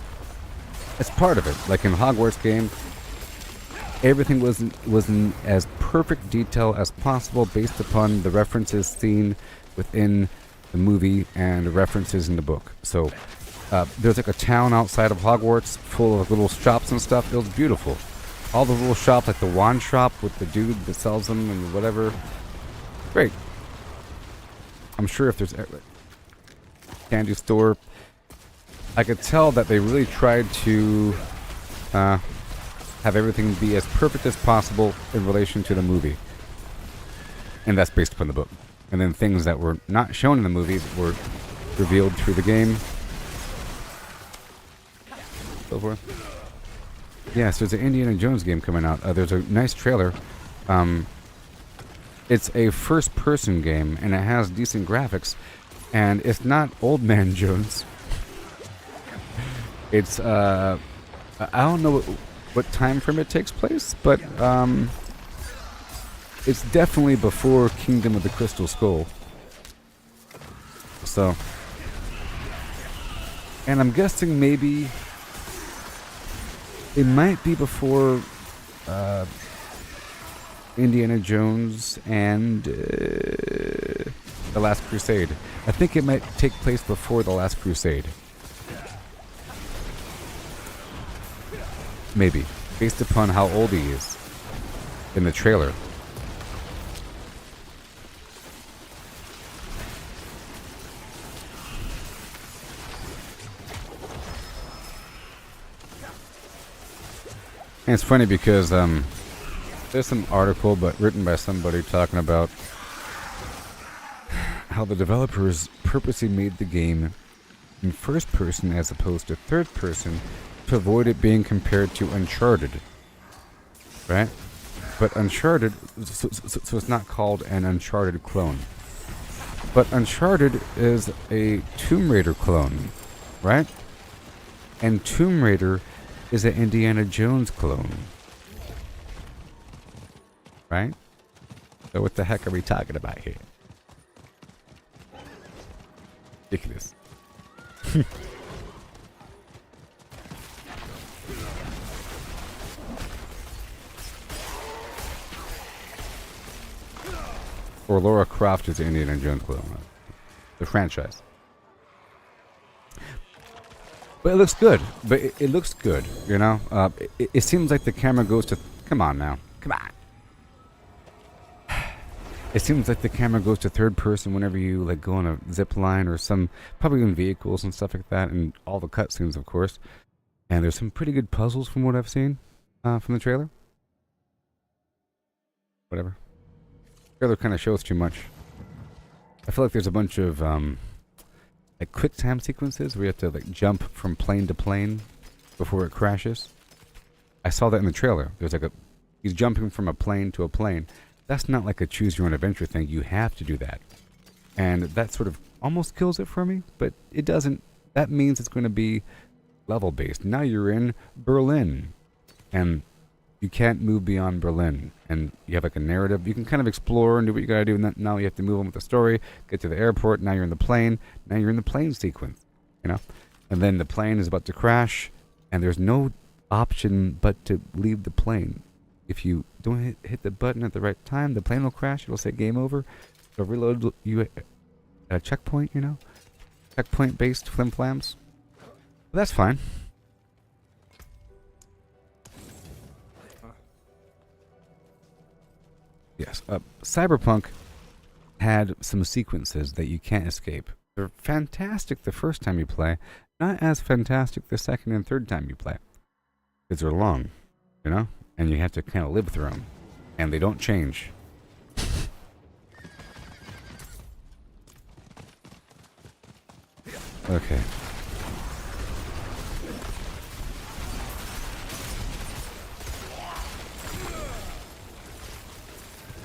It's part of it. Like in the Hogwarts game, everything was in as perfect detail as possible based upon the references seen within the movie and the references in the book. So there's like a town outside of Hogwarts full of little shops and stuff. It was beautiful. All the little shops, like the wand shop with the dude that sells them and whatever. Great. I'm sure if there's a candy store, I could tell that they really tried to have everything be as perfect as possible in relation to the movie. And that's based upon the book. And then things that were not shown in the movie were revealed through the game. So forth. Yeah, so there's an Indiana Jones game coming out. There's a nice trailer. It's a first-person game, and it has decent graphics. And it's not Old Man Jones. It's, I don't know what time frame it takes place, but it's definitely before Kingdom of the Crystal Skull. So, and I'm guessing maybe it might be before Indiana Jones and The Last Crusade. I think it might take place before The Last Crusade. Maybe, based upon how old he is in the trailer. And it's funny because there's some article but written by somebody talking about how the developers purposely made the game in first person as opposed to third person to avoid it being compared to Uncharted, right? But Uncharted, so it's not called an Uncharted clone. But Uncharted is a Tomb Raider clone, right? And Tomb Raider is an Indiana Jones clone, right? So what the heck are we talking about here? Ridiculous. Or Lara Croft is the Indiana Jones clone. The franchise. But it looks good. But it looks good, you know? It seems like the camera goes to... Come on now. Come on. It seems like the camera goes to third person whenever you like go on a zip line or some... Probably in vehicles and stuff like that. And all the cutscenes, of course. And there's some pretty good puzzles from what I've seen from the trailer. Whatever. The trailer kind of shows too much. I feel like there's a bunch of... like quick time sequences where you have to like jump from plane to plane before it crashes. I saw that in the trailer. There's like he's jumping from a plane to a plane. That's not like a choose your own adventure thing. You have to do that. And that sort of almost kills it for me, but it doesn't. That means it's going to be level based. Now you're in Berlin and you can't move beyond Berlin, and you have like a narrative. You can kind of explore and do what you gotta do, and then now you have to move on with the story, get to the airport, now you're in the plane, now you're in the plane sequence, you know? And then the plane is about to crash, and there's no option but to leave the plane. If you don't hit the button at the right time, the plane will crash. It'll say game over. It'll reload you at a checkpoint, you know? Checkpoint-based flim-flams. But that's fine. Yes. Cyberpunk had some sequences that you can't escape. They're fantastic the first time you play, not as fantastic the second and third time you play. Because they're long, you know? And you have to kind of live through them. And they don't change. Okay.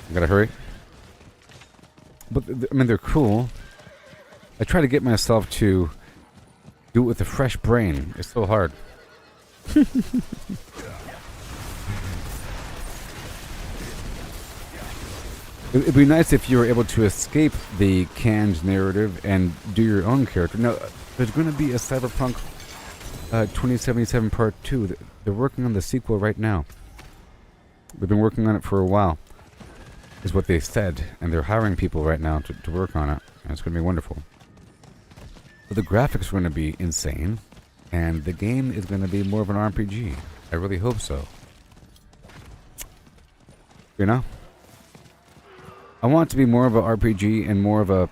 I gotta hurry. But, I mean, they're cool. I try to get myself to do it with a fresh brain. It's so hard. It'd be nice if you were able to escape the canned narrative and do your own character. Now, there's going to be a Cyberpunk 2077 Part 2. They're working on the sequel right now. They've been working on it for a while, is what they said. And they're hiring people right now to work on it. And it's going to be wonderful. But the graphics are going to be insane. And the game is going to be more of an RPG. I really hope so. You know? I want it to be more of an RPG and more of a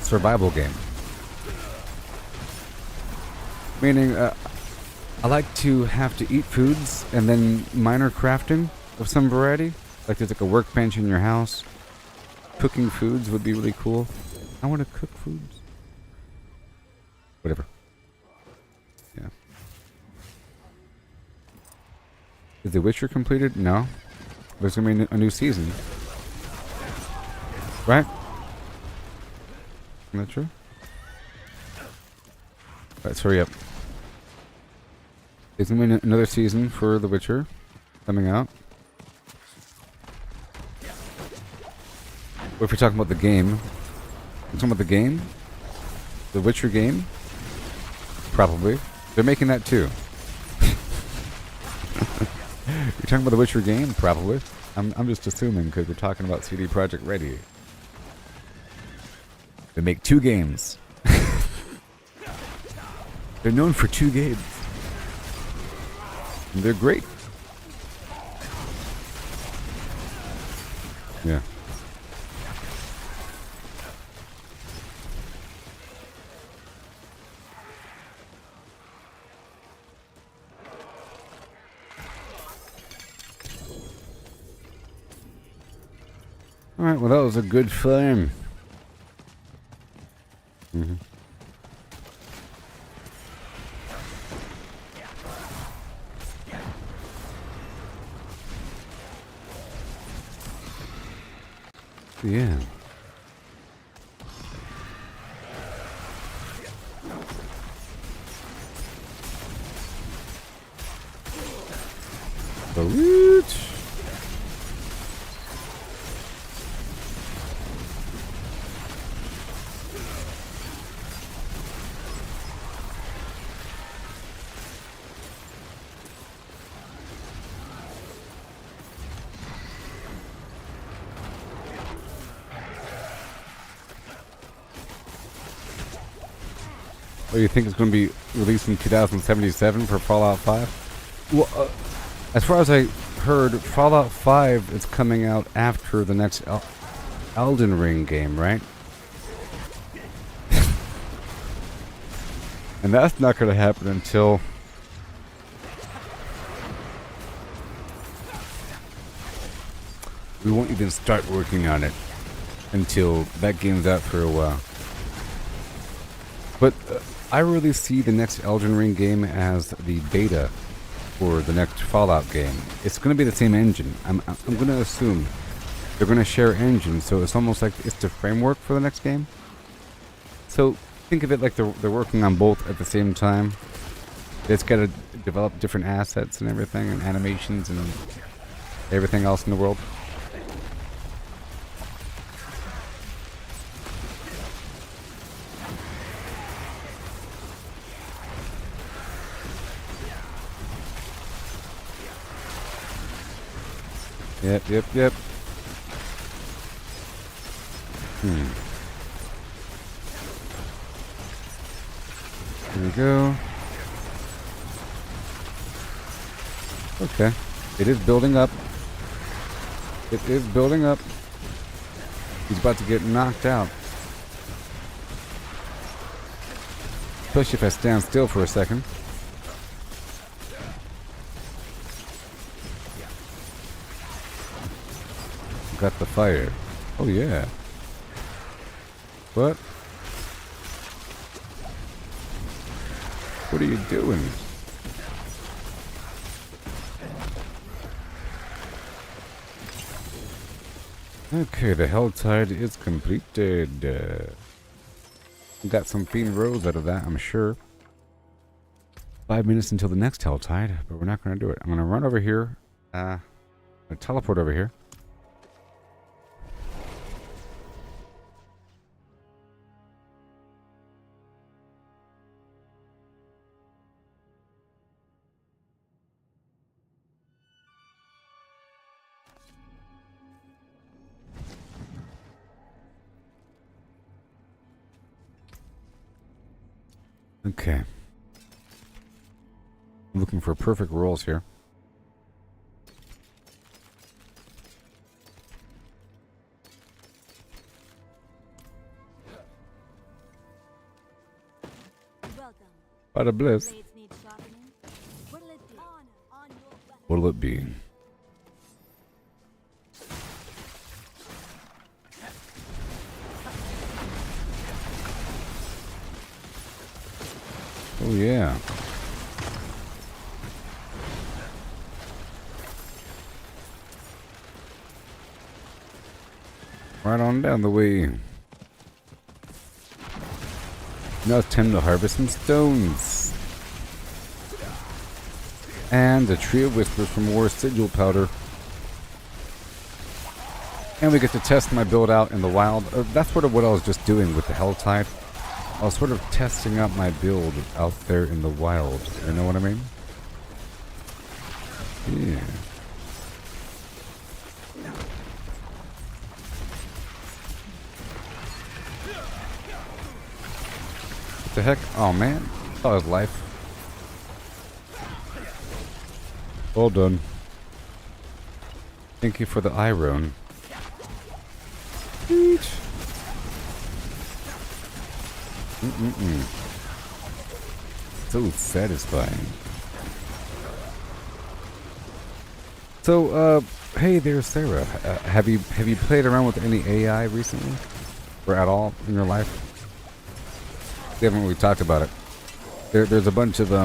survival game. Meaning, I like to have to eat foods and then minor crafting of some variety. Like there's like a workbench in your house. Cooking foods would be really cool. I want to cook foods. Whatever. Yeah. Is The Witcher completed? No. There's going to be a new season. Right? Isn't that true? Let's hurry up. There's going to be another season for The Witcher coming out. What if you're talking about the game? You're talking about the game? The Witcher game? Probably. They're making that too. You're talking about the Witcher game? Probably. I'm just assuming because we're talking about CD Projekt Red. They make 2 games. They're known for 2 games. And they're great. Yeah. Alright, well that was a good film. Mm-hmm. Yeah. Salute. Oh, you think it's going to be released in 2077 for Fallout 5? Well, as far as I heard, Fallout 5 is coming out after the next Elden Ring game, right? And that's not going to happen until... we won't even start working on it until that game's out for a while. But I really see the next Elden Ring game as the beta for the next Fallout game. It's going to be the same engine. I'm going to assume they're going to share engines, so it's almost like it's the framework for the next game. So think of it like they're working on both at the same time. It's got to develop different assets and everything, and animations and everything else in the world. Yep, yep, yep. Here we go. Okay. It is building up. It is building up. He's about to get knocked out. Especially if I stand still for a second. Got the fire. Oh yeah. What? What are you doing? Okay, the Hell Tide is completed. Got some Fiend Rose out of that, I'm sure. 5 minutes until the next Hell Tide, but we're not going to do it. I'm going to run over here. I'm going to teleport over here. Okay. I'm looking for perfect rolls here. Welcome. Bada bliss. Blades need sharpening. What'll it be? On your weapon. What'll it be? Oh yeah. Right on down the way. Now it's time to harvest some stones. And a tree of whispers for more sigil powder. And we get to test my build out in the wild. That's sort of what I was just doing with the Helltide. I was sort of testing out my build out there in the wild. You know what I mean? Yeah. What the heck? Oh man. Saw his life. Well done. Thank you for the iron. Each. So satisfying. So, hey there, Sarah. Have you played around with any AI recently, or at all in your life? We haven't really talked about it. There's a bunch of you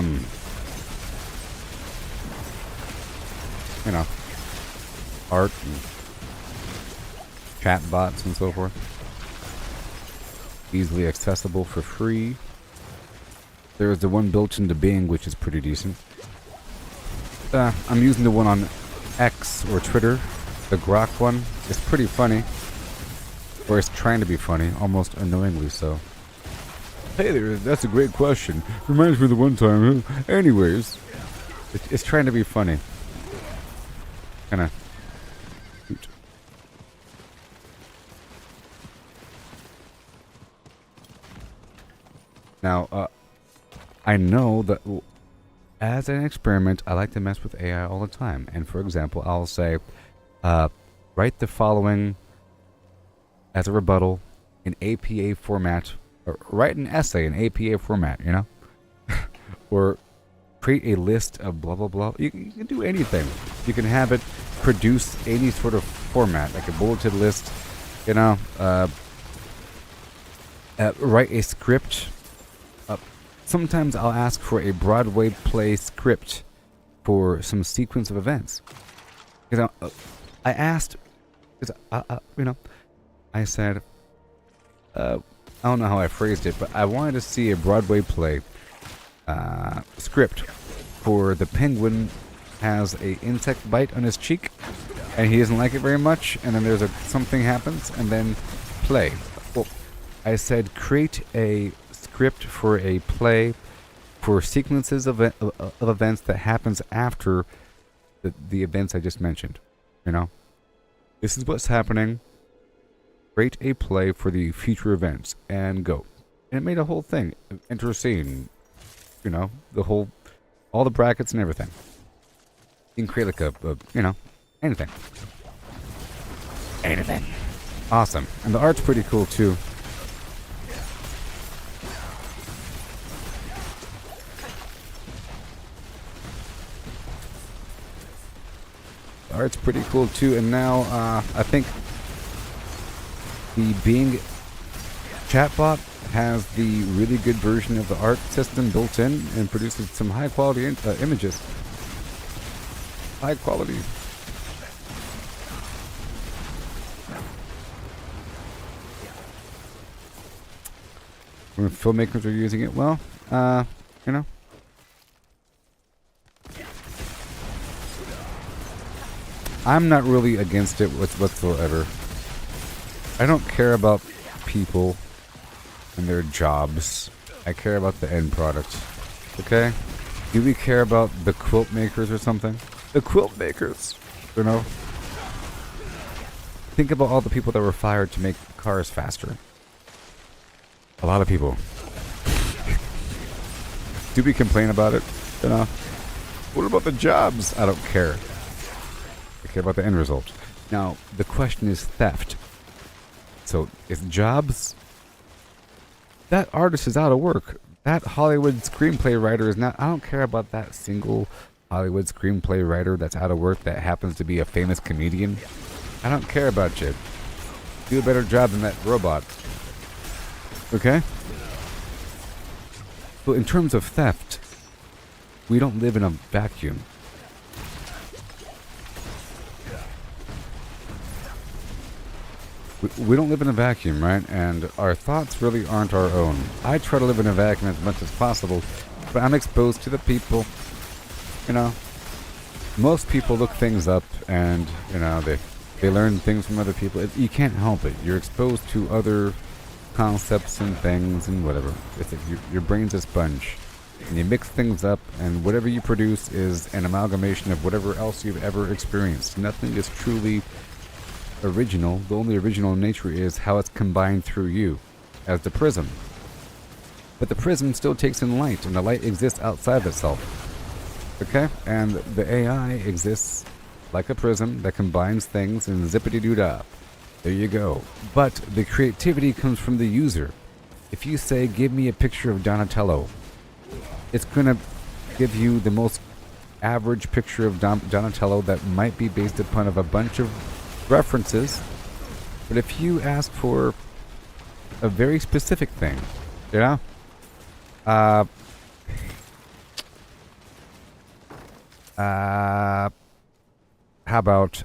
know, art and chat bots and so forth. Easily accessible for free. There's the one built into Bing, which is pretty decent. I'm using the one on X or Twitter, the Grok one. It's pretty funny, or it's trying to be funny, almost annoyingly so. Hey there, that's a great question. Reminds me of the one time. Anyways, it's trying to be funny. Kinda. Now, I know that as an experiment, I like to mess with AI all the time. And for example, I'll say, write the following as a rebuttal in APA format, or write an essay in APA format, you know? Or create a list of blah, blah, blah. You can do anything. You can have it produce any sort of format, like a bulleted list, you know? Write a script. Sometimes I'll ask for a Broadway play script for some sequence of events. Because I asked, because you know, I said, I don't know how I phrased it, but I wanted to see a Broadway play script for the penguin has a insect bite on his cheek, and he doesn't like it very much, and then there's something happens, and then play. Well, I said create a script for a play for sequences of events that happens after the events I just mentioned, you know, This is what's happening. Create a play for the future events and go. And it made a whole thing. Enter scene. You know, all the brackets and everything. You can create like anything. Anything. Awesome. And the art's pretty cool too. The art's pretty cool too. And now I think the Bing chatbot has the really good version of the art system built in and produces some high quality images. High quality. When filmmakers are using it, well, you know. I'm not really against it whatsoever. I don't care about people and their jobs. I care about the end product. Okay? Do we care about the quilt makers or something? The quilt makers! You know? Think about all the people that were fired to make cars faster. A lot of people. Do we complain about it? You know? What about the jobs? I don't care. I care about the end result. Now, the question is theft. So, is jobs... That artist is out of work. That Hollywood screenplay writer is not... I don't care about that single Hollywood screenplay writer that's out of work that happens to be a famous comedian. I don't care about you. Do a better job than that robot. Okay? So in terms of theft, we don't live in a vacuum. We don't live in a vacuum, right? And our thoughts really aren't our own. I try to live in a vacuum as much as possible, but I'm exposed to the people. You know, most people look things up and, you know, they learn things from other people. You can't help it. You're exposed to other concepts and things and whatever. It's like your brain's a sponge. And you mix things up, and whatever you produce is an amalgamation of whatever else you've ever experienced. Nothing is truly original. The only original in nature is how it's combined through you, as the prism. But the prism still takes in light, and the light exists outside of itself. Okay? And the AI exists like a prism that combines things and zippity-doo-dah. There you go. But the creativity comes from the user. If you say, give me a picture of Donatello, it's going to give you the most average picture of Donatello that might be based upon of a bunch of references. But if you ask for a very specific thing, you know? How about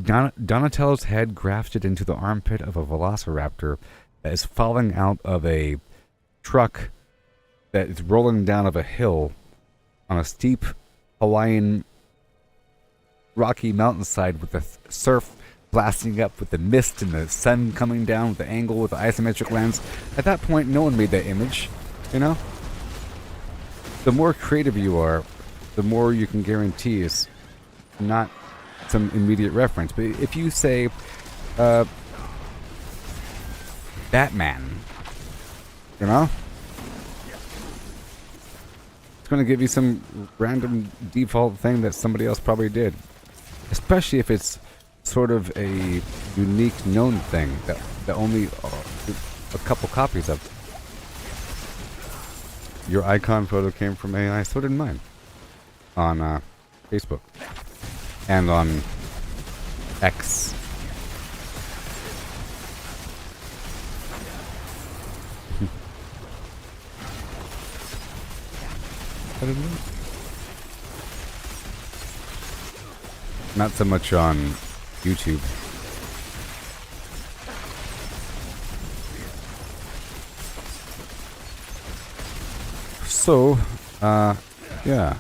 Donatello's head grafted into the armpit of a velociraptor that is falling out of a truck that is rolling down of a hill on a steep Hawaiian rocky mountainside with the surf blasting up with the mist and the sun coming down with the angle with the isometric lens. At that point, no one made that image, you know? The more creative you are, the more you can guarantee is not some immediate reference. But if you say Batman, you know, it's going to give you some random default thing that somebody else probably did, especially if it's sort of a unique known thing that only a couple copies of. Your icon photo came from AI, so did mine on Facebook and on X. I don't know. Not so much on YouTube. So, yeah.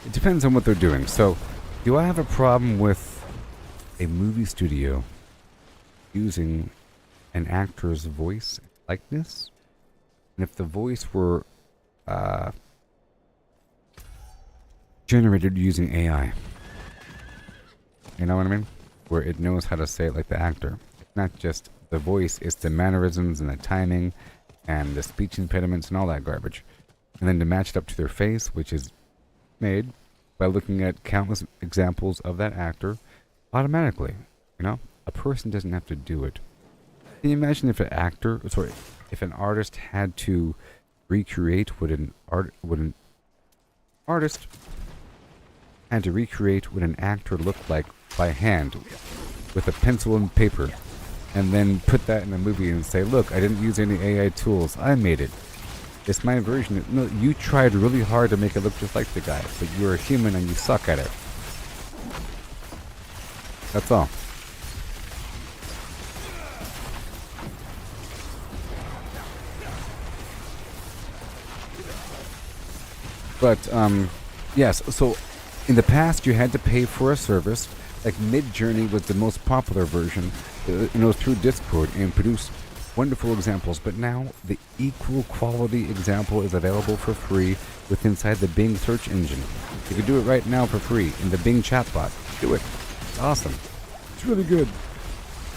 It depends on what they're doing. So, do I have a problem with a movie studio using an actor's voice likeness? And if the voice were generated using AI. You know what I mean? Where it knows how to say it like the actor. It's not just the voice, it's the mannerisms and the timing and the speech impediments and all that garbage. And then to match it up to their face, which is made by looking at countless examples of that actor automatically. You know? A person doesn't have to do it. Can you imagine if if an artist had to recreate what an artist had to recreate what an actor looked like by hand with a pencil and paper, and then put that in a movie and say, look, I didn't use any AI tools, I made it. It's my version. No, you tried really hard to make it look just like the guy, but you're a human and you suck at it. That's all. But, yes, so in the past you had to pay for a service. Like Midjourney was the most popular version, through Discord, and produced wonderful examples. But now the equal quality example is available for free inside the Bing search engine. You can do it right now for free in the Bing chatbot. Do it. It's awesome. It's really good.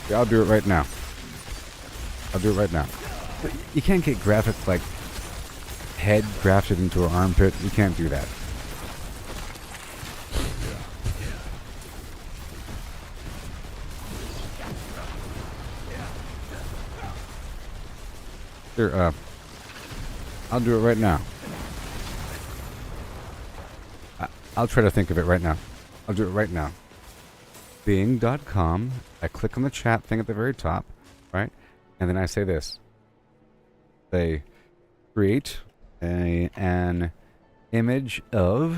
Yeah, I'll do it right now. I'll do it right now. But you can't get graphics like head grafted into an armpit. You can't do that. Here, I'll do it right now. I'll try to think of it right now. I'll do it right now. Bing.com. I click on the chat thing at the very top, right? And then I say this. They create an image of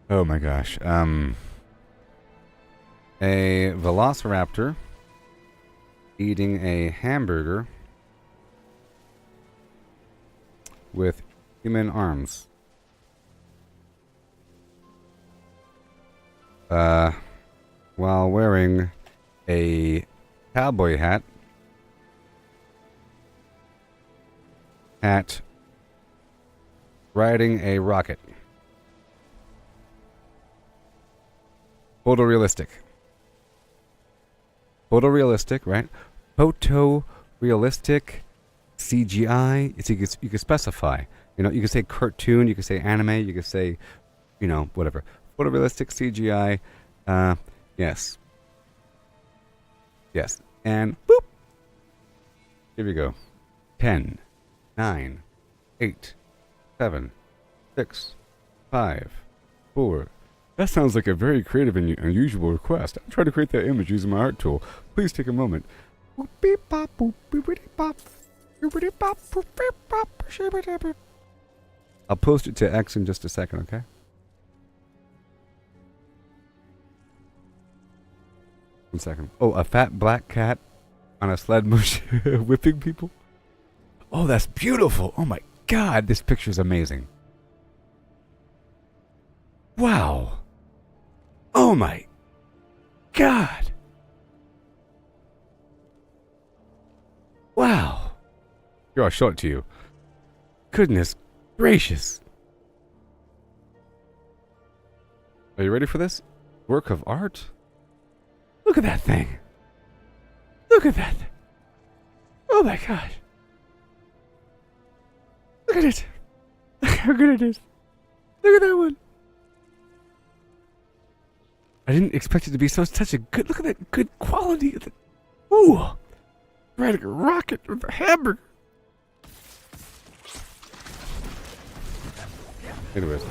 oh my gosh. A velociraptor eating a hamburger with human arms. While wearing a cowboy hat riding a rocket. Photorealistic. Photorealistic, right? Photorealistic CGI. So you can specify. You know, you can say cartoon, you can say anime, you can say, you know, whatever. Photorealistic CGI. Yes. Yes. And boop. Here we go. 10, 9, 8, 7, 6, 5, 4. That sounds like a very creative and unusual request. I'll try to create that image using my art tool. Please take a moment. I'll post it to X in just a second, okay? One second. Oh, a fat black cat on a sled whipping people? Oh, that's beautiful. Oh my god, this picture is amazing. Wow. Oh my god. Wow. Here, I'll show it to you. Goodness gracious. Are you ready for this? Work of art? Look at that thing. Look at that. Oh my gosh. Look at it. Look how good it is. Look at that one. I didn't expect it to be such a good. Look at that good quality. Ooh. Riding a rocket with a hamburger. Anyways.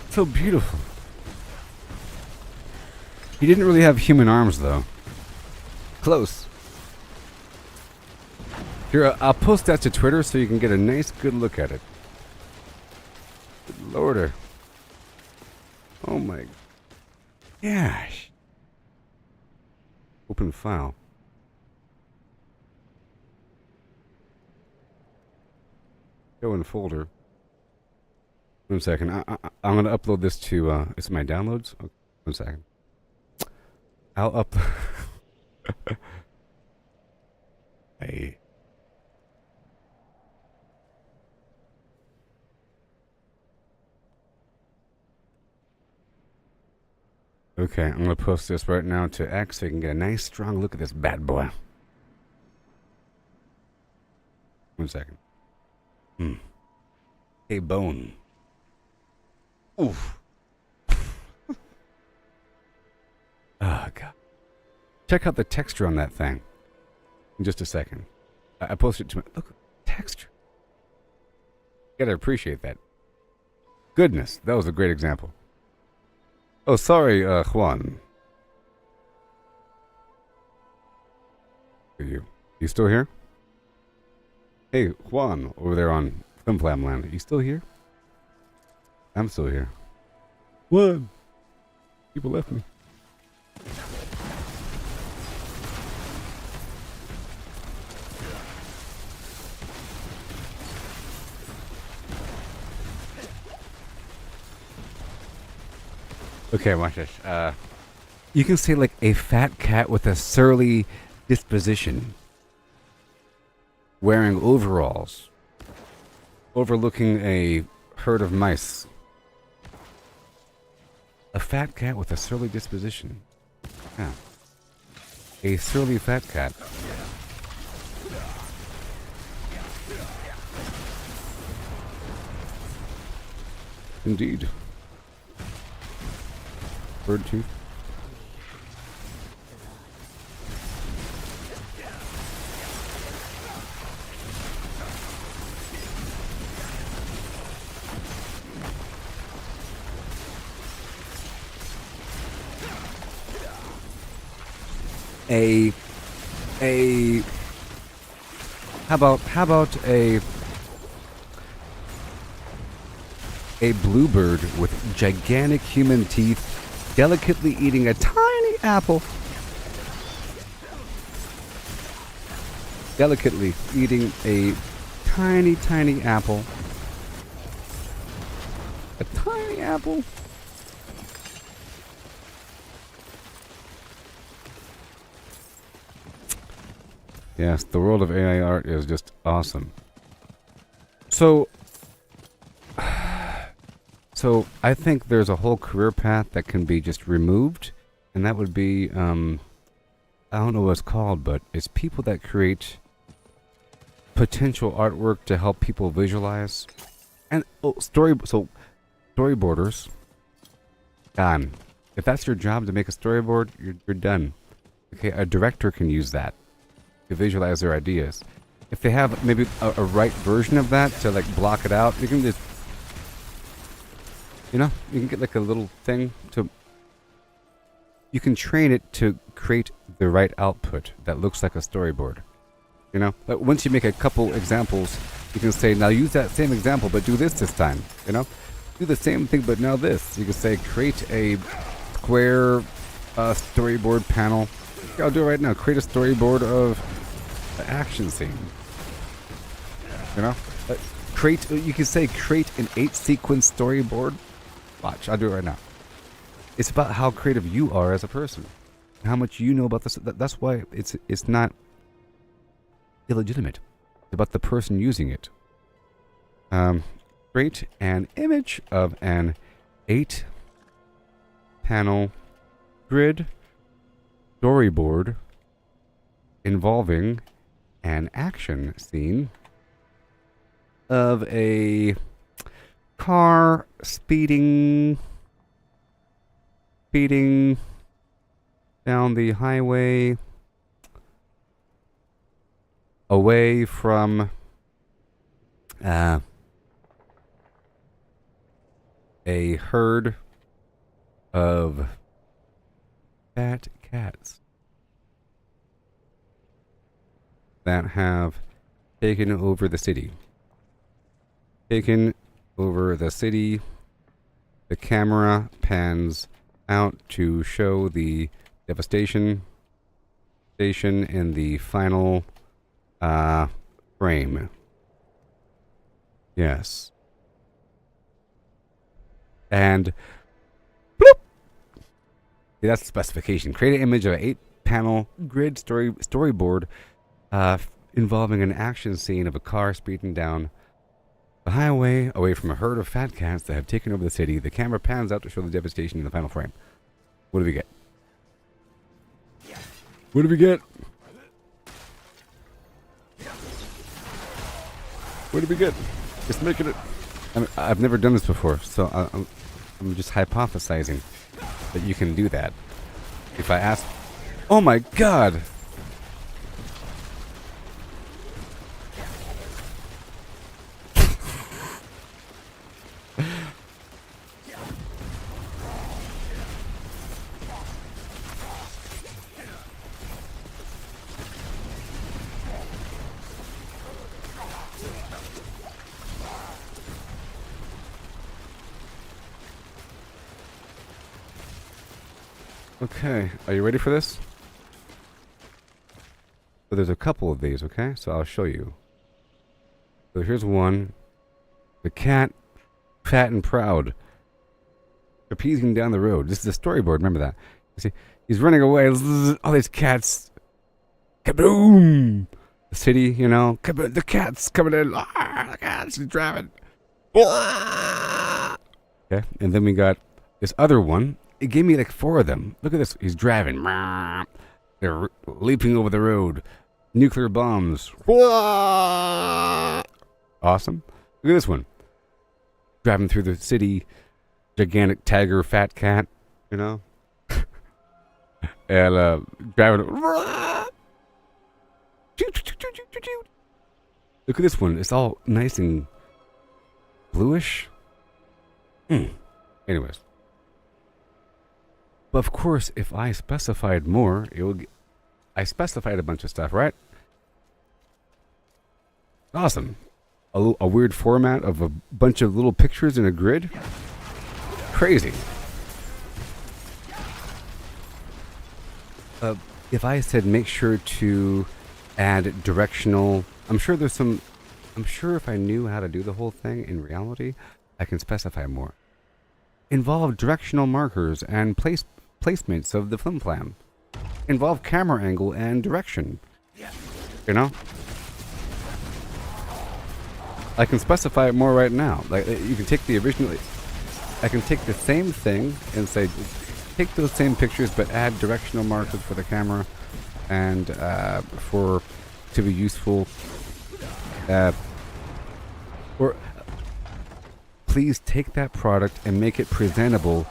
So beautiful. He didn't really have human arms, though. Close. Here, I'll post that to Twitter so you can get a nice, good look at it. Good lorder. Oh my gosh. Open file. Go in folder. 1 second. I'm gonna upload this to. It's my downloads. Okay, 1 second. I'll up. Hey. Okay, I'm gonna post this right now to X so you can get a nice strong look at this bad boy. 1 second. Hey, bone. Oof. Oh, God. Check out the texture on that thing. In just a second. I posted it to my... Look, texture. You gotta appreciate that. Goodness, that was a great example. Oh, sorry, Juan. Are you still here? Hey, Juan, over there on Flimflam Land. Are you still here? I'm still here. Juan! People left me. Okay, watch this. You can say like a fat cat with a surly disposition, wearing overalls, overlooking a herd of mice. A fat cat with a surly disposition. Yeah. A surly fat cat. Indeed. Bird tooth. How about a bluebird with gigantic human teeth delicately eating a tiny apple. Delicately eating a tiny, tiny apple. A tiny apple. Yes, the world of AI art is just awesome. So I think there's a whole career path that can be just removed, and that would be, I don't know what it's called, but it's people that create potential artwork to help people visualize. And, storyboarders, gone. If that's your job to make a storyboard, you're done. Okay, a director can use that to visualize their ideas. If they have maybe a right version of that to like block it out, you can just, you know, you can get like a little thing to, you can train it to create the right output that looks like a storyboard. You know, but once you make a couple examples, you can say, now use that same example, but do this time. You know, do the same thing, but now this. You can say, create a square storyboard panel. I'll do it right now. Create a storyboard of the action scene. You know, you can say create an 8-sequence storyboard. Watch, I'll do it right now. It's about how creative you are as a person, and how much you know about this. That's why it's not illegitimate. It's about the person using it. Create an image of an 8-panel grid storyboard involving an action scene of a car speeding down the highway away from a herd of fat cats that have taken over the city. The camera pans out to show the devastation in the final frame. Yes. And bloop. See, that's the specification. Create an image of an 8-panel grid storyboard involving an action scene of a car speeding down the highway away from a herd of fat cats that have taken over the city. The camera pans out to show the devastation in the final frame. What do we get? What do we get? What do we get? Just making it. I mean, I've never done this before, so I'm just hypothesizing that you can do that. If I ask, oh my god! Okay, are you ready for this? So there's a couple of these, okay? So I'll show you. So here's one. The cat, fat and proud, trapezing down the road. This is a storyboard, remember that. You see, he's running away. All these cats. Kaboom! The city, you know. The cat's coming in. The cat's driving. Okay, and then we got this other one. It gave me like 4 of them. Look at this. He's driving. They're leaping over the road. Nuclear bombs. Awesome. Look at this one. Driving through the city. Gigantic tiger, fat cat. You know? And driving. Look at this one. It's all nice and bluish. Anyways. But of course, if I specified more, I specified a bunch of stuff, right? Awesome. A weird format of a bunch of little pictures in a grid. Crazy. If I said make sure to add directional, I'm sure if I knew how to do the whole thing in reality, I can specify more. Involve directional markers and placements of the flim flam. Involve camera angle and direction. You know? I can specify it more right now. Like, you can take the original. I can take the same thing and say, take those same pictures, but add directional markers for the camera and to be useful. Or please take that product and make it presentable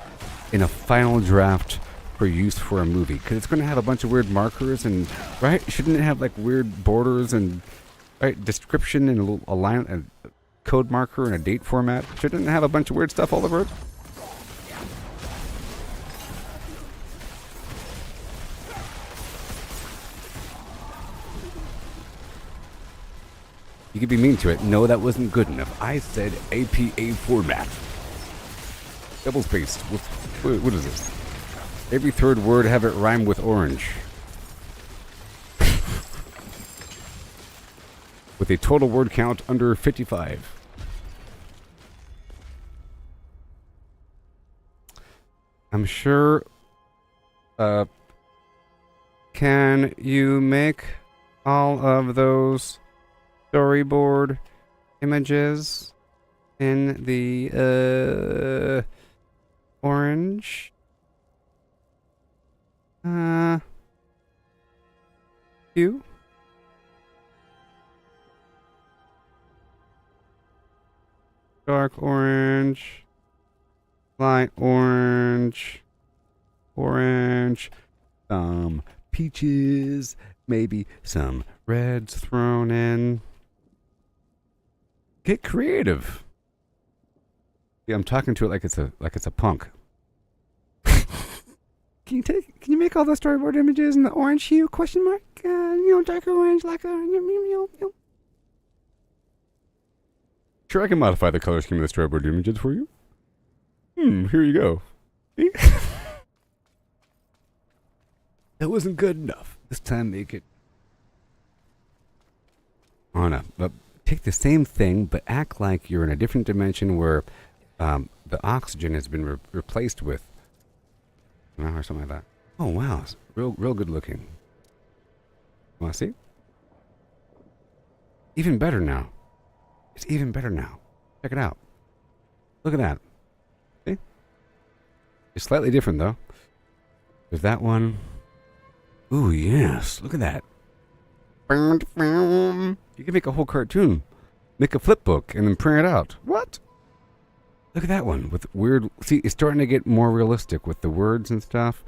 in a final draft for use for a movie, because it's going to have a bunch of weird markers and right. Shouldn't it have like weird borders and right description and a line, a code marker and a date format? Shouldn't it have a bunch of weird stuff all over it? You could be mean to it. No, that wasn't good enough. I said APA format. Double spaced. What is this? Every third word have it rhyme with orange. With a total word count under 55. I'm sure. Can you make all of those storyboard images in the orange? You? Dark orange, light orange, orange, some peaches, maybe some reds thrown in. Get creative. Yeah, I'm talking to it like it's a punk. Can you make all the storyboard images in the orange hue? Question mark. Darker orange, like a. Sure, I can modify the color scheme of the storyboard images for you. Here you go. See? That wasn't good enough. This time, make it. Oh no! But take the same thing, but act like you're in a different dimension where the oxygen has been replaced with, or something like that. Oh wow, it's real good looking. Want to see? Even better now. It's even better now. Check it out. Look at that. See? It's slightly different though. There's that one. Ooh yes, look at that. You can make a whole cartoon. Make a flip book and then print it out. What? Look at that one with weird... See, it's starting to get more realistic with the words and stuff.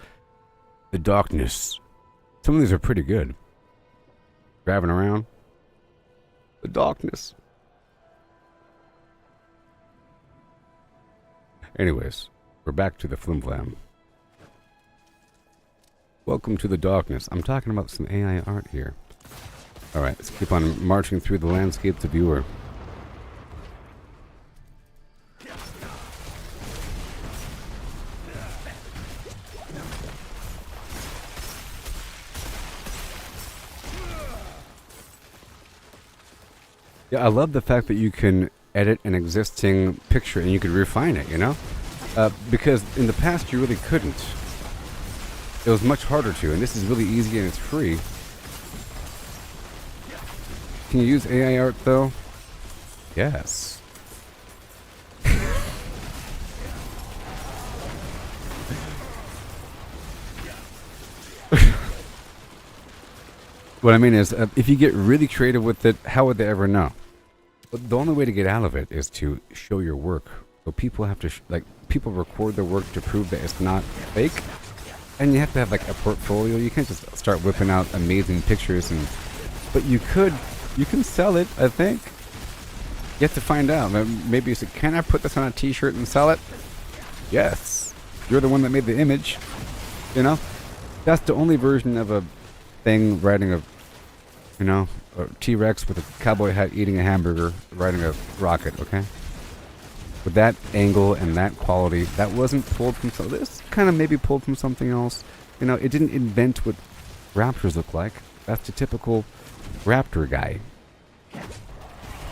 The darkness. Some of these are pretty good. Driving around. The darkness. Anyways, we're back to the flim flam. Welcome to the darkness. I'm talking about some AI art here. Alright, let's keep on marching through the landscape to viewer. Yeah, I love the fact that you can edit an existing picture and you can refine it, you know? Because in the past you really couldn't. It was much harder to, and this is really easy and it's free. Can you use AI art though? Yes. What I mean is, if you get really creative with it, how would they ever know? But the only way to get out of it is to show your work. So people have to, people record their work to prove that it's not fake. And you have to have like a portfolio. You can't just start whipping out amazing pictures but you can sell it, I think. You have to find out. Maybe you say, can I put this on a t-shirt and sell it? Yes. You're the one that made the image. You know? That's the only version of a thing riding a T-Rex with a cowboy hat eating a hamburger, riding a rocket, okay? With that angle and that quality, that wasn't pulled from something. This kind of maybe pulled from something else. You know, it didn't invent what raptors look like. That's the typical raptor guy.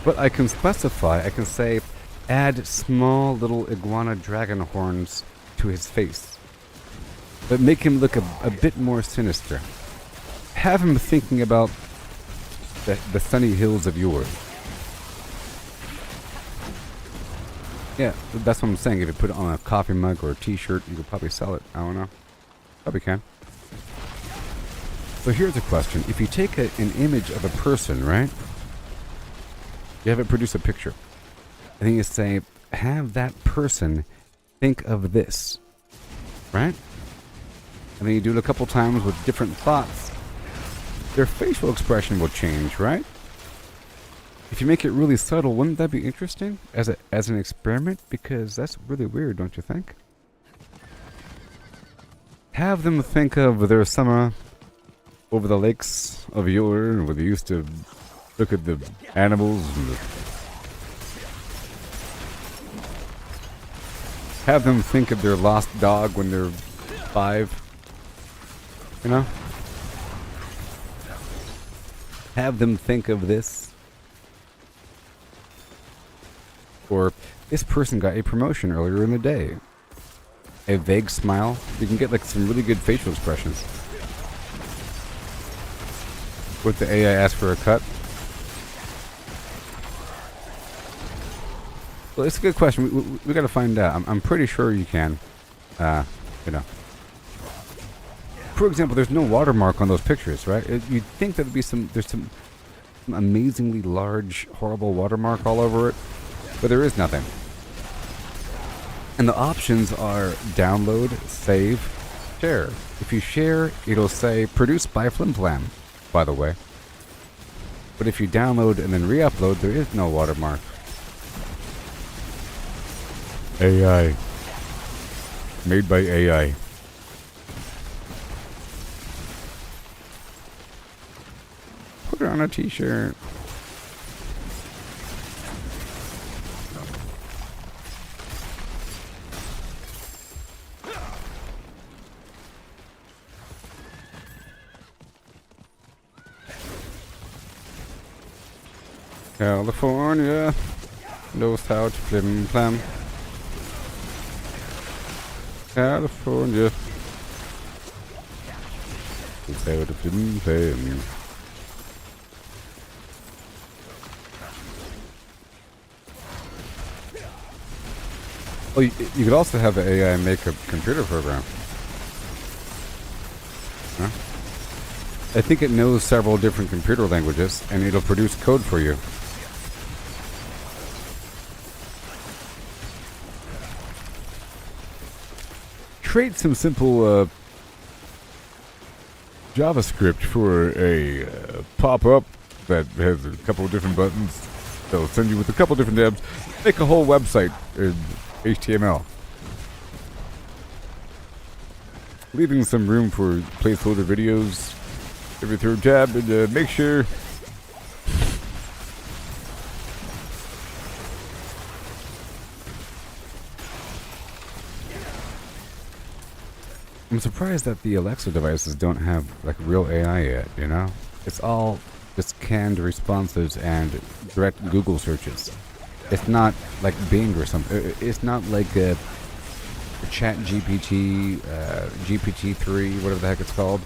But I can specify, I can say, add small little iguana dragon horns to his face. But make him look a bit more sinister. Have him thinking about the sunny hills of Yore. Yeah, that's what I'm saying. If you put it on a coffee mug or a t-shirt, you could probably sell it. I don't know. Probably can. So here's a question. If you take an image of a person, right? You have it produce a picture. And then you say, have that person think of this. Right? And then you do it a couple times with different thoughts. Their facial expression will change, right? If you make it really subtle, wouldn't that be interesting as an experiment? Because that's really weird, don't you think? Have them think of their summer over the lakes of Yore, where they used to look at the animals. And have them think of their lost dog when they're 5. You know? Have them think of this. Or, this person got a promotion earlier in the day. A vague smile. You can get like some really good facial expressions. Would the AI ask for a cut? Well, it's a good question. We gotta find out. I'm pretty sure you can. You know. For example, there's no watermark on those pictures, right? You'd think there'd be there's some amazingly large, horrible watermark all over it, but there is nothing. And the options are download, save, share. If you share, it'll say produced by FlimFlam, by the way. But if you download and then re-upload, there is no watermark. AI. Made by AI. Put it on a t-shirt. California knows how to flim flam. California. Without a flim flam. Oh, you could also have the AI make a computer program. Huh? I think it knows several different computer languages, and it'll produce code for you. Create some simple JavaScript for a pop-up that has a couple of different buttons. They'll send you with a couple of different tabs. Make a whole website in HTML. Leaving some room for placeholder videos every third tab, and make sure I'm surprised that the Alexa devices don't have like real AI yet, you know? It's all just canned responses and direct Google searches. It's not like Bing or something. It's not like a Chat GPT, GPT-3, whatever the heck it's called.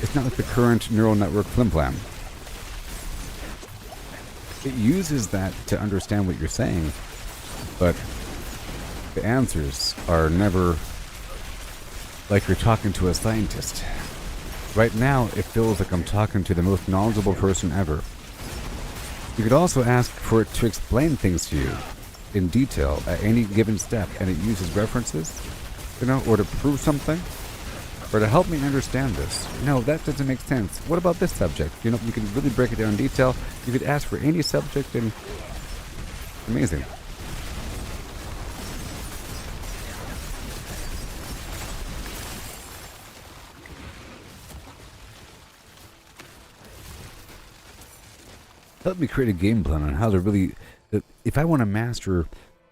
It's not like the current neural network flimflam. It uses that to understand what you're saying, but the answers are never like you're talking to a scientist. Right now, it feels like I'm talking to the most knowledgeable person ever. You could also ask for it to explain things to you in detail at any given step, and it uses references, you know, or to prove something, or to help me understand this. No, that doesn't make sense. What about this subject? You know, you can really break it down in detail. You could ask for any subject, and amazing. Help me create a game plan on how to really... If I want to master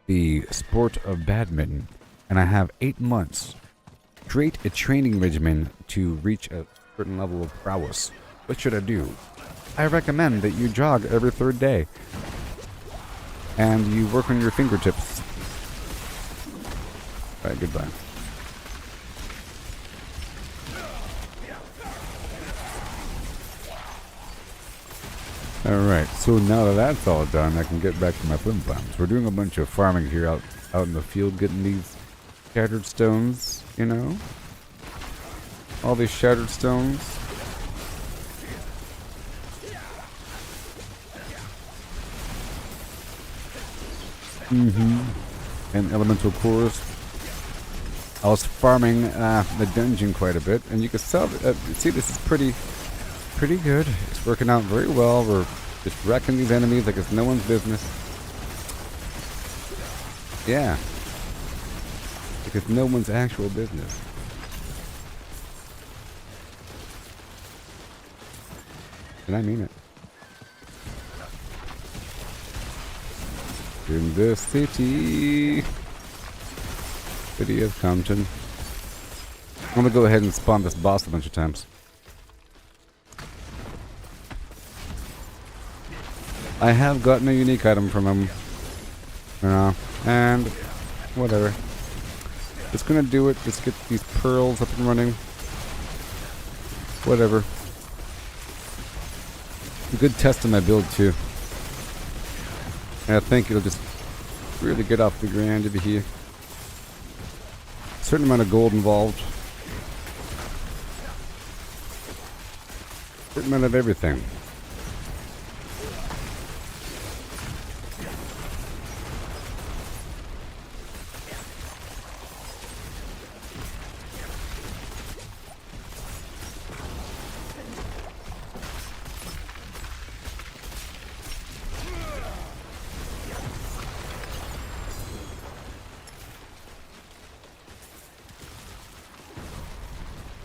the sport of badminton, and I have 8 months, create a training regimen to reach a certain level of prowess. What should I do? I recommend that you jog every third day, and you work on your fingertips. Alright, goodbye. Alright, so now that that's all done, I can get back to my flimflams. We're doing a bunch of farming here out in the field, getting these shattered stones, you know? All these shattered stones. And elemental cores. I was farming the dungeon quite a bit, and you can see this is pretty good. It's working out very well. We're just wrecking these enemies like it's no one's business. Yeah. Like it's no one's actual business. And I mean it. In the city of Compton. I'm gonna go ahead and spawn this boss a bunch of times. I have gotten a unique item from him. You know, and whatever. Just gonna do it. Just get these pearls up and running. Whatever. A good test of my build too. And I think it'll just really get off the ground over here. Certain amount of gold involved. Certain amount of everything.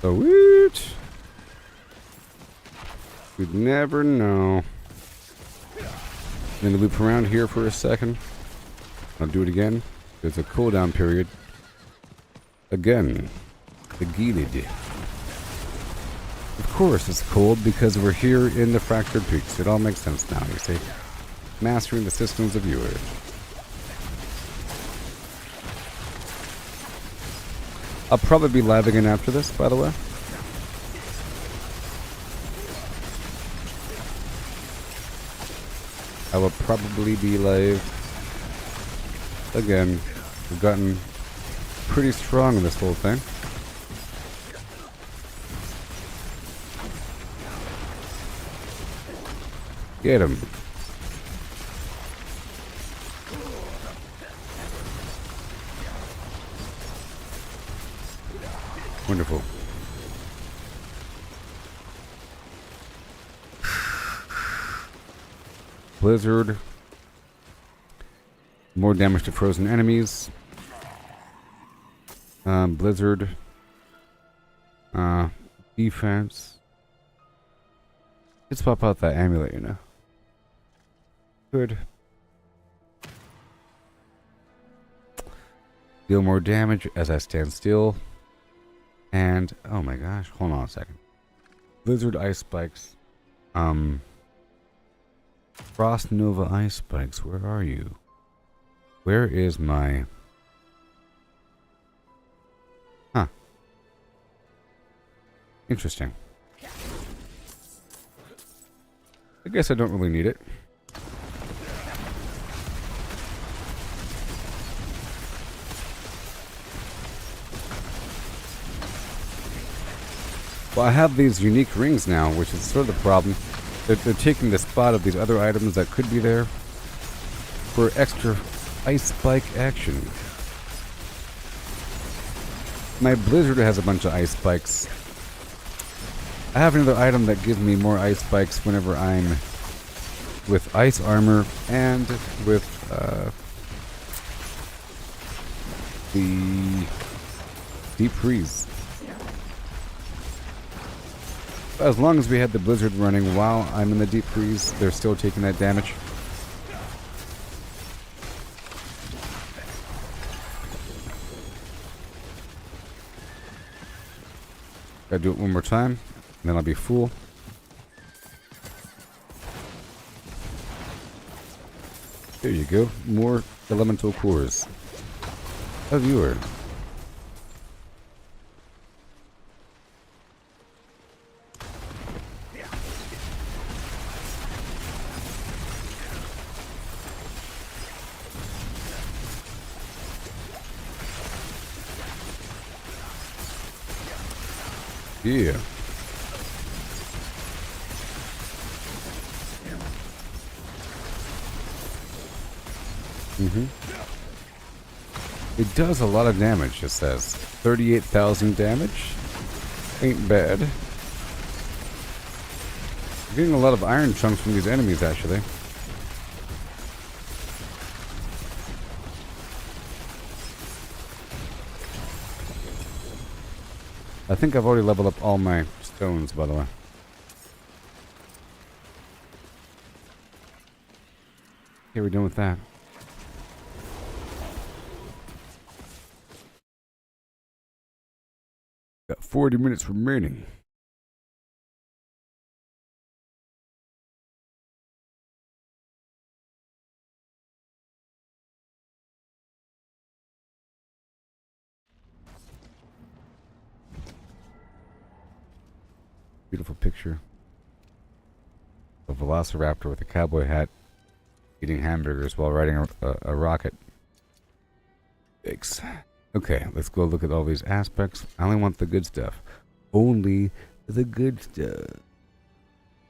Sweet. You'd never know. I'm gonna loop around here for a second. I'll do it again. There's a cooldown period. Again. The Gilid. Of course it's cold because we're here in the Fractured Peaks. It all makes sense now, you see. Mastering the systems of yours. I'll probably be live again after this, by the way. I will probably be live again. We've gotten pretty strong in this whole thing. Get him. Wonderful. Blizzard. More damage to frozen enemies. Blizzard. Defense. Let's pop out that amulet, you know. Good. Deal more damage as I stand still. And, oh my gosh, hold on a second. Blizzard ice spikes. Frost Nova ice spikes, where are you? Where is my... Huh. Interesting. I guess I don't really need it. Well, I have these unique rings now, which is sort of the problem. They're taking the spot of these other items that could be there for extra ice spike action. My Blizzard has a bunch of ice spikes. I have another item that gives me more ice spikes whenever I'm with ice armor and with the deep freeze. As long as we had the Blizzard running while I'm in the deep freeze, they're still taking that damage. Gotta do it one more time, and then I'll be full. There you go. More elemental cores. A viewer. Yeah. It does a lot of damage, it says. 38,000 damage. Ain't bad. I'm getting a lot of iron chunks from these enemies, actually. I think I've already leveled up all my stones, by the way. Okay, we're done with that. Got 40 minutes remaining. Beautiful picture. A velociraptor with a cowboy hat eating hamburgers while riding a rocket. Thanks. Okay, let's go look at all these aspects. I only want the good stuff. Only the good stuff.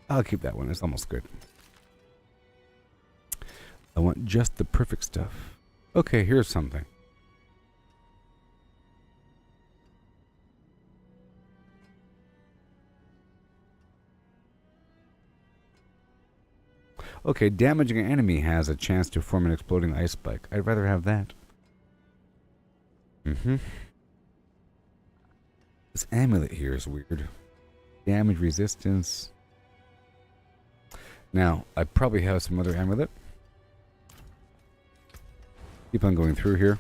I'll keep that one. It's almost good. I want just the perfect stuff. Okay, here's something. Okay, damaging an enemy has a chance to form an exploding ice spike. I'd rather have that. This amulet here is weird. Damage resistance. Now, I probably have some other amulet. Keep on going through here.